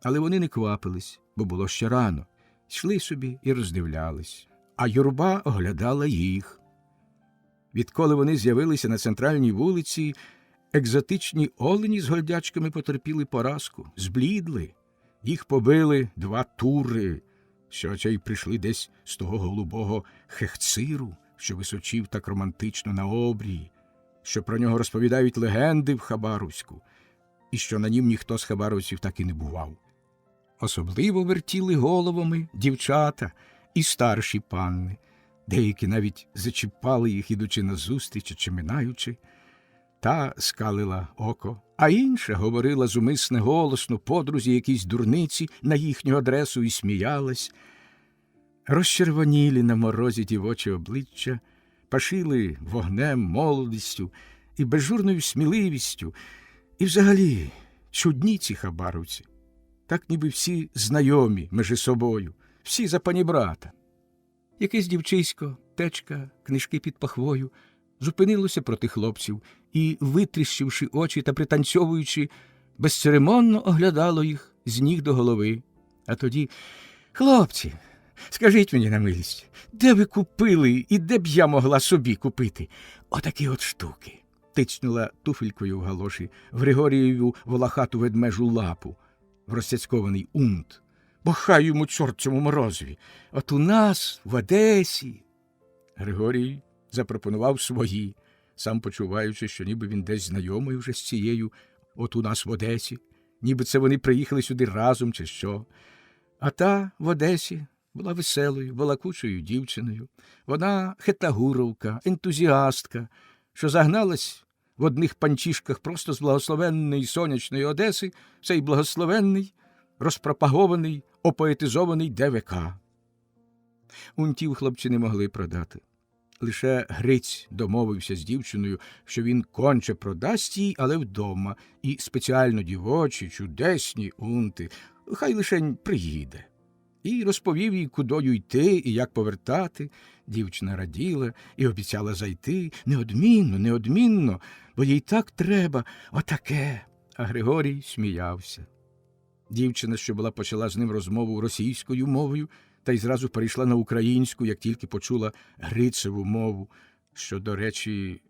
Але вони не квапились, бо було ще рано. Йшли собі і роздивлялись. А юрба оглядала їх. Відколи вони з'явилися на центральній вулиці, екзотичні олені з гольдячками потерпіли поразку, зблідли. Їх побили 2 тури, що очей прийшли десь з того голубого хехциру, що височів так романтично на обрії, що про нього розповідають легенди в Хабаровську, і що на нім ніхто з хабаровців так і не бував. Особливо вертіли головами дівчата і старші панни. Деякі навіть зачіпали їх, ідучи назустріч чи минаючи. Та скалила око, а інша говорила зумисне голосно подрузі якісь дурниці на їхню адресу і сміялась. Розчервонілі на морозі дівочі обличчя, пашили вогнем, молодістю і безжурною сміливістю. І взагалі чудні ці хабаровці. Так ніби всі знайомі між собою, всі за панібрата. Якесь дівчисько, течка, книжки під пахвою, зупинилося проти хлопців і, витріщивши очі та пританцьовуючи, безцеремонно оглядало їх з ніг до голови. А тоді: «Хлопці, скажіть мені на милість, де ви купили і де б я могла собі купити отакі от штуки?» Тицнула туфелькою в галоші в Григорієву волохату ведмежу лапу, в розцяцькований унт, бо хай йому чорт цьому морозові. От у нас, в Одесі. Григорій запропонував свої, сам почуваючи, що ніби він десь знайомий вже з цією «от у нас в Одесі», ніби це вони приїхали сюди разом чи що. А та в Одесі була веселою, балакучою дівчиною. Вона хетагуровка, ентузіастка, що загналась в одних панчішках просто з благословенної сонячної Одеси, цей благословенний, розпропагований, опоетизований ДВК. Унтів хлопці не могли продати. Лише Гриць домовився з дівчиною, що він конче продасть їй, але вдома, і спеціально дівочі, чудесні унти, хай лишень приїде. І розповів їй, кудою йти і як повертати. Дівчина раділа і обіцяла зайти неодмінно, неодмінно, бо їй так треба, отаке. А Григорій сміявся. Дівчина, що була, почала з ним розмову російською мовою, та й зразу перейшла на українську, як тільки почула Грицеву мову, що, до речі,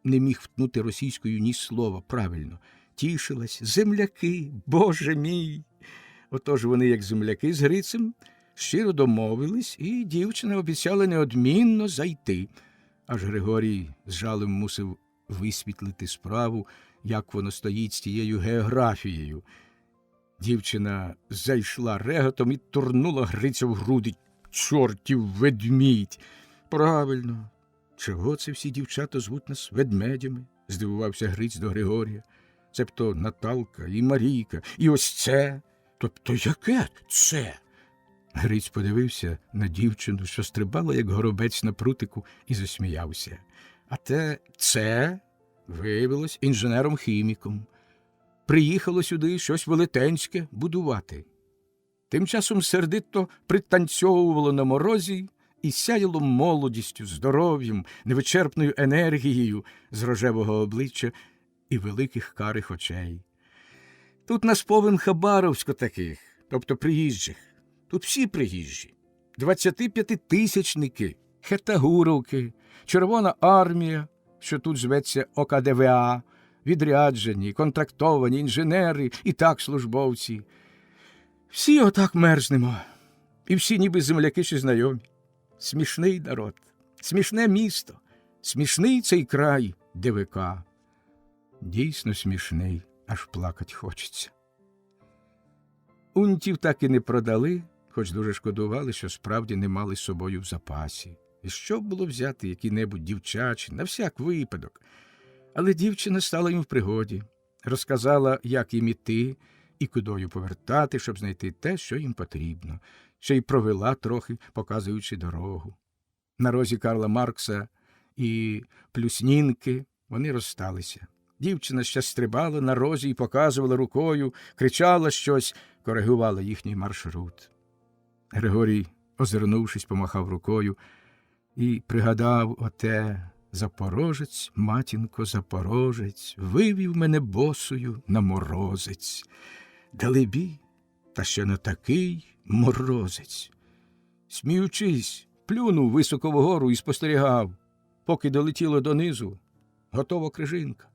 не міг втнути російською ні слова правильно. Тішилась: земляки, Боже мій! Отож вони, як земляки з Грицем, щиро домовились, і дівчина обіцяла неодмінно зайти. Аж Григорій з жалем мусив висвітлити справу, як воно стоїть з тією географією. Дівчина зайшла реготом і турнула Гриця в груди. Чортів ведмідь! Правильно. Чого це всі дівчата звуть нас ведмедями? Здивувався Гриць до Григорія. Цебто Наталка і Марійка, і ось це. Тобто яке це? Гриць подивився на дівчину, що стрибала, як горобець на прутику, і засміявся. А це виявилось інженером-хіміком. Приїхало сюди щось велетенське будувати. Тим часом сердито пританцьовувало на морозі і сяяло молодістю, здоров'ям, невичерпною енергією з рожевого обличчя і великих карих очей. Тут нас повен Хабаровсько таких, тобто приїжджих. Тут всі приїжджі. 25-тисячники, хетагуровки, Червона армія, що тут зветься ОКДВА, відряджені, контрактовані інженери і так службовці. Всі отак мерзнемо. І всі ніби земляки чи знайомі. Смішний народ, смішне місто, смішний цей край ДВК. Дійсно смішний, аж плакать хочеться. Унтів так і не продали, хоч дуже шкодували, що справді не мали з собою в запасі. І що було взяти які-небудь дівчачі, на всяк випадок. Але дівчина стала їм в пригоді, розказала, як їм іти і кудою повертати, щоб знайти те, що їм потрібно, ще й провела трохи, показуючи дорогу. На розі Карла Маркса і Плюснінки вони розсталися. Дівчина ще стрибала на розі і показувала рукою, кричала щось, коригувала їхній маршрут. Григорій, озирнувшись, помахав рукою і пригадав оте: «Запорожець, матінко, Запорожець, вивів мене босою на морозець. Далебі, та ще не такий морозець». Сміючись, плюнув високо вгору і спостерігав, поки долетіло донизу, готова крижинка.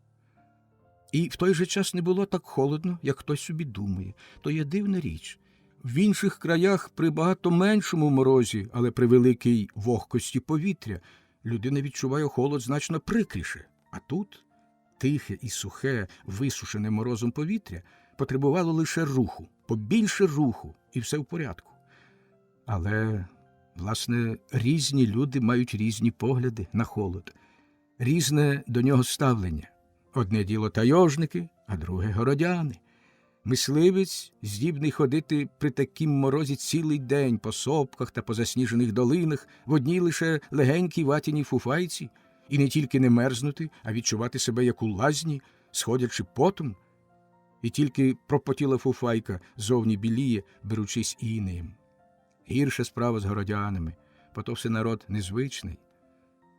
І в той же час не було так холодно, як хтось собі думає. То є дивна річ. В інших краях при багато меншому морозі, але при великій вогкості повітря, людина відчуває холод значно прикріше. А тут тихе і сухе, висушене морозом повітря потребувало лише руху, побільше руху, і все в порядку. Але, власне, різні люди мають різні погляди на холод, різне до нього ставлення. Одне діло тайожники, а друге городяни. Мисливець здібний ходити при такім морозі цілий день по сопках та по засніжених долинах в одній лише легенькій ватяній фуфайці, і не тільки не мерзнути, а відчувати себе як у лазні, сходячи потом. І тільки пропотіла фуфайка зовні біліє, беручись інеєм. Гірша справа з городянами, бо то все народ незвичний,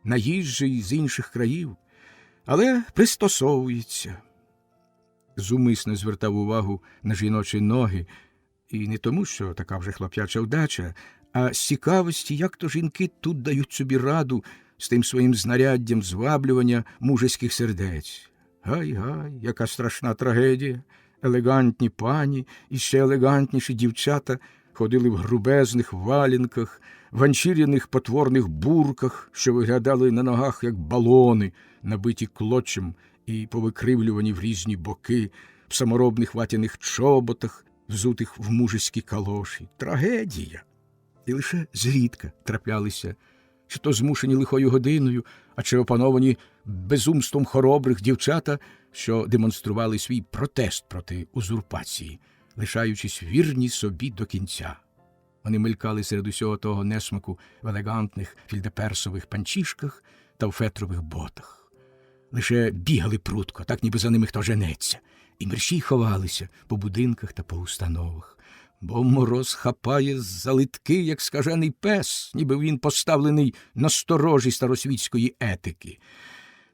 наїжджий з інших країв, але пристосовується. Зумисно звертав увагу на жіночі ноги, і не тому, що така вже хлоп'яча вдача, а з цікавості, як то жінки тут дають собі раду з тим своїм знаряддям зваблювання мужеських сердець. Гай-гай, яка страшна трагедія! Елегантні пані і ще елегантніші дівчата ходили в грубезних валянках, в ганчір'яних потворних бурках, що виглядали на ногах, як балони, набиті клочем і повикривлювані в різні боки, в саморобних ватяних чоботах, взутих в мужеські калоші. Трагедія! І лише зрідка траплялися, чи то змушені лихою годиною, а чи опановані безумством хоробрих дівчата, що демонстрували свій протест проти узурпації, лишаючись вірні собі до кінця. Вони мелькали серед усього того несмаку в елегантних фільдеперсових панчішках та в фетрових ботах. Лише бігали прудко, так ніби за ними хто женеться, і мерщій ховалися по будинках та по установах. Бо мороз хапає за литки, як скажений пес, ніби він поставлений на сторожі старосвітської етики.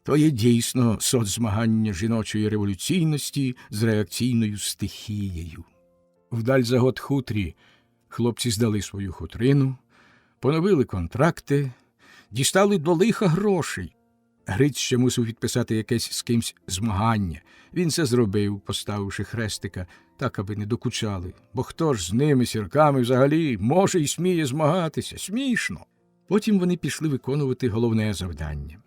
То є дійсно соцзмагання жіночої революційності з реакційною стихією. В Дальзагот-хутрі хлопці здали свою хутрину, поновили контракти, дістали до лиха грошей. Гриць ще мусив відписати якесь з кимсь змагання. Він це зробив, поставивши хрестика, так, аби не докучали. Бо хто ж з ними, сірками, взагалі, може і сміє змагатися? Смішно. Потім вони пішли виконувати головне завдання.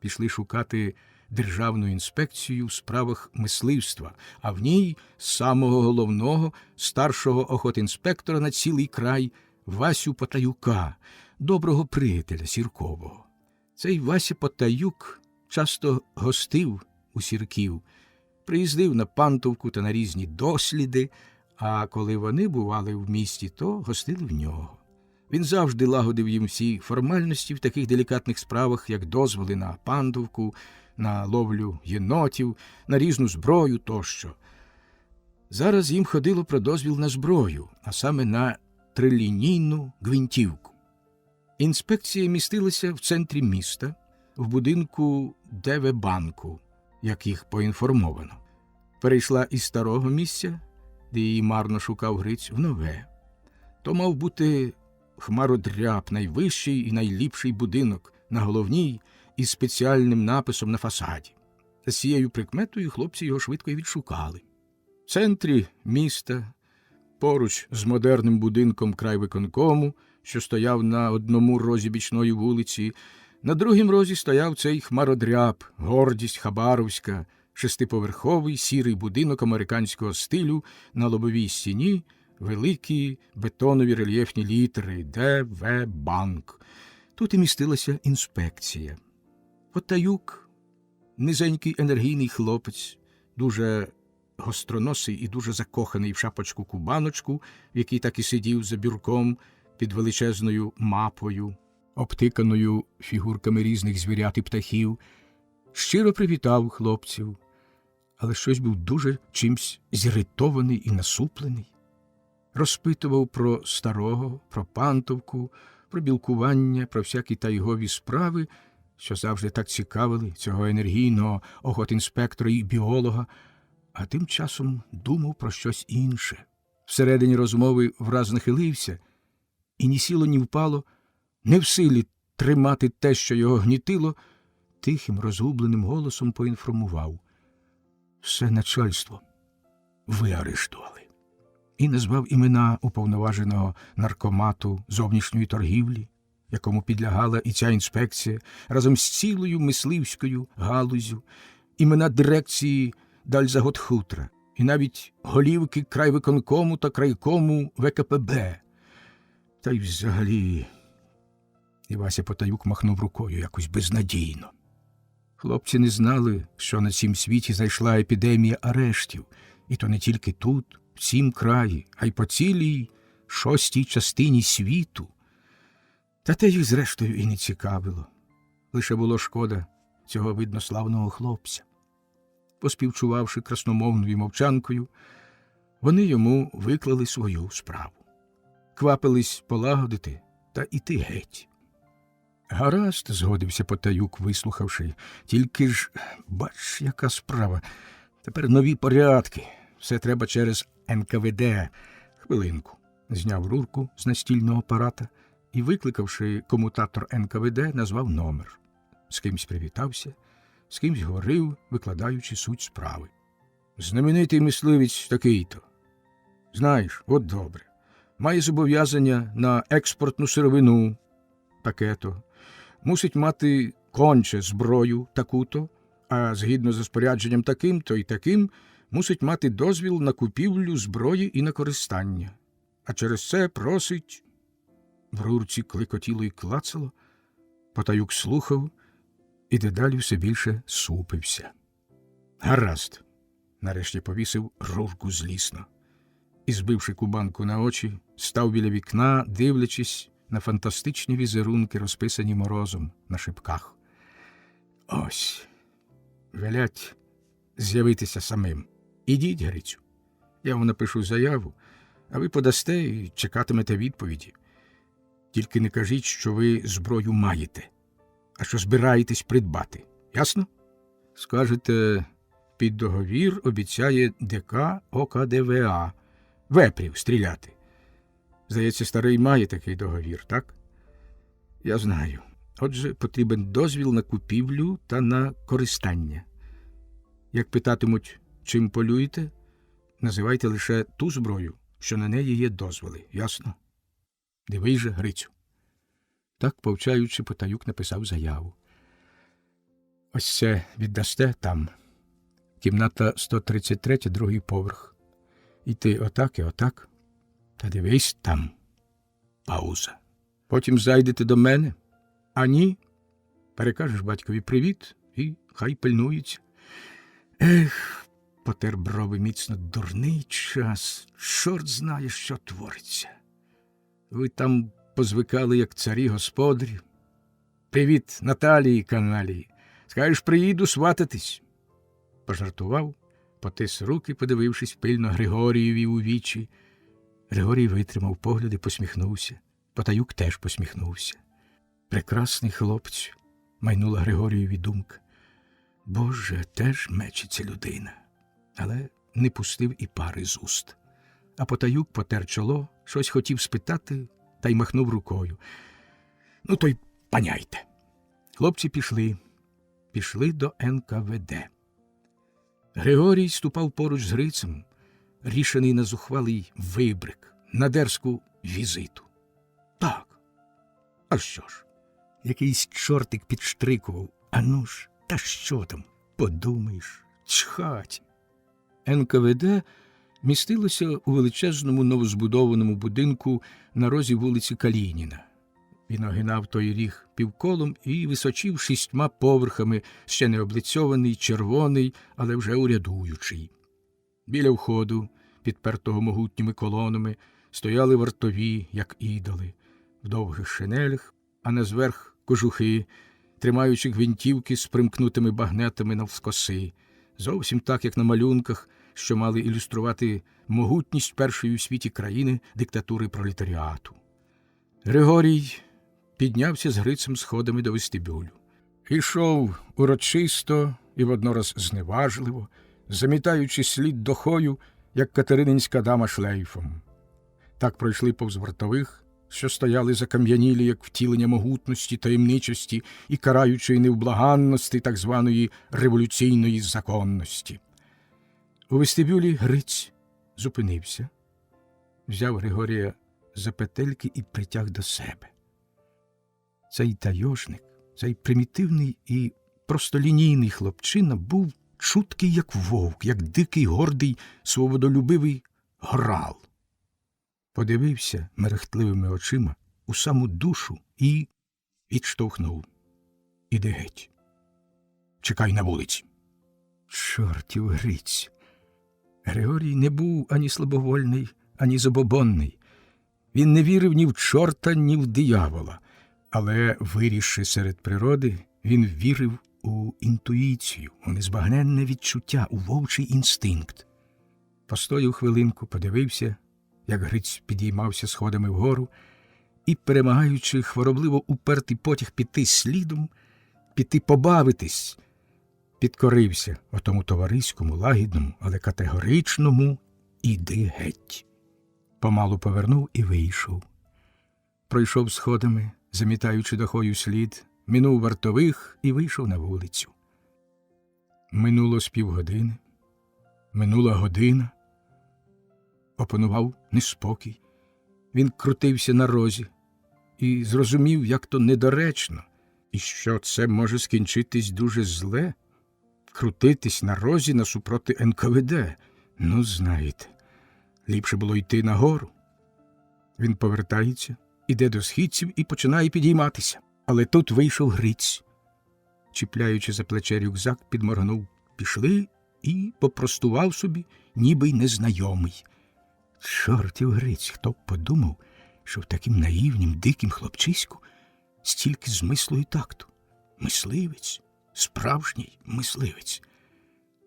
Пішли шукати державну інспекцію в справах мисливства, а в ній самого головного, старшого охотінспектора на цілий край Васю Потаюка, доброго приятеля Сіркового. Цей Вася Потаюк часто гостив у сірків, приїздив на Пантовку та на різні досліди, а коли вони бували в місті, то гостили в нього. Він завжди лагодив їм всі формальності в таких делікатних справах, як дозволи на Пантовку, на ловлю єнотів, на різну зброю тощо. Зараз їм ходило про дозвіл на зброю, а саме на трилінійну гвинтівку. Інспекція містилася в центрі міста, в будинку ДВ-банку, як їх поінформовано. Перейшла із старого місця, де її марно шукав Гриць, в нове. То мав бути хмародряб, найвищий і найліпший будинок на головній із спеціальним написом на фасаді. Та з цією прикметою хлопці його швидко й відшукали. В центрі міста, поруч з модерним будинком крайвиконкому, що стояв на одному розі бічної вулиці, на другім розі стояв цей хмародряб, гордість Хабаровська, шестиповерховий сірий будинок американського стилю, на лобовій стіні великі бетонові рельєфні літери ДВ-банк. Тут і містилася інспекція. Потаюк, низенький енергійний хлопець, дуже гостроносий і дуже закоханий в шапочку-кубаночку, в якій так і сидів за бюрком під величезною мапою, обтиканою фігурками різних звірят і птахів, щиро привітав хлопців, але щось був дуже чимсь зіритований і насуплений. Розпитував про старого, про Пантовку, про білкування, про всякі тайгові справи, що завжди так цікавили цього енергійного охотінспектора і біолога, а тим часом думав про щось інше. Всередині розмови враз нахилився, і ні сіло, ні впало, не в силі тримати те, що його гнітило, тихим, розгубленим голосом поінформував: «Все начальство ви арештували». І назвав імена уповноваженого наркомату зовнішньої торгівлі, якому підлягала і ця інспекція, разом з цілою мисливською галузю, імена дирекції Дальзагот-хутра, і навіть голівки крайвиконкому та крайкому ВКПБ. Та й взагалі... І Вася Потаюк махнув рукою якось безнадійно. Хлопці не знали, що на цім світі зайшла епідемія арештів, і то не тільки тут, в цім краї, а й по цілій шостій частині світу. Та те їх, зрештою, і не цікавило. Лише було шкода цього, видно, славного хлопця. Поспівчувавши красномовною мовчанкою, вони йому виклали свою справу. Квапились полагодити та іти геть. «Гаразд», – згодився Потаюк, вислухавши, – «тільки ж, бач, яка справа. Тепер нові порядки. Все треба через НКВД». Хвилинку. Зняв рурку з настільного апарата і, викликавши комутатор НКВД, назвав номер. З кимсь привітався, з кимсь говорив, викладаючи суть справи. «Знаменитий мисливець такий-то. Знаєш, от добре. має зобов'язання на експортну сировину таке-то, мусить мати конче зброю таку-то, а згідно з розпорядженням таким-то і таким мусить мати дозвіл на купівлю зброї і на користання. А через це просить... В рурці кликотіло і клацало, Потаюк слухав і дедалі все більше супився. Гаразд, нарешті повісив рурку злісно. І, збивши кубанку на очі, став біля вікна, дивлячись на фантастичні візерунки, розписані морозом на шибках. Ось, велять з'явитися самим. Ідіть, Грицю, я вам напишу заяву, а ви подасте і чекатимете відповіді. Тільки не кажіть, що ви зброю маєте, а що збираєтесь придбати. Ясно? Скажете, під договір обіцяє ДК ОКДВА вепрів стріляти. Здається, старий має такий договір, так? Я знаю. Отже, потрібен дозвіл на купівлю та на користання. Як питатимуть, чим полюєте, називайте лише ту зброю, що на неї є дозволи. Ясно? Дивись же, Грицю. Так, повчаючи, Потаюк написав заяву. Ось це віддасте там. Кімната 133, другий поверх. І ти отак і отак. Та дивись там. Пауза. Потім зайдете до мене. А ні, перекажеш батькові привіт і хай пильнується. Ех, потер брови міцно, дурний час. Чорт знає, що твориться. Ви там позвикали, як царі господарі. Привіт Наталії Каналії. Скажеш, приїду свататись. Пожартував, потис руки, подивившись пильно Григорієві у вічі. Григорій витримав погляд і посміхнувся. Потаюк теж посміхнувся. Прекрасний хлопець, майнула Григорієві думка. Боже, теж мечеться людина. Але не пустив і пари з уст. А Потаюк потер чоло, щось хотів спитати, та й махнув рукою. Ну, то й паняйте. Хлопці пішли до НКВД. Григорій ступав поруч з Грицем, рішений на зухвалий вибрик, на дерзку візиту. Так, а що ж? Якийсь чортик підштрикував. А ну ж, та що там? Подумаєш, чхать. НКВД містилося у величезному новозбудованому будинку на розі вулиці Калініна. Він огинав той ріг півколом і височів 6 поверхами, ще не облицьований, червоний, але вже урядуючий. Біля входу, підпертого могутніми колонами, стояли вартові, як ідоли, в довгих шинелях, а назверх кожухи, тримаючи гвинтівки з примкнутими багнетами навскоси, зовсім так, як на малюнках, що мали ілюструвати могутність першої у світі країни диктатури пролетаріату. Григорій піднявся з Грицем сходами до вестибюлю. Ішов урочисто і воднораз зневажливо, замітаючи слід дохою, як катерининська дама шлейфом. Так пройшли повз вартових, що стояли закам'янілі, як втілення могутності, таємничості і караючої невблаганності так званої революційної законності. У вестибюлі Гриць зупинився, взяв Григорія за петельки і притяг до себе. Цей тайожник, цей примітивний і простолінійний хлопчина був чуткий, як вовк, як дикий, гордий, свободолюбивий горал. Подивився мерехтливими очима у саму душу і відштовхнув. Іди геть. Чекай на вулиці. Чортів Гриць. Григорій не був ані слабовольний, ані забобонний. Він не вірив ні в чорта, ні в диявола. Але, вирісши серед природи, він вірив у інтуїцію, у незбагненне відчуття, у вовчий інстинкт. Постояв хвилинку, подивився, як Гриць підіймався сходами вгору, і, перемагаючи хворобливо упертий потяг піти слідом, піти побавитись, підкорився отому товариському, лагідному, але категоричному «іди геть». Помалу повернув і вийшов. Пройшов сходами, замітаючи дохою слід, минув вартових і вийшов на вулицю. Минуло з півгодини, минула година, опанував неспокій. Він крутився на розі і зрозумів, як то недоречно, і що це може скінчитись дуже зле. Крутитись на розі насупроти НКВД. Ну, знаєте, ліпше було йти нагору. Він повертається, іде до східців і починає підійматися. Але тут вийшов Гриць. Чіпляючи за плече рюкзак, підморгнув. Пішли і попростував собі, ніби й незнайомий. Чортів Гриць, хто б подумав, що в таким наївнім, диким хлопчиську стільки змислу і такту. Мисливець, справжній мисливець.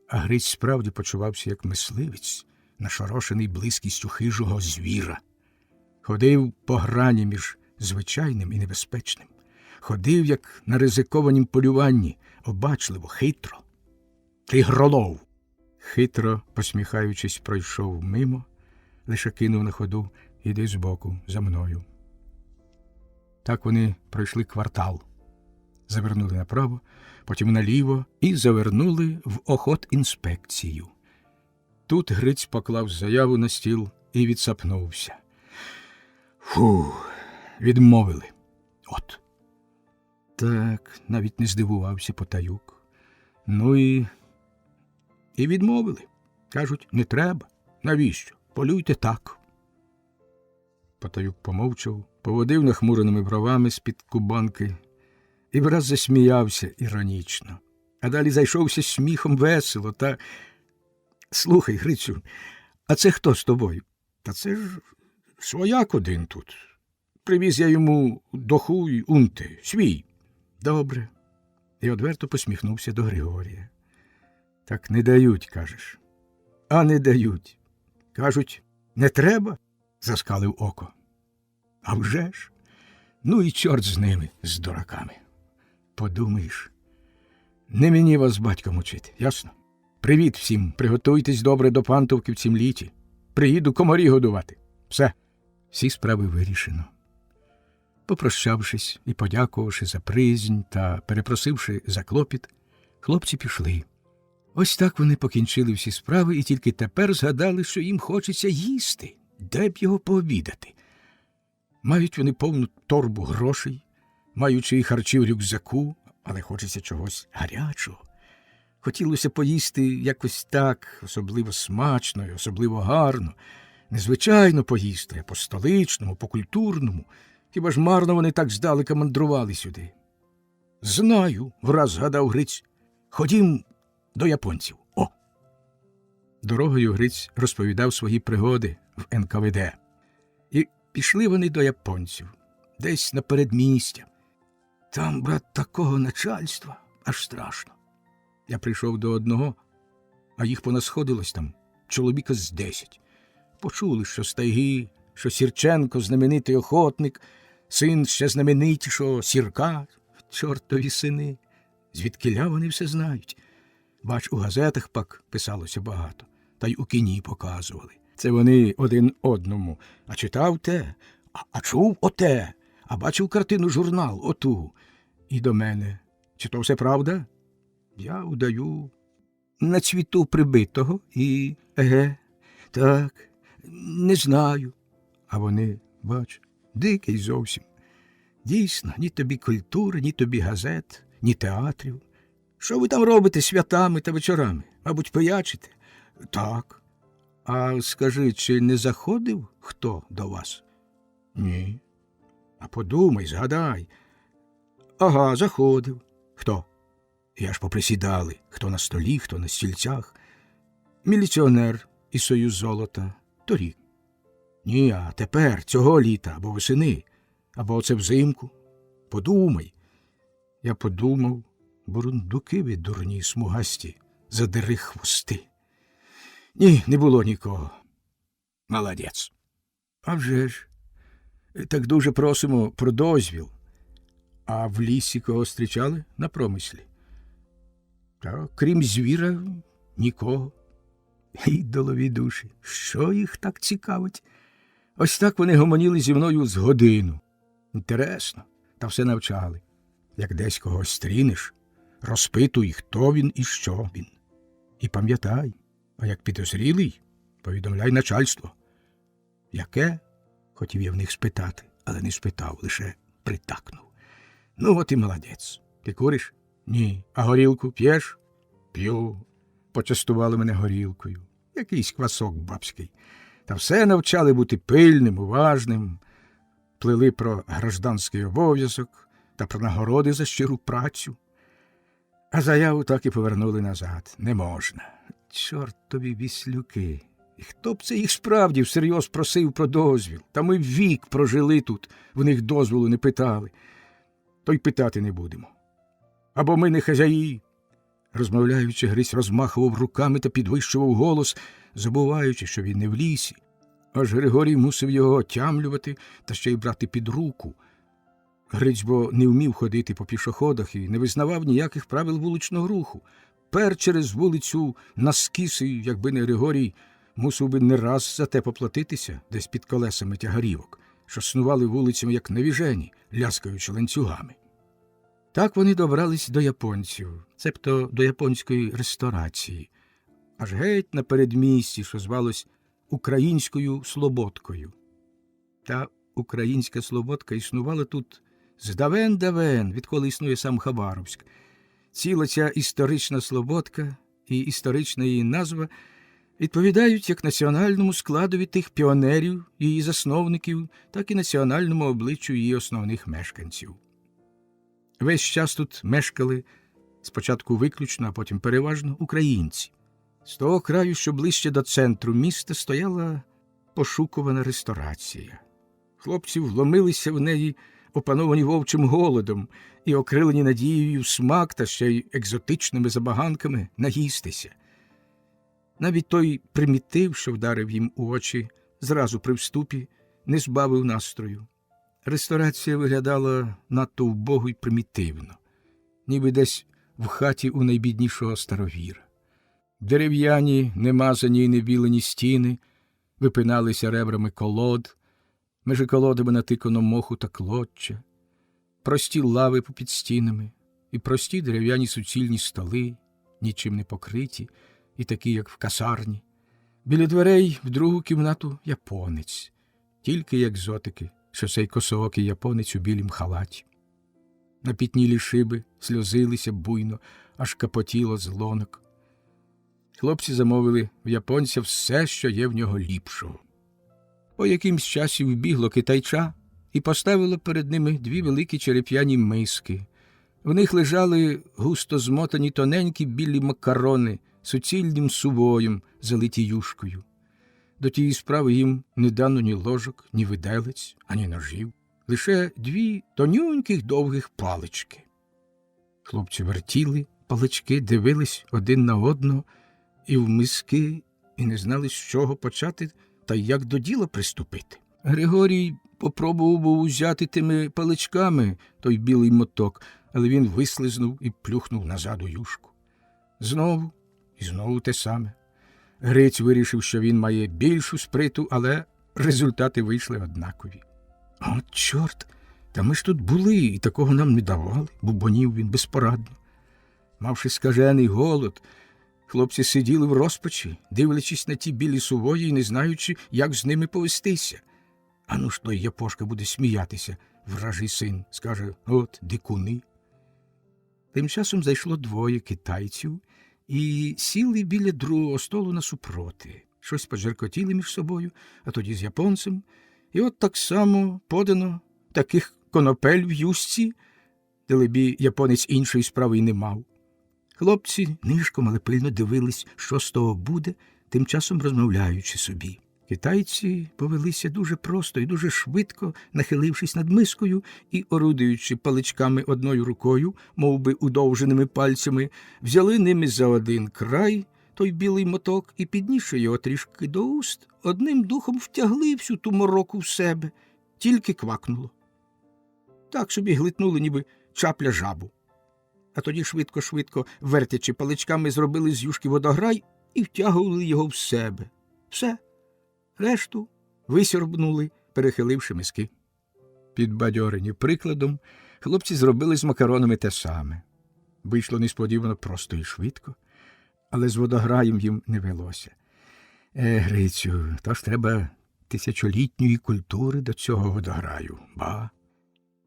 А Гриць справді почувався як мисливець, нашорошений близькістю хижого звіра. Ходив по грані між звичайним і небезпечним. Ходив, як на ризикованім полюванні, обачливо, хитро. Тигролов! Хитро, посміхаючись, пройшов мимо, лише кинув на ходу: «Іди збоку, за мною». Так вони пройшли квартал. Завернули направо, потім наліво і завернули в охотінспекцію. Тут Гриць поклав заяву на стіл і відсапнувся. Відмовили. От. Так, навіть не здивувався Потаюк. Ну і відмовили. Кажуть, не треба. Навіщо? Полюйте так. Потаюк помовчав, поводив нахмуреними бровами з-під кубанки і враз засміявся іронічно. А далі зайшовся сміхом весело та... Слухай, Грицю, а це хто з тобою? Та це ж свояк один тут. Привіз я йому доху й унти, свій. Добре. І одверто посміхнувся до Григорія. Так не дають, кажеш. А не дають. Кажуть, не треба, заскалив око. А вже ж. Ну і чорт з ними, з дураками. Подумаєш, не мені вас батьком учити, ясно? Привіт всім, приготуйтесь добре до Пантовки в цім літі. Приїду комарі годувати. Все. Всі справи вирішено. Попрощавшись і подякувавши за приязнь та перепросивши за клопіт, хлопці пішли. Ось так вони покінчили всі справи і тільки тепер згадали, що їм хочеться їсти. Де б його пообідати? Мають вони повну торбу грошей, маючи і харчі в рюкзаку, але хочеться чогось гарячого. Хотілося поїсти якось так, особливо смачно і особливо гарно. Незвичайно поїсти, а по-столичному, по-культурному. Хіба ж марно вони так здалека мандрували сюди? Знаю, враз згадав Гриць. Ходім до японців. О! Дорогою Гриць розповідав свої пригоди в НКВД. І пішли вони до японців, десь на передмістя. Там, брат, такого начальства, аж страшно. Я прийшов до одного, а їх понасходилось там чоловіка з 10. Почули, що Стайги, що Сірченко знаменитий охотник, син ще знаменитішого Сірка, чортові сини. Звідкіля вони все знають. Бач, у газетах пак писалося багато, та й у кіні показували. Це вони один одному. А читав те, а чув оте, а бачив картину журнал оту. І до мене. Чи то все правда? Я удаю на цвіту прибитого і, так, не знаю. А вони, бач, дикий зовсім. Дійсно, ні тобі культури, ні тобі газет, ні театрів. Що ви там робите святами та вечорами? Мабуть, пиячите? Так. А скажи, чи не заходив хто до вас? Ні. А подумай, згадай. Ага, заходив. Хто? Я ж поприсідали, хто на столі, хто на стільцях. Міліціонер із Союз золота. Торік. Ні, а тепер, цього літа, або восени, або оце взимку. Подумай. Я подумав, бурундуки ви дурні, смугасті, задери хвости. Ні, не було нікого. Молодець. А вже ж. Так дуже просимо про дозвіл. А в лісі кого зустрічали? На промислі. Та, крім звіра, нікого. Ідолові душі, що їх так цікавить? Ось так вони гомоніли зі мною з годину. Інтересно, та все навчали. Як десь когось стрінеш, розпитуй, хто він і що він. І пам'ятай, а як підозрілий, повідомляй начальство. Яке? Хотів я в них спитати, але не спитав, лише притакнув. Ну, от і молодець. Ти куриш? Ні. А горілку п'єш? П'ю. Почастували мене горілкою. Якийсь квасок бабський. Та все навчали бути пильним, уважним. Плели про гражданський обов'язок та про нагороди за щиру працю. А заяву так і повернули назад. Не можна. Чорт тобі віслюки. І хто б це їх справді всерйоз просив про дозвіл? Та ми вік прожили тут, в них дозволу не питали. То й питати не будемо. Або ми не хазяї. Розмовляючи, Грись розмахував руками та підвищував голос, забуваючи, що він не в лісі. Аж Григорій мусив його отямлювати та ще й брати під руку. Гриць бо не вмів ходити по пішоходах і не визнавав ніяких правил вуличного руху. Пер через вулицю наскіс, і, якби не Григорій, мусив би не раз за те поплатитися десь під колесами тягарівок, що снували вулицями, як навіжені, ляскаючи ланцюгами. Так вони добрались до японців, цебто до японської ресторації, аж геть на передмісті, що звалось Українською Слободкою. Та українська Слободка існувала тут здавен-давен, відколи існує сам Хабаровськ. Ціла ця історична Слободка і історична її назва відповідають як національному складові тих піонерів, її засновників, так і національному обличчю її основних мешканців. Весь час тут мешкали, спочатку виключно, а потім переважно, українці. З того краю, що ближче до центру міста, стояла пошукувана ресторація. Хлопці вломилися в неї, опановані вовчим голодом і окрилені надією смак та ще й екзотичними забаганками наїстися. Навіть той примітив, що вдарив їм у очі, зразу при вступі, не збавив настрою. Ресторація виглядала надто вбого й примітивно, ніби десь в хаті у найбіднішого старовіра. Дерев'яні, немазані й небілені стіни випиналися ребрами колод, межи колодами натикано моху та клоччя, прості лави попід стінами і прості дерев'яні суцільні столи, нічим не покриті, і такі, як в касарні. Біля дверей в другу кімнату японець, тільки екзотики, що цей косоокий японець у білім халаті. Напітнілі шиби сльозилися буйно, аж капотіло з лонок. Хлопці замовили в японця все, що є в нього ліпшого. По якимсь часі вбігло китайча і поставило перед ними дві великі череп'яні миски. В них лежали густо змотані тоненькі білі макарони суцільним сувоєм, залиті юшкою. До тієї справи їм не дано ні ложок, ні виделець, ані ножів. Лише дві тонюньких довгих палички. Хлопці вертіли палички, дивились один на одного і в миски, і не знали, з чого почати та як до діла приступити. Григорій попробував був узяти тими паличками той білий моток, але він вислизнув і плюхнув назад у юшку. Знову і знову те саме. Гриць вирішив, що він має більшу сприту, але результати вийшли однакові. «От чорт, та ми ж тут були, і такого нам не давали», – бубонів він безпорадно. Мавши скажений голод, хлопці сиділи в розпачі, дивлячись на ті білі сувої і не знаючи, як з ними повестися. А ну ж той Япошка буде сміятися, вражий син, скаже: «От дикуни». Тим часом зайшло двоє китайців і сіли біля другого столу насупроти. Щось поджеркотіли між собою, а тоді з японцем. І от так само подано таких конопель в юшці, делебі японець іншої справи й не мав. Хлопці нишком, але пильно дивились, що з того буде, тим часом розмовляючи собі. Китайці повелися дуже просто і дуже швидко, нахилившись над мискою і, орудуючи паличками одною рукою, мов би удовженими пальцями, взяли ними за один край той білий моток і, піднісши його трішки до уст, одним духом втягли всю ту мороку в себе, тільки квакнуло. Так собі глитнули, ніби чапля жабу. А тоді швидко-швидко, вертячи паличками, зробили з юшки водограй і втягували його в себе. Все. Решту висьорбнули, перехиливши миски. Підбадьорені прикладом, хлопці зробили з макаронами те саме. Вийшло несподівано просто і швидко, але з водограєм їм не велося. Грицю, то ж треба тисячолітньої культури до цього водограю, ба.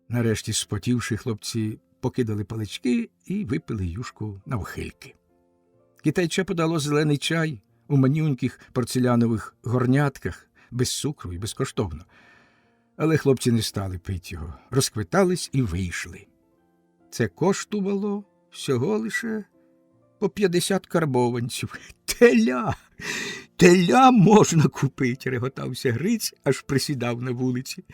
Нарешті, спотівши, хлопці покидали палички і випили юшку навхильки. Китайче подало зелений чай у манюньких порцелянових горнятках, без цукру і безкоштовно. Але хлопці не стали пити його, розквитались і вийшли. Це коштувало всього лише по 50 карбованців. Теля! Теля можна купити, реготався Гриць, аж присідав на вулиці.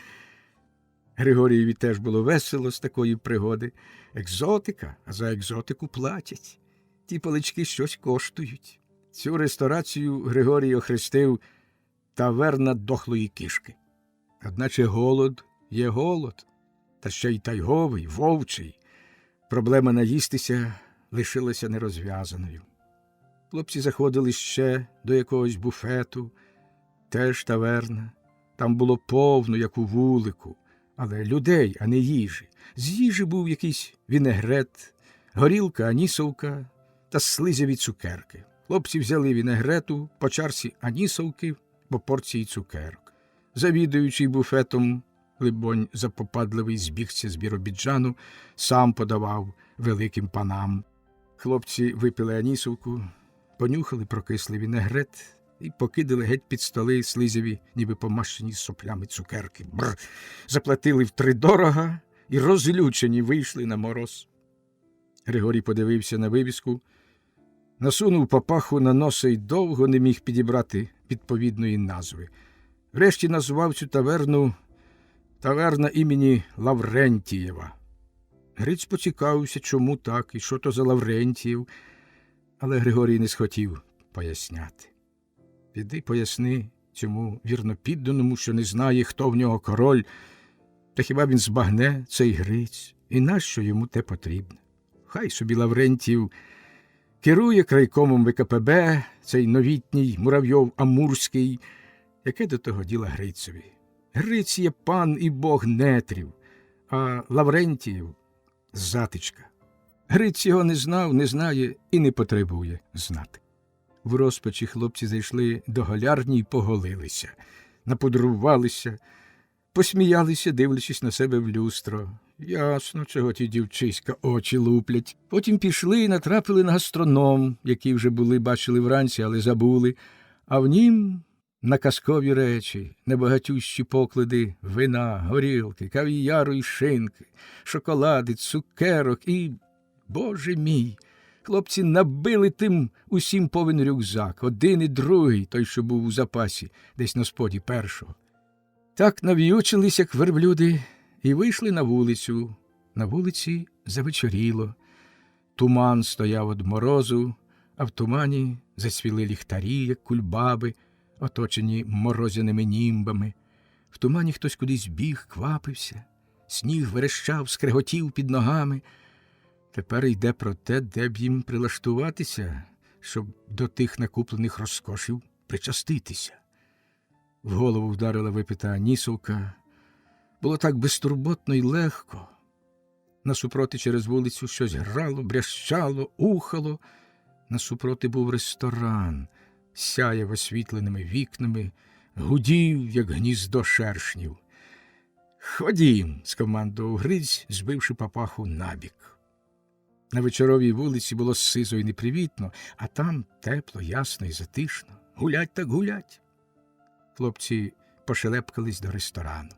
Григорієві теж було весело з такої пригоди. Екзотика, а за екзотику платять. Ті палички щось коштують. Цю ресторацію Григорій охрестив таверна дохлої кішки. Одначе голод є голод, та ще й тайговий, вовчий. Проблема наїстися лишилася нерозв'язаною. Хлопці заходили ще до якогось буфету, теж таверна. Там було повно, як у вулику, але людей, а не їжі. З їжі був якийсь вінегрет, горілка, анісовка та слизяві цукерки. Хлопці взяли вінегрету, по чарці анісовки, по порції цукерок. Завідуючий буфетом, либонь, запопадливий збігця з Біробіджану, сам подавав великим панам. Хлопці випили анісовку, понюхали прокислий вінегрет і покидали геть під столи слизяві, ніби помащені соплями цукерки. Бррр! Заплатили втридорога і розлючені вийшли на мороз. Григорій подивився на вивіску, насунув папаху на носа й довго не міг підібрати відповідної назви. Врешті назвав цю таверну таверна імені Лаврентієва. Гриць поцікавився, чому так і що то за Лаврентіїв, але Григорій не схотів поясняти. Піди поясни цьому вірнопідданому, що не знає, хто в нього король, та хіба він збагне цей Гриць, і нащо йому те потрібно? Хай собі Лаврентіїв керує крайкомом ВКПБ, цей новітній Муравйов-Амурський, яке до того діла Грицеві. Гриць є пан і бог нетрів, а Лаврентіїв – затичка. Гриць його не знав, не знає і не потребує знати. В розпачі хлопці зайшли до голярні й поголилися, напудрувалися, посміялися, дивлячись на себе в люстро. Ясно, чого ті дівчиська очі луплять. Потім пішли і натрапили на гастроном, який вже бачили вранці, але забули, а в нім на казкові речі, на багатющі поклади вина, горілки, кавіяру і шинки, шоколади, цукерок і, Боже мій, хлопці набили тим усім повен рюкзак, один і другий, той, що був у запасі, десь на споді першого. Так нав'ючились, як верблюди, і вийшли на вулицю. На вулиці завечоріло. Туман стояв од морозу, а в тумані зацвіли ліхтарі, як кульбаби, оточені морозяними німбами. В тумані хтось кудись біг, квапився, сніг верещав, скреготів під ногами. Тепер йде про те, де б їм прилаштуватися, щоб до тих накуплених розкошів причаститися. В голову вдарила випита анісовка. Було так безтурботно й легко. Насупроти через вулицю щось грало, брящало, ухало. Насупроти був ресторан, сяяв освітленими вікнами, гудів, як гніздо шершнів. «Ходім!» – скомандував Гриць, збивши папаху набік. На вечоровій вулиці було сизо й непривітно, а там тепло, ясно і затишно. Гулять так гулять. Хлопці пошелепкались до ресторану.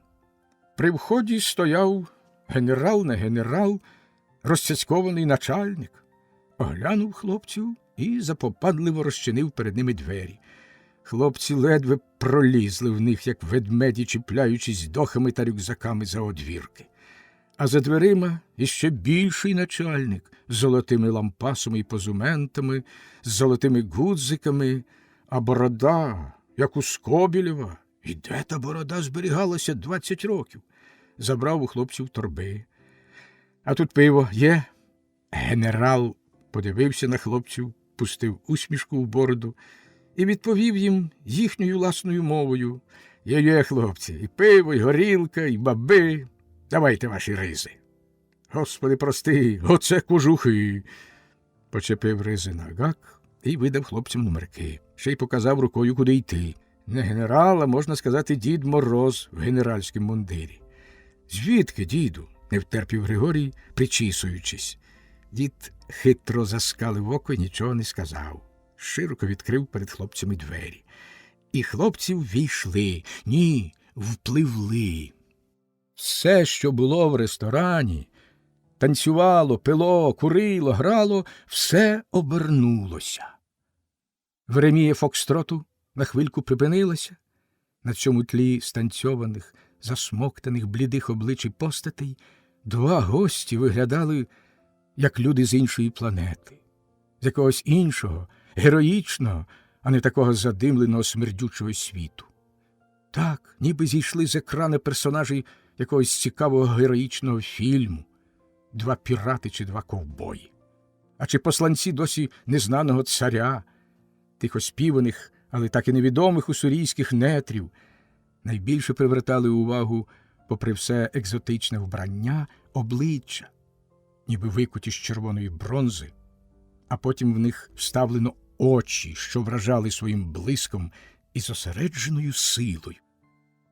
При вході стояв генерал не генерал, розцяцькований начальник. Оглянув хлопців і запопадливо розчинив перед ними двері. Хлопці ледве пролізли в них, як ведмеді, чіпляючись дохами та рюкзаками за одвірки. А за дверима іще більший начальник з золотими лампасами і позументами, з золотими гудзиками, а борода, як у Скобілєва. І де та борода зберігалася 20 років? Забрав у хлопців торби. А тут пиво є? Генерал подивився на хлопців, пустив усмішку в бороду і відповів їм їхньою власною мовою. Є, хлопці, і пиво, і горілка, і баби. Давайте ваші ризи. Господи, прости, оце кожухи. Почепив ризи на гак і видав хлопцям номерки. Ще й показав рукою, куди йти. Не генерал, а, можна сказати, Дід Мороз в генеральському мундирі. Звідки, діду? Не втерпів Григорій, причісуючись. Дід хитро заскалив око і нічого не сказав. Широко відкрив перед хлопцями двері. І хлопці ввійшли. Ні, впливли. Все, що було в ресторані, танцювало, пило, курило, грало, все обернулося. Веремія фокстроту на хвильку припинилася. На цьому тлі станцьованих, засмоктаних, блідих облич і постатей два гості виглядали, як люди з іншої планети, з якогось іншого, героїчного, а не такого задимленого смердючого світу. Так, ніби зійшли з екрана персонажі якогось цікавого героїчного фільму. Два пірати чи два ковбої. А чи посланці досі незнаного царя, тих оспіваних, але так і невідомих уссурійських нетрів, найбільше привертали увагу, попри все екзотичне вбрання, обличчя, ніби викуті з червоної бронзи, а потім в них вставлено очі, що вражали своїм блиском і зосередженою силою.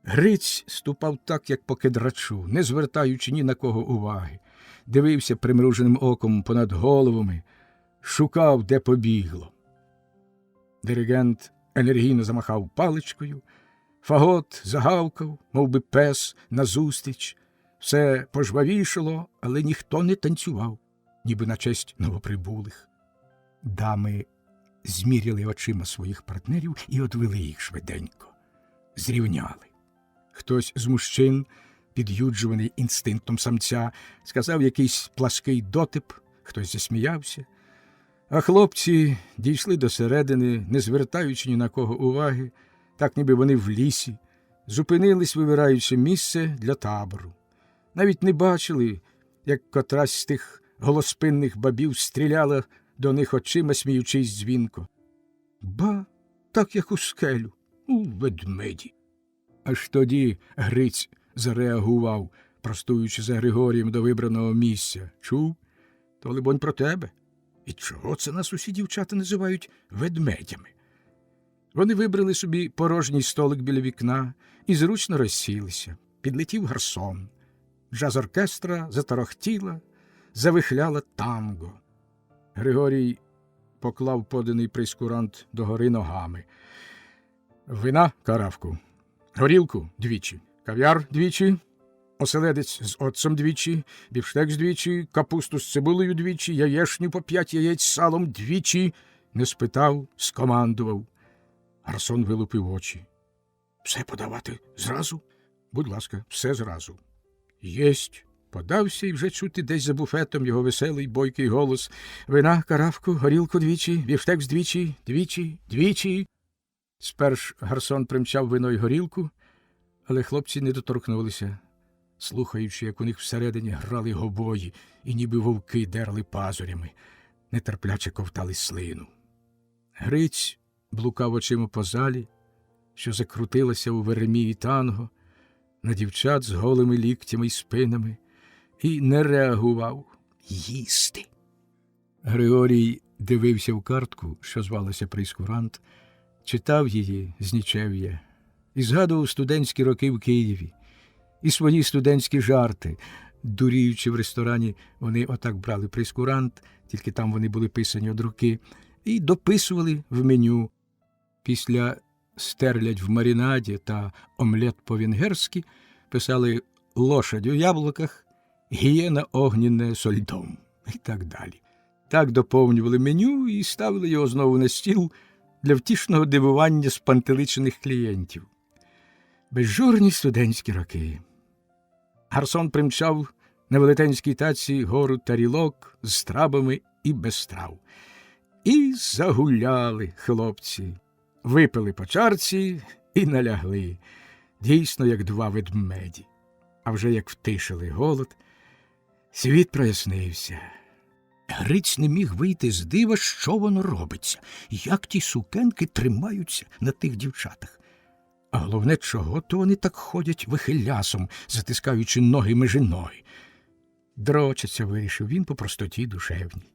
Гриць ступав так, як по кедрачу, не звертаючи ні на кого уваги, дивився примруженим оком понад головами, шукав, де побігло. Диригент енергійно замахав паличкою, фагот загавкав, мов би пес, назустріч. Все пожвавішало, але ніхто не танцював, ніби на честь новоприбулих. Дами зміряли очима своїх партнерів і одвели їх швиденько. Зрівняли. Хтось з мужчин, під'юджуваний інстинктом самця, сказав якийсь плаский дотип, хтось засміявся. А хлопці дійшли до середини, не звертаючи ні на кого уваги, так ніби вони в лісі, зупинились, вибираючи місце для табору. Навіть не бачили, як котрась з тих голоспинних бабів стріляла до них очима, сміючись дзвінко. Ба, так як у скелю, у ведмеді. Аж тоді Гриць зареагував, простуючи за Григорієм до вибраного місця. Чув? То, либонь, про тебе. І чого це нас усі дівчата називають ведмедями? Вони вибрали собі порожній столик біля вікна і зручно розсілися. Підлетів гарсон. Джаз-оркестра затарахтіла, завихляла танго. Григорій поклав поданий прейскурант догори ногами. Вина – каравку, горілку – двічі, кав'яр – двічі, оселедець з оцом – двічі, бівштекс – двічі, капусту з цибулею – двічі, яєшню по 5 яєць з салом – двічі. Не спитав, скомандував. Гарсон вилупив очі. Все подавати зразу? Будь ласка, все зразу. Єсть. Подався, і вже чути десь за буфетом його веселий, бойкий голос. Вина, каравку, горілку двічі, бівштекс двічі, двічі, двічі. Сперш гарсон примчав вино й горілку, але хлопці не доторкнулися, слухаючи, як у них всередині грали гобої і ніби вовки дерли пазурями, нетерпляче ковтали слину. Гриць блукав очима по залі, що закрутилася у Веремії танго, на дівчат з голими ліктями й спинами, і не реагував. Їсти. Григорій дивився в картку, що звалася прейскурант, читав її з нічев'я і згадував студентські роки в Києві і свої студентські жарти. Дуріючи в ресторані, вони отак брали прейскурант, тільки там вони були писані од руки, і дописували в меню. Після стерлядь в маринаді та омлет по-венгерськи писали лошадь у яблуках, гієна огненне со льдом і так далі. Так доповнювали меню і ставили його знову на стіл для втішного дивування спантеличених клієнтів. Безжурні студентські роки. Гарсон примчав на велетенській таці гору тарілок з страбами і без страв. І загуляли хлопці. Випили по чарці і налягли, дійсно, як два ведмеді. А вже як втишили голод, світ прояснився. Гриць не міг вийти з дива, що воно робиться, як ті сукенки тримаються на тих дівчатах. А головне, чого то вони так ходять вихилясом, затискаючи ноги межі ноги. Дрочаться, вирішив він по простоті душевній.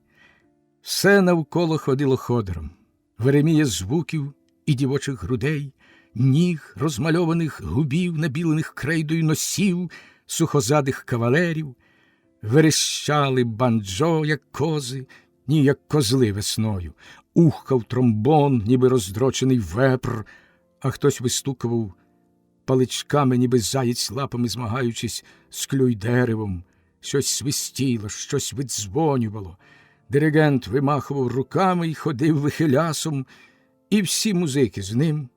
Все навколо ходило ходором. Веремія звуків і дівочих грудей, ніг, розмальованих губів, набілених крейдою носів, сухозадих кавалерів, верещали банджо, як кози, ні, як козли весною, ухкав тромбон, ніби роздрочений вепр, а хтось вистукував паличками, ніби заєць лапами змагаючись з клюй-деревом. Щось свистіло, щось видзвонювало. Диригент вимахував руками й ходив вихилясом, і всі музики з ним.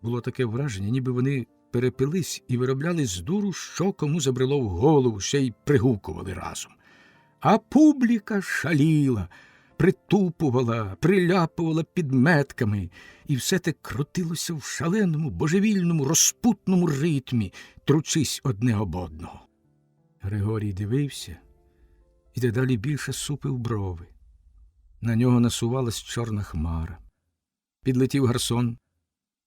Було таке враження, ніби вони перепились і виробляли з дуру, що кому забрело в голову, ще й пригукували разом. А публіка шаліла, притупувала, приляпувала підметками, і все те крутилося в шаленому, божевільному, розпутному ритмі, тручись одне об одного. Григорій дивився і дедалі більше супив брови. На нього насувалась чорна хмара. Підлетів гарсон.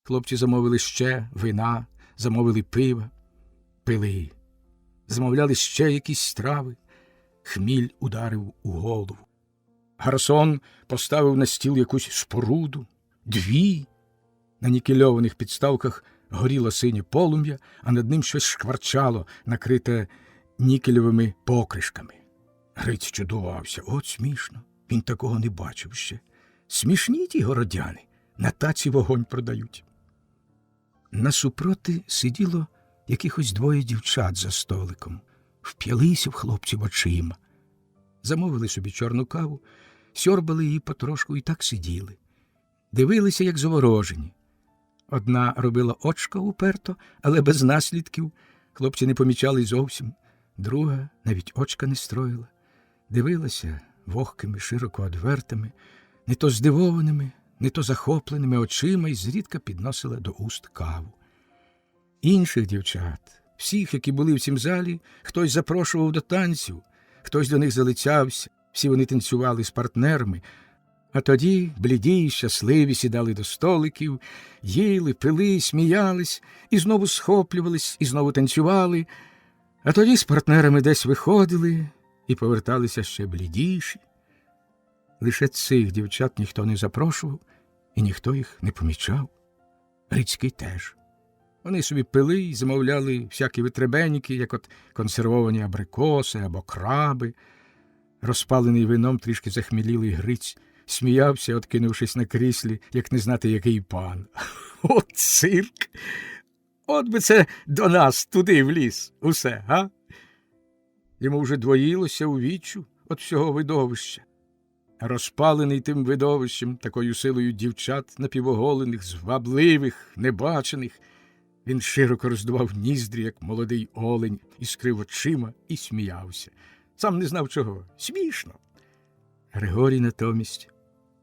Хлопці замовили ще вина, замовили пива, пили. Замовляли ще якісь страви. Хміль ударив у голову. Гарсон поставив на стіл якусь споруду, дві. На нікельованих підставках горіло синє полум'я, а над ним щось шкварчало, накрите нікельовими покришками. Гриць чудувався. От смішно. Він такого не бачив ще. Смішні ті городяни. На таці вогонь продають. Насупроти сиділо якихось двоє дівчат за столиком. Вп'ялися в хлопців очима. Замовили собі чорну каву, сьорбали її потрошку і так сиділи. Дивилися, як заворожені. Одна робила очко уперто, але без наслідків. Хлопці не помічали зовсім. Друга навіть очка не строїла. Дивилася вогкими, широко одвертими, не то здивованими, не то захопленими очима і зрідка підносила до уст каву. Інших дівчат, всіх, які були в цім залі, хтось запрошував до танців, хтось до них залицявся, всі вони танцювали з партнерами, а тоді, бліді й щасливі, сідали до столиків, їли, пили, сміялись, і знову схоплювались, і знову танцювали, а тоді з партнерами десь виходили і поверталися ще блідіші. Лише цих дівчат ніхто не запрошував, і ніхто їх не помічав. Грицький теж. Вони собі пили і замовляли всякі витребеніки, як от консервовані абрикоси або краби. Розпалений вином трішки захмілілий Гриць сміявся, откинувшись на кріслі, як не знати, який пан. От цирк! От би це до нас, туди, в ліс, усе, га? Йому вже двоїлося у віччю от всього видовища. Розпалений тим видовищем, такою силою дівчат, напівоголених, звабливих, небачених, він широко роздував ніздрі, як молодий олень, іскрив очима і сміявся. Сам не знав чого. Смішно. Григорій натомість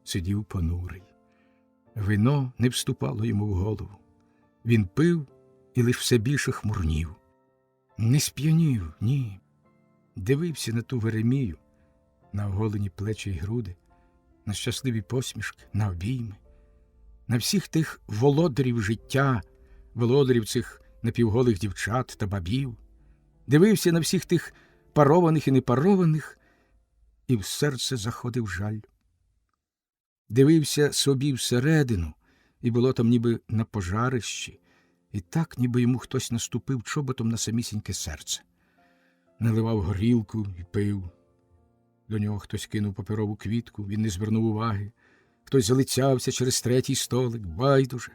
сидів понурий. Вино не вступало йому в голову. Він пив і лиш все більше хмурнів. Не сп'янів, ні. Дивився на ту Веремію, на оголені плечі й груди, на щасливі посмішки, на обійми, на всіх тих володарів життя, володарів цих напівголих дівчат та бабів. Дивився на всіх тих парованих і непарованих, і в серце заходив жаль. Дивився собі всередину, і було там ніби на пожарищі, і так, ніби йому хтось наступив чоботом на самісіньке серце. Наливав горілку і пив. До нього хтось кинув паперову квітку, він не звернув уваги. Хтось залицявся через третій столик, байдуже.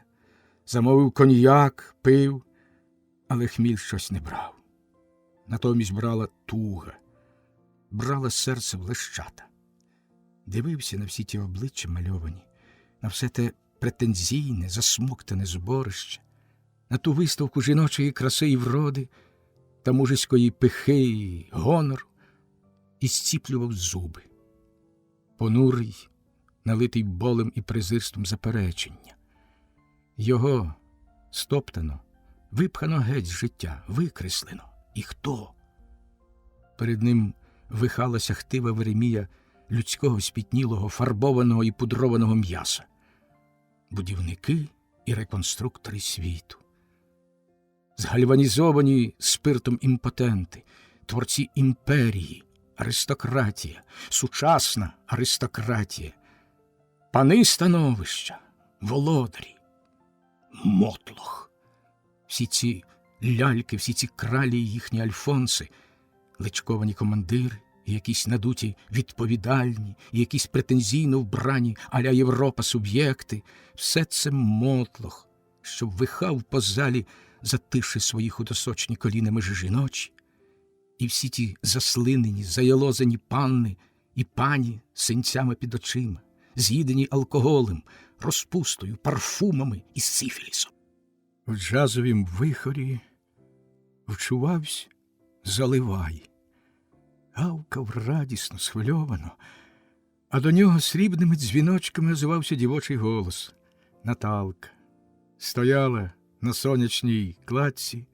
Замовив коньяк, пив, але хміль щось не брав. Натомість брала туга, брала серце в лещата. Дивився на всі ті обличчя мальовані, на все те претензійне, засмоктане зборище, на ту виставку жіночої краси і вроди та мужицької пихи і гонору, і зціплював зуби. Понурий, налитий болем і презирством заперечення. Його стоптано, випхано геть з життя, викреслено. І хто? Перед ним вихалася хтива Веремія людського спітнілого, фарбованого і пудрованого м'яса. Будівники і реконструктори світу. Згальванізовані спиртом імпотенти, творці імперії, аристократія, сучасна аристократія, пани становища, володарі. мотлох. Всі ці ляльки, всі ці кралі і їхні альфонси, личковані командири, і якісь надуті відповідальні, і якісь претензійно вбрані а-ля Європа суб'єкти – все це мотлох, що вихав по залі, затиши свої худосочні коліна межі жіночі, і всі ті заслинені, заялозені панни і пані з синцями під очима, з'їдені алкоголем, розпустою, парфумами і сифілісом. В джазовім вихорі вчувавсь заливай. Гавкав радісно, схвильовано, а до нього срібними дзвіночками озивався дівочий голос. Наталка стояла на сонячній кладці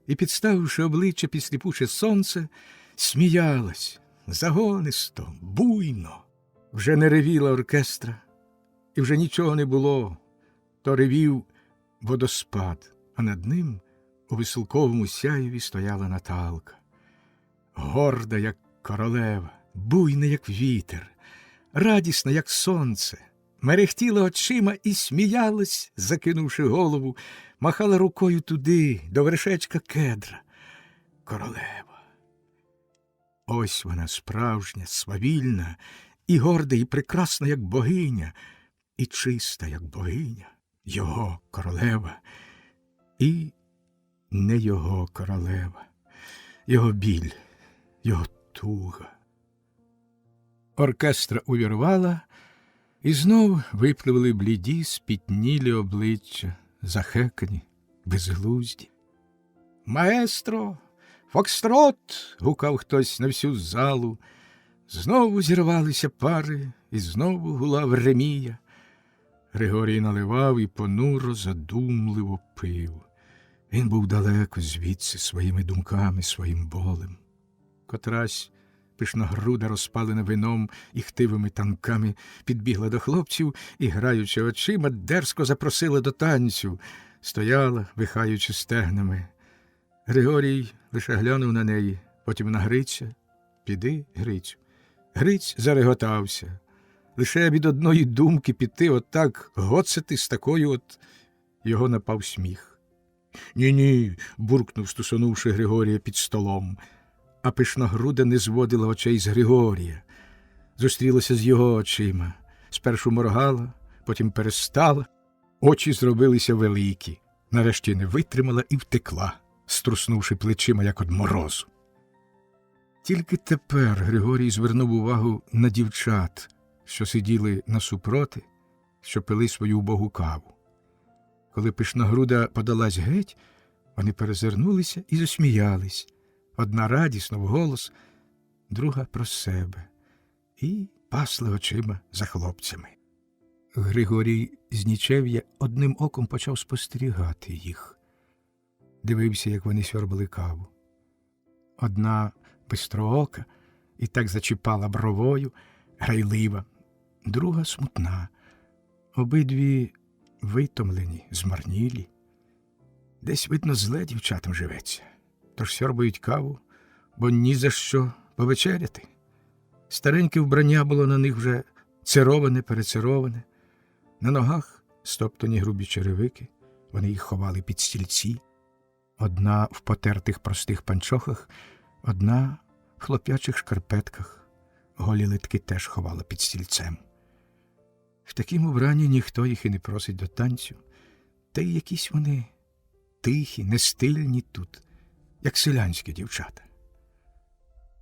і, підставивши обличчя під сліпуче сонце, сміялась загонисто, буйно. Вже не ревіла оркестра, і вже нічого не було, то ревів водоспад, а над ним у веселковому сяєві стояла Наталка. Горда, як королева, буйна, як вітер, радісна, як сонце, мерехтіла очима і сміялась, закинувши голову, махала рукою туди, до вершечка кедра. Королева. Ось вона справжня, свавільна, і горда, і прекрасна, як богиня, і чиста, як богиня, його королева, і не його королева, його біль, його туга. Оркестра увірвала, і знов випливли бліді, спітнілі обличчя, захекані, безглузді. «Маестро! Фокстрот!» – гукав хтось на всю залу. Знову зірвалися пари, і знову гулав ремія. Григорій наливав і понуро, задумливо пив. Він був далеко звідси своїми думками, своїм болем. Котрась пишногруда, розпалена вином і хтивими танками, підбігла до хлопців і, граючи очима, дерзко запросила до танцю. Стояла, вихаючи стегнами. Григорій лише глянув на неї, потім на Гриця. «Піди, Грицю». Гриць зареготався. Лише від одної думки піти отак гоцати з такою от його напав сміх. «Ні-ні», – буркнув, стусонувши Григорія під столом. А пишногруда не зводила очей з Григорія. Зустрілася з його очима. Спершу моргала, потім перестала. Очі зробилися великі. Нарешті не витримала і втекла, струснувши плечима, як од морозу. Тільки тепер Григорій звернув увагу на дівчат, що сиділи насупроти, що пили свою убогу каву. Коли пишногруда подалась геть, вони перезирнулися і засміялись. Одна радісно вголос, друга про себе, і пасли очима за хлопцями. Григорій з нічев'я одним оком почав спостерігати їх. Дивився, як вони сьорбали каву. Одна бистроока і так зачіпала бровою, грайлива, друга смутна. Обидві витомлені, змарнілі. Десь, видно, зле дівчатам живеться. Тож сьорбають каву, бо ні за що повечеряти. Стареньке вбрання було на них вже цероване, перецероване. На ногах стоптані грубі черевики, вони їх ховали під стільці. Одна в потертих простих панчохах, одна в хлоп'ячих шкарпетках. Голі литки теж ховала під стільцем. В такім убранні ніхто їх і не просить до танцю. Та й якісь вони тихі, нестильні тут, як селянські дівчата.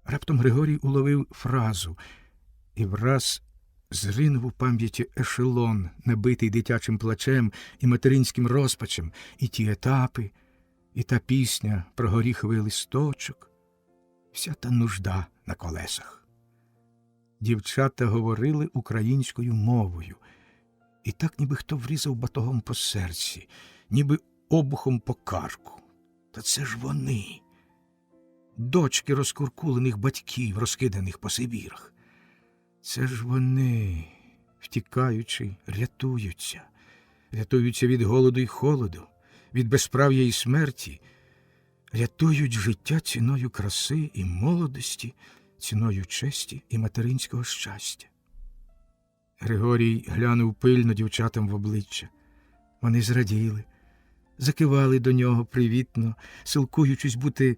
Раптом Григорій уловив фразу і враз зринув у пам'яті ешелон, набитий дитячим плачем і материнським розпачем, і ті етапи, і та пісня про горіховий листочок, вся та нужда на колесах. Дівчата говорили українською мовою, і так ніби хто врізав батогом по серці, ніби обухом по карку. Та це ж вони, дочки розкуркулених батьків, розкиданих по Сибірах. Це ж вони, втікаючи, рятуються від голоду і холоду, від безправ'я і смерті, рятують життя ціною краси і молодості, ціною честі і материнського щастя. Григорій глянув пильно дівчатам в обличчя. Вони зраділи, закивали до нього привітно, силкуючись бути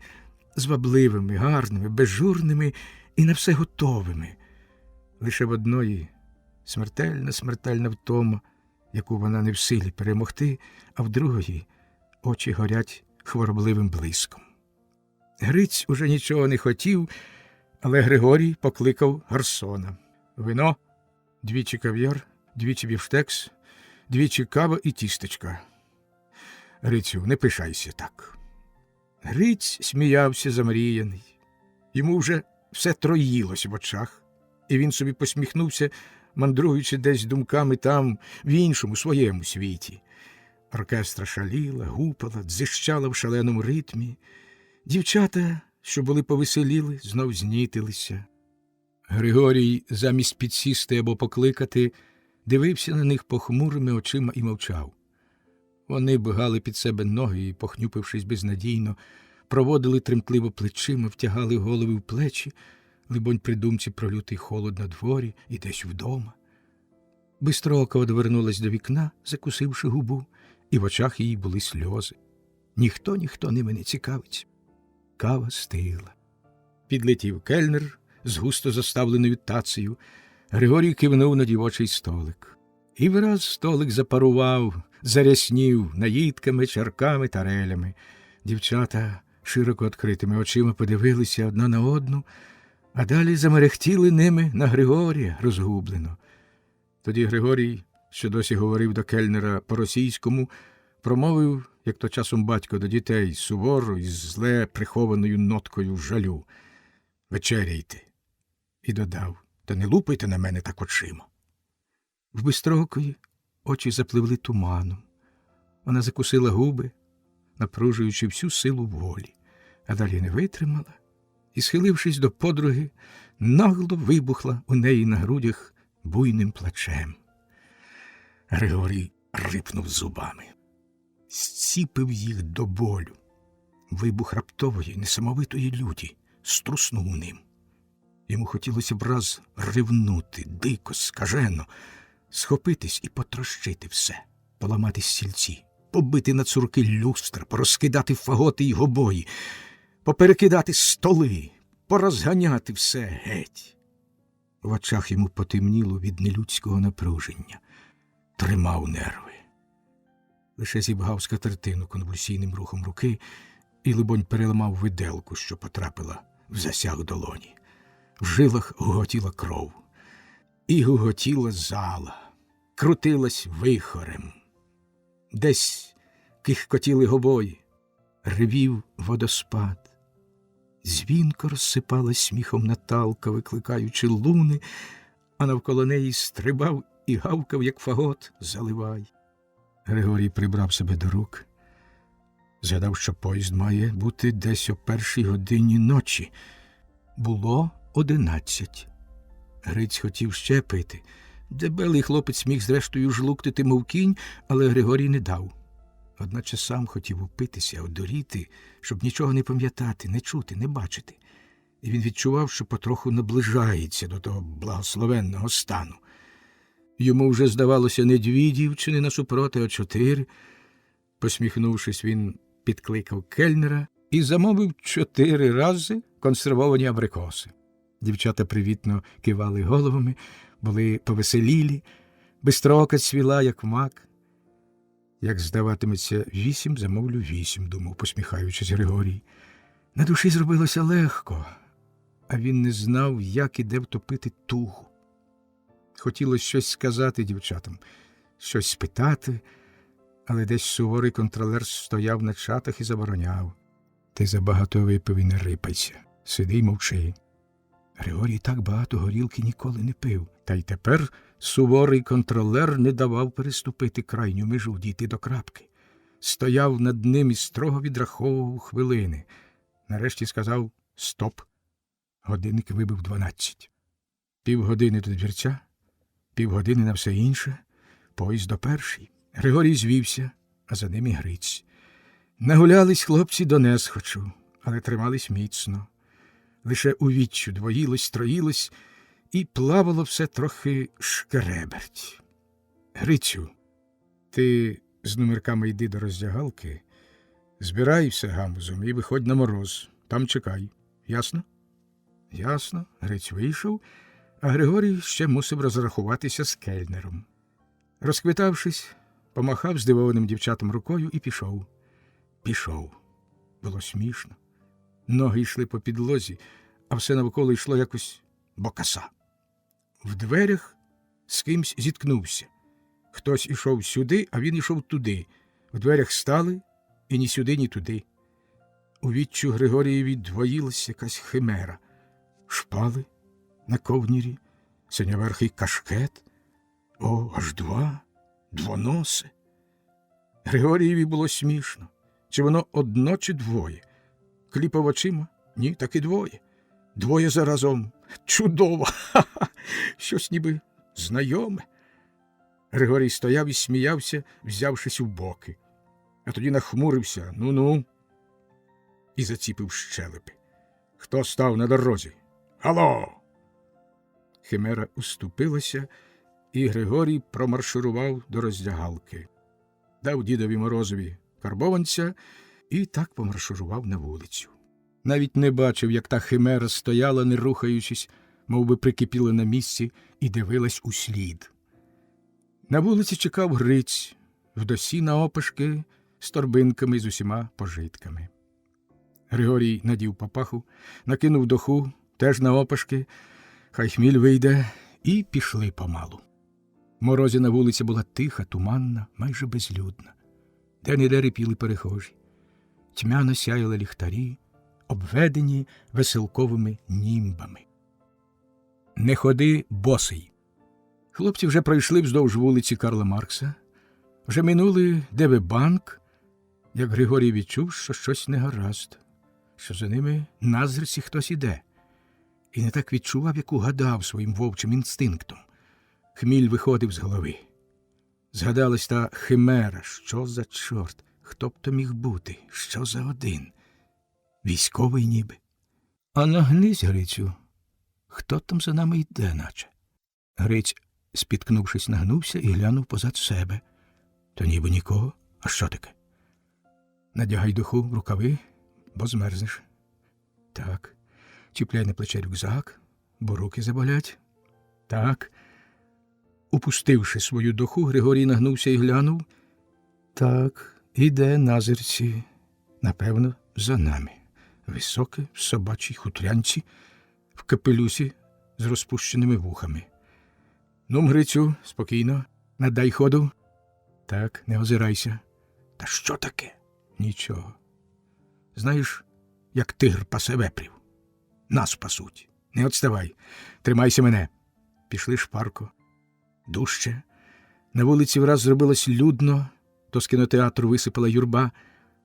звабливими, гарними, безжурними і на все готовими. Лише в одної смертельна втома, яку вона не в силі перемогти, а в другої очі горять хворобливим блиском. Гриць уже нічого не хотів, але Григорій покликав гарсона. Вино, 2 кав'яр, 2 бівштекс, 2 кава і тістечка. Грицю, не пишайся так. Гриць сміявся замріяний. Йому вже все троїлось в очах, і він собі посміхнувся, мандруючи десь думками там, в іншому, своєму світі. Оркестра шаліла, гупала, дзищала в шаленому ритмі. Дівчата, що були повеселіли, знов знітилися. Григорій, замість підсісти або покликати, дивився на них похмурими очима і мовчав. Вони бігали під себе ноги і, похнюпившись безнадійно, проводили тремтливо плечима, втягали голови в плечі, либонь при думці про лютий холод на дворі і десь вдома. Бистроока одвернулась до вікна, закусивши губу, і в очах її були сльози. Ніхто ними не цікавиться. Кава стигла. Підлетів кельнер з густо заставленою тацею. Григорій кивнув на дівочий столик. І враз столик запарував, заряснів наїдками, чарками, тарелями. Дівчата широко відкритими очима подивилися одна на одну, а далі замерехтіли ними на Григорія розгублено. Тоді Григорій, що досі говорив до кельнера по-російському, промовив, як то часом батько до дітей, суворо і зле прихованою ноткою жалю: «Вечеряйте». І додав: «Та не лупайте на мене так очима». В Бистрокої очі запливли туманом. Вона закусила губи, напружуючи всю силу волі, а далі не витримала і, схилившись до подруги, нагло вибухла у неї на грудях буйним плачем. Григорій рипнув зубами, зціпив їх до болю. Вибух раптової, несамовитої люті струснув ним. Йому хотілося б раз ривнути, дико, скажено, схопитись і потрощити все, поламати стільці, побити на цурки люстра, порозкидати фаготи й гобої, поперекидати столи, порозганяти все геть. В очах йому потемніло від нелюдського напруження. Тримав нерви. Лише зібгав скатертину конвульсійним рухом руки і, либонь, переламав виделку, що потрапила в засяг долоні. В жилах гуготіла кров. І гуготіла зала, крутилась вихорем. Десь кихкотіли гобої, ревів водоспад. Дзвінко розсипалась сміхом Наталка, викликаючи луни, а навколо неї стрибав і гавкав, як фагот, Заливай. Григорій прибрав себе до рук. Згадав, що поїзд має бути десь о 1:00 ночі. Було 11. Гриць хотів ще пити. Дебелий хлопець міг зрештою жлуктити, мов кінь, але Григорій не дав. Одначе сам хотів упитися, одуріти, щоб нічого не пам'ятати, не чути, не бачити. І він відчував, що потроху наближається до того благословенного стану. Йому вже здавалося не 2 дівчини насупроти, а 4. Посміхнувшись, він підкликав кельнера і замовив 4 рази консервовані абрикоси. Дівчата привітно кивали головами, були повеселілі, бистроока цвіла, як мак. Як здаватиметься 8, замовлю 8, думав, посміхаючись Григорій. На душі зробилося легко, а він не знав, як і де втопити тугу. Хотілося щось сказати дівчатам, щось спитати, але десь суворий контролер стояв на чатах і забороняв. Ти забагато випив і не рипайся, сиди й мовчи. Григорій так багато горілки ніколи не пив, та й тепер суворий контролер не давав переступити крайню межу, дійти до крапки. Стояв над ним і строго відраховував хвилини. Нарешті сказав «стоп». Годинник вибив 12. Півгодини до двірця, півгодини на все інше, поїзд до 1:00. Григорій звівся, а за ним і Гриць. Нагулялись хлопці до несхочу, але тримались міцно. Лише у відчу двоїлось, троїлось, і плавало все трохи шкереберть. Грицю, ти З нумерками йди до роздягалки, збирай все гамузом і виходь на мороз. Там чекай. Ясно? Ясно. Грець вийшов, а Григорій ще мусив розрахуватися з кельнером. Розквитавшись, помахав здивованим дівчатам рукою і пішов. Пішов. Було смішно. Ноги йшли по підлозі, а все навколо йшло якось бокаса. В дверях з кимсь зіткнувся. Хтось ішов сюди, а він ішов туди. В дверях стали і ні сюди, ні туди. У відчу Григорієві двоїлась якась химера. Шпали на ковнірі, синьоверхий кашкет. О, аж двоносе. Григорієві було смішно. Чи воно одно, чи двоє? Кліпав очима? Ні, так і двоє. Двоє заразом. Чудово! Ха-ха! Щось ніби знайоме. Григорій стояв і сміявся, взявшись у боки. А тоді нахмурився, ну-ну, і заціпив щелепи. Хто став на дорозі? Алло! Химера уступилася, і Григорій промарширував до роздягалки. Дав дідові Морозові карбованця і так помарширував на вулицю. Навіть не бачив, як та химера стояла, не рухаючись, мов би прикипіла на місці і дивилась услід. На вулиці чекав Гриць, в досі наопашки, з торбинками з усіма пожитками. Григорій надів папаху, накинув доху, теж наопашки, хай хміль вийде, і пішли помалу. Морозі на вулиці була тиха, туманна, майже безлюдна. Де-не-де рипіли перехожі. Тьмяно сяяли ліхтарі, обведені веселковими німбами. Не ходи босий. Хлопці вже пройшли вздовж вулиці Карла Маркса, вже минули ДВ-банк, як Григорій відчув, що щось негаразд, що за ними назирці хтось іде. І не так відчував, як угадав своїм вовчим інстинктом. Хміль виходив з голови. Згадалась та химера, що за чорт, хто б то міг бути, що за один. Військовий ніби. А нагнись, Грицю, хто там за нами йде, наче? Гриць, спіткнувшись, нагнувся і глянув позад себе. То ніби нікого. А що таке? Надягай духу в рукави, бо змерзнеш. Так. Чіпляй на плече рюкзак, бо руки заболять. Так. Упустивши свою духу, Григорій нагнувся і глянув. Так, іде назирці. Напевно, за нами. Високе, в собачій хутрянці, в капелюсі з розпущеними вухами. Ну, Грицю, спокійно, надай ходу. Так, не озирайся. Та що таке? Нічого. Знаєш, як тигр пасе вепрів. Нас пасуть. Не отставай. Тримайся мене. Пішли шпарко. Дужче. На вулиці враз зробилось людно, то з кінотеатру висипала юрба.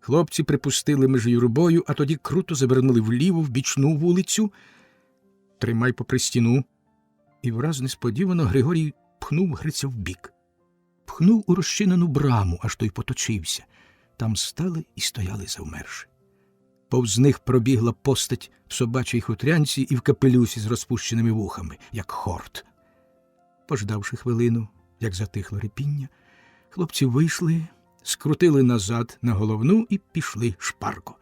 Хлопці припустили між юрбою, а тоді круто завернули вліво в бічну вулицю. Тримай попри стіну. І враз несподівано Григорій пхнув Гриця вбік. Пхнув у розчинену браму, аж той поточився. Там стали і стояли завмерши. Повз них пробігла постать в собачій хутрянці і в капелюсі з розпущеними вухами, як хорт. Пождавши хвилину, як затихло репіння, хлопці вийшли, скрутили назад на головну і пішли шпарко.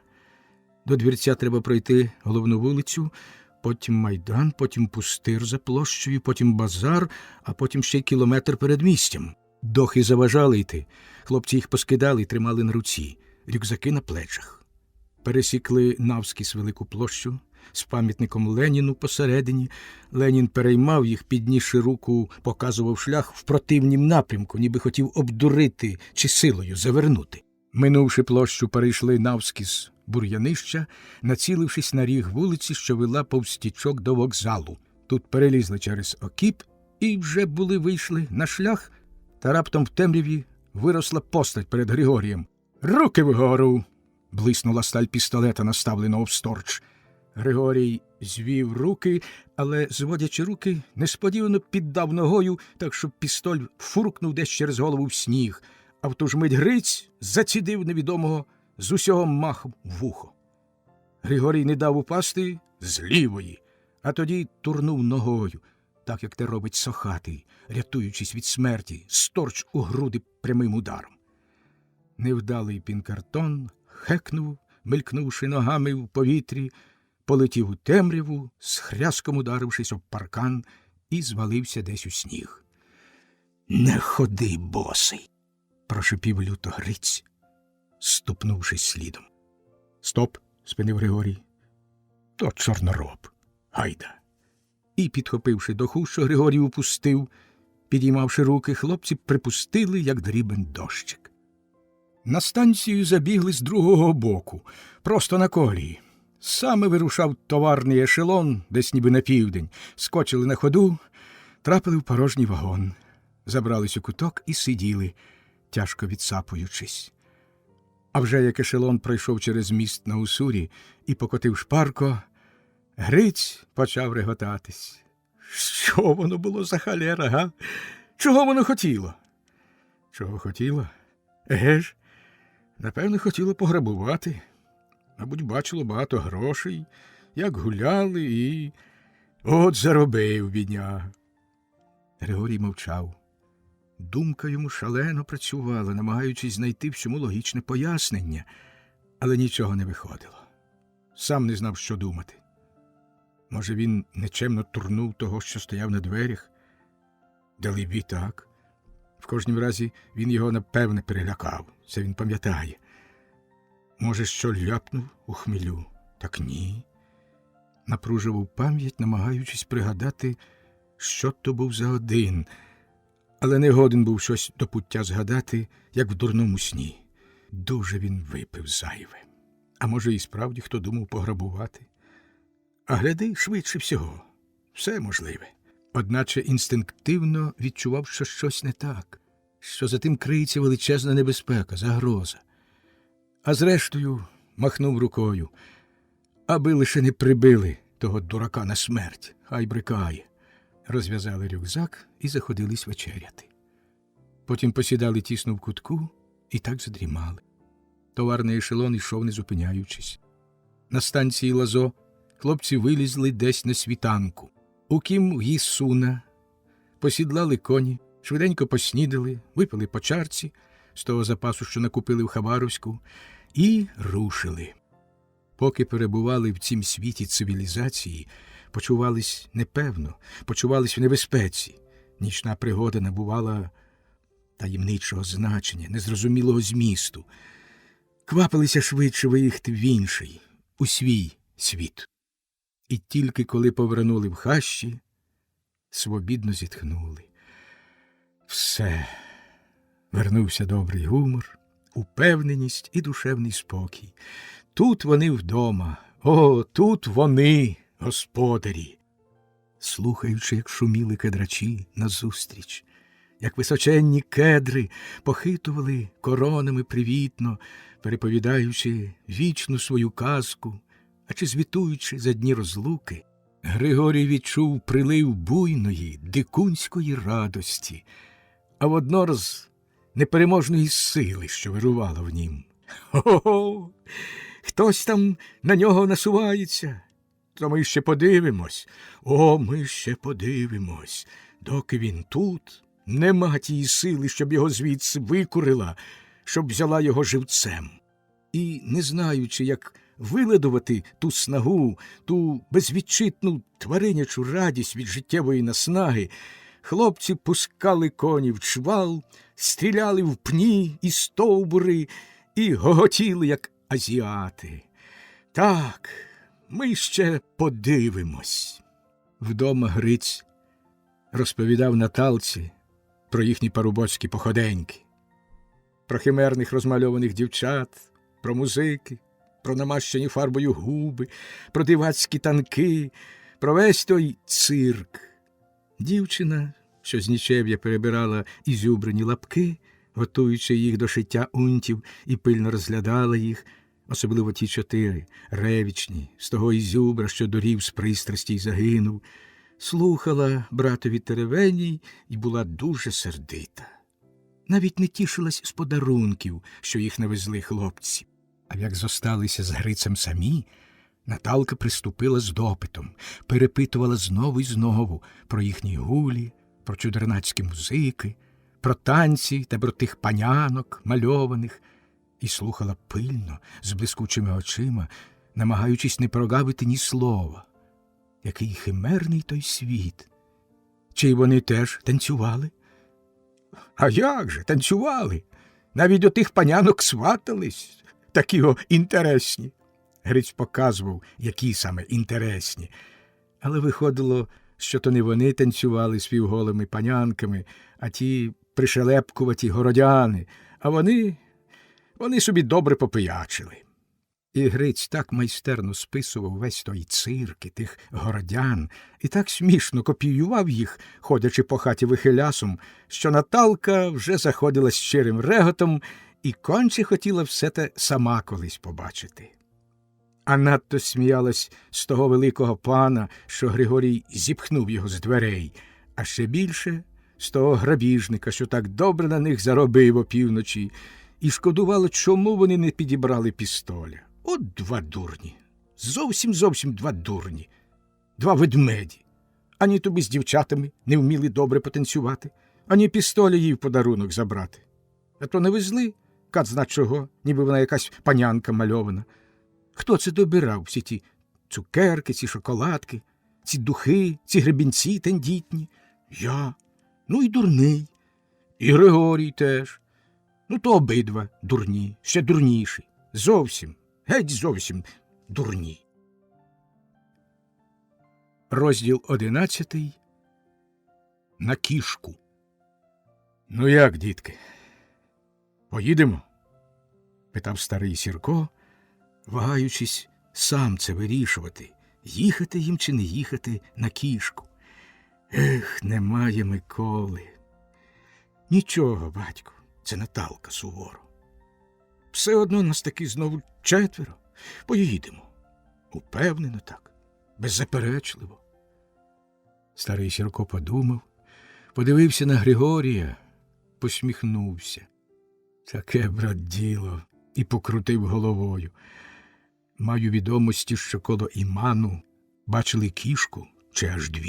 До двірця треба пройти головну вулицю, потім майдан, потім пустир за площею, потім базар, а потім ще й кілометр перед містям. Дохи заважали йти. Хлопці їх поскидали і тримали на руці, рюкзаки на плечах. Пересікли навскіз велику площу з пам'ятником Леніну посередині. Ленін переймав їх, піднісши руку, показував шлях в противнім напрямку, ніби хотів обдурити чи силою завернути. Минувши площу, перейшли навскіз бур'янища, націлившись на ріг вулиці, що вела повз стічок до вокзалу. Тут перелізли через окіп і вже були вийшли на шлях, та раптом в темряві виросла постать перед Григорієм. «Руки вгору!» – блиснула сталь пістолета, наставленого всторч. Григорій звів руки, але, зводячи руки, несподівано піддав ногою, так що пістоль фуркнув десь через голову в сніг, а в ту ж мить Гриць зацідив невідомого з усього маху в вухо. Григорій не дав упасти з лівої, а тоді турнув ногою, так як те робить сохатий, рятуючись від смерті, сторч у груди прямим ударом. Невдалий пінкартон хекнув, мелькнувши ногами в повітрі, полетів у темряву, з хряском ударившись об паркан, і звалився десь у сніг. «Не ходи, босий!» – прошипів люто Гриць, ступнувшись слідом. «Стоп!» – спинив Григорій. «То чорнороб. Гайда!» І, підхопивши доху, що Григорій упустив, підіймавши руки, хлопці припустили, як дрібен дощик. На станцію забігли з другого боку, просто на колії. Саме вирушав товарний ешелон, десь ніби на південь. Скочили на ходу, трапили в порожній вагон. Забрались у куток і сиділи, тяжко відсапуючись. А вже як ешелон пройшов через міст на Усурі і покотив шпарко, Гриць почав реготатись. Що воно було за халера, га? Чого воно хотіло? Чого хотіло? Еге ж, напевно, хотіло пограбувати. Мабуть, бачило багато грошей, як гуляли, і от заробив, бідняга. Григорій мовчав. Думка йому шалено працювала, намагаючись знайти всьому логічне пояснення, але нічого не виходило. Сам не знав, що думати. Може, він нечемно турнув того, що стояв на дверях? Далебі так. В кожнім разі він його, напевне, перелякав. Це він пам'ятає. Може, що ляпнув у хмелю? Так ні. Напружував пам'ять, намагаючись пригадати, що то був за один, але не годен був щось до пуття згадати, як в дурному сні. Дуже він випив зайве. А може, і справді хто думав пограбувати? А гляди, швидше всього. Все можливе. Одначе інстинктивно відчував, що щось не так, що за тим криється величезна небезпека, загроза. А зрештою махнув рукою, аби лише не прибили того дурака на смерть, хай брикає. Розв'язали рюкзак і заходились вечеряти. Потім посідали тісно в кутку і так задрімали. Товарний ешелон йшов, не зупиняючись. На станції Лазо хлопці вилізли десь на світанку. Уким гіссуна, посідлали коні, швиденько поснідали, випили по чарці з того запасу, що накупили в Хабаровську, і рушили. Поки перебували в цім світі цивілізації, почувались непевно, почувались в небезпеці. Нічна пригода набувала таємничого значення, незрозумілого змісту. Квапилися швидше виїхати в інший, у свій світ. І тільки коли повернули в хащі, свобідно зітхнули. Все. Вернувся добрий гумор, упевненість і душевний спокій. Тут вони вдома, тут вони, господарі. Слухаючи, як шуміли кедрачі назустріч, як височенні кедри похитували коронами привітно, переповідаючи вічну свою казку, а чи звітуючи за дні розлуки, Григорій відчув прилив буйної, дикунської радості, а воднораз непереможної сили, що вирувала в нім. Хо-хо! Хтось там на нього насувається. То ми ще подивимось. Ми ще подивимось. Доки він тут, нема тієї сили, щоб його звідси викурила, щоб взяла його живцем. І, не знаючи, як виледувати ту снагу, ту безвідчитну тваринячу радість від життєвої наснаги, хлопці пускали коні в чвал, стріляли в пні і стовбури і гоготіли, як азіати. Так, ми ще подивимось. Вдома Гриць розповідав Наталці про їхні парубоцькі походеньки, про химерних розмальованих дівчат, про музики, про намащені фарбою губи, про дивацькі танки, про весь той цирк. Дівчина, що з нічев'я перебирала ізюбрені лапки, готуючи їх до шиття унтів, і пильно розглядала їх, особливо ті 4, ревічні, з того ізюбра, що дорів з пристрасті й загинув, слухала братові теревеній і була дуже сердита. Навіть не тішилась з подарунків, що їх навезли хлопці. А як зосталися з Грицем самі, Наталка приступила з допитом, перепитувала знову й знову про їхні гулі, про чудернацькі музики, про танці та про тих панянок мальованих, і слухала пильно, з блискучими очима, намагаючись не прогавити ні слова. Який химерний той світ! Чи й вони теж танцювали? А як же, танцювали? Навіть до тих панянок сватались, такі інтересні. Гриць показував, які саме інтересні. Але виходило, що то не вони танцювали з півголими панянками, а ті пришелепкуваті городяни, а вони собі добре попиячили. І Гриць так майстерно списував весь той цирк і тих городян, і так смішно копіював їх, ходячи по хаті вихилясом, що Наталка вже заходила з щирим реготом і конче хотіла все те сама колись побачити. А надто сміялась з того великого пана, що Григорій зіпхнув його з дверей, а ще більше з того грабіжника, що так добре на них заробив опівночі, і шкодувало, чому вони не підібрали пістоля. От два дурні, зовсім два дурні, два ведмеді. Ані тобі з дівчатами не вміли добре потанцювати, ані пістоля їй в подарунок забрати. А то не везли, кат зна чого, ніби вона якась панянка мальована. Хто це добирав, всі ті цукерки, ці шоколадки, ці духи, ці гребінці тендітні? Я, ну і дурний, і Григорій теж. Ну то обидва дурні, ще дурніші, зовсім. Геть зовсім дурні. Розділ 11. На кішку. Ну як, дітки, поїдемо? Питав старий Сірко, вагаючись сам це вирішувати, їхати їм чи не їхати на кішку. Немає Миколи. Нічого, батьку, це Наталка суворо. Все одно нас таки знову 4. Поїдемо. Упевнено так, беззаперечливо. Старий Сірко подумав, подивився на Григорія, посміхнувся. Таке, брат, діло, і покрутив головою. Маю відомості, що коло Іману бачили кішку чи аж 2.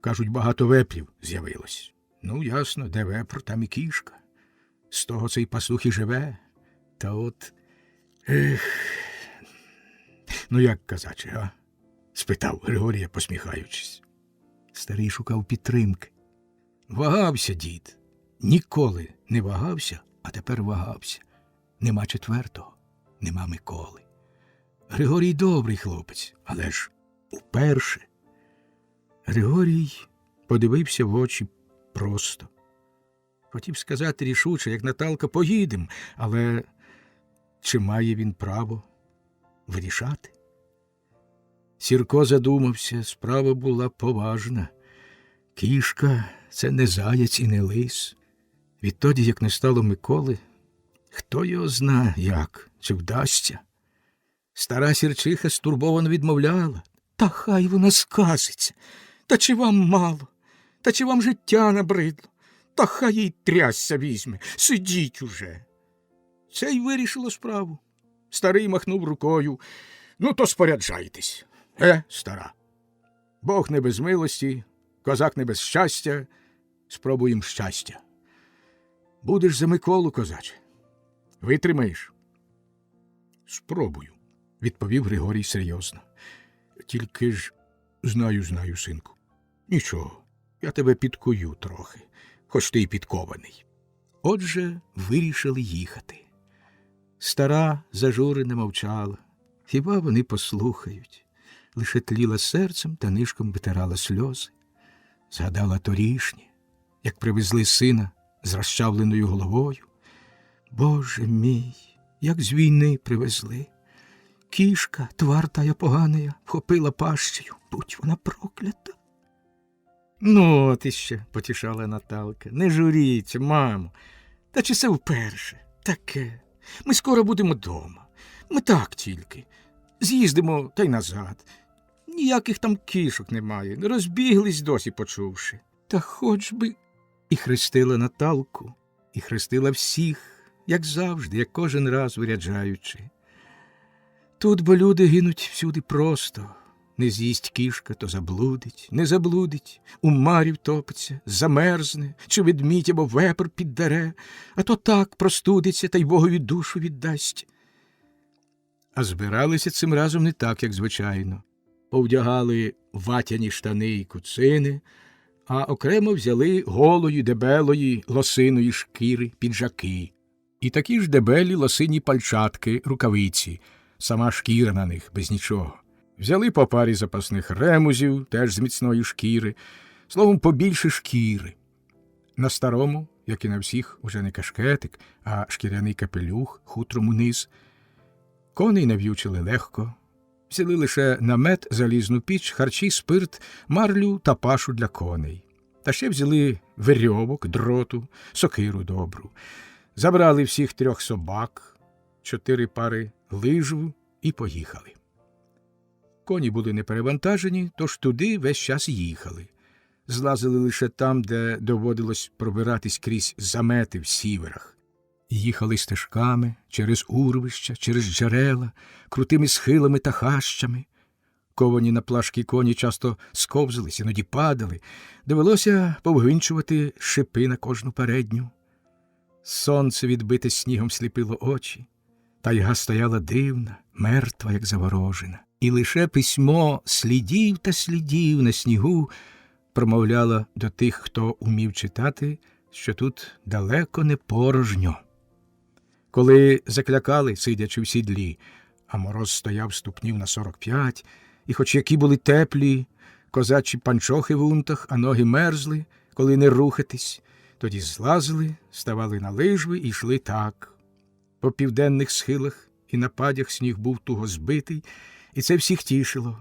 Кажуть, багато вепрів з'явилось. Ну, ясно, де вепр, там і кішка. З того цей пастух і живе. Та от, ну як, козаче, а? Спитав Григорія, посміхаючись. Старий шукав підтримки. Вагався дід. Ніколи не вагався, а тепер вагався. Нема 4-го, нема Миколи. Григорій добрий хлопець, але ж уперше. Григорій подивився в очі просто. Хотів сказати рішуче, як Наталка, поїдем, але чи має він право вирішати? Сірко задумався, справа була поважна. Кішка – це не заяць і не лис. Відтоді, як не стало Миколи, хто його зна як, чи вдасться. Стара сірчиха стурбовано відмовляла. Та хай вона сказиться. Та чи вам мало? Та чи вам життя набридло? Та хай їй трясся візьме. Сидіть уже. Це й вирішило справу. Старий махнув рукою. Ну, то споряджайтесь. Стара. Бог не без милості, козак не без щастя. Спробуємо щастя. Будеш за Миколу, козаче. Витримаєш? Спробую, відповів Григорій серйозно. Тільки ж знаю, синку. Нічого, я тебе підкую трохи, хоч ти й підкований. Отже, вирішили їхати. Стара зажурена мовчала. Хіба вони послухають? Лише тліла серцем та нишком витирала сльози. Згадала торішнє, як привезли сина з розчавленою головою. Боже мій, як з війни привезли. Кішка, твар тая поганая, вхопила пащею, будь вона проклята. Ну, от іще, потішала Наталка, не журіться, мамо. Та чи це вперше? Таке. Ми скоро будемо дома. Ми так тільки. З'їздимо та й назад. Ніяких там кішок немає, не розбіглись досі, почувши. Та хоч би... І хрестила Наталку, і хрестила всіх, як завжди, як кожен раз виряджаючи. Тут бо люди гинуть всюди просто, Не з'їсть кішка, то заблудить, не заблудить, у марі втопиться, замерзне, чи ведмідь або вепр піддере, а то так простудиться та й Богові душу віддасть. А збиралися цим разом не так, як звичайно. Повдягали ватяні штани й куцини, а окремо взяли голої, дебелої, лосиної шкіри піджаки. І такі ж дебелі лосині пальчатки, рукавиці, сама шкіра на них, без нічого. Взяли по парі запасних ремузів, теж з міцної шкіри, словом, побільше шкіри. На старому, як і на всіх, уже не кашкетик, а шкіряний капелюх, хутром униз. Коней нав'ючили легко. Взяли лише намет, залізну піч, харчі, спирт, марлю та пашу для коней. Та ще взяли верьовок, дроту, сокиру добру. Забрали всіх 3 собак, 4 пари лижу і поїхали. Коні були не перевантажені, тож туди весь час їхали. Злазили лише там, де доводилось пробиратись крізь замети в сіверах. Їхали стежками, через урвища, через джерела, крутими схилами та хащами. Ковані на плашки коні часто сковзались, іноді падали. Довелося повгвинчувати шипи на кожну передню. Сонце, відбите снігом, сліпило очі. Тайга стояла дивна, мертва, як заворожена. І лише письмо слідів та слідів на снігу промовляло до тих, хто умів читати, що тут далеко не порожньо. Коли заклякали, сидячи в сідлі, а мороз стояв ступнів на 45, і хоч які були теплі, козачі панчохи в унтах, а ноги мерзли, коли не рухатись, тоді злазили, ставали на лижви і йшли так. По південних схилах і нападях сніг був туго збитий, і це всіх тішило.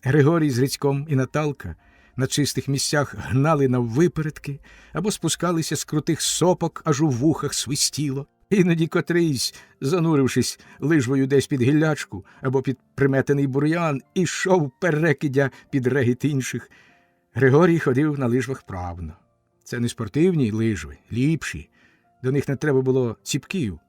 Григорій з Грицьком і Наталка на чистих місцях гнали наввипередки або спускалися з крутих сопок, аж у вухах свистіло. Іноді котрийсь, занурившись лижвою десь під гіллячку або під приметений бур'ян, ішов перекидя під регіт інших. Григорій ходив на лижвах правно. Це не спортивні лижви, ліпші. До них не треба було ціпків.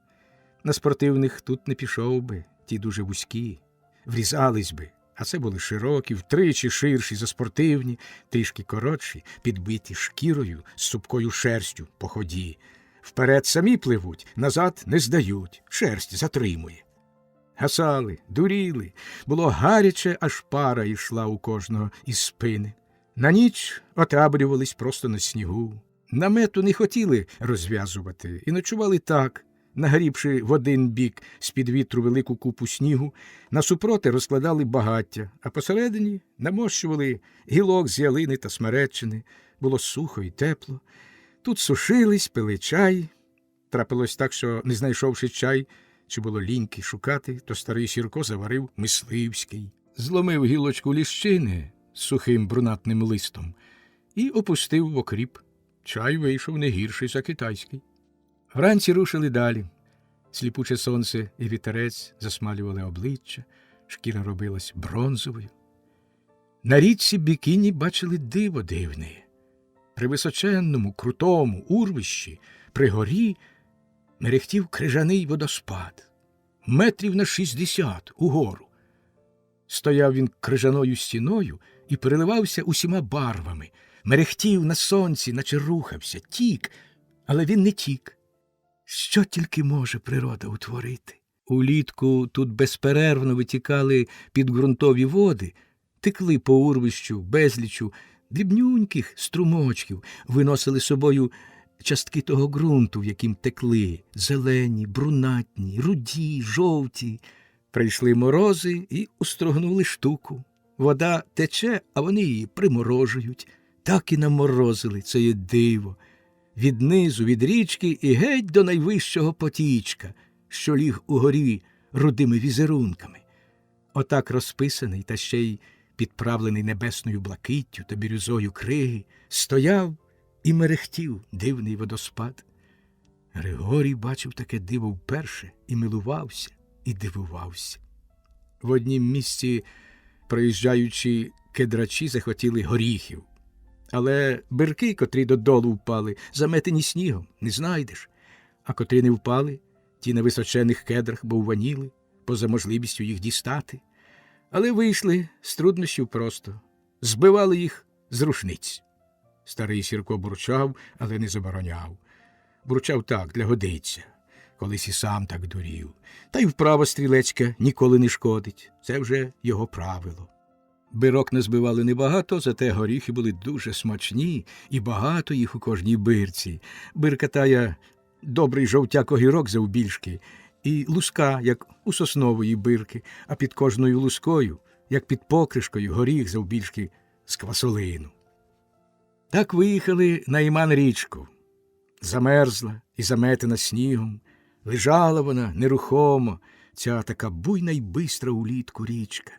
На спортивних тут не пішов би, ті дуже вузькі. Врізались би, а це були широкі, втричі ширші за спортивні, трішки коротші, підбиті шкірою з супкою шерстю по ході. Вперед самі пливуть, назад не здають, шерсть затримує. Гасали, дуріли, було гаряче, аж пара йшла у кожного із спини. На ніч отаборювались просто на снігу. Намету не хотіли розв'язувати і ночували так, нагрібши в один бік з-під вітру велику купу снігу, насупроти розкладали багаття, а посередині намощували гілок з ялини та смереччини. Було сухо і тепло. Тут сушились, пили чай. Трапилось так, що, не знайшовши чай, чи було ліньки шукати, то старий Сірко заварив мисливський. Зломив гілочку ліщини з сухим брунатним листом і опустив в окріп. Чай вийшов не гірший за китайський. Вранці рушили далі. Сліпуче сонце і вітерець засмалювали обличчя, шкіра робилась бронзовою. На річці Бікіні бачили диво дивне. При височенному, крутому урвищі, при горі, мерехтів крижаний водоспад. Метрів на 60 угору. Стояв він крижаною стіною і переливався усіма барвами. Мерехтів на сонці, наче рухався, тік, але він не тік. Що тільки може природа утворити? Улітку тут безперервно витікали підґрунтові води, текли по урвищу, безлічу, дрібнюньких струмочків, виносили собою частки того ґрунту, в яким текли, зелені, брунатні, руді, жовті. Прийшли морози і устрогнули штуку. Вода тече, а вони її приморожують. Так і наморозили, це є диво. Від низу, від річки і геть до найвищого потічка, що ліг угорі рудими візерунками. Отак розписаний та ще й підправлений небесною блакиттю та бірюзою криги, стояв і мерехтів дивний водоспад. Григорій бачив таке диво вперше і милувався, і дивувався. В однім місці, проїжджаючи, кедрачі захотіли горіхів. Але бирки, котрі додолу впали, заметені снігом, не знайдеш. А котрі не впали, ті на височених кедрах бовваніли, поза можливістю їх дістати. Але вийшли з труднощів просто. Збивали їх з рушниць. Старий Сірко бурчав, але не забороняв. Бурчав так, для годиться. Колись і сам так дурів. Та й вправа стрілецька ніколи не шкодить. Це вже його правило. Бирок назбивали небагато, зате горіхи були дуже смачні, і багато їх у кожній бирці. Бирка тая добрий жовтяк огірок завбільшки, і луска, як у соснової бирки, а під кожною лускою, як під покришкою, горіх завбільшки з квасолину. Так виїхали на Іман-річку. Замерзла і заметена снігом. Лежала вона нерухомо, ця така буйна й бистра улітку річка.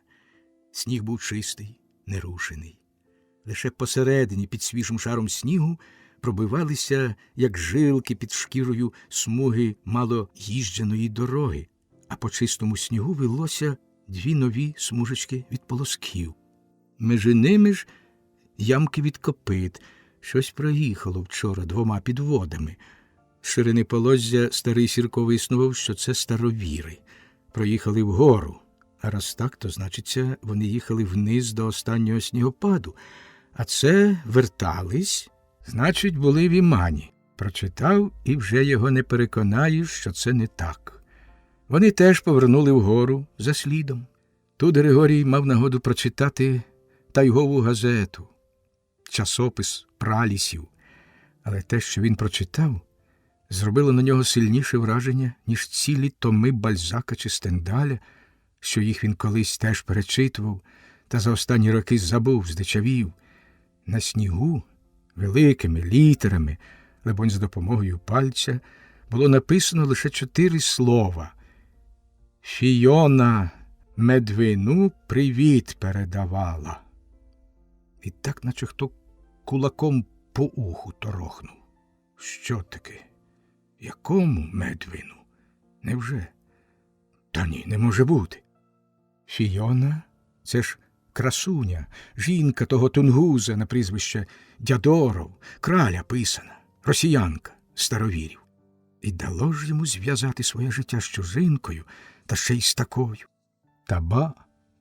Сніг був чистий, нерушений. Лише посередині, під свіжим шаром снігу, пробивалися, як жилки під шкірою, смуги малоїждженої дороги, а по чистому снігу вилося дві нові смужечки від полосків. Між ними ж ямки від копит. Щось проїхало вчора двома підводами. З ширини полоззя старий Сірко виснував, що це старовіри. Проїхали вгору. А раз так, то, значиться, вони їхали вниз до останнього снігопаду. А це вертались, значить, були в Імані. Прочитав, і вже його не переконаєш, що це не так. Вони теж повернули вгору за слідом. Тут Григорій мав нагоду прочитати тайгову газету, часопис пралісів. Але те, що він прочитав, зробило на нього сильніше враження, ніж цілі томи Бальзака чи Стендаля, що їх він колись теж перечитував, та за останні роки забув, здичавів. На снігу, великими літерами, либонь з допомогою пальця, було написано лише 4 слова. «Фійона Медвину привіт передавала». І так, наче хто кулаком по уху торохнув. Що таке? Якому Медвину? Невже? Та ні, не може бути. Фійона – це ж красуня, жінка того тунгуза на прізвище Дядоров, краля писана, росіянка старовірів. І дало ж йому зв'язати своє життя з чужинкою, та ще й з такою. Та ба,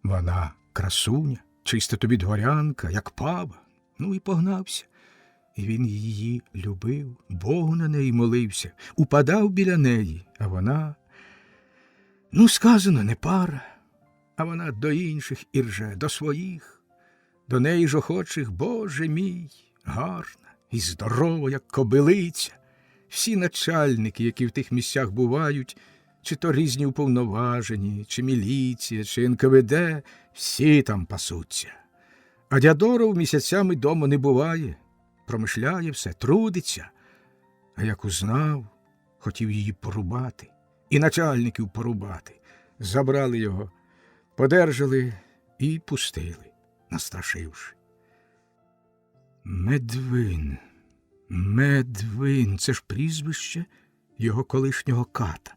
вона красуня, чиста тобі дворянка, як пава. Ну і погнався. І він її любив, Богу на неї молився, упадав біля неї, а вона, ну, сказано, не пара, а вона до інших ірже, до своїх, до неї ж охочих, Боже мій, гарна і здорова, як кобилиця. Всі начальники, які в тих місцях бувають, чи то різні уповноважені, чи міліція, чи НКВД, всі там пасуться. А Дядоров місяцями дома не буває, промишляє все, трудиться. А як узнав, хотів її порубати, і начальників порубати. Забрали його, подержали і пустили, настрашивши. Медвин, Медвин, це ж прізвище його колишнього ката.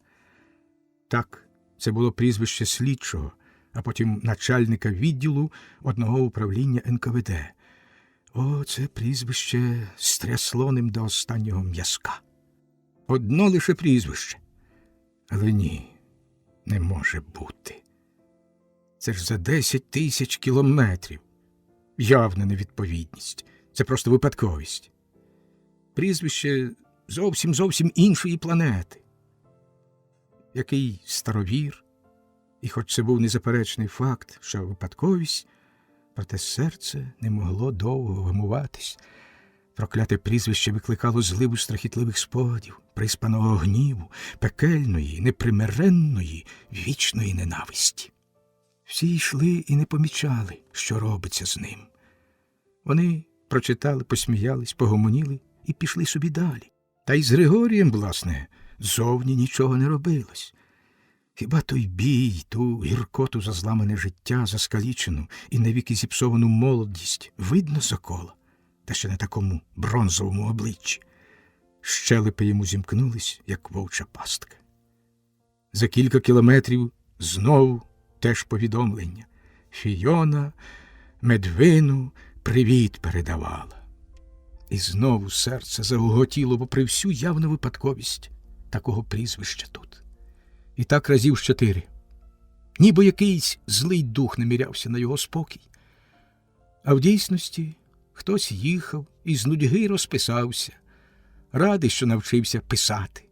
Так, це було прізвище слідчого, а потім начальника відділу одного управління НКВД. О, це прізвище стрясло ним до останнього м'язка. Одно лише прізвище. Але ні, не може бути. Це ж за 10 тисяч кілометрів. Явна невідповідність. Це просто випадковість. Прізвище зовсім іншої планети. Який старовір. І хоч це був незаперечний факт, що випадковість, проте серце не могло довго вгамуватись. Прокляте прізвище викликало зливу страхітливих спогадів, приспаного гніву, пекельної, непримиренної, вічної ненависті. Всі йшли і не помічали, що робиться з ним. Вони прочитали, посміялись, погомоніли і пішли собі далі. Та й з Григорієм, власне, зовні нічого не робилось. Хіба той бій, ту гіркоту за зламане життя, за скалічену і навіки зіпсовану молодість видно з окола, та ще на такому бронзовому обличчі. Щелепи йому зімкнулись, як вовча пастка. За кілька кілометрів знову теж повідомлення. Фійона Медвину привіт передавала. І знову серце загоготіло попри всю явну випадковість такого прізвища тут. І так разів 4. ніби якийсь злий дух намірявся на його спокій. А в дійсності хтось їхав і з нудьги розписався, радий, що навчився писати,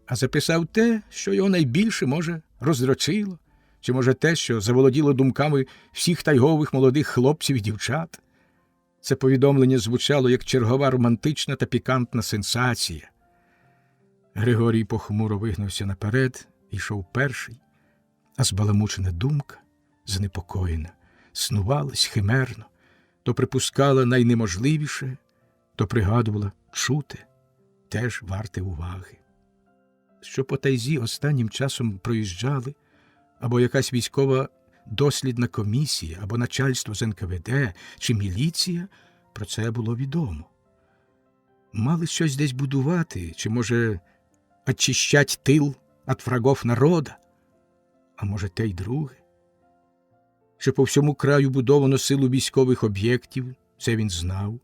а записав те, що його найбільше, може, роздрочило, чи, може, те, що заволоділо думками всіх тайгових молодих хлопців і дівчат. Це повідомлення звучало, як чергова романтична та пікантна сенсація. Григорій похмуро вигнувся наперед, йшов перший, а збаламучена думка, занепокоєна, снувалась химерно, то припускала найнеможливіше, то пригадувала чуте, теж варте уваги. Що по тайзі останнім часом проїжджали, або якась військова дослідна комісія, або начальство з НКВД, чи міліція, про це було відомо. Мали щось десь будувати, чи, може, очищать тил від врагов народа, а може, те й друге. Що по всьому краю будовано силу військових об'єктів, це він знав,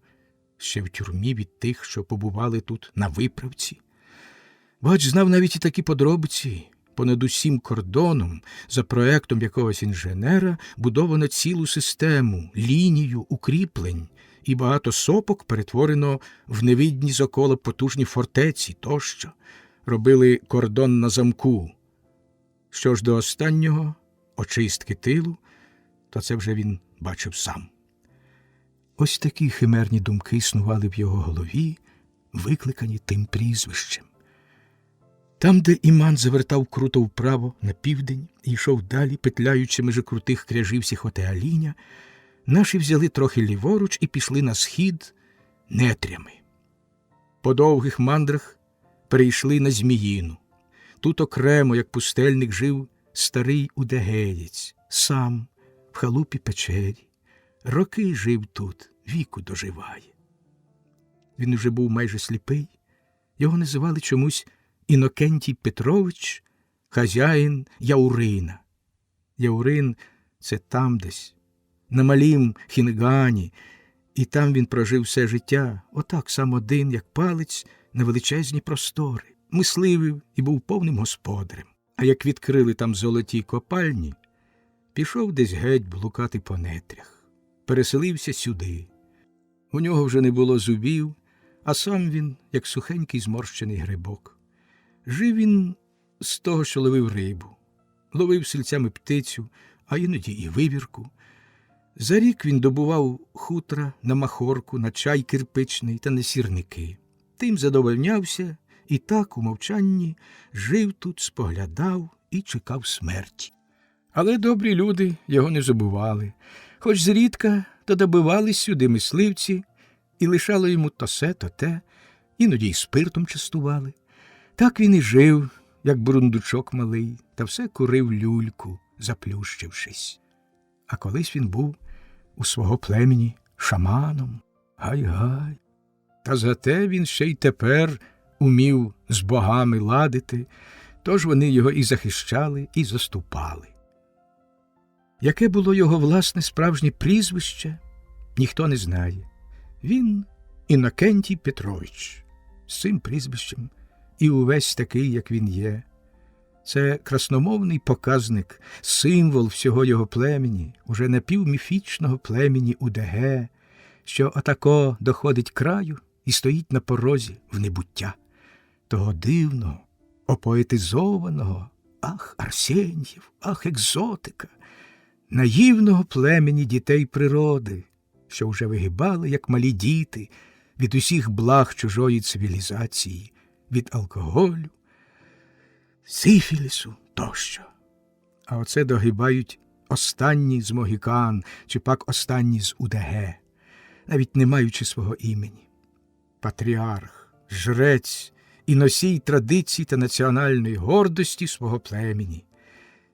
ще в тюрмі від тих, що побували тут на виправці. Бач, знав навіть і такі подробиці. Понад усім кордоном, за проектом якогось інженера, будовано цілу систему, лінію укріплень, і багато сопок перетворено в невидні з окола потужні фортеці тощо. Робили кордон на замку. Що ж до останнього, очистки тилу, то це вже він бачив сам. Ось такі химерні думки існували в його голові, викликані тим прізвищем. Там, де Іман завертав круто вправо на південь і йшов далі, петляючи між крутих кряжів Сіхотеаліня, наші взяли трохи ліворуч і пішли на схід нетрями. По довгих мандрах перейшли на Зміїну. Тут окремо, як пустельник, жив старий удегеєць, сам, в халупі-печері. Роки жив тут, віку доживає. Він уже був майже сліпий, його називали чомусь Інокентій Петрович, хазяїн Яурина. Яурин – це там десь, на малім Хінгані, і там він прожив все життя, отак сам один, як палець, на величезні простори, мисливив і був повним господарем. А як відкрили там золоті копальні, пішов десь геть блукати по нетрях, переселився сюди. У нього вже не було зубів, а сам він, як сухенький зморщений грибок. Жив він з того, що ловив рибу, ловив сільцями птицю, а іноді і вивірку. За рік він добував хутра на махорку, на чай кирпичний та на сірники. Тим задовольнявся і так у мовчанні жив тут, споглядав і чекав смерті. Але добрі люди його не забували, хоч зрідка то добивались сюди мисливці і лишало йому то се, то те, іноді й спиртом частували. Так він і жив, як бурундучок малий, та все курив люльку, заплющившись. А колись він був у свого племені шаманом. Гай-гай. Та зате він ще й тепер умів з богами ладити, тож вони його і захищали, і заступали. Яке було його власне справжнє прізвище, ніхто не знає. Він Інокентій Петрович. З цим прізвищем і увесь такий, як він є. Це красномовний показник, символ всього його племені, уже напівміфічного племені Удеге, що отако доходить краю і стоїть на порозі в небуття. Того дивного, опоетизованого, ах, Арсеньїв, ах, екзотика, наївного племені дітей природи, що вже вигибали, як малі діти, від усіх благ чужої цивілізації, від алкоголю, сифілісу тощо. А оце догибають останні з могікан, чи пак останні з Удеге, навіть не маючи свого імені. Патріарх, жрець і носій традицій та національної гордості свого племені.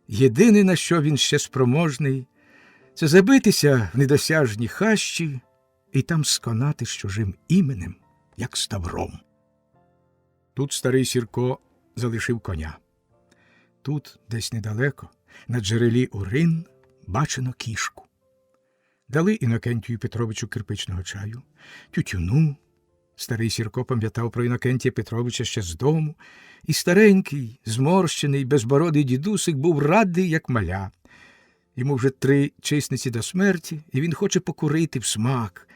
Єдине, на що він ще спроможний, це забитися в недосяжні хащі і там сконати з чужим іменем, як ставром. Тут старий Сірко залишив коня. Тут, десь недалеко, на джерелі Урин, бачено кішку. Дали Інокентію Петровичу кирпичного чаю, тютюну. Старий Сірко пам'ятав про Інокентія Петровича ще з дому, і старенький, зморщений, безбородий дідусик був радий, як маля. Йому вже 3 чисниці до смерті, і він хоче покурити в смак.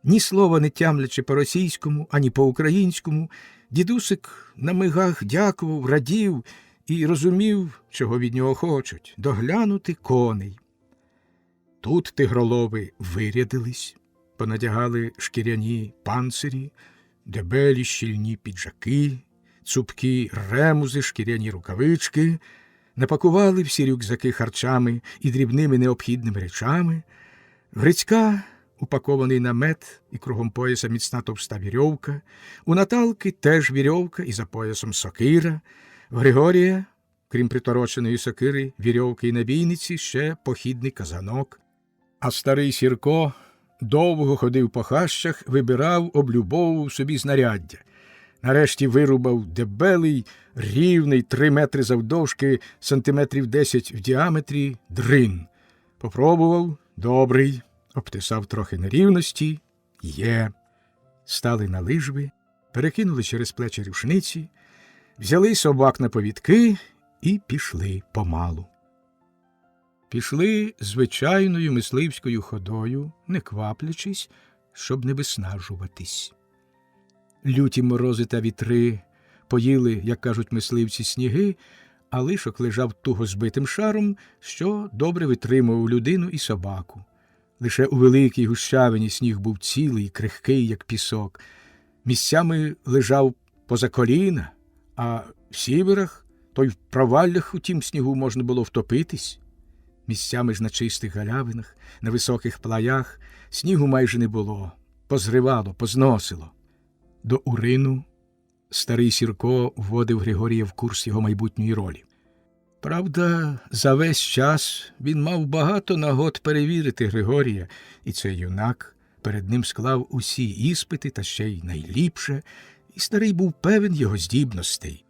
Ні слова не тямлячи по-російському, ані по-українському, дідусик на мигах дякував, радів і розумів, чого від нього хочуть – доглянути коней. Тут тигролови вирядились, понадягали шкіряні панцирі, дебелі щільні піджаки, цупкі ремузи, шкіряні рукавички, напакували всі рюкзаки харчами і дрібними необхідними речами. В Грицька упакований намет і кругом пояса міцна товста вірьовка, у Наталки теж вірьовка і за поясом сокира, в Григорія, крім притороченої сокири, вірьовки і набійниці, ще похідний казанок. А старий Сірко довго ходив по хащах, вибирав, облюбовував собі знаряддя. Нарешті вирубав дебелий, рівний, 3 метри завдовжки, сантиметрів 10 в діаметрі, дрин. Попробував – добрий, обтисав трохи нерівності – є. Стали на лижви, перекинули через плечі рушниці, взяли собак на повідки і пішли помалу. Пішли звичайною мисливською ходою, не кваплячись, щоб не виснажуватись. Люті морози та вітри поїли, як кажуть мисливці, сніги, а лишок лежав туго збитим шаром, що добре витримував людину і собаку. Лише у великій гущавині сніг був цілий, крихкий, як пісок. Місцями лежав поза коліна, а в сіверах, то й в проваллях у тім снігу можна було втопитись. Місцями ж на чистих галявинах, на високих плаях снігу майже не було, позривало, позносило. До Урину старий Сірко вводив Григорія в курс його майбутньої ролі. Правда, за весь час він мав багато нагод перевірити Григорія, і цей юнак перед ним склав усі іспити та ще й найліпше, і старий був певен його здібностей.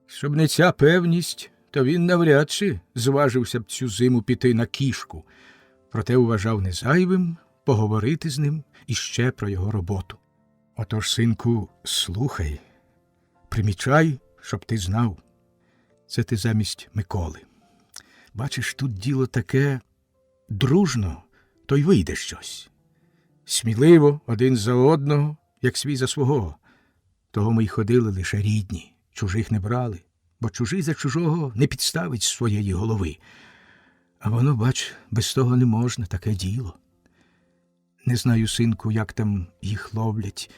Щоб не ця певність, то він навряд чи зважився б цю зиму піти на кішку, проте вважав незайвим поговорити з ним іще про його роботу. Отож, синку, слухай, примічай, щоб ти знав. Це ти замість Миколи. Бачиш, тут діло таке дружно, то й вийде щось. Сміливо, один за одного, як свій за свого. Того ми й ходили лише рідні, чужих не брали, бо чужий за чужого не підставить своєї голови. А воно, бач, без того не можна, таке діло. Не знаю, синку, як там їх ловлять.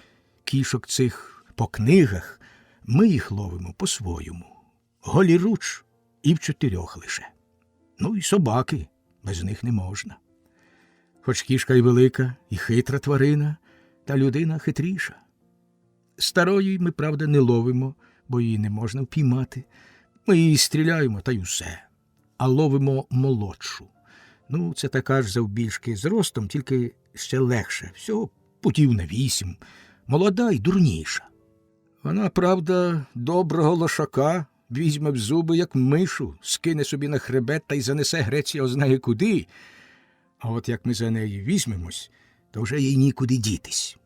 Кішок цих по книгах, ми їх ловимо по-своєму. Голіруч і в 4 лише. Ну і собаки, без них не можна. Хоч кішка й велика, і хитра тварина, та людина хитріша. Старої ми, правда, не ловимо, бо її не можна впіймати. Ми її стріляємо, та й усе. А ловимо молодшу. Ну, це така ж завбільшки зростом, тільки ще легше. Всього путів на 8. Молода й дурніша. Вона, правда, доброго лошака візьме в зуби, як мишу, скине собі на хребет та й занесе Греція знає куди. А от як ми за неї візьмемось, то вже їй нікуди дітись.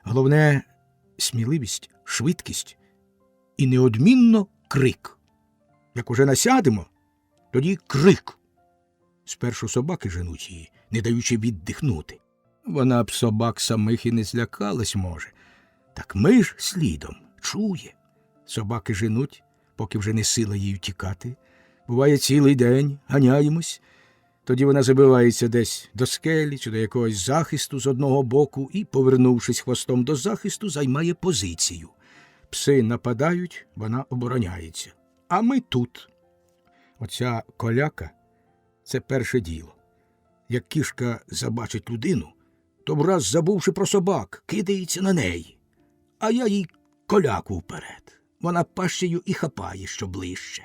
Головне – сміливість, швидкість і неодмінно крик. Як уже насядемо, тоді крик. Спершу собаки женуть її, не даючи віддихнути. Вона б собак самих і не злякалась, може. Так ми ж слідом, чує. Собаки женуть, поки вже не сила їй втікати. Буває, цілий день ганяємось. Тоді вона забивається десь до скелі чи до якогось захисту з одного боку і, повернувшись хвостом до захисту, займає позицію. Пси нападають, вона обороняється. А ми тут. Оця коляка – це перше діло. Як кішка забачить людину, то враз, забувши про собак, кидається на неї. А я їй коляку вперед. Вона пащею і хапає, що ближче.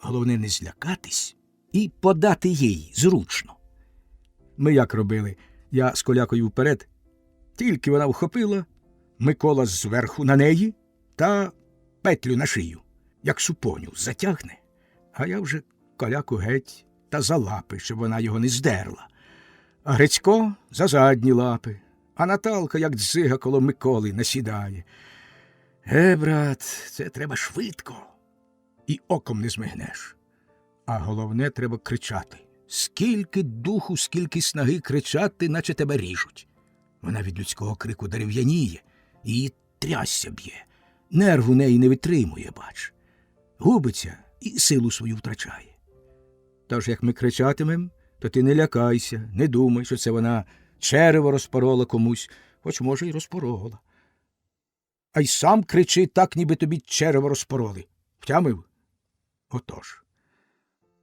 Головне не злякатись і подати їй зручно. Ми як робили? Я з колякою вперед. Тільки вона вхопила, Микола зверху на неї та петлю на шию, як супоню, затягне. А я вже коляку геть та за лапи, щоб вона його не здерла. А Грицько за задні лапи, а Наталка, як дзига коло Миколи, насідає. Брат, це треба швидко. І оком не змигнеш. А головне, треба кричати. Скільки духу, скільки снаги кричати, наче тебе ріжуть. Вона від людського крику дерев'яніє, її трясся б'є. Нерв у неї не витримує, бач. Губиться і силу свою втрачає. Тож, як ми кричатимем, то ти не лякайся, не думай, що це вона черево розпорола комусь, хоч, може, й розпорола. А й сам кричи так, ніби тобі черево розпороли. Втямив? Отож.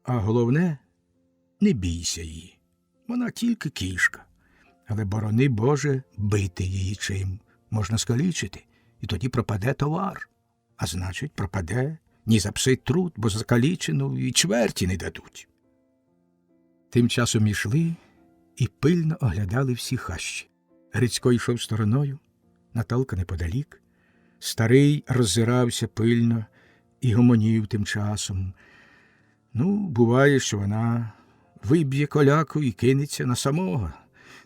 А головне, не бійся її. Вона тільки кішка. Але, борони Боже, бити її чим. Можна скалічити, і тоді пропаде товар. А значить, пропаде ні за псий труд, бо за калічену і чверті не дадуть. Тим часом йшли і пильно оглядали всі хащі. Грицько йшов стороною, Наталка неподалік. Старий роззирався пильно і гомонів тим часом. Буває, що вона виб'є коляку і кинеться на самого.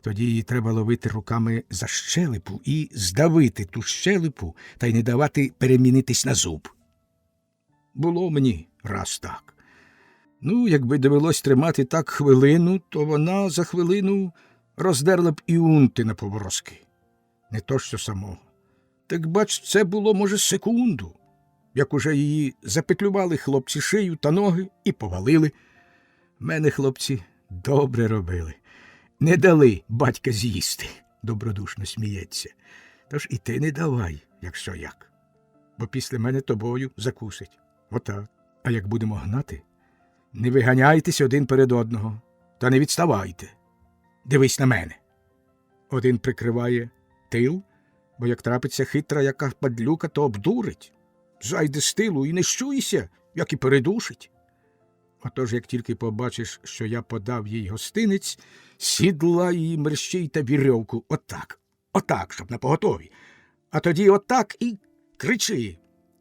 Тоді її треба ловити руками за щелепу і здавити ту щелепу та й не давати перемінитись на зуб. Було мені раз так. Якби довелось тримати так хвилину, то вона за хвилину роздерла б і унти на поворозки. Не то що самого. Так, бач, це було, може, секунду, як уже її запетлювали хлопці шию та ноги і повалили. Мене хлопці добре робили. Не дали батька з'їсти, добродушно сміється. Тож і ти не давай, якщо як. Бо після мене тобою закусить. Отак. А як будемо гнати, не виганяйтесь один перед одного, та не відставайте. Дивись на мене. Один прикриває тил, бо як трапиться хитра яка падлюка, то обдурить. Зайде з тилу і не щуйся, як і передушить. Отож, як тільки побачиш, що я подав їй гостинець, сідла її мерщій та вірьовку. Отак, щоб напоготові. А тоді отак і кричи.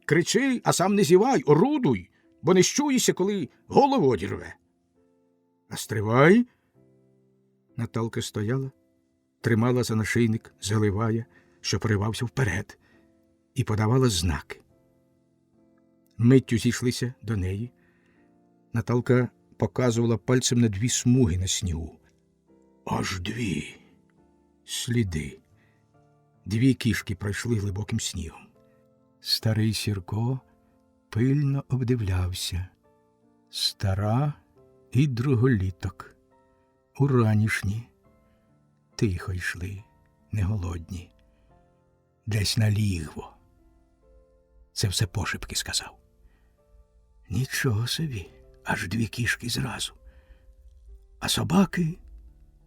Кричи, а сам не зівай, орудуй, бо не щуєшся, коли голову одірве. А стривай. Наталка стояла, тримала за нашийник Заливая, що поривався вперед, і подавала знаки. Миттю зійшлися до неї. Наталка показувала пальцем на 2 смуги на снігу. Аж 2 сліди. 2 кішки пройшли глибоким снігом. Старий Сірко пильно обдивлявся. Стара і друголіток. Уранішні. Тихо йшли, не голодні. Десь на лігво. Це все пошепки сказав. Нічого собі, аж 2 кішки зразу. А собаки...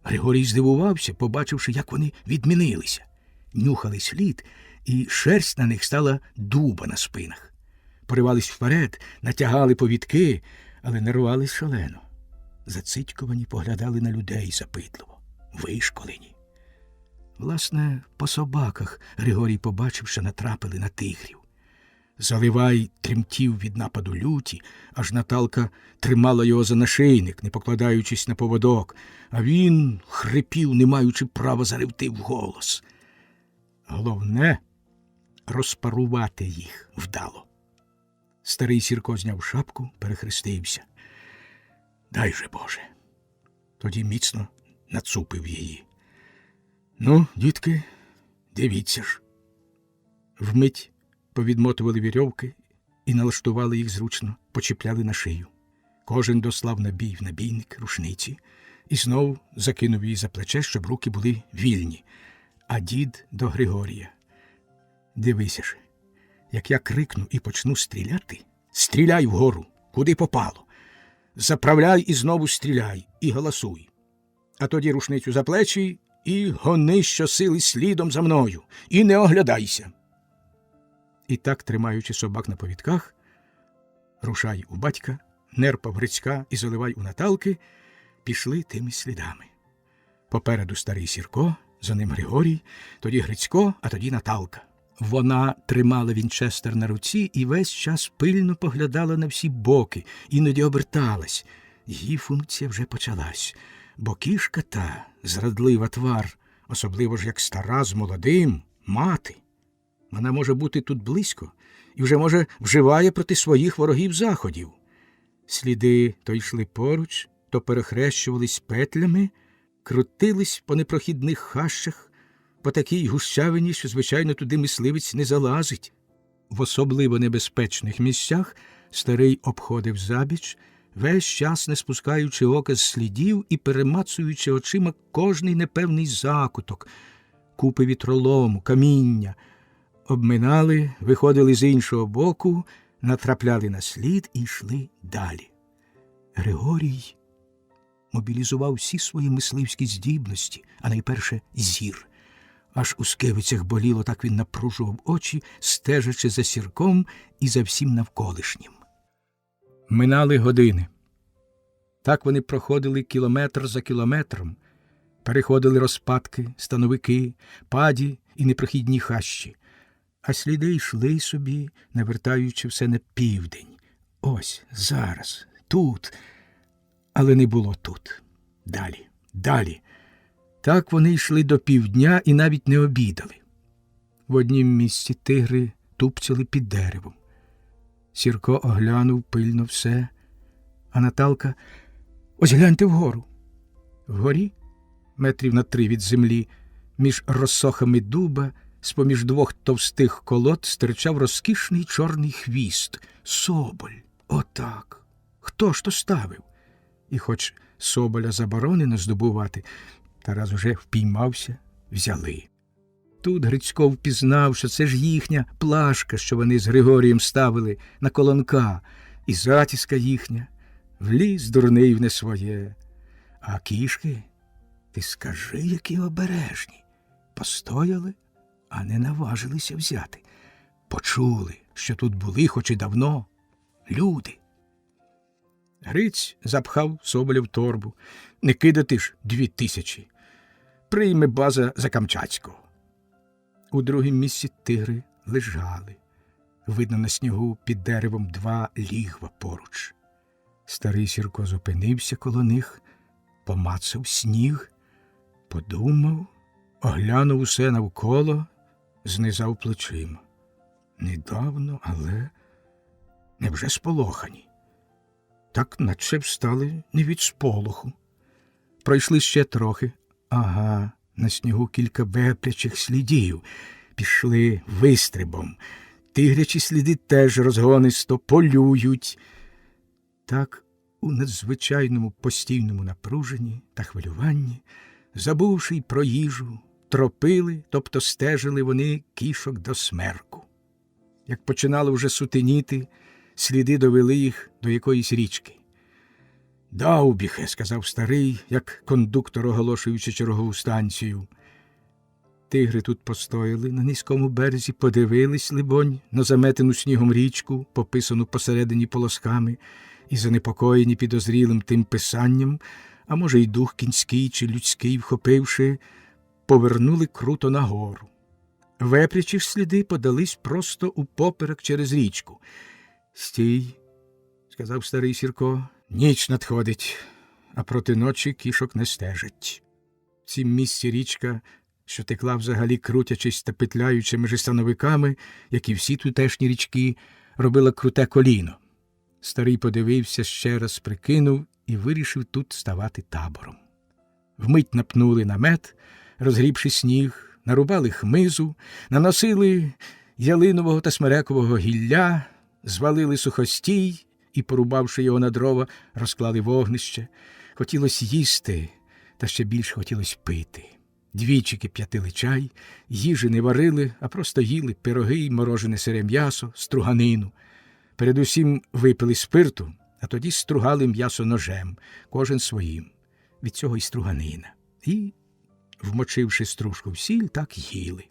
Григорій здивувався, побачивши, як вони відмінилися. Нюхали слід, і шерсть на них стала дуба на спинах. Поривались вперед, натягали повідки, але не рвались шалено. Зацитьковані поглядали на людей запитливо, вишколені. Власне, по собаках Григорій побачив, що натрапили на тигрів. Заливай тремтів від нападу люті, аж Наталка тримала його за нашийник, не покладаючись на поводок, а він хрипів, не маючи права заревти вголос. Головне — розпарувати їх вдало. Старий Сірко зняв шапку, перехрестився. Дай же, Боже. Тоді міцно нацупив її. Дітки, дивіться ж. Вмить повідмотували вірьовки і налаштували їх зручно, почіпляли на шию. Кожен дослав набій в набійник, рушниці і знов закинув її за плече, щоб руки були вільні. А дід до Григорія. Дивися ж, як я крикну і почну стріляти, стріляй вгору, куди попало. Заправляй і знову стріляй, і галасуй. А тоді рушницю за плечі і гони щосили слідом за мною, і не оглядайся. І так, тримаючи собак на повідках, рушай у батька, нерпав Грицька і Заливай у Наталки, пішли тими слідами. Попереду старий Сірко, за ним Григорій, тоді Грицько, а тоді Наталка. Вона тримала вінчестер на руці і весь час пильно поглядала на всі боки, іноді оберталась. Її функція вже почалась, бо кішка та, зрадлива твар, особливо ж як стара з молодим, мати. Вона може бути тут близько і вже, може, вживає проти своїх ворогів заходів. Сліди то йшли поруч, то перехрещувались петлями, крутились по непрохідних хащах, по такій гущавині, що, звичайно, туди мисливець не залазить. В особливо небезпечних місцях старий обходив забіч, весь час не спускаючи ока з слідів і перемацуючи очима кожний непевний закуток, купи вітролому, каміння. Обминали, виходили з іншого боку, натрапляли на слід і йшли далі. Григорій мобілізував всі свої мисливські здібності, а найперше зір. Аж у скивицях боліло, так він напружував очі, стежачи за Сірком і за всім навколишнім. Минали години. Так вони проходили кілометр за кілометром, переходили розпадки, становики, паді і непрохідні хащі. А сліди йшли собі, навертаючи все на південь. Ось, зараз, тут. Але не було тут. Далі, далі. Так вони йшли до півдня і навіть не обідали. В однім місці тигри тупцяли під деревом. Сірко оглянув пильно все, а Наталка: «Ось гляньте вгору». Вгорі, метрів на 3 від землі, між розсохами дуба, з-поміж 2 товстих колод стирчав розкішний чорний хвіст. Соболь. Отак. Хто ж то ставив? І хоч соболя заборонено здобувати, та раз уже впіймався, взяли. Тут Грицько впізнав, що це ж їхня плашка, що вони з Григорієм ставили на колонка, і затіска їхня. Вліз дурний в не своє. А кішки, ти скажи, які обережні. Постояли, а не наважилися взяти. Почули, що тут були, хоч і давно, люди. Гриць запхав соболя в торбу. Не кидати ж 2000. Прийме база за Камчатського. У другім місці тигри лежали. Видно на снігу під деревом 2 лігва поруч. Старий Сірко зупинився коло них, помацав сніг, подумав, оглянув усе навколо, знизав плечима. Недавно, але невже сполохані? Так наче встали не від сполоху. Пройшли ще трохи. Ага, на снігу кілька веплячих слідів. Пішли вистрибом. Тигрячі сліди теж розгонисто полюють. Так у надзвичайному постійному напруженні та хвилюванні, забувши й про їжу, тропили, тобто стежили вони кішок до смерку. Як починало вже сутеніти, сліди довели їх до якоїсь річки. «Даубіхе», – сказав старий, як кондуктор, оголошуючи чергову станцію. Тигри тут постояли на низькому березі, подивились, либонь, на заметену снігом річку, пописану посередині полосками, і занепокоєні підозрілим тим писанням, а може й дух кінський чи людський, вхопивши, повернули круто нагору. Вепрячі ж сліди подались просто упоперек через річку. «Стій», – сказав старий Сірко, – «ніч надходить, а проти ночі кішок не стежать». В цім місці річка, що текла взагалі крутячись та петляючи між становиками, як і всі тутешні річки, робила круте коліно. Старий подивився, ще раз прикинув і вирішив тут ставати табором. Вмить напнули намет, розгрібши сніг, нарубали хмизу, наносили ялинового та смерекового гілля, звалили сухостій і, порубавши його на дрова, розклали вогнище. Хотілося їсти, та ще більше хотілося пити. Двічі кип'ятили чай, їжі не варили, а просто їли пироги й морожене сире м'ясо, струганину. Передусім випили спирту, а тоді стругали м'ясо ножем, кожен своїм. Від цього й струганина. І, вмочивши стружку в сіль, так їли.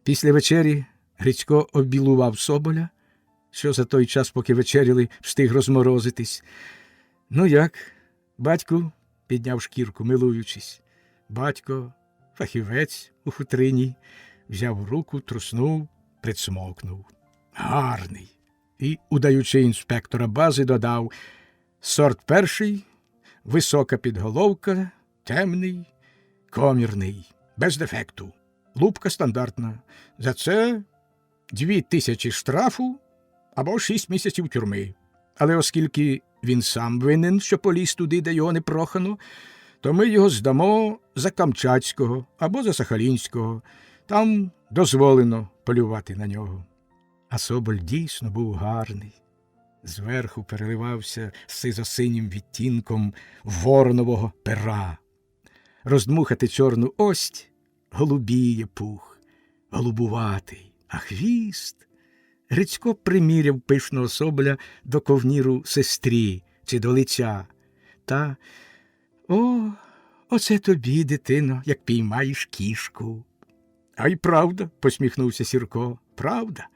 Після вечері Грицько обілував соболя, що за той час, поки вечеряли, встиг розморозитись. «Ну як, батьку?» – підняв шкірку, милуючись. Батько, фахівець у футрині, взяв руку, труснув, прицмокнув. «Гарний!» І, удаючи інспектора бази, додав: «Сорт перший, висока підголовка, темний, комірний, без дефекту. Лупка стандартна. За це 2000 штрафу або 6 місяців тюрми. Але оскільки він сам винен, що поліз туди, де його не прохано, то ми його здамо за Камчатського або за Сахалінського. Там дозволено полювати на нього. А соболь дійсно був гарний. Зверху переливався сизо-синім відтінком воронового пера. Роздмухати чорну ость — голубіє пух, голубуватий, а хвіст... Грицько приміряв пишного соболя до ковніру сестрі чи до лиця. Та, оце тобі, дитино, як піймаєш кішку. А й правда, посміхнувся Сірко, правда.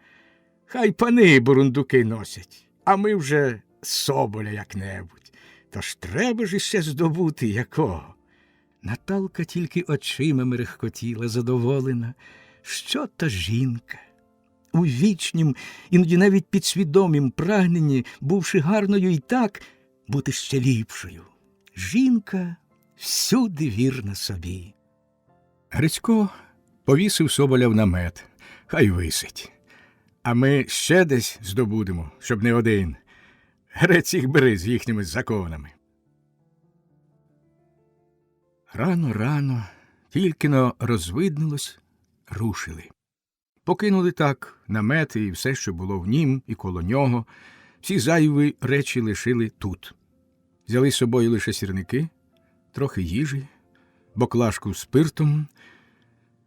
Хай пани бурундуки носять, а ми вже соболя як-небудь. Тож треба ж іще здобути якого. Наталка тільки очима мерехкотіла, задоволена. Що та жінка? У вічнім, іноді навіть підсвідомім прагненні, бувши гарною і так, бути ще ліпшою. Жінка всюди вірна собі. Грицько повісив соболя в намет. Хай висить. А ми ще десь здобудемо, щоб не один. Грець їх бери з їхніми законами. Рано-рано, тільки-но розвиднилось, рушили. Покинули так намет і все, що було в нім і коло нього. Всі зайві речі лишили тут. Взяли з собою лише сірники, трохи їжі, баклажку з спиртом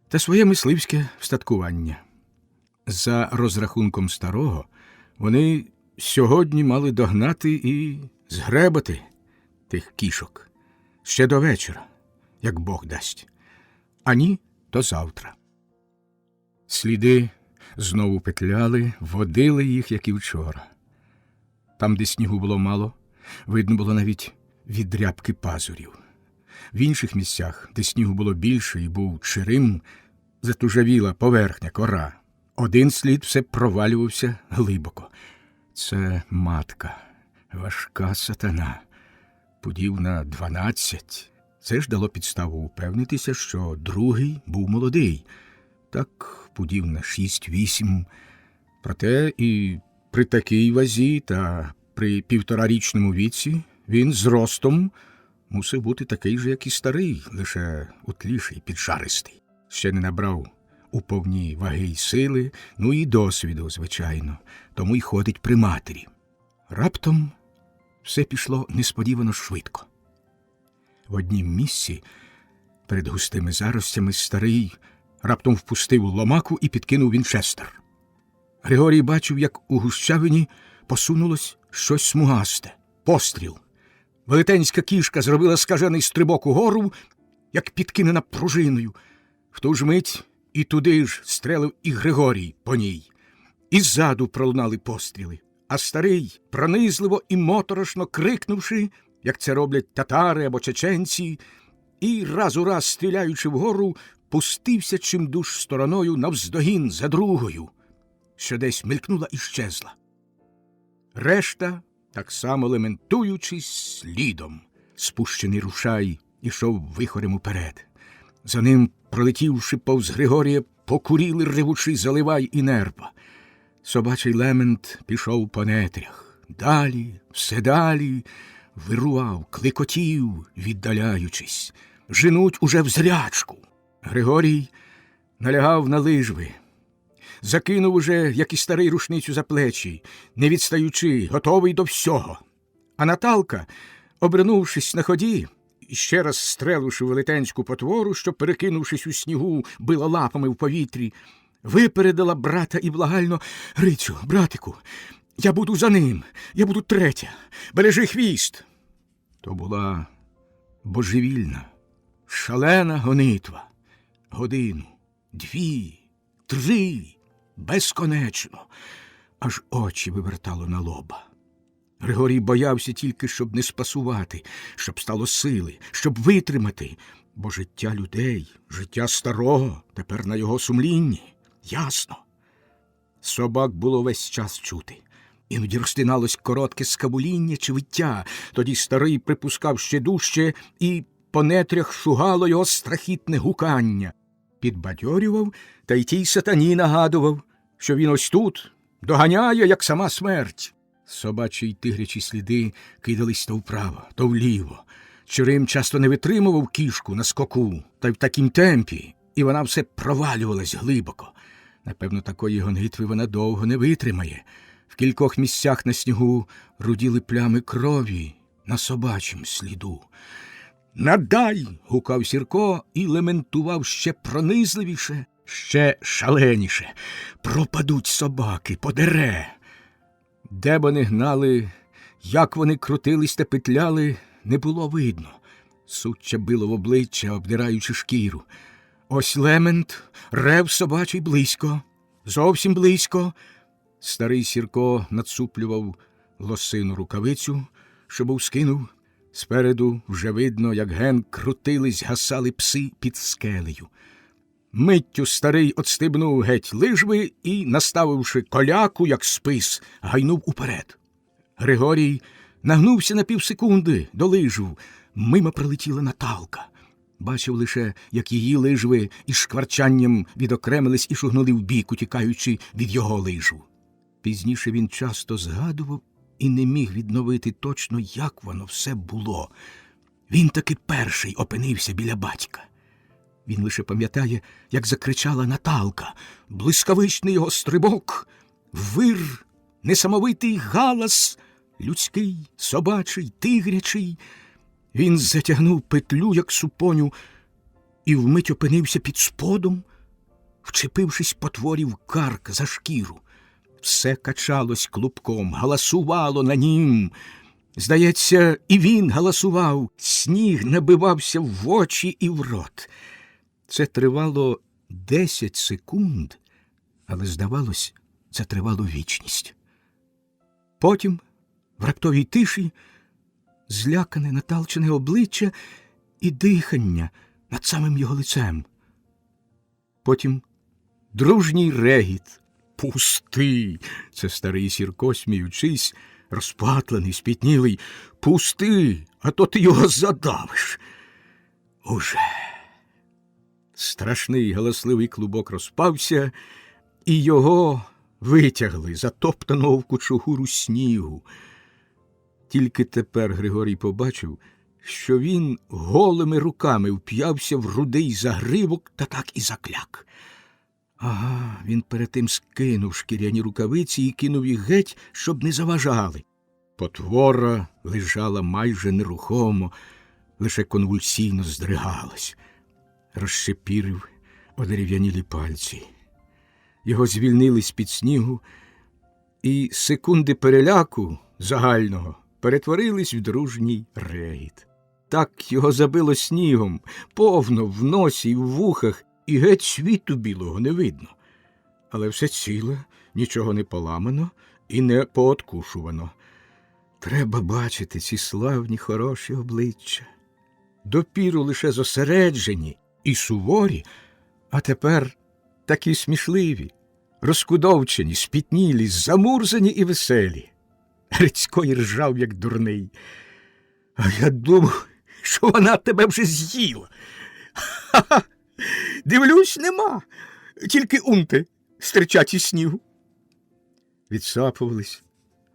та своє мисливське встаткування. За розрахунком старого, вони сьогодні мали догнати і згребати тих кішок ще до вечора, як Бог дасть. А ні, то завтра. Сліди знову петляли, водили їх, як і вчора. Там, де снігу було мало, видно було навіть відрябки пазурів. В інших місцях, де снігу було більше і був чирим, затужавіла поверхня, кора. Один слід все провалювався глибоко. Це матка, важка сатана, пудів на 12. Це ж дало підставу упевнитися, що другий був молодий. Так пудів на 6-8. Проте і при такій вазі та при 1,5-річному віці він зростом мусив бути такий же, як і старий, лише утліший, піджаристий. Ще не набрав у повні ваги й сили, ну і досвіду, звичайно, тому й ходить при матері. Раптом все пішло несподівано швидко. В однім місці, перед густими заростями, старий раптом впустив ломаку і підкинув вінчестер. Григорій бачив, як у гущавині посунулось щось смугасте. Постріл. Велетенська кішка зробила скажений стрибок угору, як підкинена пружиною. В ту ж мить і туди ж стрелив і Григорій по ній. І ззаду пролунали постріли. А старий, пронизливо і моторошно крикнувши, як це роблять татари або чеченці, і раз у раз, стріляючи вгору, пустився чимдуж стороною навздогін за другою, що десь мелькнула і щезла. Решта, так само лементуючись, слідом. Спущений рушай ішов вихорем уперед. За ним, пролетівши повз Григорія, покуріли ревучи Заливай і Нерпа. Собачий лемент пішов по нетрях. Далі, все далі, вирував, кликотів, віддаляючись. Женуть уже в зрячку. Григорій налягав на лижви. Закинув уже, як і старий, рушницю за плечі, не відстаючи, готовий до всього. А Наталка, обернувшись на ході, і ще раз стреливши велетенську потвору, що, перекинувшись у снігу, била лапами в повітрі, випередила брата і благально: «Грицю, братику, я буду за ним, я буду третя, бережи хвіст!» То була божевільна, шалена гонитва. Годину, 2, 3, безконечно, аж очі вивертало на лоба. Григорій боявся тільки, щоб не спасувати, щоб стало сили, щоб витримати, бо життя людей, життя старого тепер на його сумлінні. Ясно. Собак було весь час чути. Іноді розтиналось коротке скабуління чи виття, тоді старий припускав ще дужче, і по нетрях шугало його страхітне гукання. Підбадьорював, та й тій сатані нагадував, що він ось тут доганяє, як сама смерть. Собачі й тигрячі сліди кидались то вправо, то вліво. Чорим часто не витримував кішку на скоку, та й в такім темпі, і вона все провалювалась глибоко. Напевно, такої гонитви вона довго не витримає. В кількох місцях на снігу руділи плями крові на собачім сліду. «Надай!» – гукав Сірко і лементував ще пронизливіше, ще шаленіше. «Пропадуть собаки, подере!» Де б вони гнали, як вони крутились та петляли, не було видно. Суччя било в обличчя, обдираючи шкіру. Ось лемент, рев собачий близько, зовсім близько. Старий Сірко нацуплював лосину рукавицю, що був скинув. Спереду вже видно, як ген крутились, гасали пси під скелею. Миттю старий отстибнув геть лижви і, наставивши коляку, як спис, гайнув уперед. Григорій нагнувся на півсекунди до лижв. Мимо прилетіла Наталка. Бачив лише, як її лижви із шкварчанням відокремились і шугнули вбік, утікаючи від його лижв. Пізніше він часто згадував і не міг відновити точно, як воно все було. Він таки перший опинився біля батька. Він лише пам'ятає, як закричала Наталка, блискавичний його стрибок, вир, несамовитий галас, людський, собачий, тигрячий. Він затягнув петлю, як супоню, і вмить опинився під сподом, вчепившись потворі в карк за шкіру. Все качалось клубком, галасувало на нім. Здається, і він галасував, сніг набивався в очі і в рот. Це тривало 10 секунд, але, здавалось, це тривало вічність. Потім, в раптовій тиші, злякане Наталчине обличчя і дихання над самим його лицем. Потім дружній регіт. «Пусти!» – це старий Сірко, сміючись, розпатлений, спітнілий. «Пусти, а то ти його задавиш!» Уже. Страшний галасливий клубок розпався, і його витягли, затоптаного в кучугуру снігу. Тільки тепер Григорій побачив, що він голими руками вп'явся в рудий загривок та так і закляк. Ага, він перед тим скинув шкіряні рукавиці і кинув їх геть, щоб не заважали. Потвора лежала майже нерухомо, лише конвульсійно здригалась. Розщепірив одерев'янілі пальці. Його звільнили з-під снігу, і секунди переляку загального перетворились в дружній регіт. Так його забило снігом, повно в носі й в вухах, і геть світу білого не видно. Але все ціле, нічого не поламано і не пооткушувано. Треба бачити ці славні хороші обличчя. Допіру лише зосереджені і суворі, а тепер такі смішливі, розкудовчені, спітнілі, замурзані і веселі. Грицько й ржав, як дурний. А я думав, що вона тебе вже з'їла. Ха-ха! Дивлюсь, нема, тільки унти стирчать із снігу. Відсапувались,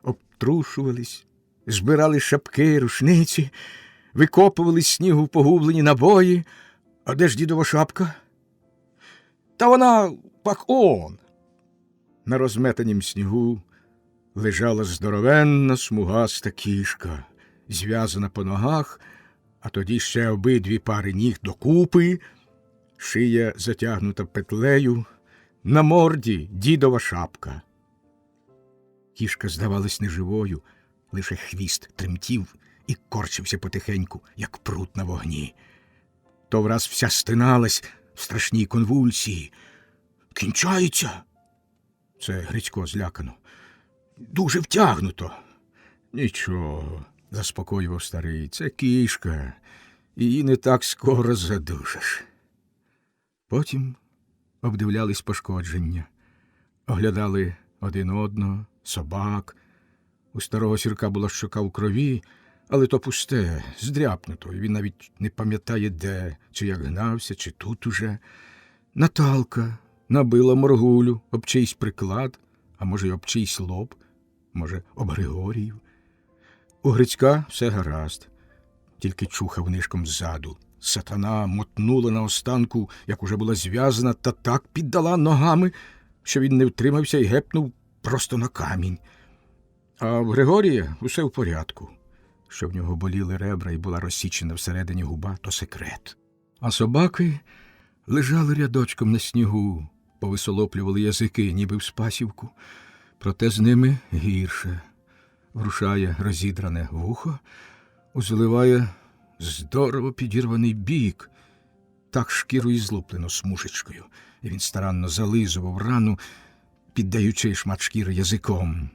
обтрушувались, збирали шапки, рушниці, викопували з снігу погублені набої. А де ж дідова шапка? Та вона пак он. На розметанім снігу лежала здоровенна смугаста кішка, зв'язана по ногах, а тоді ще обидві пари ніг докупи, шия затягнута петлею, на морді дідова шапка. Кішка здавалась неживою, лише хвіст тремтів і корчився потихеньку, як прут на вогні. То враз вся стиналась в страшній конвульсії. «Кінчається!» Це Грицько злякано. «Дуже втягнуто!» «Нічого», – заспокоював старий, – «це кішка, її не так скоро задушиш». Потім обдивлялись пошкодження, оглядали один одного, собак. У старого Сірка була щока в крові, але то пусте, здряпнуто, і він навіть не пам'ятає де, чи як гнався, чи тут уже. Наталка набила моргулю об чийсь приклад, а може й об чийсь лоб. Може, об Григорію? У Грицька все гаразд, тільки чухав нишком ззаду. Сатана мотнула наостанку, як уже була зв'язана, та так піддала ногами, що він не втримався і гепнув просто на камінь. А в Григорія усе в порядку. Що в нього боліли ребра і була розсічена всередині губа, то секрет. А собаки лежали рядочком на снігу, повисолоплювали язики, ніби в спасівку. Проте з ними гірше. Врушає розідране вухо, узливає здорово підірваний бік. Так шкіру і злуплено смужечкою. І він старанно зализував рану, піддаючи шмат шкіри язиком.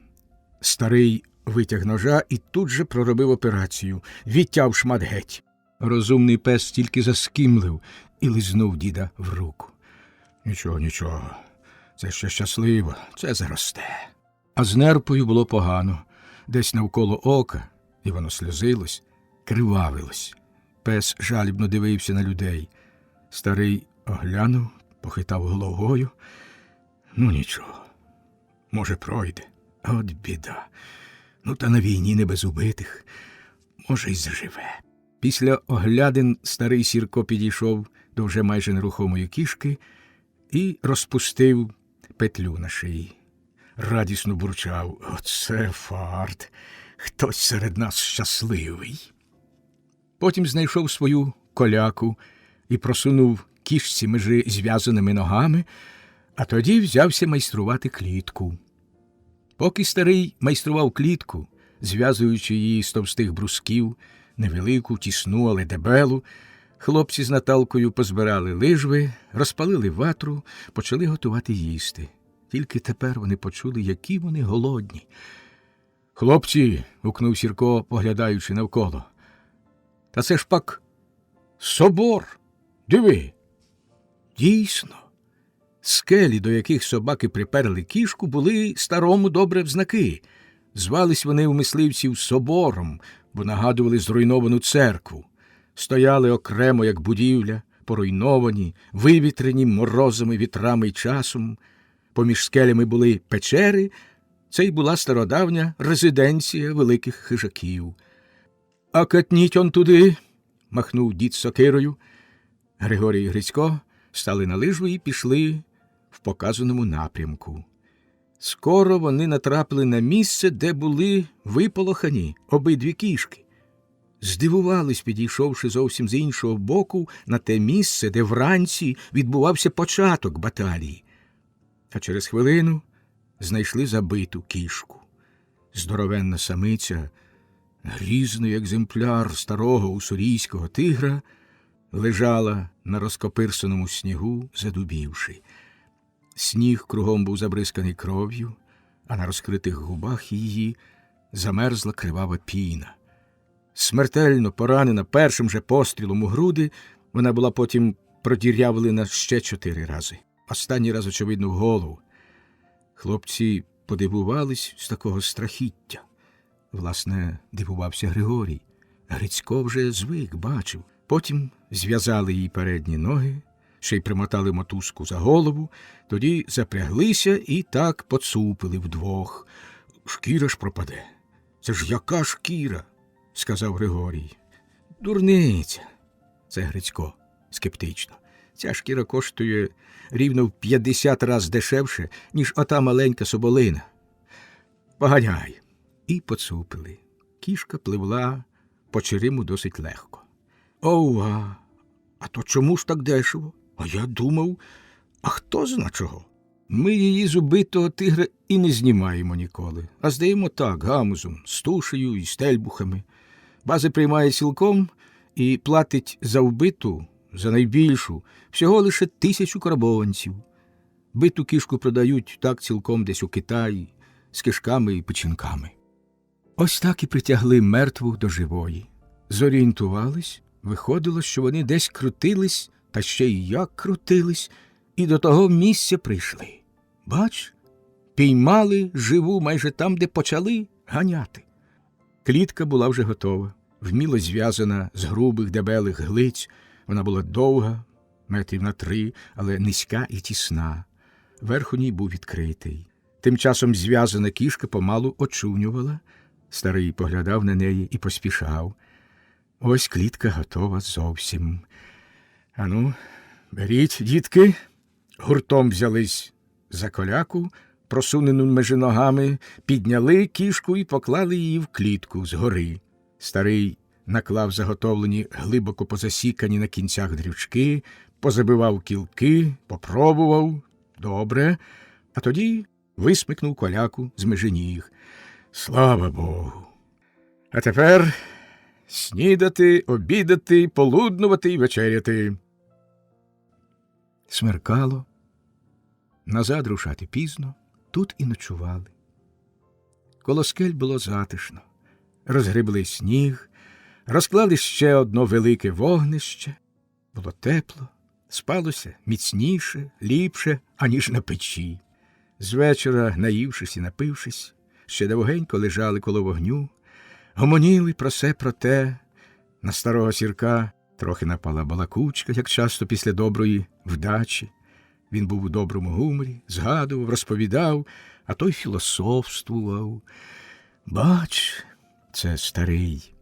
Старий витяг ножа і тут же проробив операцію. Відтяв шмат геть. Розумний пес тільки заскімлив і лизнув діда в руку. Нічого, нічого. Це ще щасливо, це заросте. А з нерпою було погано. Десь навколо ока, і воно сльозилось, кривавилось. Пес жалібно дивився на людей. Старий оглянув, похитав головою. Ну, нічого, може, пройде. От біда. Ну, та на війні не без убитих. Може, й заживе. Після оглядин старий Сірко підійшов до вже майже нерухомої кішки і розпустив петлю на шиї. Радісно бурчав: «Оце фарт! Хтось серед нас щасливий!» Потім знайшов свою коляку і просунув кішці межи зв'язаними ногами, а тоді взявся майструвати клітку. Поки старий майстрував клітку, зв'язуючи її з товстих брусків, невелику, тісну, але дебелу, хлопці з Наталкою позбирали лижви, розпалили ватру, почали готувати їсти. Тільки тепер вони почули, які вони голодні. «Хлопці!» – гукнув Сірко, поглядаючи навколо. «Та це ж пак собор! Диви!» Дійсно, скелі, до яких собаки приперли кішку, були старому добре в знаки. Звались вони у мисливців собором, бо нагадували зруйновану церкву. Стояли окремо, як будівля, поруйновані, вивітрені морозами, вітрами й часом. Поміж скелями були печери, це й була стародавня резиденція великих хижаків. «А катніть он туди!» – махнув дід сокирою. Григорій і Грицько стали на лижви і пішли в показаному напрямку. Скоро вони натрапили на місце, де були виполохані обидві кішки. Здивувались, підійшовши зовсім з іншого боку, на те місце, де вранці відбувався початок баталії. А через хвилину знайшли забиту кішку. Здоровенна самиця, грізний екземпляр старого уссурійського тигра, лежала на розкопирсаному снігу, задубівши. Сніг кругом був забризканий кров'ю, а на розкритих губах її замерзла кривава піна. Смертельно поранена першим же пострілом у груди, вона була потім продірявлена ще 4 рази. Останній раз, очевидно, в голову. Хлопці подивувались з такого страхіття. Власне, дивувався Григорій. Грицько вже звик, бачив. Потім зв'язали їй передні ноги, ще й примотали мотузку за голову, тоді запряглися і так поцупили вдвох. «Шкіра ж пропаде. Це ж яка шкіра?» – сказав Григорій. «Дурниця!» – це Грицько скептично. «Ця шкіра коштує рівно в 50 раз дешевше, ніж ота маленька соболина. Поганяй!» І поцупили. Кішка пливла по Чериму досить легко. «Ова! А то чому ж так дешево? А я думав, а хто зна чого? Ми її з убитого тигра і не знімаємо ніколи, а здаємо так, гамузом, з тушею і стельбухами. Бази приймає цілком і платить за вбиту, за найбільшу, всього лише 1000 карбованців. Биту кішку продають так цілком десь у Китаї, з кишками і печінками». Ось так і притягли мертву до живої. Зорієнтувались, виходило, що вони десь крутились, та ще й як крутились, і до того місця прийшли. Бач, піймали живу майже там, де почали ганяти. Клітка була вже готова, вміло зв'язана з грубих дебелих глиць. Вона була довга, 3 метрів, але низька і тісна. Верх у ній був відкритий. Тим часом зв'язана кішка помалу очунювала. Старий поглядав на неї і поспішав. Ось клітка готова зовсім. Ану, беріть, дітки. Гуртом взялись за коляку, просунену межі ногами, підняли кішку і поклали її в клітку згори. Старий наклав заготовлені глибоко позасікані на кінцях дрючки, позабивав кілки, попробував. Добре. А тоді висмикнув коляку з межі ніг. Слава Богу! А тепер снідати, обідати, полуднувати і вечеряти. Смеркало. Назад рушати пізно, тут і ночували. Коло скель було затишно. Розгребли сніг, розклали ще одно велике вогнище. Було тепло, спалося міцніше, ліпше, аніж на печі. Звечора, наївшись і напившись, ще довгенько лежали коло вогню, гомоніли про се про те. На старого Сірка трохи напала балакучка, як часто після доброї вдачі. Він був у доброму гуморі, згадував, розповідав, а той філософствував. Бач, це старий,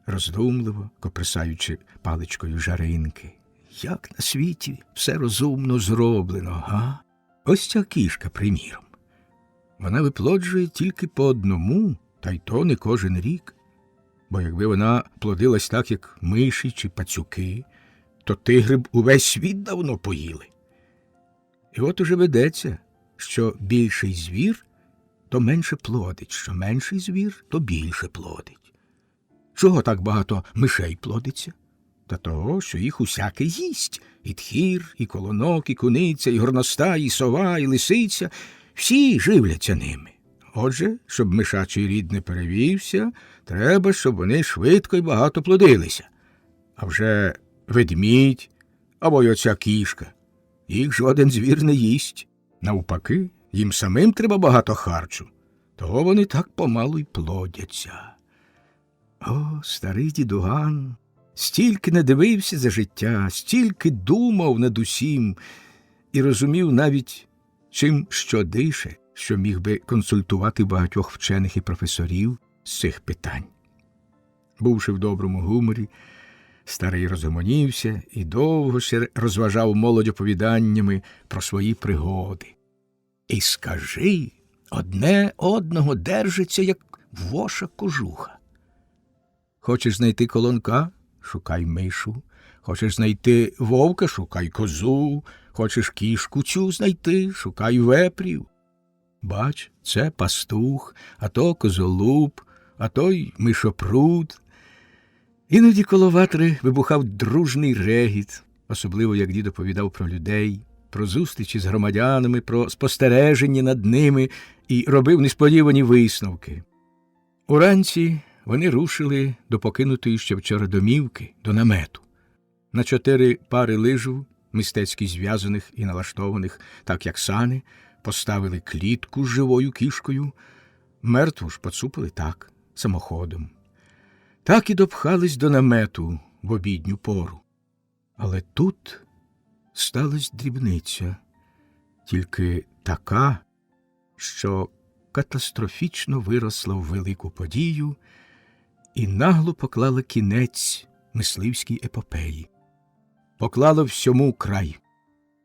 роздумливо, коприсаючи паличкою жаринки. Як на світі все розумно зроблено, га? Ось ця кішка, приміром. Вона виплоджує тільки по одному, та й то не кожен рік. Бо якби вона плодилась так, як миші чи пацюки, то тигри б увесь світ давно поїли. І от уже ведеться, що більший звір, то менше плодить, що менший звір, то більше плодить. Чого так багато мишей плодиться? Та того, що їх усяке їсть. І тхір, і колонок, і куниця, і горностай, і сова, і лисиця. Всі живляться ними. Отже, щоб мишачий рід не перевівся, треба, щоб вони швидко і багато плодилися. А вже ведмідь або й оця кішка. Їх жоден звір не їсть. Навпаки, їм самим треба багато харчу. Того вони так помалу й плодяться. О, старий дідуган! Стільки не дивився за життя, стільки думав над усім і розумів навіть, чим що дише, що міг би консультувати багатьох вчених і професорів з цих питань. Бувши в доброму гуморі, старий розгомонівся і довго ще розважав молодь оповіданнями про свої пригоди. І скажи, одне одного держиться, як воша кожуха. Хочеш знайти колонка? Шукай мишу. Хочеш знайти вовка? Шукай козу. Хочеш кішку цю знайти? Шукай вепрів. Бач, це пастух, а то козолуб, а той мишопруд. Іноді коло ватри вибухав дружний регіт, особливо як дід оповідав про людей, про зустрічі з громадянами, про спостереження над ними і робив несподівані висновки. Уранці вони рушили до покинутої ще вчора домівки, до намету. На 4 пари лижів, мистецьки зв'язаних і налаштованих, так як сани, поставили клітку з живою кішкою, мертву ж поцупили так, самоходом. Так і допхались до намету в обідню пору. Але тут сталась дрібниця, тільки така, що катастрофічно виросла в велику подію і нагло поклала кінець мисливській епопеї. Поклала всьому край.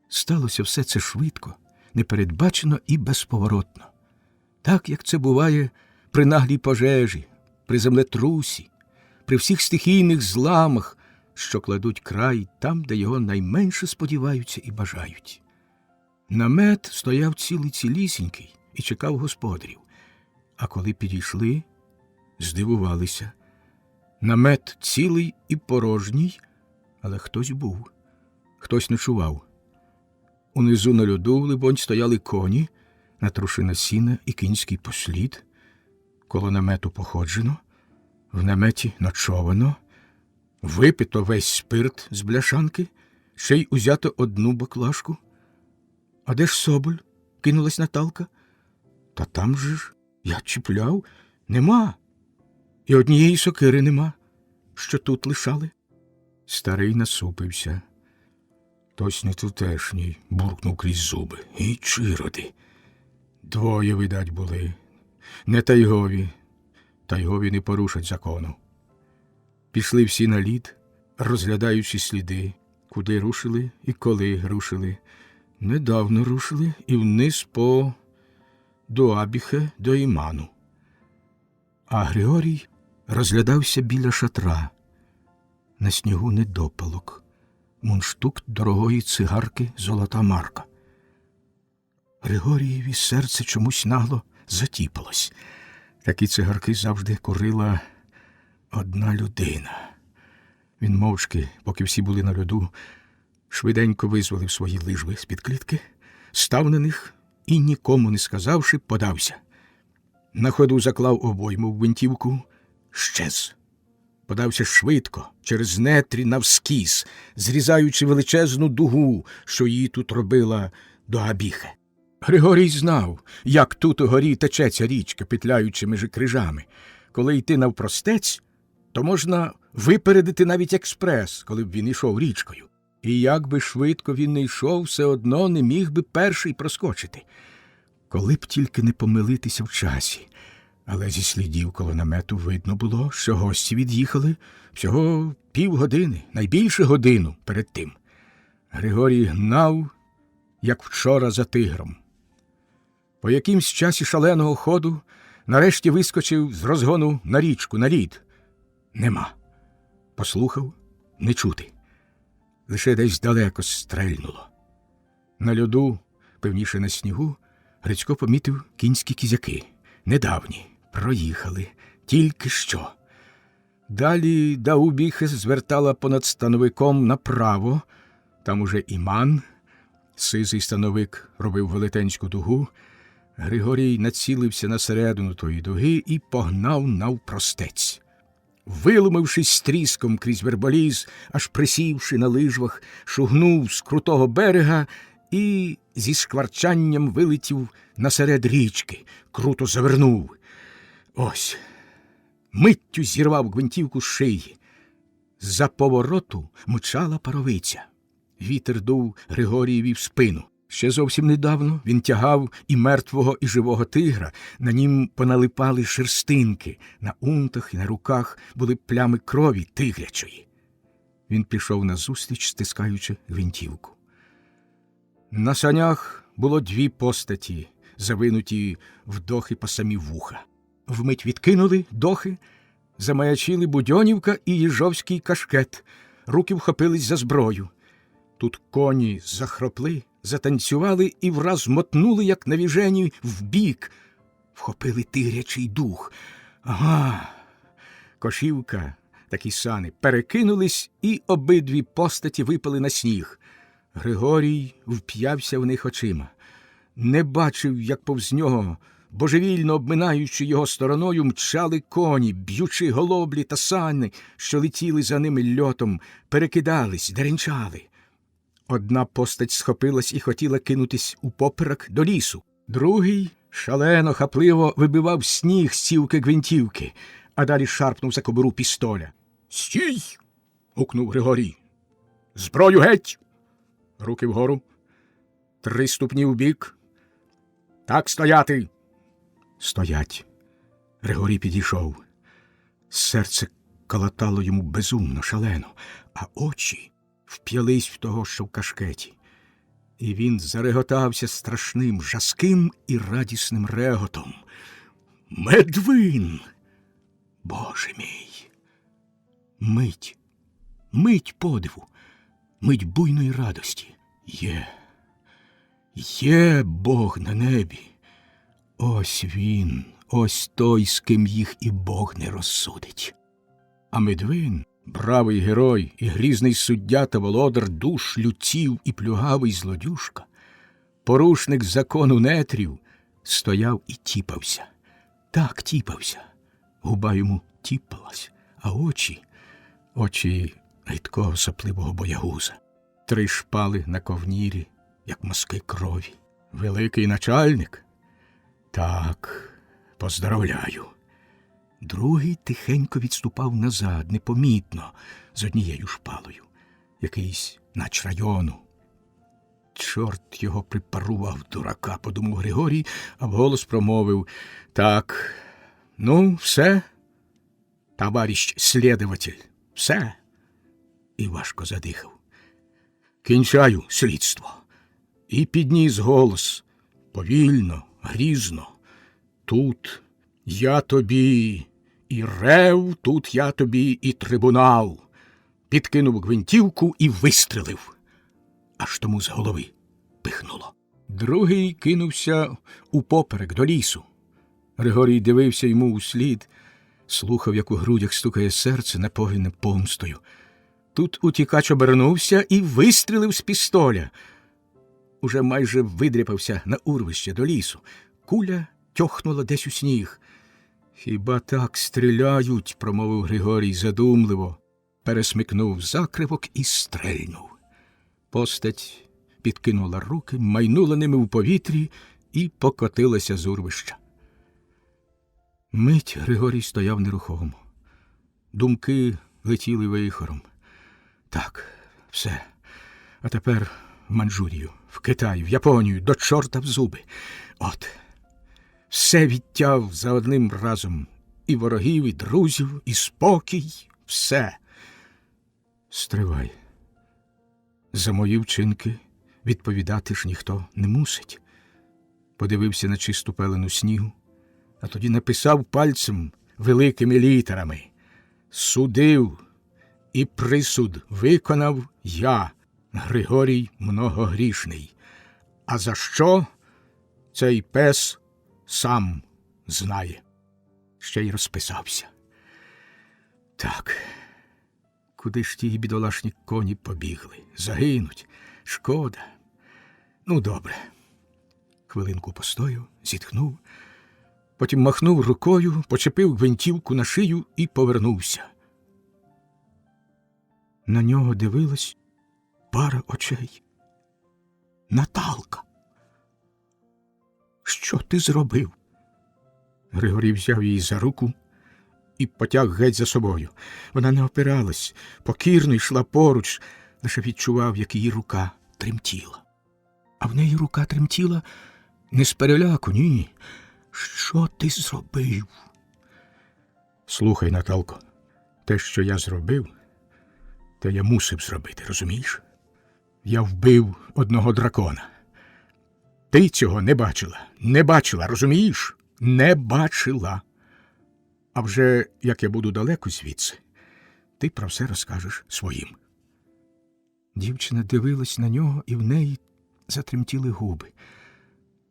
Сталося все це швидко, непередбачено і безповоротно. Так, як це буває при наглій пожежі, при землетрусі, при всіх стихійних зламах, що кладуть край там, де його найменше сподіваються і бажають. Намет стояв цілий-цілісінький і чекав господарів. А коли підійшли, здивувалися. Намет цілий і порожній, але хтось був, хтось ночував. Унизу на льоду, либонь, стояли коні, натрушена сіна і кінський послід. Коло намету походжено, в наметі ночовано, випито весь спирт з бляшанки, ще й узято одну баклажку. А де ж Соболь? Кинулась Наталка. Та там же ж, я чіпляв, нема. І однієї сокири нема, що тут лишали. Старий насупився. Тось не тутешній, буркнув крізь зуби. І чироди. Двоє, видать, були. Не тайгові. Тайгові не порушать закону. Пішли всі на лід, розглядаючи сліди, куди рушили і коли рушили. Недавно рушили і вниз по Дуабіхе до Іману. А Григорій розглядався біля шатра. На снігу недопалок, мундштук дорогої цигарки «Золота марка». Григорієві серце чомусь нагло затіпалось. Такі цигарки завжди курила одна людина. Він мовчки, поки всі були на льоду, швиденько визволив свої лижви з-під клітки, став на них і, нікому не сказавши, подався. На ходу заклав обойму в гвинтівку, щез. Подався швидко, через нетрі навскіз, зрізаючи величезну дугу, що її тут робила Дуабіхе. Григорій знав, як тут угорі течеться річка, петляючи між крижами. Коли йти навпростець, то можна випередити навіть експрес, коли б він йшов річкою. І як би швидко він не йшов, все одно не міг би перший проскочити. Коли б тільки не помилитися в часі. Але зі слідів коло намету видно було, що гості від'їхали всього півгодини, найбільше годину перед тим. Григорій гнав, як вчора за тигром. По якимсь часі шаленого ходу нарешті вискочив з розгону на річку, на лід. Нема. Послухав — не чути. Лише десь далеко стрельнуло. На льоду, певніше на снігу, Грицько помітив кінські кізяки. Недавні. Проїхали. Тільки що. Далі Даубіхе звертала понад становиком направо. Там уже Іман. Сизий становик робив велетенську дугу. Григорій націлився на середину тої дуги і погнав навпростець. Виломившись стріском крізь верболіз, аж присівши на лижвах, шугнув з крутого берега і зі шкварчанням вилетів насеред річки, круто завернув. Ось, миттю зірвав гвинтівку з шиї. За повороту мчала паровиця. Вітер дув Григорієві в спину. Ще зовсім недавно він тягав і мертвого, і живого тигра. На нім поналипали шерстинки. На унтах і на руках були плями крові тигрячої. Він пішов назустріч, стискаючи гвинтівку. На санях було дві постаті, завинуті в дохи по самі вуха. Вмить відкинули дохи, замаячили Будьонівка і Їжовський кашкет. Руки вхопились за зброю. Тут коні захропли, затанцювали і враз мотнули, як навіжені, вбік. Вхопили тигрячий дух. Ага, кошівка, такі сани, перекинулись, і обидві постаті випали на сніг. Григорій вп'явся в них очима. Не бачив, як повз нього, божевільно обминаючи його стороною, мчали коні, б'ючи голоблі та сани, що летіли за ними льотом, перекидались, деренчали. Одна постать схопилась і хотіла кинутись упоперек до лісу. Другий шалено, хапливо вибивав сніг з цівки гвинтівки, а далі шарпнув за кобуру пістоля. «Стій!» – гукнув Григорій. «Зброю геть!» Руки вгору. 3 ступні вбік. «Так стояти!» Стоять. Григорій підійшов. Серце калатало йому безумно, шалено, а очі вп'ялись в того, що в кашкеті. І він зареготався страшним, жаским і радісним реготом. «Медвин! Боже мій!» Мить подиву, мить буйної радості. Є Бог на небі. Ось він, ось той, з ким їх і Бог не розсудить. А Медвин, бравий герой і грізний суддя та володар душ, людців і плюгавий злодюжка, порушник закону нетрів, стояв і тіпався. Так тіпався. Губа йому тіпалась, а очі гидкого сопливого боягуза. 3 шпали на ковнірі, як мазки крові. Великий начальник? Так, поздоровляю. Другий тихенько відступав назад, непомітно, з однією шпалою. Якийсь начрайону. чорт його припарував, дурака, подумав Григорій, а вголос промовив: так, ну, все, товарищ слідователь, все. І важко задихав. Кінчаю слідство. І підніс голос, повільно, грізно. Тут я тобі і рев, тут я тобі і трибунал. Підкинув гвинтівку і вистрелив. Аж тому з голови пихнуло. Другий кинувся упоперек до лісу. Григорій дивився йому услід, слухав, як у грудях стукає серце, напогіне помстою. Тут утікач обернувся і вистрелив з пістоля. Уже майже видряпався на урвище до лісу. Куля тьохнула десь у сніг. «Хіба так стріляють?» – промовив Григорій задумливо, пересмикнув закривок і стрельнув. Постать підкинула руки, майнула ними в повітрі і покотилася з урвища. Мить Григорій стояв нерухомо. Думки летіли вихором. Так, все. А тепер в Манчжурію, в Китай, в Японію, до чорта в зуби. От. Все відтяв за одним разом. І ворогів, і друзів, і спокій. Все. Стривай. За мої вчинки відповідати ж ніхто не мусить. Подивився на чисту пелену снігу, а тоді написав пальцем великими літерами: «Судив і присуд виконав я, Григорій Многогрішний. А за що цей пес сам знає». Ще й розписався. Так, куди ж ті бідолашні коні побігли? Загинуть. Шкода. Ну, добре. Хвилинку постояв, зітхнув, потім махнув рукою, почепив гвинтівку на шию і повернувся. На нього дивилась пара очей. Наталка. Що ти зробив? Григорій взяв її за руку і потяг геть за собою. Вона не опиралась, покірно йшла поруч, лише відчував, як її рука тремтіла. А в неї рука тремтіла не з переляку, ні. Що ти зробив? Слухай, Наталко, те, що я зробив, те я мусив зробити, розумієш? Я вбив одного дракона. Ти цього не бачила, розумієш? Не бачила. А вже, як я буду далеко звідси, ти про все розкажеш своїм. Дівчина дивилась на нього, і в неї затремтіли губи.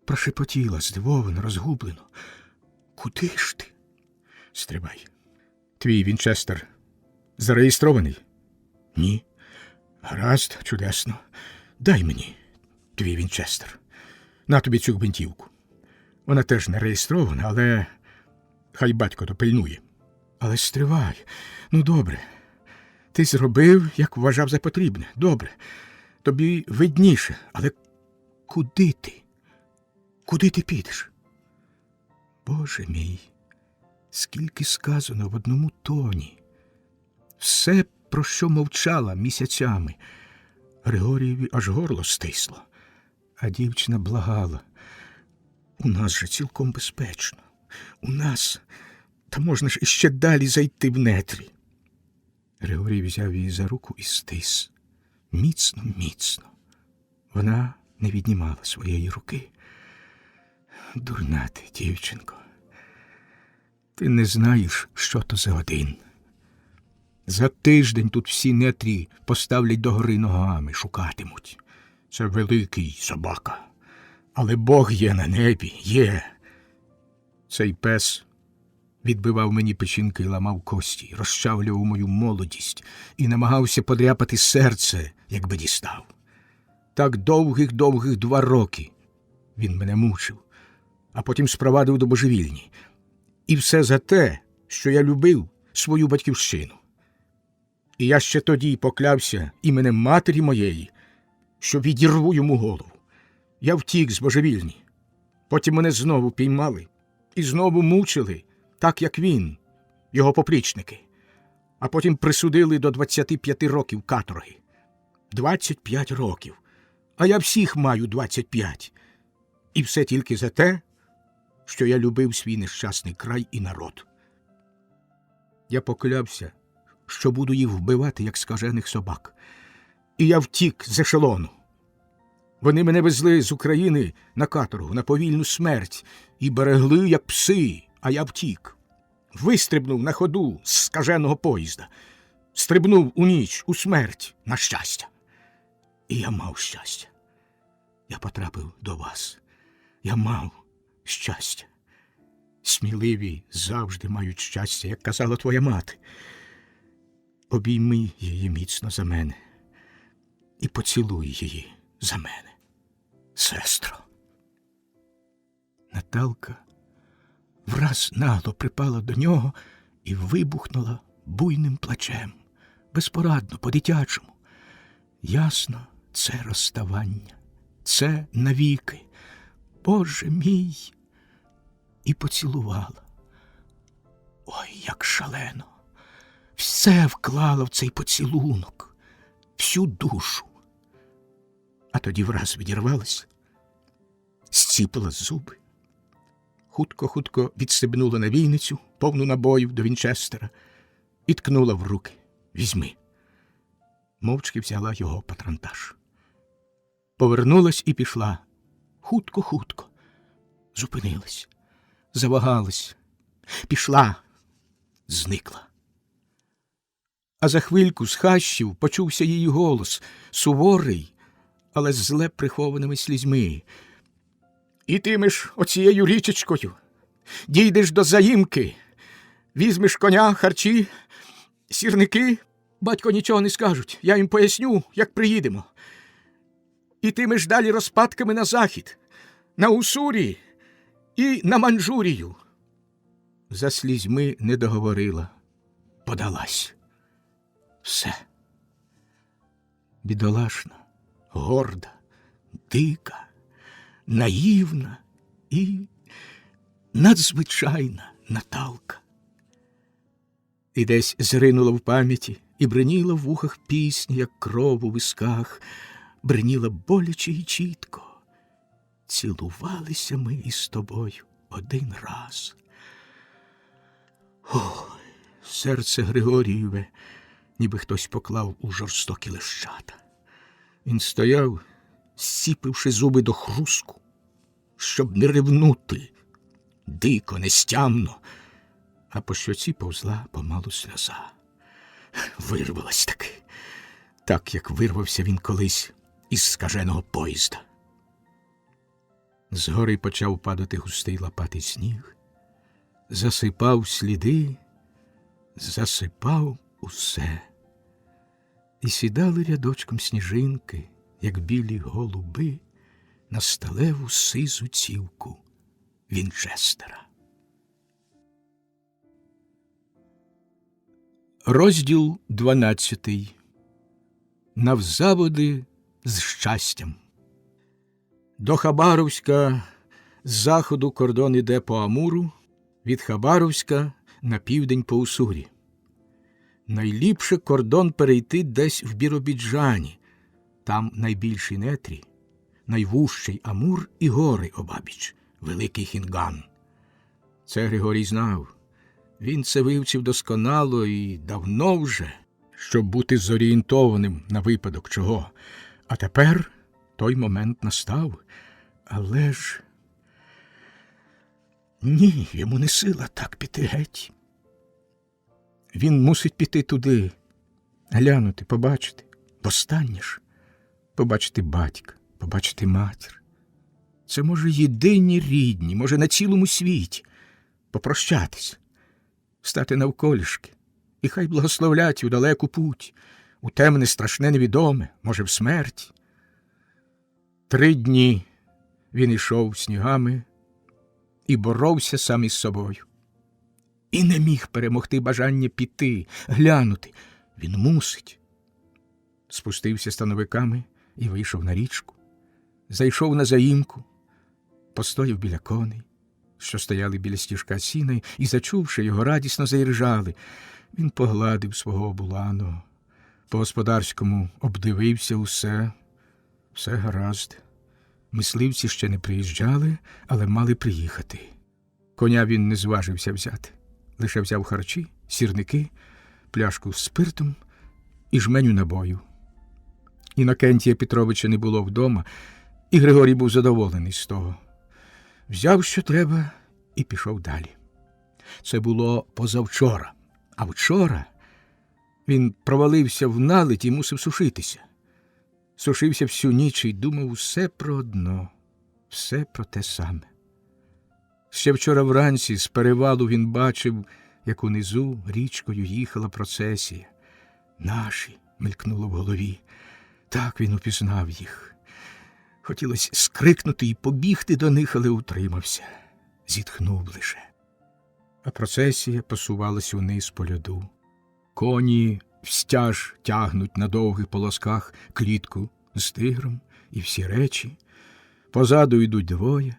Прошепотіла здивовано, розгублено. Куди ж ти? Стривай. Твій Вінчестер зареєстрований? Ні. Гаразд, чудесно. Дай мені твій Вінчестер. На тобі цю гвинтівку. Вона теж не реєстрована, але хай батько допильнує. Але стривай. Ну, добре. Ти зробив, як вважав за потрібне. Добре. Тобі видніше. Але куди ти? Куди ти підеш? Боже мій, скільки сказано в одному тоні. Все, про що мовчала місяцями. Григорієві аж горло стисло. А дівчина благала. У нас же цілком безпечно. У нас. Та можна ж іще далі зайти в нетрі. Григорій взяв її за руку і стис. Міцно, міцно. Вона не віднімала своєї руки. Дурна ти, дівчинко. Ти не знаєш, що то за один. За тиждень тут всі нетрі поставлять догори ногами, шукатимуть. Це великий собака. Але Бог є на небі, є. Цей пес відбивав мені печінки і ламав кості, розчавлював мою молодість і намагався подряпати серце, якби дістав. Так довгих 2 роки він мене мучив, а потім спровадив до божевільні. І все за те, що я любив свою батьківщину. І я ще тоді поклявся іменем матері моєї, що відірву йому голову. Я втік з божевільні. Потім мене знову піймали і знову мучили, так як він, його поплічники. А потім присудили до 25 років каторги. 25 років. а я всіх маю 25. І все тільки за те, що я любив свій нещасний край і народ. Я поклявся, що буду їх вбивати, як скажених собак. І я втік з ешелону. Вони мене везли з України на каторгу, на повільну смерть, і берегли, як пси, а я втік. Вистрибнув на ходу з скаженого поїзда. Стрибнув у ніч, у смерть, на щастя. І я мав щастя. Я потрапив до вас. Я мав щастя. Сміливі завжди мають щастя, як казала твоя мати. Обійми її міцно за мене і поцілуй її за мене, сестро. Наталка враз нагло припала до нього і вибухнула буйним плачем, безпорадно, по-дитячому. Ясно, це розставання, це навіки. Боже мій! І поцілувала. Ой, як шалено! Все вклала в цей поцілунок, всю душу. А тоді враз відірвалась, зціпила зуби, хутко-хутко відстебнула навійницю, повну набоїв до Вінчестера, і ткнула в руки. Візьми. Мовчки взяла його патронтаж. Повернулась і пішла. Хутко-хутко. Зупинилась, завагалась, пішла, зникла. А за хвильку з хащів почувся її голос, суворий, але з зле прихованими слізьми. «Ітимеш оцією річечкою, дійдеш до заїмки, візьмеш коня, харчі, сірники, батько нічого не скажуть, я їм поясню, як приїдемо. Ітимеш далі розпадками на захід, на Уссурі і на Манчжурію». За слізьми не договорила, подалась. Все. Бідолашна, горда, дика, наївна і надзвичайна Наталка. І десь зринула в пам'яті, і бриніла в вухах пісні, як кров у висках, бриніла боляче і чітко. Цілувалися ми із тобою один раз. Ой, серце Григорієве, ніби хтось поклав у жорстокі лещата. Він стояв, зціпивши зуби до хруску, щоб не ревнути, дико, нестямно, а по щоці повзла помалу сльоза. Вирвалась таки, так, як вирвався він колись із скаженого поїзда. Згори почав падати густий лопатий сніг, засипав сліди, засипав усе. І сідали рядочком сніжинки, як білі голуби, на сталеву сизу цівку Вінчестера. Розділ 12. Навзаводи з щастям. До Хабаровська з заходу кордон іде по Амуру, від Хабаровська на південь по Уссурі. Найліпше кордон перейти десь в Біробіджані, там найбільші нетрі, найвужчий Амур і гори обабіч, великий Хінган. Це Григорій знав. Він це вивчив досконало і давно вже, щоб бути зорієнтованим на випадок чого. А тепер той момент настав. Але ж ні, йому не сила так піти геть. Він мусить піти туди, глянути, побачити, востаннє ж, побачити батька, побачити матір. Це, може, єдині рідні, може, на цілому світі, попрощатись, стати навколішки, і хай благословлять у далеку путь, у темне, страшне, невідоме, може, в смерті. 3 дні він ішов снігами і боровся сам із собою. І не міг перемогти бажання піти, глянути. Він мусить. Спустився становиками і вийшов на річку. Зайшов на заїмку, постояв біля коней, що стояли біля стіжка сіна, і, зачувши його, радісно заіржали. Він погладив свого буланого, по-господарському обдивився усе. Все гаразд. Мисливці ще не приїжджали, але мали приїхати. Коня він не зважився взяти. Лише взяв харчі, сірники, пляшку з спиртом і жменю набою. Інокентія Петровича не було вдома, і Григорій був задоволений з того. Взяв, що треба, і пішов далі. Це було позавчора, а вчора він провалився в наледь і мусив сушитися. Сушився всю ніч і думав усе про одно, все про те саме. Ще вчора вранці з перевалу він бачив, як унизу річкою їхала процесія. «Наші» мелькнуло в голові. Так він упізнав їх. Хотілося скрикнути і побігти до них, але утримався. Зітхнув лише. А процесія посувалась униз по льоду. Коні встяж тягнуть на довгих полосках клітку з тигром і всі речі. Позаду йдуть двоє,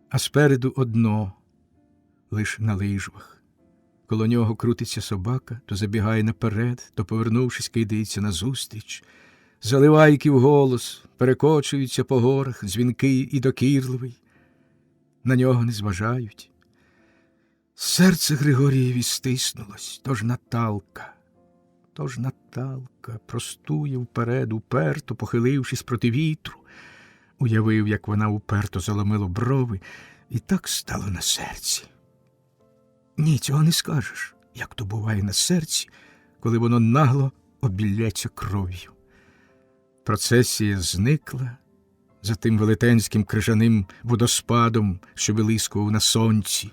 а спереду одно, лиш на лижвах. Коло нього крутиться собака, то забігає наперед, то, повернувшись, кидається назустріч. Заливайки вголос, перекочуються по горах, дзвінкий і докірливий. На нього не зважають. Серце Григорієві стиснулось, тож Наталка простує вперед, уперто, похилившись проти вітру. Уявив, як вона уперто заломила брови, і так стало на серці. Ні, цього не скажеш, як то буває на серці, коли воно нагло обілляється кров'ю. Процесія зникла за тим велетенським крижаним водоспадом, що вилискував на сонці.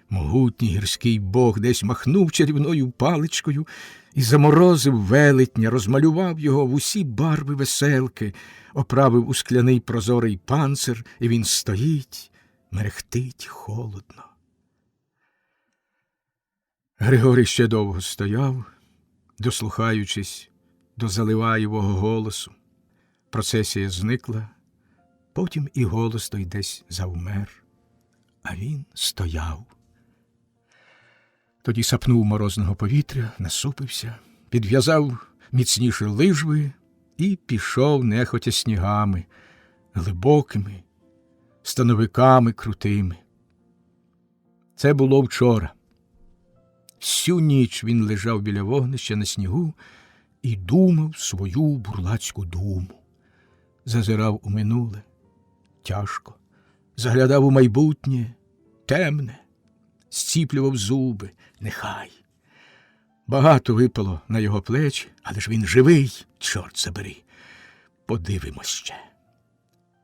Могутній гірський бог десь махнув чарівною паличкою і заморозив велетня, розмалював його в усі барви веселки, оправив у скляний прозорий панцир, і він стоїть, мерехтить холодно. Григорій ще довго стояв, дослухаючись до Заливаєвого голосу. Процесія зникла, потім і голос той десь завмер, а він стояв. Тоді сапнув морозного повітря, насупився, підв'язав міцніше лижви і пішов нехотя снігами, глибокими, становиками крутими. Це було вчора. Всю ніч він лежав біля вогнища на снігу і думав свою бурлацьку думу. Зазирав у минуле, тяжко, заглядав у майбутнє, темне, зціплював зуби, нехай. Багато випало на його плечі, але ж він живий, чорт забери. Подивимось ще.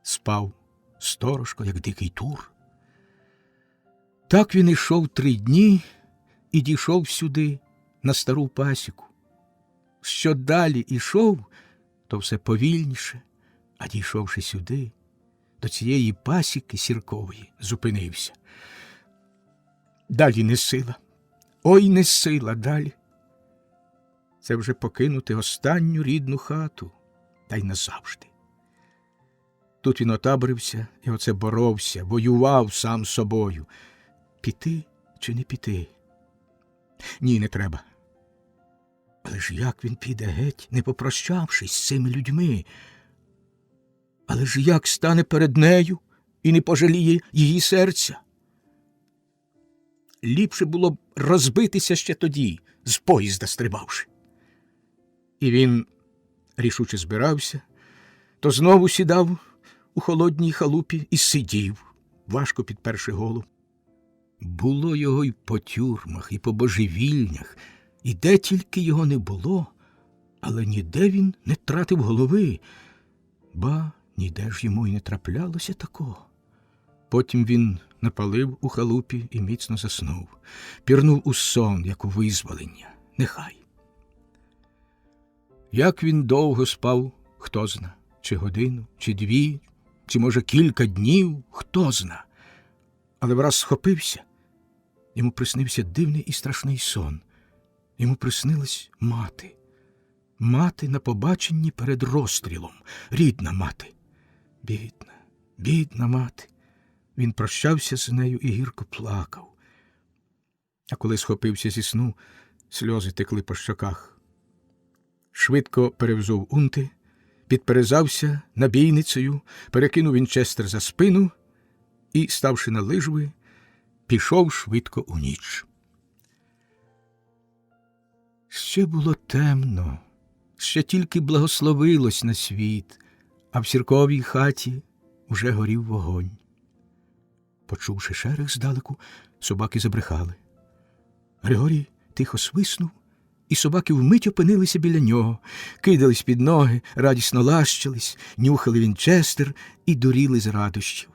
Спав сторожко, як дикий тур. Так він ішов 3 дні і дійшов сюди, на стару пасіку. Що далі ішов, то все повільніше, а дійшовши сюди, до цієї пасіки сіркової, зупинився. Далі не сила. Ой, не сила далі. Це вже покинути останню рідну хату, та й назавжди. Тут він отаборився і оце боровся, воював сам собою. Піти чи не піти? Ні, не треба. Але ж як він піде геть, не попрощавшись з цими людьми? Але ж як стане перед нею і не пожаліє її серця? Ліпше було б розбитися ще тоді, з поїзда стрибавши. І він рішуче збирався, то знову сідав у холодній халупі і сидів, важко підперши голову. Було його й по тюрмах, і по божевільнях, і де тільки його не було, але ніде він не тратив голови, ба ніде ж йому й не траплялося такого. Потім він напалив у халупі і міцно заснув, пірнув у сон, як у визволення, нехай. Як він довго спав, хто зна, чи годину, чи 2, чи, може, кілька днів, хто зна. Але враз схопився, йому приснився дивний і страшний сон. Йому приснилась мати. Мати на побаченні перед розстрілом, рідна мати. Бідна, бідна мати. Він прощався з нею і гірко плакав. А коли схопився зі сну, сльози текли по щоках. Швидко перевзув унти, підперезався набійницею, перекинув вінчестер за спину і, ставши на лижви, пішов швидко у ніч. Ще було темно, ще тільки благословилось на світ, а в сірковій хаті уже горів вогонь. Почувши шерех здалеку, собаки забрехали. Григорій тихо свиснув, і собаки вмить опинилися біля нього, кидались під ноги, радісно лащились, нюхали вінчестер і дуріли з радощів.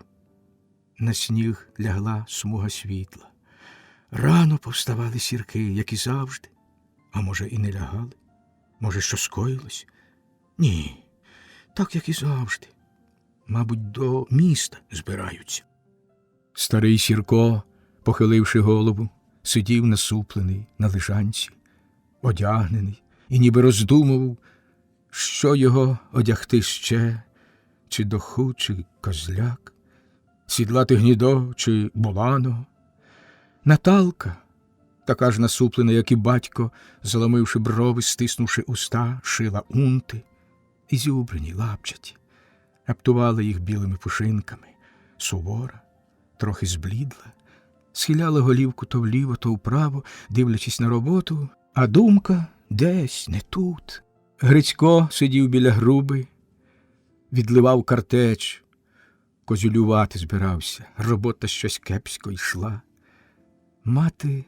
На сніг лягла смуга світла. Рано повставали сірки, як і завжди. А може, і не лягали? Може, що скоїлось? Ні, так, як і завжди. Мабуть, до міста збираються. Старий Сірко, похиливши голову, сидів насуплений на лежанці, одягнений, і ніби роздумував, що його одягти ще, чи доху, чи козляк, сідлати гнідо, чи буланого. Наталка, така ж насуплена, як і батько, заломивши брови, стиснувши уста, шила унти, і зюбрені, лапчаті, аптувала їх білими пушинками, сувора, трохи зблідла, схиляла голівку то вліво, то вправо, дивлячись на роботу, а думка десь, не тут. Грицько сидів біля груби, відливав картеч, козюлювати збирався, робота щось кепсько йшла. Мати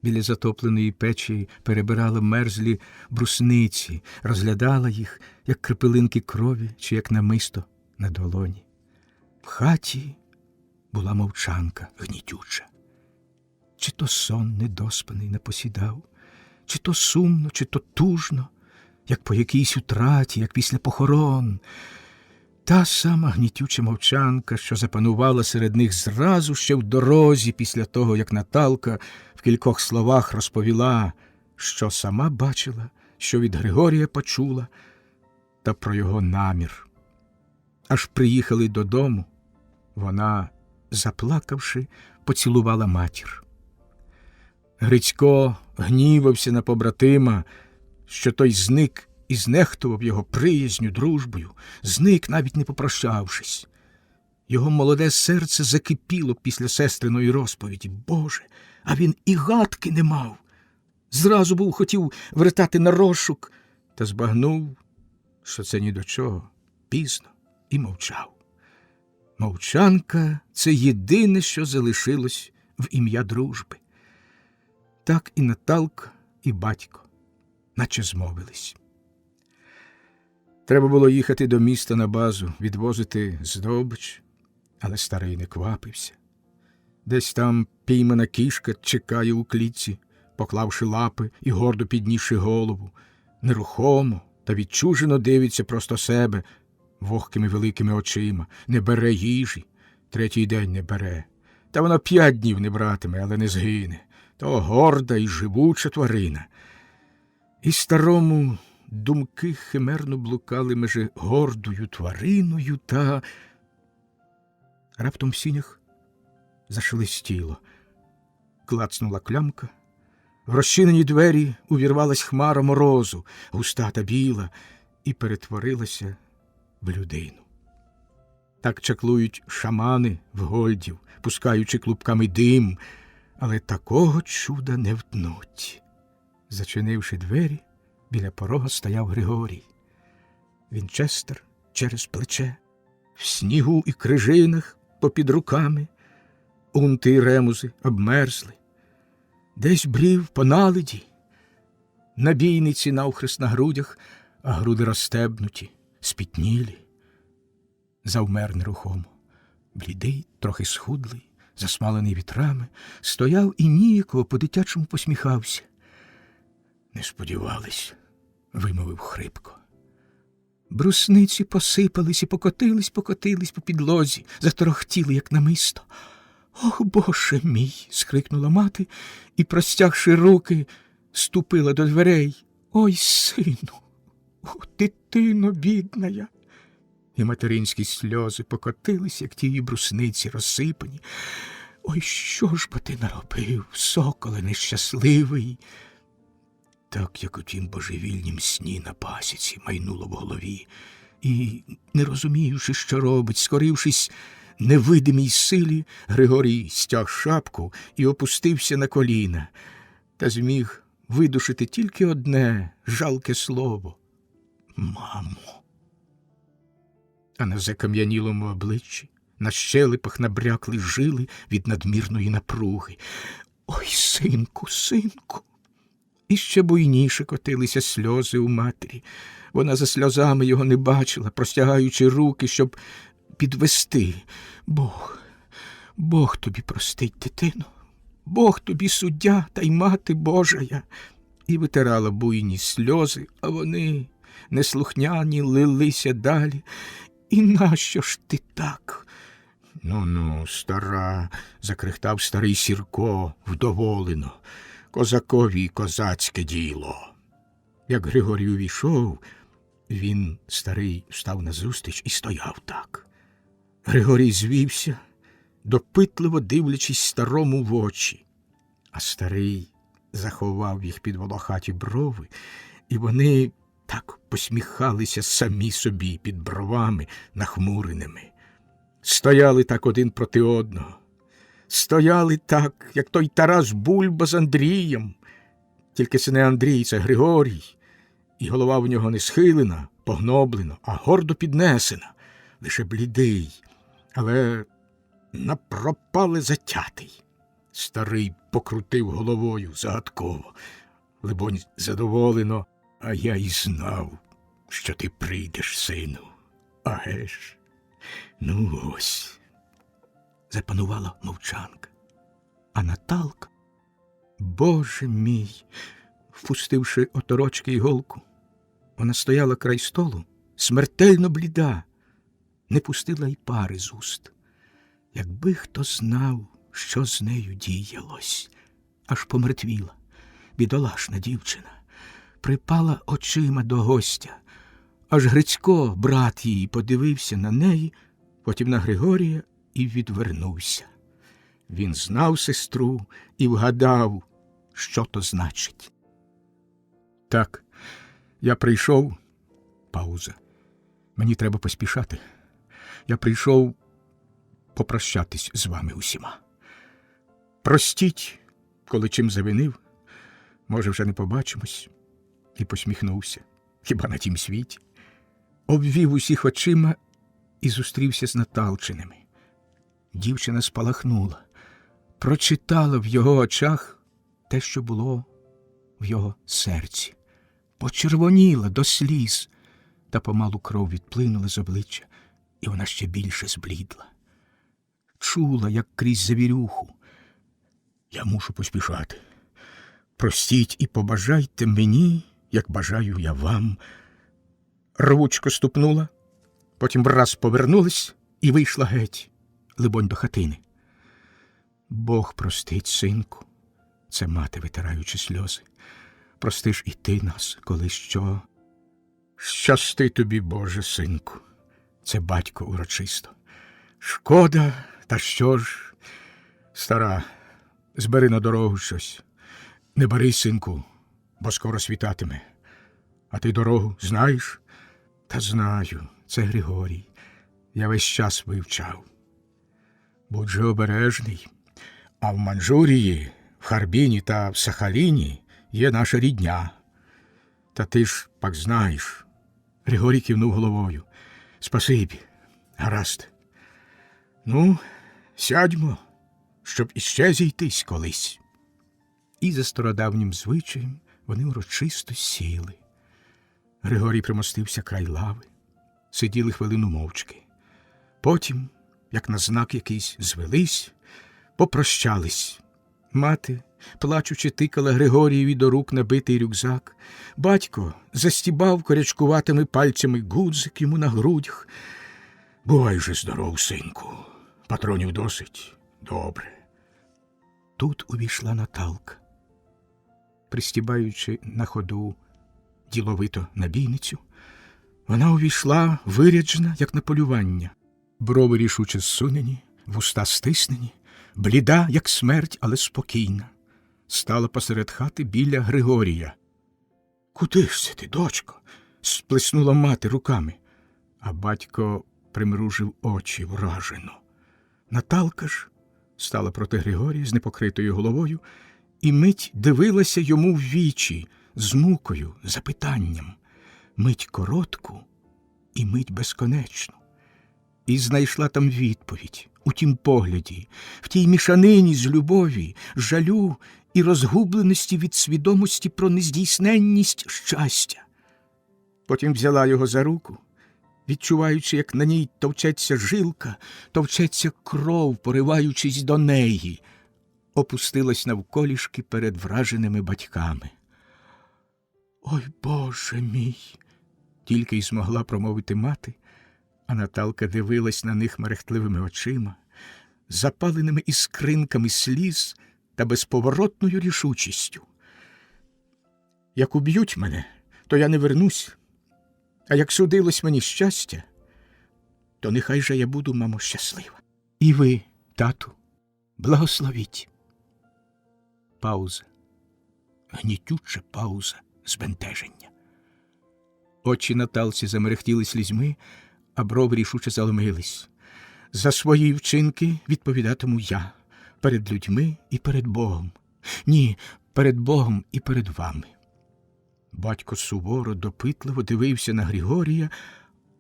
біля затопленої печі перебирала мерзлі брусниці, розглядала їх, як крапелинки крові чи як намисто на долоні. В хаті була мовчанка гнітюча. Чи то сон недоспаний не посідав, чи то сумно, чи то тужно, як по якійсь утраті, як після похорон. Та сама гнітюча мовчанка, що запанувала серед них зразу ще в дорозі після того, як Наталка в кількох словах розповіла, що сама бачила, що від Григорія почула, та про його намір. Аж приїхали додому, вона, заплакавши, поцілувала матір. Грицько гнівався на побратима, що той зник і знехтував його приязню, дружбою, зник, навіть не попрощавшись. Його молоде серце закипіло після сестриної розповіді. Боже, а він і гадки не мав. Зразу був хотів вертати на розшук, та збагнув, що це ні до чого, пізно, і мовчав. Мовчанка – це єдине, що залишилось в ім'я дружби. Так і Наталка, і батько, наче змовились. Треба було їхати до міста на базу, відвозити здобич, але старий не квапився. Десь там піймана кішка чекає у клітці, поклавши лапи і гордо піднісши голову. Нерухомо та відчужено дивиться просто себе вогкими великими очима. Не бере їжі, третій день не бере. Та вона 5 днів не братиме, але не згине. То горда і живуча тварина. І старому думки химерно блукали між гордою твариною та... Раптом в сінях зашелестіло. Клацнула клямка. В розчинені двері увірвалась хмара морозу, густа та біла, і перетворилася в людину. Так чаклують шамани в Гольдів, пускаючи клубками дим, але такого чуда не втнуть. Зачинивши двері, біля порога стояв Григорій. Вінчестер через плече, в снігу і крижинах попід руками, унти й ремузи обмерзли. Десь брів по наледі, набійниці навхрест на грудях, а груди розстебнуті, спітнілі. Завмер нерухомо, блідий, трохи схудлий, засмалений вітрами, стояв і ніяково по-дитячому посміхався. «Не сподівались», – вимовив хрипко. Брусниці посипались і покотились по підлозі, заторохтіли, як намисто. «Ох, Боже мій!» – скрикнула мати і, простягши руки, ступила до дверей. «Ой, сину! О, дитино бідная!» І материнські сльози покотились, як ті брусниці розсипані. «Ой, що ж бо ти наробив, соколе нещасливий!» Так, як у тім божевільнім сні на пасіці, майнуло в голові, І, не розуміючи, що робить, скорившись невидимій силі, Григорій стяг шапку і опустився на коліна, та зміг видушити тільки одне жалке слово — «Мамо». А на закам'янілому обличчі, на щелепах набрякли жили від надмірної напруги. «Ой, синку, синку!» І ще буйніше котилися сльози у матері. Вона за сльозами його не бачила, простягаючи руки, щоб підвести. Бог тобі простить, дитино, Бог тобі суддя та й мати Божая. І витирала буйні сльози, а вони, неслухняні, лилися далі. І нащо ж ти так? Ну, стара, закрихтав старий Сірко вдоволено. Козакові козацьке діло. Як Григорій увійшов, він, старий, став назустріч і стояв так. Григорій звівся, допитливо дивлячись старому в очі, а старий заховав їх під волохаті брови, і вони так посміхалися самі собі під бровами нахмуреними. Стояли так один проти одного. Стояли так, як той Тарас Бульба з Андрієм. Тільки це не Андрій, це Григорій. І голова в нього не схилена, погноблена, а гордо піднесена. Лише блідий, але напропале затятий. Старий покрутив головою загадково. Либонь, задоволено: «А я й знав, що ти прийдеш, сину. Агеш. Ну ось». Запанувала мовчанка. А Наталка, Боже мій, впустивши оторочки й голку, вона стояла край столу, смертельно бліда, не пустила й пари з уст. Якби хто знав, що з нею діялось, аж помертвіла, бідолашна дівчина, припала очима до гостя. Аж Грицько, брат її, подивився на неї, потім на Григорія і відвернувся. Він знав сестру і вгадав, що то значить. «Так, я прийшов...» Пауза. «Мені треба поспішати. Я прийшов попрощатись з вами усіма. Простіть, коли чим завинив. Може, вже не побачимось». І посміхнувся. Хіба на тім світі? Обвів усіх очима і зустрівся з Наталчиними. Дівчина спалахнула, прочитала в його очах те, що було в його серці. Почервоніла до сліз, та помалу кров відплинула з обличчя, і вона ще більше зблідла. Чула, як крізь завірюху: «Я мушу поспішати. Простіть і побажайте мені, як бажаю я вам». Рвучко ступнула, потім враз повернулась і вийшла геть, либонь, до хатини. «Бог простить, синку», — це мати, витираючи сльози. «Прости ж і ти нас, коли що». «Щасти тобі, Боже, синку», — це батько урочисто. «Шкода, та що ж? Стара, збери на дорогу щось. Не бери, синку, бо скоро світатиме. А ти дорогу знаєш?» «Та знаю, це Григорій. Я весь час вивчав». «Будь же обережний. А в Манчжурії, в Харбіні та в Сахаліні є наша рідня. Та ти ж пак знаєш». Григорій кивнув головою. «Спасибі. Гаразд. Ну, сядьмо, щоб іще зійтись колись». І за стародавнім звичаєм вони урочисто сіли. Григорій примостився край лави. Сиділи хвилину мовчки. Потім, як на знак якийсь, звелись, попрощались. Мати, плачучи, тикала Григорієві до рук набитий рюкзак. Батько застібав корячкуватими пальцями гудзик йому на грудях. «Бувай же здоров, синку. Патронів досить? Добре». Тут увійшла Наталка. Пристібаючи на ходу діловито набійницю, вона увійшла виряджена, як на полювання. Брови рішуче зсунені, вуста стиснені, бліда, як смерть, але спокійна. Стала посеред хати біля Григорія. «Куди ж це ти, дочко?» – сплеснула мати руками. А батько примружив очі вражено. Наталка ж стала проти Григорія з непокритою головою і мить дивилася йому в вічі з мукою, запитанням. Мить коротку і мить безконечну. І знайшла там відповідь у тім погляді, в тій мішанині з любові, жалю і розгубленості від свідомості про нездійсненність щастя. Потім взяла його за руку, відчуваючи, як на ній товчеться жилка, товчеться кров, пориваючись до неї, опустилась навколішки перед враженими батьками. «Ой, Боже мій!» – тільки й змогла промовити мати, а Наталка дивилась на них мерехтливими очима, запаленими іскринками сліз та безповоротною рішучістю. «Як уб'ють мене, то я не вернусь, а як судилось мені щастя, то нехай же я буду, мамо, щаслива. І ви, тату, благословіть». Пауза, гнітюча пауза збентеження. Очі Наталці замерехтіли слізьми, а брови рішуче заломились. «За свої вчинки відповідатиму я, перед людьми і перед Богом. Ні, перед Богом і перед вами». Батько суворо, допитливо дивився на Григорія,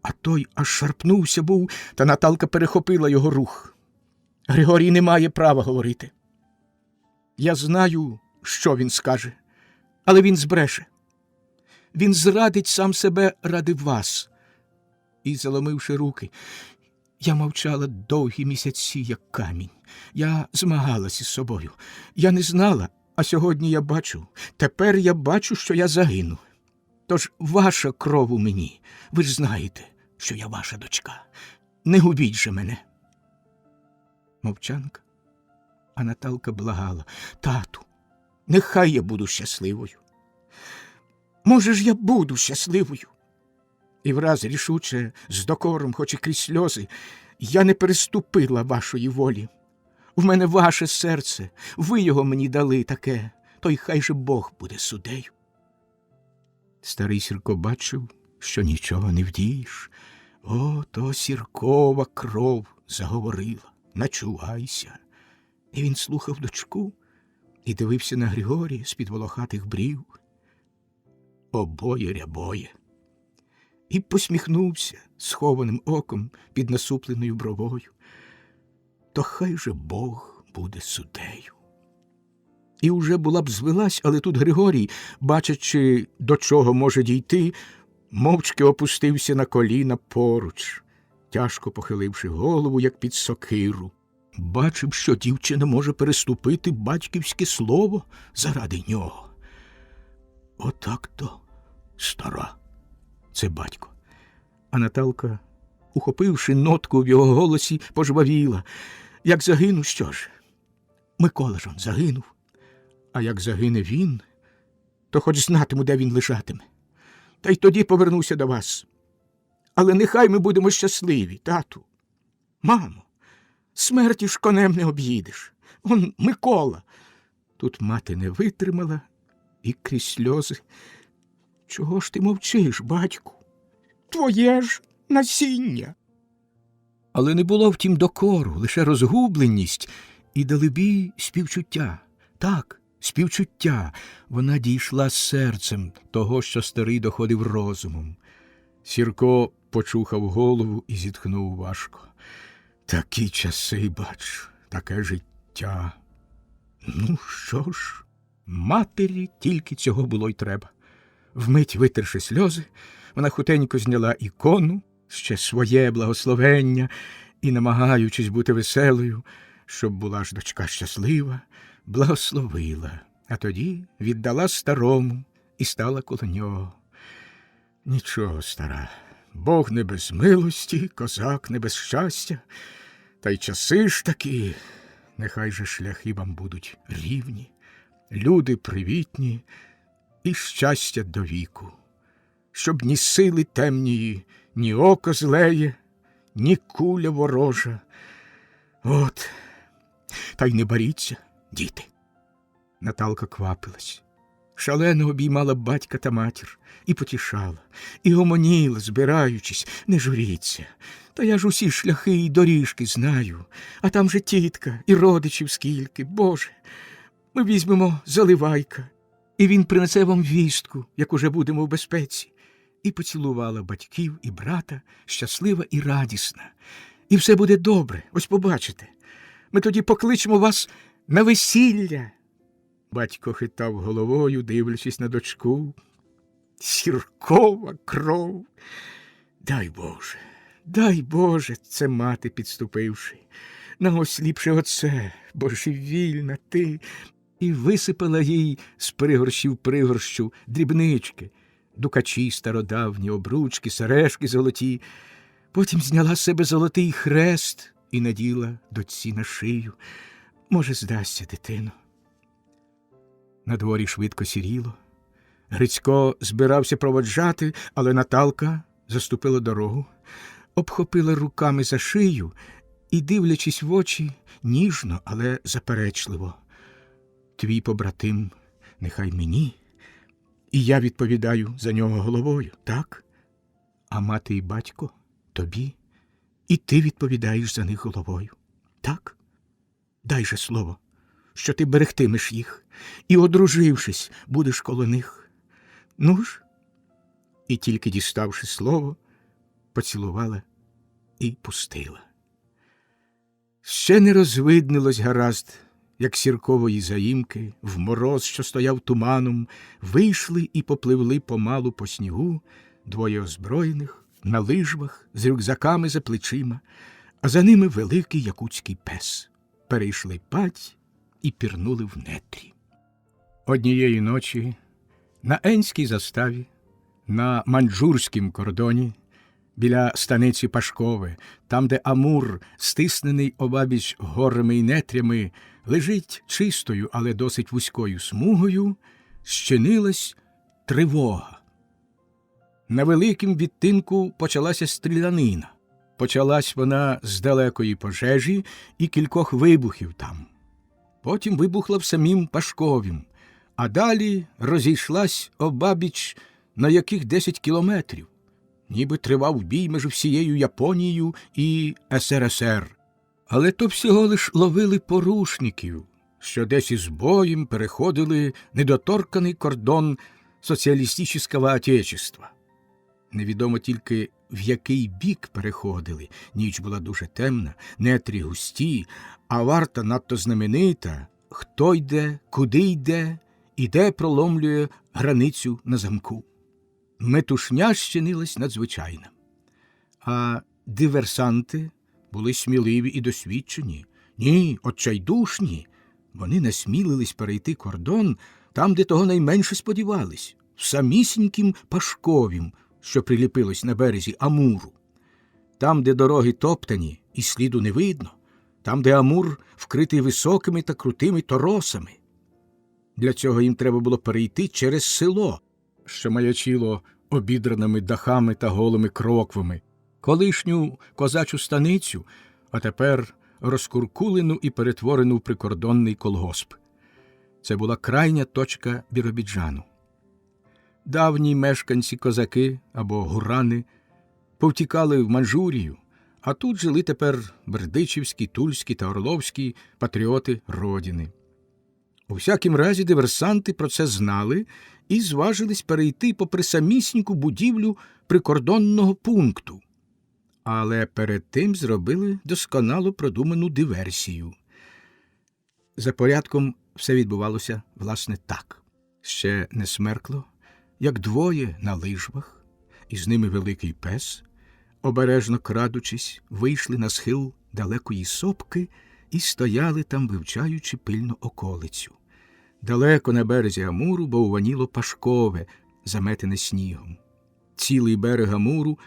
а той аж шарпнувся був, та Наталка перехопила його рух. «Григорій не має права говорити. Я знаю, що він скаже, але він збреше. Він зрадить сам себе ради вас». І, заломивши руки, я мовчала довгі місяці, як камінь. Я змагалась із собою. Я не знала, а сьогодні я бачу. Тепер я бачу, що я загину. Тож ваша кров у мені. Ви ж знаєте, що я ваша дочка. Не губіть же мене. Мовчанка. А Наталка благала: «Тату, нехай я буду щасливою. Може ж я буду щасливою?» І враз рішуче, з докором, хоч і крізь сльози: «Я не переступила вашої волі. В мене ваше серце, ви його мені дали таке, то й хай же Бог буде суддею». Старий Сірко бачив, що нічого не вдієш. О, то Сіркова кров заговорила: «Начувайся». І він слухав дочку і дивився на Григорія з-під волохатих брів. Обоє рябоє. І посміхнувся схованим оком під насупленою бровою. То хай же Бог буде суддею. І уже була б звелась, але тут Григорій, бачачи, до чого може дійти, мовчки опустився на коліна поруч, тяжко похиливши голову, як під сокиру. Бачив, що дівчина може переступити батьківське слово заради нього. Отак-то, стара, це батько. А Наталка, ухопивши нотку в його голосі, пожвавіла: «Як загину, що ж? Микола ж он загинув. А як загине він, то хоч знатиму, де він лежатиме. Та й тоді повернуся до вас. Але нехай ми будемо щасливі, тату. Мамо, смерті ж конем не об'їдеш. Он Микола». Тут мати не витримала і крізь сльози: «Чого ж ти мовчиш, батьку? Твоє ж насіння». Але не було втім докору, лише розгубленість і, далебі, співчуття. Так, співчуття. Вона дійшла серцем того, що старий доходив розумом. Сірко почухав голову і зітхнув важко. Такі часи, бач, таке життя. Ну що ж, матері тільки цього було й треба. Вмить витерши сльози, вона хутенько зняла ікону, ще своє благословення, і, намагаючись бути веселою, щоб була ж дочка щаслива, благословила, а тоді віддала старому і стала коло нього. Нічого, стара, Бог не без милості, козак не без щастя, та й часи ж такі, нехай же шляхи вам будуть рівні, люди привітні і щастя до віку, щоб ні сили темнії, ні око злеє, ні куля ворожа. От, та й не боріться, діти. Наталка квапилась, Шалено обіймала батька та матір і потішала, і гомоніла, збираючись: не журіться, та я ж усі шляхи і доріжки знаю, а там же тітка і родичів скільки, Боже. Ми візьмемо Заливайка, і він принесе вам вістку, як уже будемо в безпеці. І поцілувала батьків і брата, щаслива і радісна. І все буде добре, ось побачите. Ми тоді покличемо вас на весілля. Батько хитав головою, дивлячись на дочку. Сіркова кров. Дай Боже, це мати підступивши. На ось ліпше оце, божевільна ти. І висипала їй з пригорщів дрібнички, дукачі стародавні, обручки, сережки золоті. Потім зняла з себе золотий хрест і наділа дочці на шию. Може, здасться, дитино. На дворі швидко сіріло. Грицько збирався проводжати, але Наталка заступила дорогу, обхопила руками за шию і, дивлячись в очі, ніжно, але заперечливо: твій побратим нехай мені, і я відповідаю за нього головою, так? А мати і батько тобі, і ти відповідаєш за них головою, так? Дай же слово, що ти берегтимеш їх, і, одружившись, будеш коло них. Ну ж? І тільки діставши слово, поцілувала і пустила. Ще не розвиднилось гаразд, як сіркової заїмки, в мороз, що стояв туманом, вийшли і попливли помалу по снігу двоє озброєних, на лижвах, з рюкзаками за плечима, а за ними великий якутський пес. Перейшли падь і пірнули в нетрі. Однієї ночі на Енській заставі, на маньчжурськім кордоні, біля станиці Пашкове, там, де Амур, стиснений обабіч горами й нетрями, лежить чистою, але досить вузькою смугою, щинилась тривога. На великім відтинку почалася стрілянина. Почалась вона з далекої пожежі і кількох вибухів там. Потім вибухла в самім Пашковім, а далі розійшлась обабіч на яких 10 кілометрів. Ніби тривав бій між всією Японією і СРСР. Але то всього лиш ловили порушників, що десь із боєм переходили недоторканий кордон соціалістичного отечества. Невідомо тільки, в який бік переходили. Ніч була дуже темна, нетрі густі, а варта надто знаменита. Хто йде, куди йде і де проломлює границю на замку. Метушня щинилась надзвичайна. А диверсанти були сміливі і досвідчені. Ні, отчайдушні. Вони насмілились перейти кордон там, де того найменше сподівались, в самісінькім Пашковім, що приліпилось на березі Амуру. Там, де дороги топтані і сліду не видно, там, де Амур вкритий високими та крутими торосами. Для цього їм треба було перейти через село, що маячило обідраними дахами та голими кроквами, колишню козачу станицю, а тепер розкуркулену і перетворену в прикордонний колгосп. Це була крайня точка Біробіджану. Давні мешканці-козаки або гурани повтікали в Маньчжурію, а тут жили тепер бердичівські, тульські та орловські патріоти родини. У всякім разі диверсанти про це знали і зважились перейти попри самісіньку будівлю прикордонного пункту. Але перед тим зробили досконало продуману диверсію. За порядком все відбувалося, власне, так. Ще не смеркло, як двоє на лижвах, і з ними великий пес, обережно крадучись, вийшли на схил далекої сопки і стояли там, вивчаючи пильно околицю. Далеко на березі Амуру бовваніло Пашкове, заметене снігом. Цілий берег Амуру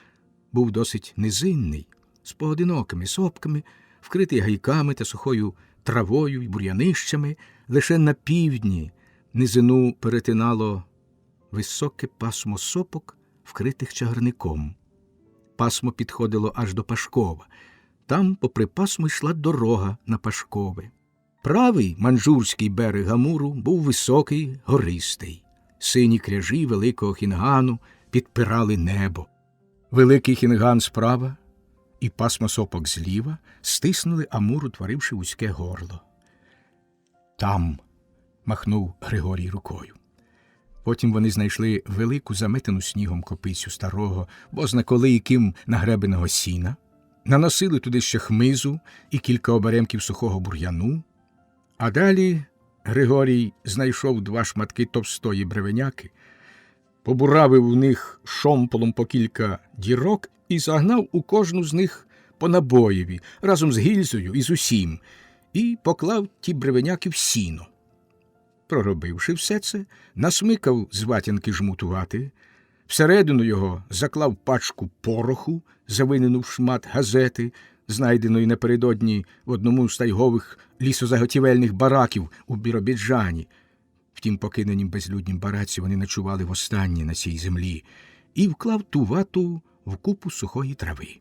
був досить низинний, з поодинокими сопками, вкритий гайками та сухою травою й бур'янищами. Лише на півдні низину перетинало високе пасмо сопок, вкритих чагарником. Пасмо підходило аж до Пашкова. Там, попри пасмо, йшла дорога на Пашкове. Правий маньчжурський берег Амуру був високий, гористий, Сині кряжі великого Хінгану підпирали небо. Великий Хінган справа і пасмо сопок зліва стиснули Амур, утворивши вузьке горло. «Там!» – махнув Григорій рукою. Потім вони знайшли велику заметену снігом копицю старого, бозна коли і ким нагребеного сіна, наносили туди ще хмизу і кілька оберемків сухого бур'яну, а далі Григорій знайшов 2 шматки товстої бревеняки, побуравив в них шомполом по кілька дірок і загнав у кожну з них по набоєві, разом з гільзою і з усім, і поклав ті бревеняки в сіно. Проробивши все це, насмикав з ватянки жмутувати, всередину його заклав пачку пороху, завинену в шмат газети, знайденої напередодні в одному з тайгових лісозаготівельних бараків у Біробіджані. В тім покиненім безлюднім бараці вони ночували востаннє на цій землі, і вклав ту вату в купу сухої трави.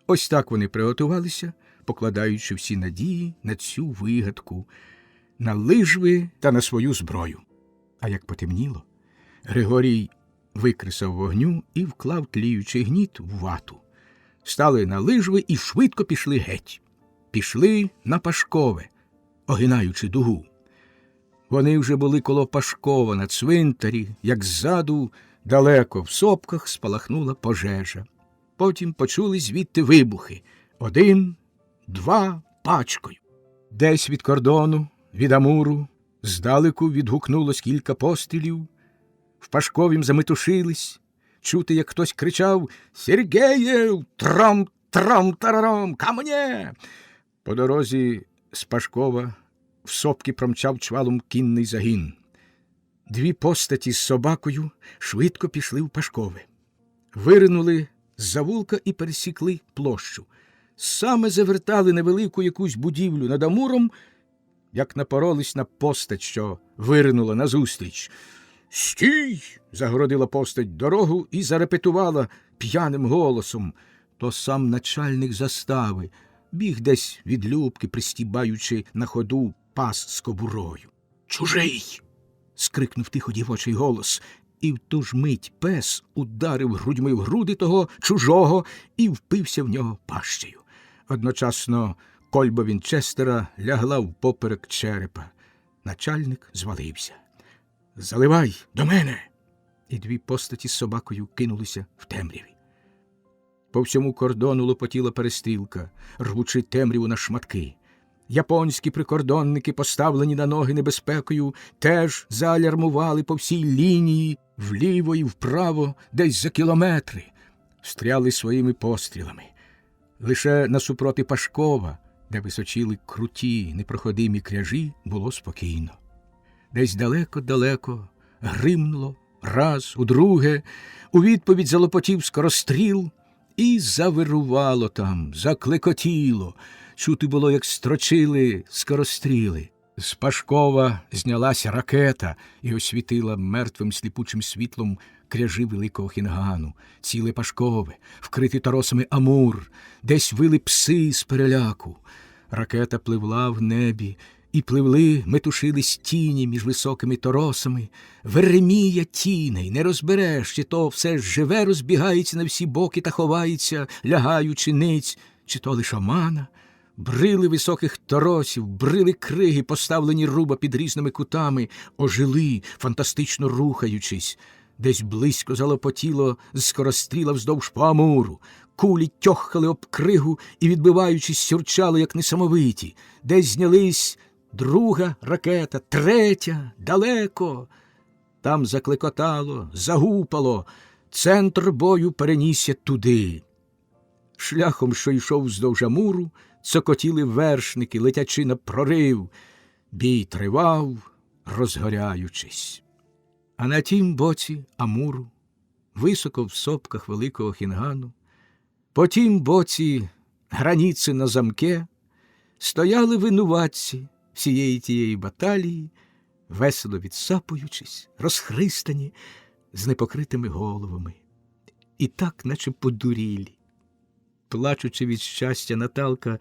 Ось так вони приготувалися, покладаючи всі надії на цю вигадку, на лижви та на свою зброю. А як потемніло, Григорій викресав вогню і вклав тліючий гніт в вату. Стали на лижви і швидко пішли геть. Пішли на Пашкове, огинаючи дугу. Вони вже були коло Пашкова на цвинтарі, як ззаду, далеко в сопках спалахнула пожежа. Потім почули звідти вибухи. 1, 2, пачкою. Десь від кордону, від Амуру, здалеку відгукнулось кілька пострілів. В Пашковім заметушились. Чути, як хтось кричав «Сергеєв! Трам-трам-тарарам! Ка мне!» По дорозі з Пашкова в сопки промчав чвалом кінний загін. 2 постаті з собакою швидко пішли в Пашкове. Виринули з завулка і пересікли площу. Саме завертали невелику якусь будівлю над Амуром, як напоролись на постать, що виринула назустріч. «Стій!» – загородила постать дорогу і зарепетувала п'яним голосом. То сам начальник застави біг десь від любки, пристібаючи на ходу пас з кобурою. «Чужий!» – скрикнув тихо дівочий голос, і в ту ж мить пес ударив грудьми в груди того чужого і впився в нього пащею. Одночасно кольба Вінчестера лягла впоперек черепа. Начальник звалився. «Заливай до мене!» І 2 постаті з собакою кинулися в темряві. По всьому кордону лопотіла перестрілка, рвучи темряву на шматки. Японські прикордонники, поставлені на ноги небезпекою, теж заалярмували по всій лінії, вліво і вправо, десь за кілометри. Встряли своїми пострілами. Лише насупроти Пашкова, де височили круті, непроходимі кряжі, було спокійно. Десь далеко-далеко гримнуло, раз, удруге, у відповідь залопотів скоростріл, і завирувало там, заклекотіло. Чути було, як строчили скоростріли. З Пашкова знялася ракета і освітила мертвим сліпучим світлом кряжі великого Хінгану, ціле Пашкове, вкритий торосами Амур, десь вили пси з переляку. Ракета пливла в небі, і пливли, метушились тіні між високими торосами. Веремія тіней, не розбереш, чи то все ж живе розбігається на всі боки та ховається, лягаючи ниць, чи то лиш омана. Брили високих торосів, брили криги, поставлені руба під різними кутами, ожили, фантастично рухаючись. Десь близько залопотіло з скоростріла вздовж по Амуру. Кулі тьохкали об кригу і, відбиваючись, сюрчали, як несамовиті. Десь знялись 2 ракета, 3, далеко. Там заклекотало, загупало. Центр бою перенісся туди. Шляхом, що йшов вздовж Амуру, цокотіли вершники, летячи на прорив. Бій тривав, розгоряючись. А на тім боці Амуру, високо в сопках великого Хінгану, по тім боці границі на замке, стояли винуватці всієї тієї баталії, весело відсапуючись, розхристані, з непокритими головами. І так, наче подурілі. Плачучи від щастя, Наталка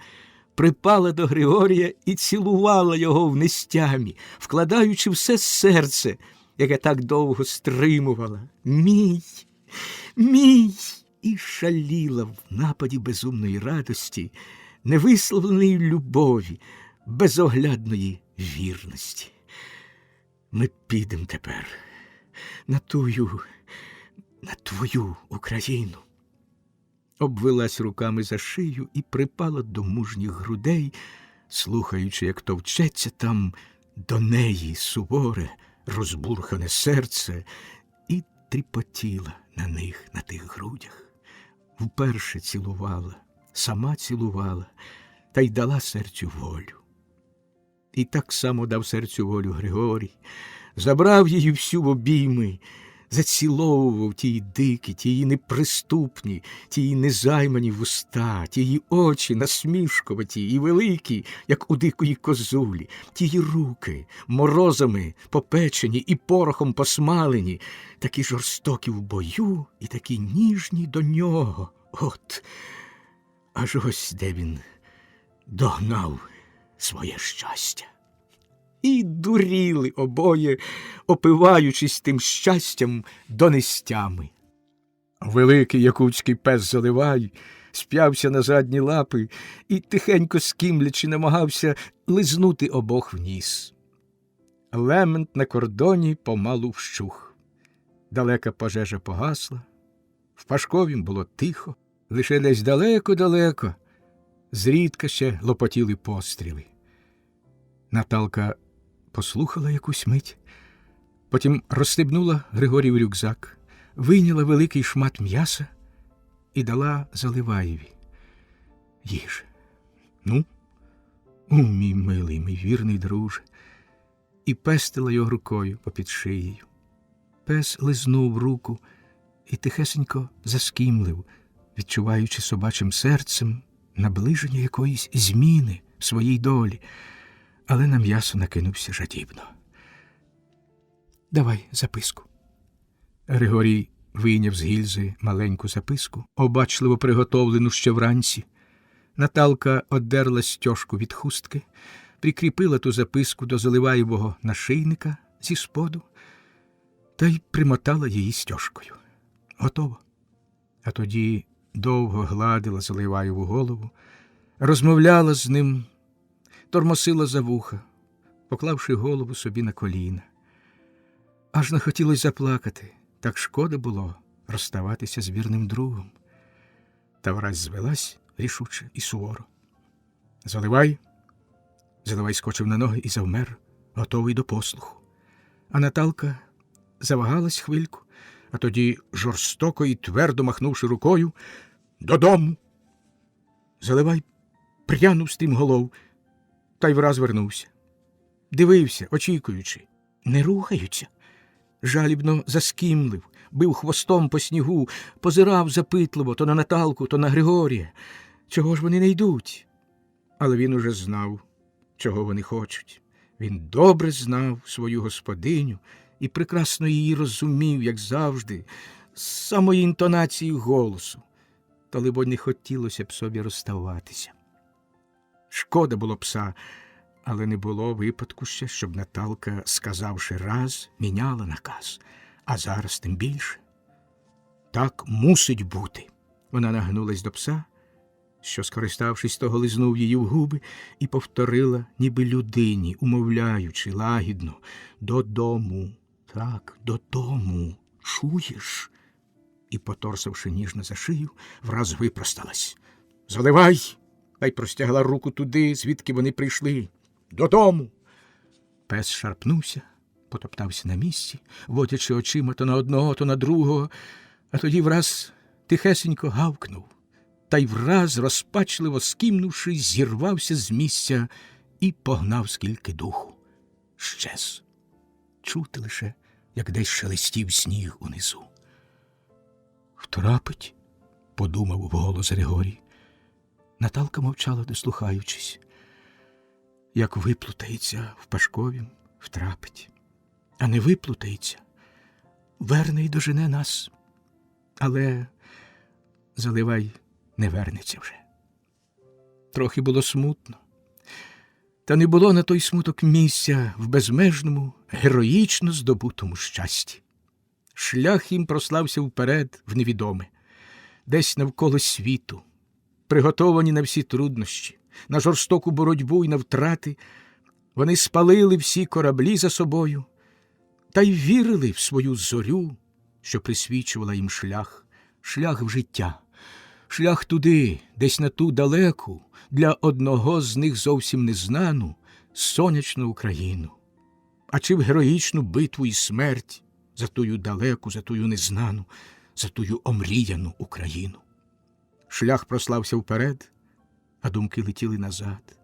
припала до Григорія і цілувала його в нестямі, вкладаючи все серце яке так довго стримувала. Мій! І шаліла в нападі безумної радості, невисловленої любові, безоглядної вірності. Ми підемо тепер на твою Україну. Обвелась руками за шию і припала до мужніх грудей, слухаючи, як товчеться там до неї суворе, розбурхане серце, і тріпотіла на них, на тих грудях. Вперше цілувала, сама цілувала, та й дала серцю волю. І так само дав серцю волю Григорій, забрав її всю в обійми, заціловував тії дикі, тії неприступні, тії незаймані вуста, тії очі насмішкуваті і великі, як у дикої козулі, тії руки морозами попечені і порохом посмалені, такі жорстокі в бою і такі ніжні до нього. От, аж ось де він догнав своє щастя. І дуріли обоє, опиваючись тим щастям донестями. Великий якутський пес Заливай сп'явся на задні лапи і, тихенько скімлячи, намагався лизнути обох в ніс. Лемент на кордоні помалу вщух. Далека пожежа погасла, в Пашковім було тихо, лише десь далеко-далеко зрідка ще лопотіли постріли. Наталка послухала якусь мить, потім розстебнула Григорів рюкзак, вийняла великий шмат м'яса і дала Заливаєві. Їж. Ну, мій милий, мій вірний друже. І пестила його рукою попід шиєю. Пес лизнув руку і тихесенько заскімлив, відчуваючи собачим серцем наближення якоїсь зміни в своїй долі, але на м'ясо накинувся жадібно. Давай записку. Григорій вийняв з гільзи маленьку записку, обачливо приготовлену ще вранці. Наталка оддерла стяжку від хустки, прикріпила ту записку до Заливаєвого нашийника зі споду та й примотала її стяжкою. Готово. А тоді довго гладила Заливаєву голову, розмовляла з ним, тормосила за вуха, поклавши голову собі на коліна. Аж не хотілося заплакати, так шкода було розставатися з вірним другом. Та враз звелась рішуче і суворо. Заливай скочив на ноги і завмер, готовий до послуху. А Наталка завагалась хвильку, а тоді, жорстоко і твердо махнувши рукою, додому. Заливай прянув стрімголов, та й враз вернувся. Дивився, очікуючи. Не рухаються. Жалібно заскімлив, бив хвостом по снігу, позирав запитливо то на Наталку, то на Григорія. Чого ж вони не йдуть? Але він уже знав, чого вони хочуть. Він добре знав свою господиню і прекрасно її розумів, як завжди, з самої інтонації голосу. Та, либонь, не хотілося б собі розставатися. Шкода було пса, але не було випадку ще, щоб Наталка, сказавши раз, міняла наказ, а зараз тим більше. Так мусить бути. Вона нагнулась до пса, що, скориставшись того, лизнув її в губи і повторила, ніби людині, умовляючи лагідно: «Додому, так, додому, чуєш?» І, поторсавши ніжно за шию, враз випросталась. «Заливай!» та й простягла руку туди, звідки вони прийшли. «Додому!» Пес шарпнувся, потоптався на місці, водячи очима то на одного, то на другого, а тоді враз тихесенько гавкнув, та й враз, розпачливо скімнувши, зірвався з місця і погнав скільки духу. Щез. Чути лише, як десь шелестів сніг унизу. «Втрапить?» – подумав вголос Григорій. Наталка мовчала, дослухаючись. Як виплутається в Пашковім, втрапить. А не виплутається, верне й дожене нас. Але Заливай не вернеться вже. Трохи було смутно. Та не було на той смуток місця в безмежному, героїчно здобутому щасті. Шлях їм прослався вперед в невідоме, десь навколо світу, приготовані на всі труднощі, на жорстоку боротьбу і на втрати, вони спалили всі кораблі за собою та й вірили в свою зорю, що присвічувала їм шлях в життя, шлях туди, десь на ту далеку, для одного з них зовсім незнану, сонячну Україну. А чи в героїчну битву і смерть за тую далеку, за тую незнану, за тую омріяну Україну. Шлях прослався вперед, а думки летіли назад,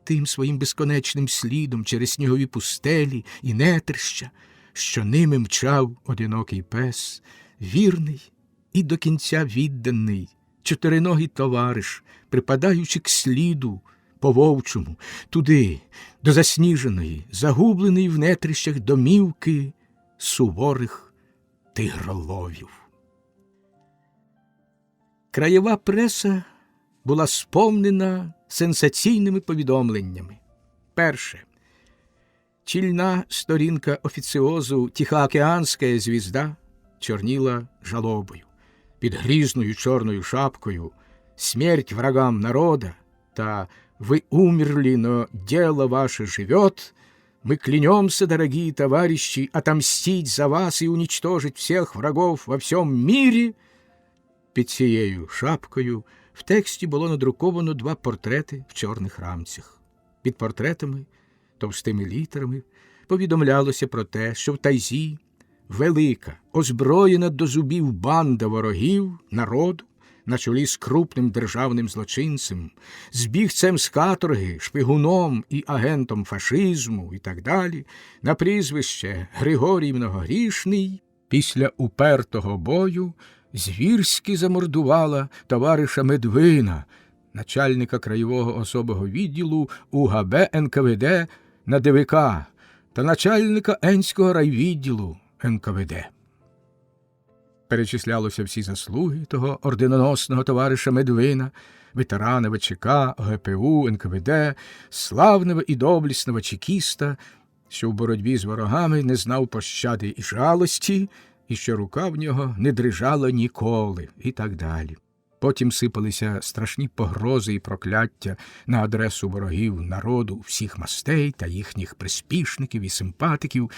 тим своїм безконечним слідом через снігові пустелі і нетрища, що ними мчав одинокий пес, вірний і до кінця відданий, чотириногий товариш, припадаючи к сліду по-вовчому, туди, до засніженої, загубленої в нетрищах домівки суворих тигроловів. Краєва преса була сповнена сенсаційними повідомленнями. Перше. Чільна сторінка офіціозу «Тихоокеанська звізда» чорніла жалобою. Під грізною чорною шапкою «Смерть врагам народа» та «Вы умерли, но дело ваше живет», «Мы клянемся, дорогие товарищи, отомстить за вас и уничтожить всех врагов во всем мире». Під цією шапкою в тексті було надруковано 2 портрети в чорних рамцях. Під портретами, товстими літерами, повідомлялося про те, що в тайзі велика, озброєна до зубів банда ворогів народу, на чолі з крупним державним злочинцем, з бігцем з каторги, шпигуном і агентом фашизму і так далі, на прізвище Григорій Многогрішний, після упертого бою звірськи замордувала товариша Медвина, начальника краєвого особого відділу УГБ НКВД на ДВК та начальника Енського райвідділу НКВД. Перечислялося всі заслуги того орденоносного товариша Медвина, ветерана ВЧК, ОГПУ, НКВД, славного і доблісного чекіста, що в боротьбі з ворогами не знав пощади і жалості, і що рука в нього не дрижала ніколи, і так далі. Потім сипалися страшні погрози і прокляття на адресу ворогів народу всіх мастей та їхніх приспішників і симпатиків,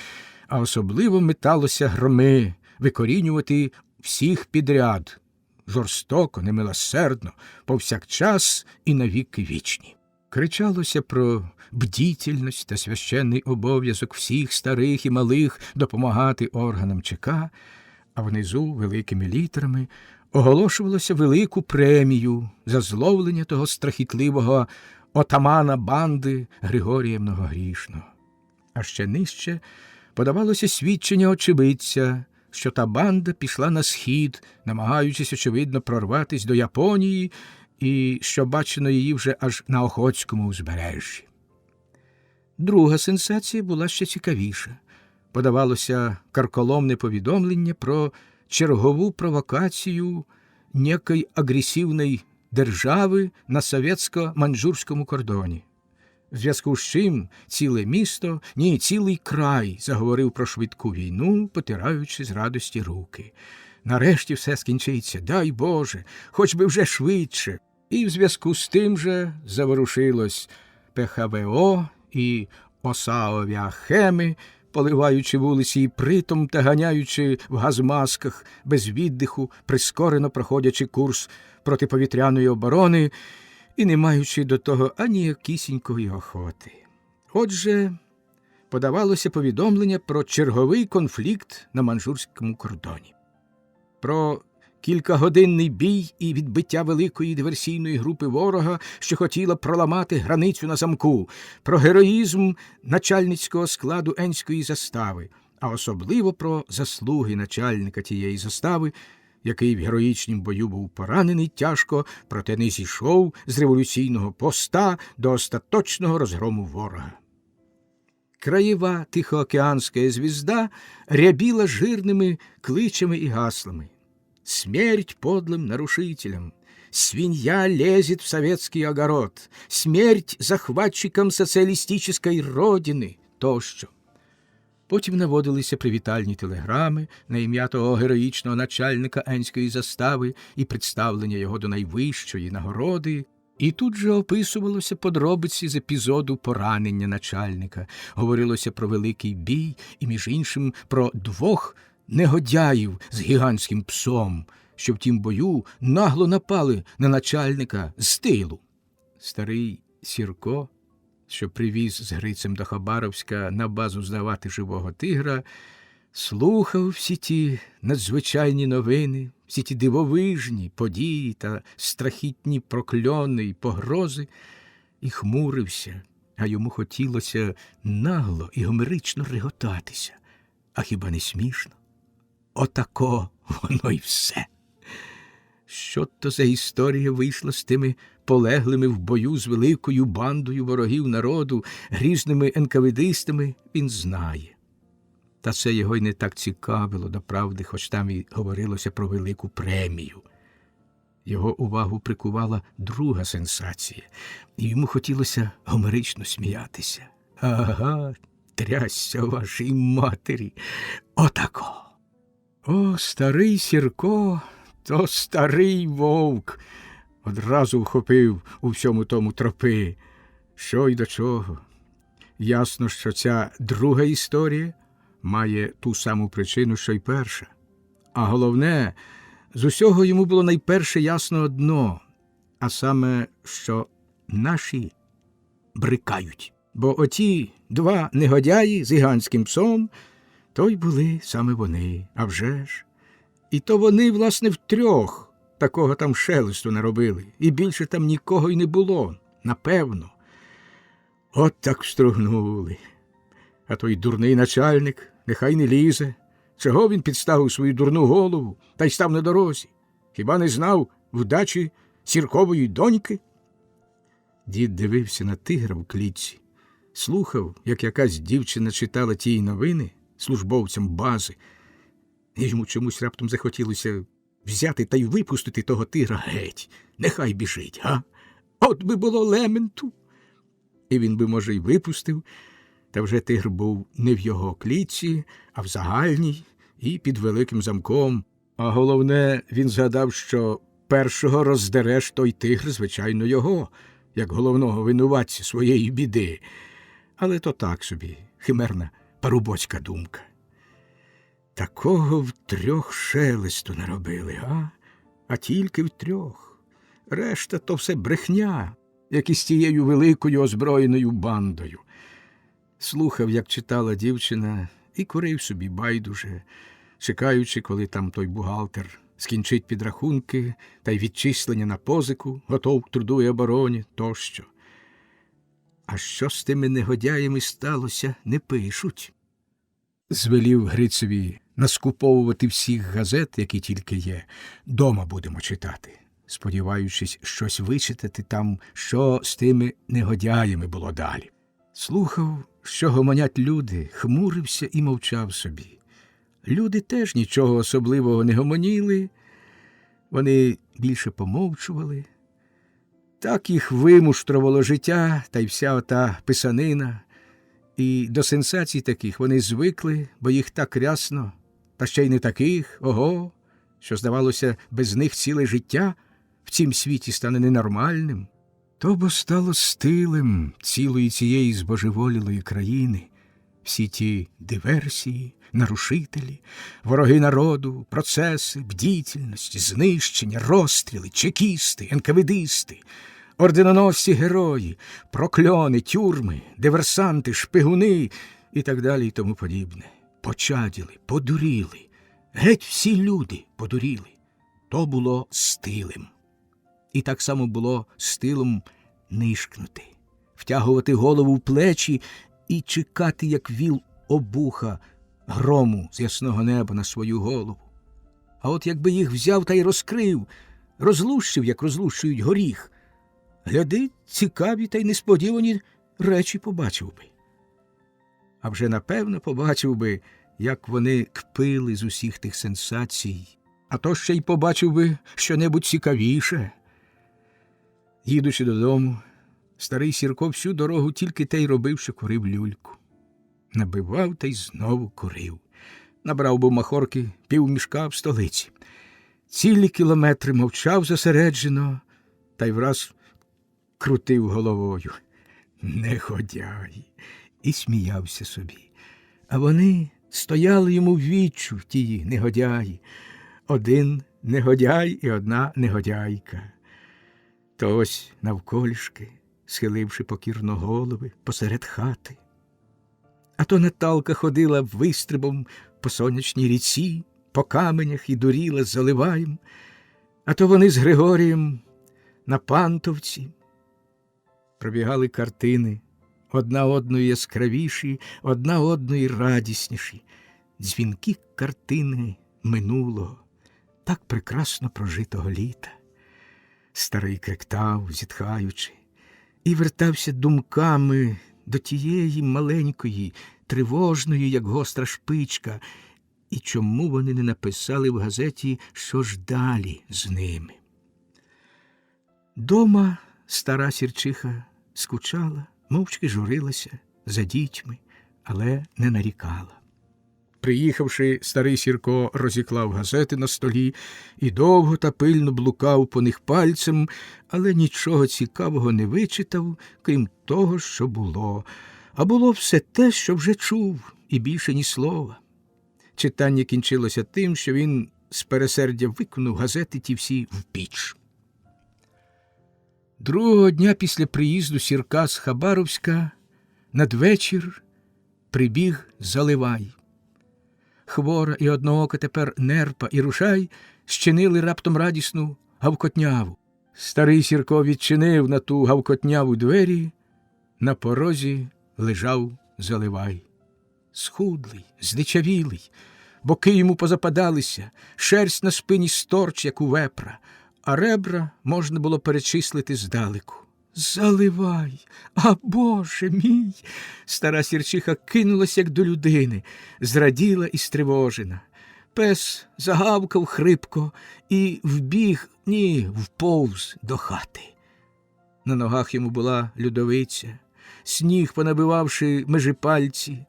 а особливо металося громи викорінювати всіх підряд, жорстоко, немилосердно, повсякчас і навіки вічні. Кричалося про бдительність та священний обов'язок всіх старих і малих допомагати органам ЧК, а внизу великими літерами оголошувалося велику премію за зловлення того страхітливого отамана банди Григорія Многогрішного. А ще нижче подавалося свідчення очевидця, що та банда пішла на схід, намагаючись, очевидно, прорватися до Японії, і що бачено її вже аж на Охотському узбережжі. Друга сенсація була ще цікавіша. Подавалося карколомне повідомлення про чергову провокацію некої агресивної держави на совєтсько-маньчжурському кордоні. В зв'язку з чим ціле місто, ні, цілий край заговорив про швидку війну, потираючи з радості руки. Нарешті все скінчиться, дай Боже, хоч би вже швидше. І в зв'язку з тим же заворушилось ПХВО і ОСАО-авіахеми, поливаючи вулиці і притом та ганяючи в газмасках без віддиху, прискорено проходячи курс протиповітряної оборони і не маючи до того аніякісінької охоти. Отже, подавалося повідомлення про черговий конфлікт на маньчжурському кордоні, про кількагодинний бій і відбиття великої диверсійної групи ворога, що хотіла проламати границю на замку, про героїзм начальницького складу Енської застави, а особливо про заслуги начальника тієї застави, який в героїчнім бою був поранений тяжко, проте не зійшов з революційного поста до остаточного розгрому ворога. Краєва Тихоокеанська звізда рябіла жирними кличами і гаслами. «Смерть подлым нарушителям! свинья лезет в советский огород, смерть захватчикам соціалістичної родини тощо. Потім наводилися привітальні телеграми на ім'я того героїчного начальника Енської застави і представлення його до найвищої нагороди. І тут же описувалося подробиці з епізоду поранення начальника. Говорилося про великий бій і, між іншим, про 2 негодяїв з гігантським псом, що в тім бою нагло напали на начальника з тилу. Старий Сірко, що привіз з Грицем до Хабаровська на базу здавати живого тигра, слухав всі ті надзвичайні новини, всі ті дивовижні події та страхітні прокльони й погрози, і хмурився, а йому хотілося нагло і гомерично реготатися. А хіба не смішно? Отако воно й все. Що то за історія вийшла з тими полеглими в бою з великою бандою ворогів народу, грізними енкаведистами, він знає. Та це його й не так цікавило, доправди, хоч там і говорилося про велику премію. Його увагу прикувала друга сенсація, і йому хотілося гомерично сміятися. Ага, трясся вашій матері, отако. О, старий Сірко, то старий вовк, одразу вхопив у всьому тому тропи. Що й до чого. Ясно, що ця друга історія має ту саму причину, що й перша. А головне, з усього йому було найперше ясно одно, а саме, що наші брикають. Бо оті 2 негодяї з гігантським псом, то й були саме вони, а вже ж. І то вони, власне, втрьох такого там шелесту наробили, і більше там нікого й не було, напевно. От так встругнули. А той дурний начальник нехай не лізе. Чого він підставив свою дурну голову та й став на дорозі? Хіба не знав вдачі Сіркової доньки? Дід дивився на тигра в клітці, слухав, як якась дівчина читала ті новини службовцям бази, і йому чомусь раптом захотілося взяти та й випустити того тигра геть. Нехай біжить, га? От би було лементу. І він би, може, й випустив, та вже тигр був не в його клітці, а в загальній і під великим замком. А головне, він згадав, що першого роздереш той тигр, звичайно, його, як головного винуватця своєї біди. Але то так собі, химерна парубоцька думка. Такого в 3 шелесту наробили, а тільки в 3. Решта то все брехня, як із тією великою озброєною бандою. Слухав, як читала дівчина, і курив собі байдуже, чекаючи, коли там той бухгалтер скінчить підрахунки та й відчислення на позику, готов к труду і обороні тощо. А що з тими негодяями сталося, не пишуть. Звелів Грицеві наскуповувати всіх газет, які тільки є. Дома будемо читати, сподіваючись щось вичитати там, що з тими негодяями було далі. Слухав, що гомонять люди, хмурився і мовчав собі. Люди теж нічого особливого не гомоніли, вони більше помовчували. Так їх вимуштрувало життя та й вся ота писанина. І до сенсацій таких вони звикли, бо їх так рясно, та ще й не таких, що, здавалося, без них ціле життя в цім світі стане ненормальним. То бо стало стилем цілої цієї збожеволілої країни. Всі ті диверсії, нарушителі, вороги народу, процеси, бдітельність, знищення, розстріли, чекісти, енкаведисти, орденоносці герої, прокльони, тюрми, диверсанти, шпигуни і так далі і тому подібне. Почаділи, подуріли, геть всі люди подуріли. То було стилем. І так само було стилом нишкнути, втягувати голову в плечі і чекати, як віл обуха грому з ясного неба на свою голову. А от якби їх взяв та й розкрив, розлущив, як розлущують горіх, гляди, цікаві та й несподівані речі побачив би. А вже напевно побачив би, як вони кпили з усіх тих сенсацій, а то ще й побачив би щонебудь цікавіше. Їдучи додому, старий Сірко всю дорогу тільки те й робив, що курив люльку. Набивав та й знову курив. Набрав був махорки півмішка в столиці. Цілі кілометри мовчав зосереджено, та й враз крутив головою. Негодяй! І сміявся собі. А вони стояли йому в віччю, ті негодяї. Один негодяй і одна негодяйка. То ось навколішки, схиливши покірно голови посеред хати. А то Наталка ходила вистрибом по сонячній ріці, по каменях і дуріла з Заливаєм, а то вони з Григорієм на Пантовці. Пробігали картини, одна одної яскравіші, одна одної радісніші. Дзвінки картини минулого, так прекрасно прожитого літа. Старий кректав, зітхаючи, і вертався думками до тієї маленької, тривожної, як гостра шпичка, і чому вони не написали в газеті, що ж далі з ними. Дома стара Сірчиха скучала, мовчки журилася за дітьми, але не нарікала. Приїхавши, старий Сірко розіклав газети на столі і довго та пильно блукав по них пальцем, але нічого цікавого не вичитав, крім того, що було. А було все те, що вже чув, і більше ні слова. Читання кінчилося тим, що він з пересердя викинув газети ті всі в піч. Другого дня після приїзду Сірка з Хабаровська надвечір прибіг Заливай. Хвора і одноока тепер Нерпа і Рушай щинили раптом радісну гавкотняву. Старий Сірко відчинив на ту гавкотняву двері, на порозі лежав Заливай. Схудлий, здичавілий, боки йому позападалися, шерсть на спині сторч, як у вепра, а ребра можна було перечислити здалеку. Заливай! А, Боже мій! Стара Сірчиха кинулась, як до людини, зраділа і стривожена. Пес загавкав хрипко і вповз до хати. На ногах йому була льодовиця, сніг, понабивавши межі пальці,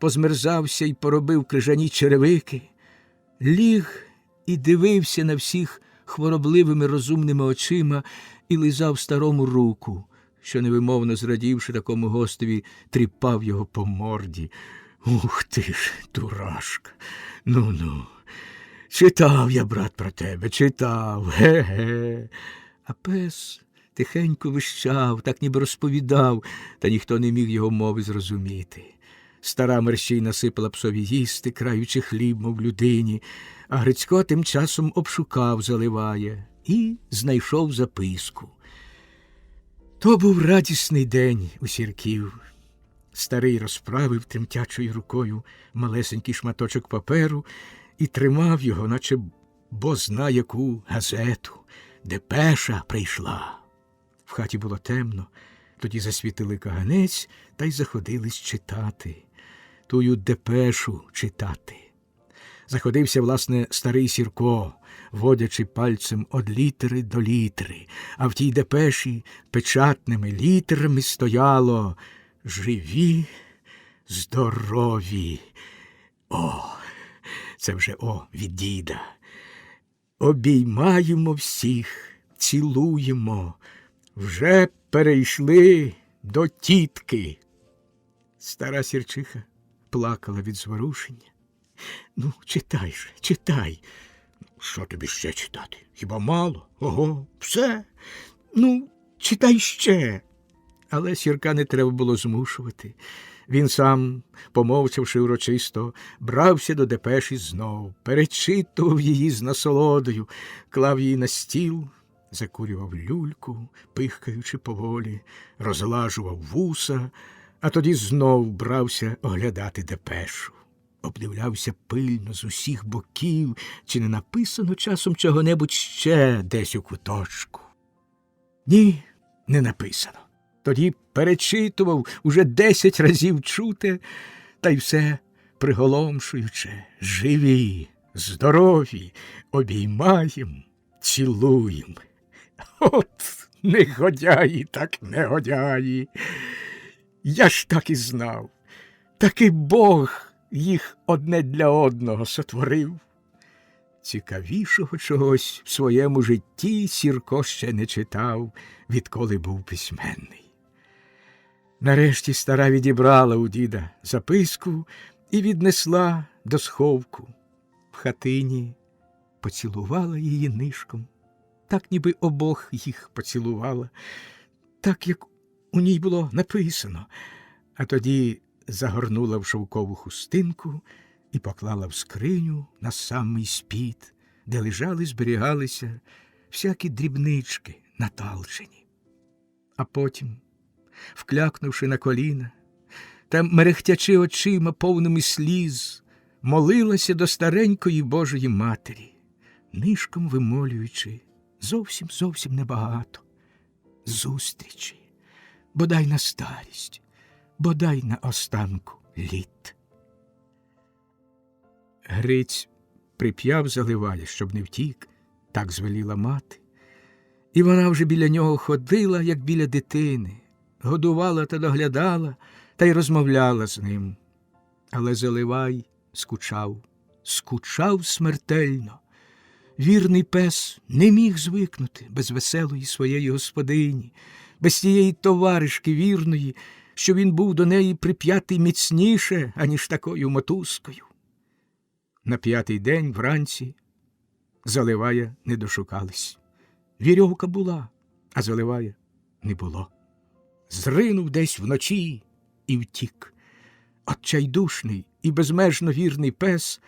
позмерзався і поробив крижані черевики. Ліг і дивився на всіх хворобливими розумними очима і лизав старому руку, що, невимовно зрадівши такому гостеві, тріпав його по морді. Ух ти ж, дурашка! Ну-ну, читав я, брат, про тебе, читав, ге-ге. А пес тихенько вищав, так ніби розповідав, та ніхто не міг його мови зрозуміти. Стара мерщій насипала псові їсти, краючи хліб, мов людині, а Грицько тим часом обшукав Заливає і знайшов записку. То був радісний день у Сірків. Старий розправив тремтячою рукою малесенький шматочок паперу і тримав його, наче бозна яку газету. Депеша прийшла. В хаті було темно, тоді засвітили каганець та й заходились читати. Тую депешу читати. Заходився, власне, старий Сірко, водячи пальцем од літери до літери, а в тій депеші печатними літерами стояло «Живі, здорові». О, це вже «о» від діда. Обіймаємо всіх, цілуємо, вже перейшли до тітки. Стара Сірчиха плакала від зворушення. Ну, читай же, читай. Що тобі ще читати? Хіба мало? Ого, все. Ну, читай ще. Але Сірка не треба було змушувати. Він сам, помовчавши урочисто, брався до депеші знов, перечитував її з насолодою, клав її на стіл, закурював люльку, пихкаючи поволі, розглажував вуса, а тоді знов брався оглядати депешу. Обдивлявся пильно з усіх боків, чи не написано часом чого-небудь ще десь у куточку. Ні, не написано. Тоді перечитував уже 10 разів чуте, та й все приголомшуюче. Живі, здорові, обіймаєм, цілуєм. От Негодяї, так негодяї. Я ж так і знав. Таки Бог їх одне для одного сотворив. Цікавішого чогось в своєму житті Сірко ще не читав, відколи був письменний. Нарешті стара відібрала у діда записку і віднесла до сховку. В хатині поцілувала її нишком, так ніби обох їх поцілувала, так, як у ній було написано, а тоді загорнула в шовкову хустинку і поклала в скриню на самий спід, де лежали, зберігалися всякі дрібнички наталчені. А потім, вклякнувши на коліна та мерехтячи очима повними сліз, молилася до старенької Божої Матері, нишком вимолюючи зовсім небагато зустрічі, бодай на старість, бодай на останку літ. Гриць прип'яв Заливає, щоб не втік, так звеліла мати. І вона вже біля нього ходила, як біля дитини, годувала та доглядала, та й розмовляла з ним. Але Заливай скучав смертельно. Вірний пес не міг звикнути без веселої своєї господині, без тієї товаришки вірної, що він був до неї прип'ятий міцніше, аніж такою мотузкою. На 5-й день вранці Заливая не дошукались. Вірьовка була, а Заливая не було. Зринув десь вночі і втік. Отчайдушний і безмежно вірний пес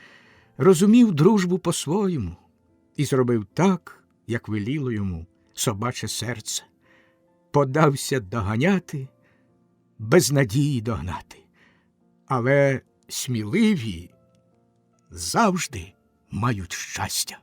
розумів дружбу по-своєму і зробив так, як веліло йому собаче серце. Подався доганяти, без надії догнати. Але сміливі завжди мають щастя.